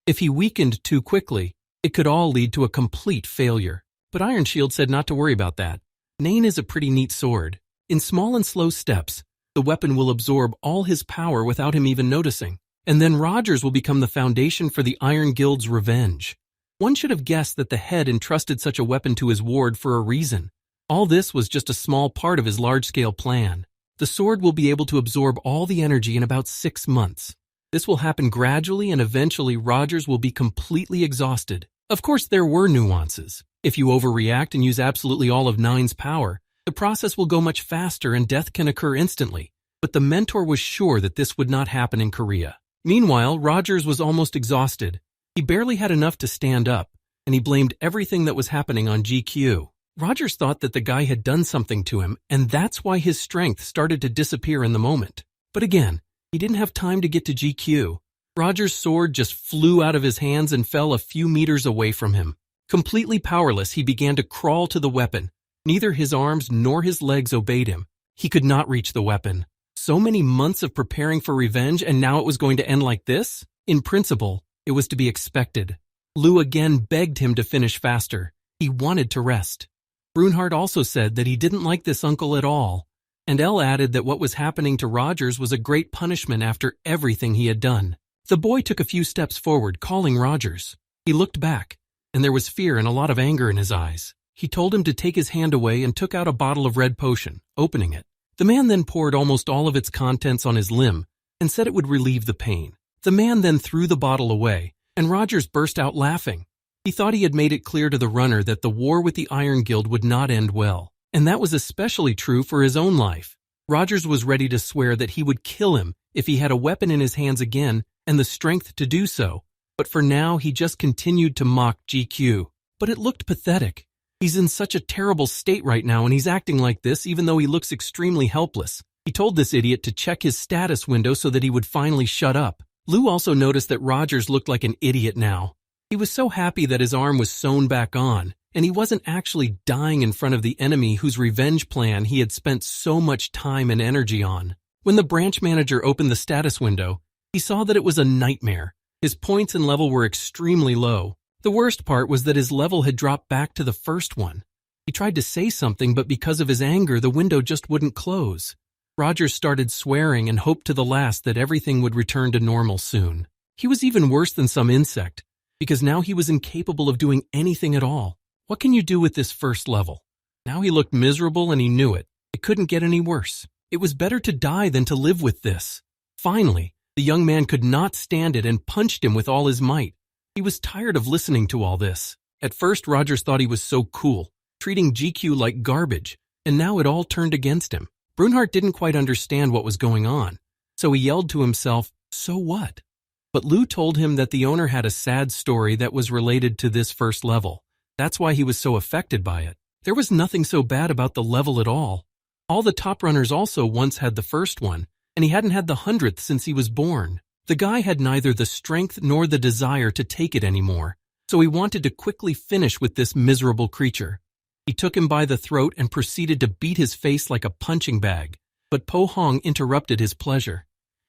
A: If he weakened too quickly, it could all lead to a complete failure. But Iron Shield said not to worry about that. Nain is a pretty neat sword. In small and slow steps, the weapon will absorb all his power without him even noticing. And then Rogers will become the foundation for the Iron Guild's revenge. One should have guessed that the head entrusted such a weapon to his ward for a reason. All this was just a small part of his large-scale plan. The sword will be able to absorb all the energy in about 6 months. This will happen gradually, and eventually Rogers will be completely exhausted. Of course, there were nuances. If you overreact and use absolutely all of Nine's power, the process will go much faster and death can occur instantly. But the mentor was sure that this would not happen in Korea. Meanwhile, Rogers was almost exhausted. He barely had enough to stand up, and he blamed everything that was happening on GQ. Rogers thought that the guy had done something to him, and that's why his strength started to disappear in the moment. But again, he didn't have time to get to GQ. Rogers' sword just flew out of his hands and fell a few meters away from him. Completely powerless, he began to crawl to the weapon. Neither his arms nor his legs obeyed him. He could not reach the weapon. So many months of preparing for revenge, and now it was going to end like this? In principle, it was to be expected. Lu again begged him to finish faster. He wanted to rest. Brunhard also said that he didn't like this uncle at all, and Elle added that what was happening to Rogers was a great punishment after everything he had done. The boy took a few steps forward, calling Rogers. He looked back, and there was fear and a lot of anger in his eyes. He told him to take his hand away and took out a bottle of red potion, opening it. The man then poured almost all of its contents on his limb and said it would relieve the pain. The man then threw the bottle away, and Rogers burst out laughing. He thought he had made it clear to the runner that the war with the Iron Guild would not end well, and that was especially true for his own life. Rogers was ready to swear that he would kill him if he had a weapon in his hands again and the strength to do so, but for now he just continued to mock GQ. But it looked pathetic. He's in such a terrible state right now, and he's acting like this even though he looks extremely helpless. He told this idiot to check his status window so that he would finally shut up. Lou also noticed that Rogers looked like an idiot now. He was so happy that his arm was sewn back on, and he wasn't actually dying in front of the enemy whose revenge plan he had spent so much time and energy on. When the branch manager opened the status window, he saw that it was a nightmare. His points and level were extremely low. The worst part was that his level had dropped back to the first one. He tried to say something, but because of his anger, the window just wouldn't close. Rogers started swearing and hoped to the last that everything would return to normal soon. He was even worse than some insect, because now he was incapable of doing anything at all. What can you do with this first level? Now he looked miserable and he knew it. It couldn't get any worse. It was better to die than to live with this. Finally, the young man could not stand it and punched him with all his might. He was tired of listening to all this. At first, Rogers thought he was so cool, treating GQ like garbage, and now it all turned against him. Brunhard didn't quite understand what was going on, so he yelled to himself, "So what?" But Lou told him that the owner had a sad story that was related to this first level. That's why he was so affected by it. There was nothing so bad about the level at all. All the top runners also once had the first one, and he hadn't had the 100th since he was born. The guy had neither the strength nor the desire to take it anymore, so he wanted to quickly finish with this miserable creature. He took him by the throat and proceeded to beat his face like a punching bag, but Po Hong interrupted his pleasure.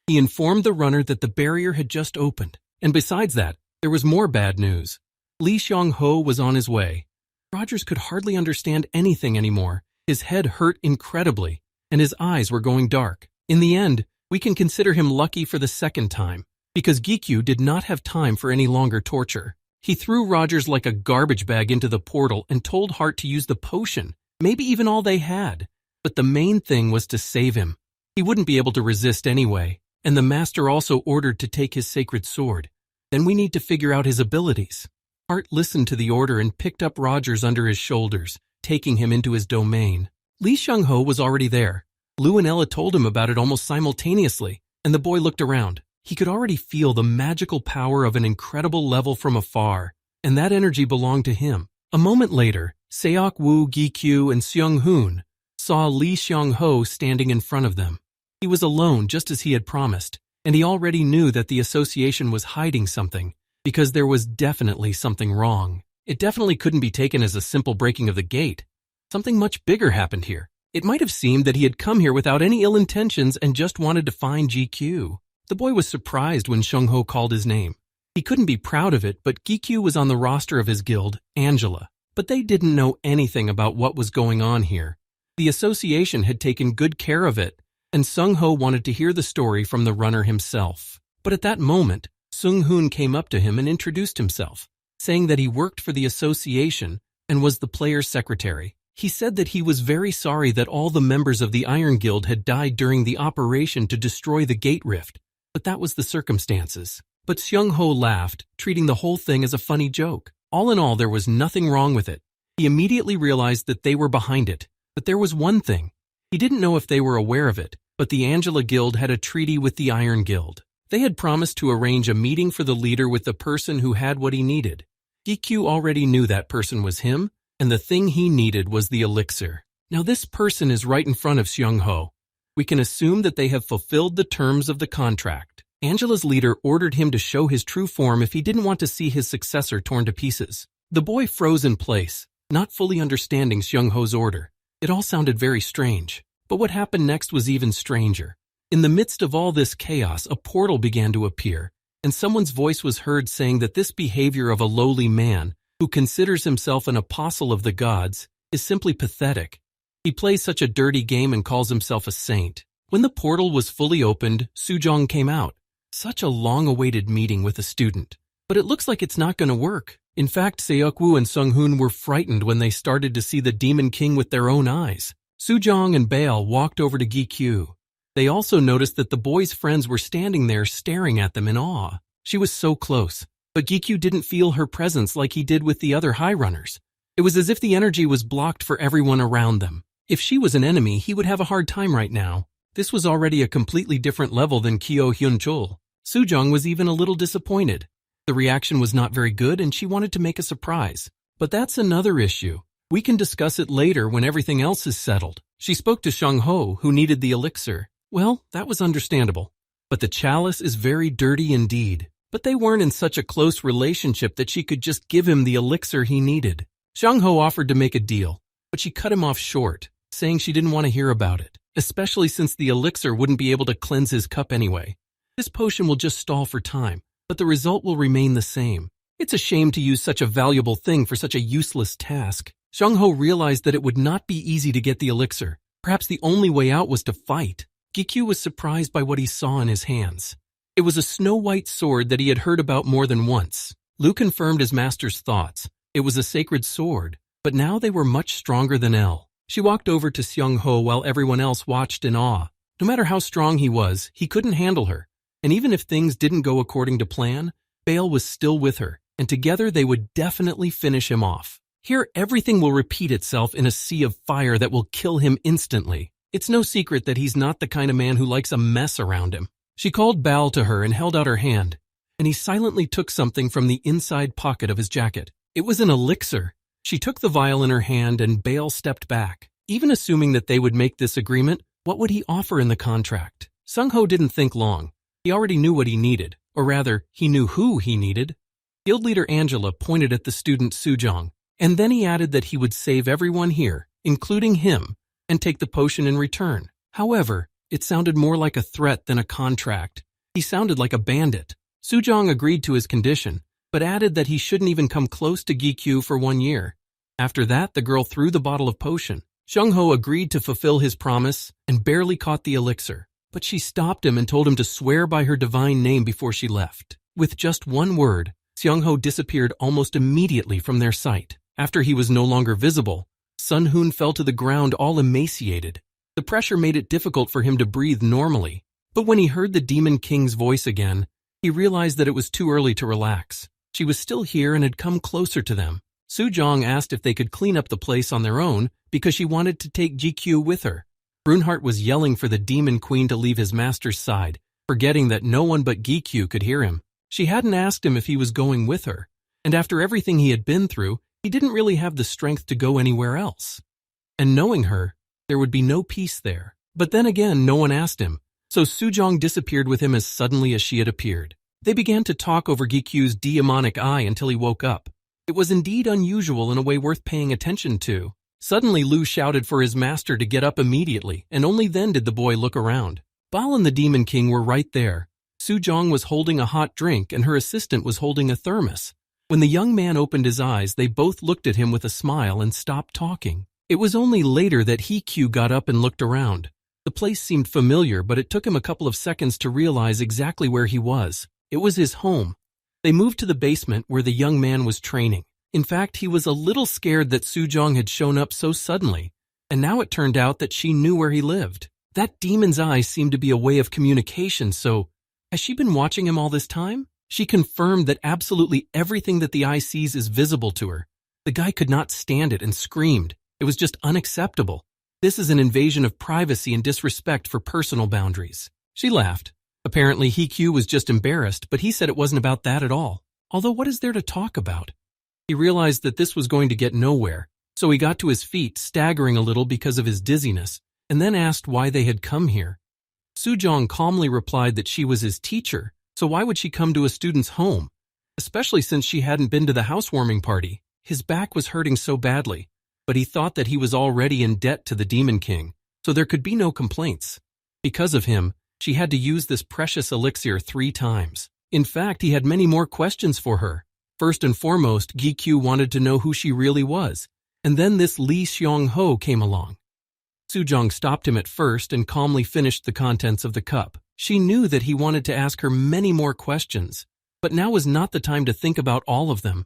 A: He informed the runner that the barrier had just opened, and besides that, there was more bad news. Li Xiang-ho was on his way. Rogers could hardly understand anything anymore. His head hurt incredibly, and his eyes were going dark. In the end, we can consider him lucky for the second time, because Gikyu did not have time for any longer torture. He threw Rogers like a garbage bag into the portal and told Hart to use the potion, maybe even all they had. But the main thing was to save him. He wouldn't be able to resist anyway, and the master also ordered to take his sacred sword. Then we need to figure out his abilities. Hart listened to the order and picked up Rogers under his shoulders, taking him into his domain. Li Xiangho was already there. Lu and Ella told him about it almost simultaneously, and the boy looked around. He could already feel the magical power of an incredible level from afar, and that energy belonged to him. A moment later, Seok Woo, Gi-kyu, and Seung Hoon saw Li Xiangho standing in front of them. He was alone just as he had promised, and he already knew that the association was hiding something, because there was definitely something wrong. It definitely couldn't be taken as a simple breaking of the gate. Something much bigger happened here. It might have seemed that he had come here without any ill intentions and just wanted to find GQ. The boy was surprised when Xiangho called his name. He couldn't be proud of it, but GQ was on the roster of his guild, Angela. But they didn't know anything about what was going on here. The association had taken good care of it, and Sung Ho wanted to hear the story from the runner himself. But at that moment, Sung Hoon came up to him and introduced himself, saying that he worked for the association and was the player's secretary. He said that he was very sorry that all the members of the Iron Guild had died during the operation to destroy the Gate Rift, but that was the circumstances. But Seung Ho laughed, treating the whole thing as a funny joke. All in all, there was nothing wrong with it. He immediately realized that they were behind it. But there was one thing. He didn't know if they were aware of it, but the Angela Guild had a treaty with the Iron Guild. They had promised to arrange a meeting for the leader with the person who had what he needed. GQ already knew that person was him, and the thing he needed was the elixir. Now this person is right in front of Seung Ho. We can assume that they have fulfilled the terms of the contract. Angela's leader ordered him to show his true form if he didn't want to see his successor torn to pieces. The boy froze in place, not fully understanding Seung Ho's order. It all sounded very strange, but what happened next was even stranger. In the midst of all this chaos, a portal began to appear, and someone's voice was heard saying that this behavior of a lowly man, who considers himself an apostle of the gods, is simply pathetic. He plays such a dirty game and calls himself a saint. When the portal was fully opened, Sujong came out. Such a long-awaited meeting with a student. But it looks like it's not going to work. In fact, Seokwoo and Sung Hoon were frightened when they started to see the Demon King with their own eyes. Sujong and Bail walked over to Gi-kyu. They also noticed that the boy's friends were standing there staring at them in awe. She was so close, but Gi-kyu didn't feel her presence like he did with the other high runners. It was as if the energy was blocked for everyone around them. If she was an enemy, he would have a hard time right now. This was already a completely different level than Kyo Hyun-chul. Sujong was even a little disappointed. The reaction was not very good and she wanted to make a surprise. But that's another issue. We can discuss it later when everything else is settled. She spoke to Seung Ho, who needed the elixir. Well, that was understandable. But the chalice is very dirty indeed. But they weren't in such a close relationship that she could just give him the elixir he needed. Seung Ho offered to make a deal, but she cut him off short, saying she didn't want to hear about it, especially since the elixir wouldn't be able to cleanse his cup anyway. This potion will just stall for time, but the result will remain the same. It's a shame to use such a valuable thing for such a useless task. Seung Ho realized that it would not be easy to get the elixir. Perhaps the only way out was to fight. Gi-kyu was surprised by what he saw in his hands. It was a snow-white sword that he had heard about more than once. Lu confirmed his master's thoughts. It was a sacred sword, but now they were much stronger than El. She walked over to Seung Ho while everyone else watched in awe. No matter how strong he was, he couldn't handle her. And even if things didn't go according to plan, Bail was still with her, and together they would definitely finish him off. Here, everything will repeat itself in a sea of fire that will kill him instantly. It's no secret that he's not the kind of man who likes a mess around him. She called Baal to her and held out her hand, and he silently took something from the inside pocket of his jacket. It was an elixir. She took the vial in her hand and Baal stepped back. Even assuming that they would make this agreement, what would he offer in the contract? Sung Ho didn't think long. He already knew what he needed, or rather, he knew who he needed. Guild leader Angela pointed at the student Sujong, and then he added that he would save everyone here, including him, and take the potion in return. However, it sounded more like a threat than a contract. He sounded like a bandit. Sujong agreed to his condition, but added that he shouldn't even come close to Gi-kyu for 1 year. After that, the girl threw the bottle of potion. Seung Ho agreed to fulfill his promise and barely caught the elixir. But she stopped him and told him to swear by her divine name before she left. With just one word, Seong-ho disappeared almost immediately from their sight. After he was no longer visible, Sun-hoon fell to the ground all emaciated. The pressure made it difficult for him to breathe normally. But when he heard the Demon King's voice again, he realized that it was too early to relax. She was still here and had come closer to them. Soo-jong asked if they could clean up the place on their own because she wanted to take GQ with her. Brunhart was yelling for the Demon Queen to leave his master's side, forgetting that no one but GQ could hear him. She hadn't asked him if he was going with her, and after everything he had been through, he didn't really have the strength to go anywhere else. And knowing her, there would be no peace there. But then again, no one asked him, so Soo-jong disappeared with him as suddenly as she had appeared. They began to talk over GQ's demonic eye until he woke up. It was indeed unusual in a way worth paying attention to. Suddenly, Lu shouted for his master to get up immediately, and only then did the boy look around. Bal and the Demon King were right there. Soo-jong was holding a hot drink, and her assistant was holding a thermos. When the young man opened his eyes, they both looked at him with a smile and stopped talking. It was only later that Hee-kyu got up and looked around. The place seemed familiar, but it took him a couple of seconds to realize exactly where he was. It was his home. They moved to the basement where the young man was training. In fact, he was a little scared that Soo-jong had shown up so suddenly, and now it turned out that she knew where he lived. That demon's eye seemed to be a way of communication, so has she been watching him all this time? She confirmed that absolutely everything that the eye sees is visible to her. The guy could not stand it and screamed. It was just unacceptable. This is an invasion of privacy and disrespect for personal boundaries. She laughed. Apparently, Hee-kyu was just embarrassed, but he said it wasn't about that at all. Although what is there to talk about? He realized that this was going to get nowhere, so he got to his feet, staggering a little because of his dizziness, and then asked why they had come here. Soo-jong calmly replied that she was his teacher, so why would she come to a student's home? Especially since she hadn't been to the housewarming party. His back was hurting so badly, but he thought that he was already in debt to the Demon King, so there could be no complaints. Because of him, she had to use this precious elixir 3 times. In fact, he had many more questions for her. First and foremost, GQ wanted to know who she really was, and then this Lee Seong-ho came along. Soo-jong stopped him at first and calmly finished the contents of the cup. She knew that he wanted to ask her many more questions, but now was not the time to think about all of them.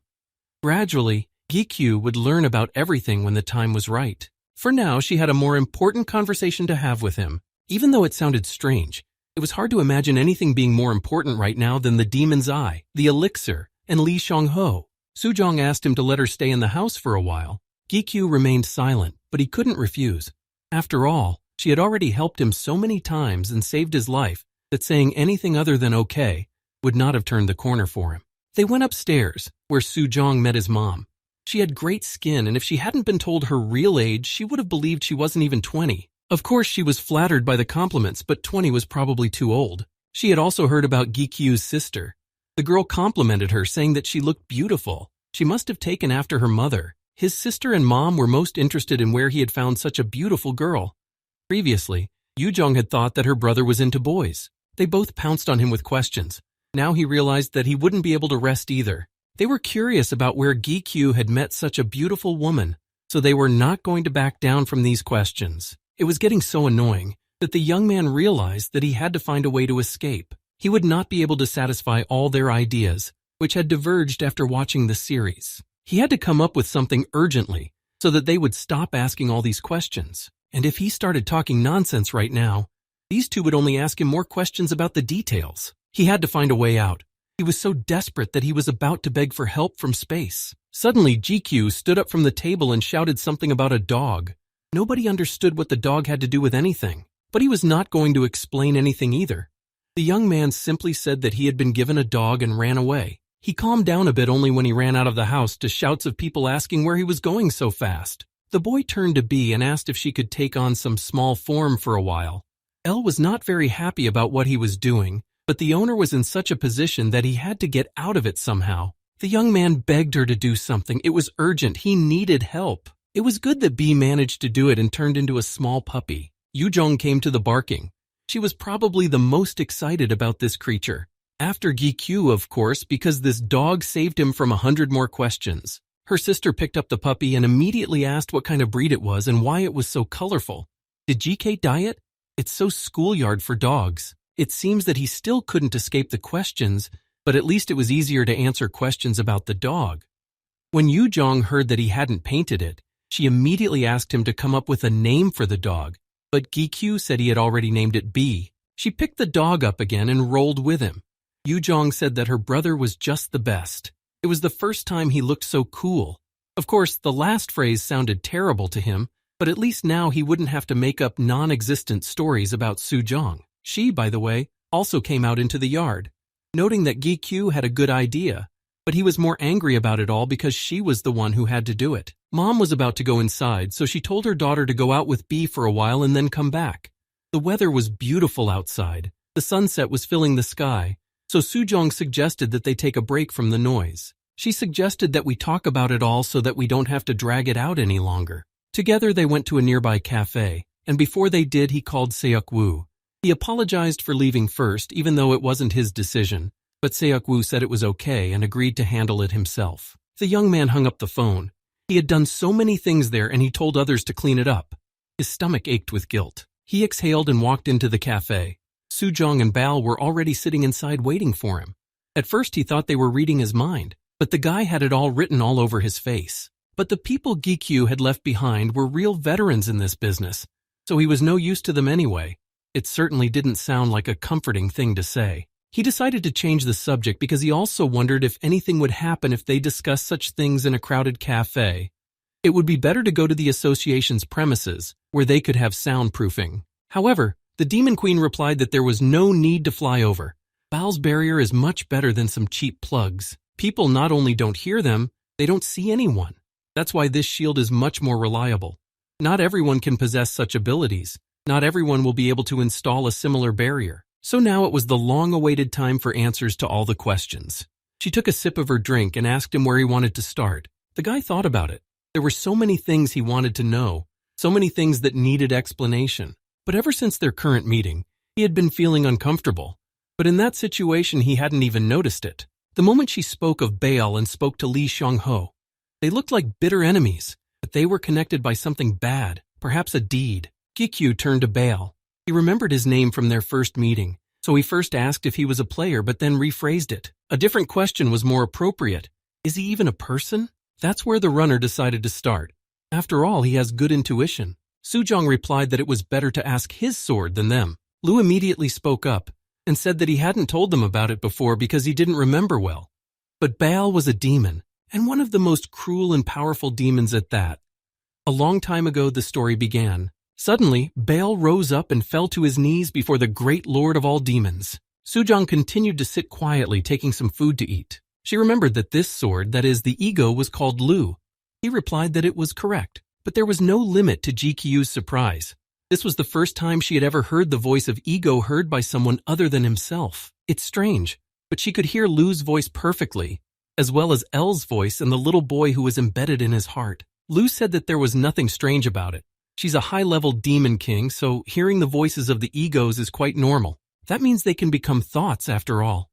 A: Gradually, GQ would learn about everything when the time was right. For now, she had a more important conversation to have with him. Even though it sounded strange, it was hard to imagine anything being more important right now than the demon's eye, the elixir, and Lee Seong-ho. Soo-jong asked him to let her stay in the house for a while. GQ remained silent, but he couldn't refuse. After all, she had already helped him so many times and saved his life that saying anything other than okay would not have turned the corner for him. They went upstairs, where Soo-jong met his mom. She had great skin, and if she hadn't been told her real age, she would have believed she wasn't even 20. Of course, she was flattered by the compliments, but 20 was probably too old. She had also heard about Gikyu's sister. The girl complimented her, saying that she looked beautiful. She must have taken after her mother. His sister and mom were most interested in where he had found such a beautiful girl. Previously, Yoo-jong had thought that her brother was into boys. They both pounced on him with questions. Now he realized that he wouldn't be able to rest either. They were curious about where Gikyu had met such a beautiful woman, so they were not going to back down from these questions. It was getting so annoying that the young man realized that he had to find a way to escape. He would not be able to satisfy all their ideas, which had diverged after watching the series. He had to come up with something urgently so that they would stop asking all these questions. And if he started talking nonsense right now, these two would only ask him more questions about the details. He had to find a way out. He was so desperate that he was about to beg for help from space. Suddenly, GQ stood up from the table and shouted something about a dog. Nobody understood what the dog had to do with anything, but he was not going to explain anything either. The young man simply said that he had been given a dog and ran away. He calmed down a bit only when he ran out of the house to shouts of people asking where he was going so fast. The boy turned to B and asked if she could take on some small form for a while. L was not very happy about what he was doing, but the owner was in such a position that he had to get out of it somehow. The young man begged her to do something. It was urgent. He needed help. It was good that B managed to do it and turned into a small puppy. Yoo-jong came to the barking. She was probably the most excited about this creature. After Gikyu, of course, because this dog saved him from 100 more questions. Her sister picked up the puppy and immediately asked what kind of breed it was and why it was so colorful. Did GK dye it? It's so schoolyard for dogs. It seems that he still couldn't escape the questions but at least it was easier to answer questions about the dog. When Yujong heard that he hadn't painted it, she immediately asked him to come up with a name for the dog, but Gikyu said he had already named it B. She picked the dog up again and rolled with him. Yujong said that her brother was just the best. It was the first time he looked so cool. Of course, the last phrase sounded terrible to him, but at least now he wouldn't have to make up non-existent stories about Sujong. She, by the way, also came out into the yard, noting that Gikyu had a good idea, but he was more angry about it all because she was the one who had to do it. Mom was about to go inside, so she told her daughter to go out with B for a while and then come back. The weather was beautiful outside. The sunset was filling the sky, so Sujong suggested that they take a break from the noise. She suggested that we talk about it all so that we don't have to drag it out any longer. Together they went to a nearby cafe, and before they did he called Seok-woo. He apologized for leaving first, even though it wasn't his decision, but Seok-woo said it was okay and agreed to handle it himself. The young man hung up the phone. He had done so many things there and he told others to clean it up. His stomach ached with guilt. He exhaled and walked into the cafe. Sujong and Bal were already sitting inside waiting for him. At first he thought they were reading his mind, but the guy had it all written all over his face. But the people Gikyu had left behind were real veterans in this business, so he was no use to them anyway. It certainly didn't sound like a comforting thing to say. He decided to change the subject because he also wondered if anything would happen if they discussed such things in a crowded cafe. It would be better to go to the association's premises, where they could have soundproofing. However, the Demon Queen replied that there was no need to fly over. Bal's barrier is much better than some cheap plugs. People not only don't hear them, they don't see anyone. That's why this shield is much more reliable. Not everyone can possess such abilities. Not everyone will be able to install a similar barrier. So now it was the long-awaited time for answers to all the questions. She took a sip of her drink and asked him where he wanted to start. The guy thought about it. There were so many things he wanted to know, so many things that needed explanation. But ever since their current meeting, he had been feeling uncomfortable. But in that situation, he hadn't even noticed it. The moment she spoke of Baal and spoke to Lee Xiongho, they looked like bitter enemies, but they were connected by something bad, perhaps a deed. Gikyu turned to Baal. He remembered his name from their first meeting, so he first asked if he was a player but then rephrased it. A different question was more appropriate. Is he even a person? That's where the runner decided to start. After all, he has good intuition. Sujong replied that it was better to ask his sword than them. Lu immediately spoke up and said that he hadn't told them about it before because he didn't remember well. But Baal was a demon, and one of the most cruel and powerful demons at that. A long time ago the story began. Suddenly, Baal rose up and fell to his knees before the great lord of all demons. Sujong continued to sit quietly, taking some food to eat. She remembered that this sword, that is, the ego, was called Lu. He replied that it was correct, but there was no limit to Gikyu's surprise. This was the first time she had ever heard the voice of ego heard by someone other than himself. It's strange, but she could hear Lu's voice perfectly, as well as L's voice and the little boy who was embedded in his heart. Lu said that there was nothing strange about it. She's a high-level demon king, so hearing the voices of the egos is quite normal. That means they can become thoughts after all.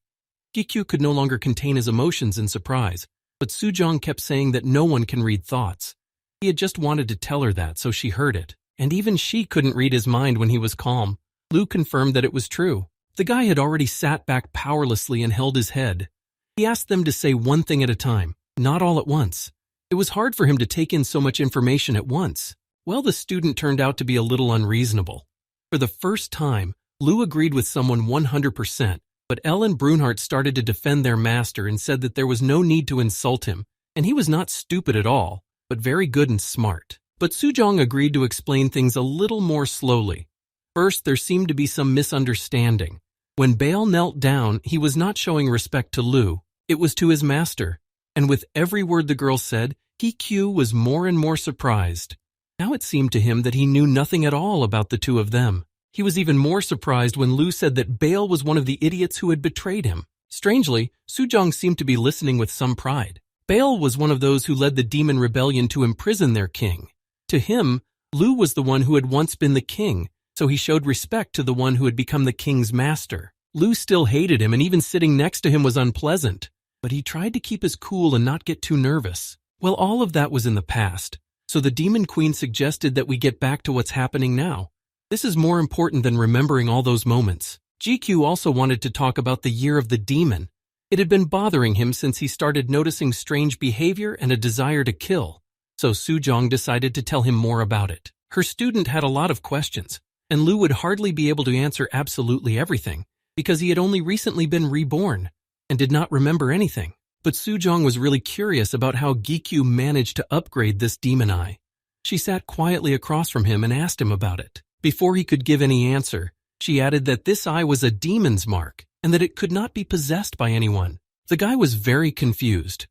A: Gikyu could no longer contain his emotions in surprise, but Sujong kept saying that no one can read thoughts. He had just wanted to tell her that, so she heard it. And even she couldn't read his mind when he was calm. Lu confirmed that it was true. The guy had already sat back powerlessly and held his head. He asked them to say one thing at a time, not all at once. It was hard for him to take in so much information at once. Well, the student turned out to be a little unreasonable. For the first time, Lu agreed with someone 100%, but Ellen Brunhart started to defend their master and said that there was no need to insult him, and he was not stupid at all, but very good and smart. But Sujong agreed to explain things a little more slowly. First, there seemed to be some misunderstanding. When Baal knelt down, he was not showing respect to Lu. It was to his master. And with every word the girl said, Gikyu was more and more surprised. Now it seemed to him that he knew nothing at all about the two of them. He was even more surprised when Lu said that Baal was one of the idiots who had betrayed him. Strangely, Sujong seemed to be listening with some pride. Baal was one of those who led the demon rebellion to imprison their king. To him, Lu was the one who had once been the king, so he showed respect to the one who had become the king's master. Lu still hated him, and even sitting next to him was unpleasant, but he tried to keep his cool and not get too nervous. Well, all of that was in the past, so the Demon Queen suggested that we get back to what's happening now. This is more important than remembering all those moments. GQ also wanted to talk about the Year of the Demon. It had been bothering him since he started noticing strange behavior and a desire to kill, so Sujong decided to tell him more about it. Her student had a lot of questions, and Lu would hardly be able to answer absolutely everything because he had only recently been reborn and did not remember anything. But Sujong was really curious about how Gikyu managed to upgrade this demon eye. She sat quietly across from him and asked him about it. Before he could give any answer, she added that this eye was a demon's mark and that it could not be possessed by anyone. The guy was very confused.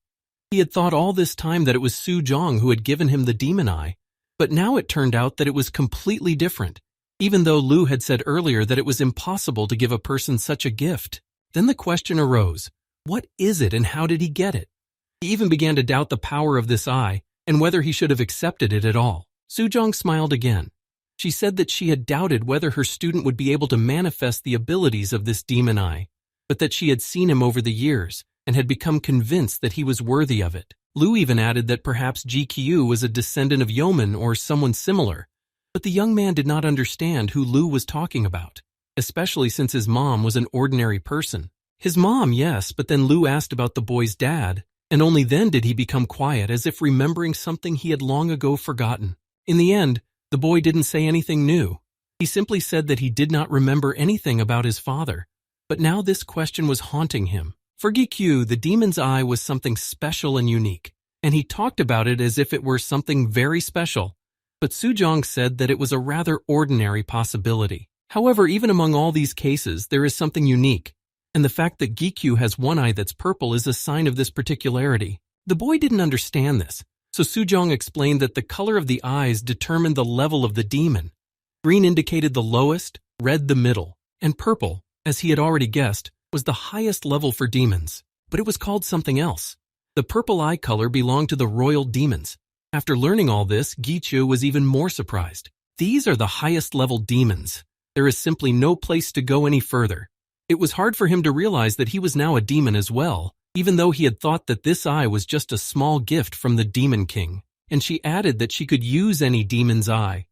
A: He had thought all this time that it was Sujong who had given him the demon eye, but now it turned out that it was completely different, even though Lu had said earlier that it was impossible to give a person such a gift. Then the question arose, what is it and how did he get it? He even began to doubt the power of this eye and whether he should have accepted it at all. Sujong smiled again. She said that she had doubted whether her student would be able to manifest the abilities of this demon eye, but that she had seen him over the years and had become convinced that he was worthy of it. Lu even added that perhaps GQ was a descendant of Yeoman or someone similar, but the young man did not understand who Lu was talking about, especially since his mom was an ordinary person. His mom, yes, but then Lu asked about the boy's dad, and only then did he become quiet as if remembering something he had long ago forgotten. In the end, the boy didn't say anything new. He simply said that he did not remember anything about his father, but now this question was haunting him. For GQ, the demon's eye was something special and unique, and he talked about it as if it were something very special, but Sujong said that it was a rather ordinary possibility. However, even among all these cases, there is something unique, and the fact that GQ has one eye that's purple is a sign of this particularity. The boy didn't understand this, so Sujong explained that the color of the eyes determined the level of the demon. Green indicated the lowest, red the middle, and purple, as he had already guessed, was the highest level for demons. But it was called something else. The purple eye color belonged to the royal demons. After learning all this, Gichu was even more surprised. These are the highest level demons. There is simply no place to go any further. It was hard for him to realize that he was now a demon as well, even though he had thought that this eye was just a small gift from the Demon King, and she added that she could use any demon's eye.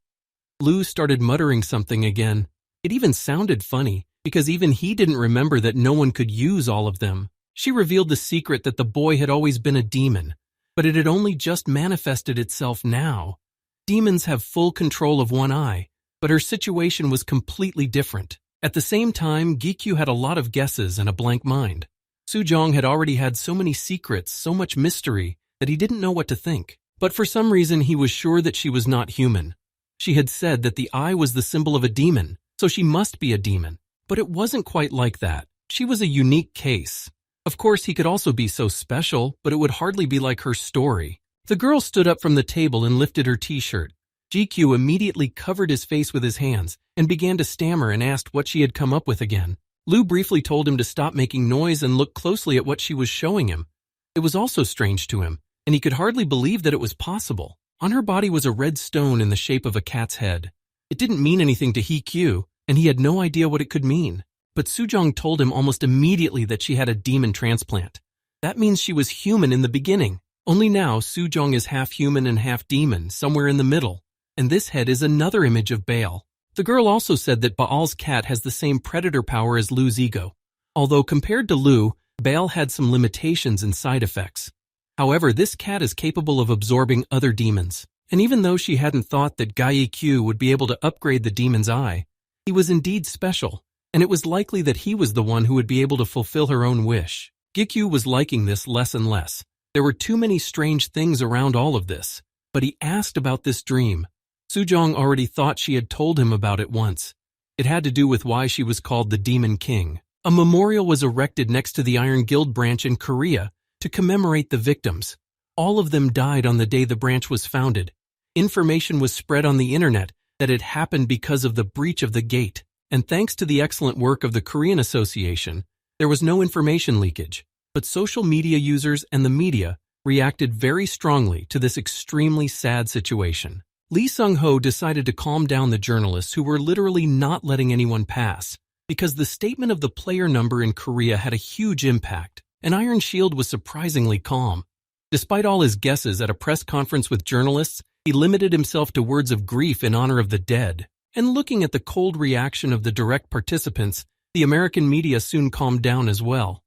A: Lu started muttering something again. It even sounded funny, because even he didn't remember that no one could use all of them. She revealed the secret that the boy had always been a demon, but it had only just manifested itself now. Demons have full control of one eye, but her situation was completely different. At the same time, Gikyu had a lot of guesses and a blank mind. Sujong had already had so many secrets, so much mystery, that he didn't know what to think. But for some reason, he was sure that she was not human. She had said that the eye was the symbol of a demon, so she must be a demon. But it wasn't quite like that. She was a unique case. Of course, he could also be so special, but it would hardly be like her story. The girl stood up from the table and lifted her t-shirt. GQ immediately covered his face with his hands and began to stammer and asked what she had come up with again. Lu briefly told him to stop making noise and look closely at what she was showing him. It was also strange to him, and he could hardly believe that it was possible. On her body was a red stone in the shape of a cat's head. It didn't mean anything to Hikyu, and he had no idea what it could mean. But Sujong told him almost immediately that she had a demon transplant. That means she was human in the beginning. Only now, Sujong is half human and half demon, somewhere in the middle. And this head is another image of Baal. The girl also said that Baal's cat has the same predator power as Lu's ego. Although compared to Lu, Baal had some limitations and side effects. However, this cat is capable of absorbing other demons. And even though she hadn't thought that Gaikyu would be able to upgrade the demon's eye, he was indeed special, and it was likely that he was the one who would be able to fulfill her own wish. Gikyu was liking this less and less. There were too many strange things around all of this, but he asked about this dream. Sujong already thought she had told him about it once. It had to do with why she was called the Demon King. A memorial was erected next to the Iron Guild branch in Korea to commemorate the victims. All of them died on the day the branch was founded. Information was spread on the internet that it happened because of the breach of the gate, and thanks to the excellent work of the Korean Association, there was no information leakage. But social media users and the media reacted very strongly to this extremely sad situation. Lee Sung-ho decided to calm down the journalists who were literally not letting anyone pass, because the statement of the player number in Korea had a huge impact, and Iron Shield was surprisingly calm. Despite all his guesses at a press conference with journalists, he limited himself to words of grief in honor of the dead. And looking at the cold reaction of the direct participants, the American media soon calmed down as well.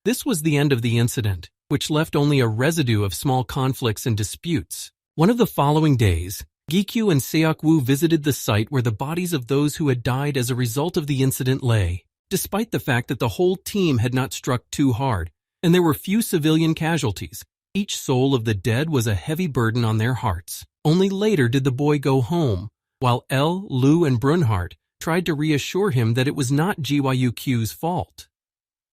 A: This was the end of the incident, which left only a residue of small conflicts and disputes. One of the following days, Gikyu and Seokwoo visited the site where the bodies of those who had died as a result of the incident lay, despite the fact that the whole team had not struck too hard, and there were few civilian casualties. Each soul of the dead was a heavy burden on their hearts. Only later did the boy go home, while L, Lu, and Brunhart tried to reassure him that it was not GYUQ's fault.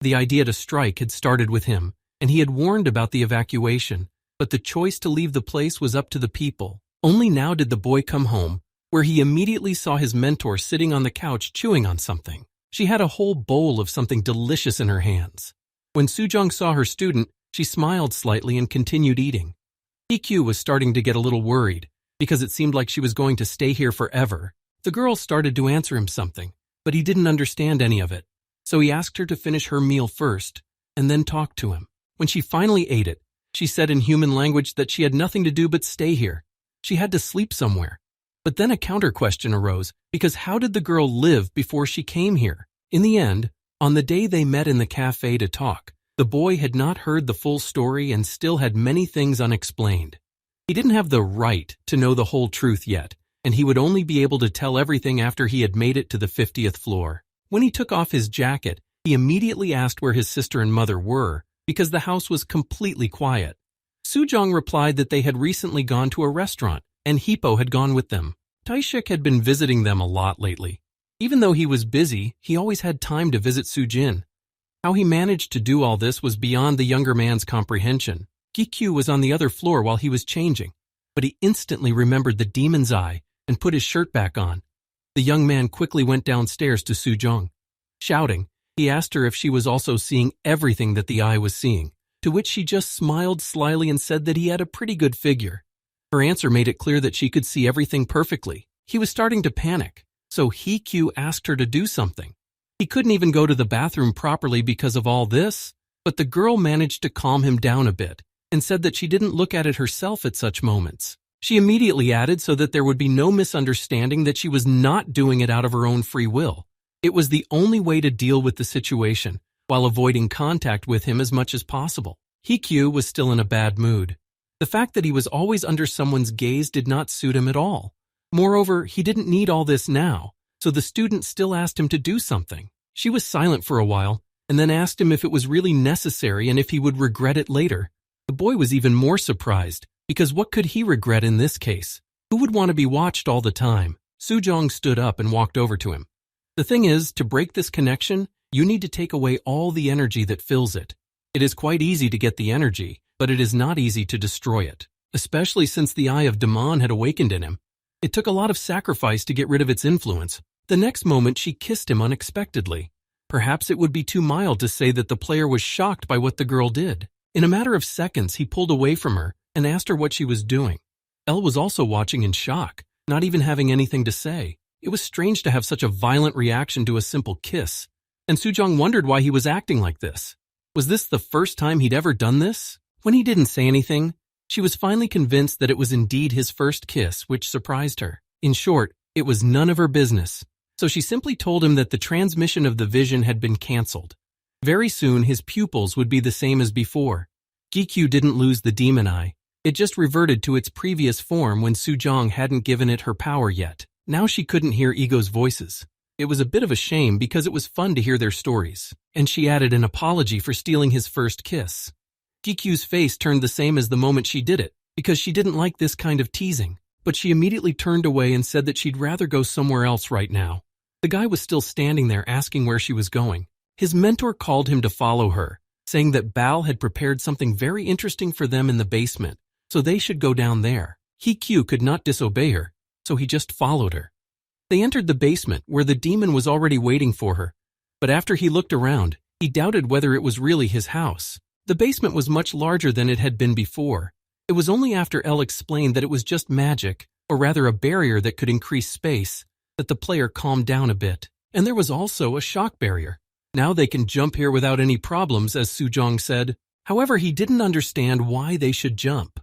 A: The idea to strike had started with him, and he had warned about the evacuation, but the choice to leave the place was up to the people. Only now did the boy come home, where he immediately saw his mentor sitting on the couch chewing on something. She had a whole bowl of something delicious in her hands. When Sujong saw her student, she smiled slightly and continued eating. EQ was starting to get a little worried, because it seemed like she was going to stay here forever. The girl started to answer him something, but he didn't understand any of it, so he asked her to finish her meal first, and then talk to him. When she finally ate it, she said in human language that she had nothing to do but stay here. She had to sleep somewhere. But then a counter question arose, because how did the girl live before she came here? In the end, on the day they met in the cafe to talk, the boy had not heard the full story and still had many things unexplained. He didn't have the right to know the whole truth yet, and he would only be able to tell everything after he had made it to the 50th floor. When he took off his jacket, he immediately asked where his sister and mother were, because the house was completely quiet. Sujong replied that they had recently gone to a restaurant, and Hippo had gone with them. Taishik had been visiting them a lot lately. Even though he was busy, he always had time to visit Sujin. How he managed to do all this was beyond the younger man's comprehension. Gikyu was on the other floor while he was changing, but he instantly remembered the demon's eye and put his shirt back on. The young man quickly went downstairs to Sujong. Shouting, he asked her if she was also seeing everything that the eye was seeing, to which she just smiled slyly and said that he had a pretty good figure. Her answer made it clear that she could see everything perfectly. He was starting to panic, so Hikyu asked her to do something. He couldn't even go to the bathroom properly because of all this, but the girl managed to calm him down a bit and said that she didn't look at it herself at such moments. She immediately added so that there would be no misunderstanding that she was not doing it out of her own free will. It was the only way to deal with the situation, while avoiding contact with him as much as possible. Hikyu was still in a bad mood. The fact that he was always under someone's gaze did not suit him at all. Moreover, he didn't need all this now, so the student still asked him to do something. She was silent for a while, and then asked him if it was really necessary and if he would regret it later. The boy was even more surprised, because what could he regret in this case? Who would want to be watched all the time? Sujong stood up and walked over to him. The thing is, to break this connection, you need to take away all the energy that fills it. It is quite easy to get the energy, but it is not easy to destroy it, especially since the eye of Damon had awakened in him. It took a lot of sacrifice to get rid of its influence. The next moment she kissed him unexpectedly. Perhaps it would be too mild to say that the player was shocked by what the girl did. In a matter of seconds, he pulled away from her and asked her what she was doing. Elle was also watching in shock, not even having anything to say. It was strange to have such a violent reaction to a simple kiss, and Sujong wondered why he was acting like this. Was this the first time he'd ever done this? When he didn't say anything, she was finally convinced that it was indeed his first kiss, which surprised her. In short, it was none of her business. So she simply told him that the transmission of the vision had been cancelled. Very soon his pupils would be the same as before. Gikyu didn't lose the demon eye. It just reverted to its previous form when Sujong hadn't given it her power yet. Now she couldn't hear Ego's voices. It was a bit of a shame because it was fun to hear their stories, and she added an apology for stealing his first kiss. Gikyu's face turned the same as the moment she did it, because she didn't like this kind of teasing, but she immediately turned away and said that she'd rather go somewhere else right now. The guy was still standing there asking where she was going. His mentor called him to follow her, saying that Bal had prepared something very interesting for them in the basement, so they should go down there. Hikyu could not disobey her, so he just followed her. They entered the basement where the demon was already waiting for her, but after he looked around, he doubted whether it was really his house. The basement was much larger than it had been before. It was only after Elle explained that it was just magic, or rather a barrier that could increase space, that the player calmed down a bit. And there was also a shock barrier. Now they can jump here without any problems, as Sujong said. However, he didn't understand why they should jump.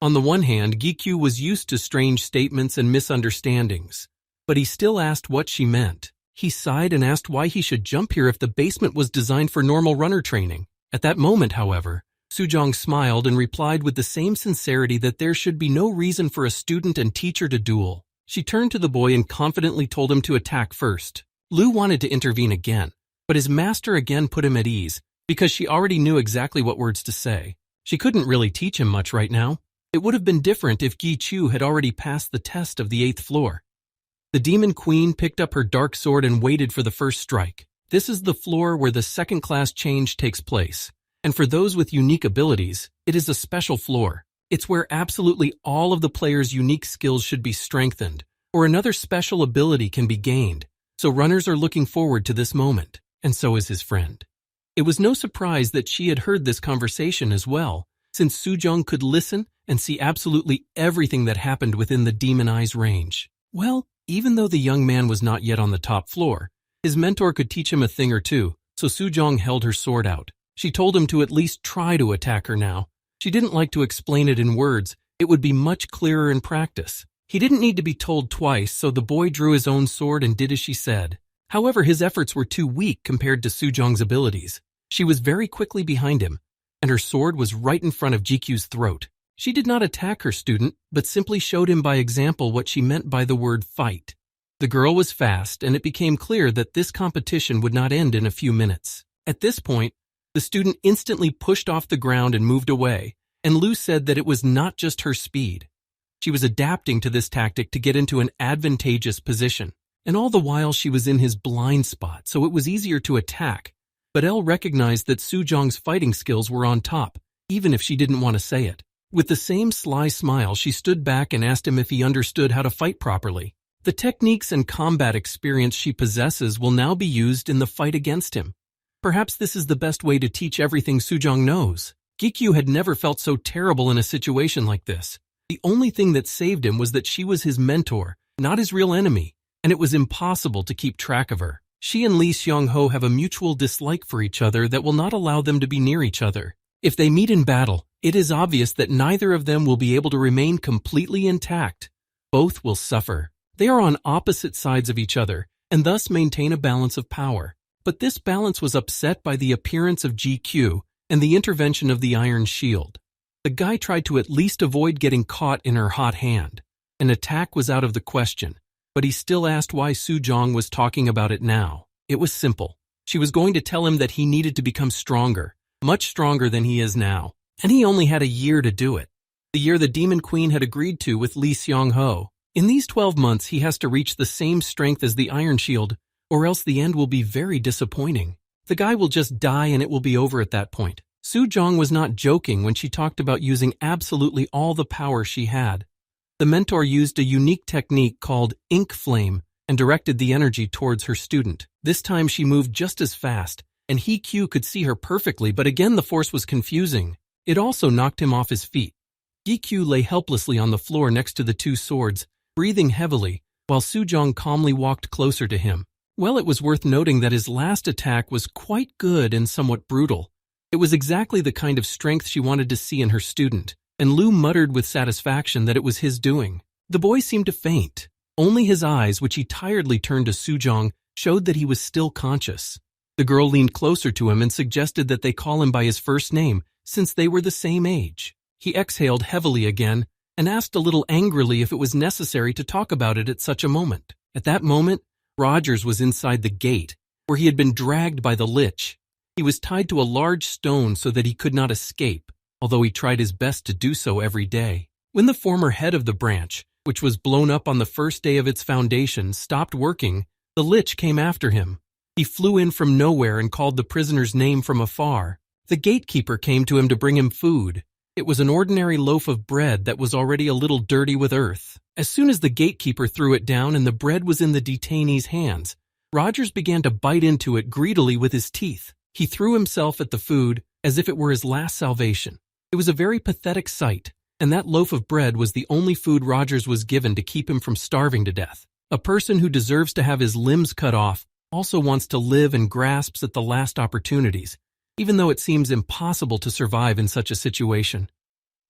A: On the one hand, Gikyu was used to strange statements and misunderstandings, but he still asked what she meant. He sighed and asked why he should jump here if the basement was designed for normal runner training. At that moment, however, Sujong smiled and replied with the same sincerity that there should be no reason for a student and teacher to duel. She turned to the boy and confidently told him to attack first. Lu wanted to intervene again, but his master again put him at ease because she already knew exactly what words to say. She couldn't really teach him much right now. It would have been different if Gi Chu had already passed the test of the 8th floor. The Demon Queen picked up her dark sword and waited for the first strike. This is the floor where the second-class change takes place, and for those with unique abilities, it is a special floor. It's where absolutely all of the player's unique skills should be strengthened, or another special ability can be gained, so runners are looking forward to this moment, and so is his friend. It was no surprise that she had heard this conversation as well, since Sujong could listen and see absolutely everything that happened within the Demon Eye's range. Well, even though the young man was not yet on the top floor, his mentor could teach him a thing or two, so Sujong held her sword out. She told him to at least try to attack her now. She didn't like to explain it in words. It would be much clearer in practice. He didn't need to be told twice, so the boy drew his own sword and did as she said. However, his efforts were too weak compared to Sujong's abilities. She was very quickly behind him, and her sword was right in front of GQ's throat. She did not attack her student, but simply showed him by example what she meant by the word fight. The girl was fast, and it became clear that this competition would not end in a few minutes. At this point, the student instantly pushed off the ground and moved away, and Lu said that it was not just her speed. She was adapting to this tactic to get into an advantageous position, and all the while she was in his blind spot, so it was easier to attack. But Elle recognized that Sujong's fighting skills were on top, even if she didn't want to say it. With the same sly smile, she stood back and asked him if he understood how to fight properly. The techniques and combat experience she possesses will now be used in the fight against him. Perhaps this is the best way to teach everything Sujong knows. Gikyu had never felt so terrible in a situation like this. The only thing that saved him was that she was his mentor, not his real enemy, and it was impossible to keep track of her. She and Lee Seong-ho have a mutual dislike for each other that will not allow them to be near each other. If they meet in battle, it is obvious that neither of them will be able to remain completely intact. Both will suffer. They are on opposite sides of each other, and thus maintain a balance of power. But this balance was upset by the appearance of GQ and the intervention of the Iron Shield. The guy tried to at least avoid getting caught in her hot hand. An attack was out of the question, but he still asked why Sujong was talking about it now. It was simple. She was going to tell him that he needed to become stronger, much stronger than he is now, and he only had a year to do it. The year the Demon Queen had agreed to with Lee Seong-ho. In these 12 months, he has to reach the same strength as the Iron Shield, or else the end will be very disappointing. The guy will just die and it will be over at that point. Sujong was not joking when she talked about using absolutely all the power she had. The mentor used a unique technique called Ink Flame and directed the energy towards her student. This time she moved just as fast, and He-Kyu could see her perfectly, but again the force was confusing. It also knocked him off his feet. Gi-Kyu lay helplessly on the floor next to the two swords, breathing heavily, while Sujong calmly walked closer to him. Well, it was worth noting that his last attack was quite good and somewhat brutal. It was exactly the kind of strength she wanted to see in her student, and Lu muttered with satisfaction that it was his doing. The boy seemed to faint. Only his eyes, which he tiredly turned to Sujong, showed that he was still conscious. The girl leaned closer to him and suggested that they call him by his first name, since they were the same age. He exhaled heavily again and asked a little angrily if it was necessary to talk about it at such a moment. At that moment, Rogers was inside the gate, where he had been dragged by the lich. He was tied to a large stone so that he could not escape, although he tried his best to do so every day. When the former head of the branch, which was blown up on the first day of its foundation, stopped working, the lich came after him. He flew in from nowhere and called the prisoner's name from afar. The gatekeeper came to him to bring him food. It was an ordinary loaf of bread that was already a little dirty with earth. As soon as the gatekeeper threw it down and the bread was in the detainee's hands, Rogers began to bite into it greedily with his teeth. He threw himself at the food as if it were his last salvation. It was a very pathetic sight, and that loaf of bread was the only food Rogers was given to keep him from starving to death. A person who deserves to have his limbs cut off also wants to live and grasps at the last opportunities, even though it seems impossible to survive in such a situation.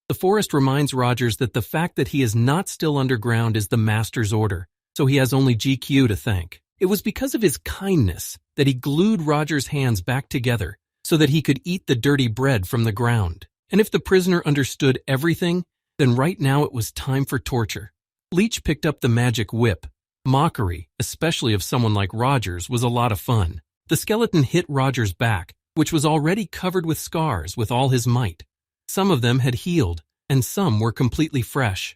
A: The forest reminds Rogers that the fact that he is not still underground is the master's order, so he has only GQ to thank. It was because of his kindness that he glued Rogers' hands back together so that he could eat the dirty bread from the ground. And if the prisoner understood everything, then right now it was time for torture. Leech picked up the magic whip. Mockery, especially of someone like Rogers, was a lot of fun. The skeleton hit Rogers' back, which was already covered with scars, with all his might. Some of them had healed, and some were completely fresh.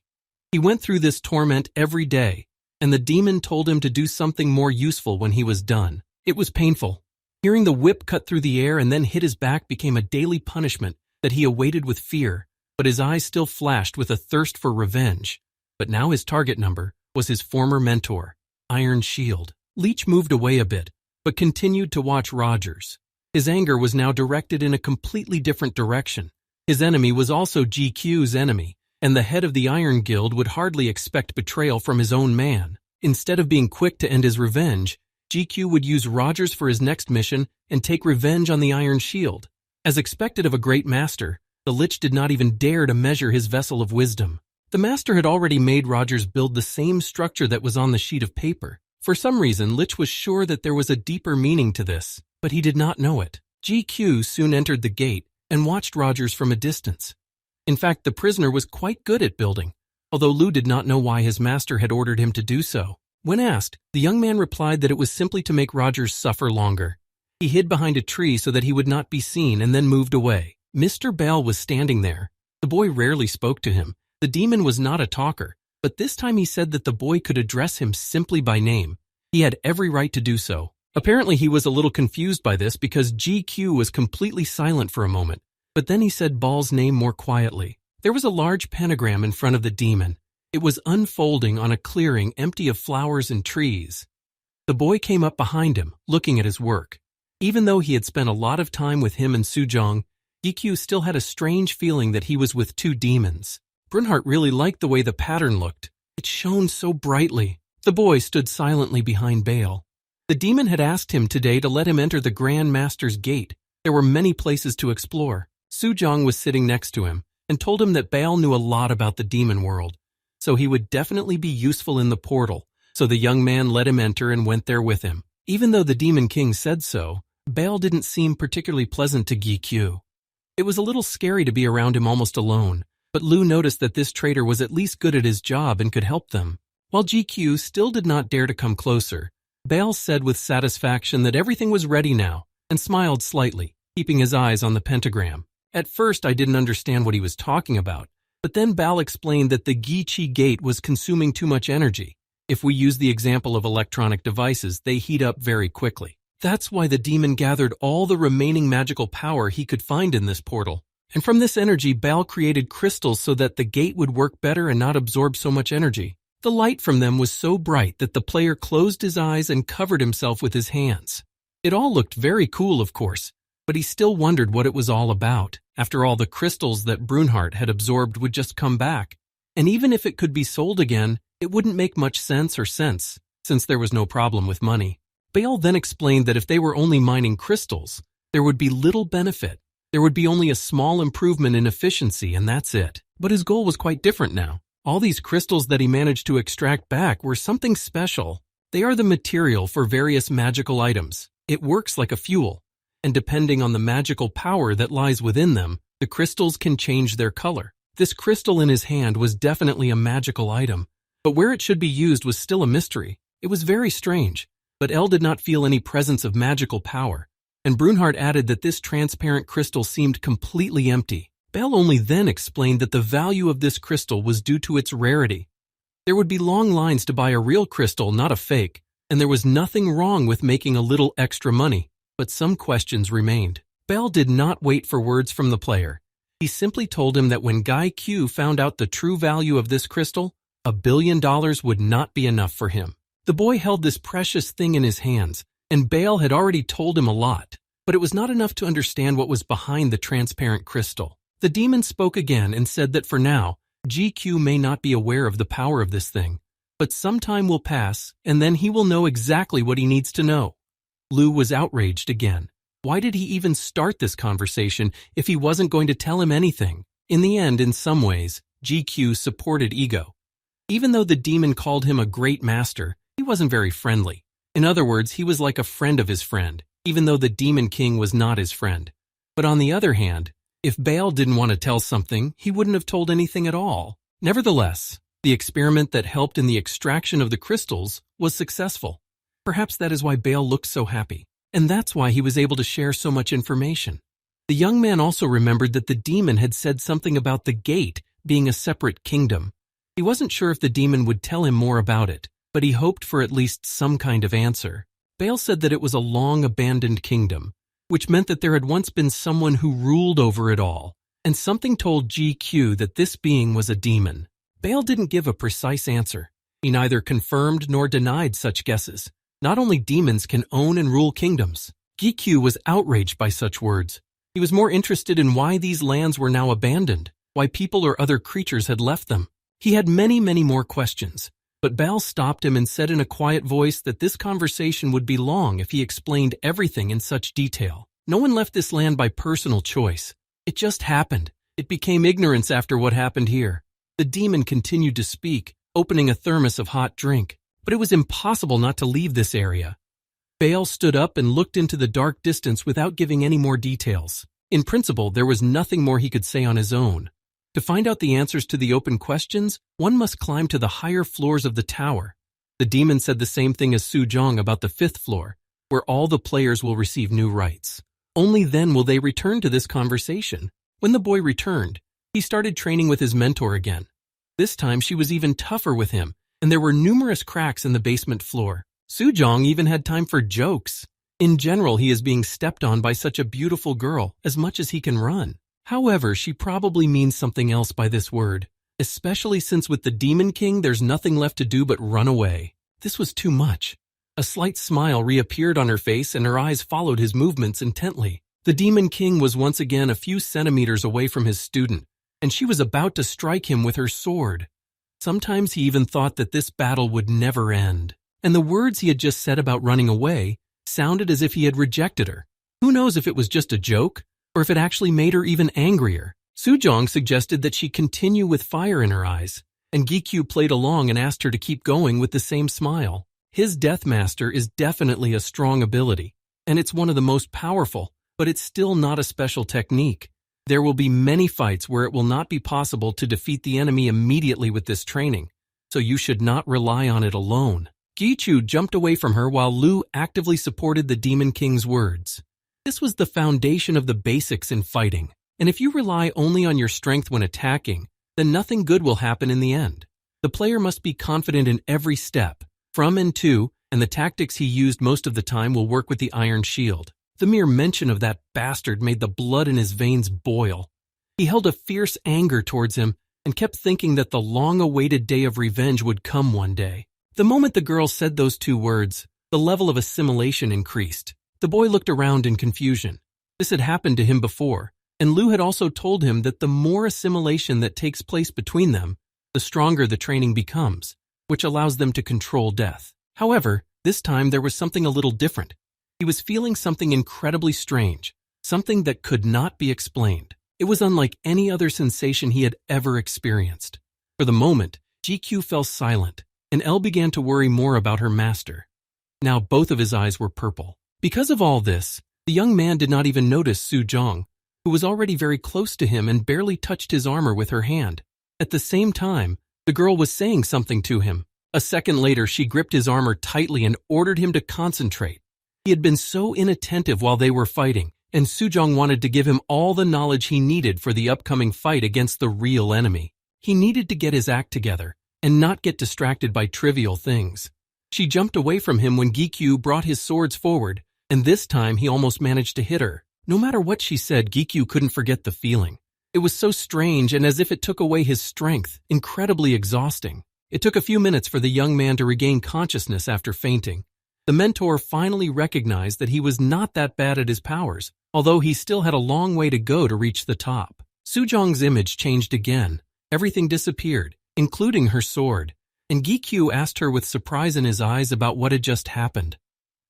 A: He went through this torment every day, and the demon told him to do something more useful when he was done. It was painful. Hearing the whip cut through the air and then hit his back became a daily punishment that he awaited with fear, but his eyes still flashed with a thirst for revenge. But now his target number was his former mentor, Iron Shield. Leech moved away a bit, but continued to watch Rogers. His anger was now directed in a completely different direction. His enemy was also GQ's enemy, and the head of the Iron Guild would hardly expect betrayal from his own man. Instead of being quick to end his revenge, GQ would use Rogers for his next mission and take revenge on the Iron Shield. As expected of a great master, the Lich did not even dare to measure his vessel of wisdom. The master had already made Rogers build the same structure that was on the sheet of paper. For some reason, Lich was sure that there was a deeper meaning to this, but he did not know it. GQ soon entered the gate and watched Rogers from a distance. In fact, the prisoner was quite good at building, although Lou did not know why his master had ordered him to do so. When asked, the young man replied that it was simply to make Rogers suffer longer. He hid behind a tree so that he would not be seen and then moved away. Mr. Bell was standing there. The boy rarely spoke to him. The demon was not a talker, but this time he said that the boy could address him simply by name. He had every right to do so. Apparently he was a little confused by this because GQ was completely silent for a moment, but then he said Ball's name more quietly. There was a large pentagram in front of the demon. It was unfolding on a clearing empty of flowers and trees. The boy came up behind him, looking at his work. Even though he had spent a lot of time with him and Sujong, GQ still had a strange feeling that he was with two demons. Brunhart really liked the way the pattern looked. It shone so brightly. The boy stood silently behind Bale. The demon had asked him today to let him enter the Grand Master's gate. There were many places to explore. Sujong was sitting next to him and told him that Bale knew a lot about the demon world, so he would definitely be useful in the portal. So the young man let him enter and went there with him. Even though the Demon King said so, Bale didn't seem particularly pleasant to GQ. It was a little scary to be around him almost alone, but Lou noticed that this traitor was at least good at his job and could help them. While GQ still did not dare to come closer, Bale said with satisfaction that everything was ready now and smiled slightly, keeping his eyes on the pentagram. At first I didn't understand what he was talking about, but then Bale explained that the Gi-Chi gate was consuming too much energy. If we use the example of electronic devices, they heat up very quickly. That's why the demon gathered all the remaining magical power he could find in this portal. And from this energy, Bale created crystals so that the gate would work better and not absorb so much energy. The light from them was so bright that the player closed his eyes and covered himself with his hands. It all looked very cool, of course, but he still wondered what it was all about. After all, the crystals that Brunhart had absorbed would just come back. And even if it could be sold again, it wouldn't make much sense, since there was no problem with money. Bale then explained that if they were only mining crystals, there would be little benefit. There would be only a small improvement in efficiency, and that's it. But his goal was quite different now. All these crystals that he managed to extract back were something special. They are the material for various magical items. It works like a fuel, and depending on the magical power that lies within them, the crystals can change their color. This crystal in his hand was definitely a magical item, but where it should be used was still a mystery. It was very strange, but Elle did not feel any presence of magical power, and Brunhart added that this transparent crystal seemed completely empty. Bell only then explained that the value of this crystal was due to its rarity. There would be long lines to buy a real crystal, not a fake, and there was nothing wrong with making a little extra money, but some questions remained. Bell did not wait for words from the player. He simply told him that when Guy Q found out the true value of this crystal, $1 billion would not be enough for him. The boy held this precious thing in his hands, and Bale had already told him a lot, but it was not enough to understand what was behind the transparent crystal. The demon spoke again and said that for now, GQ may not be aware of the power of this thing, but some time will pass, and then he will know exactly what he needs to know. Lou was outraged again. Why did he even start this conversation if he wasn't going to tell him anything? In the end, in some ways, GQ supported Ego. Even though the demon called him a great master, he wasn't very friendly. In other words, he was like a friend of his friend, even though the Demon King was not his friend. But on the other hand, if Baal didn't want to tell something, he wouldn't have told anything at all. Nevertheless, the experiment that helped in the extraction of the crystals was successful. Perhaps that is why Baal looked so happy, and that's why he was able to share so much information. The young man also remembered that the demon had said something about the gate being a separate kingdom. He wasn't sure if the demon would tell him more about it, but he hoped for at least some kind of answer. Baal said that it was a long-abandoned kingdom, which meant that there had once been someone who ruled over it all, and something told GQ that this being was a demon. Baal didn't give a precise answer. He neither confirmed nor denied such guesses. Not only demons can own and rule kingdoms. GQ was outraged by such words. He was more interested in why these lands were now abandoned, why people or other creatures had left them. He had many more questions, but Baal stopped him and said in a quiet voice that this conversation would be long if he explained everything in such detail. No one left this land by personal choice. It just happened. It became ignorance after what happened here. The demon continued to speak, opening a thermos of hot drink, but it was impossible not to leave this area. Baal stood up and looked into the dark distance without giving any more details. In principle, there was nothing more he could say on his own. To find out the answers to the open questions, one must climb to the higher floors of the tower. The demon said the same thing as Sujong about the 5th floor, where all the players will receive new rights. Only then will they return to this conversation. When the boy returned, he started training with his mentor again. This time she was even tougher with him, and there were numerous cracks in the basement floor. Sujong even had time for jokes. In general, he is being stepped on by such a beautiful girl as much as he can run. However, she probably means something else by this word, especially since with the Demon King there's nothing left to do but run away. This was too much. A slight smile reappeared on her face and her eyes followed his movements intently. The Demon King was once again a few centimeters away from his student, and she was about to strike him with her sword. Sometimes he even thought that this battle would never end, and the words he had just said about running away sounded as if he had rejected her. Who knows if it was just a joke, or if it actually made her even angrier. Sujong suggested that she continue with fire in her eyes, and Gikyu played along and asked her to keep going with the same smile. His Death Master is definitely a strong ability, and it's one of the most powerful, but it's still not a special technique. There will be many fights where it will not be possible to defeat the enemy immediately with this training, so you should not rely on it alone. Gichu jumped away from her while Lu actively supported the Demon King's words. This was the foundation of the basics in fighting, and if you rely only on your strength when attacking, then nothing good will happen in the end. The player must be confident in every step, from and to, and the tactics he used most of the time will work with the Iron Shield. The mere mention of that bastard made the blood in his veins boil. He held a fierce anger towards him and kept thinking that the long-awaited day of revenge would come one day. The moment the girl said those two words, the level of assimilation increased. The boy looked around in confusion. This had happened to him before, and Lu had also told him that the more assimilation that takes place between them, the stronger the training becomes, which allows them to control death. However, this time there was something a little different. He was feeling something incredibly strange, something that could not be explained. It was unlike any other sensation he had ever experienced. For the moment, GQ fell silent, and Elle began to worry more about her master. Now both of his eyes were purple. Because of all this, the young man did not even notice Sujong, who was already very close to him and barely touched his armor with her hand. At the same time, the girl was saying something to him. A second later, she gripped his armor tightly and ordered him to concentrate. He had been so inattentive while they were fighting, and Sujong wanted to give him all the knowledge he needed for the upcoming fight against the real enemy. He needed to get his act together and not get distracted by trivial things. She jumped away from him when Gikyu brought his swords forward, and this time he almost managed to hit her. No matter what she said, Gikyu couldn't forget the feeling. It was so strange and as if it took away his strength, incredibly exhausting. It took a few minutes for the young man to regain consciousness after fainting. The mentor finally recognized that he was not that bad at his powers, although he still had a long way to go to reach the top. Sujong's image changed again. Everything disappeared, including her sword, and Gikyu asked her with surprise in his eyes about what had just happened.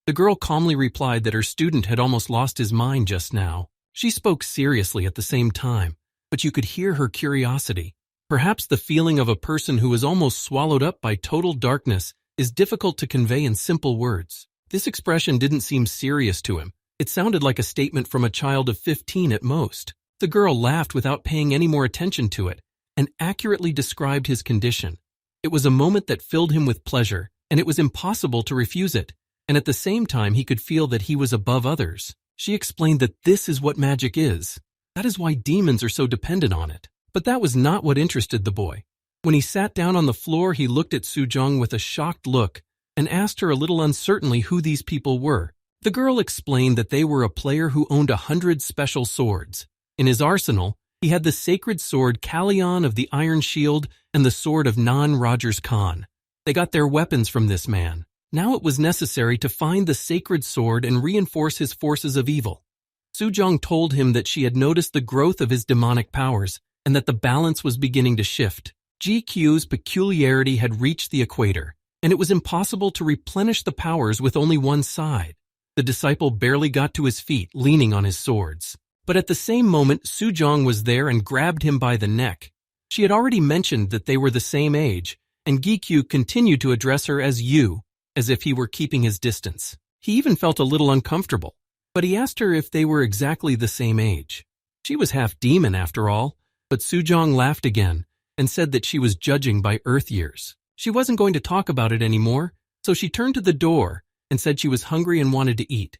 A: The girl calmly replied that her student had almost lost his mind just now. She spoke seriously at the same time, but you could hear her curiosity. Perhaps the feeling of a person who is almost swallowed up by total darkness is difficult to convey in simple words. This expression didn't seem serious to him. It sounded like a statement from a child of 15 at most. The girl laughed without paying any more attention to it and accurately described his condition. It was a moment that filled him with pleasure, and it was impossible to refuse it, and at the same time he could feel that he was above others. She explained that this is what magic is. That is why demons are so dependent on it. But that was not what interested the boy. When he sat down on the floor, he looked at Sujong with a shocked look and asked her a little uncertainly who these people were. The girl explained that they were a player who owned 100 special swords. In his arsenal, he had the sacred sword Kallion of the Iron Shield and the sword of Rogers Khan. They got their weapons from this man. Now it was necessary to find the sacred sword and reinforce his forces of evil. Sujong told him that she had noticed the growth of his demonic powers and that the balance was beginning to shift. GQ's peculiarity had reached the equator, and it was impossible to replenish the powers with only one side. The disciple barely got to his feet, leaning on his swords. But at the same moment, Sujong was there and grabbed him by the neck. She had already mentioned that they were the same age, and GQ continued to address her as you, as if he were keeping his distance. He even felt a little uncomfortable, but he asked her if they were exactly the same age. She was half demon after all, but Sujong laughed again and said that she was judging by Earth years. She wasn't going to talk about it anymore, so she turned to the door and said she was hungry and wanted to eat.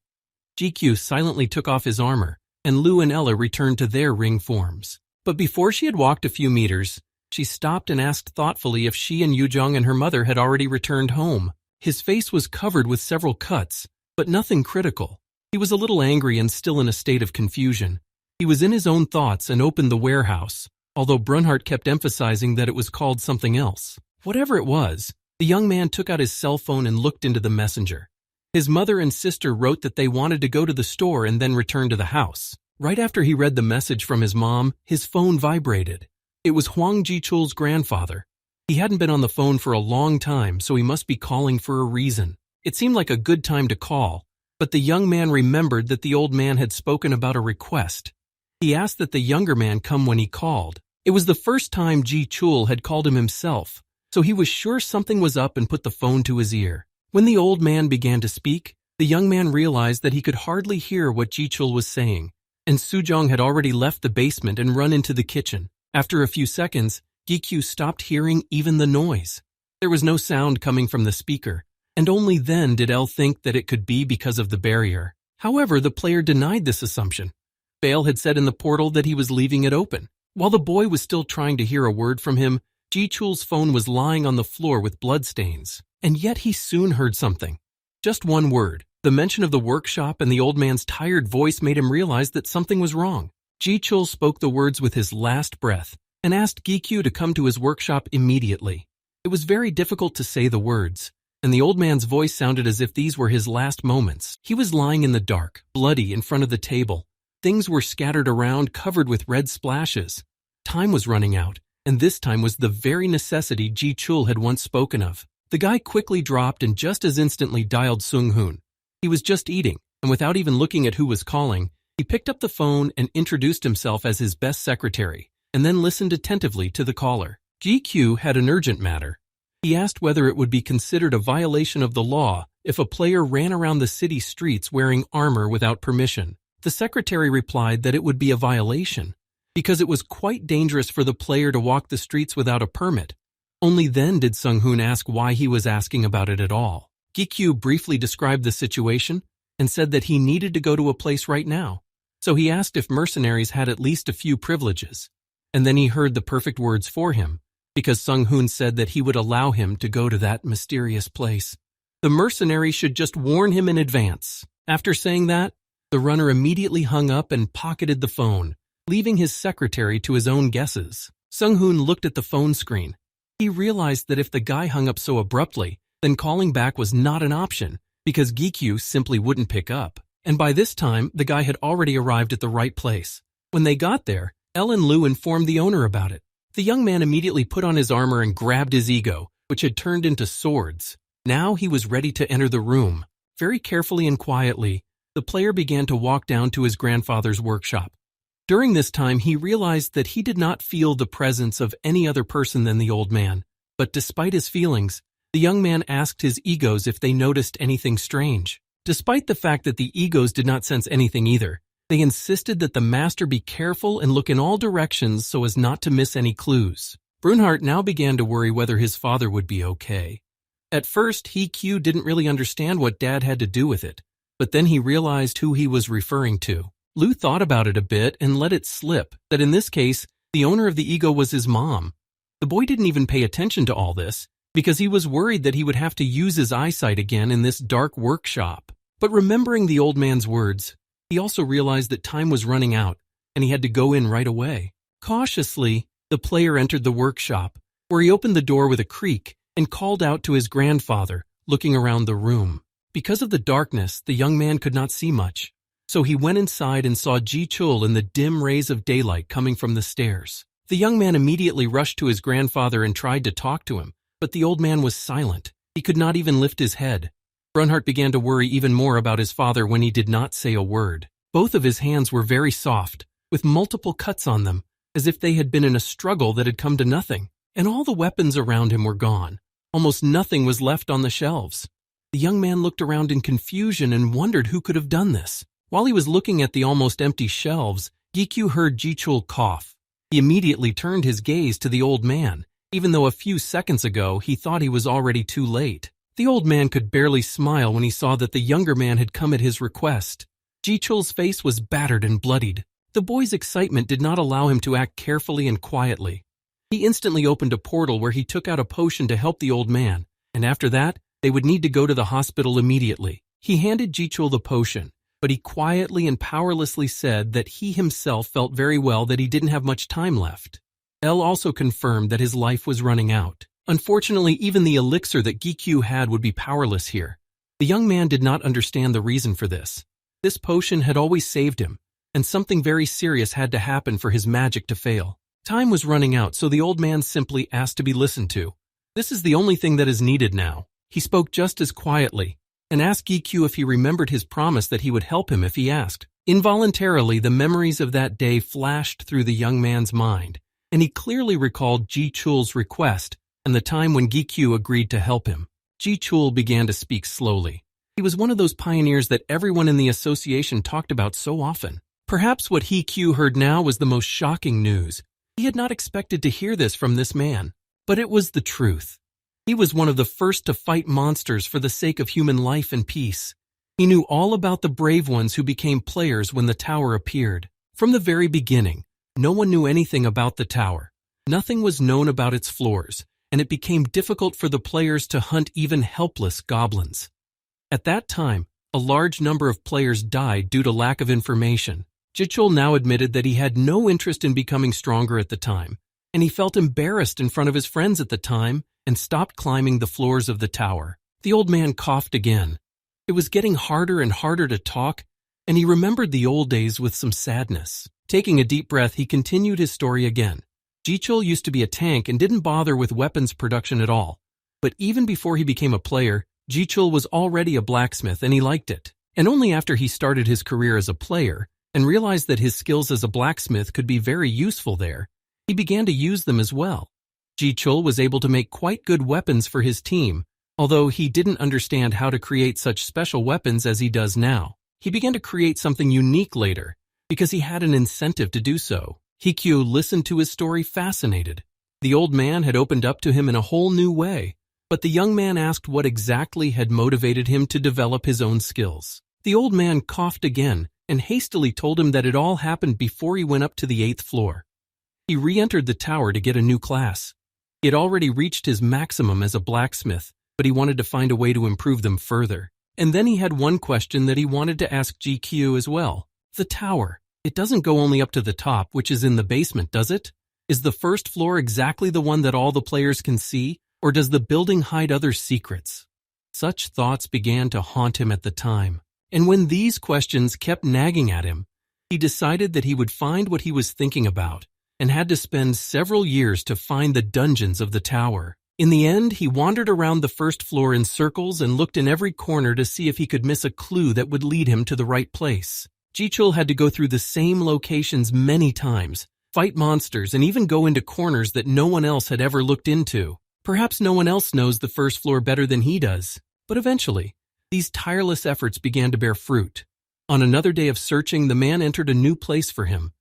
A: GQ silently took off his armor, and Lu and Ella returned to their ring forms. But before she had walked a few meters, she stopped and asked thoughtfully if she and Yujong and her mother had already returned home. His face was covered with several cuts, but nothing critical. He was a little angry and still in a state of confusion. He was in his own thoughts and opened the warehouse, although Brunhart kept emphasizing that it was called something else. Whatever it was, the young man took out his cell phone and looked into the messenger. His mother and sister wrote that they wanted to go to the store and then return to the house. Right after he read the message from his mom, his phone vibrated. It was Huang Jichul's grandfather. He hadn't been on the phone for a long time, so he must be calling for a reason. It seemed like a good time to call, but the young man remembered that the old man had spoken about a request. He asked that the younger man come when he called. It was the first time Jichul had called him himself, so he was sure something was up and put the phone to his ear. When the old man began to speak, the young man realized that he could hardly hear what Jichul was saying, and Sujong had already left the basement and run into the kitchen. After a few seconds, GQ stopped hearing even the noise. There was no sound coming from the speaker, and only then did Elle think that it could be because of the barrier. However, the player denied this assumption. Bale had said in the portal that he was leaving it open. While the boy was still trying to hear a word from him, Jichul's phone was lying on the floor with bloodstains. And yet he soon heard something. Just one word. The mention of the workshop and the old man's tired voice made him realize that something was wrong. Jichul spoke the words with his last breath and asked Gikyu to come to his workshop immediately. It was very difficult to say the words, and the old man's voice sounded as if these were his last moments. He was lying in the dark, bloody in front of the table. Things were scattered around, covered with red splashes. Time was running out, and this time was the very necessity Jichul had once spoken of. The guy quickly dropped and just as instantly dialed Sung-hoon. He was just eating, and without even looking at who was calling, he picked up the phone and introduced himself as his best secretary, and then listened attentively to the caller. GQ had an urgent matter. He asked whether it would be considered a violation of the law if a player ran around the city streets wearing armor without permission. The secretary replied that it would be a violation, because it was quite dangerous for the player to walk the streets without a permit. Only then did Sung-hoon ask why he was asking about it at all. Gikyu briefly described the situation and said that he needed to go to a place right now, so he asked if mercenaries had at least a few privileges. And then he heard the perfect words for him, because Sung-hoon said that he would allow him to go to that mysterious place. The mercenary should just warn him in advance. After saying that, the runner immediately hung up and pocketed the phone, leaving his secretary to his own guesses. Sung-hoon looked at the phone screen. He realized that if the guy hung up so abruptly, then calling back was not an option, because Gikyu simply wouldn't pick up. And by this time, the guy had already arrived at the right place. When they got there, Elle and Lu informed the owner about it. The young man immediately put on his armor and grabbed his ego, which had turned into swords. Now he was ready to enter the room. Very carefully and quietly, the player began to walk down to his grandfather's workshop. During this time, he realized that he did not feel the presence of any other person than the old man. But despite his feelings, the young man asked his egos if they noticed anything strange. Despite the fact that the egos did not sense anything either, they insisted that the master be careful and look in all directions so as not to miss any clues. Brunhart now began to worry whether his father would be okay. At first, Q didn't really understand what Dad had to do with it, but then he realized who he was referring to. Lou thought about it a bit and let it slip that in this case, the owner of the ego was his mom. The boy didn't even pay attention to all this because he was worried that he would have to use his eyesight again in this dark workshop. But remembering the old man's words, he also realized that time was running out and he had to go in right away. Cautiously, the player entered the workshop, where he opened the door with a creak and called out to his grandfather, looking around the room. Because of the darkness, the young man could not see much, so he went inside and saw Ji-chul in the dim rays of daylight coming from the stairs. The young man immediately rushed to his grandfather and tried to talk to him, but the old man was silent. He could not even lift his head. Brunhart began to worry even more about his father when he did not say a word. Both of his hands were very soft, with multiple cuts on them, as if they had been in a struggle that had come to nothing. And all the weapons around him were gone. Almost nothing was left on the shelves. The young man looked around in confusion and wondered who could have done this. While he was looking at the almost empty shelves, Gi-kyu heard Ji-chul cough. He immediately turned his gaze to the old man, even though a few seconds ago he thought he was already too late. The old man could barely smile when he saw that the younger man had come at his request. Ji-chul's face was battered and bloodied. The boy's excitement did not allow him to act carefully and quietly. He instantly opened a portal where he took out a potion to help the old man, and after that, they would need to go to the hospital immediately. He handed Ji-chul the potion, but he quietly and powerlessly said that he himself felt very well that he didn't have much time left. El also confirmed that his life was running out. Unfortunately, even the elixir that Gi-kyu had would be powerless here. The young man did not understand the reason for this. This potion had always saved him, and something very serious had to happen for his magic to fail. Time was running out, so the old man simply asked to be listened to. This is the only thing that is needed now. He spoke just as quietly, and asked Gi-kyu if he remembered his promise that he would help him if he asked. Involuntarily, the memories of that day flashed through the young man's mind, and he clearly recalled Ji-chul's request and the time when Gi-kyu agreed to help him. Ji-chul began to speak slowly. He was one of those pioneers that everyone in the association talked about so often. Perhaps what Gi-kyu heard now was the most shocking news. He had not expected to hear this from this man, but it was the truth. He was one of the first to fight monsters for the sake of human life and peace. He knew all about the brave ones who became players when the tower appeared. From the very beginning, no one knew anything about the tower. Nothing was known about its floors, and it became difficult for the players to hunt even helpless goblins. At that time, a large number of players died due to lack of information. Ji-chul now admitted that he had no interest in becoming stronger at the time, and he felt embarrassed in front of his friends at the time and stopped climbing the floors of the tower. The old man coughed again. It was getting harder and harder to talk, and he remembered the old days with some sadness. Taking a deep breath, he continued his story again. Ji-chul used to be a tank and didn't bother with weapons production at all. But even before he became a player, Ji-chul was already a blacksmith and he liked it. And only after he started his career as a player and realized that his skills as a blacksmith could be very useful there, he began to use them as well. Ji-chul was able to make quite good weapons for his team, although he didn't understand how to create such special weapons as he does now. He began to create something unique later, because he had an incentive to do so. Gi-kyu listened to his story fascinated. The old man had opened up to him in a whole new way, but the young man asked what exactly had motivated him to develop his own skills. The old man coughed again and hastily told him that it all happened before he went up to the 8th floor. He re-entered the tower to get a new class. He had already reached his maximum as a blacksmith, but he wanted to find a way to improve them further. And then he had one question that he wanted to ask Gi-kyu as well. The tower. It doesn't go only up to the top, which is in the basement, does it? Is the first floor exactly the one that all the players can see, or does the building hide other secrets? Such thoughts began to haunt him at the time. And when these questions kept nagging at him, he decided that he would find what he was thinking about and had to spend several years to find the dungeons of the tower. In the end, he wandered around the first floor in circles and looked in every corner to see if he could miss a clue that would lead him to the right place. Ji-chul had to go through the same locations many times, fight monsters, and even go into corners that no one else had ever looked into. Perhaps no one else knows the first floor better than he does, but eventually, These tireless efforts began to bear fruit. On another day of searching, the man entered a new place for him.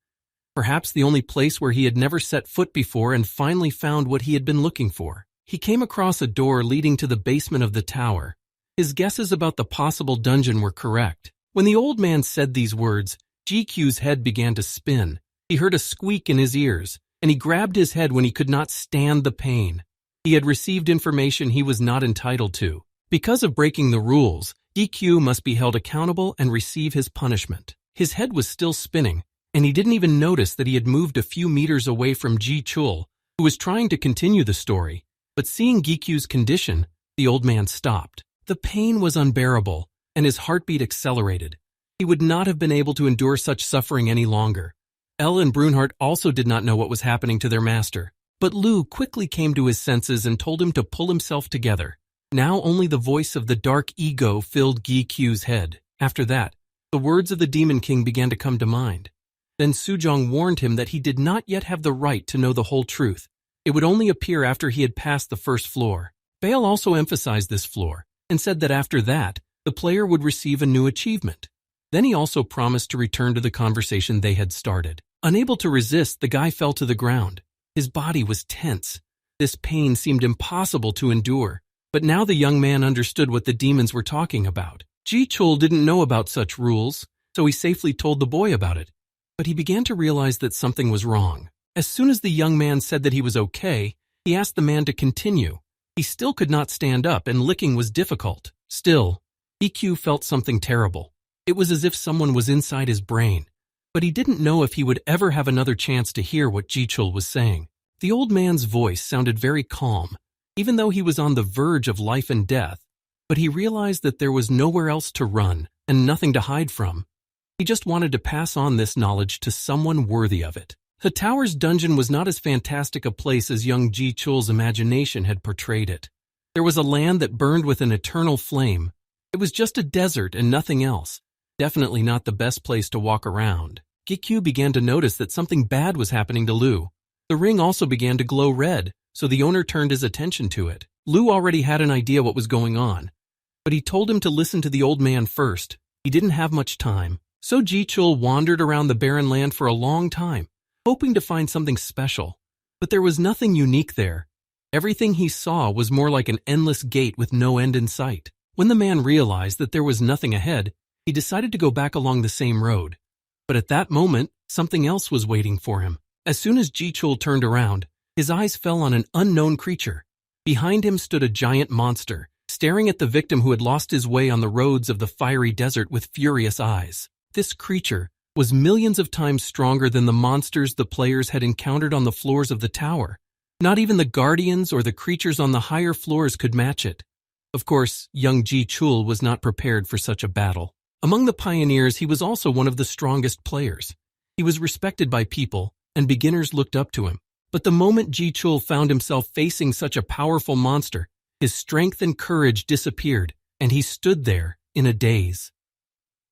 A: Perhaps the only place where he had never set foot before, and finally found what he had been looking for. He came across a door leading to the basement of the tower. His guesses about the possible dungeon were correct. When the old man said these words, GQ's head began to spin. He heard a squeak in his ears, and he grabbed his head when he could not stand the pain. He had received information he was not entitled to. Because of breaking the rules, GQ must be held accountable and receive his punishment. His head was still spinning, and he didn't even notice that he had moved a few meters away from Ji Chul, who was trying to continue the story. But seeing GQ's condition, the old man stopped. The pain was unbearable, and his heartbeat accelerated. He would not have been able to endure such suffering any longer. Elle and Brunhart also did not know what was happening to their master, but Lu quickly came to his senses and told him to pull himself together. Now only the voice of the dark ego filled GQ's head. After that, the words of the Demon King began to come to mind. Then Sujong warned him that he did not yet have the right to know the whole truth. It would only appear after he had passed the first floor. Bale also emphasized this floor, and said that after that, the player would receive a new achievement. Then he also promised to return to the conversation they had started. Unable to resist, the guy fell to the ground. His body was tense. This pain seemed impossible to endure. But now the young man understood what the demons were talking about. Ji Chul didn't know about such rules, so he safely told the boy about it. But he began to realize that something was wrong. As soon as the young man said that he was okay, he asked the man to continue. He still could not stand up, and licking was difficult. Still, EQ felt something terrible. It was as if someone was inside his brain. But he didn't know if he would ever have another chance to hear what Ji Chul was saying. The old man's voice sounded very calm, even though he was on the verge of life and death. But he realized that there was nowhere else to run and nothing to hide from. He just wanted to pass on this knowledge to someone worthy of it. The tower's dungeon was not as fantastic a place as young Ji Chul's imagination had portrayed it. There was a land that burned with an eternal flame. It was just a desert and nothing else. Definitely not the best place to walk around. GQ began to notice that something bad was happening to Lu. The ring also began to glow red, so the owner turned his attention to it. Lu already had an idea what was going on, but he told him to listen to the old man first. He didn't have much time. So Ji Chul wandered around the barren land for a long time, hoping to find something special. But there was nothing unique there. Everything he saw was more like an endless gate with no end in sight. When the man realized that there was nothing ahead, he decided to go back along the same road. But at that moment, something else was waiting for him. As soon as Ji Chul turned around, his eyes fell on an unknown creature. Behind him stood a giant monster, staring at the victim who had lost his way on the roads of the fiery desert with furious eyes. This creature was millions of times stronger than the monsters the players had encountered on the floors of the tower. Not even the guardians or the creatures on the higher floors could match it. Of course, young Ji Chul was not prepared for such a battle. Among the pioneers, he was also one of the strongest players. He was respected by people, and beginners looked up to him. But the moment Ji Chul found himself facing such a powerful monster, his strength and courage disappeared, and he stood there in a daze.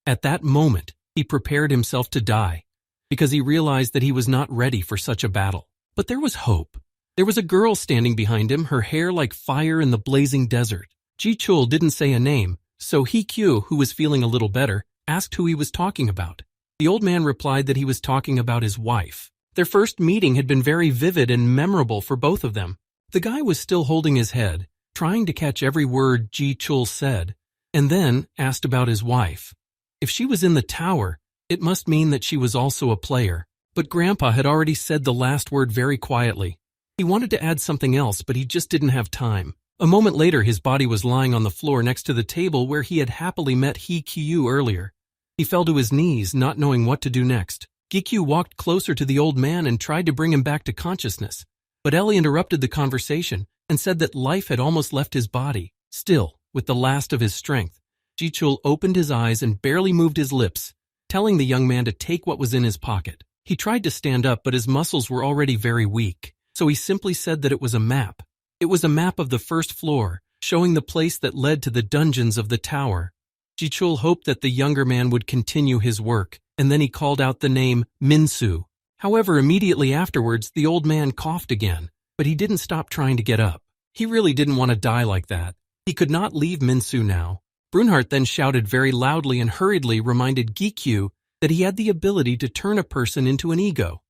A: At that moment, he prepared himself to die, because he realized that he was not ready for such a battle. But there was hope. There was a girl standing behind him, her hair like fire in the blazing desert. Ji Chul didn't say a name, so He-Kyu, who was feeling a little better, asked who he was talking about. The old man replied that he was talking about his wife. Their first meeting had been very vivid and memorable for both of them. The guy was still holding his head, trying to catch every word Ji Chul said, and then asked about his wife. If she was in the tower, it must mean that she was also a player. But Grandpa had already said the last word very quietly. He wanted to add something else, but he just didn't have time. A moment later, his body was lying on the floor next to the table where he had happily met He-Kyu earlier. He fell to his knees, not knowing what to do next. Gi-Kyu walked closer to the old man and tried to bring him back to consciousness. But Ellie interrupted the conversation and said that life had almost left his body. Still, with the last of his strength, Ji Chul opened his eyes and barely moved his lips, telling the young man to take what was in his pocket. He tried to stand up, but his muscles were already very weak, so he simply said that it was a map. It was a map of the first floor, showing the place that led to the dungeons of the tower. Ji Chul hoped that the younger man would continue his work, and then he called out the name Minsu. However, immediately afterwards, the old man coughed again, but he didn't stop trying to get up. He really didn't want to die like that. He could not leave Minsu now. Brunhart then shouted very loudly and hurriedly reminded Gikyu that he had the ability to turn a person into an ego.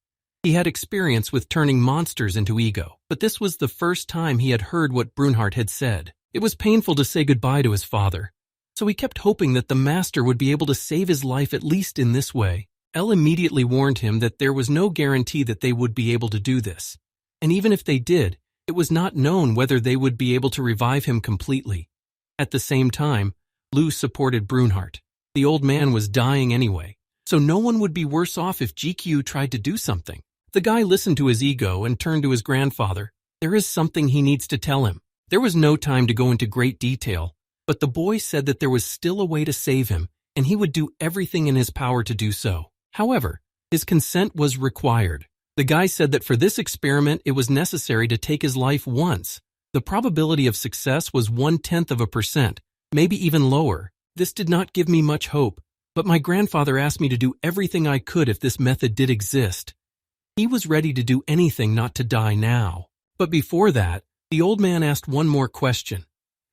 A: He had experience with turning monsters into ego, but this was the first time he had heard what Brunhart had said. It was painful to say goodbye to his father, so he kept hoping that the master would be able to save his life at least in this way. Elle immediately warned him that there was no guarantee that they would be able to do this, and even if they did, it was not known whether they would be able to revive him completely. At the same time, Lu supported Brunhart. The old man was dying anyway, so no one would be worse off if GQ tried to do something. The guy listened to his ego and turned to his grandfather. There is something he needs to tell him. There was no time to go into great detail, but the boy said that there was still a way to save him, and he would do everything in his power to do so. However, his consent was required. The guy said that for this experiment it was necessary to take his life once. The probability of success was 0.1%, maybe even lower. This did not give me much hope, but my grandfather asked me to do everything I could if this method did exist. He was ready to do anything not to die now. But before that, the old man asked one more question.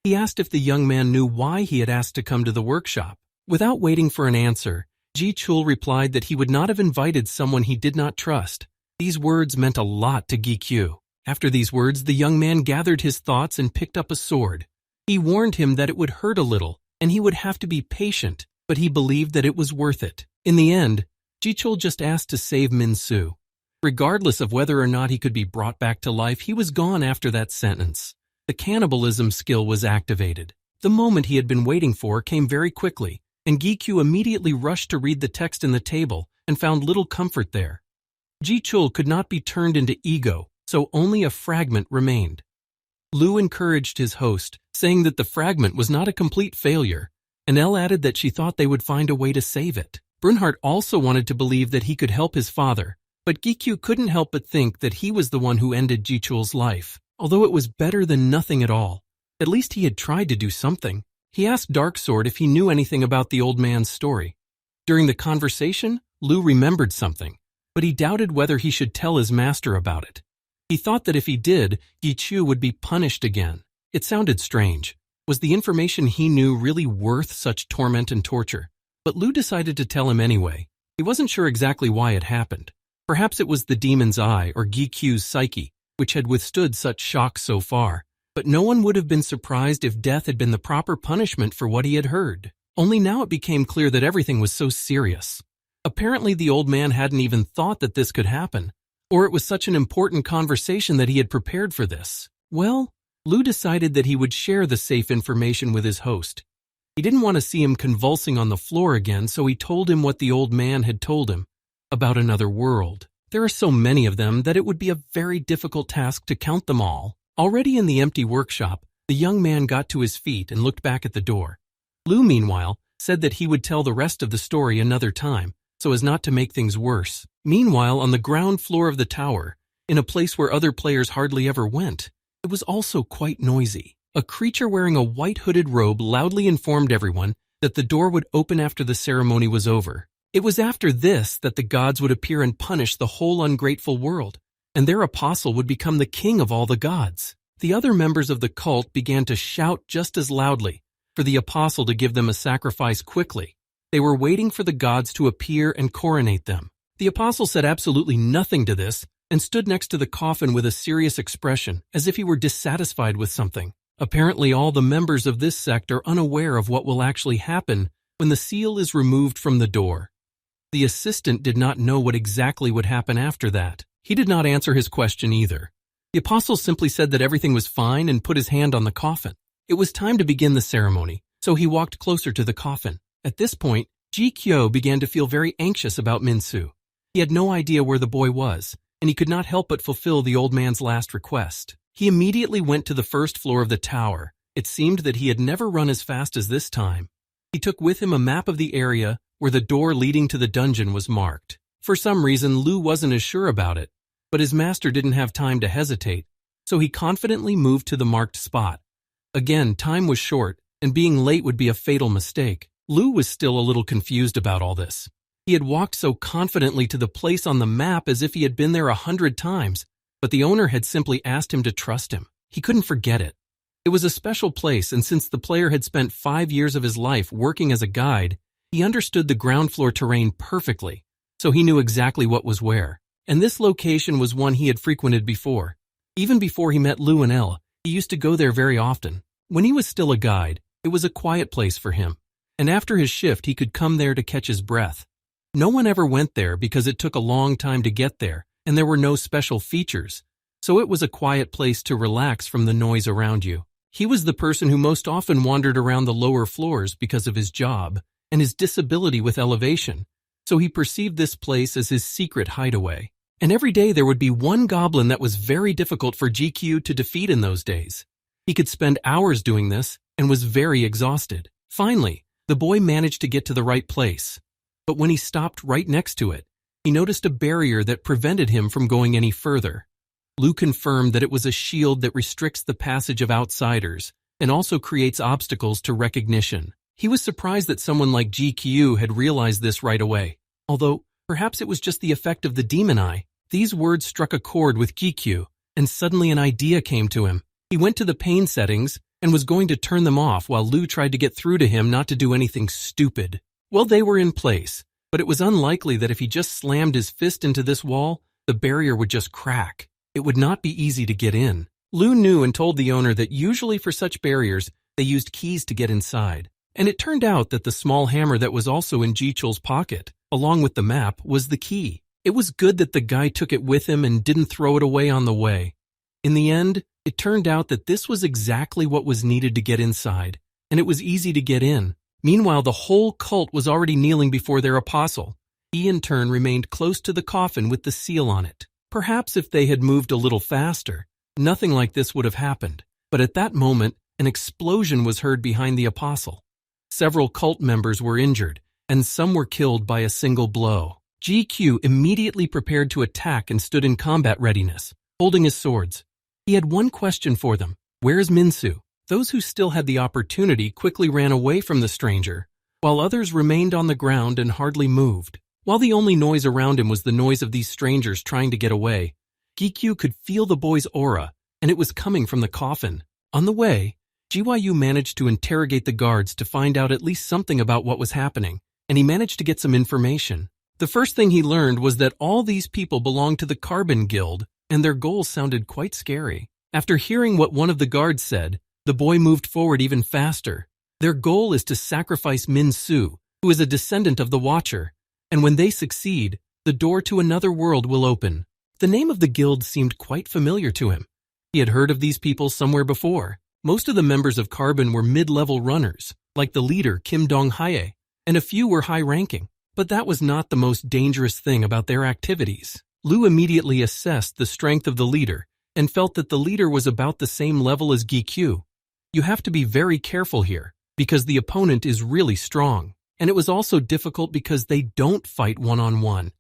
A: He asked if the young man knew why he had asked to come to the workshop. Without waiting for an answer, Ji Chul replied that he would not have invited someone he did not trust. These words meant a lot to Gi Kyu. After these words, the young man gathered his thoughts and picked up a sword. He warned him that it would hurt a little, and he would have to be patient, but he believed that it was worth it. In the end, Ji Chul just asked to save Min Su. Regardless of whether or not he could be brought back to life, he was gone after that sentence. The cannibalism skill was activated. The moment he had been waiting for came very quickly, and Gi Kyu immediately rushed to read the text in the table and found little comfort there. Ji Chul could not be turned into ego, so only a fragment remained. Lu encouraged his host, saying that the fragment was not a complete failure, and Elle added that she thought they would find a way to save it. Brunhart also wanted to believe that he could help his father, but Gi Kyu couldn't help but think that he was the one who ended Ji Chul's life. Although it was better than nothing at all, at least he had tried to do something. He asked Darksword if he knew anything about the old man's story. During the conversation, Lu remembered something, but he doubted whether he should tell his master about it. He thought that if he did, Gi Chu would be punished again. It sounded strange. Was the information he knew really worth such torment and torture? But Lu decided to tell him anyway. He wasn't sure exactly why it happened. Perhaps it was the demon's eye or Gi Kyu's psyche, which had withstood such shocks so far. But no one would have been surprised if death had been the proper punishment for what he had heard. Only now it became clear that everything was so serious. Apparently the old man hadn't even thought that this could happen, or it was such an important conversation that he had prepared for this. Well, Lu decided that he would share the safe information with his host. He didn't want to see him convulsing on the floor again, so he told him what the old man had told him about another world. There are so many of them that it would be a very difficult task to count them all. Already in the empty workshop, the young man got to his feet and looked back at the door. Lu, meanwhile, said that he would tell the rest of the story another time, so as not to make things worse. Meanwhile, on the ground floor of the tower, in a place where other players hardly ever went, it was also quite noisy. A creature wearing a white hooded robe loudly informed everyone that the door would open after the ceremony was over. It was after this that the gods would appear and punish the whole ungrateful world, and their apostle would become the king of all the gods. The other members of the cult began to shout just as loudly for the apostle to give them a sacrifice quickly. They were waiting for the gods to appear and coronate them. The apostle said absolutely nothing to this and stood next to the coffin with a serious expression, as if he were dissatisfied with something. Apparently all the members of this sect are unaware of what will actually happen when the seal is removed from the door. The assistant did not know what exactly would happen after that. He did not answer his question either. The apostle simply said that everything was fine and put his hand on the coffin. It was time to begin the ceremony, so he walked closer to the coffin. At this point, Ji Kyo began to feel very anxious about Min Su. He had no idea where the boy was, and he could not help but fulfill the old man's last request. He immediately went to the first floor of the tower. It seemed that he had never run as fast as this time. He took with him a map of the area where the door leading to the dungeon was marked. For some reason, Lu wasn't as sure about it, but his master didn't have time to hesitate, so he confidently moved to the marked spot. Again, time was short, and being late would be a fatal mistake. Lu was still a little confused about all this. He had walked so confidently to the place on the map as if he had been there 100 times, but the owner had simply asked him to trust him. He couldn't forget it. It was a special place, and since the player had spent 5 years of his life working as a guide, he understood the ground floor terrain perfectly, so he knew exactly what was where. And this location was one he had frequented before. Even before he met Lou and Elle, he used to go there very often. When he was still a guide, it was a quiet place for him, and after his shift he could come there to catch his breath. No one ever went there because it took a long time to get there, and there were no special features, so it was a quiet place to relax from the noise around you. He was the person who most often wandered around the lower floors because of his job and his disability with elevation, so he perceived this place as his secret hideaway. And every day there would be one goblin that was very difficult for GQ to defeat in those days. He could spend hours doing this and was very exhausted. Finally, the boy managed to get to the right place. But when he stopped right next to it, he noticed a barrier that prevented him from going any further. Lou confirmed that it was a shield that restricts the passage of outsiders and also creates obstacles to recognition. He was surprised that someone like GQ had realized this right away. Although, perhaps it was just the effect of the demon eye. These words struck a chord with GQ, and suddenly an idea came to him. He went to the pain settings and was going to turn them off while Lou tried to get through to him not to do anything stupid. Well, they were in place, but it was unlikely that if he just slammed his fist into this wall, the barrier would just crack. It would not be easy to get in. Lou knew and told the owner that usually for such barriers, they used keys to get inside. And it turned out that the small hammer that was also in Jichul's pocket, along with the map, was the key. It was good that the guy took it with him and didn't throw it away on the way. In the end, it turned out that this was exactly what was needed to get inside, and it was easy to get in. Meanwhile, the whole cult was already kneeling before their apostle. He in turn remained close to the coffin with the seal on it. Perhaps if they had moved a little faster, nothing like this would have happened. But at that moment, an explosion was heard behind the apostle. Several cult members were injured, and some were killed by a single blow. GQ immediately prepared to attack and stood in combat readiness, holding his swords. He had one question for them. Where is Minsu? Those who still had the opportunity quickly ran away from the stranger, while others remained on the ground and hardly moved. While the only noise around him was the noise of these strangers trying to get away, GQ could feel the boy's aura, and it was coming from the coffin. On the way, GYU managed to interrogate the guards to find out at least something about what was happening, and he managed to get some information. The first thing he learned was that all these people belonged to the Carbon Guild, and their goals sounded quite scary. After hearing what one of the guards said, the boy moved forward even faster. Their goal is to sacrifice Minsu, who is a descendant of the Watcher, and when they succeed, the door to another world will open. The name of the guild seemed quite familiar to him. He had heard of these people somewhere before. Most of the members of Carbon were mid-level runners, like the leader Kim Dong-hae, and a few were high-ranking. But that was not the most dangerous thing about their activities. Lou immediately assessed the strength of the leader and felt that the leader was about the same level as GQ. You have to be very careful here, because the opponent is really strong. And it was also difficult because they don't fight one-on-one.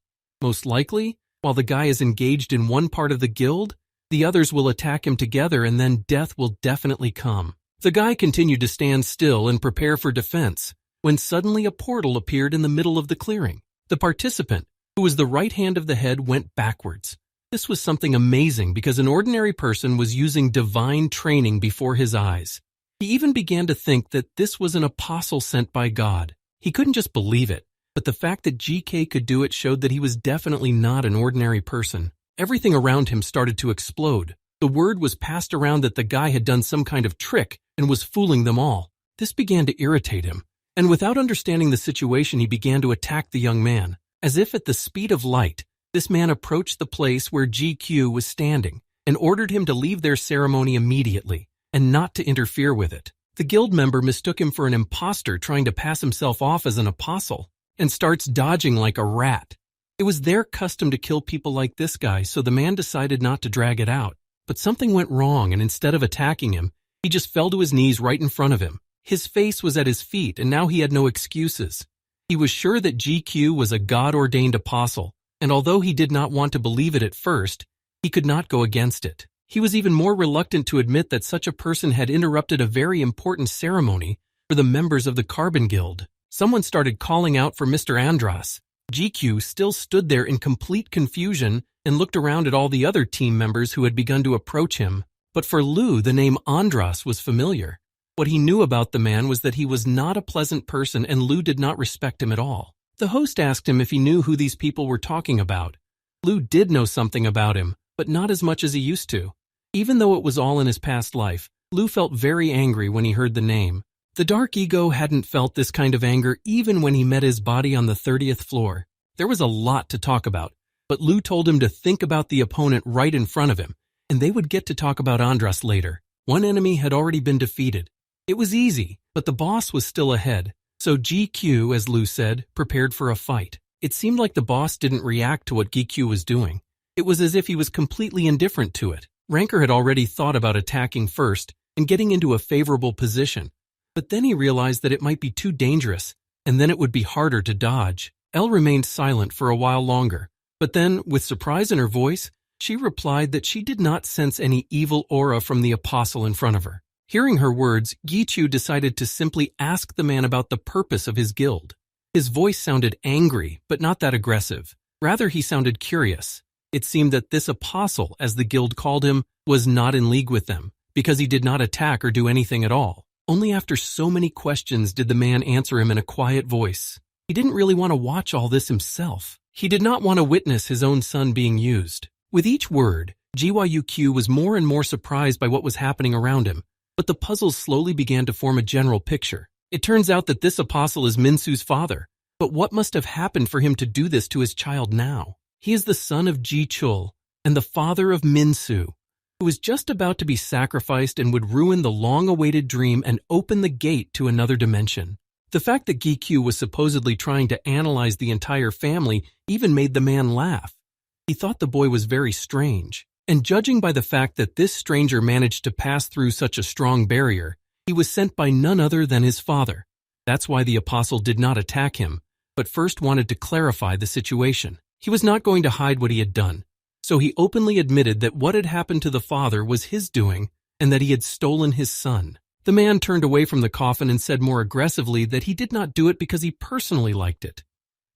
A: Most likely, while the guy is engaged in one part of the guild, the others will attack him together and then death will definitely come. The guy continued to stand still and prepare for defense, when suddenly a portal appeared in the middle of the clearing. The participant, who was the right hand of the head, went backwards. This was something amazing because an ordinary person was using divine training before his eyes. He even began to think that this was an apostle sent by God. He couldn't just believe it, but the fact that GK could do it showed that he was definitely not an ordinary person. Everything around him started to explode. The word was passed around that the guy had done some kind of trick and was fooling them all. This began to irritate him, and without understanding the situation, he began to attack the young man. As if at the speed of light, this man approached the place where GQ was standing and ordered him to leave their ceremony immediately and not to interfere with it. The guild member mistook him for an imposter trying to pass himself off as an apostle and starts dodging like a rat. It was their custom to kill people like this guy, so the man decided not to drag it out. But something went wrong, and instead of attacking him, he just fell to his knees right in front of him. His face was at his feet, and now he had no excuses. He was sure that GQ was a God-ordained apostle, and although he did not want to believe it at first, he could not go against it. He was even more reluctant to admit that such a person had interrupted a very important ceremony for the members of the Carbon Guild. Someone started calling out for Mr. Andras. GQ still stood there in complete confusion and looked around at all the other team members who had begun to approach him. But for Lu, the name Andras was familiar. What he knew about the man was that he was not a pleasant person and Lu did not respect him at all. The host asked him if he knew who these people were talking about. Lu did know something about him, but not as much as he used to. Even though it was all in his past life, Lu felt very angry when he heard the name. The dark ego hadn't felt this kind of anger even when he met his body on the 30th floor. There was a lot to talk about, but Lu told him to think about the opponent right in front of him, and they would get to talk about Andras later. One enemy had already been defeated. It was easy, but the boss was still ahead. So GQ, as Lu said, prepared for a fight. It seemed like the boss didn't react to what GQ was doing. It was as if he was completely indifferent to it. Ranker had already thought about attacking first and getting into a favorable position. But then he realized that it might be too dangerous, and then it would be harder to dodge. Elle remained silent for a while longer, but then, with surprise in her voice, she replied that she did not sense any evil aura from the apostle in front of her. Hearing her words, Gichu decided to simply ask the man about the purpose of his guild. His voice sounded angry, but not that aggressive. Rather, he sounded curious. It seemed that this apostle, as the guild called him, was not in league with them, because he did not attack or do anything at all. Only after so many questions did the man answer him in a quiet voice. He didn't really want to watch all this himself. He did not want to witness his own son being used. With each word, GYUQ was more and more surprised by what was happening around him, but the puzzles slowly began to form a general picture. It turns out that this apostle is Minsu's father, but what must have happened for him to do this to his child now? He is the son of Ji Chul and the father of Minsu, who was just about to be sacrificed and would ruin the long-awaited dream and open the gate to another dimension. The fact that Gikyu was supposedly trying to analyze the entire family even made the man laugh. He thought the boy was very strange, and judging by the fact that this stranger managed to pass through such a strong barrier, he was sent by none other than his father. That's why the apostle did not attack him, but first wanted to clarify the situation. He was not going to hide what he had done. So he openly admitted that what had happened to the father was his doing and that he had stolen his son. The man turned away from the coffin and said more aggressively that he did not do it because he personally liked it.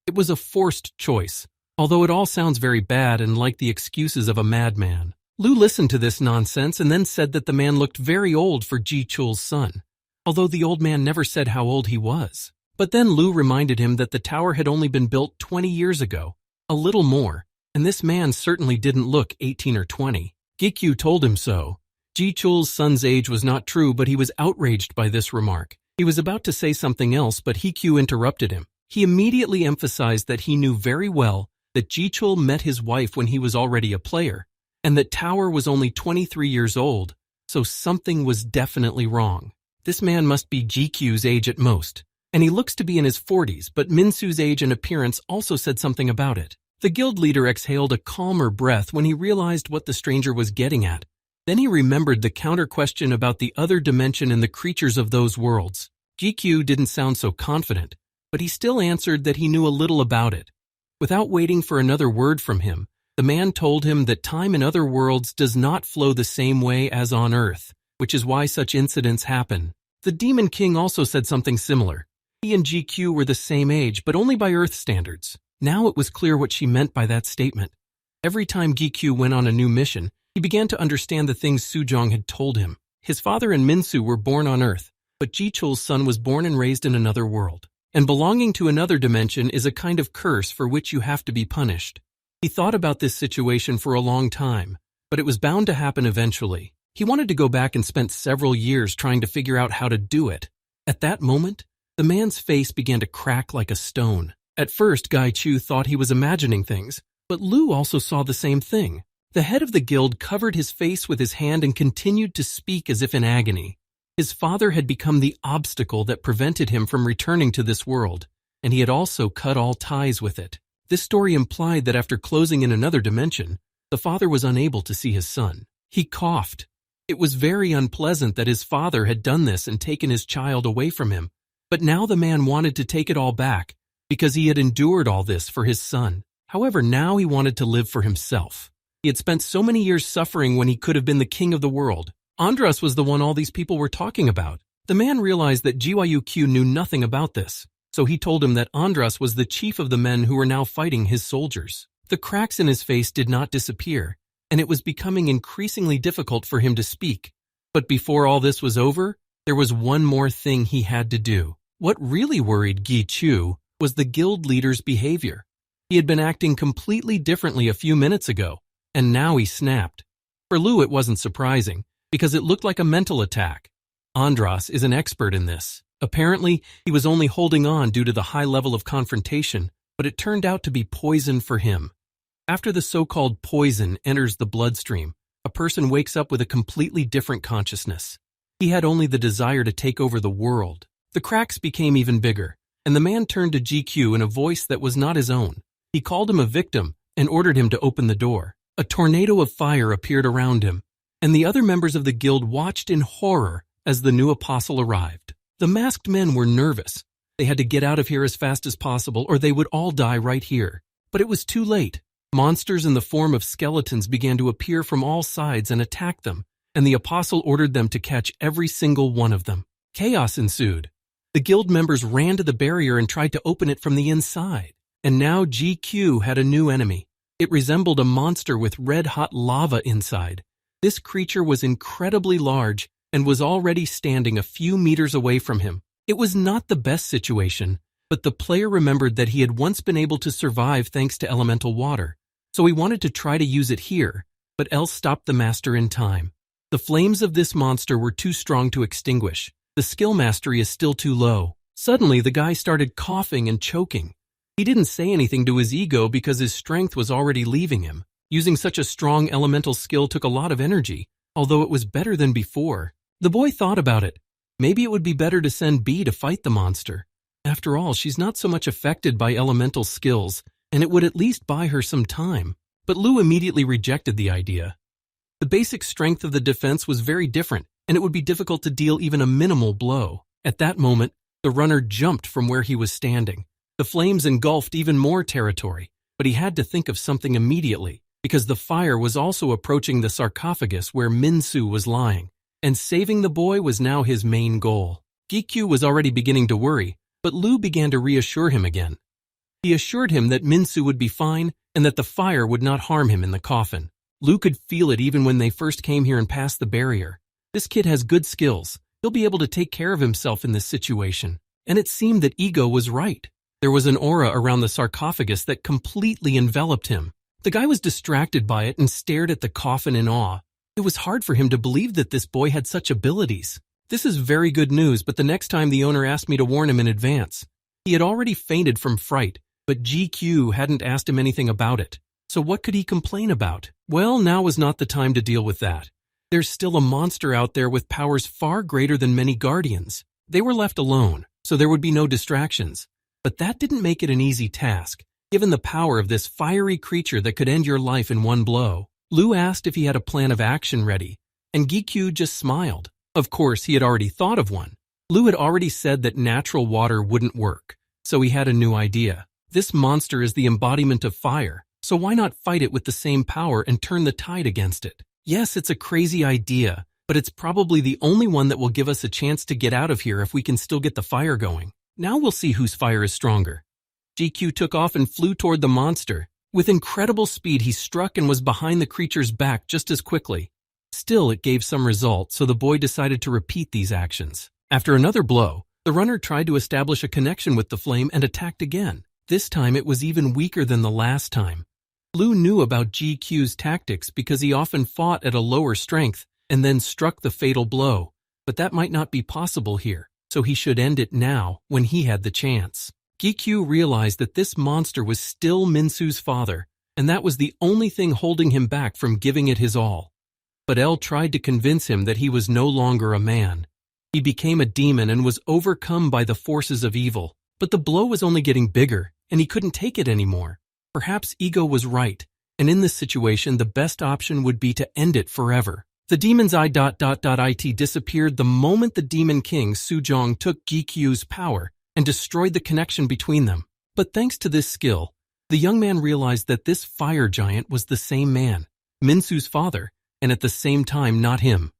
A: It was a forced choice, although it all sounds very bad and like the excuses of a madman. Lu listened to this nonsense and then said that the man looked very old for Ji Chul's son, although the old man never said how old he was. But then Lu reminded him that the tower had only been built 20 years ago, a little more. And this man certainly didn't look 18 or 20. Gikyu told him so. Ji Chul's son's age was not true, but he was outraged by this remark. He was about to say something else, but Hikyu interrupted him. He immediately emphasized that he knew very well that Ji Chul met his wife when he was already a player, and that Tower was only 23 years old, so something was definitely wrong. This man must be Gikyu's age at most, and he looks to be in his 40s, but Minsu's age and appearance also said something about it. The guild leader exhaled a calmer breath when he realized what the stranger was getting at. Then he remembered the counter-question about the other dimension and the creatures of those worlds. GQ didn't sound so confident, but he still answered that he knew a little about it. Without waiting for another word from him, the man told him that time in other worlds does not flow the same way as on Earth, which is why such incidents happen. The Demon King also said something similar. He and GQ were the same age, but only by Earth standards. Now it was clear what she meant by that statement. Every time Gikyu went on a new mission, he began to understand the things Sujong had told him. His father and Minsu were born on Earth, but Ji Chul's son was born and raised in another world. And belonging to another dimension is a kind of curse for which you have to be punished. He thought about this situation for a long time, but it was bound to happen eventually. He wanted to go back and spent several years trying to figure out how to do it. At that moment, the man's face began to crack like a stone. At first, Gai Chu thought he was imagining things, but Lu also saw the same thing. The head of the guild covered his face with his hand and continued to speak as if in agony. His father had become the obstacle that prevented him from returning to this world, and he had also cut all ties with it. This story implied that after closing in another dimension, the father was unable to see his son. He coughed. It was very unpleasant that his father had done this and taken his child away from him, but now the man wanted to take it all back, because he had endured all this for his son. However, now he wanted to live for himself. He had spent so many years suffering when he could have been the king of the world. Andras was the one all these people were talking about. The man realized that GYUQ knew nothing about this, so he told him that Andras was the chief of the men who were now fighting his soldiers. The cracks in his face did not disappear, and it was becoming increasingly difficult for him to speak. But before all this was over, there was one more thing he had to do. What really worried Gi Chu was the guild leader's behavior. He had been acting completely differently a few minutes ago, and now he snapped. For Lu, it wasn't surprising, because it looked like a mental attack. Andras is an expert in this. Apparently, he was only holding on due to the high level of confrontation, but it turned out to be poison for him. After the so-called poison enters the bloodstream, a person wakes up with a completely different consciousness. He had only the desire to take over the world. The cracks became even bigger, and the man turned to GQ in a voice that was not his own. He called him a victim and ordered him to open the door. A tornado of fire appeared around him, and the other members of the guild watched in horror as the new apostle arrived. The masked men were nervous. They had to get out of here as fast as possible or they would all die right here. But it was too late. Monsters in the form of skeletons began to appear from all sides and attack them, and the apostle ordered them to catch every single one of them. Chaos ensued. The guild members ran to the barrier and tried to open it from the inside. And now GQ had a new enemy. It resembled a monster with red-hot lava inside. This creature was incredibly large and was already standing a few meters away from him. It was not the best situation, but the player remembered that he had once been able to survive thanks to elemental water. So he wanted to try to use it here, but El stopped the master in time. The flames of this monster were too strong to extinguish. The skill mastery is still too low. Suddenly, the guy started coughing and choking. He didn't say anything to his ego because his strength was already leaving him. Using such a strong elemental skill took a lot of energy, although it was better than before. The boy thought about it. Maybe it would be better to send B to fight the monster. After all, she's not so much affected by elemental skills, and it would at least buy her some time. But Lu immediately rejected the idea. The basic strength of the defense was very different, and it would be difficult to deal even a minimal blow. At that moment, the runner jumped from where he was standing. The flames engulfed even more territory, but he had to think of something immediately, because the fire was also approaching the sarcophagus where Minsu was lying, and saving the boy was now his main goal. Gikyu was already beginning to worry, but Lu began to reassure him again. He assured him that Minsu would be fine and that the fire would not harm him in the coffin. Lu could feel it even when they first came here and passed the barrier. This kid has good skills. He'll be able to take care of himself in this situation. And it seemed that Ego was right. There was an aura around the sarcophagus that completely enveloped him. The guy was distracted by it and stared at the coffin in awe. It was hard for him to believe that this boy had such abilities. This is very good news, but the next time the owner asked me to warn him in advance. He had already fainted from fright, but GQ hadn't asked him anything about it. So what could he complain about? Well, now was not the time to deal with that. There's still a monster out there with powers far greater than many guardians. They were left alone, so there would be no distractions. But that didn't make it an easy task, given the power of this fiery creature that could end your life in one blow. Lu asked if he had a plan of action ready, and Gikyu just smiled. Of course, he had already thought of one. Lu had already said that natural water wouldn't work, so he had a new idea. This monster is the embodiment of fire, so why not fight it with the same power and turn the tide against it? Yes, it's a crazy idea, but it's probably the only one that will give us a chance to get out of here if we can still get the fire going. Now we'll see whose fire is stronger. GQ took off and flew toward the monster. With incredible speed, he struck and was behind the creature's back just as quickly. Still, it gave some result, so the boy decided to repeat these actions. After another blow, the runner tried to establish a connection with the flame and attacked again. This time, it was even weaker than the last time. Lu knew about GQ's tactics because he often fought at a lower strength and then struck the fatal blow, but that might not be possible here, so he should end it now when he had the chance. GQ realized that this monster was still Minsu's father, and that was the only thing holding him back from giving it his all. But El tried to convince him that he was no longer a man. He became a demon and was overcome by the forces of evil, but the blow was only getting bigger, and he couldn't take it anymore. Perhaps Ego was right, and in this situation the best option would be to end it forever. The demon's it disappeared the moment the Demon King Sujong took Gikyu's power and destroyed the connection between them. But thanks to this skill, the young man realized that this fire giant was the same man, Minsu's father, and at the same time not him.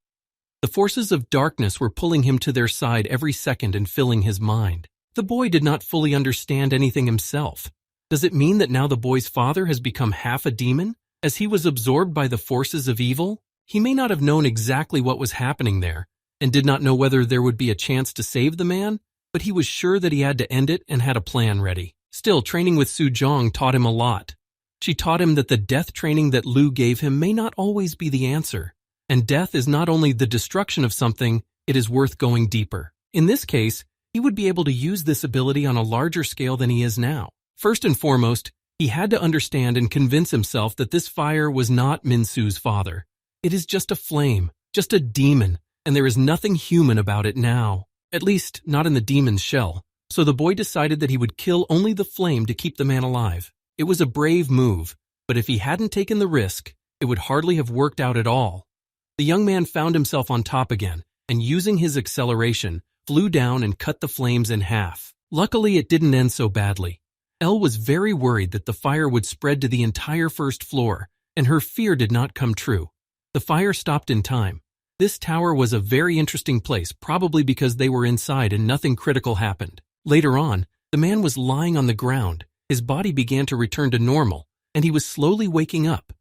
A: The forces of darkness were pulling him to their side every second and filling his mind. The boy did not fully understand anything himself. Does it mean that now the boy's father has become half a demon? As he was absorbed by the forces of evil, he may not have known exactly what was happening there, and did not know whether there would be a chance to save the man, but he was sure that he had to end it and had a plan ready. Still, training with Su Zhong taught him a lot. She taught him that the death training that Lu gave him may not always be the answer, and death is not only the destruction of something, it is worth going deeper. In this case, he would be able to use this ability on a larger scale than he is now. First and foremost, he had to understand and convince himself that this fire was not Minsu's father. It is just a flame, just a demon, and there is nothing human about it now. At least, not in the demon's shell. So the boy decided that he would kill only the flame to keep the man alive. It was a brave move, but if he hadn't taken the risk, it would hardly have worked out at all. The young man found himself on top again, and using his acceleration, flew down and cut the flames in half. Luckily, it didn't end so badly. Elle was very worried that the fire would spread to the entire first floor, and her fear did not come true. The fire stopped in time. This tower was a very interesting place, probably because they were inside and nothing critical happened. Later on, the man was lying on the ground. His body began to return to normal, and he was slowly waking up.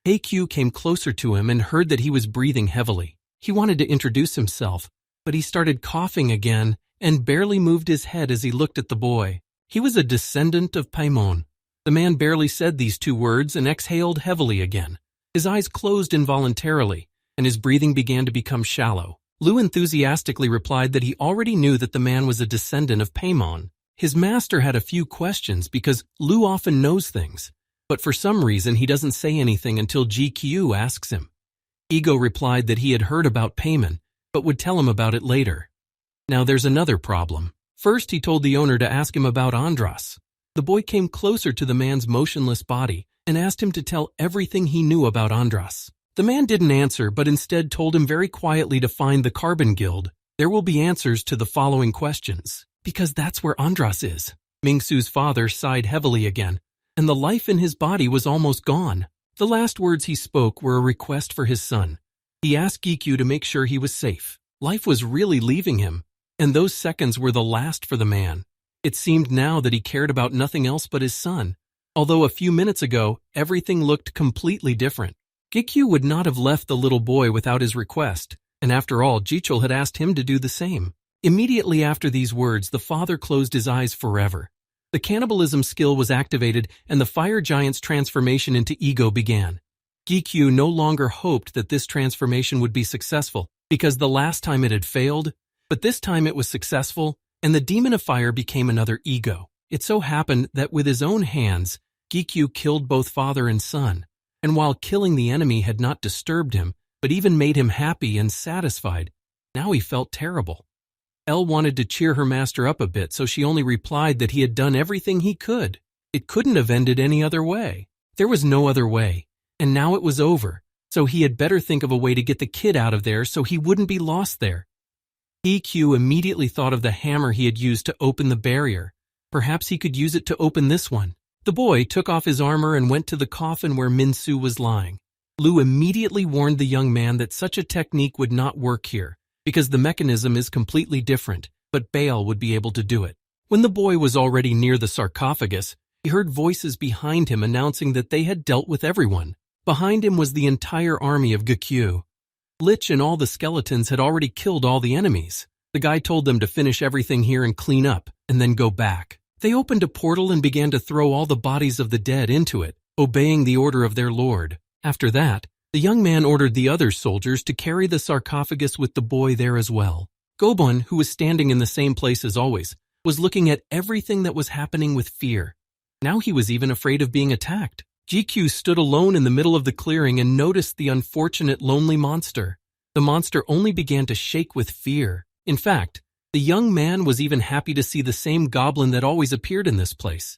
A: AQ came closer to him and heard that he was breathing heavily. He wanted to introduce himself, but he started coughing again and barely moved his head as he looked at the boy. He was a descendant of Paimon. The man barely said these two words and exhaled heavily again. His eyes closed involuntarily, and his breathing began to become shallow. Lu enthusiastically replied that he already knew that the man was a descendant of Paimon. His master had a few questions because Lu often knows things, but for some reason he doesn't say anything until GQ asks him. Ego replied that he had heard about Paimon, but would tell him about it later. Now there's another problem. First, he told the owner to ask him about Andras. The boy came closer to the man's motionless body and asked him to tell everything he knew about Andras. The man didn't answer, but instead told him very quietly to find the Carbon Guild. There will be answers to the following questions, because that's where Andras is. Mingsu's father sighed heavily again, and the life in his body was almost gone. The last words he spoke were a request for his son. He asked Gikyu to make sure he was safe. Life was really leaving him, and those seconds were the last for the man. It seemed now that he cared about nothing else but his son, although a few minutes ago, everything looked completely different. Gikyu would not have left the little boy without his request, and after all, Jichul had asked him to do the same. Immediately after these words, the father closed his eyes forever. The cannibalism skill was activated, and the fire giant's transformation into ego began. Gikyu no longer hoped that this transformation would be successful, because the last time it had failed, but this time it was successful, and the demon of fire became another ego. It so happened that with his own hands, Gikyu killed both father and son. And while killing the enemy had not disturbed him, but even made him happy and satisfied, now he felt terrible. Elle wanted to cheer her master up a bit, so she only replied that he had done everything he could. It couldn't have ended any other way. There was no other way, and now it was over, so he had better think of a way to get the kid out of there so he wouldn't be lost there. EQ immediately thought of the hammer he had used to open the barrier. Perhaps he could use it to open this one. The boy took off his armor and went to the coffin where Minsu was lying. Lu immediately warned the young man that such a technique would not work here, because the mechanism is completely different, but Baal would be able to do it. When the boy was already near the sarcophagus, he heard voices behind him announcing that they had dealt with everyone. Behind him was the entire army of Gakyu. Lich and all the skeletons had already killed all the enemies. The guy told them to finish everything here and clean up, and then go back. They opened a portal and began to throw all the bodies of the dead into it, obeying the order of their lord. After that, the young man ordered the other soldiers to carry the sarcophagus with the boy there as well. Gobun, who was standing in the same place as always, was looking at everything that was happening with fear. Now he was even afraid of being attacked. GQ stood alone in the middle of the clearing and noticed the unfortunate lonely monster. The monster only began to shake with fear. In fact, the young man was even happy to see the same goblin that always appeared in this place.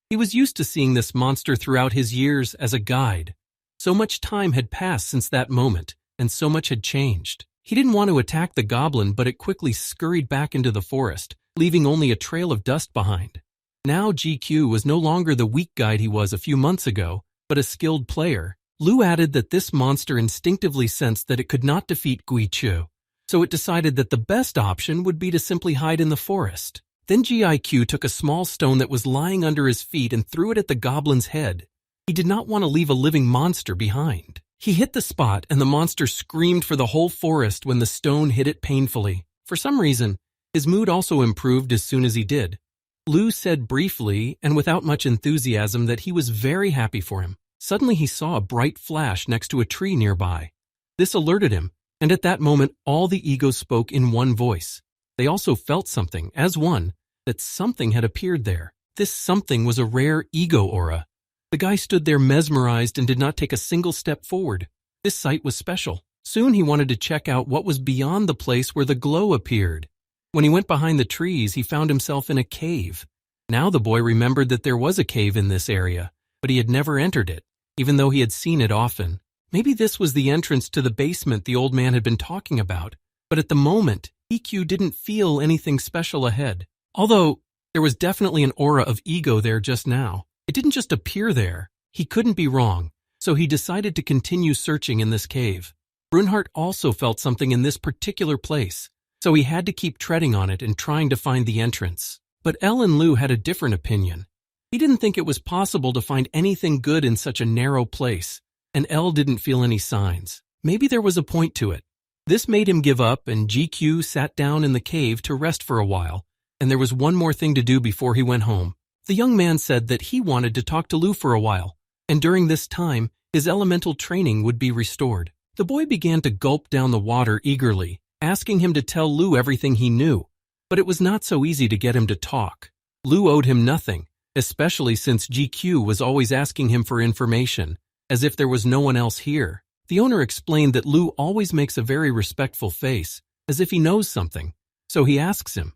A: He was used to seeing this monster throughout his years as a guide. So much time had passed since that moment, and so much had changed. He didn't want to attack the goblin, but it quickly scurried back into the forest, leaving only a trail of dust behind. Now GQ was no longer the weak guide he was a few months ago, but a skilled player. Lu added that this monster instinctively sensed that it could not defeat Guichu, so it decided that the best option would be to simply hide in the forest. Then GIQ took a small stone that was lying under his feet and threw it at the goblin's head. He did not want to leave a living monster behind. He hit the spot and the monster screamed for the whole forest when the stone hit it painfully. For some reason, his mood also improved as soon as he did. Lou said briefly and without much enthusiasm that he was very happy for him. Suddenly he saw a bright flash next to a tree nearby. This alerted him, and at that moment all the egos spoke in one voice. They also felt something, as one, that something had appeared there. This something was a rare ego aura. The guy stood there mesmerized and did not take a single step forward. This sight was special. Soon he wanted to check out what was beyond the place where the glow appeared. When he went behind the trees, he found himself in a cave. Now the boy remembered that there was a cave in this area, but he had never entered it, even though he had seen it often. Maybe this was the entrance to the basement the old man had been talking about, but at the moment, EQ didn't feel anything special ahead. Although, there was definitely an aura of ego there just now. It didn't just appear there. He couldn't be wrong, so he decided to continue searching in this cave. Brunhart also felt something in this particular place, so he had to keep treading on it and trying to find the entrance. But Elle and Lou had a different opinion. He didn't think it was possible to find anything good in such a narrow place, and Elle didn't feel any signs. Maybe there was a point to it. This made him give up, and GQ sat down in the cave to rest for a while, and there was one more thing to do before he went home. The young man said that he wanted to talk to Lou for a while, and during this time, his elemental training would be restored. The boy began to gulp down the water eagerly, asking him to tell Lou everything he knew, but it was not so easy to get him to talk. Lou owed him nothing, especially since GQ was always asking him for information, as if there was no one else here. The owner explained that Lou always makes a very respectful face, as if he knows something, so he asks him.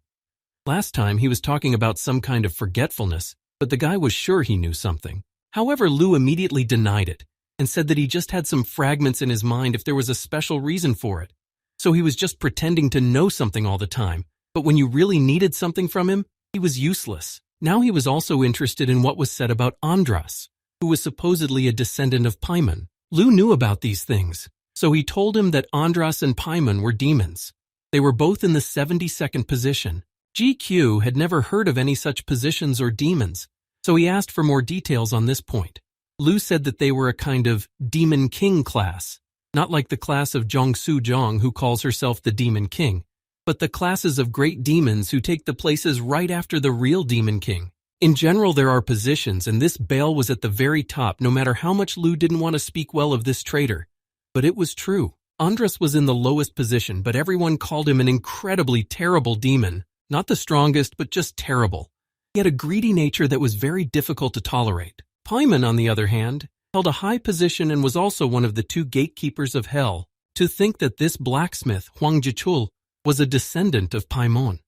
A: Last time he was talking about some kind of forgetfulness, but the guy was sure he knew something. However, Lou immediately denied it and said that he just had some fragments in his mind if there was a special reason for it. So he was just pretending to know something all the time, but when you really needed something from him, he was useless. Now he was also interested in what was said about Andras, who was supposedly a descendant of Paimon. Lou knew about these things, so he told him that Andras and Paimon were demons. They were both in the 72nd position. GQ had never heard of any such positions or demons, so he asked for more details on this point. Lou said that they were a kind of Demon King class, not like the class of Jongsu Jong who calls herself the Demon King, but the classes of great demons who take the places right after the real Demon King. In general, there are positions, and this Baal was at the very top, no matter how much Lou didn't want to speak well of this traitor. But it was true. Andras was in the lowest position, but everyone called him an incredibly terrible demon. Not the strongest, but just terrible. He had a greedy nature that was very difficult to tolerate. Paimon, on the other hand, held a high position and was also one of the two gatekeepers of hell. To think that this blacksmith, Huang Jichul, was a descendant of Paimon.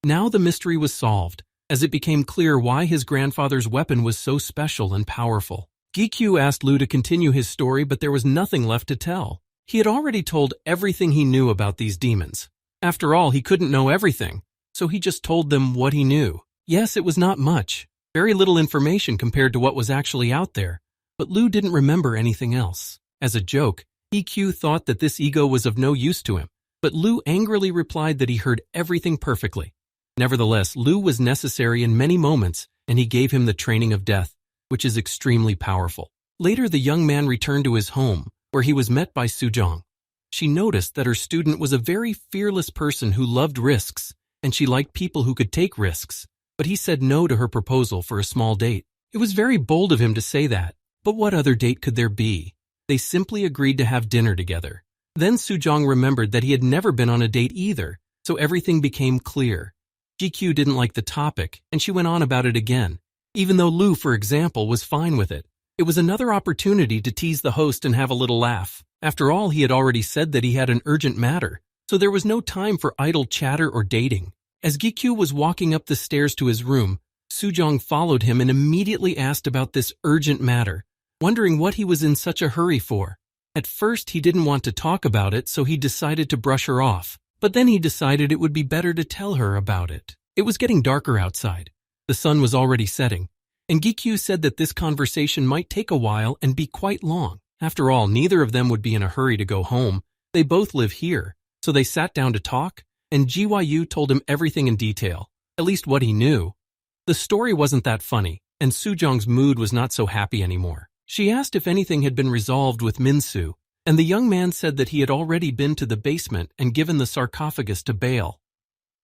A: Now the mystery was solved, as it became clear why his grandfather's weapon was so special and powerful. GQ asked Lou to continue his story, but there was nothing left to tell. He had already told everything he knew about these demons. After all, he couldn't know everything, so he just told them what he knew. Yes, it was not much, very little information compared to what was actually out there, but Lou didn't remember anything else. As a joke, EQ thought that this ego was of no use to him, but Lou angrily replied that he heard everything perfectly. Nevertheless, Lou was necessary in many moments, and he gave him the training of death, which is extremely powerful. Later, the young man returned to his home, where he was met by Sujong. She noticed that her student was a very fearless person who loved risks, and she liked people who could take risks, but he said no to her proposal for a small date. It was very bold of him to say that, but what other date could there be? They simply agreed to have dinner together. Then Sujong remembered that he had never been on a date either, so everything became clear. GQ didn't like the topic, and she went on about it again, even though Lou, for example, was fine with it. It was another opportunity to tease the host and have a little laugh. After all, he had already said that he had an urgent matter, so there was no time for idle chatter or dating. As GQ was walking up the stairs to his room, Sujong followed him and immediately asked about this urgent matter, wondering what he was in such a hurry for. At first, he didn't want to talk about it, so he decided to brush her off. But then he decided it would be better to tell her about it. It was getting darker outside. The sun was already setting, and GQ said that this conversation might take a while and be quite long. After all, neither of them would be in a hurry to go home. They both live here, so they sat down to talk, and GYU told him everything in detail, at least what he knew. The story wasn't that funny, and Sujong's mood was not so happy anymore. She asked if anything had been resolved with Minsu, and the young man said that he had already been to the basement and given the sarcophagus to Baal.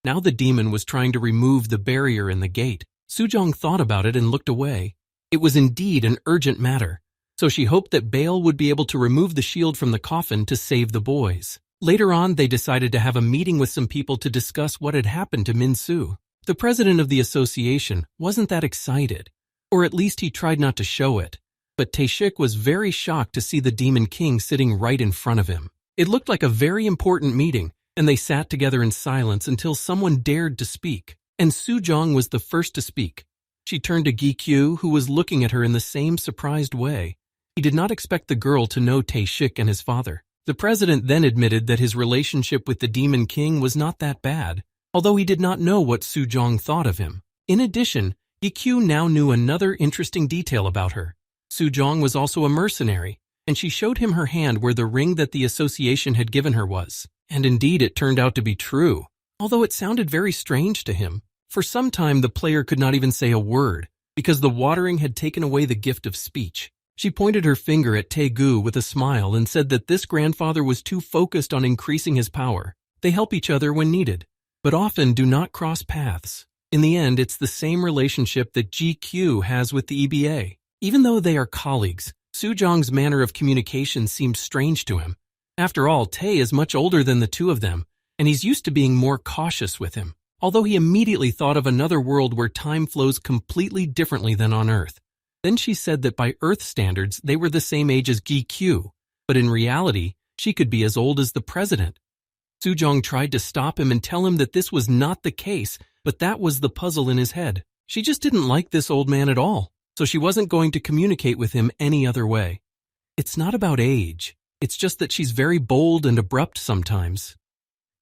A: Now the demon was trying to remove the barrier in the gate. Sujong thought about it and looked away. It was indeed an urgent matter, so she hoped that Baal would be able to remove the shield from the coffin to save the boys. Later on, they decided to have a meeting with some people to discuss what had happened to Minsu. The president of the association wasn't that excited, or at least he tried not to show it, but Taeshik was very shocked to see the Demon King sitting right in front of him. It looked like a very important meeting, and they sat together in silence until someone dared to speak, and Sujong was the first to speak. She turned to Gi-kyu, who was looking at her in the same surprised way. He did not expect the girl to know Taeshik and his father. The president then admitted that his relationship with the Demon King was not that bad, although he did not know what Sujong thought of him. In addition, Gi-kyu now knew another interesting detail about her. Sujong was also a mercenary, and she showed him her hand where the ring that the association had given her was. And indeed it turned out to be true, although it sounded very strange to him. For some time the player could not even say a word, because the watering had taken away the gift of speech. She pointed her finger at Taegu with a smile and said that this grandfather was too focused on increasing his power. They help each other when needed, but often do not cross paths. In the end, it's the same relationship that GQ has with the EBA. Even though they are colleagues, Sujong's manner of communication seemed strange to him. After all, Tae is much older than the two of them, and he's used to being more cautious with him, although he immediately thought of another world where time flows completely differently than on Earth. Then she said that by Earth standards, they were the same age as GQ, but in reality, she could be as old as the president. Sujong tried to stop him and tell him that this was not the case, but that was the puzzle in his head. She just didn't like this old man at all, so she wasn't going to communicate with him any other way. It's not about age. It's just that she's very bold and abrupt sometimes.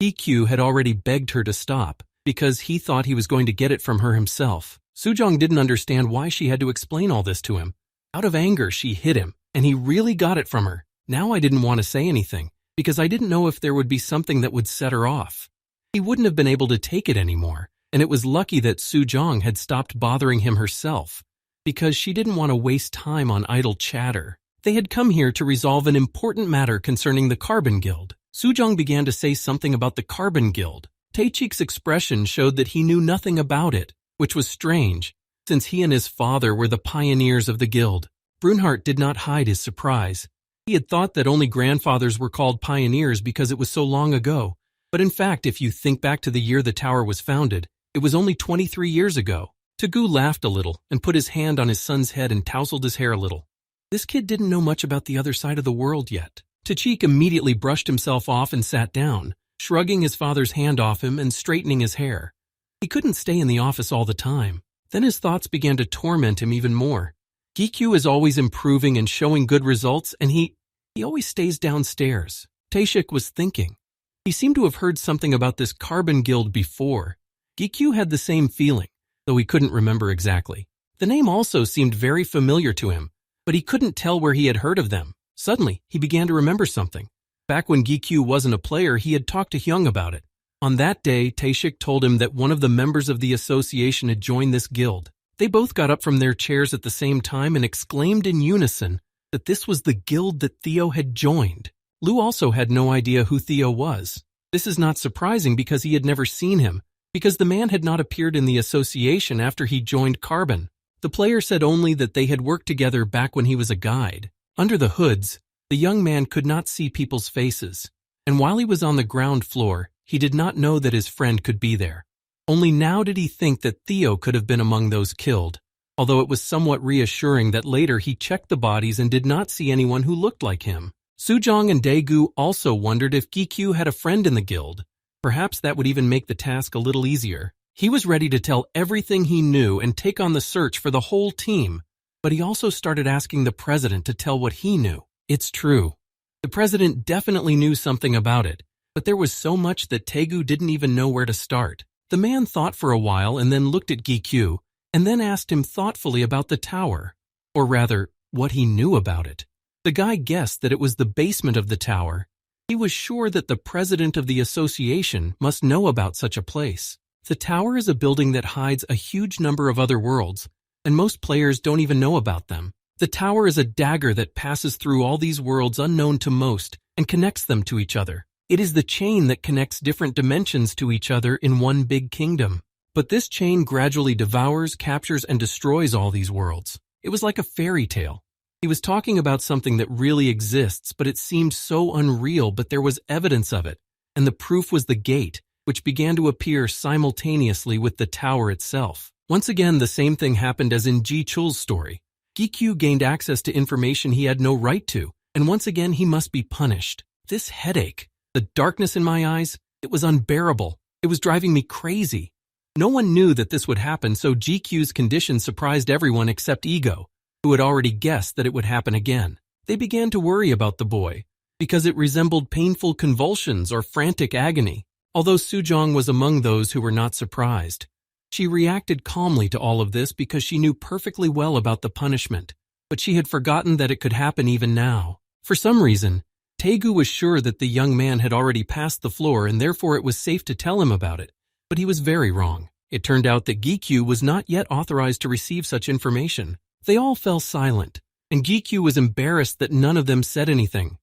A: EQ had already begged her to stop, because he thought he was going to get it from her himself. Sujong didn't understand why she had to explain all this to him. Out of anger, she hit him, and he really got it from her. Now I didn't want to say anything, because I didn't know if there would be something that would set her off. He wouldn't have been able to take it anymore, and it was lucky that Sujong had stopped bothering him herself, because she didn't want to waste time on idle chatter. They had come here to resolve an important matter concerning the Carbon Guild. Sujong began to say something about the Carbon Guild. Taechik's expression showed that he knew nothing about it, which was strange, since he and his father were the pioneers of the guild. Brunhart did not hide his surprise. He had thought that only grandfathers were called pioneers because it was so long ago, but in fact, if you think back to the year the tower was founded, it was only 23 years ago. Taegu laughed a little and put his hand on his son's head and tousled his hair a little. This kid didn't know much about the other side of the world yet. Taechik immediately brushed himself off and sat down, shrugging his father's hand off him and straightening his hair. He couldn't stay in the office all the time. Then his thoughts began to torment him even more. GQ is always improving and showing good results, and he always stays downstairs. Taeshik was thinking. He seemed to have heard something about this Carbon Guild before. GQ had the same feeling, though he couldn't remember exactly. The name also seemed very familiar to him, but he couldn't tell where he had heard of them. Suddenly, he began to remember something. Back when GQ wasn't a player, he had talked to Hyung about it. On that day, Taeshik told him that one of the members of the association had joined this guild. They both got up from their chairs at the same time and exclaimed in unison that this was the guild that Theo had joined. Lou also had no idea who Theo was. This is not surprising because he had never seen him, because the man had not appeared in the association after he joined Carbon. The player said only that they had worked together back when he was a guide. Under the hoods, the young man could not see people's faces, and while he was on the ground floor, he did not know that his friend could be there. Only now did he think that Theo could have been among those killed, although it was somewhat reassuring that later he checked the bodies and did not see anyone who looked like him. Sujong and Daegu also wondered if Gikyu had a friend in the guild. Perhaps that would even make the task a little easier. He was ready to tell everything he knew and take on the search for the whole team, but he also started asking the president to tell what he knew. It's true. The president definitely knew something about it, but there was so much that Taegu didn't even know where to start. The man thought for a while and then looked at Gikyu, and then asked him thoughtfully about the tower, or rather, what he knew about it. The guy guessed that it was the basement of the tower. He was sure that the president of the association must know about such a place. The tower is a building that hides a huge number of other worlds, and most players don't even know about them. The tower is a dagger that passes through all these worlds unknown to most and connects them to each other. It is the chain that connects different dimensions to each other in one big kingdom. But this chain gradually devours, captures, and destroys all these worlds. It was like a fairy tale. He was talking about something that really exists, but it seemed so unreal, but there was evidence of it. And the proof was the gate, which began to appear simultaneously with the tower itself. Once again, the same thing happened as in Ji Chul's story. Gi gained access to information he had no right to, and once again he must be punished. This headache, the darkness in my eyes, it was unbearable. It was driving me crazy. No one knew that this would happen, so GQ's condition surprised everyone except Ego, who had already guessed that it would happen again. They began to worry about the boy, because it resembled painful convulsions or frantic agony, although Sujong was among those who were not surprised. She reacted calmly to all of this because she knew perfectly well about the punishment, but she had forgotten that it could happen even now. For some reason, Taegu was sure that the young man had already passed the floor and therefore it was safe to tell him about it, but he was very wrong. It turned out that Gikyu was not yet authorized to receive such information. They all fell silent, and Gikyu was embarrassed that none of them said anything.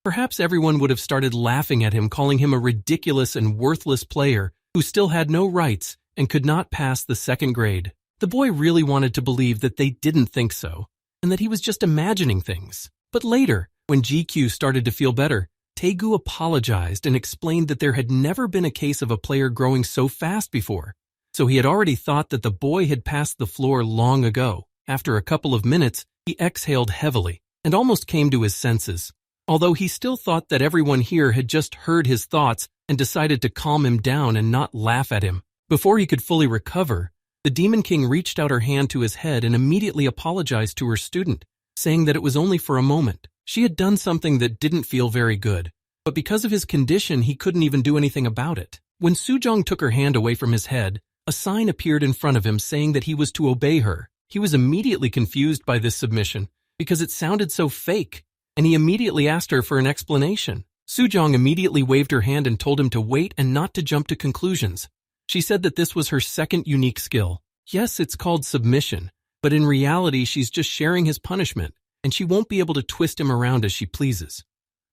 A: Perhaps everyone would have started laughing at him, calling him a ridiculous and worthless player who still had no rights and could not pass the second grade. The boy really wanted to believe that they didn't think so, and that he was just imagining things. But later, when GQ started to feel better, Taegu apologized and explained that there had never been a case of a player growing so fast before, so he had already thought that the boy had passed the floor long ago. After a couple of minutes, he exhaled heavily and almost came to his senses, although he still thought that everyone here had just heard his thoughts and decided to calm him down and not laugh at him. Before he could fully recover, the Demon King reached out her hand to his head and immediately apologized to her student, saying that it was only for a moment. She had done something that didn't feel very good, but because of his condition, he couldn't even do anything about it. When Sujong took her hand away from his head, a sign appeared in front of him saying that he was to obey her. He was immediately confused by this submission because it sounded so fake, and he immediately asked her for an explanation. Sujong immediately waved her hand and told him to wait and not to jump to conclusions. She said that this was her second unique skill. Yes, it's called submission, but in reality she's just sharing his punishment, and she won't be able to twist him around as she pleases.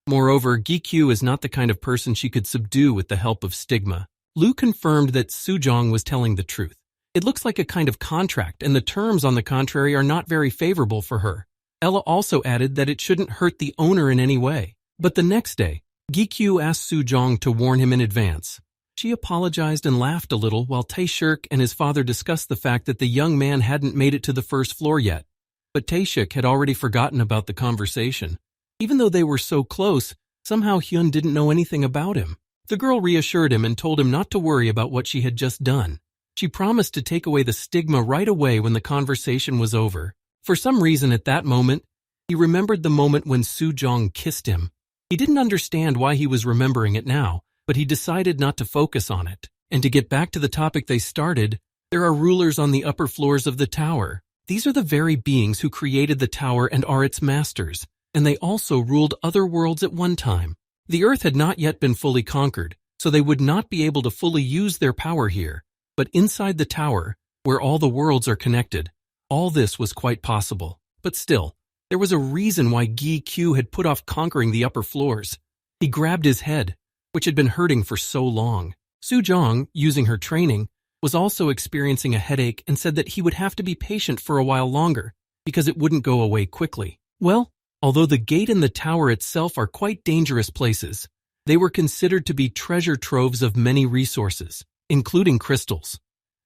A: Moreover, Gikyu is not the kind of person she could subdue with the help of stigma. Lu confirmed that Sujong was telling the truth. It looks like a kind of contract, and the terms on the contrary are not very favorable for her. Ella also added that it shouldn't hurt the owner in any way. But the next day, Gikyu asked Sujong to warn him in advance. She apologized and laughed a little while Taeshik and his father discussed the fact that the young man hadn't made it to the first floor yet. But Taeshik had already forgotten about the conversation. Even though they were so close, somehow Hyun didn't know anything about him. The girl reassured him and told him not to worry about what she had just done. She promised to take away the stigma right away when the conversation was over. For some reason at that moment, he remembered the moment when Sujong kissed him. He didn't understand why he was remembering it now, but he decided not to focus on it. And to get back to the topic they started, there are rulers on the upper floors of the tower. These are the very beings who created the tower and are its masters, and they also ruled other worlds at one time. The earth had not yet been fully conquered, so they would not be able to fully use their power here. But inside the tower, where all the worlds are connected, all this was quite possible. But still, there was a reason why Gi-Q had put off conquering the upper floors. He grabbed his head, which had been hurting for so long. Sujong, using her training, was also experiencing a headache and said that he would have to be patient for a while longer because it wouldn't go away quickly. Well, although the gate and the tower itself are quite dangerous places, they were considered to be treasure troves of many resources, including crystals.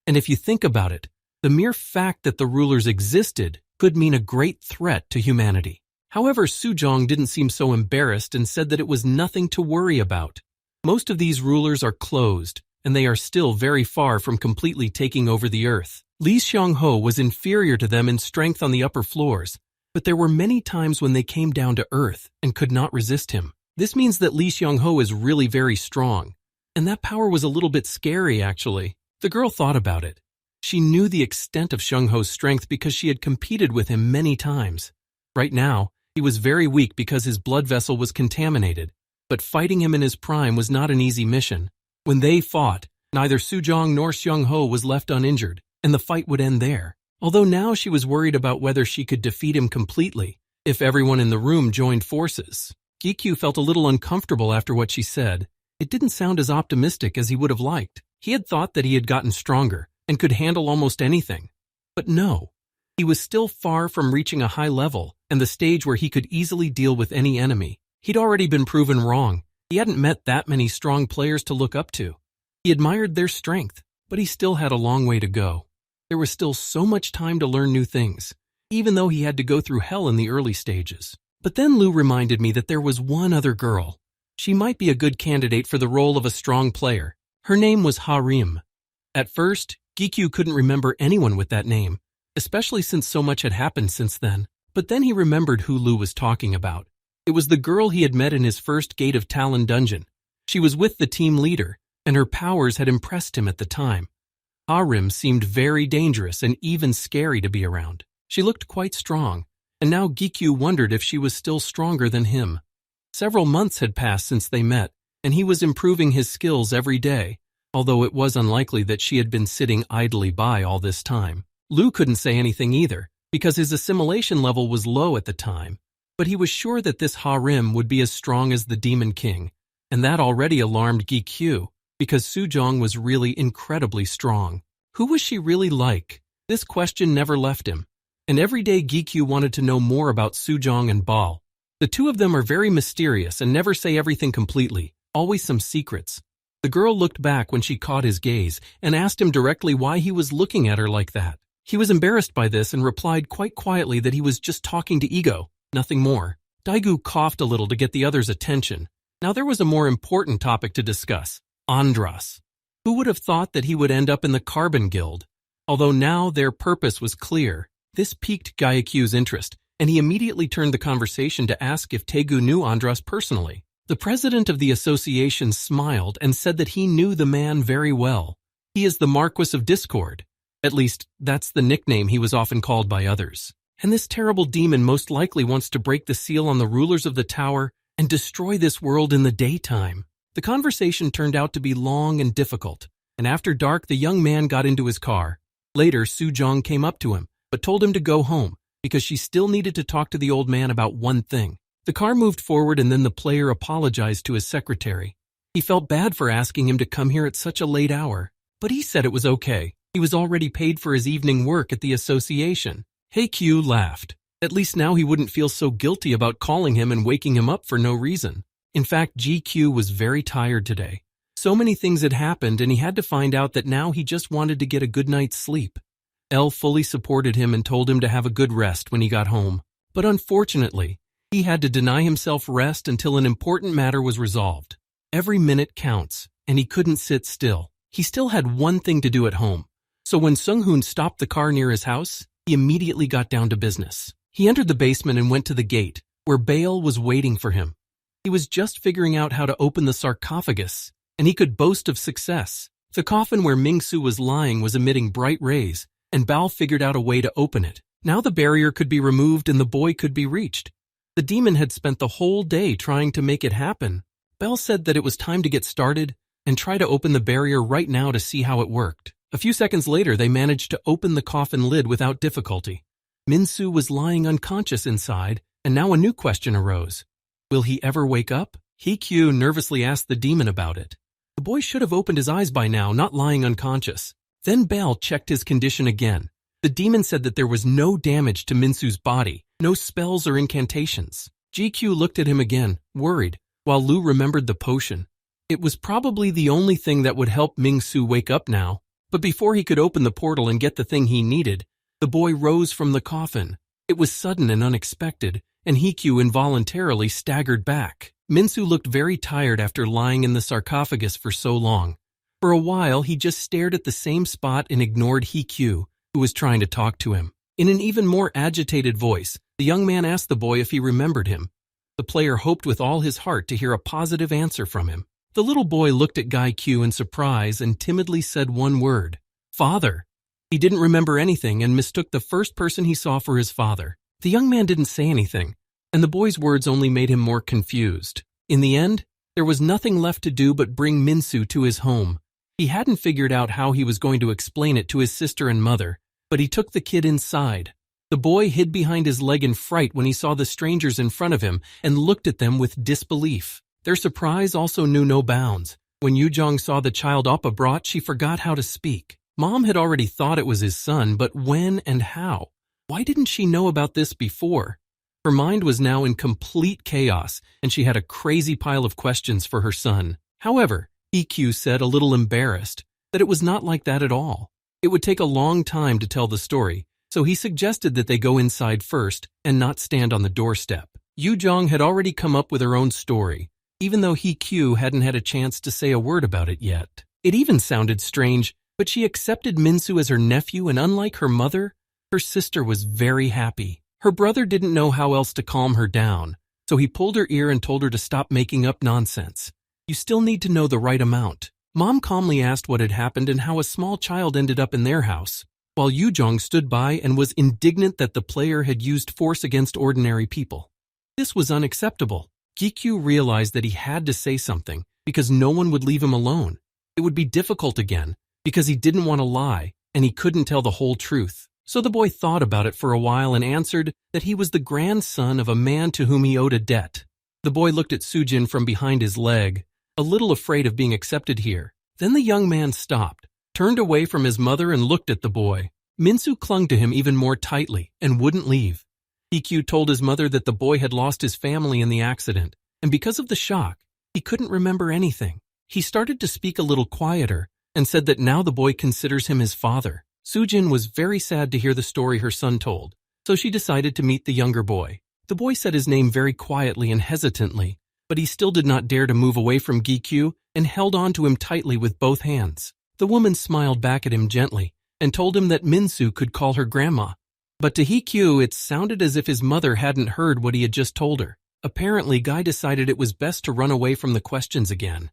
A: And if you think about it, the mere fact that the rulers existed could mean a great threat to humanity. However, Sujong didn't seem so embarrassed and said that it was nothing to worry about. Most of these rulers are closed, and they are still very far from completely taking over the earth. Li Xiangho was inferior to them in strength on the upper floors, but there were many times when they came down to earth and could not resist him. This means that Li Xiangho is really very strong, and that power was a little bit scary actually. The girl thought about it. She knew the extent of Xiangho's strength because she had competed with him many times. Right now, he was very weak because his blood vessel was contaminated, but fighting him in his prime was not an easy mission. When they fought, neither Sujong nor Xiangho was left uninjured, and the fight would end there. although now she was worried about whether she could defeat him completely if everyone in the room joined forces. Gikyu felt a little uncomfortable after what she said. It didn't sound as optimistic as he would have liked. He had thought that he had gotten stronger and could handle almost anything. But no, he was still far from reaching a high level and the stage where he could easily deal with any enemy. He'd already been proven wrong. He hadn't met that many strong players to look up to. He admired their strength, but he still had a long way to go. There was still so much time to learn new things, even though he had to go through hell in the early stages. But then Lu reminded me that there was one other girl. She might be a good candidate for the role of a strong player. Her name was Harim. At first, Gikyu couldn't remember anyone with that name, especially since so much had happened since then. But then he remembered who Lu was talking about. It was the girl he had met in his first Gate of Talon dungeon. She was with the team leader, and her powers had impressed him at the time. Harim seemed very dangerous and even scary to be around. She looked quite strong, and now Gikyu wondered if she was still stronger than him. Several months had passed since they met, and he was improving his skills every day, although it was unlikely that she had been sitting idly by all this time. Lu couldn't say anything either, because his assimilation level was low at the time, but he was sure that this Harim would be as strong as the Demon King, and that already alarmed Gikyu, because Sujong was really incredibly strong. Who was she really like? This question never left him, and every day Gikyu wanted to know more about Sujong and Baal. The two of them are very mysterious and never say everything completely, always some secrets. The girl looked back when she caught his gaze and asked him directly why he was looking at her like that. He was embarrassed by this and replied quite quietly that he was just talking to Ego, nothing more. Daegu coughed a little to get the others' attention. Now there was a more important topic to discuss, Andras. Who would have thought that he would end up in the Carbon Guild? Although now their purpose was clear, this piqued Gyakyu's interest, and he immediately turned the conversation to ask if Daegu knew Andras personally. The president of the association smiled and said that he knew the man very well. He is the Marquis of Discord. At least, that's the nickname he was often called by others. And this terrible demon most likely wants to break the seal on the rulers of the tower and destroy this world in the daytime. The conversation turned out to be long and difficult, and after dark the young man got into his car. Later, Sujong came up to him, but told him to go home, because she still needed to talk to the old man about one thing. The car moved forward and then the player apologized to his secretary. He felt bad for asking him to come here at such a late hour, but he said it was okay. He was already paid for his evening work at the association. Heikyu laughed. At least now he wouldn't feel so guilty about calling him and waking him up for no reason. In fact, GQ was very tired today. So many things had happened and he had to find out that now he just wanted to get a good night's sleep. L fully supported him and told him to have a good rest when he got home. But unfortunately, he had to deny himself rest until an important matter was resolved. Every minute counts, and he couldn't sit still. He still had one thing to do at home. So when Sung-hoon stopped the car near his house, he immediately got down to business. He entered the basement and went to the gate, where Baal was waiting for him. He was just figuring out how to open the sarcophagus, and he could boast of success. The coffin where Ming-su was lying was emitting bright rays, and Baal figured out a way to open it. Now the barrier could be removed and the boy could be reached. The demon had spent the whole day trying to make it happen. Baal said that it was time to get started and try to open the barrier right now to see how it worked. A few seconds later, they managed to open the coffin lid without difficulty. Min-su was lying unconscious inside, and now a new question arose. Will he ever wake up? Hee-kyu nervously asked the demon about it. The boy should have opened his eyes by now, not lying unconscious. Then Baal checked his condition again. The demon said that there was no damage to Min-su's body, no spells or incantations. GQ looked at him again, worried, while Lu remembered the potion. It was probably the only thing that would help Ming-su wake up now. But before he could open the portal and get the thing he needed, the boy rose from the coffin. It was sudden and unexpected, and Hee-kyu involuntarily staggered back. Min-su looked very tired after lying in the sarcophagus for so long. For a while, he just stared at the same spot and ignored Hee-kyu, who was trying to talk to him. In an even more agitated voice, the young man asked the boy if he remembered him. The player hoped with all his heart to hear a positive answer from him. The little boy looked at Gu in surprise and timidly said one word, "Father." He didn't remember anything and mistook the first person he saw for his father. The young man didn't say anything, and the boy's words only made him more confused. In the end, there was nothing left to do but bring Min-su to his home. He hadn't figured out how he was going to explain it to his sister and mother, but he took the kid inside. The boy hid behind his leg in fright when he saw the strangers in front of him and looked at them with disbelief. Their surprise also knew no bounds. When Yujong saw the child Appa brought, she forgot how to speak. Mom had already thought it was his son, but when and how? Why didn't she know about this before? Her mind was now in complete chaos, and she had a crazy pile of questions for her son. However, EQ said, a little embarrassed, that it was not like that at all. It would take a long time to tell the story, so he suggested that they go inside first and not stand on the doorstep. Yujong had already come up with her own story, even though Q hadn't had a chance to say a word about it yet. It even sounded strange, but she accepted Minsu as her nephew, and unlike her mother, her sister was very happy. Her brother didn't know how else to calm her down, so he pulled her ear and told her to stop making up nonsense. You still need to know the right amount. Mom calmly asked what had happened and how a small child ended up in their house, while Yujong stood by and was indignant that the player had used force against ordinary people. This was unacceptable. Gikyu realized that he had to say something because no one would leave him alone. It would be difficult again because he didn't want to lie and he couldn't tell the whole truth. So the boy thought about it for a while and answered that he was the grandson of a man to whom he owed a debt. The boy looked at Sujin from behind his leg, a little afraid of being accepted here. Then the young man stopped, turned away from his mother and looked at the boy. Minsu clung to him even more tightly and wouldn't leave. EQ told his mother that the boy had lost his family in the accident, and because of the shock, he couldn't remember anything. He started to speak a little quieter and said that now the boy considers him his father. Sujin was very sad to hear the story her son told, so she decided to meet the younger boy. The boy said his name very quietly and hesitantly, but he still did not dare to move away from Gikyu and held on to him tightly with both hands. The woman smiled back at him gently and told him that Minsu could call her grandma. But to Hikyu, it sounded as if his mother hadn't heard what he had just told her. Apparently, Guy decided it was best to run away from the questions again.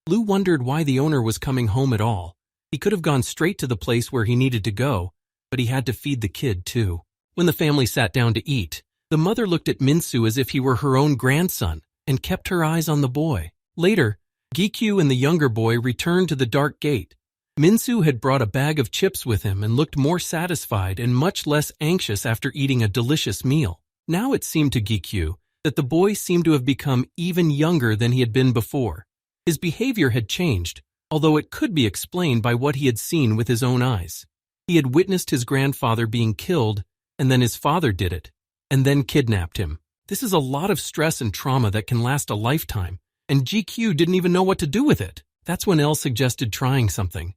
A: Lu wondered why the owner was coming home at all. He could have gone straight to the place where he needed to go, but he had to feed the kid too. When the family sat down to eat, the mother looked at Minsu as if he were her own grandson and kept her eyes on the boy. Later, Gikyu and the younger boy returned to the dark gate. Minsu had brought a bag of chips with him and looked more satisfied and much less anxious after eating a delicious meal. Now it seemed to Gikyu that the boy seemed to have become even younger than he had been before. His behavior had changed, although it could be explained by what he had seen with his own eyes. He had witnessed his grandfather being killed, and then his father did it, and then kidnapped him. This is a lot of stress and trauma that can last a lifetime, and GQ didn't even know what to do with it. That's when Elle suggested trying something.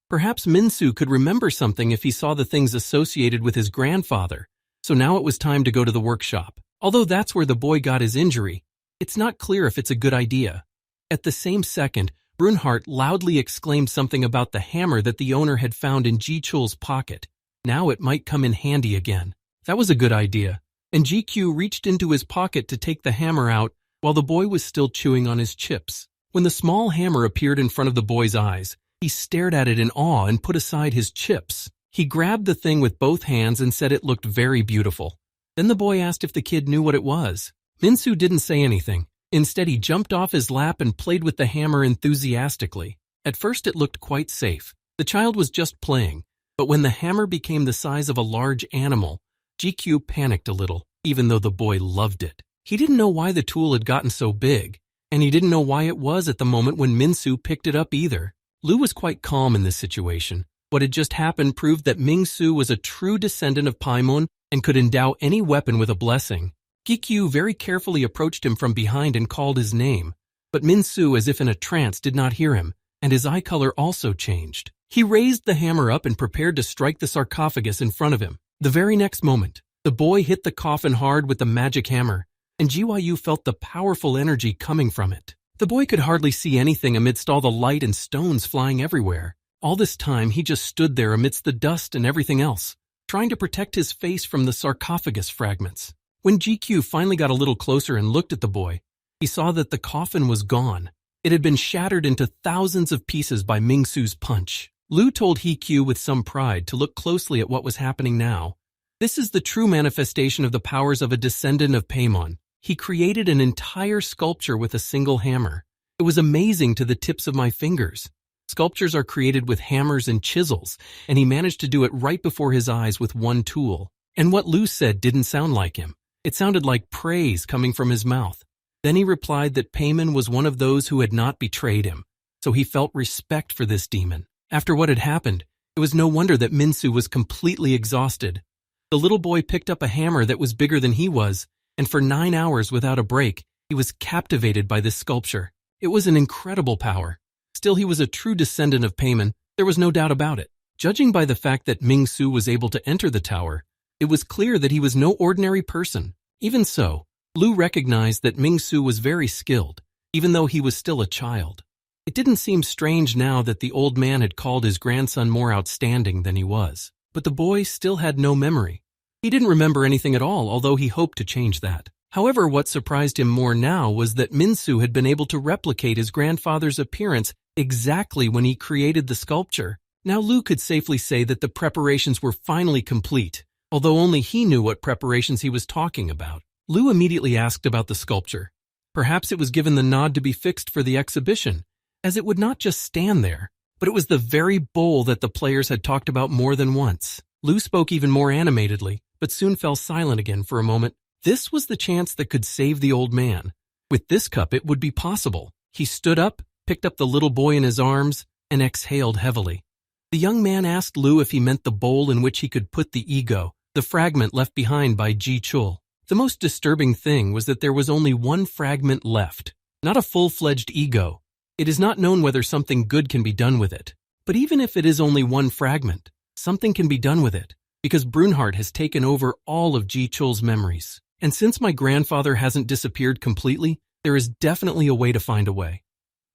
A: Perhaps Minsu could remember something if he saw the things associated with his grandfather, so now it was time to go to the workshop. Although that's where the boy got his injury, it's not clear if it's a good idea. At the same second, Brunhart loudly exclaimed something about the hammer that the owner had found in Ji-chul's pocket. Now it might come in handy again. That was a good idea, and GQ reached into his pocket to take the hammer out while the boy was still chewing on his chips. When the small hammer appeared in front of the boy's eyes, he stared at it in awe and put aside his chips. He grabbed the thing with both hands and said it looked very beautiful. Then the boy asked if the kid knew what it was. Minsu didn't say anything. Instead, he jumped off his lap and played with the hammer enthusiastically. At first, it looked quite safe. The child was just playing, but when the hammer became the size of a large animal, GQ panicked a little, even though the boy loved it. He didn't know why the tool had gotten so big, and he didn't know why it was at the moment when Minsu picked it up either. Lu was quite calm in this situation. What had just happened proved that Mingsu was a true descendant of Paimon and could endow any weapon with a blessing. Gikyu very carefully approached him from behind and called his name, but Minsu, as if in a trance, did not hear him, and his eye color also changed. He raised the hammer up and prepared to strike the sarcophagus in front of him. The very next moment, the boy hit the coffin hard with the magic hammer, and Jiwayu felt the powerful energy coming from it. The boy could hardly see anything amidst all the light and stones flying everywhere. All this time, he just stood there amidst the dust and everything else, trying to protect his face from the sarcophagus fragments. When GQ finally got a little closer and looked at the boy, he saw that the coffin was gone. It had been shattered into thousands of pieces by Mingsu's punch. Lu told Hikyu with some pride to look closely at what was happening now. This is the true manifestation of the powers of a descendant of Paimon. He created an entire sculpture with a single hammer. It was amazing to the tips of my fingers. Sculptures are created with hammers and chisels, and he managed to do it right before his eyes with one tool. And what Lu said didn't sound like him. It sounded like praise coming from his mouth. Then he replied that Payman was one of those who had not betrayed him, so he felt respect for this demon. After what had happened, it was no wonder that Minsu was completely exhausted. The little boy picked up a hammer that was bigger than he was, and for 9 hours without a break, he was captivated by this sculpture. It was an incredible power. Still, he was a true descendant of Payman. There was no doubt about it. Judging by the fact that Mingsu was able to enter the tower, it was clear that he was no ordinary person. Even so, Lu recognized that Mingsu was very skilled, even though he was still a child. It didn't seem strange now that the old man had called his grandson more outstanding than he was. But the boy still had no memory. He didn't remember anything at all, although he hoped to change that. However, what surprised him more now was that Minsu had been able to replicate his grandfather's appearance exactly when he created the sculpture. Now Lu could safely say that the preparations were finally complete, although only he knew what preparations he was talking about. Lu immediately asked about the sculpture. Perhaps it was given the nod to be fixed for the exhibition, as it would not just stand there, but it was the very bowl that the players had talked about more than once. Lu spoke even more animatedly, but soon fell silent again for a moment. This was the chance that could save the old man. With this cup, it would be possible. He stood up, picked up the little boy in his arms, and exhaled heavily. The young man asked Lu if he meant the bowl in which he could put the ego, the fragment left behind by Ji Chul. The most disturbing thing was that there was only one fragment left, not a full-fledged ego. It is not known whether something good can be done with it. But even if it is only one fragment, something can be done with it, because Brunhard has taken over all of Ji Chul's memories. And since my grandfather hasn't disappeared completely, there is definitely a way to find a way.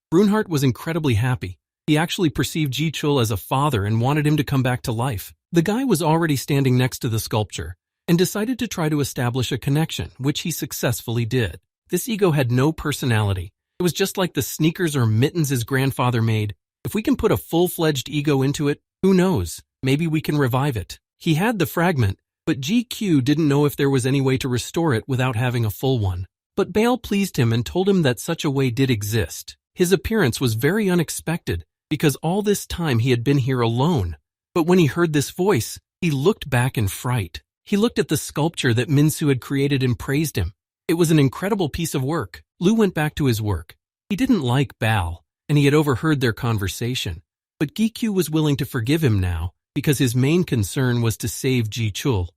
A: Brunhard was incredibly happy. He actually perceived Ji Chul as a father and wanted him to come back to life. The guy was already standing next to the sculpture and decided to try to establish a connection, which he successfully did. This ego had no personality. It was just like the sneakers or mittens his grandfather made. If we can put a full-fledged ego into it, who knows? Maybe we can revive it. He had the fragment, but GQ didn't know if there was any way to restore it without having a full one. But Bale pleased him and told him that such a way did exist. His appearance was very unexpected, because all this time he had been here alone. But when he heard this voice, he looked back in fright. He looked at the sculpture that Minsu had created and praised him. It was an incredible piece of work. Lu went back to his work. He didn't like Bal, and he had overheard their conversation. But Gikyu was willing to forgive him now, because his main concern was to save Ji Chul.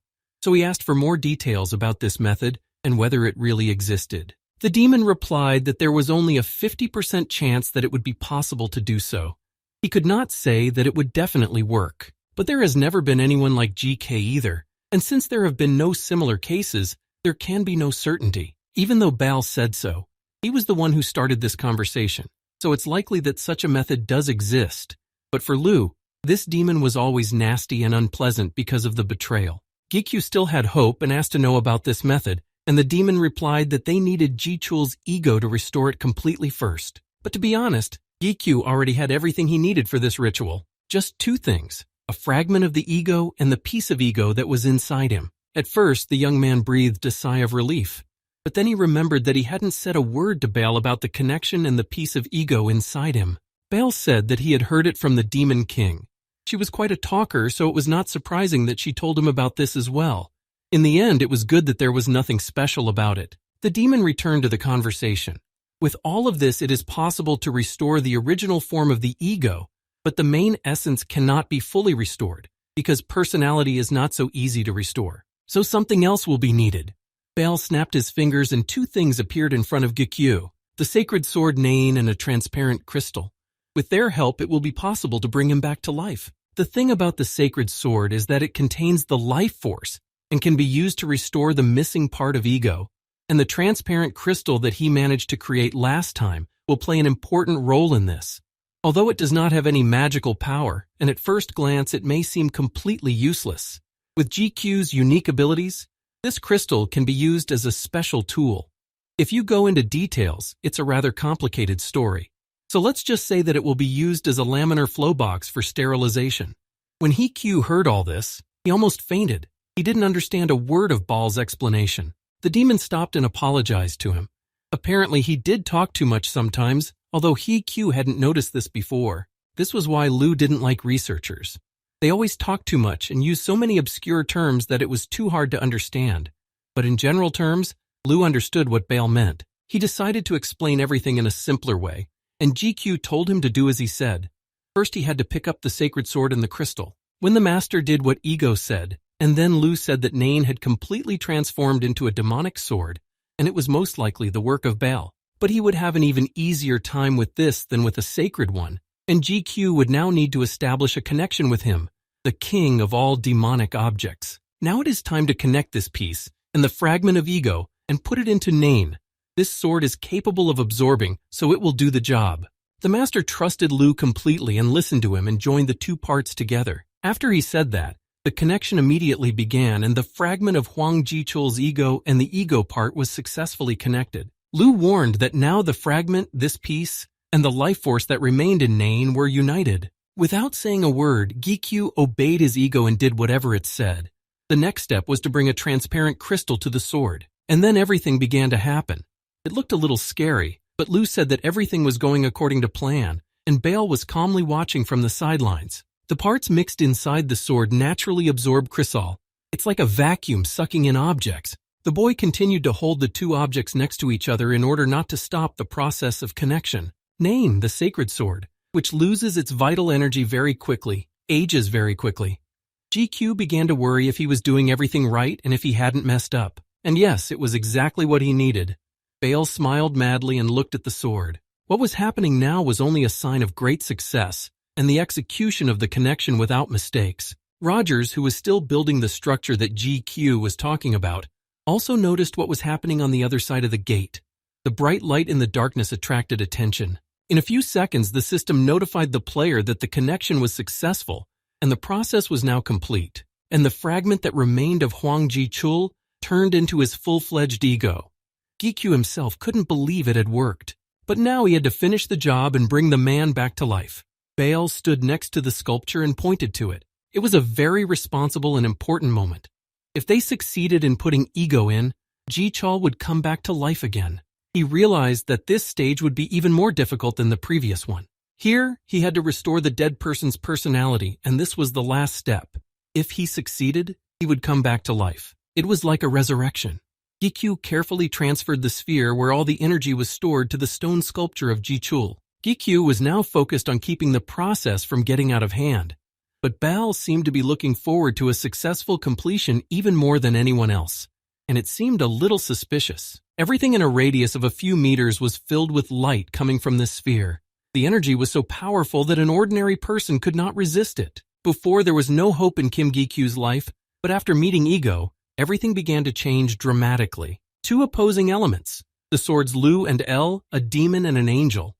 A: So he asked for more details about this method and whether it really existed. The demon replied that there was only a 50% chance that it would be possible to do so. He could not say that it would definitely work. But there has never been anyone like GK either, and since there have been no similar cases, there can be no certainty. Even though Bal said so, he was the one who started this conversation, so it's likely that such a method does exist. But for Lu, this demon was always nasty and unpleasant because of the betrayal. Gikyu still had hope and asked to know about this method, and the demon replied that they needed Ji Chul's ego to restore it completely first. But to be honest, Gikyu already had everything he needed for this ritual. Just two things, a fragment of the ego and the piece of ego that was inside him. At first, the young man breathed a sigh of relief, but then he remembered that he hadn't said a word to Bale about the connection and the piece of ego inside him. Bale said that he had heard it from the Demon King. She was quite a talker, so it was not surprising that she told him about this as well. In the end, it was good that there was nothing special about it. The demon returned to the conversation. With all of this, it is possible to restore the original form of the ego, but the main essence cannot be fully restored, because personality is not so easy to restore. So something else will be needed. Bale snapped his fingers and two things appeared in front of Gikyu, the sacred sword Nain and a transparent crystal. With their help, it will be possible to bring him back to life. The thing about the sacred sword is that it contains the life force and can be used to restore the missing part of ego. And the transparent crystal that he managed to create last time will play an important role in this. Although it does not have any magical power, and at first glance it may seem completely useless, with GQ's unique abilities, this crystal can be used as a special tool. If you go into details, it's a rather complicated story. So let's just say that it will be used as a laminar flow box for sterilization. When Q heard all this, he almost fainted. He didn't understand a word of Bal's explanation. The demon stopped and apologized to him. Apparently he did talk too much sometimes, although Q hadn't noticed this before. This was why Lu didn't like researchers. They always talked too much and used so many obscure terms that it was too hard to understand. But in general terms, Lu understood what Bale meant. He decided to explain everything in a simpler way, and GQ told him to do as he said. First, he had to pick up the sacred sword and the crystal. When the master did what Ego said, and then Lu said that Nain had completely transformed into a demonic sword, and it was most likely the work of Bale. But he would have an even easier time with this than with a sacred one, and GQ would now need to establish a connection with him, the king of all demonic objects. Now it is time to connect this piece and the fragment of Ego and put it into Nain. This sword is capable of absorbing, so it will do the job. The master trusted Lu completely and listened to him and joined the two parts together. After he said that, the connection immediately began and the fragment of Huang Jichul's ego and the ego part was successfully connected. Lu warned that now the fragment, this piece, and the life force that remained in Nain were united. Without saying a word, Gikyu obeyed his ego and did whatever it said. The next step was to bring a transparent crystal to the sword, and then everything began to happen. It looked a little scary, but Lu said that everything was going according to plan, and Bale was calmly watching from the sidelines. The parts mixed inside the sword naturally absorb crystal. It's like a vacuum sucking in objects. The boy continued to hold the two objects next to each other in order not to stop the process of connection. Nain, the sacred sword, which loses its vital energy very quickly, ages very quickly. GQ began to worry if he was doing everything right and if he hadn't messed up. And yes, it was exactly what he needed. Bale smiled madly and looked at the sword. What was happening now was only a sign of great success and the execution of the connection without mistakes. Rogers, who was still building the structure that GQ was talking about, also noticed what was happening on the other side of the gate. The bright light in the darkness attracted attention. In a few seconds, the system notified the player that the connection was successful and the process was now complete, and the fragment that remained of Huang Jichul turned into his full-fledged ego. Gikyu himself couldn't believe it had worked, but now he had to finish the job and bring the man back to life. Bale stood next to the sculpture and pointed to it. It was a very responsible and important moment. If they succeeded in putting ego in, Jichul would come back to life again. He realized that this stage would be even more difficult than the previous one. Here, he had to restore the dead person's personality, and this was the last step. If he succeeded, he would come back to life. It was like a resurrection. Gikyu carefully transferred the sphere where all the energy was stored to the stone sculpture of Jichul. Gikyu was now focused on keeping the process from getting out of hand, but Bal seemed to be looking forward to a successful completion even more than anyone else, and it seemed a little suspicious. Everything in a radius of a few meters was filled with light coming from this sphere. The energy was so powerful that an ordinary person could not resist it. Before, there was no hope in Kim Gikyu's life, but after meeting Ego, everything began to change dramatically. Two opposing elements, the swords Lu and El, a demon and an angel.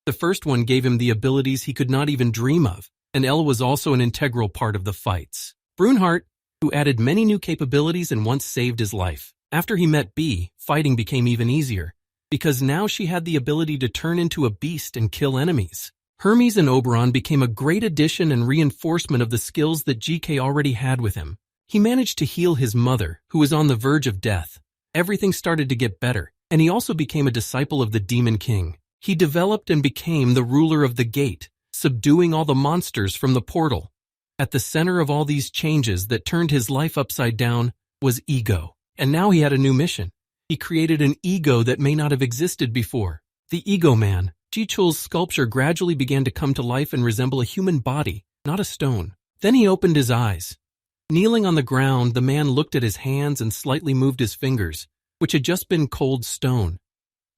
A: The first one gave him the abilities he could not even dream of, and El was also an integral part of the fights. Brunhart, who added many new capabilities and once saved his life. After he met B, fighting became even easier, because now she had the ability to turn into a beast and kill enemies. Hermes and Oberon became a great addition and reinforcement of the skills that GK already had with him. He managed to heal his mother, who was on the verge of death. Everything started to get better, and he also became a disciple of the Demon King. He developed and became the ruler of the gate, subduing all the monsters from the portal. At the center of all these changes that turned his life upside down was Ego. And now he had a new mission. He created an ego that may not have existed before. The Ego Man. Jichul's sculpture gradually began to come to life and resemble a human body, not a stone. Then he opened his eyes. Kneeling on the ground, the man looked at his hands and slightly moved his fingers, which had just been cold stone.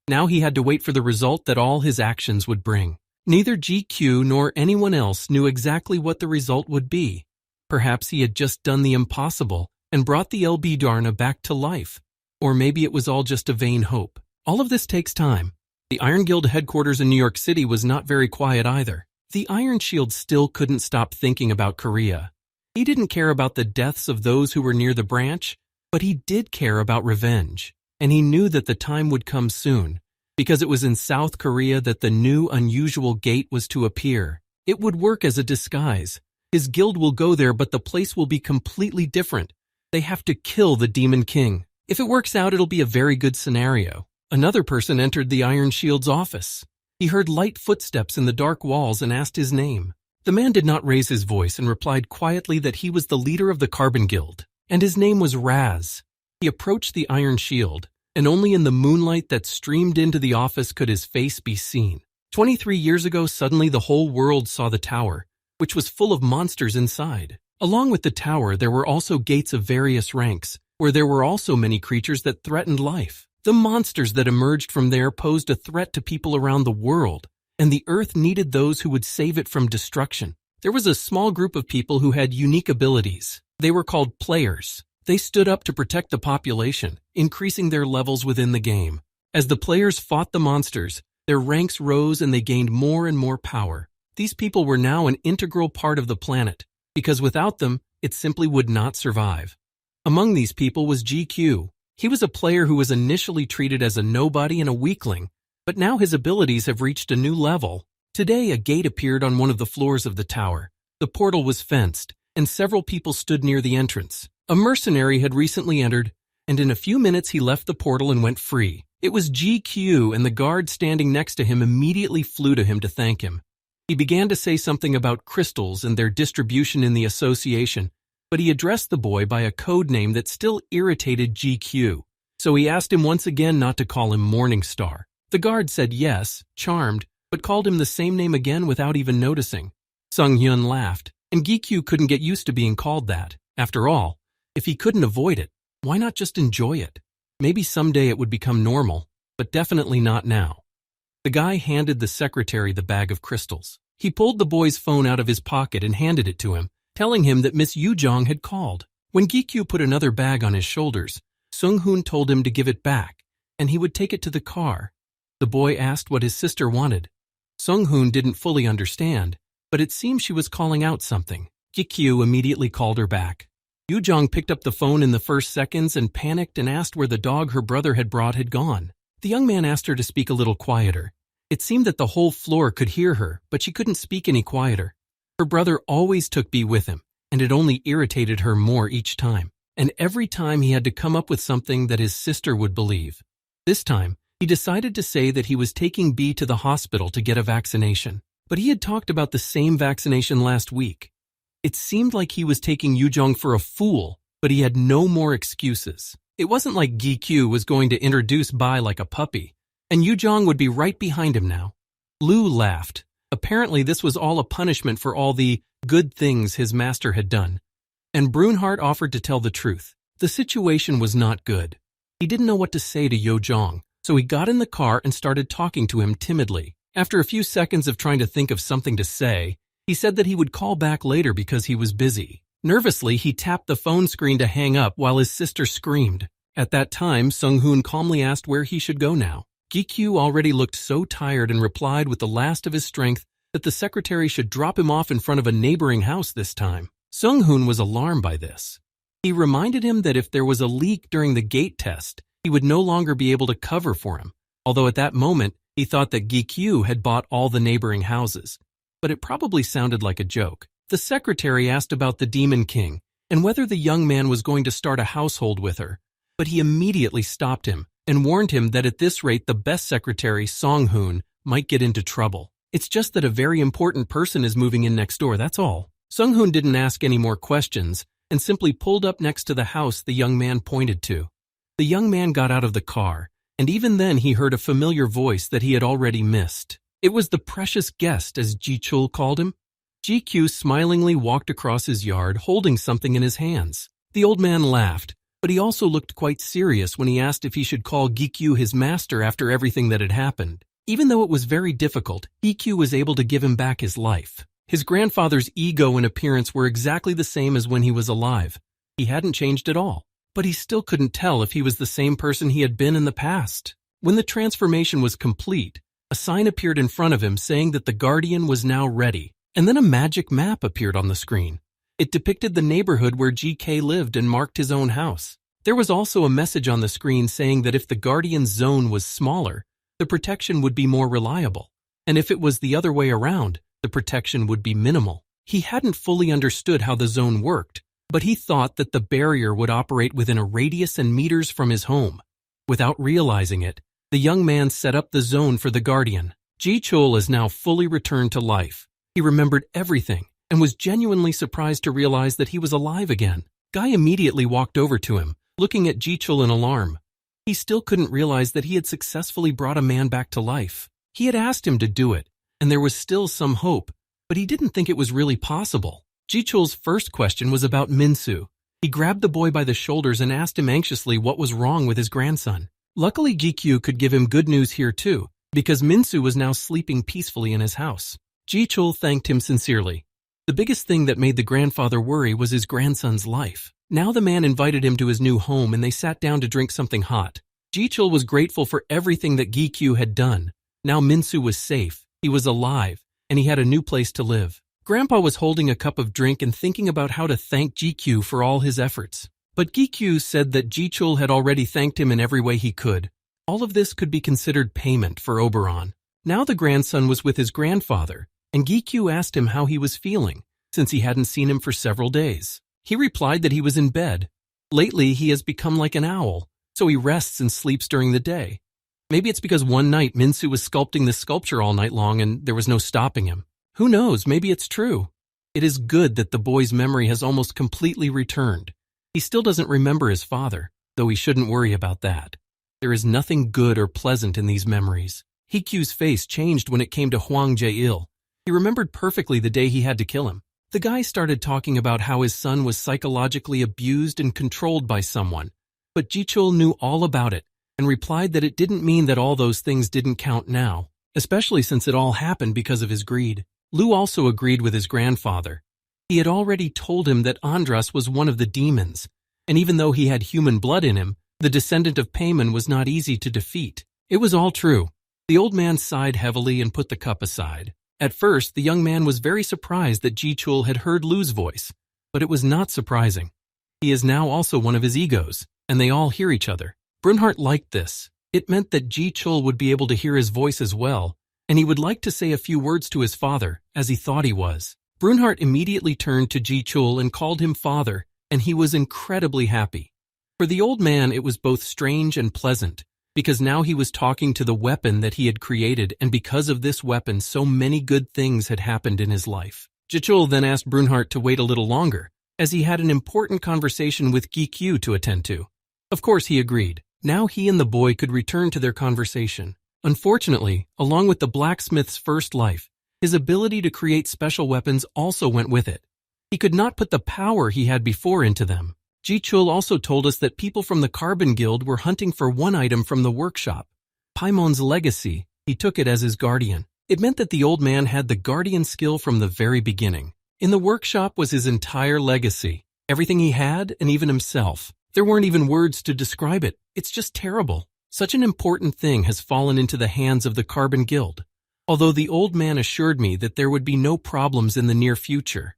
A: Now he had to wait for the result that all his actions would bring. Neither GQ nor anyone else knew exactly what the result would be. Perhaps he had just done the impossible and brought the LB Darna back to life. Or maybe it was all just a vain hope. All of this takes time. The Iron Guild headquarters in New York City was not very quiet either. The Iron Shield still couldn't stop thinking about Korea. He didn't care about the deaths of those who were near the branch, but he did care about revenge. And he knew that the time would come soon, because it was in South Korea that the new unusual gate was to appear. It would work as a disguise. His guild will go there, but the place will be completely different. They have to kill the Demon King. If it works out, it'll be a very good scenario. Another person entered the Iron Shield's office. He heard light footsteps in the dark walls and asked his name. The man did not raise his voice and replied quietly that he was the leader of the Carbon Guild, and his name was Raz. He approached the iron shield, and only in the moonlight that streamed into the office could his face be seen. 23 years ago, suddenly the whole world saw the tower, which was full of monsters inside. Along with the tower, there were also gates of various ranks, where there were also many creatures that threatened life. The monsters that emerged from there posed a threat to people around the world, and the earth needed those who would save it from destruction. There was a small group of people who had unique abilities. They were called players. They stood up to protect the population, increasing their levels within the game. As the players fought the monsters, their ranks rose and they gained more and more power. These people were now an integral part of the planet, because without them, it simply would not survive. Among these people was GQ. He was a player who was initially treated as a nobody and a weakling, but now his abilities have reached a new level. Today, a gate appeared on one of the floors of the tower. The portal was fenced, and several people stood near the entrance. A mercenary had recently entered, and in a few minutes he left the portal and went free. It was GQ, and the guard standing next to him immediately flew to him to thank him. He began to say something about crystals and their distribution in the association, but he addressed the boy by a code name that still irritated GQ, so he asked him once again not to call him Morningstar. The guard said yes, charmed, but called him the same name again without even noticing. Sung Hyun laughed, and GQ couldn't get used to being called that. After all, if he couldn't avoid it, why not just enjoy it? Maybe someday it would become normal, but definitely not now. The guy handed the secretary the bag of crystals. He pulled the boy's phone out of his pocket and handed it to him, telling him that Miss Yujong had called. When GQ put another bag on his shoulders, Sung-hoon told him to give it back, and he would take it to the car. The boy asked what his sister wanted. Sung-hoon didn't fully understand, but it seemed she was calling out something. GQ immediately called her back. Yujong picked up the phone in the first seconds and panicked and asked where the dog her brother had brought had gone. The young man asked her to speak a little quieter. It seemed that the whole floor could hear her, but she couldn't speak any quieter. Her brother always took B with him, and it only irritated her more each time. And every time he had to come up with something that his sister would believe. This time, he decided to say that he was taking B to the hospital to get a vaccination. But he had talked about the same vaccination last week. It seemed like he was taking Yujong for a fool, but he had no more excuses. It wasn't like GQ was going to introduce Bai like a puppy, and Yujong would be right behind him now. Lu laughed. Apparently this was all a punishment for all the good things his master had done. And Brunhart offered to tell the truth. The situation was not good. He didn't know what to say to Yojong, so he got in the car and started talking to him timidly. After a few seconds of trying to think of something to say, he said that he would call back later because he was busy. Nervously, he tapped the phone screen to hang up while his sister screamed. At that time, Sung-hoon calmly asked where he should go now. GQ already looked so tired and replied with the last of his strength that the secretary should drop him off in front of a neighboring house this time. Sung-hoon was alarmed by this. He reminded him that if there was a leak during the gate test, he would no longer be able to cover for him, although at that moment he thought that GQ had bought all the neighboring houses. But it probably sounded like a joke. The secretary asked about the Demon King and whether the young man was going to start a household with her, but he immediately stopped him and warned him that at this rate the best secretary, Song-hoon, might get into trouble. It's just that a very important person is moving in next door, that's all. Sung-hoon didn't ask any more questions and simply pulled up next to the house the young man pointed to. The young man got out of the car, and even then he heard a familiar voice that he had already missed. It was the precious guest, as Ji-chul called him. GQ smilingly walked across his yard holding something in his hands. The old man laughed, but he also looked quite serious when he asked if he should call GQ his master after everything that had happened. Even though it was very difficult, GQ was able to give him back his life. His grandfather's ego and appearance were exactly the same as when he was alive. He hadn't changed at all, but he still couldn't tell if he was the same person he had been in the past. When the transformation was complete, a sign appeared in front of him saying that the Guardian was now ready, and then a magic map appeared on the screen. It depicted the neighborhood where GK lived and marked his own house. There was also a message on the screen saying that if the Guardian's zone was smaller, the protection would be more reliable, and if it was the other way around, the protection would be minimal. He hadn't fully understood how the zone worked, but he thought that the barrier would operate within a radius and meters from his home. Without realizing it, the young man set up the zone for the Guardian. Ji-chul is now fully returned to life. He remembered everything and was genuinely surprised to realize that he was alive again. Guy immediately walked over to him, looking at Ji-chul in alarm. He still couldn't realize that he had successfully brought a man back to life. He had asked him to do it, and there was still some hope, but he didn't think it was really possible. Ji-chul's first question was about Min-soo. He grabbed the boy by the shoulders and asked him anxiously what was wrong with his grandson. Luckily, Gi-kyu could give him good news here too, because Min-soo was now sleeping peacefully in his house. Ji-chul thanked him sincerely. The biggest thing that made the grandfather worry was his grandson's life. Now the man invited him to his new home and they sat down to drink something hot. Ji-chul was grateful for everything that Gi-kyu had done. Now Min-soo was safe, he was alive, and he had a new place to live. Grandpa was holding a cup of drink and thinking about how to thank Gi-kyu for all his efforts. But Gi-kyu said that Ji-chul had already thanked him in every way he could. All of this could be considered payment for Oberon. Now the grandson was with his grandfather, and Gi-kyu asked him how he was feeling, since he hadn't seen him for several days. He replied that he was in bed. Lately, he has become like an owl, so he rests and sleeps during the day. Maybe it's because one night Min-soo was sculpting this sculpture all night long and there was no stopping him. Who knows, maybe it's true. It is good that the boy's memory has almost completely returned. He still doesn't remember his father, though he shouldn't worry about that. There is nothing good or pleasant in these memories. Gi-kyu's face changed when it came to Hwang Jae-il. He remembered perfectly the day he had to kill him. The guy started talking about how his son was psychologically abused and controlled by someone, but Ji-chul knew all about it and replied that it didn't mean that all those things didn't count now, especially since it all happened because of his greed. Lu also agreed with his grandfather. He had already told him that Andras was one of the demons, and even though he had human blood in him, the descendant of Payman was not easy to defeat. It was all true. The old man sighed heavily and put the cup aside. At first, the young man was very surprised that Ji-chul had heard Lu's voice, but it was not surprising. He is now also one of his egos, and they all hear each other. Brunhart liked this. It meant that Ji-chul would be able to hear his voice as well, and he would like to say a few words to his father, as he thought he was. Brunhart immediately turned to Ji-chul and called him father, and he was incredibly happy. For the old man, it was both strange and pleasant, because now he was talking to the weapon that he had created, and because of this weapon, so many good things had happened in his life. Ji-chul then asked Brunhart to wait a little longer, as he had an important conversation with Gi-kyu to attend to. Of course, he agreed. Now he and the boy could return to their conversation. Unfortunately, along with the blacksmith's first life, his ability to create special weapons also went with it. He could not put the power he had before into them. Ji-chul also told us that people from the Carbon Guild were hunting for one item from the workshop, Paimon's legacy. He took it as his guardian. It meant that the old man had the guardian skill from the very beginning. In the workshop was his entire legacy, everything he had and even himself. There weren't even words to describe it. It's just terrible. Such an important thing has fallen into the hands of the Carbon Guild, although the old man assured me that there would be no problems in the near future.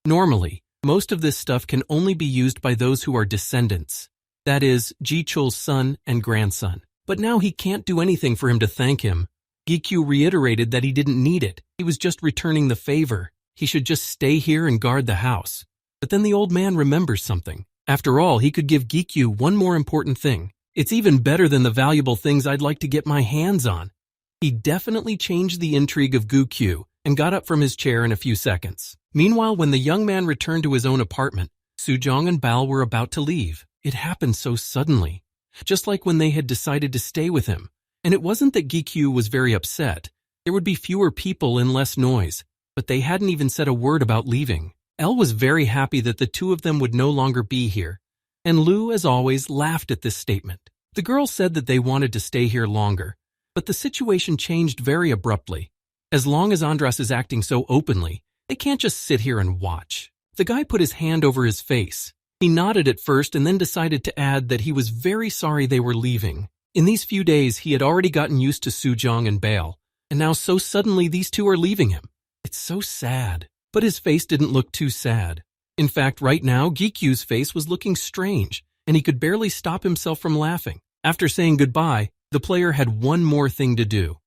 A: Normally, most of this stuff can only be used by those who are descendants, that is, Ji-chul's son and grandson. But now he can't do anything for him to thank him. Gi-kyu reiterated that he didn't need it. He was just returning the favor. He should just stay here and guard the house. But then the old man remembers something. After all, he could give Gi-kyu one more important thing. It's even better than the valuable things I'd like to get my hands on. He definitely changed the intrigue of Gi-kyu and got up from his chair in a few seconds. Meanwhile, when the young man returned to his own apartment, Soo-jong and Bal were about to leave. It happened so suddenly, just like when they had decided to stay with him. And it wasn't that Gi-kyu was very upset. There would be fewer people and less noise, but they hadn't even said a word about leaving. Elle was very happy that the two of them would no longer be here, and Lu, as always, laughed at this statement. The girls said that they wanted to stay here longer, but the situation changed very abruptly. As long as Andras is acting so openly, they can't just sit here and watch. The guy put his hand over his face. He nodded at first and then decided to add that he was very sorry they were leaving. In these few days, he had already gotten used to Soo-jong and Bale, and now so suddenly these two are leaving him. It's so sad. But his face didn't look too sad. In fact, right now, Gi-kyu's face was looking strange, and he could barely stop himself from laughing. After saying goodbye, the player had one more thing to do.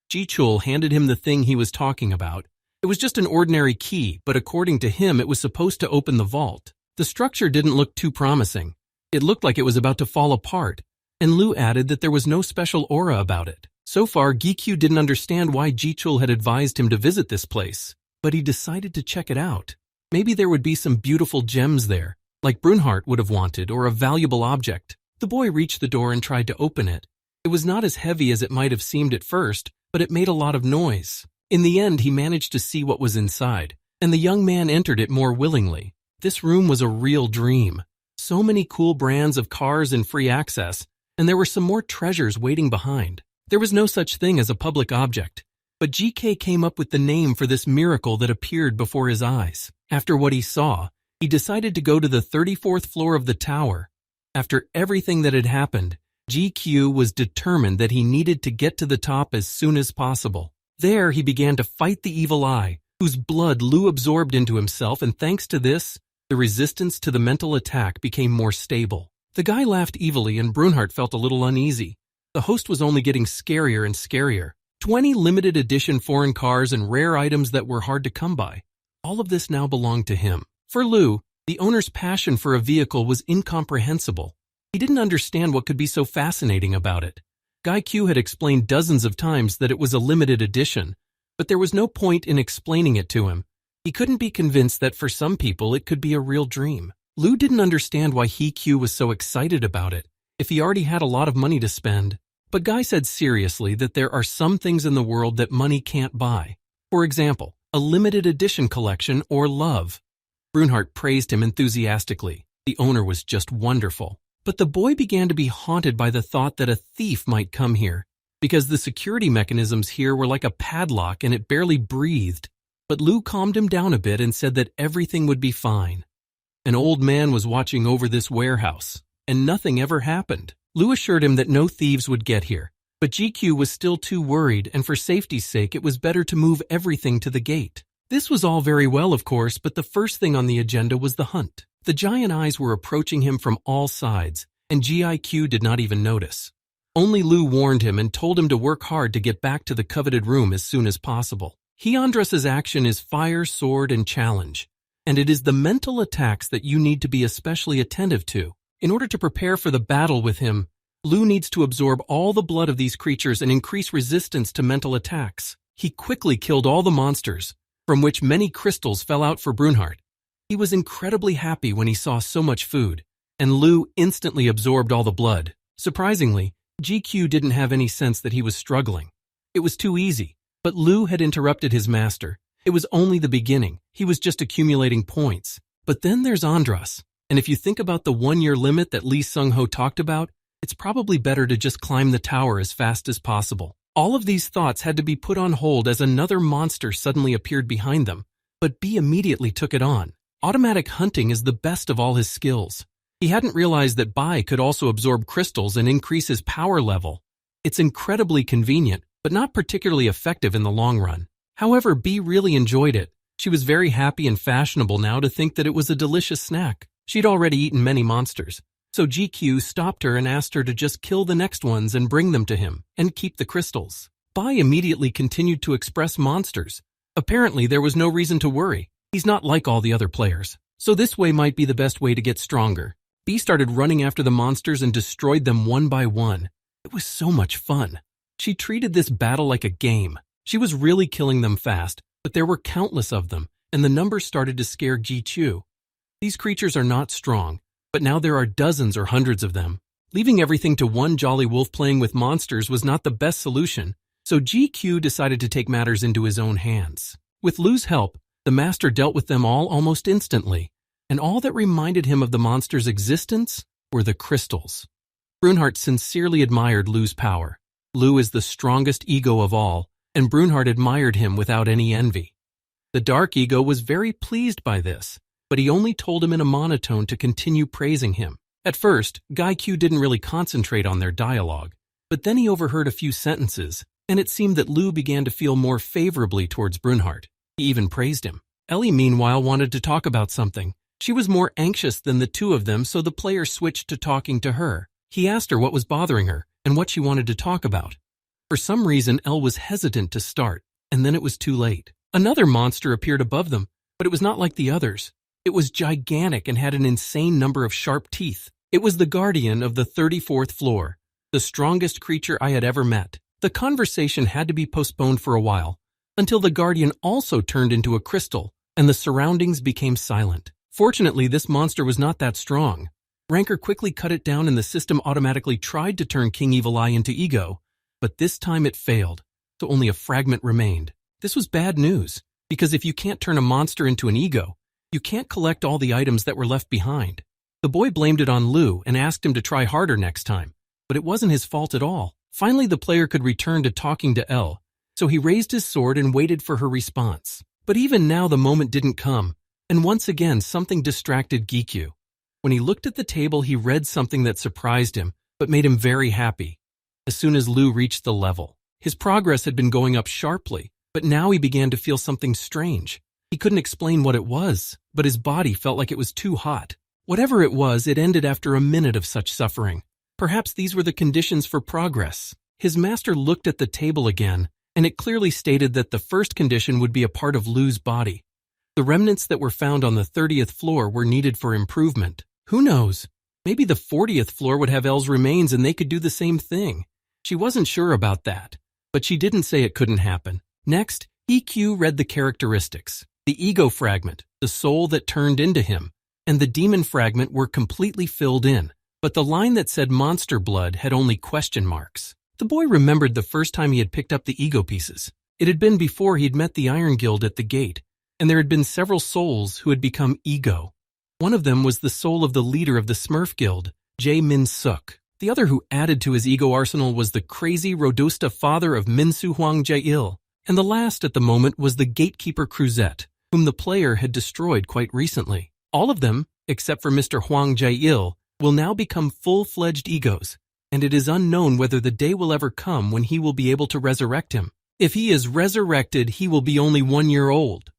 A: Ji-chul handed him the thing he was talking about. It was just an ordinary key, but according to him, it was supposed to open the vault. The structure didn't look too promising. It looked like it was about to fall apart, and Lu added that there was no special aura about it. So far, Gikyu didn't understand why Jichul had advised him to visit this place, but he decided to check it out. Maybe there would be some beautiful gems there, like Brunhart would have wanted, or a valuable object. The boy reached the door and tried to open it. It was not as heavy as it might have seemed at first, but it made a lot of noise. In the end, he managed to see what was inside, and the young man entered it more willingly. This room was a real dream. So many cool brands of cars and free access, and there were some more treasures waiting behind. There was no such thing as a public object, but GK came up with the name for this miracle that appeared before his eyes. After what he saw, he decided to go to the 34th floor of the tower. After everything that had happened, GQ was determined that he needed to get to the top as soon as possible. There, he began to fight the evil eye, whose blood Lu absorbed into himself, and thanks to this, the resistance to the mental attack became more stable. The guy laughed evilly, and Brunhart felt a little uneasy. The host was only getting scarier and scarier. 20 limited edition foreign cars and rare items that were hard to come by. All of this now belonged to him. For Lu, the owner's passion for a vehicle was incomprehensible. He didn't understand what could be so fascinating about it. Guy Q had explained dozens of times that it was a limited edition, but there was no point in explaining it to him. He couldn't be convinced that for some people it could be a real dream. Lu didn't understand why Q was so excited about it, if he already had a lot of money to spend. But Guy said seriously that there are some things in the world that money can't buy. For example, a limited edition collection or love. Brunhart praised him enthusiastically. The owner was just wonderful. But the boy began to be haunted by the thought that a thief might come here, because the security mechanisms here were like a padlock and it barely breathed. But Lu calmed him down a bit and said that everything would be fine. An old man was watching over this warehouse, and nothing ever happened. Lu assured him that no thieves would get here, but GQ was still too worried, and for safety's sake it was better to move everything to the gate. This was all very well, of course, but the first thing on the agenda was the hunt. The giant eyes were approaching him from all sides, and GIQ did not even notice. Only Lu warned him and told him to work hard to get back to the coveted room as soon as possible. Hyandrus's action is fire, sword, and challenge, and it is the mental attacks that you need to be especially attentive to. In order to prepare for the battle with him, Lu needs to absorb all the blood of these creatures and increase resistance to mental attacks. He quickly killed all the monsters, from which many crystals fell out for Brunhart. He was incredibly happy when he saw so much food, and Lu instantly absorbed all the blood. Surprisingly, GQ didn't have any sense that he was struggling. It was too easy, but Lu had interrupted his master. It was only the beginning. He was just accumulating points. But then there's Andras, and if you think about the 1-year limit that Lee Sung-ho talked about, it's probably better to just climb the tower as fast as possible. All of these thoughts had to be put on hold as another monster suddenly appeared behind them, but B immediately took it on. Automatic hunting is the best of all his skills. He hadn't realized that Bai could also absorb crystals and increase his power level. It's incredibly convenient, but not particularly effective in the long run. However, B really enjoyed it. She was very happy and fashionable now to think that it was a delicious snack. She'd already eaten many monsters. So GQ stopped her and asked her to just kill the next ones and bring them to him, and keep the crystals. Bai immediately continued to express monsters. Apparently, there was no reason to worry. He's not like all the other players. So this way might be the best way to get stronger. B started running after the monsters and destroyed them one by one. It was so much fun. She treated this battle like a game. She was really killing them fast, but there were countless of them, and the numbers started to scare Ji-Chu. These creatures are not strong, but now there are dozens or hundreds of them. Leaving everything to one jolly wolf playing with monsters was not the best solution, so GQ decided to take matters into his own hands. With Lu's help, the master dealt with them all almost instantly, and all that reminded him of the monster's existence were the crystals. Brunhart sincerely admired Lu's power. Lu is the strongest ego of all, and Brunhart admired him without any envy. The dark ego was very pleased by this, but he only told him in a monotone to continue praising him. At first, Guy Q didn't really concentrate on their dialogue, but then he overheard a few sentences, and it seemed that Lu began to feel more favorably towards Brunhart. He even praised him. Ellie, meanwhile, wanted to talk about something. She was more anxious than the two of them, so the player switched to talking to her. He asked her what was bothering her and what she wanted to talk about. For some reason, Elle was hesitant to start, and then it was too late. Another monster appeared above them, but it was not like the others. It was gigantic and had an insane number of sharp teeth. It was the guardian of the 34th floor, the strongest creature I had ever met. The conversation had to be postponed for a while, until the guardian also turned into a crystal, and the surroundings became silent. Fortunately, this monster was not that strong. Ranker quickly cut it down and the system automatically tried to turn King Evil Eye into Ego, but this time it failed, so only a fragment remained. This was bad news, because if you can't turn a monster into an Ego, you can't collect all the items that were left behind. The boy blamed it on Lu and asked him to try harder next time, but it wasn't his fault at all. Finally, the player could return to talking to Elle, so he raised his sword and waited for her response. But even now the moment didn't come, and once again something distracted Gikyu. When he looked at the table, he read something that surprised him, but made him very happy. As soon as Lu reached the level, his progress had been going up sharply, but now he began to feel something strange. He couldn't explain what it was, but his body felt like it was too hot. Whatever it was, it ended after a minute of such suffering. Perhaps these were the conditions for progress. His master looked at the table again, and it clearly stated that the first condition would be a part of Lu's body. The remnants that were found on the 30th floor were needed for improvement. Who knows? Maybe the 40th floor would have Elle's remains and they could do the same thing. She wasn't sure about that, but she didn't say it couldn't happen. Next, EQ read the characteristics. The ego fragment, the soul that turned into him, and the demon fragment were completely filled in, but the line that said monster blood had only question marks. The boy remembered the first time he had picked up the ego pieces. It had been before he'd met the Iron Guild at the gate, and there had been several souls who had become ego. One of them was the soul of the leader of the Smurf Guild, Jae Min-suk. The other who added to his ego arsenal was the crazy Rodosta father of Minsu Huang Jae-il, and the last at the moment was the gatekeeper Cruzette, whom the player had destroyed quite recently. All of them, except for Mr. Huang Jae-il, will now become full-fledged egos, and it is unknown whether the day will ever come when he will be able to resurrect him. If he is resurrected, he will be only 1 year old.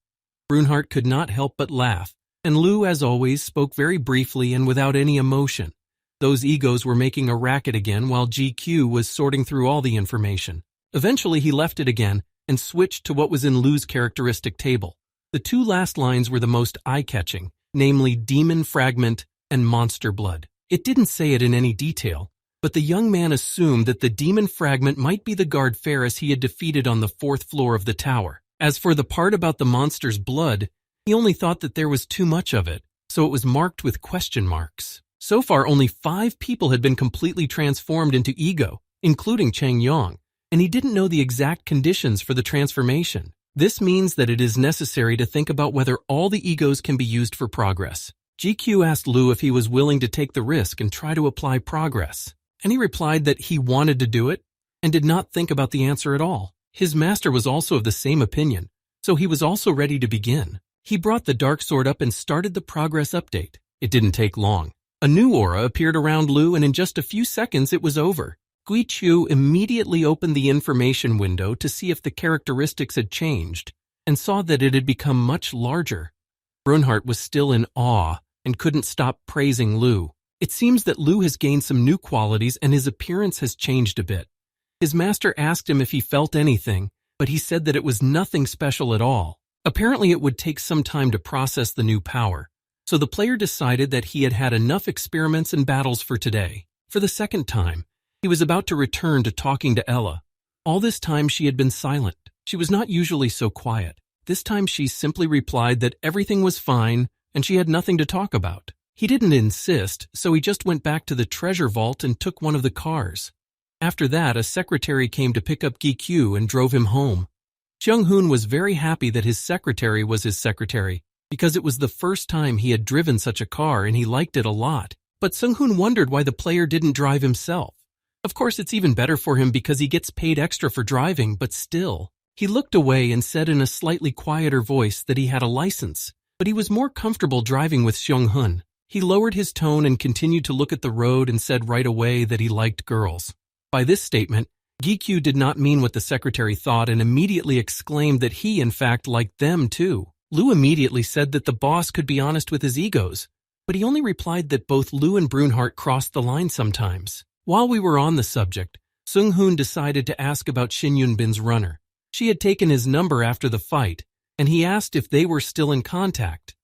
A: Brunhart could not help but laugh, and Lu, as always, spoke very briefly and without any emotion. Those egos were making a racket again while GQ was sorting through all the information. Eventually, he left it again and switched to what was in Lu's characteristic table. The two last lines were the most eye-catching, namely demon fragment and monster blood. It didn't say it in any detail, but the young man assumed that the demon fragment might be the guard Ferris he had defeated on the 4th floor of the tower. As for the part about the monster's blood, he only thought that there was too much of it, so it was marked with question marks. So far, only 5 people had been completely transformed into ego, including Chang Yong, and he didn't know the exact conditions for the transformation. This means that it is necessary to think about whether all the egos can be used for progress. GQ asked Lu if he was willing to take the risk and try to apply progress, and he replied that he wanted to do it and did not think about the answer at all. His master was also of the same opinion, so he was also ready to begin. He brought the dark sword up and started the progress update. It didn't take long. A new aura appeared around Lu, and in just a few seconds it was over. Gui Chu immediately opened the information window to see if the characteristics had changed, and saw that it had become much larger. Brunhart was still in awe and couldn't stop praising Lu. It seems that Lu has gained some new qualities and his appearance has changed a bit. His master asked him if he felt anything, but he said that it was nothing special at all. Apparently it would take some time to process the new power, so the player decided that he had had enough experiments and battles for today. For the second time, he was about to return to talking to Ella. All this time she had been silent. She was not usually so quiet. This time she simply replied that everything was fine and she had nothing to talk about. He didn't insist, so he just went back to the treasure vault and took one of the cars. After that, a secretary came to pick up Gikyu and drove him home. Jung-hoon was very happy that his secretary was his secretary, because it was the first time he had driven such a car and he liked it a lot. But Sung-hoon wondered why the player didn't drive himself. Of course, it's even better for him because he gets paid extra for driving, but still. He looked away and said in a slightly quieter voice that he had a license, but he was more comfortable driving with Jung-hoon. He lowered his tone and continued to look at the road and said right away that he liked girls. By this statement, Gikyu did not mean what the secretary thought and immediately exclaimed that he, in fact, liked them too. Lu immediately said that the boss could be honest with his egos, but he only replied that both Lu and Brunhart crossed the line sometimes. While we were on the subject, Sung-hoon decided to ask about Shin Yun-bin's runner. She had taken his number after the fight, and he asked if they were still in contact.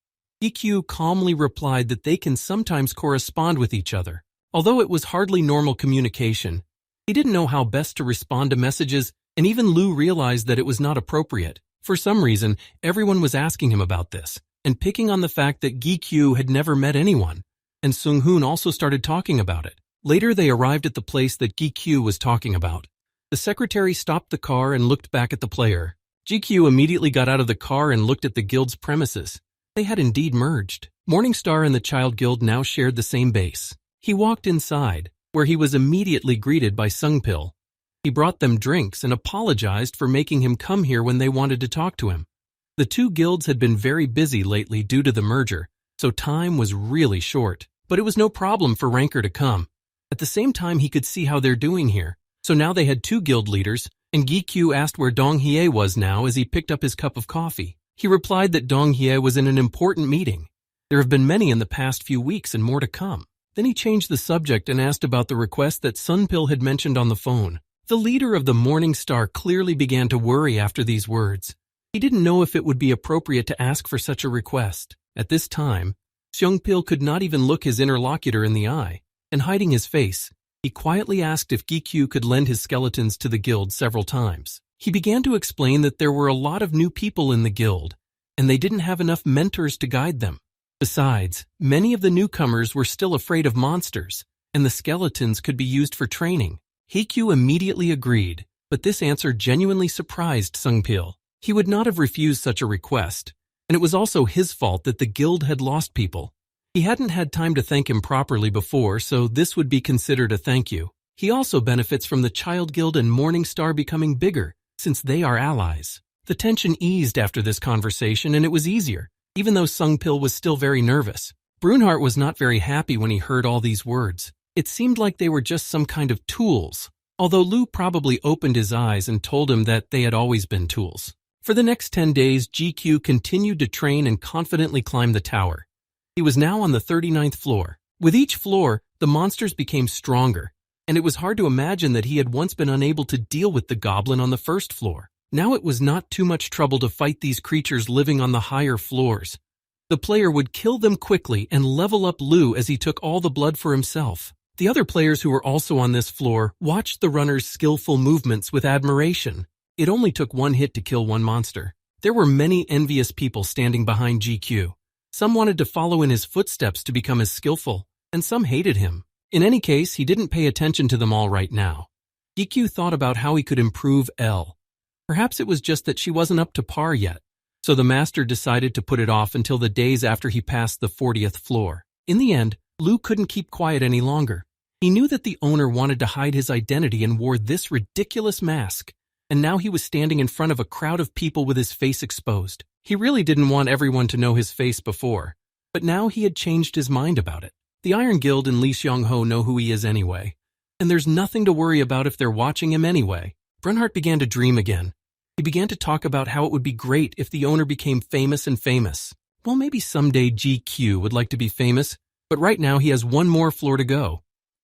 A: Gikyu calmly replied that they can sometimes correspond with each other. Although it was hardly normal communication, He didn't know how best to respond to messages, and even Lu realized that it was not appropriate. For some reason, everyone was asking him about this, and picking on the fact that Gi-kyu had never met anyone, and Sung-hoon also started talking about it. Later, they arrived at the place that Gi-kyu was talking about. The secretary stopped the car and looked back at the player. Gi-kyu immediately got out of the car and looked at the guild's premises. They had indeed merged. Morningstar and the Child Guild now shared the same base. He walked inside, where he was immediately greeted by Sung-pil. He brought them drinks and apologized for making him come here when they wanted to talk to him. The two guilds had been very busy lately due to the merger, so time was really short. But it was no problem for Ranker to come. At the same time, he could see how they're doing here. So now they had two guild leaders, and Gi-kyu asked where Dong-hye was now as he picked up his cup of coffee. He replied that Dong-hye was in an important meeting. There have been many in the past few weeks and more to come. Then he changed the subject and asked about the request that Sun-pil had mentioned on the phone. The leader of the Morning Star clearly began to worry after these words. He didn't know if it would be appropriate to ask for such a request. At this time, Seung-pil could not even look his interlocutor in the eye, and hiding his face, he quietly asked if Gi-kyu could lend his skeletons to the guild several times. He began to explain that there were a lot of new people in the guild, and they didn't have enough mentors to guide them. Besides, many of the newcomers were still afraid of monsters, and the skeletons could be used for training. Gi-kyu immediately agreed, but this answer genuinely surprised Sung-pil. He would not have refused such a request, and it was also his fault that the guild had lost people. He hadn't had time to thank him properly before, so this would be considered a thank you. He also benefits from the Child Guild and Morning Star becoming bigger, since they are allies. The tension eased after this conversation, and it was easier, even though Sung-pil was still very nervous. Brunhart was not very happy when he heard all these words. It seemed like they were just some kind of tools, although Lu probably opened his eyes and told him that they had always been tools. For the next 10 days, Gi-kyu continued to train and confidently climb the tower. He was now on the 39th floor. With each floor, the monsters became stronger, and it was hard to imagine that he had once been unable to deal with the goblin on the first floor. Now it was not too much trouble to fight these creatures living on the higher floors. The player would kill them quickly and level up Lu as he took all the blood for himself. The other players who were also on this floor watched the runner's skillful movements with admiration. It only took one hit to kill one monster. There were many envious people standing behind Gi-kyu. Some wanted to follow in his footsteps to become as skillful, and some hated him. In any case, he didn't pay attention to them all right now. Gi-kyu thought about how he could improve L. Perhaps it was just that she wasn't up to par yet, so the master decided to put it off until the days after he passed the 40th floor. In the end, Lu couldn't keep quiet any longer. He knew that the owner wanted to hide his identity and wore this ridiculous mask, and now he was standing in front of a crowd of people with his face exposed. He really didn't want everyone to know his face before, but now he had changed his mind about it. The Iron Guild and Lee Seong-ho know who he is anyway, and there's nothing to worry about if they're watching him anyway. Brunhart began to dream again. He began to talk about how it would be great if the owner became famous and famous. Well, maybe someday Gi-kyu would like to be famous, but right now he has one more floor to go.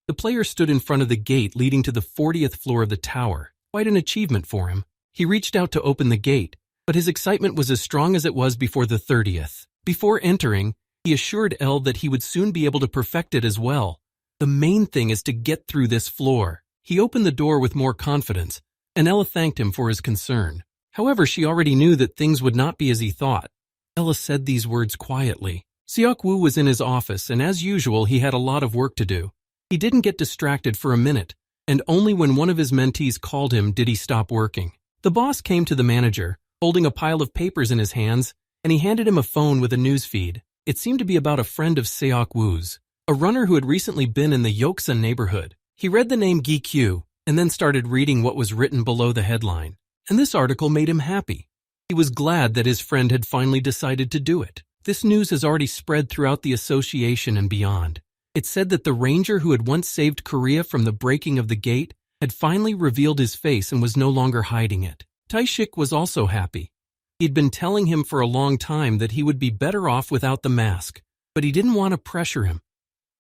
A: The player stood in front of the gate leading to the 40th floor of the tower. Quite an achievement for him. He reached out to open the gate, but his excitement was as strong as it was before the 30th. Before entering, he assured Elle that he would soon be able to perfect it as well. The main thing is to get through this floor. He opened the door with more confidence, and Ella thanked him for his concern. However, she already knew that things would not be as he thought. Ella said these words quietly. Seok-woo was in his office, and as usual, he had a lot of work to do. He didn't get distracted for a minute, and only when one of his mentees called him did he stop working. The boss came to the manager, holding a pile of papers in his hands, and he handed him a phone with a news feed. It seemed to be about a friend of Seok-woo's, a runner who had recently been in the Yoksan neighborhood. He read the name Gi-kyu, and then started reading what was written below the headline. And this article made him happy. He was glad that his friend had finally decided to do it. This news has already spread throughout the association and beyond. It said that the ranger who had once saved Korea from the breaking of the gate had finally revealed his face and was no longer hiding it. Taishik was also happy. He'd been telling him for a long time that he would be better off without the mask, but he didn't want to pressure him.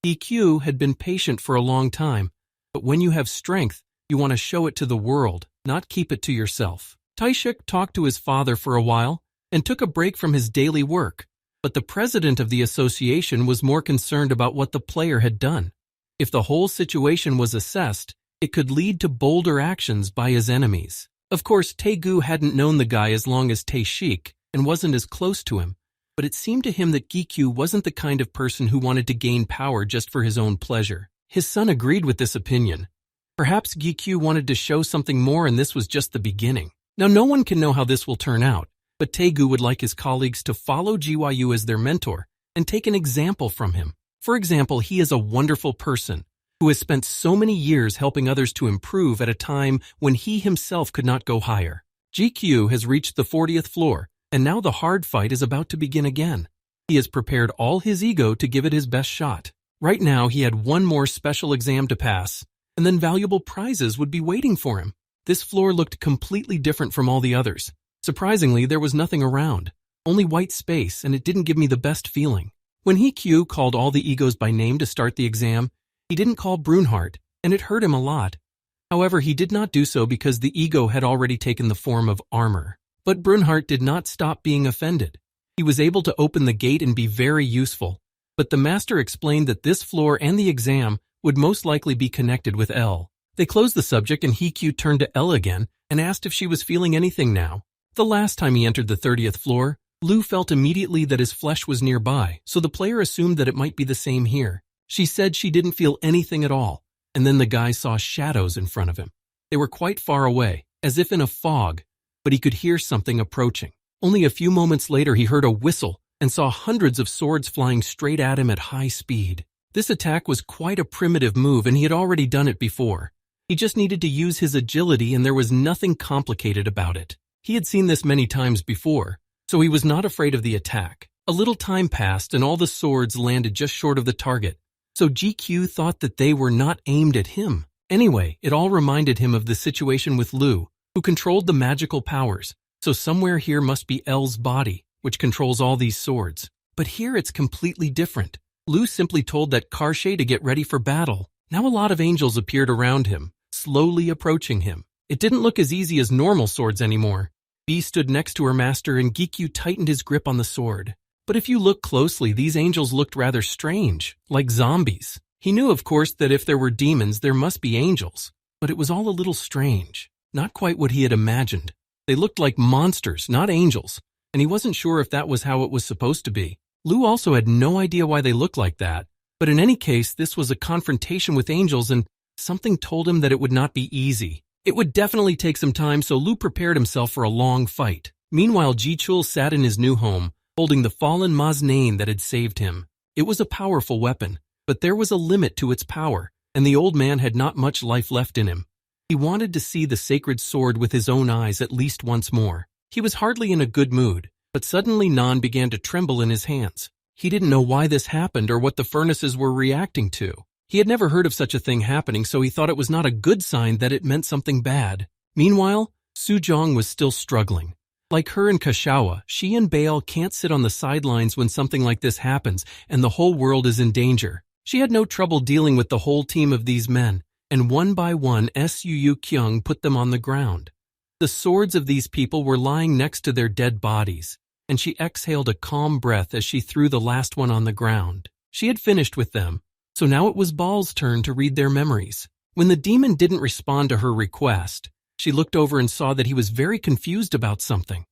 A: EQ had been patient for a long time, but when you have strength, you want to show it to the world, not keep it to yourself. Taishik talked to his father for a while and took a break from his daily work, but the president of the association was more concerned about what the player had done. If the whole situation was assessed, it could lead to bolder actions by his enemies. Of course, Taegu hadn't known the guy as long as Tae-shik and wasn't as close to him, but it seemed to him that Gikyu wasn't the kind of person who wanted to gain power just for his own pleasure. His son agreed with this opinion. Perhaps Gikyu wanted to show something more and this was just the beginning. Now no one can know how this will turn out, but Taegu would like his colleagues to follow Gyu as their mentor and take an example from him. For example, he is a wonderful person who has spent so many years helping others to improve at a time when he himself could not go higher. GQ has reached the 40th floor, and now the hard fight is about to begin again. He has prepared all his ego to give it his best shot. Right now, he had one more special exam to pass, and then valuable prizes would be waiting for him. This floor looked completely different from all the others. Surprisingly, there was nothing around, only white space, and it didn't give me the best feeling. When Q called all the egos by name to start the exam, he didn't call Brunhart, and it hurt him a lot. However, he did not do so because the ego had already taken the form of armor. But Brunhart did not stop being offended. He was able to open the gate and be very useful, but the master explained that this floor and the exam would most likely be connected with L. They closed the subject and Q turned to L again and asked if she was feeling anything now. The last time he entered the 30th floor, Lu felt immediately that his flesh was nearby, so the player assumed that it might be the same here. She said she didn't feel anything at all, and then the guy saw shadows in front of him. They were quite far away, as if in a fog, but he could hear something approaching. Only a few moments later he heard a whistle and saw hundreds of swords flying straight at him at high speed. This attack was quite a primitive move and he had already done it before. He just needed to use his agility and there was nothing complicated about it. He had seen this many times before, so he was not afraid of the attack. A little time passed and all the swords landed just short of the target, so GQ thought that they were not aimed at him. Anyway, it all reminded him of the situation with Lu, who controlled the magical powers, so somewhere here must be L's body, which controls all these swords. But here it's completely different. Lu simply told that Karshe to get ready for battle. Now a lot of angels appeared around him, slowly approaching him. It didn't look as easy as normal swords anymore. B stood next to her master and Gikyu tightened his grip on the sword. But if you look closely, these angels looked rather strange, like zombies. He knew, of course, that if there were demons, there must be angels, but it was all a little strange. Not quite what he had imagined. They looked like monsters, not angels, and he wasn't sure if that was how it was supposed to be. Lu also had no idea why they looked like that, but in any case, this was a confrontation with angels and something told him that it would not be easy. It would definitely take some time, so Lu prepared himself for a long fight. Meanwhile, Ji-chul sat in his new home, holding the fallen Maznain that had saved him. It was a powerful weapon, but there was a limit to its power, and the old man had not much life left in him. He wanted to see the sacred sword with his own eyes at least once more. He was hardly in a good mood, but suddenly Nan began to tremble in his hands. He didn't know why this happened or what the furnaces were reacting to. He had never heard of such a thing happening, so he thought it was not a good sign that it meant something bad. Meanwhile, Sujong was still struggling. Like her and Kashawa, she and Baal can't sit on the sidelines when something like this happens and the whole world is in danger. She had no trouble dealing with the whole team of these men, and one by one Suu Kyung put them on the ground. The swords of these people were lying next to their dead bodies, and she exhaled a calm breath as she threw the last one on the ground. She had finished with them, so now it was Baal's turn to read their memories. When the demon didn't respond to her request, she looked over and saw that he was very confused about something.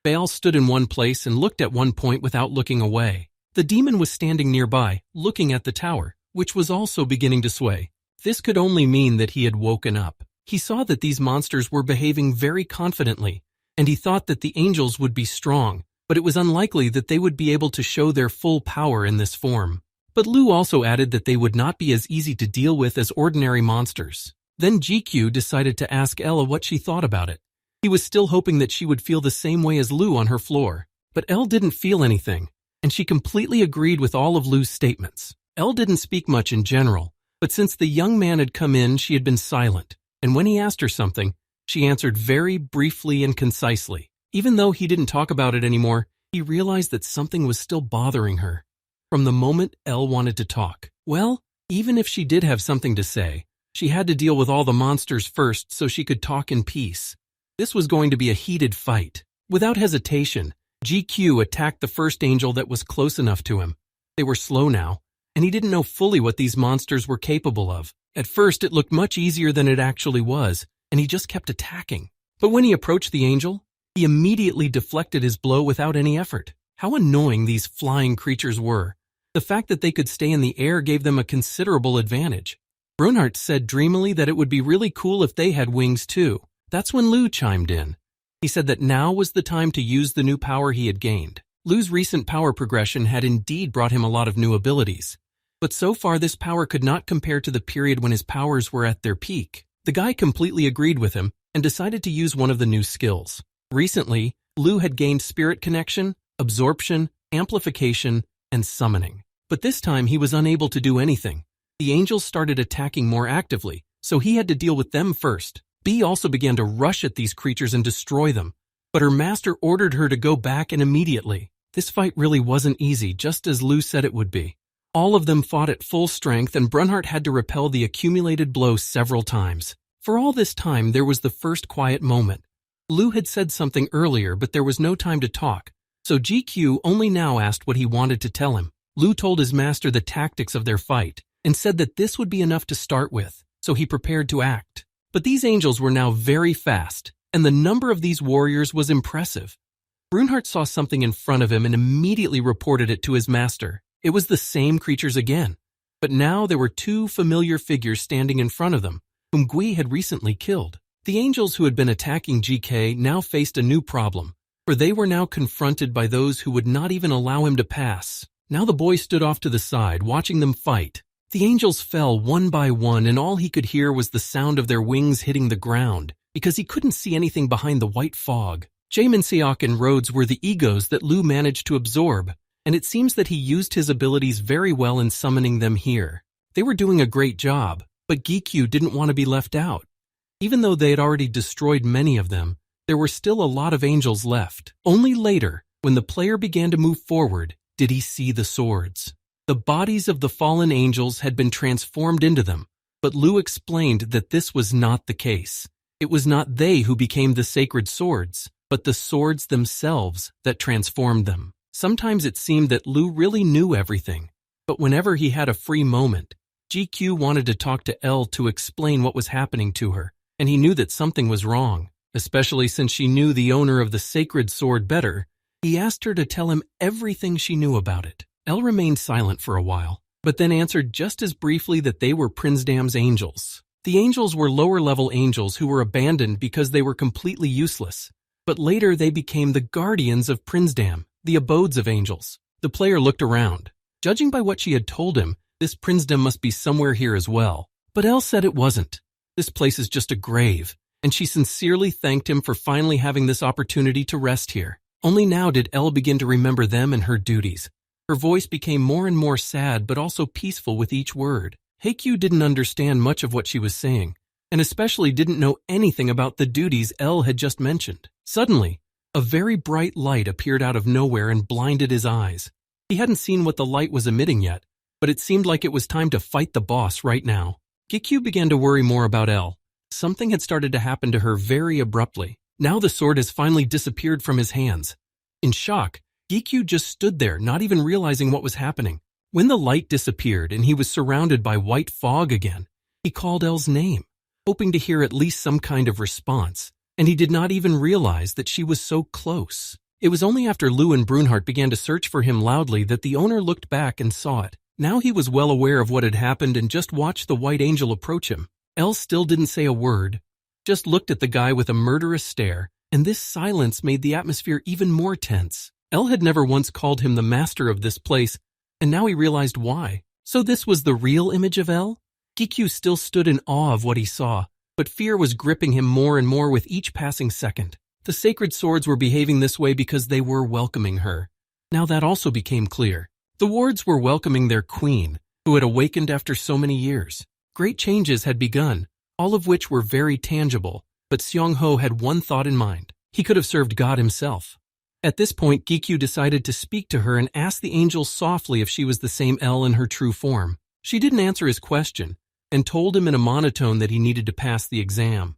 A: Baal stood in one place and looked at one point without looking away. The demon was standing nearby, looking at the tower, which was also beginning to sway. This could only mean that he had woken up. He saw that these monsters were behaving very confidently, and he thought that the angels would be strong, but it was unlikely that they would be able to show their full power in this form. But Lu also added that they would not be as easy to deal with as ordinary monsters. Then GQ decided to ask Ella what she thought about it. He was still hoping that she would feel the same way as Lu on her floor, but Elle didn't feel anything, and she completely agreed with all of Lu's statements. Elle didn't speak much in general, but since the young man had come in, she had been silent, and when he asked her something, she answered very briefly and concisely. Even though he didn't talk about it anymore, he realized that something was still bothering her. From the moment Elle wanted to talk, well, even if she did have something to say, she had to deal with all the monsters first so she could talk in peace. This was going to be a heated fight. Without hesitation, GQ attacked the first angel that was close enough to him. They were slow now, and he didn't know fully what these monsters were capable of. At first, it looked much easier than it actually was, and he just kept attacking. But when he approached the angel, he immediately deflected his blow without any effort. How annoying these flying creatures were. The fact that they could stay in the air gave them a considerable advantage. Brunhart said dreamily that it would be really cool if they had wings too. That's when Lou chimed in. He said that now was the time to use the new power he had gained. Lou's recent power progression had indeed brought him a lot of new abilities. But so far this power could not compare to the period when his powers were at their peak. The guy completely agreed with him and decided to use one of the new skills. Recently, Lou had gained spirit connection, absorption, amplification, and summoning. But this time he was unable to do anything. The angels started attacking more actively, so he had to deal with them first. Bee also began to rush at these creatures and destroy them, but her master ordered her to go back and immediately. This fight really wasn't easy, just as Lou said it would be. All of them fought at full strength, and Brunhart had to repel the accumulated blows several times. For all this time, there was the first quiet moment. Lou had said something earlier, but there was no time to talk, so GQ only now asked what he wanted to tell him. Lou told his master the tactics of their fight, and said that this would be enough to start with, so he prepared to act. But these angels were now very fast, and the number of these warriors was impressive. Brunhart saw something in front of him and immediately reported it to his master. It was the same creatures again, but now there were two familiar figures standing in front of them, whom Gui had recently killed. The angels who had been attacking GK now faced a new problem, for they were now confronted by those who would not even allow him to pass. Now the boy stood off to the side, watching them fight. The angels fell one by one, and all he could hear was the sound of their wings hitting the ground, because he couldn't see anything behind the white fog. Jamin, Seok, and Rhodes were the egos that Lou managed to absorb, and it seems that he used his abilities very well in summoning them here. They were doing a great job, but Gikyu didn't want to be left out. Even though they had already destroyed many of them, there were still a lot of angels left. Only later, when the player began to move forward, did he see the swords. The bodies of the fallen angels had been transformed into them, but Lou explained that this was not the case. It was not they who became the sacred swords, but the swords themselves that transformed them. Sometimes it seemed that Lou really knew everything, but whenever he had a free moment, GQ wanted to talk to L to explain what was happening to her, and he knew that something was wrong, especially since she knew the owner of the sacred sword better. He asked her to tell him everything she knew about it. Elle remained silent for a while, but then answered just as briefly that they were Prinsdam's angels. The angels were lower-level angels who were abandoned because they were completely useless, but later they became the guardians of Prinsdam, the abodes of angels. The player looked around. Judging by what she had told him, this Prinsdam must be somewhere here as well. But Elle said it wasn't. This place is just a grave, and she sincerely thanked him for finally having this opportunity to rest here. Only now did Elle begin to remember them and her duties. Her voice became more and more sad but also peaceful with each word. Heikyu didn't understand much of what she was saying, and especially didn't know anything about the duties Elle had just mentioned. Suddenly, a very bright light appeared out of nowhere and blinded his eyes. He hadn't seen what the light was emitting yet, but it seemed like it was time to fight the boss right now. Gikyu began to worry more about Elle. Something had started to happen to her very abruptly. Now the sword has finally disappeared from his hands. In shock, Gikyu just stood there, not even realizing what was happening. When the light disappeared and he was surrounded by white fog again, he called Elle's name, hoping to hear at least some kind of response, and he did not even realize that she was so close. It was only after Lou and Brunhart began to search for him loudly that the owner looked back and saw it. Now he was well aware of what had happened and just watched the white angel approach him. Elle still didn't say a word, just looked at the guy with a murderous stare, and this silence made the atmosphere even more tense. Elle had never once called him the master of this place, and now he realized why. So this was the real image of Elle? Gikyu still stood in awe of what he saw, but fear was gripping him more and more with each passing second. The sacred swords were behaving this way because they were welcoming her. Now that also became clear. The wards were welcoming their queen, who had awakened after so many years. Great changes had begun, all of which were very tangible, but Seong-ho had one thought in mind. He could have served God himself. At this point, Gikyu decided to speak to her and ask the angel softly if she was the same Elle in her true form. She didn't answer his question, and told him in a monotone that he needed to pass the exam.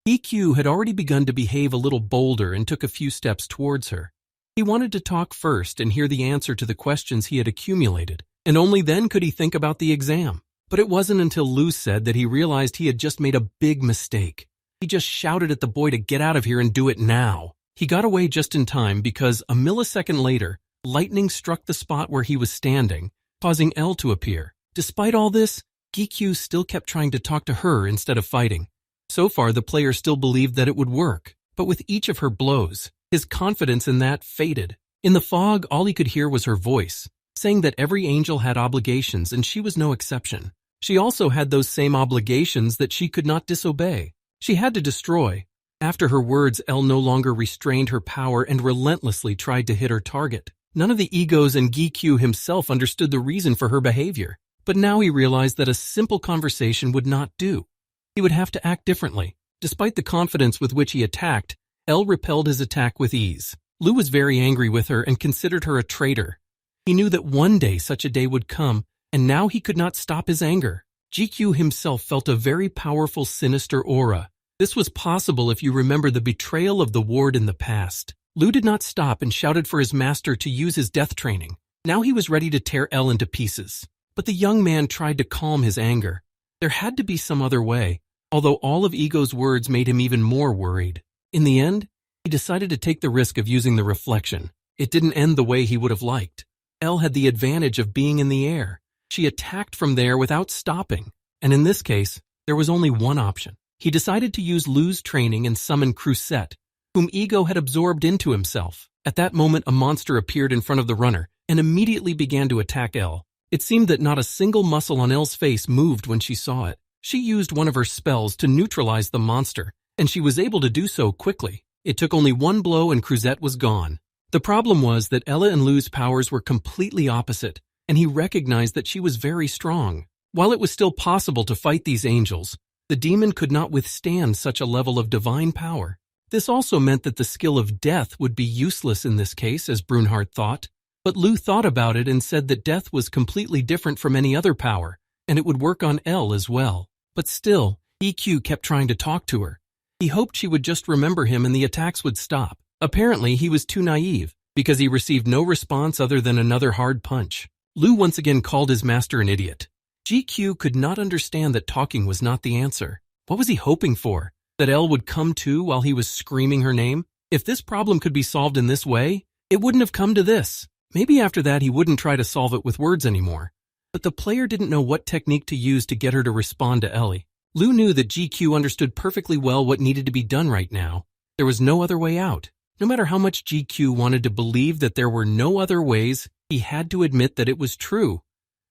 A: Gikyu had already begun to behave a little bolder and took a few steps towards her. He wanted to talk first and hear the answer to the questions he had accumulated, and only then could he think about the exam. But it wasn't until Lu said that he realized he had just made a big mistake. He just shouted at the boy to get out of here and do it now. He got away just in time because a millisecond later, lightning struck the spot where he was standing, causing L to appear. Despite all this, Gikyu still kept trying to talk to her instead of fighting. So far, the player still believed that it would work, but with each of her blows, his confidence in that faded. In the fog, all he could hear was her voice, saying that every angel had obligations and she was no exception. She also had those same obligations that she could not disobey. She had to destroy. After her words, L no longer restrained her power and relentlessly tried to hit her target. None of the egos and Gikyu himself understood the reason for her behavior, but now he realized that a simple conversation would not do. He would have to act differently. Despite the confidence with which he attacked, L repelled his attack with ease. Lu was very angry with her and considered her a traitor. He knew that one day such a day would come, and now he could not stop his anger. Gikyu himself felt a very powerful, sinister aura. This was possible if you remember the betrayal of the ward in the past. Lu did not stop and shouted for his master to use his death training. Now he was ready to tear L into pieces. But the young man tried to calm his anger. There had to be some other way, although all of Ego's words made him even more worried. In the end, he decided to take the risk of using the reflection. It didn't end the way he would have liked. L had the advantage of being in the air. She attacked from there without stopping, and in this case, there was only one option. He decided to use Lu's training and summon Crusette, whom Ego had absorbed into himself. At that moment, a monster appeared in front of the runner and immediately began to attack L. It seemed that not a single muscle on L's face moved when she saw it. She used one of her spells to neutralize the monster, and she was able to do so quickly. It took only one blow and Crusette was gone. The problem was that Ella and Lu's powers were completely opposite, and he recognized that she was very strong. While it was still possible to fight these angels, the demon could not withstand such a level of divine power. This also meant that the skill of death would be useless in this case, as Brunhard thought. But Lu thought about it and said that death was completely different from any other power, and it would work on L as well. But still, EQ kept trying to talk to her. He hoped she would just remember him and the attacks would stop. Apparently, he was too naive, because he received no response other than another hard punch. Lu once again called his master an idiot. GQ could not understand that talking was not the answer. What was he hoping for? That L would come to while he was screaming her name? If this problem could be solved in this way, it wouldn't have come to this. Maybe after that he wouldn't try to solve it with words anymore. But the player didn't know what technique to use to get her to respond to Ellie. Lu knew that GQ understood perfectly well what needed to be done right now. There was no other way out. No matter how much GQ wanted to believe that there were no other ways, he had to admit that it was true.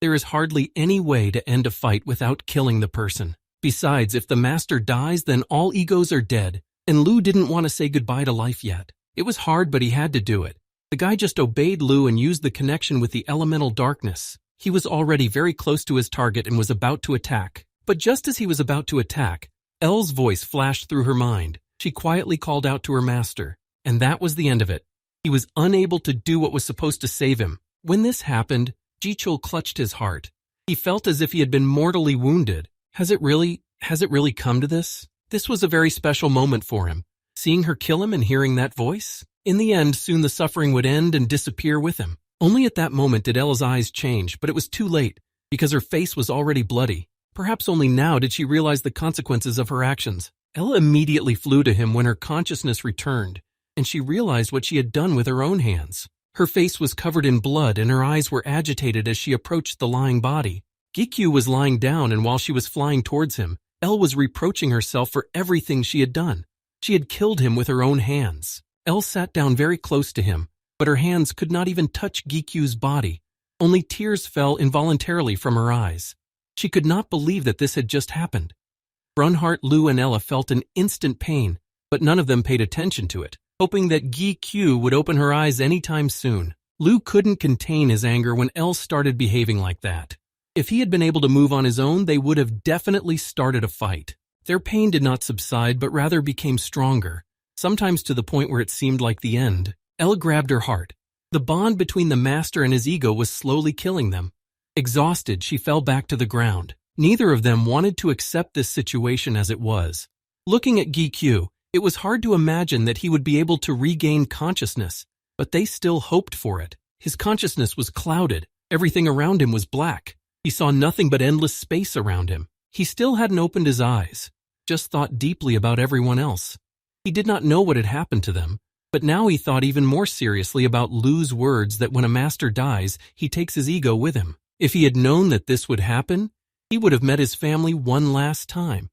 A: There is hardly any way to end a fight without killing the person. Besides, if the master dies, then all egos are dead, and Lu didn't want to say goodbye to life yet. It was hard, but he had to do it. The guy just obeyed Lu and used the connection with the elemental darkness. He was already very close to his target and was about to attack. But just as he was about to attack, Elle's voice flashed through her mind. She quietly called out to her master, and that was the end of it. He was unable to do what was supposed to save him. When this happened, Jichul clutched his heart. He felt as if he had been mortally wounded. Has it really come to this? This was a very special moment for him. Seeing her kill him and hearing that voice? In the end, soon the suffering would end and disappear with him. Only at that moment did Ella's eyes change, but it was too late, because her face was already bloody. Perhaps only now did she realize the consequences of her actions. Ella immediately flew to him when her consciousness returned, and she realized what she had done with her own hands. Her face was covered in blood and her eyes were agitated as she approached the lying body. Gikyu was lying down, and while she was flying towards him, Elle was reproaching herself for everything she had done. She had killed him with her own hands. Elle sat down very close to him, but her hands could not even touch Gikyu's body. Only tears fell involuntarily from her eyes. She could not believe that this had just happened. Brunhard, Lu, and Ella felt an instant pain, but none of them paid attention to it, hoping that Gikyu would open her eyes anytime soon. Lu couldn't contain his anger when Elle started behaving like that. If he had been able to move on his own, they would have definitely started a fight. Their pain did not subside, but rather became stronger, sometimes to the point where it seemed like the end. Elle grabbed her heart. The bond between the master and his ego was slowly killing them. Exhausted, she fell back to the ground. Neither of them wanted to accept this situation as it was. Looking at Gikyu, it was hard to imagine that he would be able to regain consciousness, but they still hoped for it. His consciousness was clouded. Everything around him was black. He saw nothing but endless space around him. He still hadn't opened his eyes, just thought deeply about everyone else. He did not know what had happened to them, but now he thought even more seriously about Lu's words that when a master dies, he takes his ego with him. If he had known that this would happen, he would have met his family one last time.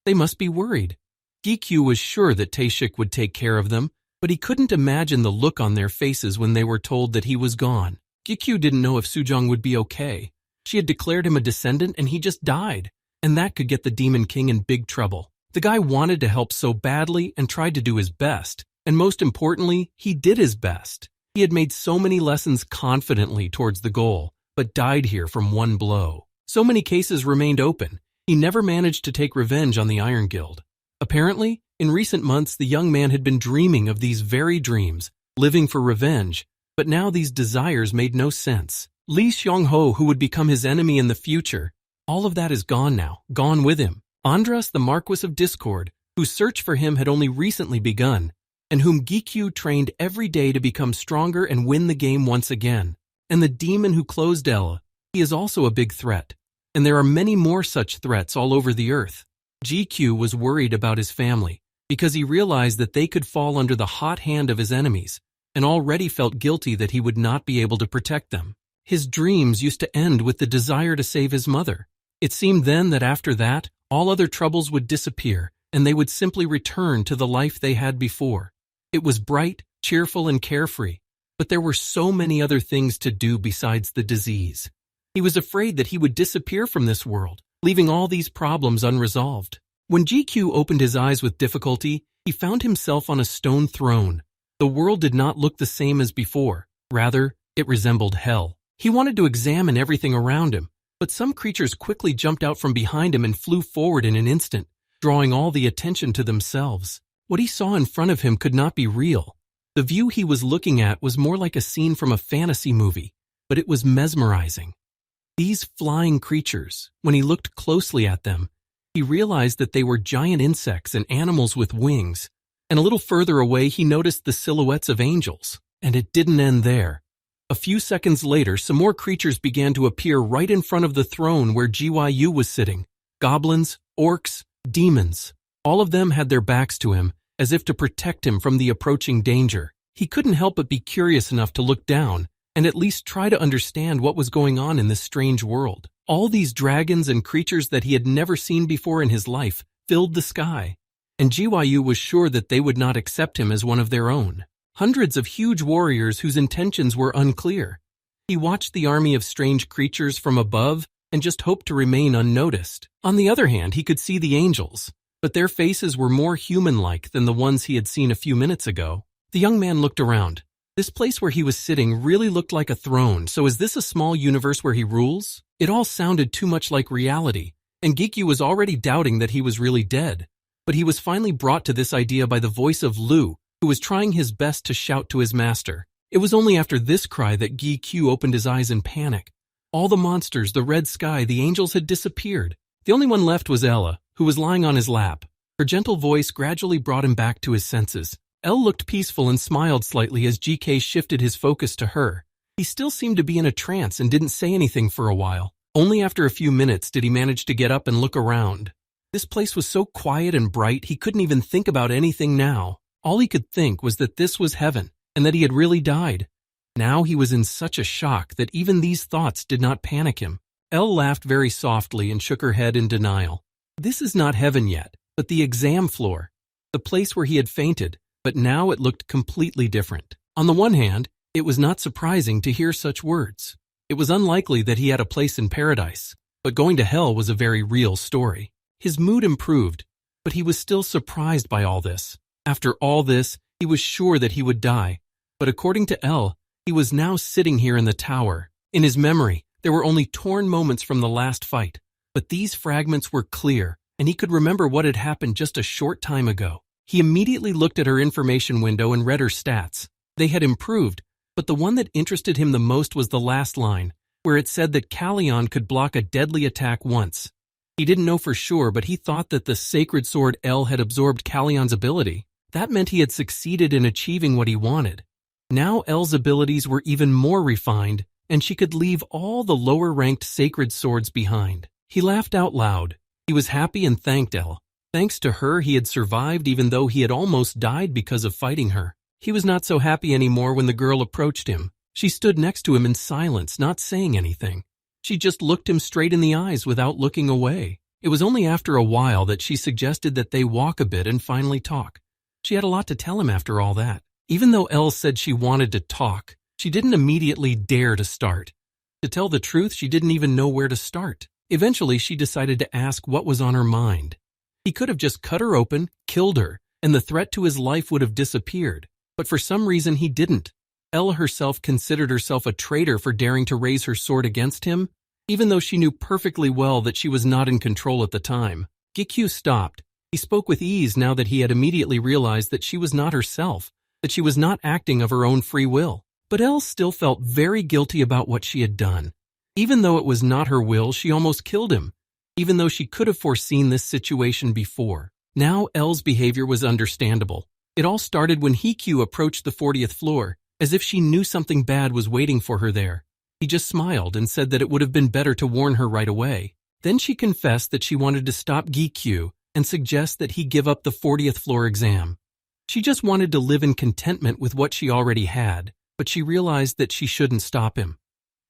A: They must be worried. Gikyu was sure that Taeshik would take care of them, but he couldn't imagine the look on their faces when they were told that he was gone. Gikyu didn't know if Sujong would be okay. She had declared him a descendant and he just died, and that could get the Demon King in big trouble. The guy wanted to help so badly and tried to do his best, and most importantly, he did his best. He had made so many lessons confidently towards the goal, but died here from one blow. So many cases remained open. He never managed to take revenge on the Iron Guild. Apparently, in recent months, the young man had been dreaming of these very dreams, living for revenge, but now these desires made no sense. Li Xiongho, who would become his enemy in the future, all of that is gone now, gone with him. Andras, the Marquis of Discord, whose search for him had only recently begun, and whom Gikyu trained every day to become stronger and win the game once again. And the demon who closed Ella, he is also a big threat. And there are many more such threats all over the earth. GQ was worried about his family, because he realized that they could fall under the hot hand of his enemies, and already felt guilty that he would not be able to protect them. His dreams used to end with the desire to save his mother. It seemed then that after that, all other troubles would disappear, and they would simply return to the life they had before. It was bright, cheerful, and carefree, but there were so many other things to do besides the disease. He was afraid that he would disappear from this world, leaving all these problems unresolved. When GQ opened his eyes with difficulty, he found himself on a stone throne. The world did not look the same as before. Rather, it resembled hell. He wanted to examine everything around him, but some creatures quickly jumped out from behind him and flew forward in an instant, drawing all the attention to themselves. What he saw in front of him could not be real. The view he was looking at was more like a scene from a fantasy movie, but it was mesmerizing. These flying creatures, when he looked closely at them, he realized that they were giant insects and animals with wings, and a little further away he noticed the silhouettes of angels, and it didn't end there. A few seconds later, some more creatures began to appear right in front of the throne where GYU was sitting. Goblins, orcs, demons. All of them had their backs to him, as if to protect him from the approaching danger. He couldn't help but be curious enough to look down, and at least try to understand what was going on in this strange world. All these dragons and creatures that he had never seen before in his life filled the sky, and GYU was sure that they would not accept him as one of their own. Hundreds of huge warriors whose intentions were unclear. He watched the army of strange creatures from above and just hoped to remain unnoticed. On the other hand, he could see the angels, but their faces were more human-like than the ones he had seen a few minutes ago. The young man looked around. This place where he was sitting really looked like a throne, so is this a small universe where he rules? It all sounded too much like reality, and Gikyu was already doubting that he was really dead. But he was finally brought to this idea by the voice of Lu, who was trying his best to shout to his master. It was only after this cry that Gikyu opened his eyes in panic. All the monsters, the red sky, the angels had disappeared. The only one left was Ella, who was lying on his lap. Her gentle voice gradually brought him back to his senses. Elle looked peaceful and smiled slightly as GK shifted his focus to her. He still seemed to be in a trance and didn't say anything for a while. Only after a few minutes did he manage to get up and look around. This place was so quiet and bright he couldn't even think about anything now. All he could think was that this was heaven and that he had really died. Now he was in such a shock that even these thoughts did not panic him. Elle laughed very softly and shook her head in denial. This is not heaven yet, but the exam floor, the place where he had fainted. But now it looked completely different. On the one hand, it was not surprising to hear such words. It was unlikely that he had a place in paradise, but going to hell was a very real story. His mood improved, but he was still surprised by all this. After all this, he was sure that he would die, but according to Elle, he was now sitting here in the tower. In his memory, there were only torn moments from the last fight, but these fragments were clear, and he could remember what had happened just a short time ago. He immediately looked at her information window and read her stats. They had improved, but the one that interested him the most was the last line, where it said that Kallion could block a deadly attack once. He didn't know for sure, but he thought that the sacred sword El had absorbed Kallion's ability. That meant he had succeeded in achieving what he wanted. Now El's abilities were even more refined, and she could leave all the lower-ranked sacred swords behind. He laughed out loud. He was happy and thanked Elle. Thanks to her, he had survived even though he had almost died because of fighting her. He was not so happy anymore when the girl approached him. She stood next to him in silence, not saying anything. She just looked him straight in the eyes without looking away. It was only after a while that she suggested that they walk a bit and finally talk. She had a lot to tell him after all that. Even though Elle said she wanted to talk, she didn't immediately dare to start. To tell the truth, she didn't even know where to start. Eventually, she decided to ask what was on her mind. He could have just cut her open, killed her, and the threat to his life would have disappeared. But for some reason, he didn't. Elle herself considered herself a traitor for daring to raise her sword against him, even though she knew perfectly well that she was not in control at the time. Gikyu stopped. He spoke with ease now that he had immediately realized that she was not herself, that she was not acting of her own free will. But Elle still felt very guilty about what she had done. Even though it was not her will, she almost killed him, even though she could have foreseen this situation before. Now Elle's behavior was understandable. It all started when Hikyu approached the 40th floor, as if she knew something bad was waiting for her there. He just smiled and said that it would have been better to warn her right away. Then she confessed that she wanted to stop Gikyu and suggest that he give up the 40th floor exam. She just wanted to live in contentment with what she already had, but she realized that she shouldn't stop him.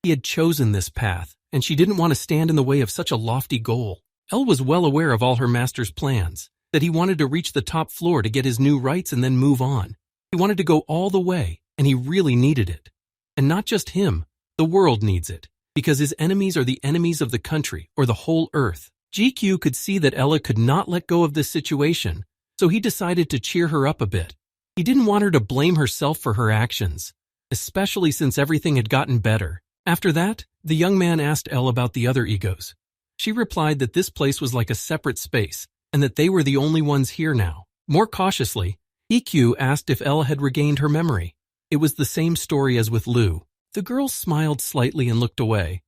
A: He had chosen this path, and she didn't want to stand in the way of such a lofty goal. Elle was well aware of all her master's plans, that he wanted to reach the top floor to get his new rights and then move on. He wanted to go all the way, and he really needed it. And not just him, the world needs it, because his enemies are the enemies of the country or the whole earth. GQ could see that Ella could not let go of this situation, so he decided to cheer her up a bit. He didn't want her to blame herself for her actions, especially since everything had gotten better. After that, the young man asked Elle about the other egos. She replied that this place was like a separate space, and that they were the only ones here now. More cautiously, EQ asked if Elle had regained her memory. It was the same story as with Lu. The girl smiled slightly and looked away.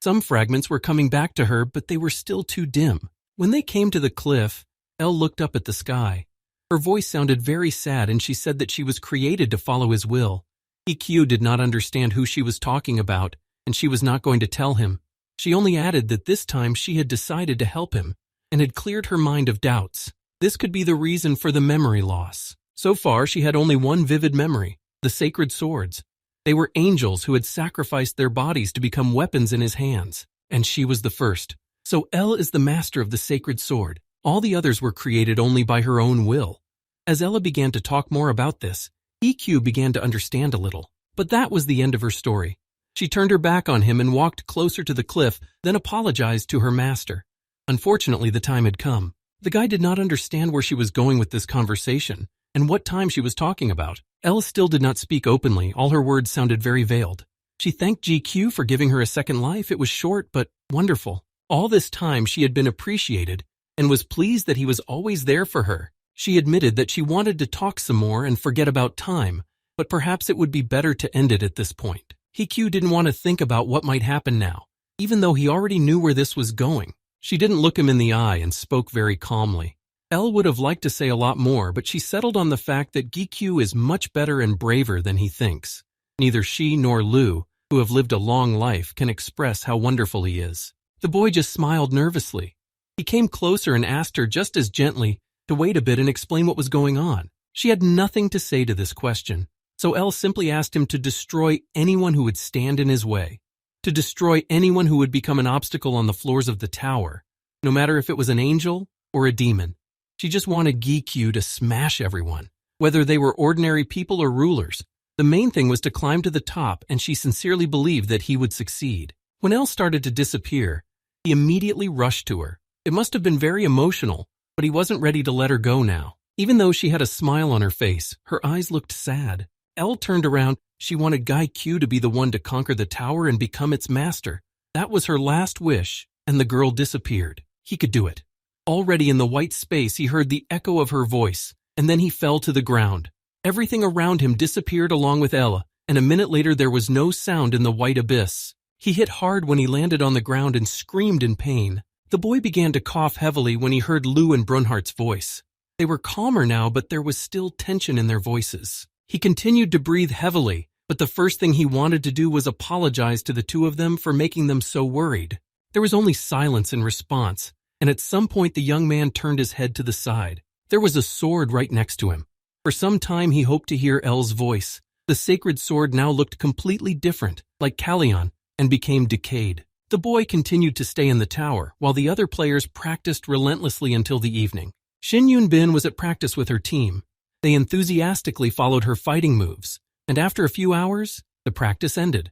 A: Some fragments were coming back to her, but they were still too dim. When they came to the cliff, Elle looked up at the sky. Her voice sounded very sad, and she said that she was created to follow his will. EQ did not understand who she was talking about, and she was not going to tell him. She only added that this time she had decided to help him, and had cleared her mind of doubts. This could be the reason for the memory loss. So far, she had only one vivid memory, the sacred swords. They were angels who had sacrificed their bodies to become weapons in his hands, and she was the first. So Elle is the master of the sacred sword. All the others were created only by her own will. As Ella began to talk more about this, EQ began to understand a little. But that was the end of her story. She turned her back on him and walked closer to the cliff, then apologized to her master. Unfortunately, the time had come. The guy did not understand where she was going with this conversation, and what time she was talking about. Elle still did not speak openly. All her words sounded very veiled. She thanked GQ for giving her a second life. It was short, but wonderful. All this time she had been appreciated, and was pleased that he was always there for her. She admitted that she wanted to talk some more and forget about time, but perhaps it would be better to end it at this point. Hikyu didn't want to think about what might happen now, even though he already knew where this was going. She didn't look him in the eye and spoke very calmly. Elle would have liked to say a lot more, but she settled on the fact that Gikyu is much better and braver than he thinks. Neither she nor Lu, who have lived a long life, can express how wonderful he is. The boy just smiled nervously. He came closer and asked her just as gently to wait a bit and explain what was going on. She had nothing to say to this question, so Elle simply asked him to destroy anyone who would stand in his way, to destroy anyone who would become an obstacle on the floors of the tower, no matter if it was an angel or a demon. She just wanted Gikyu to smash everyone, whether they were ordinary people or rulers. The main thing was to climb to the top, and she sincerely believed that he would succeed. When Elle started to disappear, he immediately rushed to her. It must have been very emotional, but he wasn't ready to let her go now. Even though she had a smile on her face, her eyes looked sad. Elle turned around. She wanted Gikyu to be the one to conquer the tower and become its master. That was her last wish, and the girl disappeared. He could do it. Already in the white space, he heard the echo of her voice, and then he fell to the ground. Everything around him disappeared along with Ella, and a minute later there was no sound in the white abyss. He hit hard when he landed on the ground and screamed in pain. The boy began to cough heavily when he heard Lu and Brunhart's voice. They were calmer now, but there was still tension in their voices. He continued to breathe heavily but the first thing he wanted to do was apologize to the two of them for making them so worried. There was only silence in response, and at some point the young man turned his head to the side. There was a sword right next to him. For some time he hoped to hear El's voice. The sacred sword now looked completely different, like Kallion, and became decayed. The boy continued to stay in the tower, while the other players practiced relentlessly until the evening. Shin Yunbin was at practice with her team. They enthusiastically followed her fighting moves, and after a few hours, the practice ended.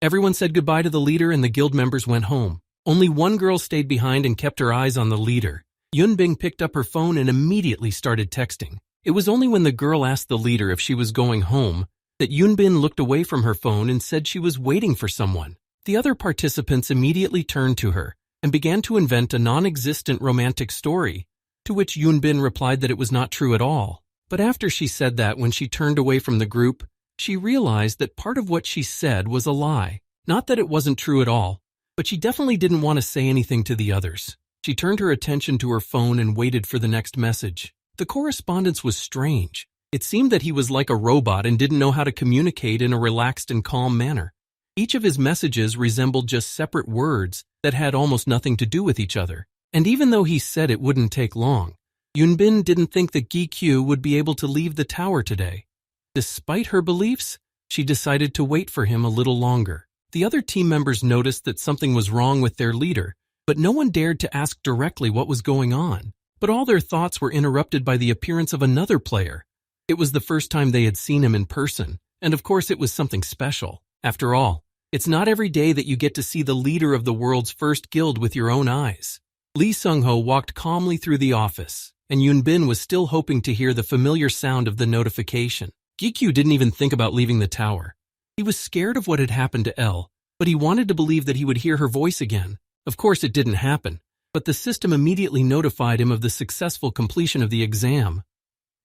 A: Everyone said goodbye to the leader and the guild members went home. Only one girl stayed behind and kept her eyes on the leader. Yunbing picked up her phone and immediately started texting. It was only when the girl asked the leader if she was going home that Yunbin looked away from her phone and said she was waiting for someone. The other participants immediately turned to her and began to invent a non-existent romantic story, to which Yunbin replied that it was not true at all. But after she said that, when she turned away from the group, she realized that part of what she said was a lie. Not that it wasn't true at all, but she definitely didn't want to say anything to the others. She turned her attention to her phone and waited for the next message. The correspondence was strange. It seemed that he was like a robot and didn't know how to communicate in a relaxed and calm manner. Each of his messages resembled just separate words that had almost nothing to do with each other. And even though he said it wouldn't take long, Yunbin didn't think that Gi would be able to leave the tower today. Despite her beliefs, she decided to wait for him a little longer. The other team members noticed that something was wrong with their leader, but no one dared to ask directly what was going on. But all their thoughts were interrupted by the appearance of another player. It was the first time they had seen him in person, and of course it was something special. After all, it's not every day that you get to see the leader of the world's first guild with your own eyes. Lee Sung-ho walked calmly through the office, and Yunbin was still hoping to hear the familiar sound of the notification. Gi didn't even think about leaving the tower. He was scared of what had happened to El, but he wanted to believe that he would hear her voice again. Of course it didn't happen, but the system immediately notified him of the successful completion of the exam.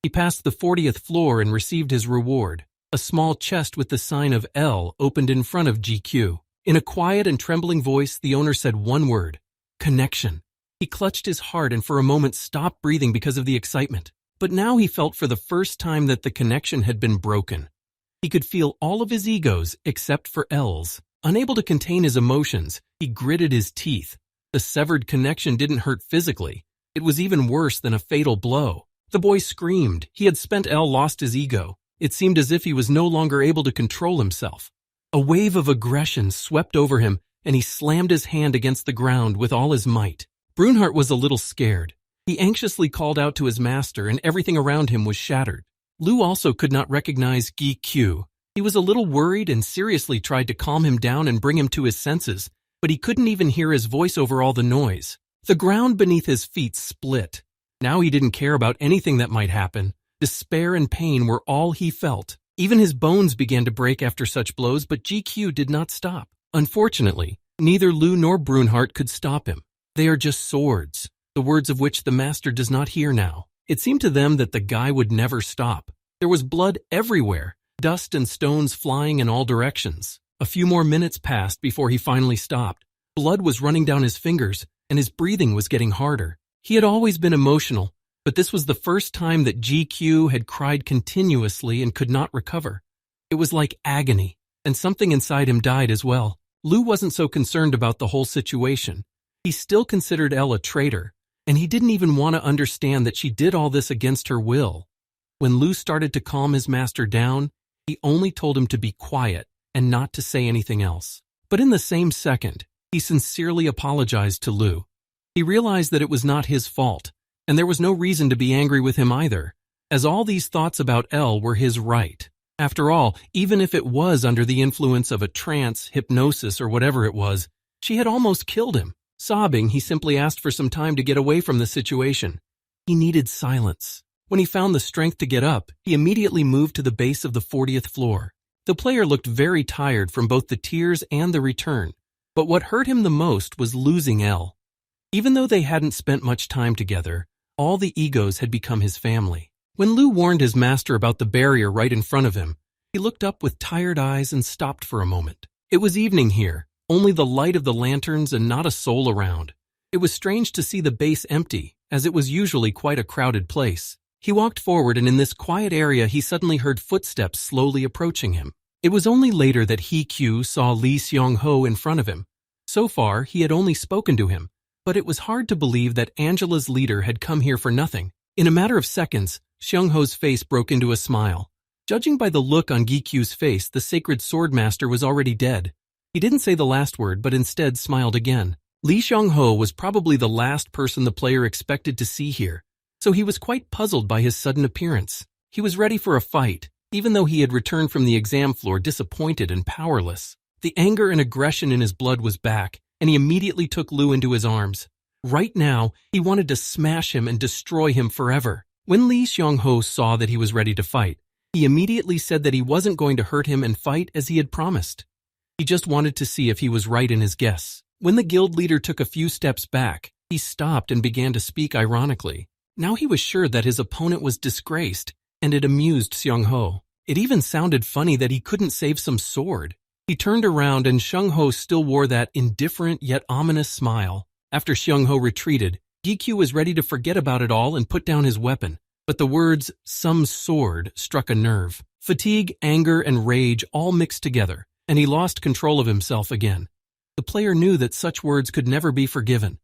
A: He passed the 40th floor and received his reward. A small chest with the sign of L opened in front of GQ. In a quiet and trembling voice, the owner said one word: connection. He clutched his heart and for a moment stopped breathing because of the excitement. But now he felt for the first time that the connection had been broken. He could feel all of his egos except for L's. Unable to contain his emotions, he gritted his teeth. The severed connection didn't hurt physically. It was even worse than a fatal blow. The boy screamed. He had spent L lost his ego. It seemed as if he was no longer able to control himself. A wave of aggression swept over him, and he slammed his hand against the ground with all his might. Brunhart was a little scared. He anxiously called out to his master, and everything around him was shattered. Lu also could not recognize Gi. He was a little worried and seriously tried to calm him down and bring him to his senses, but he couldn't even hear his voice over all the noise. The ground beneath his feet split. Now he didn't care about anything that might happen. Despair and pain were all he felt. Even his bones began to break after such blows, but GQ did not stop. Unfortunately, neither Lu nor Brunhart could stop him. They are just swords, the words of which the master does not hear now. It seemed to them that the guy would never stop. There was blood everywhere, dust and stones flying in all directions. A few more minutes passed before he finally stopped. Blood was running down his fingers, and his breathing was getting harder. He had always been emotional, but this was the first time that GQ had cried continuously and could not recover. It was like agony, and something inside him died as well. Lu wasn't so concerned about the whole situation. He still considered Elle a traitor, and he didn't even want to understand that she did all this against her will. When Lu started to calm his master down, he only told him to be quiet and not to say anything else. But in the same second, he sincerely apologized to Lu. He realized that it was not his fault, and there was no reason to be angry with him either, as all these thoughts about Elle were his right. After all, even if it was under the influence of a trance, hypnosis, or whatever it was, she had almost killed him. Sobbing, he simply asked for some time to get away from the situation. He needed silence. When he found the strength to get up, he immediately moved to the base of the 40th floor. The player looked very tired from both the tears and the return, but what hurt him the most was losing Elle. Even though they hadn't spent much time together, all the egos had become his family. When Lu warned his master about the barrier right in front of him, he looked up with tired eyes and stopped for a moment. It was evening here, only the light of the lanterns and not a soul around. It was strange to see the base empty, as it was usually quite a crowded place. He walked forward, and in this quiet area he suddenly heard footsteps slowly approaching him. It was only later that He-Kyu saw Lee Seong-ho in front of him. So far, he had only spoken to him, but it was hard to believe that Angela's leader had come here for nothing. In a matter of seconds, Seong-ho's face broke into a smile. Judging by the look on Gi-Kyu's face, the sacred swordmaster was already dead. He didn't say the last word, but instead smiled again. Lee Seong-ho was probably the last person the player expected to see here, so he was quite puzzled by his sudden appearance. He was ready for a fight, even though he had returned from the exam floor disappointed and powerless. The anger and aggression in his blood was back, and he immediately took Liu into his arms. Right now, he wanted to smash him and destroy him forever. When Lee Seong-ho saw that he was ready to fight, he immediately said that he wasn't going to hurt him and fight as he had promised. He just wanted to see if he was right in his guess. When the guild leader took a few steps back, he stopped and began to speak ironically. Now he was sure that his opponent was disgraced, and it amused Seong-ho. It even sounded funny that he couldn't save some sword. He turned around and Seong-ho still wore that indifferent yet ominous smile. After Seong-ho retreated, Gi-Kyu was ready to forget about it all and put down his weapon. But the words, "some sword," struck a nerve. Fatigue, anger, and rage all mixed together, and he lost control of himself again. The player knew that such words could never be forgiven.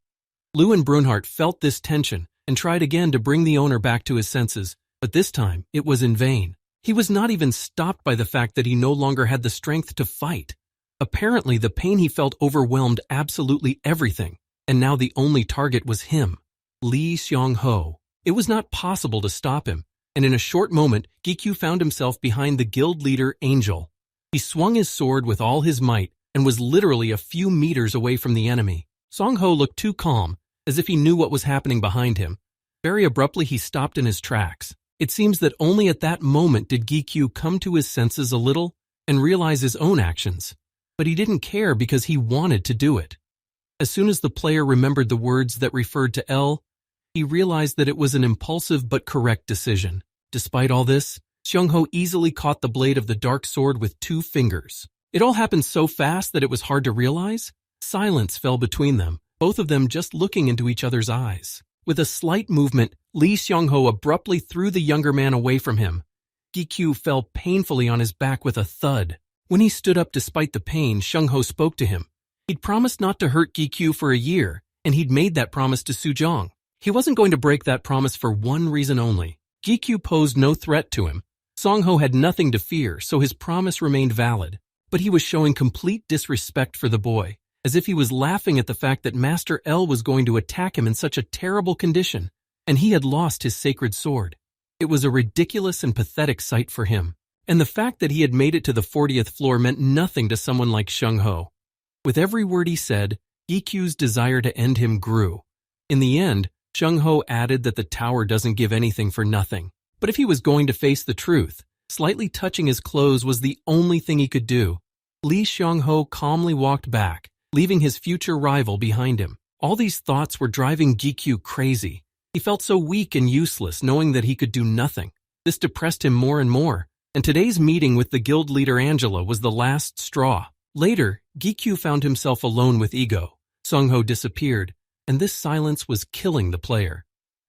A: Liu and Brunhart felt this tension and tried again to bring the owner back to his senses, but this time it was in vain. He was not even stopped by the fact that he no longer had the strength to fight. Apparently, the pain he felt overwhelmed absolutely everything, and now the only target was him, Lee Seong-ho. It was not possible to stop him, and in a short moment, Gi-Kyu found himself behind the guild leader, Angel. He swung his sword with all his might and was literally a few meters away from the enemy. Seong-ho looked too calm, as if he knew what was happening behind him. Very abruptly, he stopped in his tracks. It seems that only at that moment did Gi-Kyu come to his senses a little and realize his own actions. But he didn't care because he wanted to do it. As soon as the player remembered the words that referred to L, he realized that it was an impulsive but correct decision. Despite all this, Seong-ho easily caught the blade of the dark sword with 2 fingers. It all happened so fast that it was hard to realize. Silence fell between them, both of them just looking into each other's eyes. With a slight movement, Lee Seong-ho abruptly threw the younger man away from him. Gi-Kyu fell painfully on his back with a thud. When he stood up despite the pain, Seong-ho spoke to him. He'd promised not to hurt Gi-Kyu for a year, and he'd made that promise to Soo-jong. He wasn't going to break that promise for one reason only. Gi-Kyu posed no threat to him. Seong-ho had nothing to fear, so his promise remained valid. But he was showing complete disrespect for the boy, as if he was laughing at the fact that Master L was going to attack him in such a terrible condition, and he had lost his sacred sword. It was a ridiculous and pathetic sight for him, and the fact that he had made it to the 40th floor meant nothing to someone like Seong-ho. With every word he said, Gi-Kyu's desire to end him grew. In the end, Seong-ho added that the tower doesn't give anything for nothing, but if he was going to face the truth, slightly touching his clothes was the only thing he could do. Lee Seong-ho calmly walked back, leaving his future rival behind him. All these thoughts were driving Gi-Kyu crazy. He felt so weak and useless knowing that he could do nothing. This depressed him more and more, and today's meeting with the guild leader Angela was the last straw. Later, Gi-Kyu found himself alone with Ego. Seong-ho disappeared, and this silence was killing the player.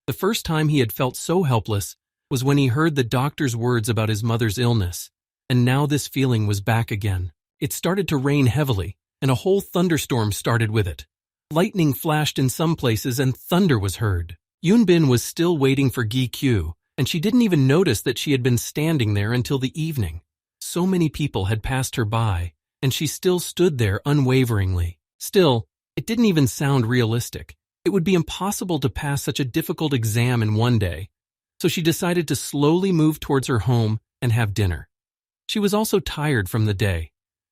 A: The first time he had felt so helpless was when he heard the doctor's words about his mother's illness, and now this feeling was back again. It started to rain heavily, and a whole thunderstorm started with it. Lightning flashed in some places and thunder was heard. Yoonbin was still waiting for Gi-Kyu, and she didn't even notice that she had been standing there until the evening. So many people had passed her by, and she still stood there unwaveringly. Still, it didn't even sound realistic. It would be impossible to pass such a difficult exam in one day, so she decided to slowly move towards her home and have dinner. She was also tired from the day.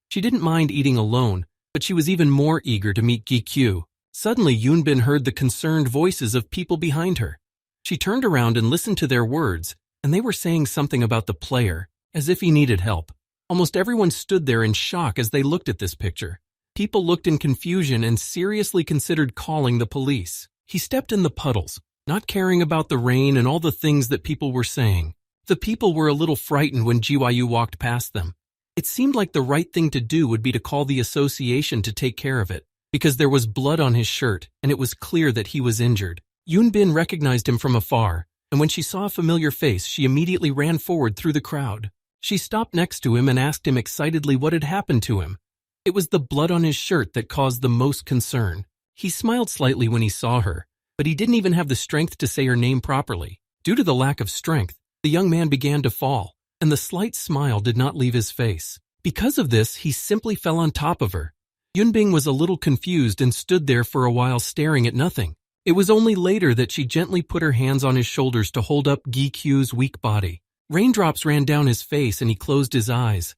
A: She didn't mind eating alone, but she was even more eager to meet Gi-Kyu. Suddenly, Yoonbin heard the concerned voices of people behind her. She turned around and listened to their words, and they were saying something about the player, as if he needed help. Almost everyone stood there in shock as they looked at this picture. People looked in confusion and seriously considered calling the police. He stepped in the puddles, not caring about the rain and all the things that people were saying. The people were a little frightened when GYU walked past them. It seemed like the right thing to do would be to call the association to take care of it, because there was blood on his shirt and it was clear that he was injured. Yoonbin recognized him from afar, and when she saw a familiar face, she immediately ran forward through the crowd. She stopped next to him and asked him excitedly what had happened to him. It was the blood on his shirt that caused the most concern. He smiled slightly when he saw her, but he didn't even have the strength to say her name properly. Due to the lack of strength, the young man began to fall, and the slight smile did not leave his face. Because of this, he simply fell on top of her. Yunbing was a little confused and stood there for a while staring at nothing. It was only later that she gently put her hands on his shoulders to hold up Gikyu's weak body. Raindrops ran down his face and he closed his eyes.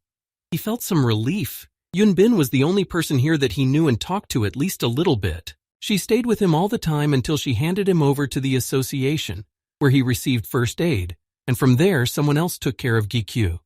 A: He felt some relief. Yunbin was the only person here that he knew and talked to at least a little bit. She stayed with him all the time until she handed him over to the association, where he received first aid, and from there someone else took care of Gikyu.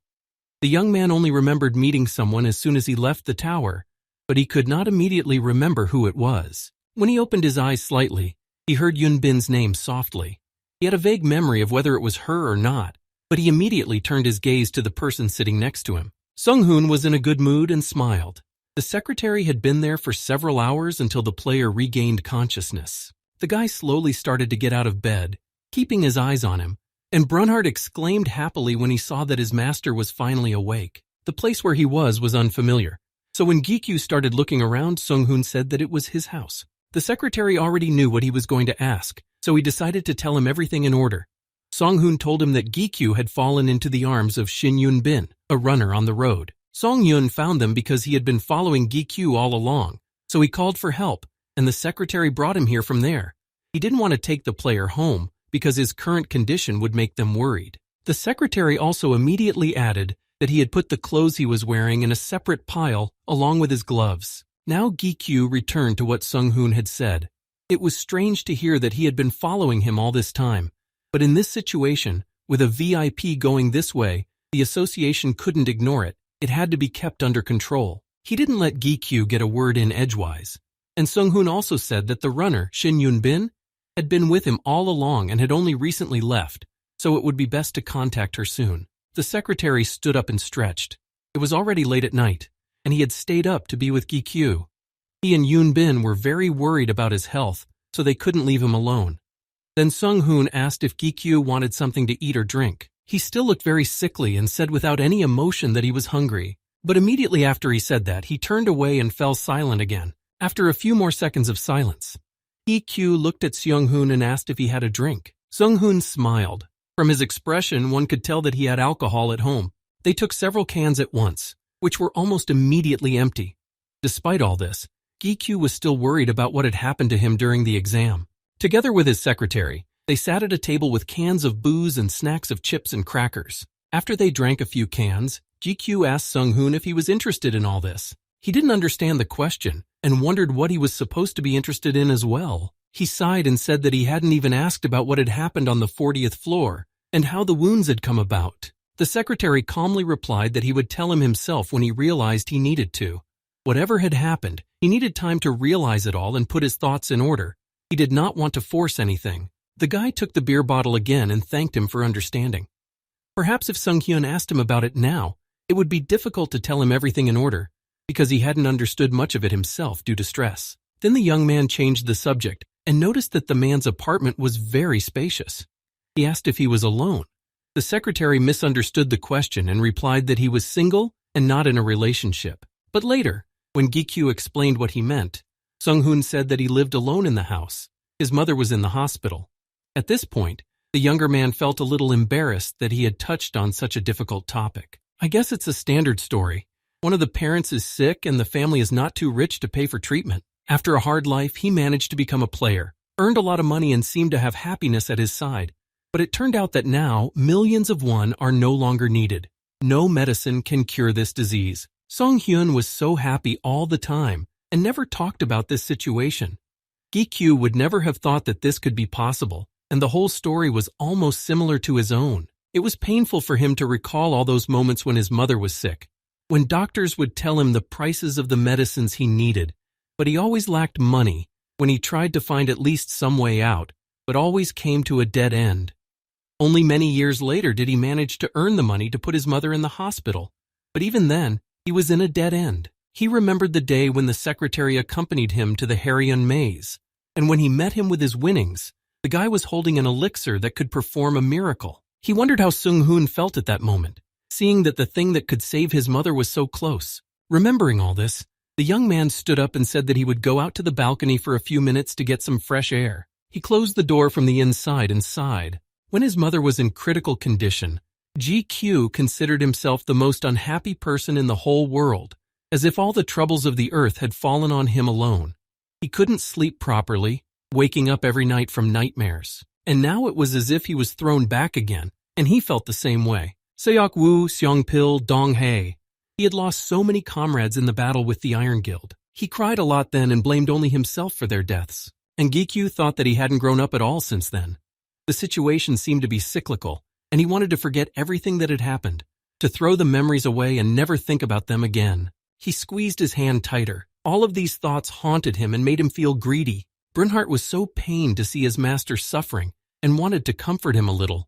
A: The young man only remembered meeting someone as soon as he left the tower, but he could not immediately remember who it was. When he opened his eyes slightly, he heard Yunbin's name softly. He had a vague memory of whether it was her or not, but he immediately turned his gaze to the person sitting next to him. Sung-hoon was in a good mood and smiled. The secretary had been there for several hours until the player regained consciousness. The guy slowly started to get out of bed, keeping his eyes on him, and Brunhard exclaimed happily when he saw that his master was finally awake. The place where he was unfamiliar, so when Gikyu started looking around, Sung-hoon said that it was his house. The secretary already knew what he was going to ask, so he decided to tell him everything in order. Song-hoon told him that Gikyu had fallen into the arms of Shin Yun-bin, a runner on the road. Song-yun found them because he had been following Gikyu all along, so he called for help, and the secretary brought him here from there. He didn't want to take the player home because his current condition would make them worried. The secretary also immediately added that he had put the clothes he was wearing in a separate pile along with his gloves. Now Gikyu returned to what Sung-hoon had said. It was strange to hear that he had been following him all this time, but in this situation, with a VIP going this way, the association couldn't ignore it. It had to be kept under control. He didn't let Gikyu get a word in edgewise. And Sung-hoon also said that the runner, Shin Yun-bin, had been with him all along and had only recently left, so it would be best to contact her soon. The secretary stood up and stretched. It was already late at night, and he had stayed up to be with Gikyu. He and Yun-bin were very worried about his health, so they couldn't leave him alone. Then Sung-hoon asked if Gikyu wanted something to eat or drink. He still looked very sickly and said without any emotion that he was hungry. But immediately after he said that, he turned away and fell silent again. After a few more seconds of silence, Gikyu looked at Seung-hoon and asked if he had a drink. Sung-hoon smiled. From his expression, one could tell that he had alcohol at home. They took several cans at once, which were almost immediately empty. Despite all this, Gikyu was still worried about what had happened to him during the exam. Together with his secretary, they sat at a table with cans of booze and snacks of chips and crackers. After they drank a few cans, Gikyu asked Sung-hoon if he was interested in all this. He didn't understand the question and wondered what he was supposed to be interested in as well. He sighed and said that he hadn't even asked about what had happened on the 40th floor and how the wounds had come about. The secretary calmly replied that he would tell him himself when he realized he needed to. Whatever had happened, he needed time to realize it all and put his thoughts in order. He did not want to force anything. The guy took the beer bottle again and thanked him for understanding. Perhaps if Sung-hyun asked him about it now, it would be difficult to tell him everything in order, because he hadn't understood much of it himself due to stress. Then the young man changed the subject and noticed that the man's apartment was very spacious. He asked if he was alone. The secretary misunderstood the question and replied that he was single and not in a relationship. But later, when Gikyu explained what he meant, Sung-hoon said that he lived alone in the house. His mother was in the hospital. At this point, the younger man felt a little embarrassed that he had touched on such a difficult topic. I guess it's a standard story. One of the parents is sick and the family is not too rich to pay for treatment. After a hard life, he managed to become a player, earned a lot of money and seemed to have happiness at his side. But it turned out that now, millions of won are no longer needed. No medicine can cure this disease. Song-hyun was so happy all the time and never talked about this situation. Gikyu would never have thought that this could be possible, and the whole story was almost similar to his own. It was painful for him to recall all those moments when his mother was sick, when doctors would tell him the prices of the medicines he needed, but he always lacked money, when he tried to find at least some way out, but always came to a dead end. Only many years later did he manage to earn the money to put his mother in the hospital, but even then, he was in a dead end. He remembered the day when the secretary accompanied him to the Harryan maze, and when he met him with his winnings, the guy was holding an elixir that could perform a miracle. He wondered how Sung-hoon felt at that moment, seeing that the thing that could save his mother was so close. Remembering all this, the young man stood up and said that he would go out to the balcony for a few minutes to get some fresh air. He closed the door from the inside and sighed. When his mother was in critical condition, GQ considered himself the most unhappy person in the whole world, as if all the troubles of the earth had fallen on him alone. He couldn't sleep properly, waking up every night from nightmares. And now it was as if he was thrown back again, and he felt the same way. Seok Woo, Seong Pil, Dong Hae. He had lost so many comrades in the battle with the Iron Guild. He cried a lot then and blamed only himself for their deaths. And Gikyu thought that he hadn't grown up at all since then. The situation seemed to be cyclical, and he wanted to forget everything that had happened, to throw the memories away and never think about them again. He squeezed his hand tighter. All of these thoughts haunted him and made him feel greedy. Bernhardt was so pained to see his master suffering and wanted to comfort him a little.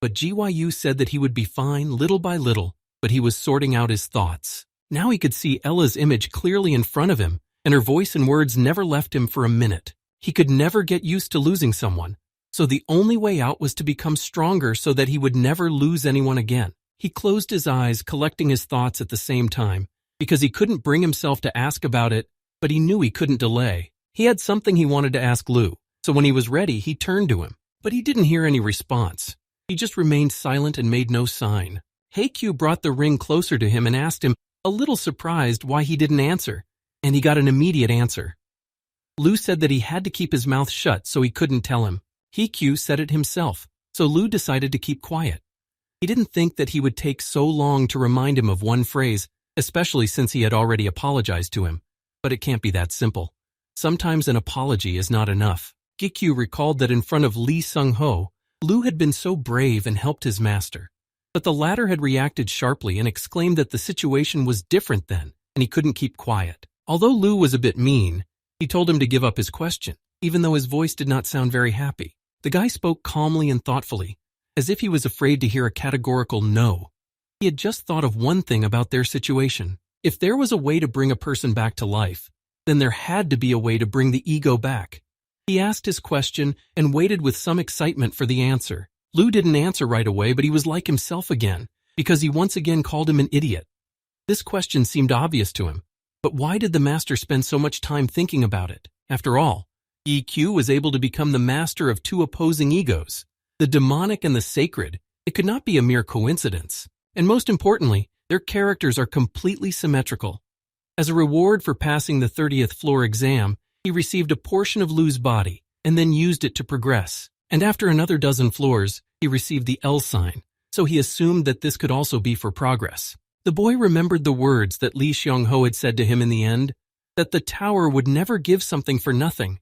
A: But GYU said that he would be fine little by little, but he was sorting out his thoughts. Now he could see Ella's image clearly in front of him, and her voice and words never left him for a minute. He could never get used to losing someone, so the only way out was to become stronger so that he would never lose anyone again. He closed his eyes, collecting his thoughts at the same time, because he couldn't bring himself to ask about it, but he knew he couldn't delay. He had something he wanted to ask Lu, so when he was ready, he turned to him, but he didn't hear any response. He just remained silent and made no sign. Haekyu brought the ring closer to him and asked him, a little surprised, why he didn't answer, and he got an immediate answer. Lu said that he had to keep his mouth shut so he couldn't tell him. Haekyu said it himself, so Lu decided to keep quiet. He didn't think that he would take so long to remind him of one phrase, especially since he had already apologized to him. But it can't be that simple. Sometimes an apology is not enough. Gikyu recalled that in front of Lee Sung-ho, Lu had been so brave and helped his master. But the latter had reacted sharply and exclaimed that the situation was different then, and he couldn't keep quiet. Although Lu was a bit mean, he told him to give up his question, even though his voice did not sound very happy. The guy spoke calmly and thoughtfully, as if he was afraid to hear a categorical no. He had just thought of one thing about their situation. If there was a way to bring a person back to life, then there had to be a way to bring the ego back. He asked his question and waited with some excitement for the answer. Lu didn't answer right away, but he was like himself again, because he once again called him an idiot. This question seemed obvious to him, but why did the master spend so much time thinking about it? After all, EQ was able to become the master of two opposing egos, the demonic and the sacred. It could not be a mere coincidence. And most importantly, their characters are completely symmetrical. As a reward for passing the 30th floor exam, he received a portion of Lu's body and then used it to progress. And after another dozen floors, he received the L sign, so he assumed that this could also be for progress. The boy remembered the words that Lee Seong-ho had said to him in the end, that the tower would never give something for nothing.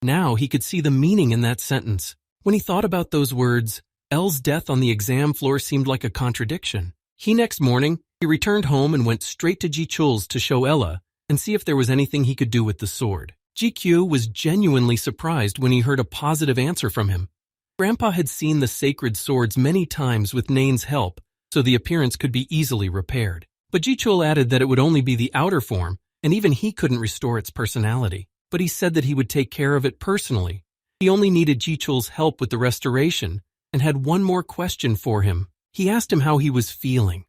A: Now he could see the meaning in that sentence. When he thought about those words, L's death on the exam floor seemed like a contradiction. Next morning, he returned home and went straight to Ji-chul's to show Ella and see if there was anything he could do with the sword. GQ was genuinely surprised when he heard a positive answer from him. Grandpa had seen the sacred swords many times with Nain's help, so the appearance could be easily repaired. But Ji-chul added that it would only be the outer form, and even he couldn't restore its personality. But he said that he would take care of it personally. He only needed Ji-chul's help with the restoration, and had one more question for him. He asked him how he was feeling.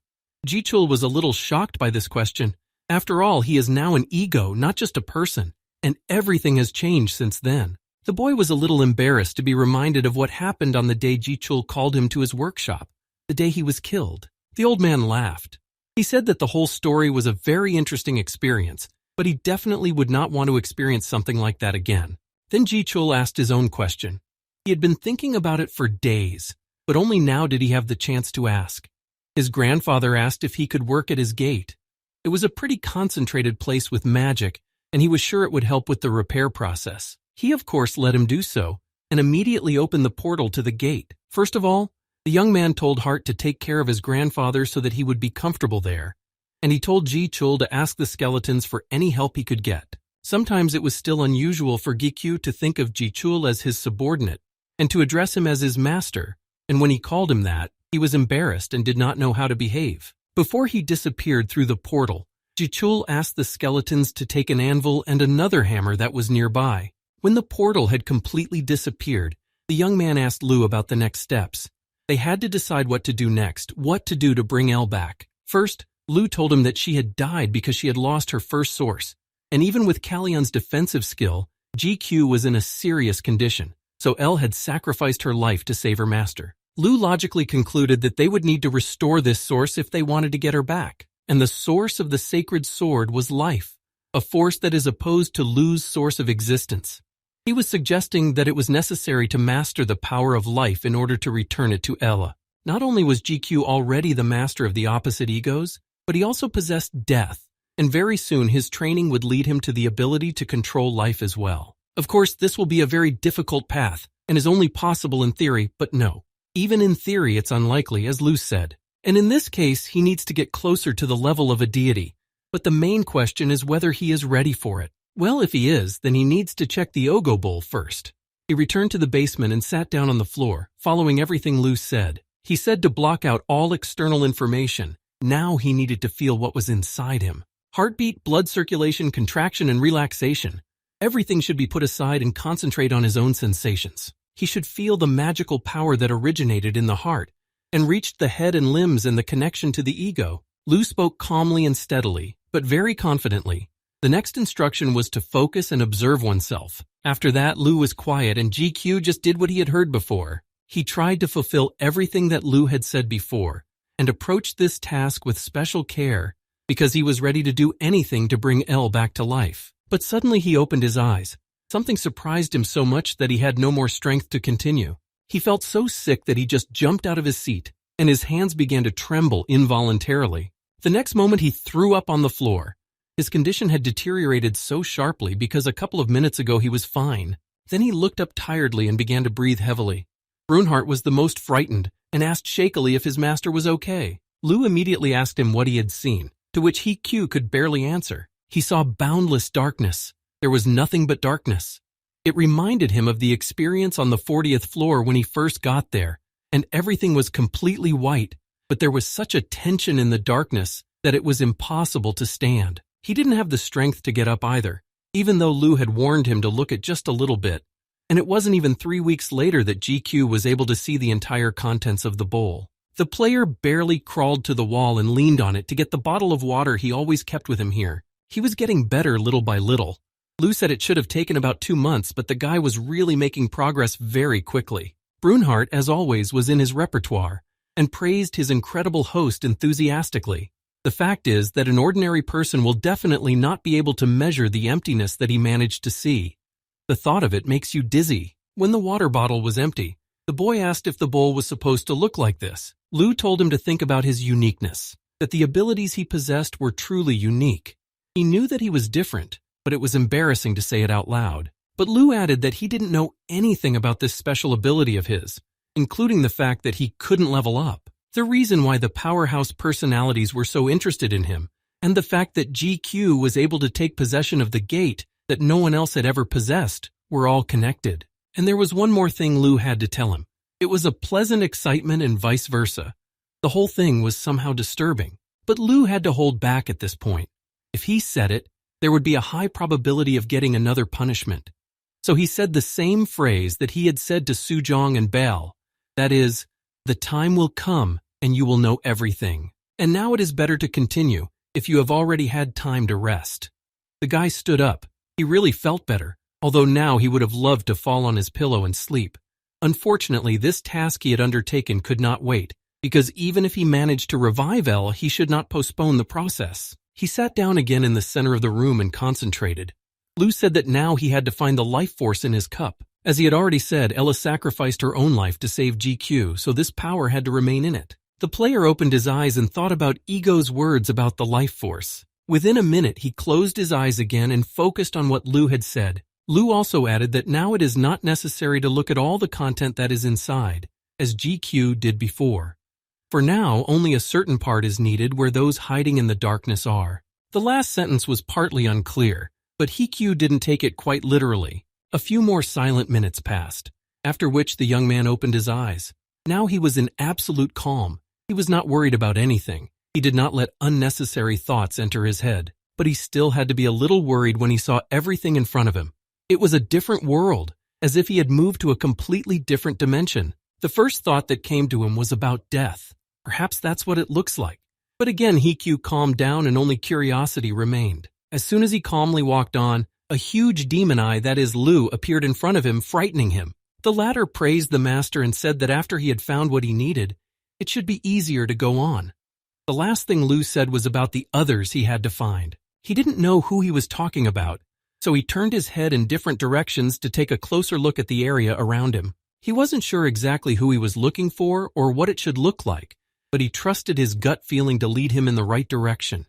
A: Ji-chul was a little shocked by this question. After all, he is now an ego, not just a person, and everything has changed since then. The boy was a little embarrassed to be reminded of what happened on the day Ji-chul called him to his workshop, the day he was killed. The old man laughed. He said that the whole story was a very interesting experience, but he definitely would not want to experience something like that again. Then Ji-chul asked his own question. He had been thinking about it for days, but only now did he have the chance to ask. His grandfather asked if he could work at his gate. It was a pretty concentrated place with magic, and he was sure it would help with the repair process. He, of course, let him do so, and immediately opened the portal to the gate. First of all, the young man told Hart to take care of his grandfather so that he would be comfortable there, and he told Ji-chul to ask the skeletons for any help he could get. Sometimes it was still unusual for Gikyu to think of Ji-chul as his subordinate, and to address him as his master, and when he called him that, he was embarrassed and did not know how to behave. Before he disappeared through the portal, Ji-chul asked the skeletons to take an anvil and another hammer that was nearby. When the portal had completely disappeared, the young man asked Lu about the next steps. They had to decide what to do next, what to do to bring Elle back. First, Lu told him that she had died because she had lost her first source, and even with Callion's defensive skill, GQ was in a serious condition, so Elle had sacrificed her life to save her master. Lu logically concluded that they would need to restore this source if they wanted to get her back, and the source of the sacred sword was life, a force that is opposed to Lu's source of existence. He was suggesting that it was necessary to master the power of life in order to return it to Ella. Not only was GQ already the master of the opposite egos, but he also possessed death, and very soon his training would lead him to the ability to control life as well. Of course, this will be a very difficult path, and is only possible in theory, but no. Even in theory, it's unlikely, as Lu said. And in this case, he needs to get closer to the level of a deity. But the main question is whether he is ready for it. Well, if he is, then he needs to check the Ogo Bowl first. He returned to the basement and sat down on the floor, following everything Lu said. He said to block out all external information. Now he needed to feel what was inside him. Heartbeat, blood circulation, contraction, and relaxation. Everything should be put aside and concentrate on his own sensations. He should feel the magical power that originated in the heart and reached the head and limbs and the connection to the ego. Lu spoke calmly and steadily, but very confidently. The next instruction was to focus and observe oneself. After that, Lu was quiet and GQ just did what he had heard before. He tried to fulfill everything that Lu had said before and approached this task with special care because he was ready to do anything to bring Elle back to life. But suddenly he opened his eyes. Something surprised him so much that he had no more strength to continue. He felt so sick that he just jumped out of his seat, and his hands began to tremble involuntarily. The next moment he threw up on the floor. His condition had deteriorated so sharply because a couple of minutes ago he was fine. Then he looked up tiredly and began to breathe heavily. Brunhart was the most frightened and asked shakily if his master was okay. Lu immediately asked him what he had seen, to which Q could barely answer. He saw boundless darkness. There was nothing but darkness. It reminded him of the experience on the 40th floor when he first got there, and everything was completely white, but there was such a tension in the darkness that it was impossible to stand. He didn't have the strength to get up either, even though Lu had warned him to look at just a little bit, and it wasn't even 3 weeks later that GQ was able to see the entire contents of the bowl. The player barely crawled to the wall and leaned on it to get the bottle of water he always kept with him here. He was getting better little by little. Lu said it should have taken about 2 months, but the guy was really making progress very quickly. Brunhart, as always, was in his repertoire and praised his incredible host enthusiastically. The fact is that an ordinary person will definitely not be able to measure the emptiness that he managed to see. The thought of it makes you dizzy. When the water bottle was empty, the boy asked if the bowl was supposed to look like this. Lu told him to think about his uniqueness, that the abilities he possessed were truly unique. He knew that he was different, but it was embarrassing to say it out loud. But Lu added that he didn't know anything about this special ability of his, including the fact that he couldn't level up. The reason why the powerhouse personalities were so interested in him, and the fact that GQ was able to take possession of the gate that no one else had ever possessed, were all connected. And there was one more thing Lu had to tell him. It was a pleasant excitement and vice versa. The whole thing was somehow disturbing, but Lu had to hold back at this point. If he said it, there would be a high probability of getting another punishment. So he said the same phrase that he had said to Sujong and Belle, that is, "The time will come and you will know everything. And now it is better to continue if you have already had time to rest." The guy stood up. He really felt better, although now he would have loved to fall on his pillow and sleep. Unfortunately, this task he had undertaken could not wait, because even if he managed to revive Elle, he should not postpone the process. He sat down again in the center of the room and concentrated. Lu said that now he had to find the life force in his cup. As he had already said, Ella sacrificed her own life to save GQ, so this power had to remain in it. The player opened his eyes and thought about Ego's words about the life force. Within a minute, he closed his eyes again and focused on what Lu had said. Lu also added that now it is not necessary to look at all the content that is inside, as GQ did before. For now, only a certain part is needed where those hiding in the darkness are. The last sentence was partly unclear, but Hikyu didn't take it quite literally. A few more silent minutes passed, after which the young man opened his eyes. Now he was in absolute calm. He was not worried about anything. He did not let unnecessary thoughts enter his head, but he still had to be a little worried when he saw everything in front of him. It was a different world, as if he had moved to a completely different dimension. The first thought that came to him was about death. Perhaps that's what it looks like. But again, Hikyu calmed down and only curiosity remained. As soon as he calmly walked on, a huge demon eye, that is Lu, appeared in front of him, frightening him. The latter praised the master and said that after he had found what he needed, it should be easier to go on. The last thing Lu said was about the others he had to find. He didn't know who he was talking about, so he turned his head in different directions to take a closer look at the area around him. He wasn't sure exactly who he was looking for or what it should look like, but he trusted his gut feeling to lead him in the right direction.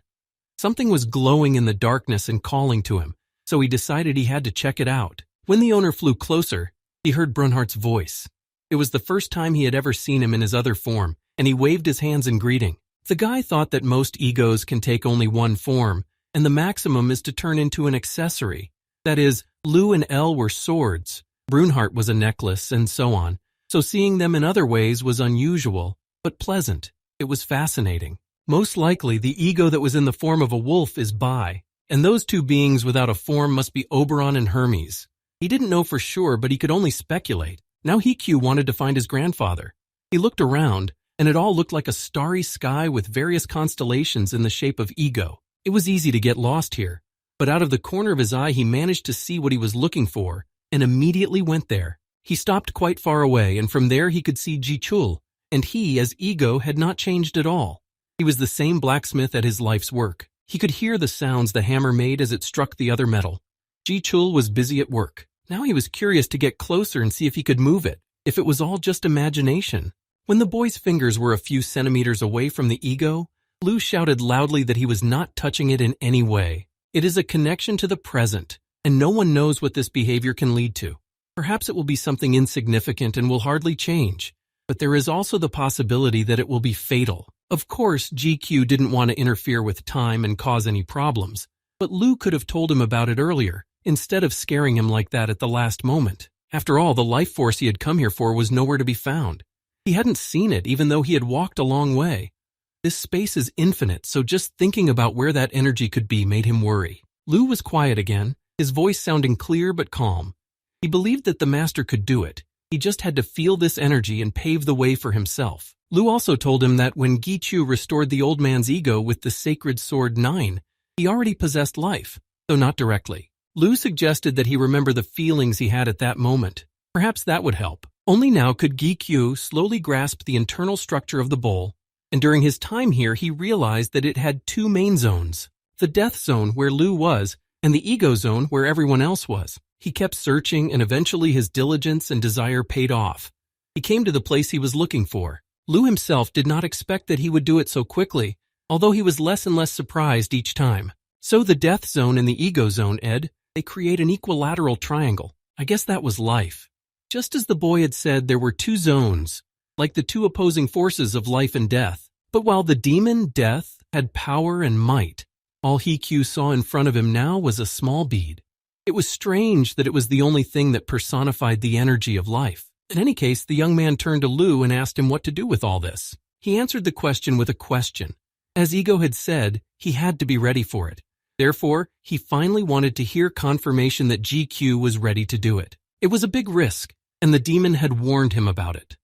A: Something was glowing in the darkness and calling to him, so he decided he had to check it out. When the owner flew closer, he heard Brunhart's voice. It was the first time he had ever seen him in his other form, and he waved his hands in greeting. The guy thought that most egos can take only one form, and the maximum is to turn into an accessory. That is, Lu and El were swords, Brunhart was a necklace, and so on. So seeing them in other ways was unusual, but pleasant. It was fascinating. Most likely, the ego that was in the form of a wolf is Bai, and those two beings without a form must be Oberon and Hermes. He didn't know for sure, but he could only speculate. Now Hikyu wanted to find his grandfather. He looked around, and it all looked like a starry sky with various constellations in the shape of ego. It was easy to get lost here, but out of the corner of his eye he managed to see what he was looking for, and immediately went there. He stopped quite far away, and from there he could see Jichul, and he, as ego, had not changed at all. He was the same blacksmith at his life's work. He could hear the sounds the hammer made as it struck the other metal. Jichul was busy at work. Now he was curious to get closer and see if he could move it, if it was all just imagination. When the boy's fingers were a few centimeters away from the ego, Lu shouted loudly that he was not touching it in any way. It is a connection to the present, and no one knows what this behavior can lead to. Perhaps it will be something insignificant and will hardly change, but there is also the possibility that it will be fatal. Of course, GQ didn't want to interfere with time and cause any problems, but Lu could have told him about it earlier, instead of scaring him like that at the last moment. After all, the life force he had come here for was nowhere to be found. He hadn't seen it, even though he had walked a long way. This space is infinite, so just thinking about where that energy could be made him worry. Lu was quiet again, his voice sounding clear but calm. He believed that the master could do it. He just had to feel this energy and pave the way for himself. Lu also told him that when Gichu restored the old man's ego with the sacred sword 9, he already possessed life, though not directly. Lu suggested that he remember the feelings he had at that moment. Perhaps that would help. Only now could Gichu slowly grasp the internal structure of the bowl, and during his time here he realized that it had two main zones, the death zone where Lu was, and the ego zone where everyone else was. He kept searching, and eventually his diligence and desire paid off. He came to the place he was looking for. Lu himself did not expect that he would do it so quickly, although he was less and less surprised each time. So the death zone and the ego zone, Ed, they create an equilateral triangle. I guess that was life. Just as the boy had said, there were two zones, like the two opposing forces of life and death. But while the demon, death, had power and might, all Hikyu saw in front of him now was a small bead. It was strange that it was the only thing that personified the energy of life. In any case, the young man turned to Lu and asked him what to do with all this. He answered the question with a question. As Ego had said, he had to be ready for it. Therefore, he finally wanted to hear confirmation that GQ was ready to do it. It was a big risk, and the demon had warned him about it.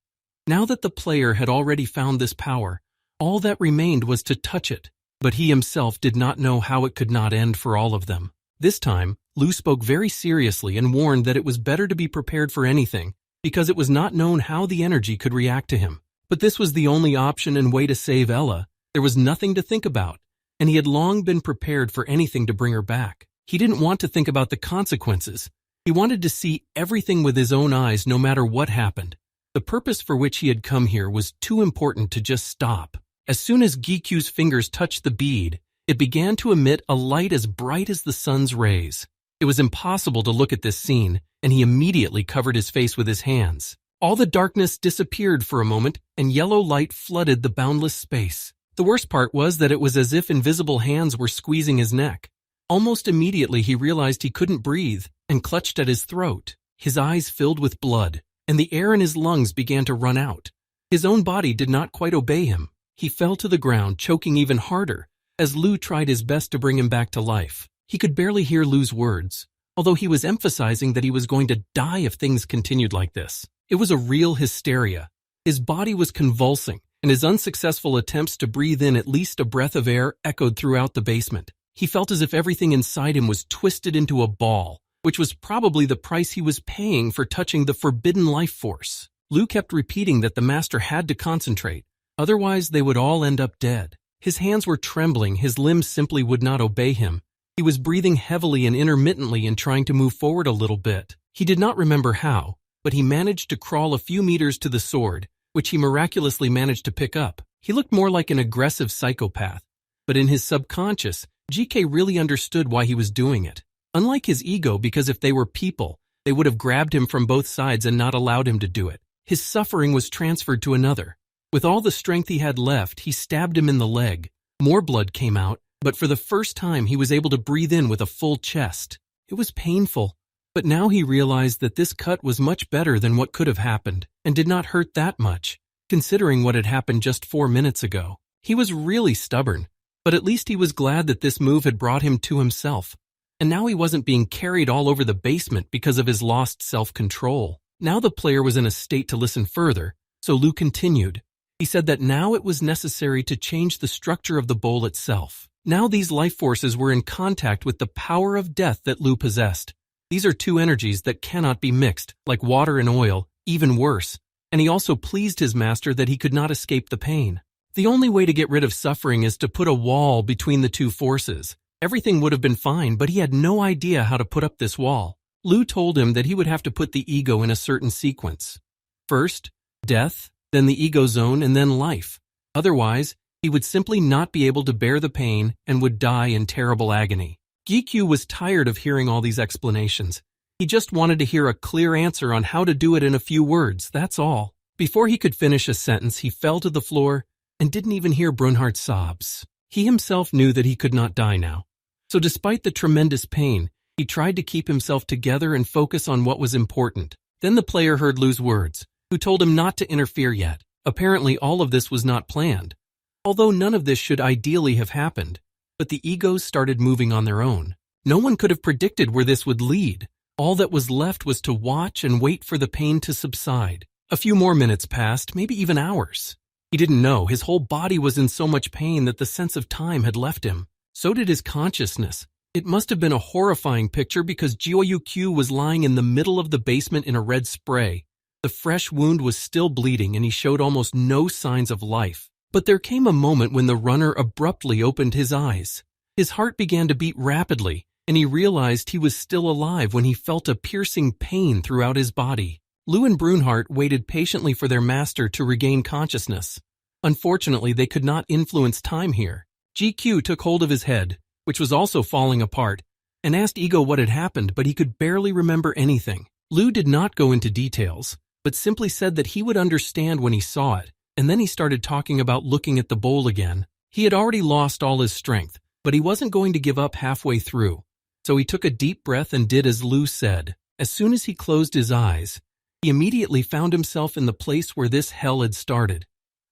A: Now that the player had already found this power, all that remained was to touch it, but he himself did not know how it could not end for all of them. This time, Lu spoke very seriously and warned that it was better to be prepared for anything, because it was not known how the energy could react to him. But this was the only option and way to save Ella. There was nothing to think about, and he had long been prepared for anything to bring her back. He didn't want to think about the consequences. He wanted to see everything with his own eyes no matter what happened. The purpose for which he had come here was too important to just stop. As soon as Gikyu's fingers touched the bead, it began to emit a light as bright as the sun's rays. It was impossible to look at this scene, and he immediately covered his face with his hands. All the darkness disappeared for a moment, and yellow light flooded the boundless space. The worst part was that it was as if invisible hands were squeezing his neck. Almost immediately he realized he couldn't breathe and clutched at his throat. His eyes filled with blood, and the air in his lungs began to run out. His own body did not quite obey him. He fell to the ground, choking even harder, as Lu tried his best to bring him back to life. He could barely hear Lu's words, although he was emphasizing that he was going to die if things continued like this. It was a real hysteria. His body was convulsing, and his unsuccessful attempts to breathe in at least a breath of air echoed throughout the basement. He felt as if everything inside him was twisted into a ball, which was probably the price he was paying for touching the forbidden life force. Lu kept repeating that the master had to concentrate, otherwise they would all end up dead. His hands were trembling, his limbs simply would not obey him. He was breathing heavily and intermittently and trying to move forward a little bit. He did not remember how, but he managed to crawl a few meters to the sword, which he miraculously managed to pick up. He looked more like an aggressive psychopath, but in his subconscious, GK really understood why he was doing it. Unlike his ego, because if they were people, they would have grabbed him from both sides and not allowed him to do it. His suffering was transferred to another. With all the strength he had left, he stabbed him in the leg. More blood came out, but for the first time he was able to breathe in with a full chest. It was painful, but now he realized that this cut was much better than what could have happened, and did not hurt that much, considering what had happened just 4 minutes ago. He was really stubborn, but at least he was glad that this move had brought him to himself. And now he wasn't being carried all over the basement because of his lost self-control. Now the player was in a state to listen further, so Lu continued. He said that now it was necessary to change the structure of the bowl itself. Now these life forces were in contact with the power of death that Lu possessed. These are two energies that cannot be mixed, like water and oil, even worse. And he also pleased his master that he could not escape the pain. The only way to get rid of suffering is to put a wall between the two forces. Everything would have been fine, but he had no idea how to put up this wall. Lu told him that he would have to put the ego in a certain sequence. First, death, then the ego zone, and then life. Otherwise, he would simply not be able to bear the pain and would die in terrible agony. Gikyu was tired of hearing all these explanations. He just wanted to hear a clear answer on how to do it in a few words, that's all. Before he could finish a sentence, he fell to the floor and didn't even hear Brunhardt's sobs. He himself knew that he could not die now. So despite the tremendous pain, he tried to keep himself together and focus on what was important. Then the player heard Lu's words, who told him not to interfere yet. Apparently all of this was not planned. Although none of this should ideally have happened, but the egos started moving on their own. No one could have predicted where this would lead. All that was left was to watch and wait for the pain to subside. A few more minutes passed, maybe even hours. He didn't know, his whole body was in so much pain that the sense of time had left him. So did his consciousness. It must have been a horrifying picture because Jiu-Yu was lying in the middle of the basement in a red spray. The fresh wound was still bleeding and he showed almost no signs of life. But there came a moment when the runner abruptly opened his eyes. His heart began to beat rapidly, and he realized he was still alive when he felt a piercing pain throughout his body. Lu and Brunhardt waited patiently for their master to regain consciousness. Unfortunately, they could not influence time here. GQ took hold of his head, which was also falling apart, and asked Ego what had happened, but he could barely remember anything. Lu did not go into details, but simply said that he would understand when he saw it, and then he started talking about looking at the bowl again. He had already lost all his strength, but he wasn't going to give up halfway through. So he took a deep breath and did as Lu said. As soon as he closed his eyes, he immediately found himself in the place where this hell had started.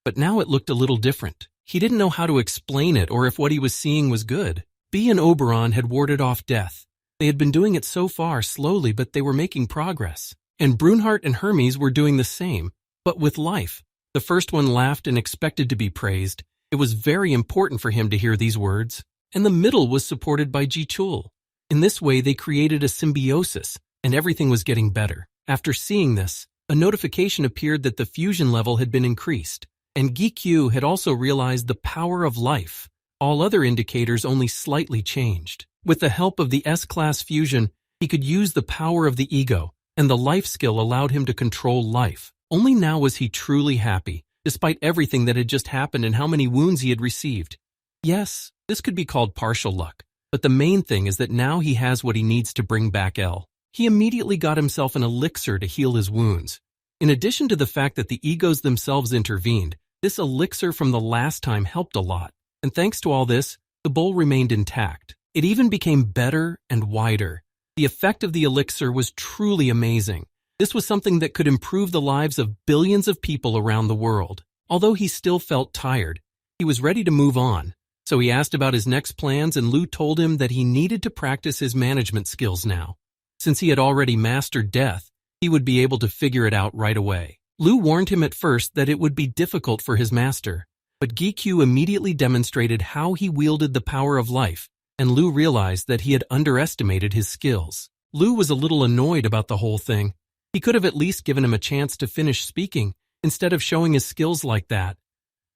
A: But now it looked a little different. He didn't know how to explain it or if what he was seeing was good. B and Oberon had warded off death. They had been doing it so far slowly, but they were making progress. And Brunhardt and Hermes were doing the same, but with life. The first one laughed and expected to be praised. It was very important for him to hear these words. And the middle was supported by Jichul. In this way, they created a symbiosis, and everything was getting better. After seeing this, a notification appeared that the fusion level had been increased. And Gikyu had also realized the power of life. All other indicators only slightly changed. With the help of the S-class fusion, he could use the power of the ego, and the life skill allowed him to control life. Only now was he truly happy, despite everything that had just happened and how many wounds he had received. Yes, this could be called partial luck, but the main thing is that now he has what he needs to bring back L. He immediately got himself an elixir to heal his wounds. In addition to the fact that the egos themselves intervened, this elixir from the last time helped a lot, and thanks to all this, the bowl remained intact. It even became better and wider. The effect of the elixir was truly amazing. This was something that could improve the lives of billions of people around the world. Although he still felt tired, he was ready to move on. So he asked about his next plans, and Lu told him that he needed to practice his management skills now. Since he had already mastered death, he would be able to figure it out right away. Lu warned him at first that it would be difficult for his master, but Gikyu immediately demonstrated how he wielded the power of life, and Lu realized that he had underestimated his skills. Lu was a little annoyed about the whole thing. He could have at least given him a chance to finish speaking instead of showing his skills like that.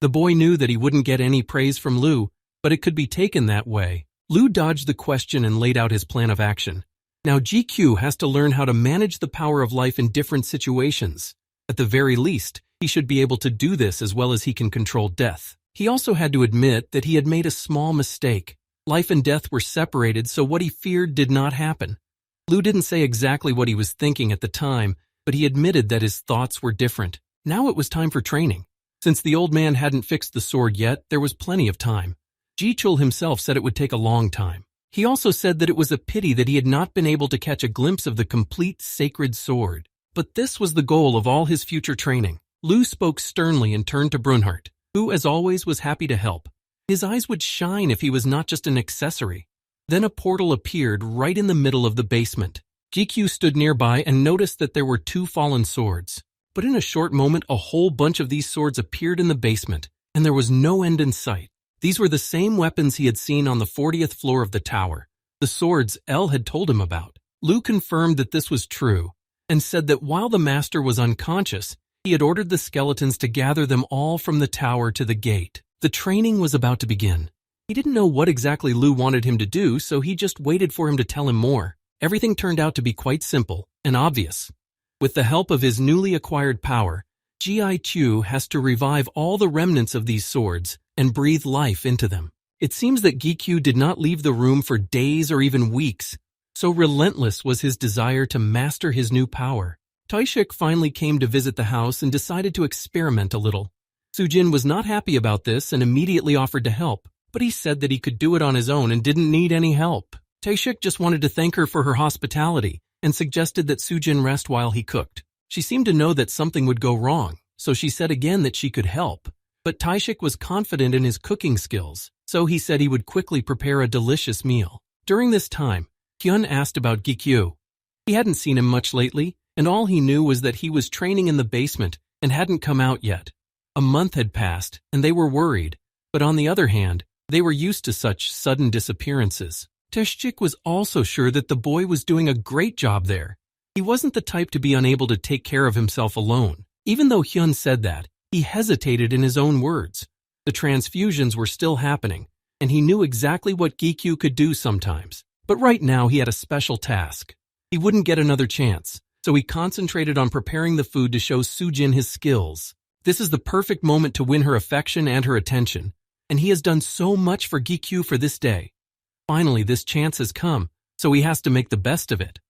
A: The boy knew that he wouldn't get any praise from Lu, but it could be taken that way. Lu dodged the question and laid out his plan of action. Now GQ has to learn how to manage the power of life in different situations. At the very least, he should be able to do this as well as he can control death. He also had to admit that he had made a small mistake. Life and death were separated, so what he feared did not happen. Lu didn't say exactly what he was thinking at the time, but he admitted that his thoughts were different. Now it was time for training. Since the old man hadn't fixed the sword yet, there was plenty of time. Ji-chul himself said it would take a long time. He also said that it was a pity that he had not been able to catch a glimpse of the complete sacred sword. But this was the goal of all his future training. Lu spoke sternly and turned to Brunhart, who, as always, was happy to help. His eyes would shine if he was not just an accessory. Then a portal appeared right in the middle of the basement. GQ stood nearby and noticed that there were 2 fallen swords. But in a short moment, a whole bunch of these swords appeared in the basement, and there was no end in sight. These were the same weapons he had seen on the 40th floor of the tower, the swords El had told him about. Lu confirmed that this was true, and said that while the master was unconscious, he had ordered the skeletons to gather them all from the tower to the gate. The training was about to begin. He didn't know what exactly Lu wanted him to do, so he just waited for him to tell him more. Everything turned out to be quite simple and obvious. With the help of his newly acquired power, Ji-Chu has to revive all the remnants of these swords and breathe life into them. It seems that Gikyu did not leave the room for days or even weeks, so relentless was his desire to master his new power. Taishik finally came to visit the house and decided to experiment a little. Sujin was not happy about this and immediately offered to help, but he said that he could do it on his own and didn't need any help. Taishik just wanted to thank her for her hospitality and suggested that Sujin rest while he cooked. She seemed to know that something would go wrong, so she said again that she could help. But Taishik was confident in his cooking skills, so he said he would quickly prepare a delicious meal. During this time, Hyun asked about Gikyu. He hadn't seen him much lately, and all he knew was that he was training in the basement and hadn't come out yet. A month had passed, and they were worried, but on the other hand, they were used to such sudden disappearances. Taishik was also sure that the boy was doing a great job there. He wasn't the type to be unable to take care of himself alone. Even though Hyun said that, he hesitated in his own words. The transfusions were still happening, and he knew exactly what Gikyu could do sometimes. But right now he had a special task. He wouldn't get another chance, so he concentrated on preparing the food to show Sujin his skills. This is the perfect moment to win her affection and her attention, and he has done so much for Gikyu for this day. Finally, this chance has come, so he has to make the best of it.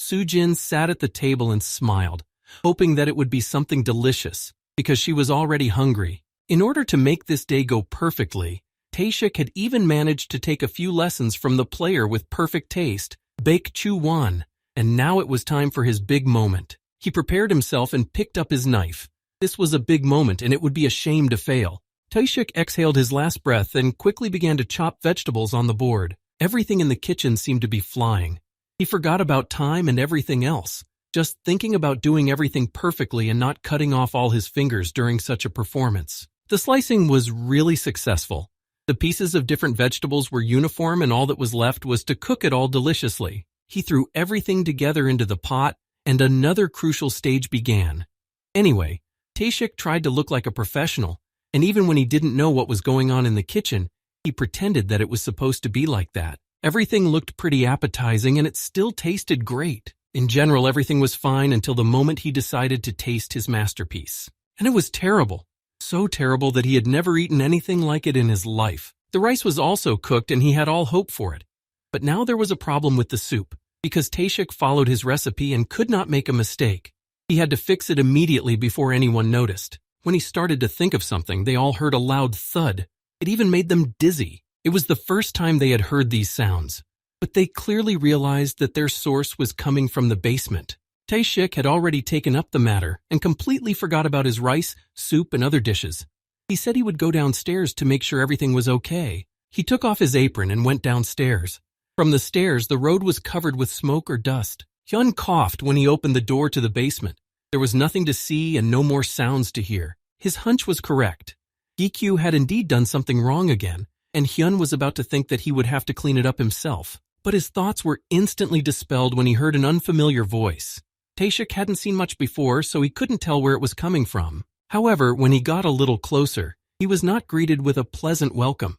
A: Sujin sat at the table and smiled, hoping that it would be something delicious, because she was already hungry. In order to make this day go perfectly, Taishik had even managed to take a few lessons from the player with perfect taste, Baek Chu-won, and now it was time for his big moment. He prepared himself and picked up his knife. This was a big moment, and it would be a shame to fail. Taishik exhaled his last breath and quickly began to chop vegetables on the board. Everything in the kitchen seemed to be flying. He forgot about time and everything else, just thinking about doing everything perfectly and not cutting off all his fingers during such a performance. The slicing was really successful. The pieces of different vegetables were uniform, and all that was left was to cook it all deliciously. He threw everything together into the pot, and another crucial stage began. Anyway, Taishik tried to look like a professional, and even when he didn't know what was going on in the kitchen, he pretended that it was supposed to be like that. Everything looked pretty appetizing, and it still tasted great. In general, everything was fine until the moment he decided to taste his masterpiece. And it was terrible. So terrible that he had never eaten anything like it in his life. The rice was also cooked, and he had all hope for it. But now there was a problem with the soup, because Taishik followed his recipe and could not make a mistake. He had to fix it immediately before anyone noticed. When he started to think of something, they all heard a loud thud. It even made them dizzy. It was the first time they had heard these sounds, but they clearly realized that their source was coming from the basement. Taishik had already taken up the matter and completely forgot about his rice, soup, and other dishes. He said he would go downstairs to make sure everything was okay. He took off his apron and went downstairs. From the stairs, the road was covered with smoke or dust. Hyun coughed when he opened the door to the basement. There was nothing to see and no more sounds to hear. His hunch was correct. Gikyu had indeed done something wrong again, and Hyun was about to think that he would have to clean it up himself. But his thoughts were instantly dispelled when he heard an unfamiliar voice. Taeshik hadn't seen much before, so he couldn't tell where it was coming from. However, when he got a little closer, he was not greeted with a pleasant welcome.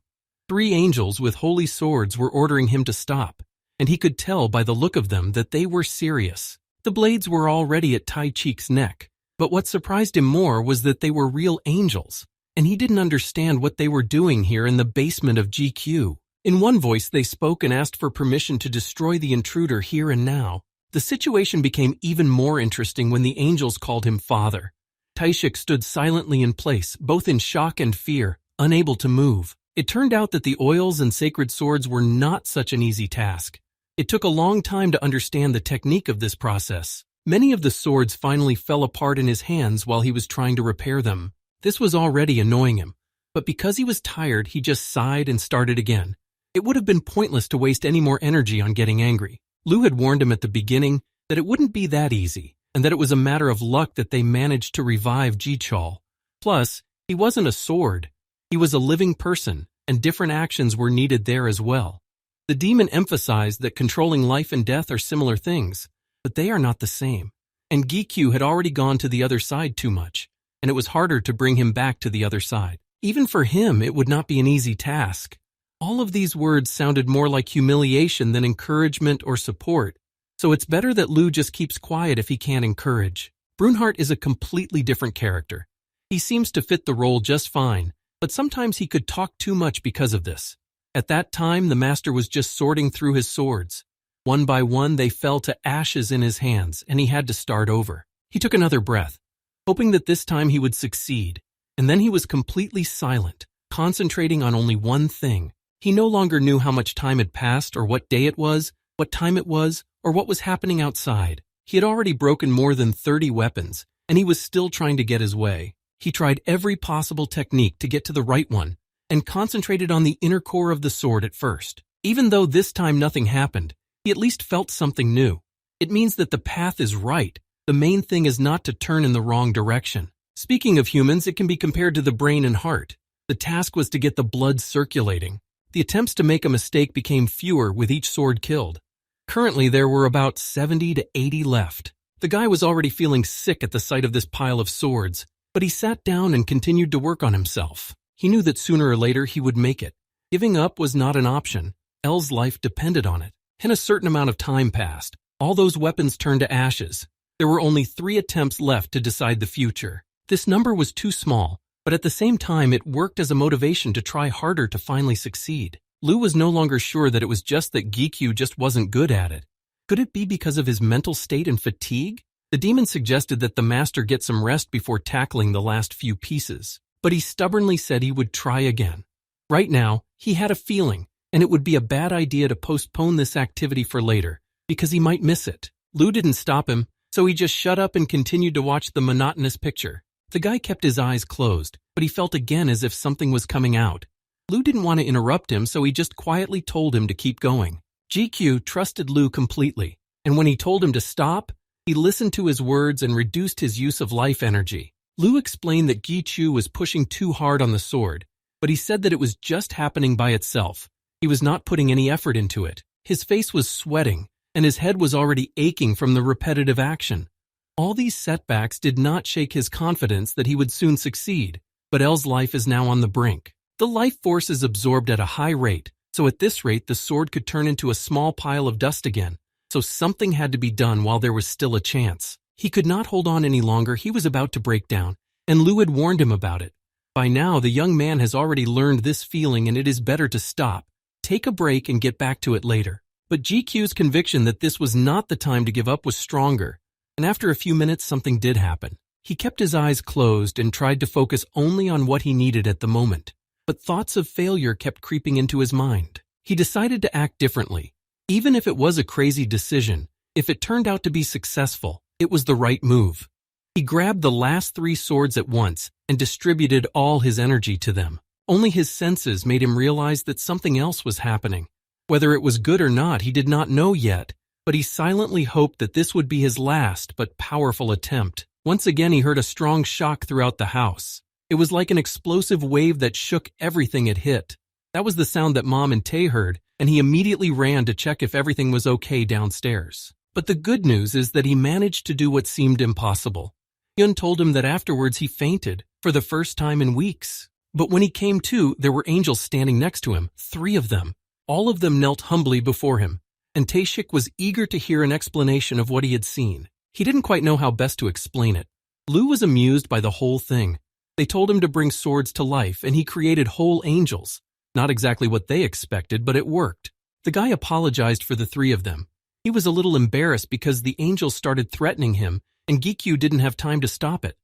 A: 3 angels with holy swords were ordering him to stop, and he could tell by the look of them that they were serious. The blades were already at Taechik's neck, but what surprised him more was that they were real angels, and he didn't understand what they were doing here in the basement of GQ. In one voice, they spoke and asked for permission to destroy the intruder here and now. The situation became even more interesting when the angels called him father. Taeshik stood silently in place, both in shock and fear, unable to move. It turned out that the oils and sacred swords were not such an easy task. It took a long time to understand the technique of this process. Many of the swords finally fell apart in his hands while he was trying to repair them. This was already annoying him, but because he was tired, he just sighed and started again. It would have been pointless to waste any more energy on getting angry. Lu had warned him at the beginning that it wouldn't be that easy, and that it was a matter of luck that they managed to revive Ji-chul. Plus, he wasn't a sword. He was a living person, and different actions were needed there as well. The demon emphasized that controlling life and death are similar things, but they are not the same. And Gikyu had already gone to the other side too much, and it was harder to bring him back to the other side. Even for him, it would not be an easy task. All of these words sounded more like humiliation than encouragement or support, so it's better that Lu just keeps quiet if he can't encourage. Brunhart is a completely different character. He seems to fit the role just fine, but sometimes he could talk too much because of this. At that time, the master was just sorting through his swords. One by one, they fell to ashes in his hands, and he had to start over. He took another breath, hoping that this time he would succeed, and then he was completely silent, concentrating on only one thing. He no longer knew how much time had passed or what day it was, what time it was, or what was happening outside. He had already broken more than 30 weapons, and he was still trying to get his way. He tried every possible technique to get to the right one, and concentrated on the inner core of the sword at first. Even though this time nothing happened, he at least felt something new. It means that the path is right. The main thing is not to turn in the wrong direction. Speaking of humans, it can be compared to the brain and heart. The task was to get the blood circulating. The attempts to make a mistake became fewer with each sword killed. Currently, there were about 70 to 80 left. The guy was already feeling sick at the sight of this pile of swords, but he sat down and continued to work on himself. He knew that sooner or later he would make it. Giving up was not an option. Elle's life depended on it. And a certain amount of time passed. All those weapons turned to ashes. There were only 3 attempts left to decide the future. This number was too small, but at the same time it worked as a motivation to try harder to finally succeed. Lu was no longer sure that it was just that Gikyu just wasn't good at it. Could it be because of his mental state and fatigue? The demon suggested that the master get some rest before tackling the last few pieces, but he stubbornly said he would try again. Right now, he had a feeling, and it would be a bad idea to postpone this activity for later, because he might miss it. Lu didn't stop him, so he just shut up and continued to watch the monotonous picture. The guy kept his eyes closed, but he felt again as if something was coming out. Lu didn't want to interrupt him, so he just quietly told him to keep going. GQ trusted Lu completely, and when he told him to stop, he listened to his words and reduced his use of life energy. Lu explained that Gichu was pushing too hard on the sword, but he said that it was just happening by itself. He was not putting any effort into it. His face was sweating, and his head was already aching from the repetitive action. All these setbacks did not shake his confidence that he would soon succeed, but Elle's life is now on the brink. The life force is absorbed at a high rate, so at this rate the sword could turn into a small pile of dust again, so something had to be done while there was still a chance. He could not hold on any longer. He was about to break down, and Lu had warned him about it. By now, the young man has already learned this feeling, and it is better to stop, take a break, and get back to it later. But GQ's conviction that this was not the time to give up was stronger, and after a few minutes something did happen. He kept his eyes closed and tried to focus only on what he needed at the moment, but thoughts of failure kept creeping into his mind. He decided to act differently. Even if it was a crazy decision, if it turned out to be successful, it was the right move. He grabbed the last 3 swords at once and distributed all his energy to them. Only his senses made him realize that something else was happening. Whether it was good or not, he did not know yet, but he silently hoped that this would be his last but powerful attempt. Once again, he heard a strong shock throughout the house. It was like an explosive wave that shook everything it hit. That was the sound that Mom and Tae heard, and he immediately ran to check if everything was okay downstairs. But the good news is that he managed to do what seemed impossible. Hyun told him that afterwards he fainted for the first time in weeks. But when he came to, there were angels standing next to him, 3 of them. All of them knelt humbly before him, and Tae-shik was eager to hear an explanation of what he had seen. He didn't quite know how best to explain it. Lou was amused by the whole thing. They told him to bring swords to life, and he created whole angels. Not exactly what they expected, but it worked. The guy apologized for the 3 of them. He was a little embarrassed because the angels started threatening him, and Gikyu didn't have time to stop it.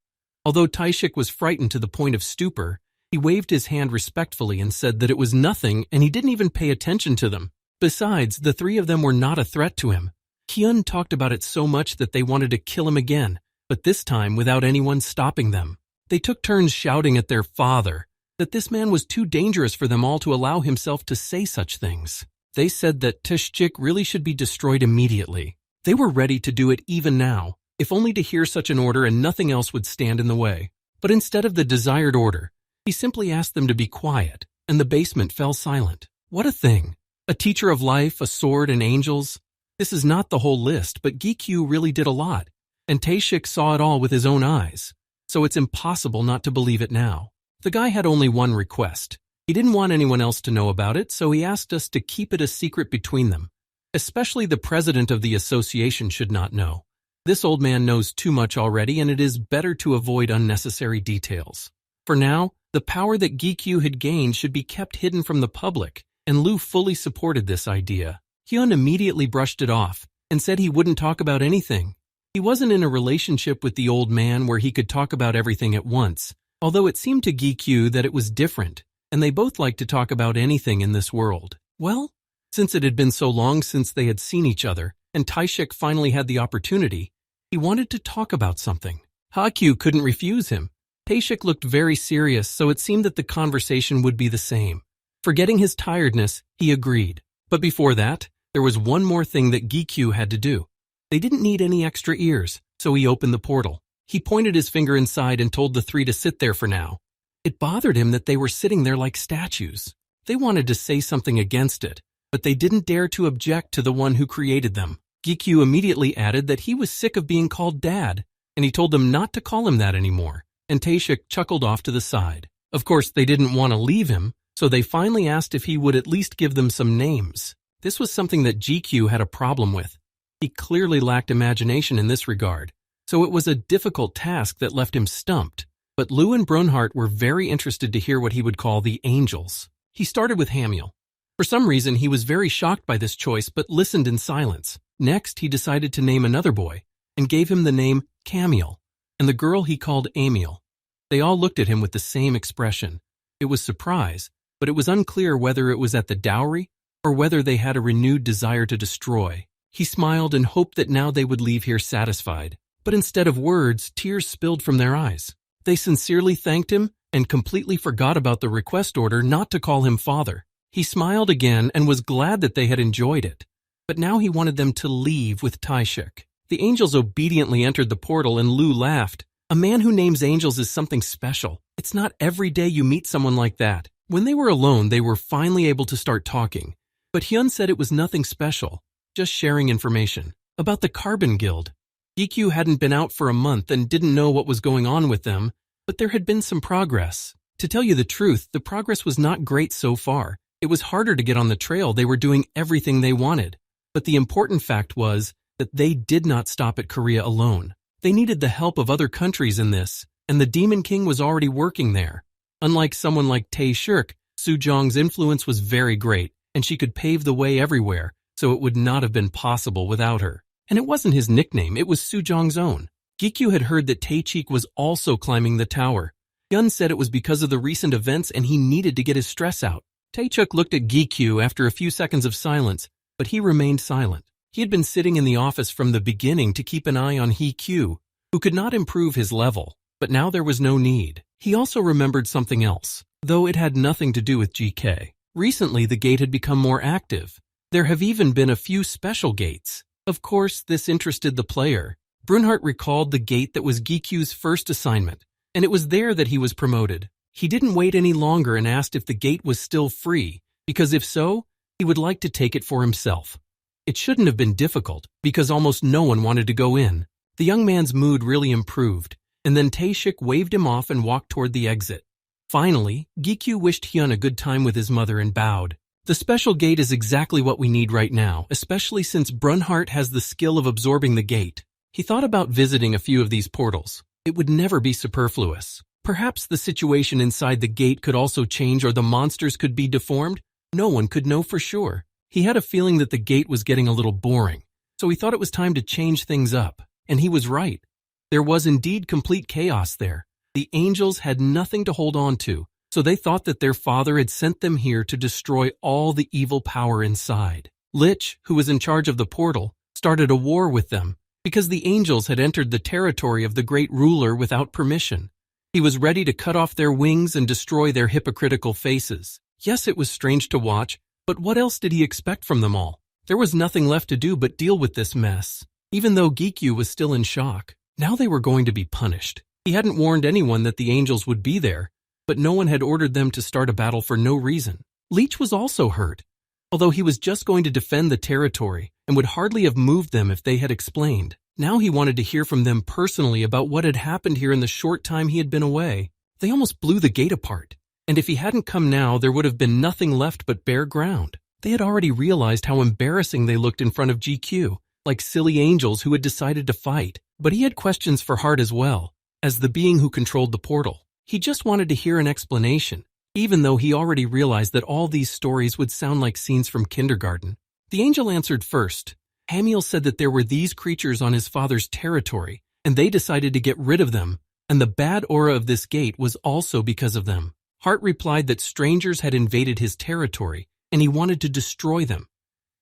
A: Although Tae-shik was frightened to the point of stupor, he waved his hand respectfully and said that it was nothing, and he didn't even pay attention to them. Besides, the 3 of them were not a threat to him. Hyun talked about it so much that they wanted to kill him again, but this time without anyone stopping them. They took turns shouting at their father that this man was too dangerous for them all to allow himself to say such things. They said that Tae-shik really should be destroyed immediately. They were ready to do it even now, if only to hear such an order and nothing else would stand in the way. But instead of the desired order, he simply asked them to be quiet, and the basement fell silent. What a thing! A teacher of life, a sword, and angels. This is not the whole list, but Gikyu really did a lot, and Tae-shik saw it all with his own eyes, so it's impossible not to believe it now. The guy had only one request. He didn't want anyone else to know about it, so he asked us to keep it a secret between them. Especially the president of the association should not know. This old man knows too much already, and it is better to avoid unnecessary details. For now, the power that Gikyu had gained should be kept hidden from the public, and Lou fully supported this idea. Hyun immediately brushed it off and said he wouldn't talk about anything. He wasn't in a relationship with the old man where he could talk about everything at once, although it seemed to Gikyu that it was different, and they both liked to talk about anything in this world. Well, since it had been so long since they had seen each other, and Tae-shik finally had the opportunity, he wanted to talk about something. Hakyu couldn't refuse him. Tae-shik looked very serious, so it seemed that the conversation would be the same. Forgetting his tiredness, he agreed. But before that, there was one more thing that Gikyu had to do. They didn't need any extra ears, so he opened the portal. He pointed his finger inside and told the 3 to sit there for now. It bothered him that they were sitting there like statues. They wanted to say something against it, but they didn't dare to object to the one who created them. Gikyu immediately added that he was sick of being called Dad, and he told them not to call him that anymore, and Tae-shik chuckled off to the side. Of course, they didn't want to leave him, so they finally asked if he would at least give them some names. This was something that Gikyu had a problem with. He clearly lacked imagination in this regard, so it was a difficult task that left him stumped. But Lou and Bronhardt were very interested to hear what he would call the angels. He started with Hamiel. For some reason, he was very shocked by this choice but listened in silence. Next, he decided to name another boy and gave him the name Camiel, and the girl he called Amiel. They all looked at him with the same expression. It was surprise, but it was unclear whether it was at the dowry or whether they had a renewed desire to destroy. He smiled and hoped that now they would leave here satisfied, but instead of words, tears spilled from their eyes. They sincerely thanked him and completely forgot about the request order not to call him father. He smiled again and was glad that they had enjoyed it, but now he wanted them to leave with Tae-shik. The angels obediently entered the portal and Lou laughed. A man who names angels is something special. It's not every day you meet someone like that. When they were alone, they were finally able to start talking, but Hyun said it was nothing special, just sharing information about the Carbon Guild. Gikyu hadn't been out for a month and didn't know what was going on with them, but there had been some progress. To tell you the truth, the progress was not great so far. It was harder to get on the trail. They were doing everything they wanted. But the important fact was that they did not stop at Korea alone. They needed the help of other countries in this, and the Demon King was already working there. Unlike someone like Tae-shik, Soo-jong's influence was very great, and she could pave the way everywhere, so it would not have been possible without her. And it wasn't his nickname, it was Soo-jong's own. Gikyu had heard that Tae-chik was also climbing the tower. Hyun said it was because of the recent events and he needed to get his stress out. Tae-chik looked at Gikyu after a few seconds of silence, but he remained silent. He had been sitting in the office from the beginning to keep an eye on Hee-kyu, who could not improve his level, but now there was no need. He also remembered something else, though it had nothing to do with GK. Recently, the gate had become more active. There have even been a few special gates. Of course, this interested the player. Brunhart recalled the gate that was Gikyu's first assignment, and it was there that he was promoted. He didn't wait any longer and asked if the gate was still free, because if so, he would like to take it for himself. It shouldn't have been difficult, because almost no one wanted to go in. The young man's mood really improved, and then Taeshik waved him off and walked toward the exit. Finally, Gikyu wished Hyun a good time with his mother and bowed. The special gate is exactly what we need right now, especially since Brunhart has the skill of absorbing the gate. He thought about visiting a few of these portals. It would never be superfluous. Perhaps the situation inside the gate could also change, or the monsters could be deformed. No one could know for sure. He had a feeling that the gate was getting a little boring, so he thought it was time to change things up. And he was right. There was indeed complete chaos there. The angels had nothing to hold on to, so they thought that their father had sent them here to destroy all the evil power inside. Lich, who was in charge of the portal, started a war with them because the angels had entered the territory of the great ruler without permission. He was ready to cut off their wings and destroy their hypocritical faces. Yes, it was strange to watch, but what else did he expect from them all? There was nothing left to do but deal with this mess. Even though Gikyu was still in shock, now they were going to be punished. He hadn't warned anyone that the angels would be there, but no one had ordered them to start a battle for no reason. Leech was also hurt, although he was just going to defend the territory and would hardly have moved them if they had explained. Now he wanted to hear from them personally about what had happened here in the short time he had been away. They almost blew the gate apart, and if he hadn't come now, there would have been nothing left but bare ground. They had already realized how embarrassing they looked in front of GQ, like silly angels who had decided to fight. But he had questions for Hart as well, as the being who controlled the portal. He just wanted to hear an explanation, even though he already realized that all these stories would sound like scenes from kindergarten. The angel answered first. Hamiel said that there were these creatures on his father's territory, and they decided to get rid of them, and the bad aura of this gate was also because of them. Hart replied that strangers had invaded his territory, and he wanted to destroy them.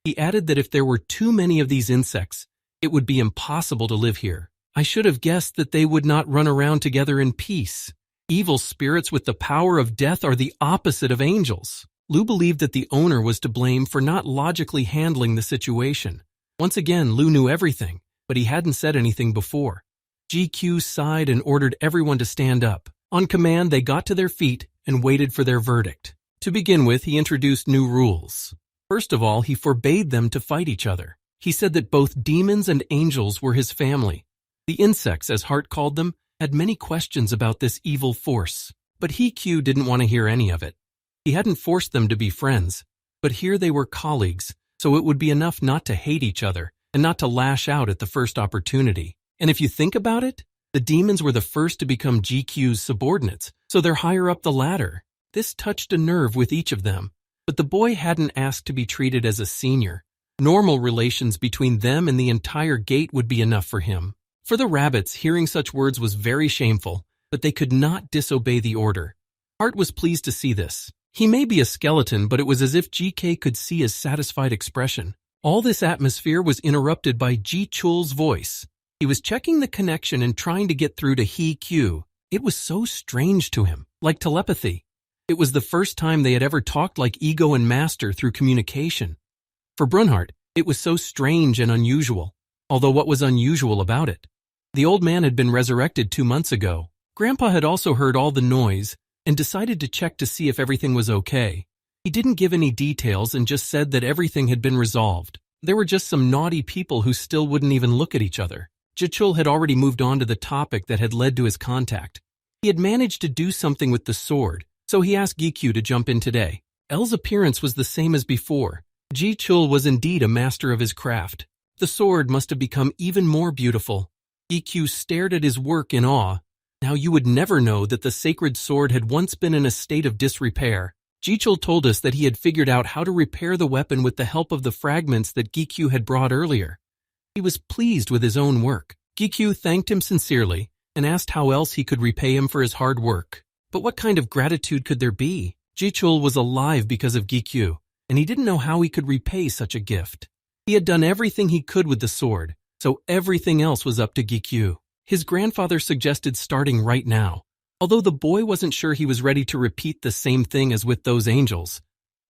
A: He added that if there were too many of these insects, it would be impossible to live here. I should have guessed that they would not run around together in peace. Evil spirits with the power of death are the opposite of angels. Lu believed that the owner was to blame for not logically handling the situation. Once again, Lu knew everything, but he hadn't said anything before. GQ sighed and ordered everyone to stand up. On command, they got to their feet and waited for their verdict. To begin with, he introduced new rules. First of all, he forbade them to fight each other. He said that both demons and angels were his family. The insects, as Hart called them, had many questions about this evil force, but Q didn't want to hear any of it. He hadn't forced them to be friends, but here they were colleagues, so it would be enough not to hate each other and not to lash out at the first opportunity. And if you think about it, the demons were the first to become GQ's subordinates, so they're higher up the ladder. This touched a nerve with each of them, but the boy hadn't asked to be treated as a senior. Normal relations between them and the entire gate would be enough for him. For the rabbits, hearing such words was very shameful, but they could not disobey the order. Hart was pleased to see this. He may be a skeleton, but it was as if GK could see his satisfied expression. All this atmosphere was interrupted by Ji Chul's voice. He was checking the connection and trying to get through to Q. It was so strange to him, like telepathy. It was the first time they had ever talked like ego and master through communication. For Brunhart, it was so strange and unusual, although what was unusual about it? The old man had been resurrected 2 months ago. Grandpa had also heard all the noise and decided to check to see if everything was okay. He didn't give any details and just said that everything had been resolved. There were just some naughty people who still wouldn't even look at each other. Jichul had already moved on to the topic that had led to his contact. He had managed to do something with the sword, so he asked Gikyu to jump in today. El's appearance was the same as before. Jichul was indeed a master of his craft. The sword must have become even more beautiful. Gikyu stared at his work in awe. Now you would never know that the sacred sword had once been in a state of disrepair. Jichul told us that he had figured out how to repair the weapon with the help of the fragments that Gikyu had brought earlier. He was pleased with his own work. Gikyu thanked him sincerely and asked how else he could repay him for his hard work. But what kind of gratitude could there be? Jichul was alive because of Gikyu, and he didn't know how he could repay such a gift. He had done everything he could with the sword, so everything else was up to Gikyu. His grandfather suggested starting right now, although the boy wasn't sure he was ready to repeat the same thing as with those angels.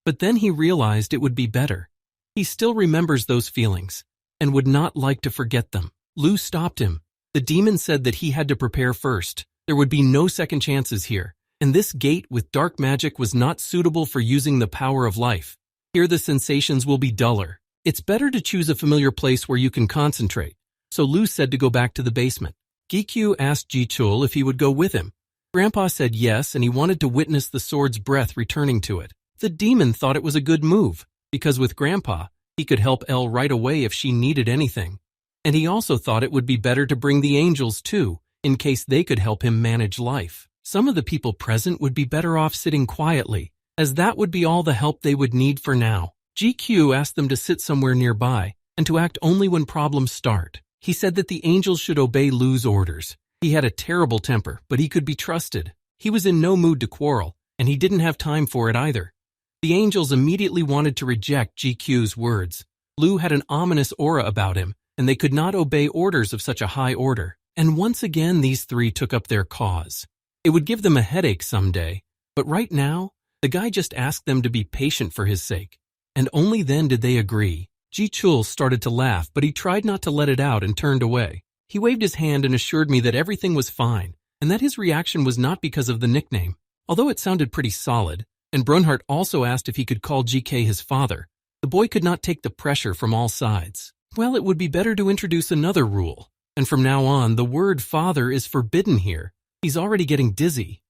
A: But then he realized it would be better. He still remembers those feelings and would not like to forget them. Lu stopped him. The demon said that he had to prepare first. There would be no second chances here, and this gate with dark magic was not suitable for using the power of life. Here the sensations will be duller. It's better to choose a familiar place where you can concentrate. So Lu said to go back to the basement. Gikyu asked Ji-chul if he would go with him. Grandpa said yes, and he wanted to witness the sword's breath returning to it. The demon thought it was a good move, because with Grandpa, he could help Elle right away if she needed anything. And he also thought it would be better to bring the angels too, in case they could help him manage life. Some of the people present would be better off sitting quietly, as that would be all the help they would need for now. GQ asked them to sit somewhere nearby, and to act only when problems start. He said that the angels should obey Lu's orders. He had a terrible temper, but he could be trusted. He was in no mood to quarrel, and he didn't have time for it either. The angels immediately wanted to reject GQ's words. Lu had an ominous aura about him, and they could not obey orders of such a high order. And once again these three took up their cause. It would give them a headache someday, but right now, the guy just asked them to be patient for his sake. And only then did they agree. Ji-chul started to laugh, but he tried not to let it out and turned away. He waved his hand and assured me that everything was fine, and that his reaction was not because of the nickname, although it sounded pretty solid. And Brunhart also asked if he could call GK his father. The boy could not take the pressure from all sides. Well, it would be better to introduce another rule. And from now on, the word father is forbidden here. He's already getting dizzy.